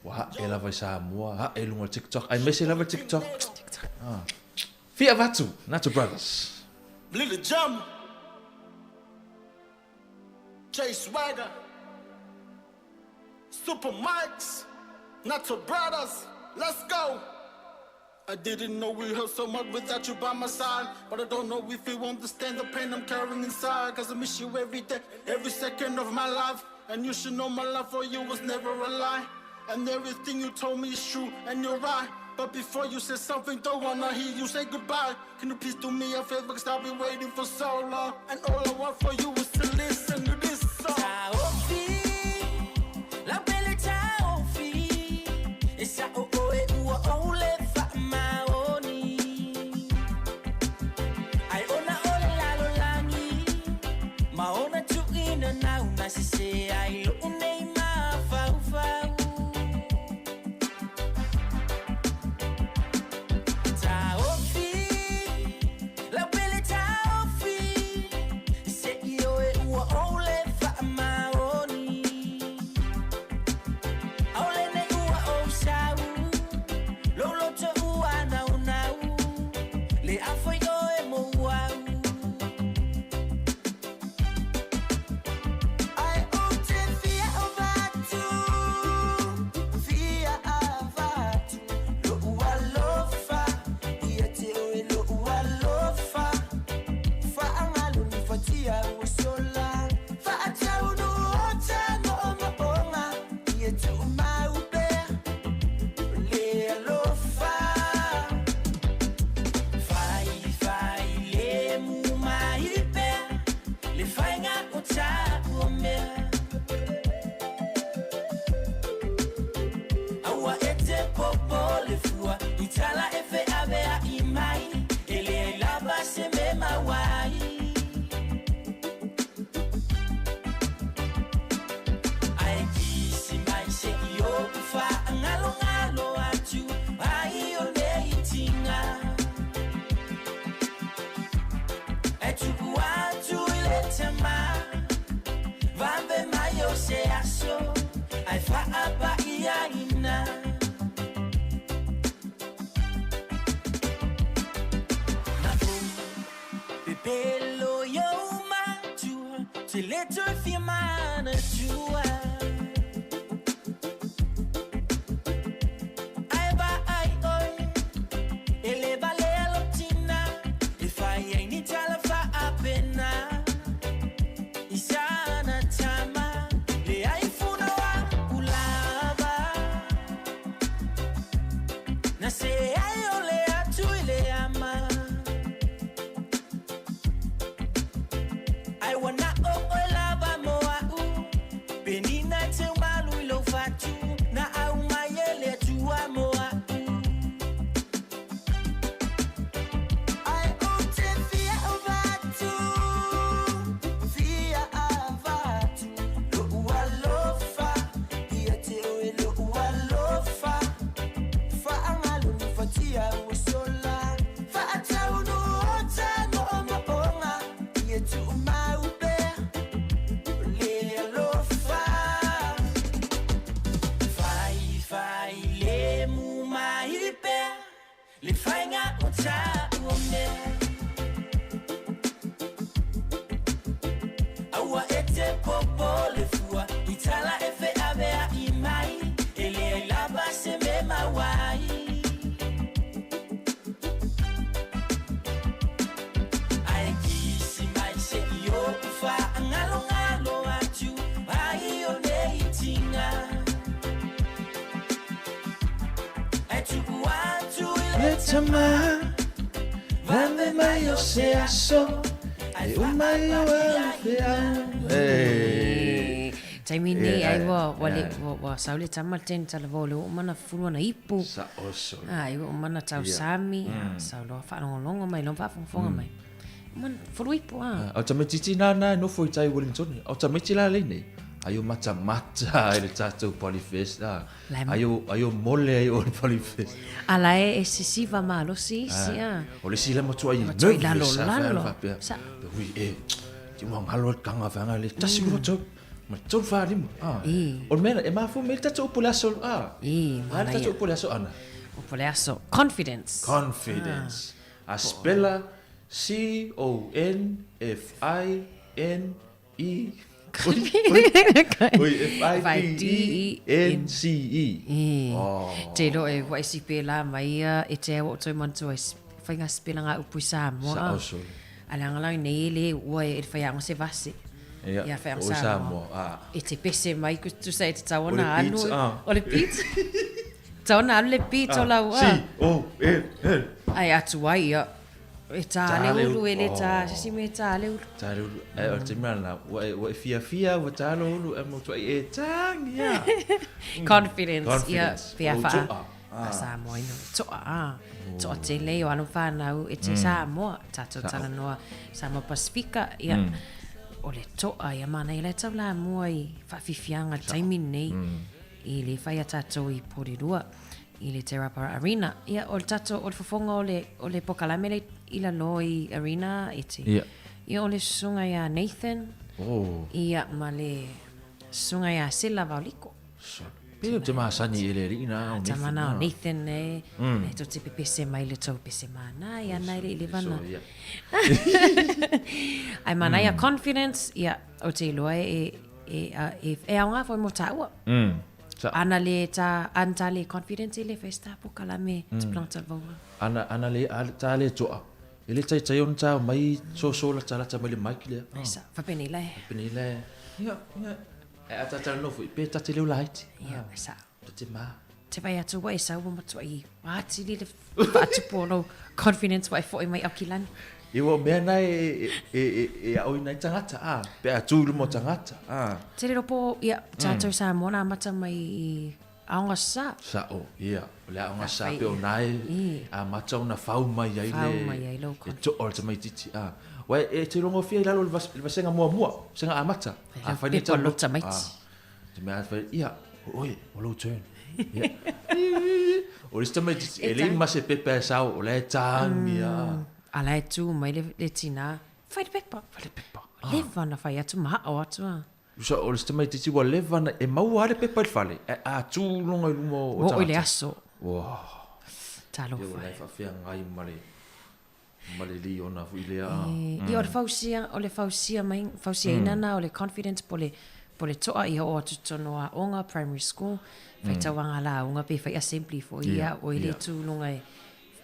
Speaker 2: wa e lava sa mua e lunga TikTok ai mese lava TikTok Fia Vatu, Nato Brothers.
Speaker 18: Lily Jam, Jay Swagger, Super Mikes, Nato Brothers, let's go.
Speaker 7: I didn't know we hurt so much without you by my side. But I don't know if you understand the pain I'm carrying inside. Cause I miss you every day, every second of my life. And you should know my love for you was never a lie. And everything you told me is true and you're right. But before you say something, don't wanna hear you say goodbye. Can you please do me a favor, cause I've been waiting for so long. And all I want for you is to listen to this song.
Speaker 15: Taimi ni ai wa saule tama ten tala vole o mana furua na ipu.
Speaker 2: Sa oso.
Speaker 15: Ai o mana tau sami, saulo fa longo mai lo fa fonga mai. Man furua ipu a.
Speaker 2: O tama titi na no foi tai Wellington. O tama tila le nei. Ayo mata ele tato polifest ah. Ayo mole ayo polifest.
Speaker 15: Ala e sisiva malo si.
Speaker 2: O le sila mo tu ai.
Speaker 15: Lalo.
Speaker 2: Sa. Oui ti mo malo kanga vanga le tasi mo tu. Ma tu fa lim. O mena e ma fu me tato polaso Ma tato polaso ana.
Speaker 15: Polaso confidence.
Speaker 2: A spella CONFINE Oi, FIDENCE.
Speaker 15: Te lo e wai si pe la mai e te o toi mantu e whainga spela ngā upu Samoa.
Speaker 2: Sa oso.
Speaker 15: Alanga lau nei le ua e whaianga se vase.
Speaker 2: Ia,
Speaker 15: whaianga
Speaker 2: o
Speaker 15: Samoa.
Speaker 2: Samoa.
Speaker 15: E te pese mai ku tu sa e te tawana
Speaker 2: O le
Speaker 15: alu.
Speaker 2: pizza,
Speaker 15: O le pizza. Tawana alu le pizza o lau a.
Speaker 2: Si,
Speaker 15: Ai atu ai ia. E tā le ulu e le tā, sisi me tā le ulu.
Speaker 2: Tā le ulu, o te mrana, wa fia, wa tā le ulu, e mo tua e tāng, ia.
Speaker 15: Confidence, ia, pia
Speaker 2: O
Speaker 15: wha.
Speaker 2: toa.
Speaker 15: A Samoa ino, toa, toa te leo anu whanau, e te Samoa, tātou tana noa, Samoa Pasifika, ia. O le toa, ia mana, i le tau la mua i whawhiwhianga taimi nei, i le whai a tātou i Porirua. I le Te Rapara Arena. Ia, o le tato, o le whafonga o le pokalamele i la lo i Arena i te. Ia, o le sunga ia Nathan. Ia, ma le sunga ia Sila Vauliko.
Speaker 2: Pio te mahasani e le rina o Nathan.
Speaker 15: Tamana o Nathan e. E to te pepese mai le tau pese mana. Ia, nai le vana. Ai mana ia confidence. Ia, o te iloa e aunga foi mo taua. Ana le ta anta le confidence le festa po kala me planta vo.
Speaker 2: Ana le ta le toa. Ele tai on ta mai so la ta mai le mai le.
Speaker 15: Sa fa penile.
Speaker 2: Penile. Ia. E ata no fu pe ta te le light.
Speaker 15: Ia sa.
Speaker 2: Te ma.
Speaker 15: Te vai atu wai sa wo matu ai. Ati le atu pono confidence wai fo mai akilani.
Speaker 2: Iwa mea nai e aoi nai tangata, pe a tūru mo tangata.
Speaker 15: Te rero po, ia, tātou sa mona mata mai i aonga sa.
Speaker 2: Sa o, ia, le aonga sa pe o nai, a mata o na whau mai ai le.
Speaker 15: Whau mai ai lau
Speaker 2: E to o te mai titi, Wai, e te rongo fia i lalo le vasenga mua, senga a mata.
Speaker 15: A whai ne tau lota maiti.
Speaker 2: Te mea whai, ia, oi, o low turn. O lista mai titi, e le mase pepe e sao, o le tangi,
Speaker 15: Ala e tū mai le tina. Whai le pepa. Le vana whai atu maha o atu a.
Speaker 2: Usa o le stamai titi wa le vana e mau are pepa i whale. E a tūlonga i lumo o tangata.
Speaker 15: O le aso. Talo
Speaker 2: whai. E o le whawhia ngai male li ona fu i lea.
Speaker 15: I o le fausia mai, fausia inana o le confidence po le toa i o atu tonoa onga primary school. Whai tawanga la unga pe whai assembly fo ia o i le tūlonga e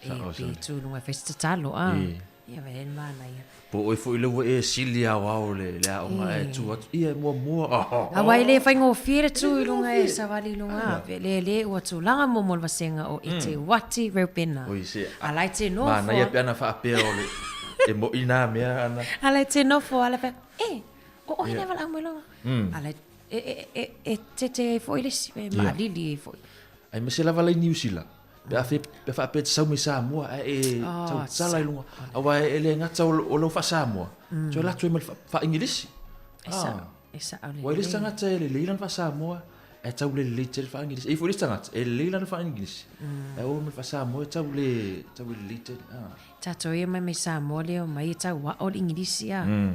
Speaker 15: pe tūlunga festa talo ia velen mana ia
Speaker 2: po oi foi le e silia wa le onga e tu ia mua
Speaker 15: a wai le fai ngo fiere tūlunga e savali lunga le o tu langa mo vasenga o ite wati repena a lai te no
Speaker 2: mana ia pe ana fa pe o le e mo ina mea ana
Speaker 15: a lai te no fo ala pe o ina vala mo lo a lai e te foi le ma lili foi
Speaker 2: ai me se lava le New Zealand pe fa pe sa mi Samoa e sala lunga awa ele ngata o lo fa Samoa so la tu me fa ingilisi
Speaker 15: esa ole
Speaker 2: wa ile sanga te le lan fa Samoa e tau le te fa ingilisi e fo le sanga e le lan fa ingilisi e o me fa Samoa tau le te
Speaker 15: tato ia mai Samoa le mai tau wa o ingilisi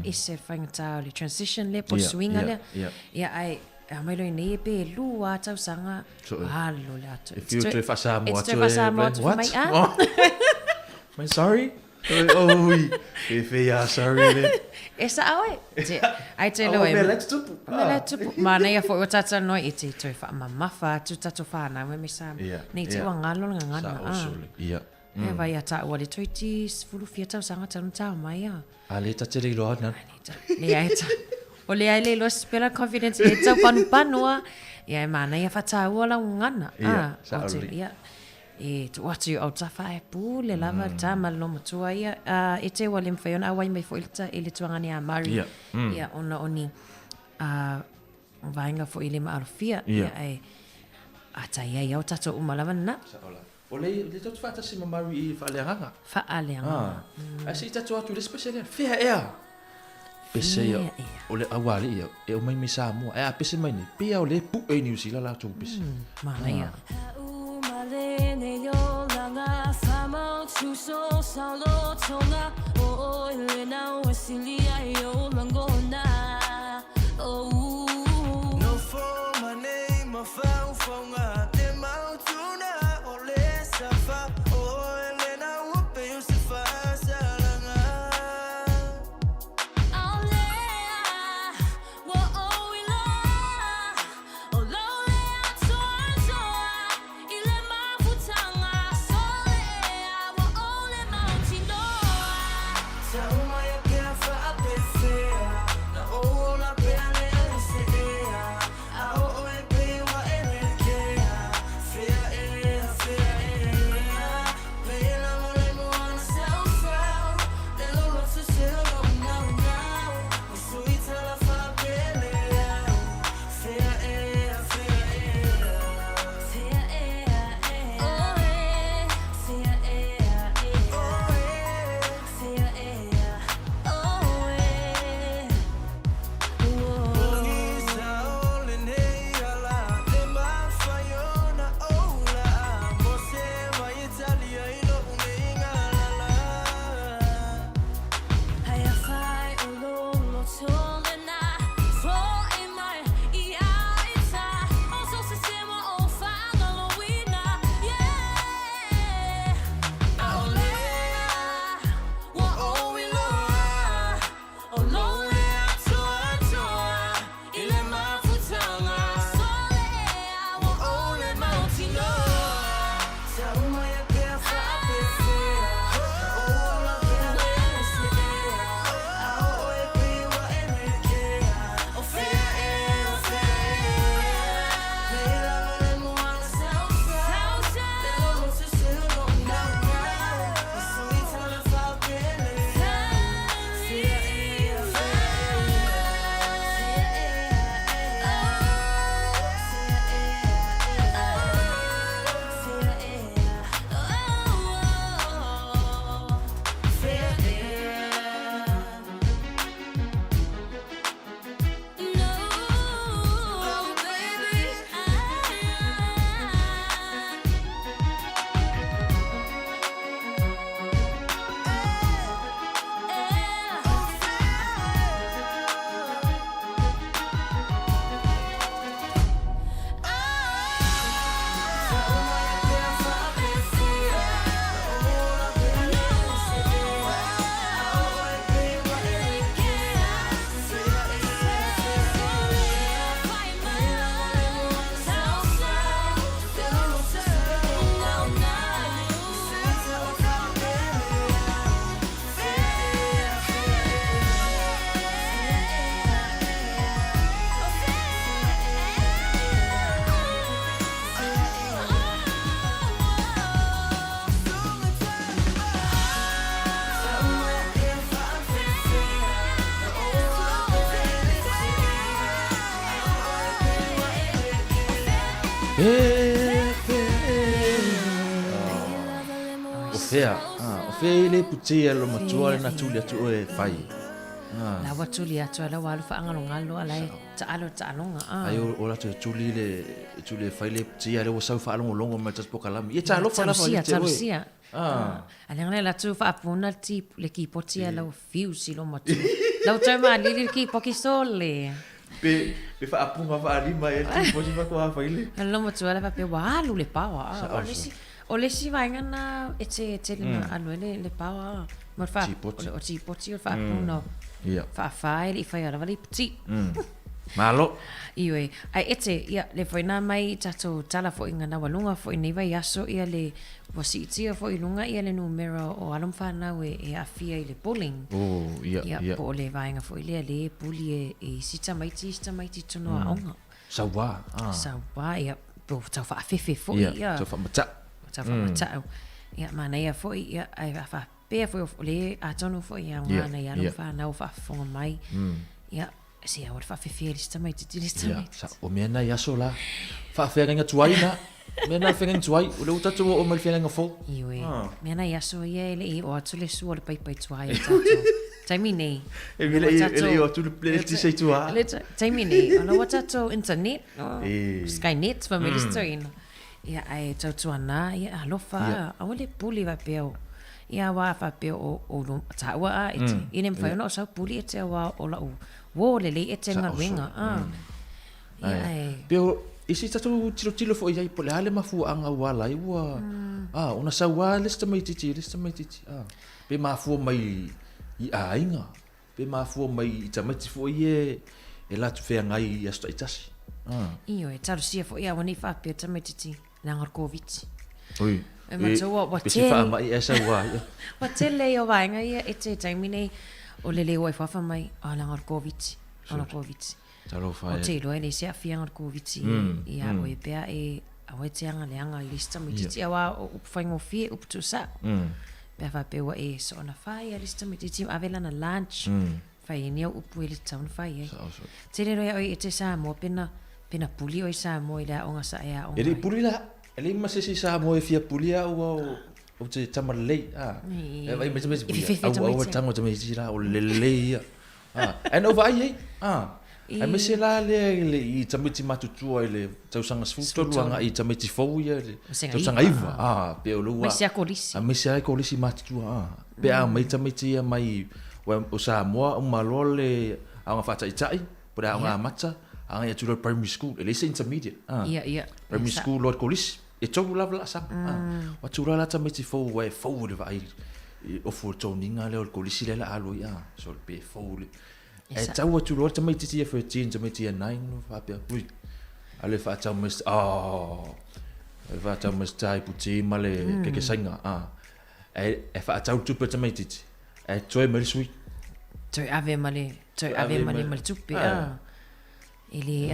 Speaker 15: e se fa ngata le transition le po swing ale ia ai mai lo nei pe lua tau sanga halo le atu
Speaker 2: if you to fa Samoa
Speaker 15: to mai
Speaker 2: my sorry e fe ya sorry le
Speaker 15: esa awe ai te lo e
Speaker 2: let's do
Speaker 15: ma nei fo o tata no i te to fa mama fa tu tata fa na me Sam nei te wa ngalo ngana
Speaker 2: ia
Speaker 15: e vai ata o le toiti fulu fia tau sanga tau mai
Speaker 2: a le tata le lo na
Speaker 15: le ai o le ai le lo spela confidence e tau panoa ia mana ia fatau la ngana ia e tu atu o tafa e pu le lava tama lo matua ia e te wale mfaiona awai mai fo ilta ele tuanga ni a Mari ia ona oni vainga fo ile ma arfia ia e ata ia o tato umalava na
Speaker 2: o le tatu fata si Mari i fa le anga a si tatu atu le special fia ea pese ia o le awali ia e o mai mi Samoa e a pese mai ni pia o le pu e New Zealand la tu pese
Speaker 15: mana ia
Speaker 16: no for my name I found from them out tonight or less safa oh elena upe yusufa salanga
Speaker 2: O fea ile putia lo matua le natuli atu e fai.
Speaker 15: La watuli atu ala walu fa angalo ngalo ala ta alonga.
Speaker 2: Ai o la tuli fai le putia le wasau fa alongo longo ma tas pokalami. Ia ta lo fa la fa le
Speaker 15: te. Ala ngale la tu fa apuna ti le ki potia la fiu si lo matu. La utai ma li ki poki sole.
Speaker 2: Pe fa apunga fa alima e ti posi fa ko fa ile.
Speaker 15: Lo matu ala fa pe walu le pawa. O le si vai ngana e te le anu le pawa. Ma fa o ti poti o fa apuna.
Speaker 2: Ia.
Speaker 15: Fa fai li fai ala vali pti.
Speaker 2: Malo.
Speaker 15: Iwe, ai ete ia le foi na mai tato tala fo inga na walunga fo ni vai aso ia le wasitia fo ilunga ia le numero o alum fa na we e afia i le polling.
Speaker 2: Oh, ia.
Speaker 15: Ia po le vai nga fo ile le puli e sita mai tono aonga.
Speaker 2: Sawa.
Speaker 15: Sawa ia po tau fa fefe fo
Speaker 2: ia. Tau fa mata.
Speaker 15: Tau fa mata. Ia mana ia fo ia ai fa pe fo le atono fo ia ngana ia alum fa na o fa fo mai. Ia si awal fa fefe lista mai lista mai.
Speaker 2: Sa o mena ia sola. Fa fenga tuai na. Mena fenga tuai, o le utatu o mal fenga fo.
Speaker 15: Iwe. Mena ia so ia le o atu le su o le pai tuai tato. Taimi nei.
Speaker 2: E le o atu le ti sei tua.
Speaker 15: Taimi nei, ona watato internet, Skynet fa me lista ina. Ia ai tatu ana ia alofa, awale puli va peo. Ia wa fa peo o lo tawa a ite. Inem fa no sa puli ite wa o la o. Wo le e tenga ringa.
Speaker 2: Pero isi tatu tilo fo ia po le ale mafu anga wala i wa. Ona sa wa lista mai titi. Pe mafu mai i ainga. Pe mafu mai tamati fo ie e la tu fe ngai ia sto itasi.
Speaker 15: Io e taru sia fo ia wani fa pe tamati na Covid.
Speaker 2: Oi.
Speaker 15: E matua wa
Speaker 2: te fa mai esa wa.
Speaker 15: Wa tele o vai ngai e te taimine o le o fa mai ala Covid. Ala Covid.
Speaker 2: Talo fa.
Speaker 15: O te lo ele se afia ngor Covid. Ia o e pea e a te anga le anga lista mi titi awa o faingo fie up to sa. Pea fa pe wa e so na fa ia lista mi titi avela na lunch. Fa e ni o pu ele town fa ia. Te le o e te sa mo pena puli o sa mo ila onga sa ia onga.
Speaker 2: Ele puli la. Ele ma se sa mo e fia pulia o te tamalei. E vai mais o tango te me la o lele ia. And over ai. Ai me se la le I tamiti matutua le tau sanga sfuto luanga I tamiti fou ia le tau sanga iva. Pe o lua.
Speaker 15: Me se a kolisi.
Speaker 2: Me se a kolisi matutua. Pe a mai tamiti ia mai o sa moa o malole a nga fata itai. Por a nga mata. A nga tu primary school. Ele se intermediate.
Speaker 15: Ia.
Speaker 2: Primary school Lord Kolisi. E tau la la sa. Wa tu la tamiti fou wa fou le vai. O fu toninga le o kolisi le la alo ia. So pe fou le. E tau atu loa tamai titi a 13, tamai titi a 9, whapea pui. Ale whaatau mes, ale whaatau mes tai puti ma le keke sainga. E whaatau tupe tamai titi. E toi mele sui.
Speaker 15: Toi ave male tupe. Ili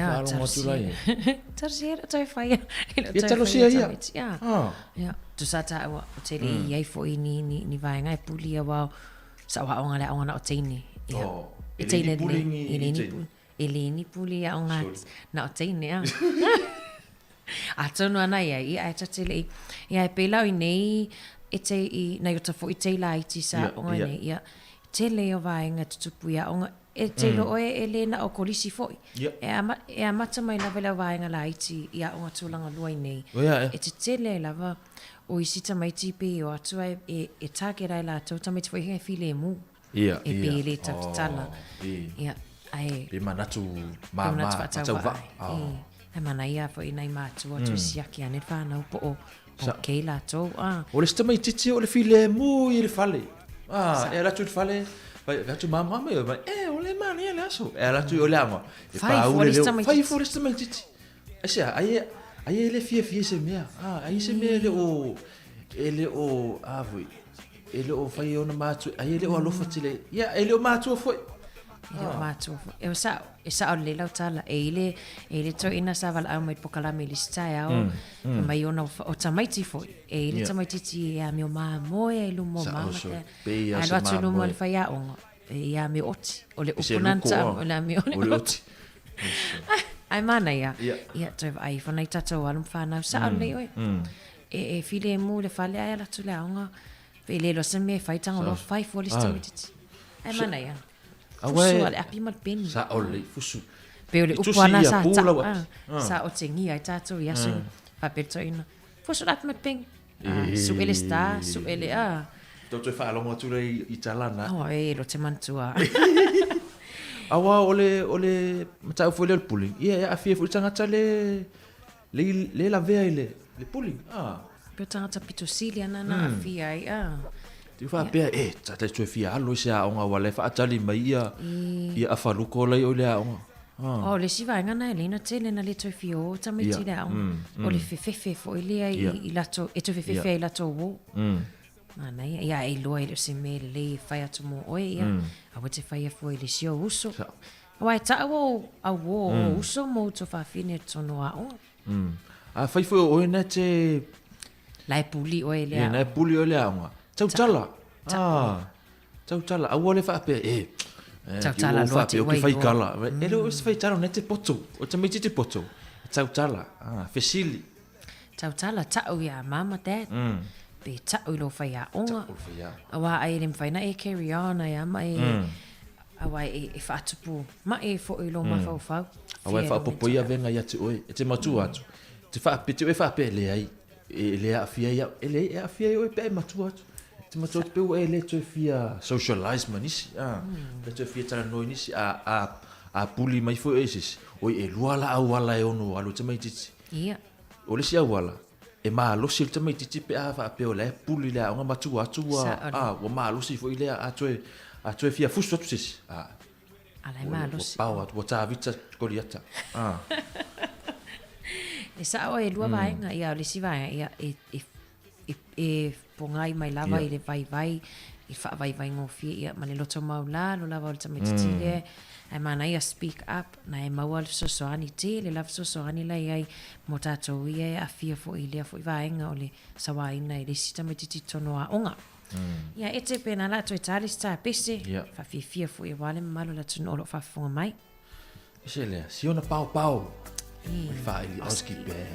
Speaker 15: tarsia toi whaia.
Speaker 2: Ia talosia ia.
Speaker 15: Ia. Tu sata awa, o te li iai fo I ni vaenga e puli a wao. Sa wa onga le onga na o teine. Eleni puli a onga na o teine a. A tonu ana ia I a tatele ia e pelau I nei e te I na yota fo I te la I ti sa onga nei ia te leo vaenga tutupu ia onga e te lo oe e le na o kolisi foi e a mata mai lava leo vaenga la I ti ia onga tūlanga lua I nei e te le lava o I sita mai tipe o atua e tākerai la tau tamiti foi hea file e mu e pele tatala ia ai
Speaker 2: pe manatu mama tau va
Speaker 15: e mana ia foi nei matua tu siaki ane whanau po o kei la tau
Speaker 2: o le stamai titi o le file e mu I le fale e la tu le fale vai tu mama me o le mani e le aso e la tu o le ama fai fo le stamai titi e sia ai le fie se mea ai se mea ele o avui ele o fai ona matu ai ele o alofa tile ia ele o matu foi
Speaker 15: e sa o le lau tala ele to ina sa val au mai pokala me lista au mai ona o tamaiti foi ele tamaiti ti a meu mamo e lu mo mama a lo atu lu mo le fai a onga e a me oti o le upunanta o le me o le oti Ai mana ia. Ia toi ai fa nei tatou alum whanau sa au nei oi. E file mu le fale ai la tu le aonga. Pe le lo se me fai tanga lo fai fo le stimuliti. Ai mana ia. Fusu ale api mat pen.
Speaker 2: Sa ole fusu.
Speaker 15: Pe ole upuana sa ta. Sa o tingi ai tatou ia so. Fa pe to ina. Fusu lat mat pen. Su ele sta, su ele a.
Speaker 2: Toto fa lo mo tu le italana.
Speaker 15: Oh e lo te mantua.
Speaker 2: Awa ole mata fo le pulling. Ia afia fo tanga tale le la vea le pulling.
Speaker 15: Pe tanga pito silia na afia ia.
Speaker 2: Tu fa pe tata tu fia lo sia onga wale fa tali mai ia afaluko le ole a onga.
Speaker 15: Oh, le siva ngana elina tele na le toi fio ta mai tira o le fefe fo ile i lato e to fefe i lato wo. Ana ia e loa ile se me le fai atu mo oi ia. A wote fai fo ile sio uso. Wai ta wo a wo uso mo to fa fine tono a o.
Speaker 2: A fai fo oi na te
Speaker 15: lai puli oi le.
Speaker 2: Na puli oi le a. Tau tala. Tau tala. A wole fa pe
Speaker 15: Tau tala loa te
Speaker 2: wai fai kala. Ele o se fai tala na te poto. O te mai te poto. Tau tala. Fesili.
Speaker 15: Tau tala tau ia mama dad. Pe tau lo fai a onga. Awa ai le fai na e carry on ai ama e awa e fa tupu. Ma e fo ilo ma fa fa.
Speaker 2: Awa fa popo ia venga ia te oi. E te matu atu. Te fa pe te fa pe le ai. E le afia ia. Ele e afia oi pe matu atu. Te matou te peu e le toi fia socialize manisi. Le toi fia tala noi nisi a puli mai fo esis. Oi e luala au wala e ono alu te mai titi.
Speaker 15: Ia.
Speaker 2: O le si au wala. E maa losi te mai titi pe a fa pe o le puli le aonga matu atu wa maa losi fo ile a toi fia fusu atu sisi.
Speaker 15: Ala e maa losi.
Speaker 2: Pau atu wa ta vita koriata.
Speaker 15: E sa o e lua vaenga ia o le si vaenga ia e pongai mai lava i le vai i fa vai ngofia ia ma le loto maula lo lava o le tamititile ai mana ia speak up na e maua le sosoani te le lava sosoani lai ai mo tatou ia e afia fo i lea fo i vaenga o le sawaina i le si tamititi tono a onga ia e te pena la to e tali sta pese fa fia fo i wale malo la tunu olo fa fonga mai
Speaker 2: ese lea si ona pau i fa ili oski be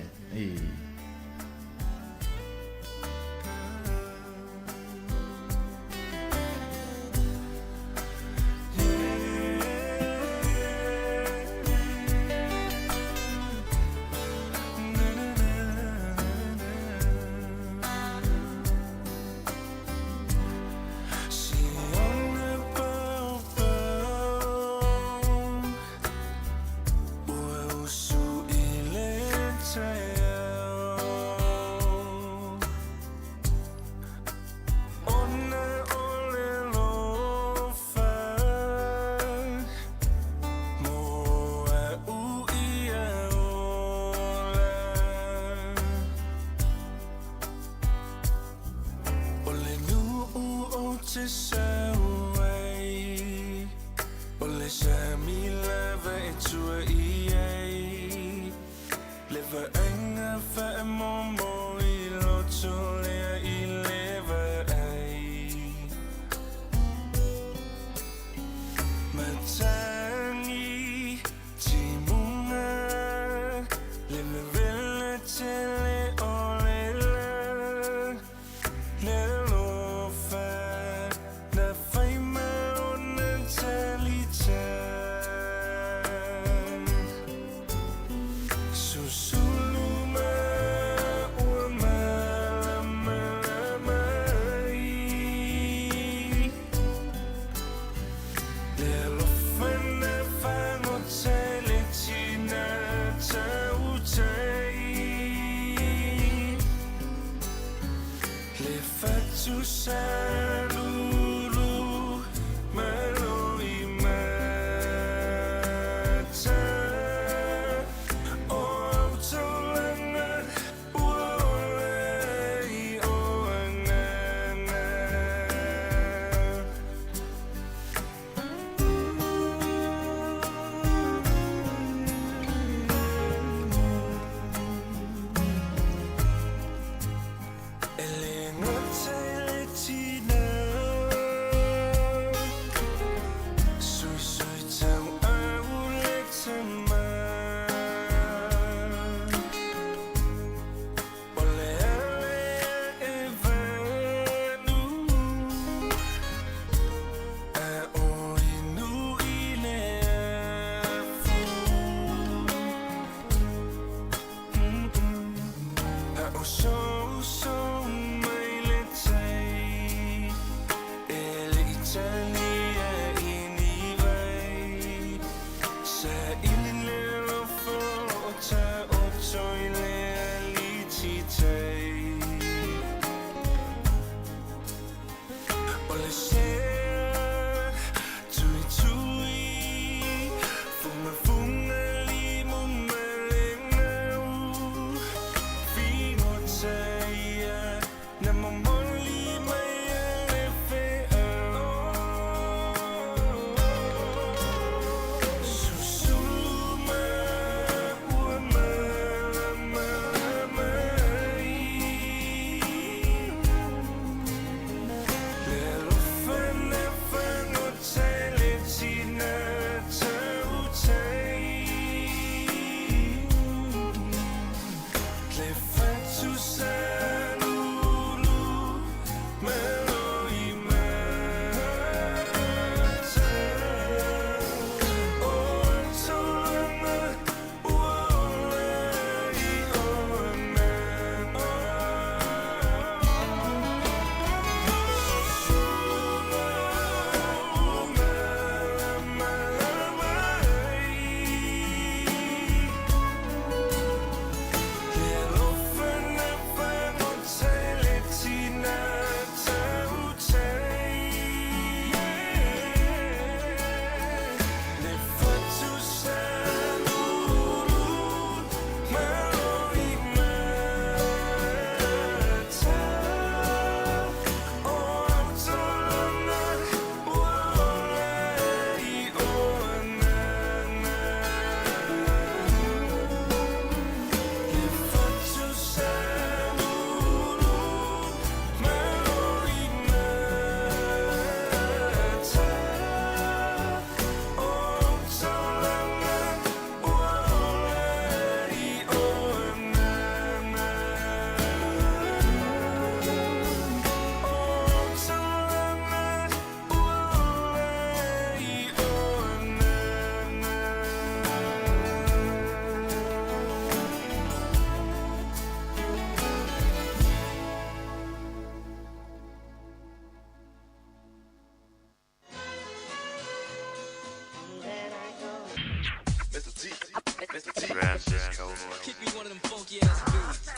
Speaker 16: Kick me one of them funky ass beats.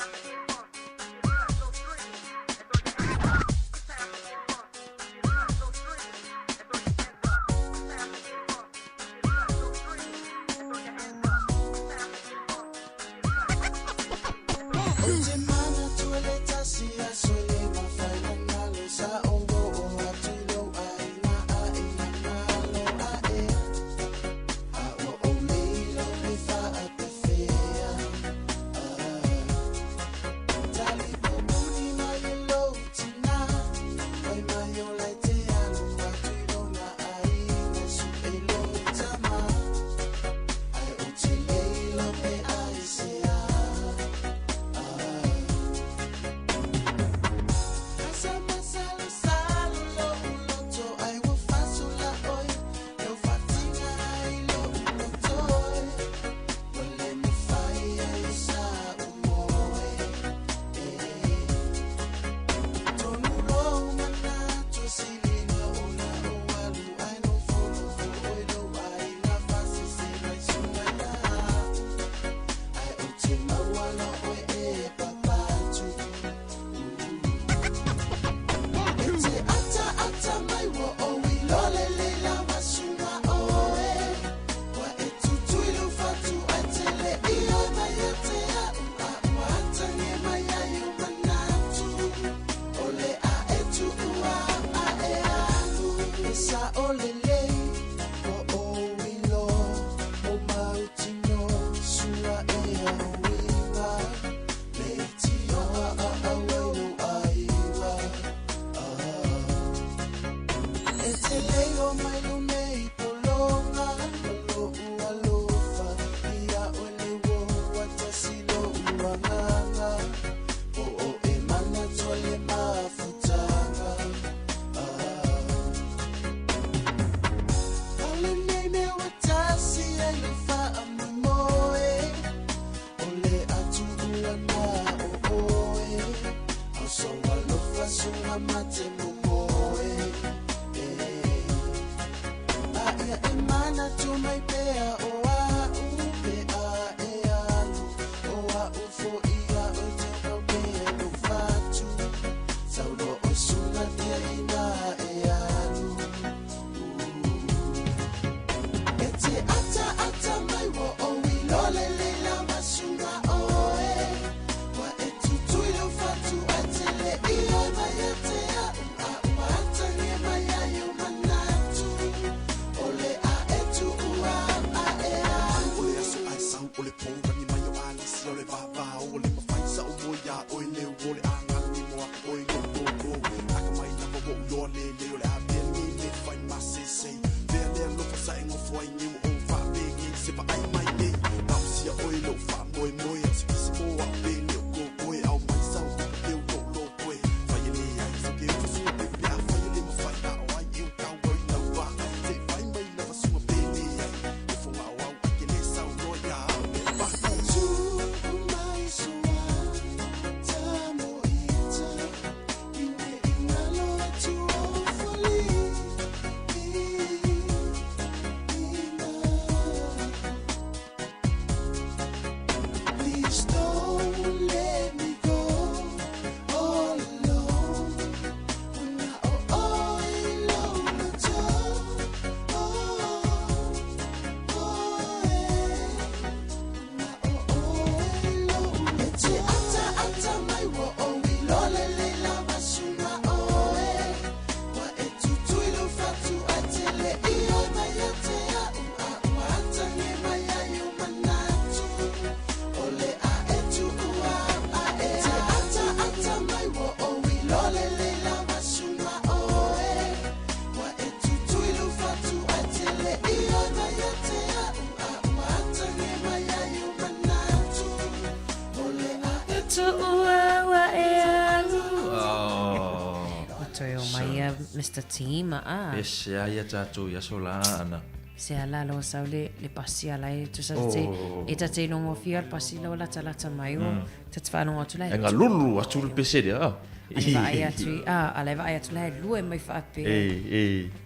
Speaker 15: Mr. Team
Speaker 2: Yes, ia tātou ia sola ana.
Speaker 15: Se ala lo saule le pasi ala e tu sa te e ta te longo fia le pasi lo la tala mai o te tfano atu lai.
Speaker 2: Enga lulu atu le pese dia.
Speaker 15: Aleva ai atu aleva ai atu lai lua mai whaape.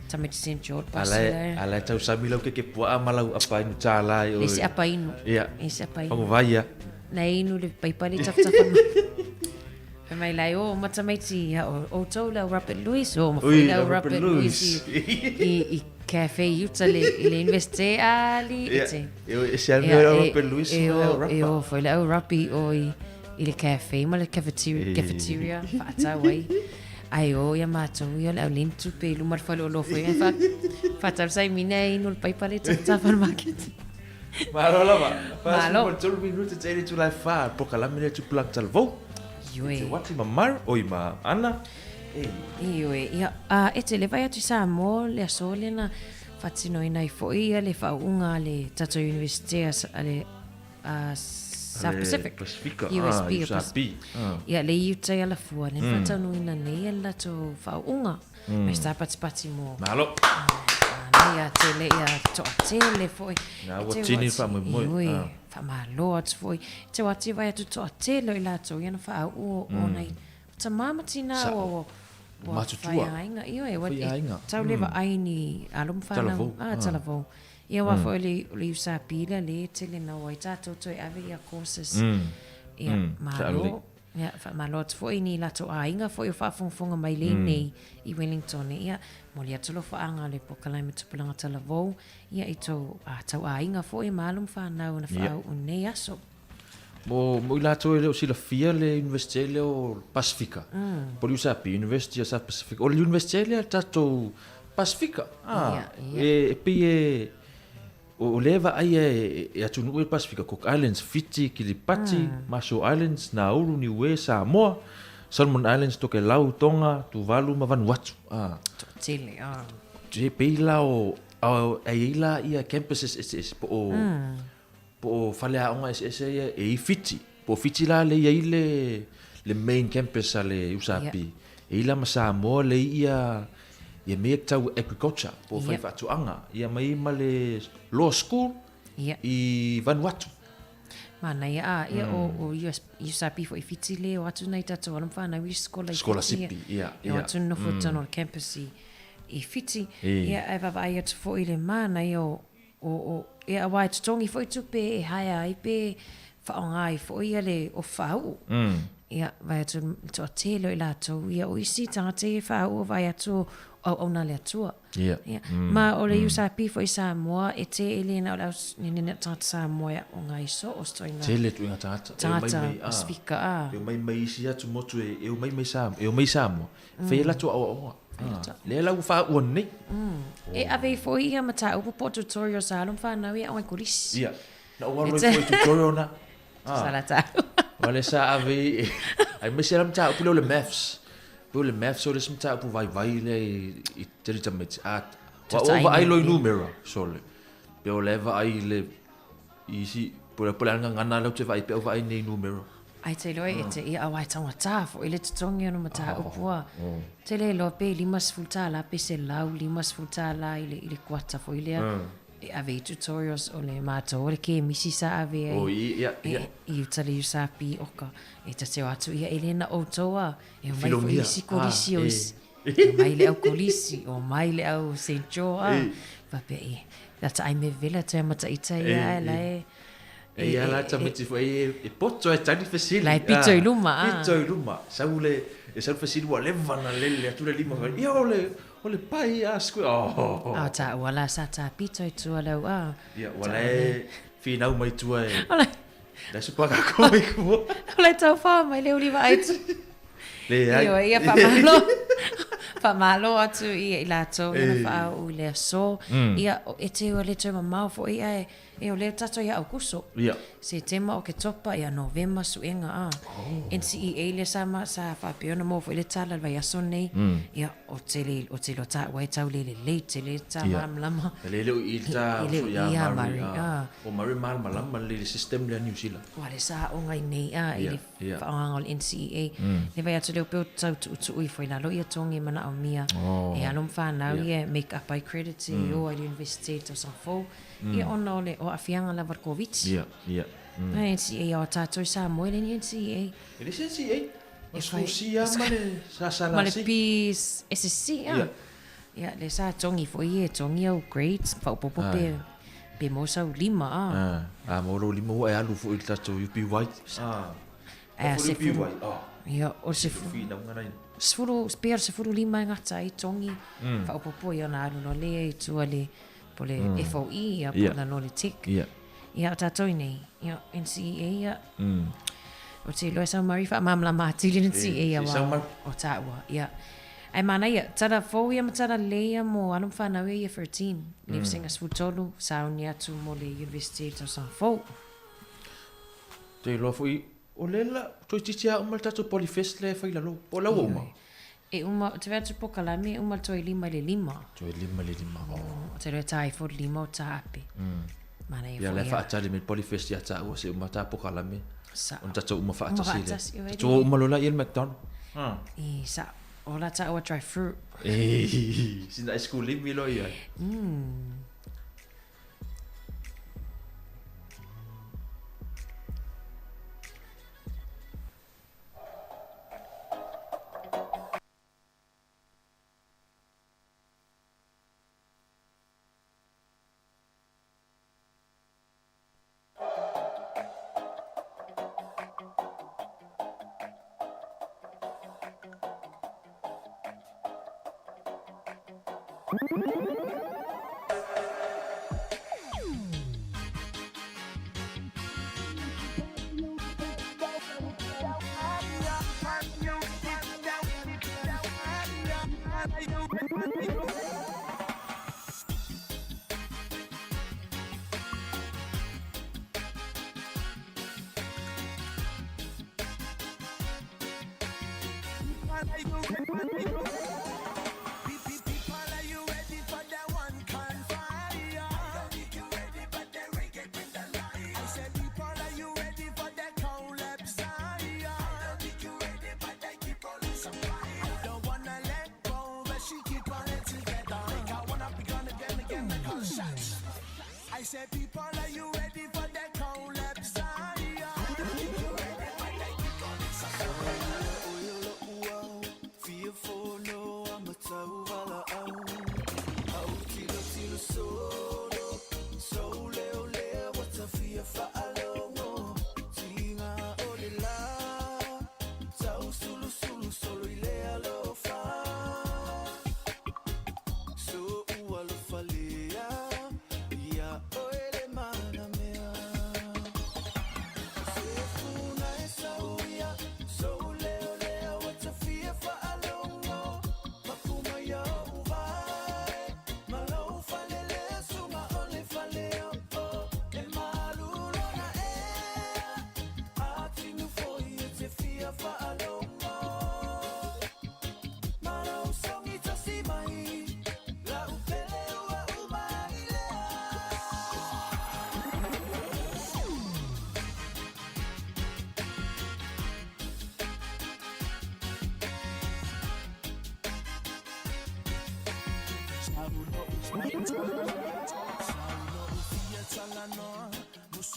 Speaker 15: Tamiti St. George Pasile.
Speaker 2: Ala tau samila ke pua malau apa inu cala yo.
Speaker 15: Isi apa inu.
Speaker 2: Ia.
Speaker 15: Isi apa inu.
Speaker 2: Pangu vaya.
Speaker 15: Na inu le paipari tap-tapan. Mai lai o matamaiti o tau lau Rapid Louis o mawhai lau Rapid Louis i cafe yuta le investe ali ite.
Speaker 2: Ese alme lau Rapid Louis
Speaker 15: o foi lau Rapid o i le cafe ma le cafeteria fata wai. Ai o ia mātou ia le au lintu pe lumar whalo lo foi fata sai mina inu le paipari tap-tapan market.
Speaker 2: Malo lava.
Speaker 15: Malo.
Speaker 2: Malo. Tolu minuto tele tu lai fa po kalamine tu plak talvo.
Speaker 15: Iwe.
Speaker 2: Wati mamar o ima ana.
Speaker 15: Iwe. Ia e te le vai atu sa mo le asole na fatino ina I foi ia le faunga le Tato University ale South Pacific. USB. Ia le iuta ia la fua le fatano ina nei la to faunga. Me sta pati mo.
Speaker 2: Malo.
Speaker 15: Ia tele ia to tele foi.
Speaker 2: Na watini fa mo.
Speaker 15: Fa malo ats foi. Te wati vai atu to tele ila to ia na fa o nei. Ta mama tina o
Speaker 2: matutua.
Speaker 15: Ainga iwe wat tau leva aini alum fa na talavo. Ia wa foi le usa pila le tele na wai tato to ave ia courses. Ia malo. Ia fa malo ats foi ni la to ainga foi fa fonga mai le nei I Wellington ia mo le atolo fa anga le pokalai me tupulanga talavo ia I tau tau ainga foi malum fa na fa o nei aso.
Speaker 2: Mo ila to le sila fia le University le o Pacifica. Por usa pi University of South Pacific. O le University le tato Pacifica. E pi o leva ai e atu no Pacifica Cook Islands, Fiji, Kiribati, Marshall Islands, Nauru, Niue, Samoa, Solomon Islands, Tokelau, Tonga, Tuvalu, ma Vanuatu.
Speaker 15: Chile.
Speaker 2: Je peila o aila ia campuses SS po fale aonga SS e Fiji. Po Fiji la le ia le main campus ale usapi. Ila ma Samoa le ia me tau agriculture po fai fatuanga ia mai male law school I Vanuatu.
Speaker 15: Mana ia o USAP for Fiji le o atu nei tatu alam whana wi skola
Speaker 2: sipi ia
Speaker 15: atu no futano campus I Fiji ia e vavai atu fo I le mana ia o ia wai tutongi fo I tupe e haia I pe whaongai fo ia le o whau ia vai atu to atelo I lato ia o isi tangate e whau vai atu o na le atua. Ma o le USAP fo I Samoa e te elena o lau nene tata Samoa o ngai so o stoina.
Speaker 2: Tele tu inga tata.
Speaker 15: Tata speaker
Speaker 2: Eu mai si atu motu eu mai Samoa. Fe la tu o. Le la ufa o nei.
Speaker 15: E ave fo ia mata o po tutorial salon fa na ia o kulisi.
Speaker 2: Ia. Na o ro fo tutorial na.
Speaker 15: Salata.
Speaker 2: Wale sa ave ai me selam ta o le maths. Pô le math so le smta pu vai le I terita met at wa over ai lo numero so le pe o leva ai le isi po la ngana lo te vai pe over ai nei numero
Speaker 15: ai te lo e te ia wai tanga tafo ile te tongi no mata o pua te le lo pe limas fultala pe se lau limas fultala ile kwata fo ile e ave tutorials o le mato o le ke misi sa ave I utale usapi oka e ta te atu ia elena o toa e mai fo isi kolisi o mai le au kolisi o mai le au St. George vape e that's I me villa te mata ita ia la
Speaker 2: e ala ta meti fo e poto e tani fesili
Speaker 15: la pito I luma
Speaker 2: sa ule e sa fesili wa levana lele atu le lima ia ole pai a sku
Speaker 15: ta wala sa ta pito I tu ala
Speaker 2: ia wala fina mai tu e da se paga como
Speaker 15: ole tau fa mai le uliva ai tu ia fa malo atu ia ilato ia fa o le so ia e te o le te mamau fo ia e o le tato ia aukuso se tema o ke topa ia novema suenga NCEA le sama sa fa piona mo fo le tala vai aso nei ia o te lo ta wai tau le le ta lama
Speaker 2: le I ta ia mari o mari malama le system le New Zealand
Speaker 15: wale sa o ngai nei ile fa angol NCEA le vai atu le pe tau tu ui fo ina lo ia tongi mana o mia e alum fa na ia make up by credit o university to some fo ia ono le o afianga la Varkovich
Speaker 2: ia
Speaker 15: NCEA o tato sa mo le NCEA
Speaker 2: ele NCEA Susia male sa
Speaker 15: Male pis SSC ya le sa tongi fo ye tongi au grades fa popo pe mo sa 5
Speaker 2: mo lo 5 e alu fo il tato UP White
Speaker 15: se
Speaker 2: UP White
Speaker 15: ya o se
Speaker 2: fina ngana
Speaker 15: sfuru spero se furu 5 ngata i tongi fa popo ya na alu no le tu ale pole FOE ya pole no le tik ya tato nei ya NCA ya o te loe sa mari fa mamla ma tili NCA ya wa o tawa ya ai mana ia tara fo ia matara leia mo anum fa na ia 13 living as futolo saunia tu mo le university to san fo
Speaker 2: te lo foi o lela to titia o malta to polifest le fa ila lo o la uma
Speaker 15: e uma te vetu po kalami uma to lima le lima
Speaker 2: o
Speaker 15: te le tai fo lima o tape mana
Speaker 2: ia le fa tali me polifest ya ta o se uma ta po kalami
Speaker 15: sa
Speaker 2: on ta uma fa ta sile to uma lo la il McDonald
Speaker 15: e sa ola ta o dry fruit
Speaker 2: sina school mi lo ia
Speaker 16: I said, people, are you ready for the collapse? Fearful, no, I'm a towel. Out till solo, so leo, what's a fear for alone? Tinga, olila, tau sulu, solo ilea lofa. So, ualufalea.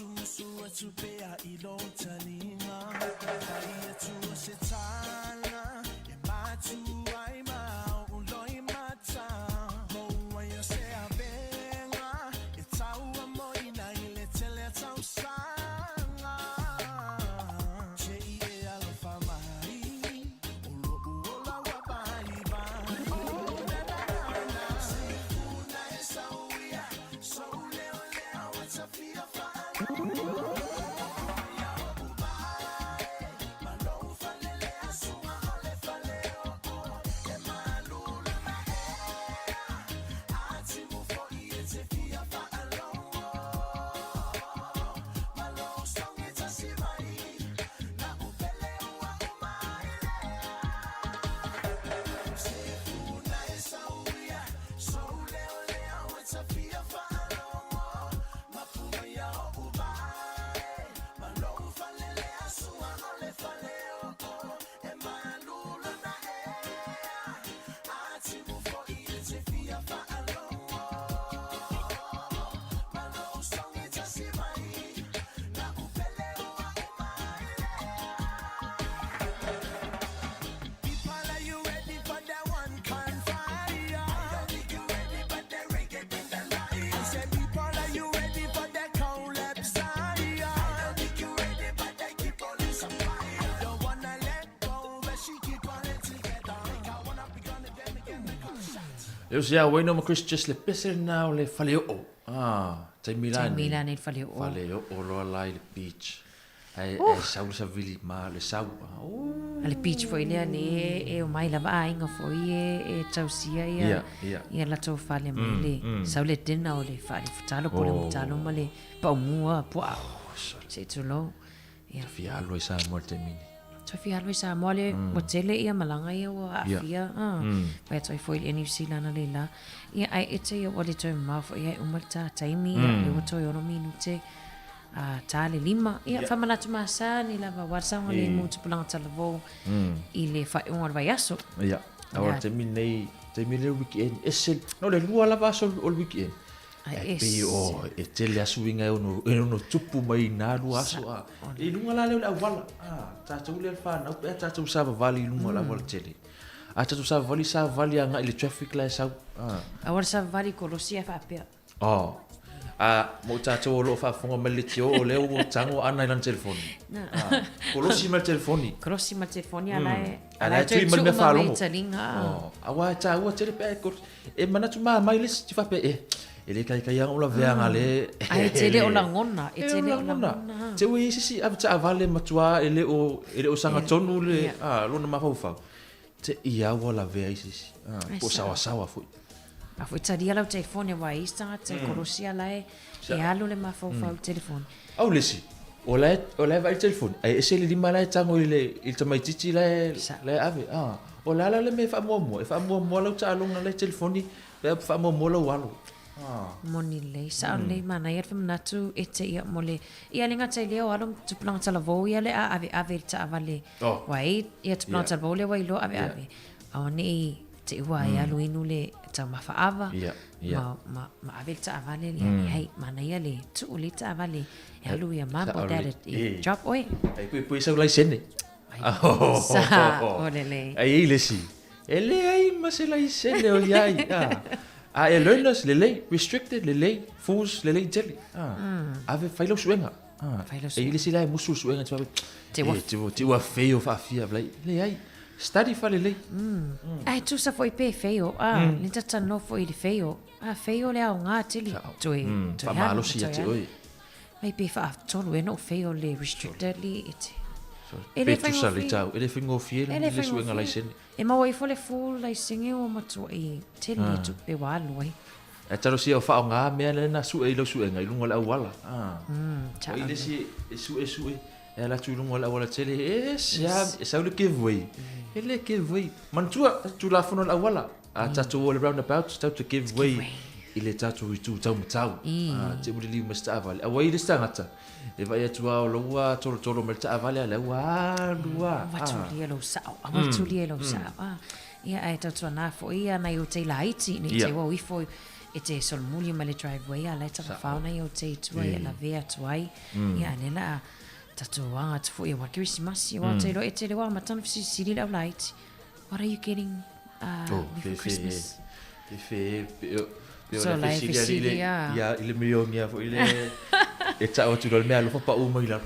Speaker 16: Musu atupea ilontalinga Kaya tu setana Ematu aima uloi mata Moa yo se abenga Itaua moina ile tele tau sanga Che e alfa mai Olo uola wabaiba Sifuna esa uia So leo what's a fear
Speaker 2: Leo sia waino ma Chris just le pese na o le fale o. Tai Milan.
Speaker 15: Tai Milan e fale o.
Speaker 2: Fale o lo ala i le beach. Ai sau sa vili ma le sau.
Speaker 15: Ale beach foi lea ne e o mai lava ainga foi e tausia ia la tau fale mai le sau le tena o le fale futalo po le mutalo ma le paumua pua se tulo ia
Speaker 2: fialo sa morte mini
Speaker 15: toi fialo sa mole motele ia malanga ia o afia pa toi foi le New Zealand le la ia ai ete ia o le toi ma foi ia umalta taimi ia o toi ono minute tale lima ia famalatu masa ni lava warsa le mutu pulang talavo ile fa un vai aso
Speaker 2: ia agora terminei o weekend esel no le lua lava so o weekend ai pe o e tele asuinga no tupu mai na lua aso e lunga la le wala ta tu le fa no pe ta tu sa vali lunga la wala tele a ta tu sa vali anga ile traffic la sa
Speaker 15: agora sa vali kolosia fa pe
Speaker 2: mo tato lo fa fonga melitio o le o tango ana ilan telefoni kolosi mal telefoni ala tu mal me falo awa ta o tele pe ko e mana tu mai lis ti fa pe ele kai kai o la veanga le
Speaker 15: ai tele o la ngona
Speaker 2: te wi si avta vale matua ele o sanga tonu le lo na ma fa te ia wala vea si po sawa fu
Speaker 15: a foi taria lau telefone wa ista te korosia lai e alu le mafau telefone
Speaker 2: au lesi o la vai telefone ai ese le lima lai tango il tamai titi lai ave o la le me fa mo lau ta longa le telefone le fa mo lau walo
Speaker 15: moni le sa le mana ia fam natu ete ia mole ia linga tai leo alum tu plan tala vo ia le ave ta avale wai ia tu plan tala vo le wai lo ave awani te ua ia luinu le ta mafaava ma ave ta avale le hei mana ia le tu le ta avale ia lu ia ma bodat drop oi
Speaker 2: ai pui sa lai sene
Speaker 15: olele
Speaker 2: ai le si ele ai ma se lai sene o ia e learners le restricted le fools le jelly ave failo suenga e le sila musu suenga te wa feo fa fia le ai study fa le
Speaker 15: ai tu sa foi pe feo le tata no foi le feo feo le au nga tili toi
Speaker 2: fa malo si te oi
Speaker 15: mai pe fa tolu no feo le restricted le ite
Speaker 2: ele fa salita ele fingo fiel le suenga lai sen
Speaker 15: e ma wai fole full lai singe o matua e tele tu pe walu ai
Speaker 2: e taro si o fa nga me le na su e lo suenga i lungo la wala ile si su e la tu lungo la wala tele e sa le giveaway ele giveaway man tu la fono la wala a tatu all around about to giveaway ile tatu tu tau te buli masta avale a wai lista ngata e vai tu a loa toro melta avale la wa
Speaker 15: tu lo sao ia ai tatu na fo ia na yo te laiti ni te wo ifo e te sol muli male driveway a leta fauna yo te tu ia la vea tu ai ia nela tatu anga tu fo ia wa Christmas ia te lo e te wa matan si la light. What are you getting for Christmas?
Speaker 2: So la oficina ia ile milionia fo ile e tau tu dol me alo pa u mai la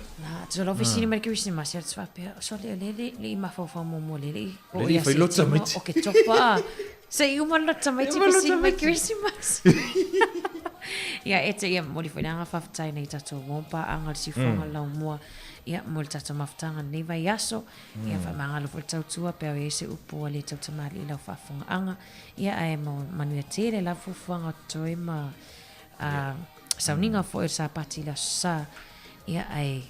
Speaker 15: so la oficina mer Christmas ia tswa pe so le ma fo mo le
Speaker 2: o ia fai lotsa mai
Speaker 15: o ke topa sei uma lotsa mai ti oficina Christmas ia ete ia mo li foi nga fa tai nei tatu wompa anga si fonga la mo ia mo tatu maftanga nei vai aso ia fa manga lo tau tua pe ese upo le tau tamali la fa fonga anga ia ai mo manu tere la fu fonga toi ma sauninga fo e sa pati la sa ia ai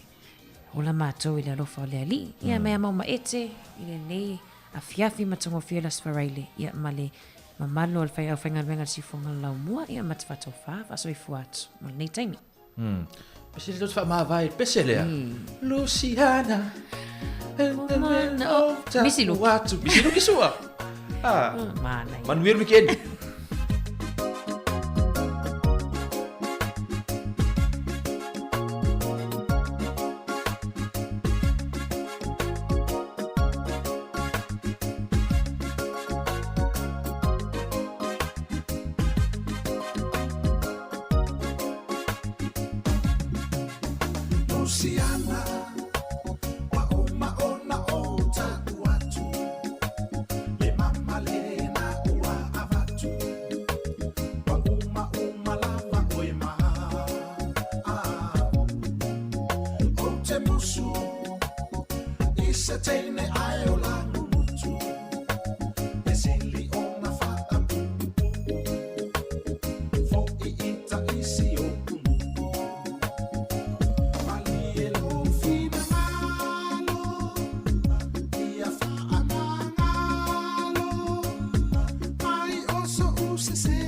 Speaker 15: ola mato ile lo fa le ali ia me ma ete ile nei a fiafi matongo fiela sferaile ia male mamalo al fai au venga si fonga la mua ia matfato fa so i fuat mo nei taimi
Speaker 2: Pese le fa ma vai pese le Luciana
Speaker 15: Misi lu
Speaker 2: kisua Manuel weekend
Speaker 6: Luciana, wa uma ona o taku atu. Le mama le na ua avatu. Isa teine ai o langu mutu e sili o na whaka pupu fo I ita isi o kumu mali e lo fina malo ia wha amangalo mai oso usese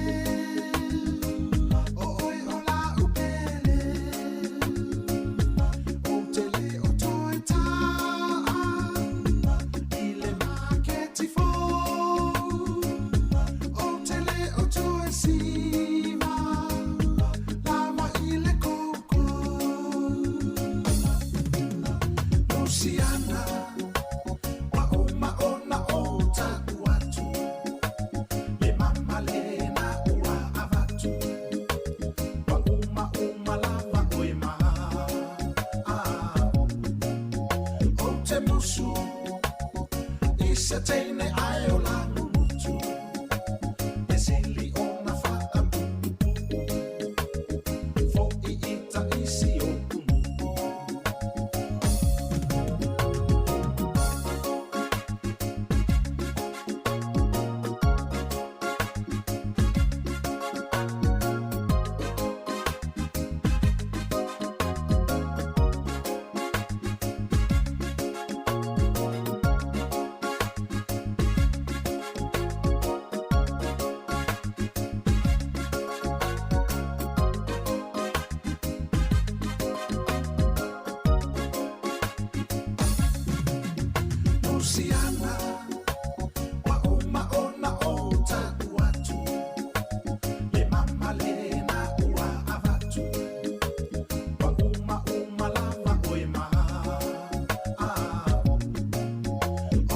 Speaker 6: o oi o la upele o te le o toi ta ile maketi fo o te le o toi sima lama ile koko Luciana wa uma ona o taku atu le mama le na ua avatu wa uma lava oi ma o te musu Isa teine ai o langu mutu e sili o na whaka pupu fo I ita isi o kumu Luciana wa uma ona o taku atu le mama le na ua avatu wa uma lava oi ma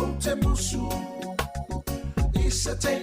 Speaker 6: o te musu Isa teine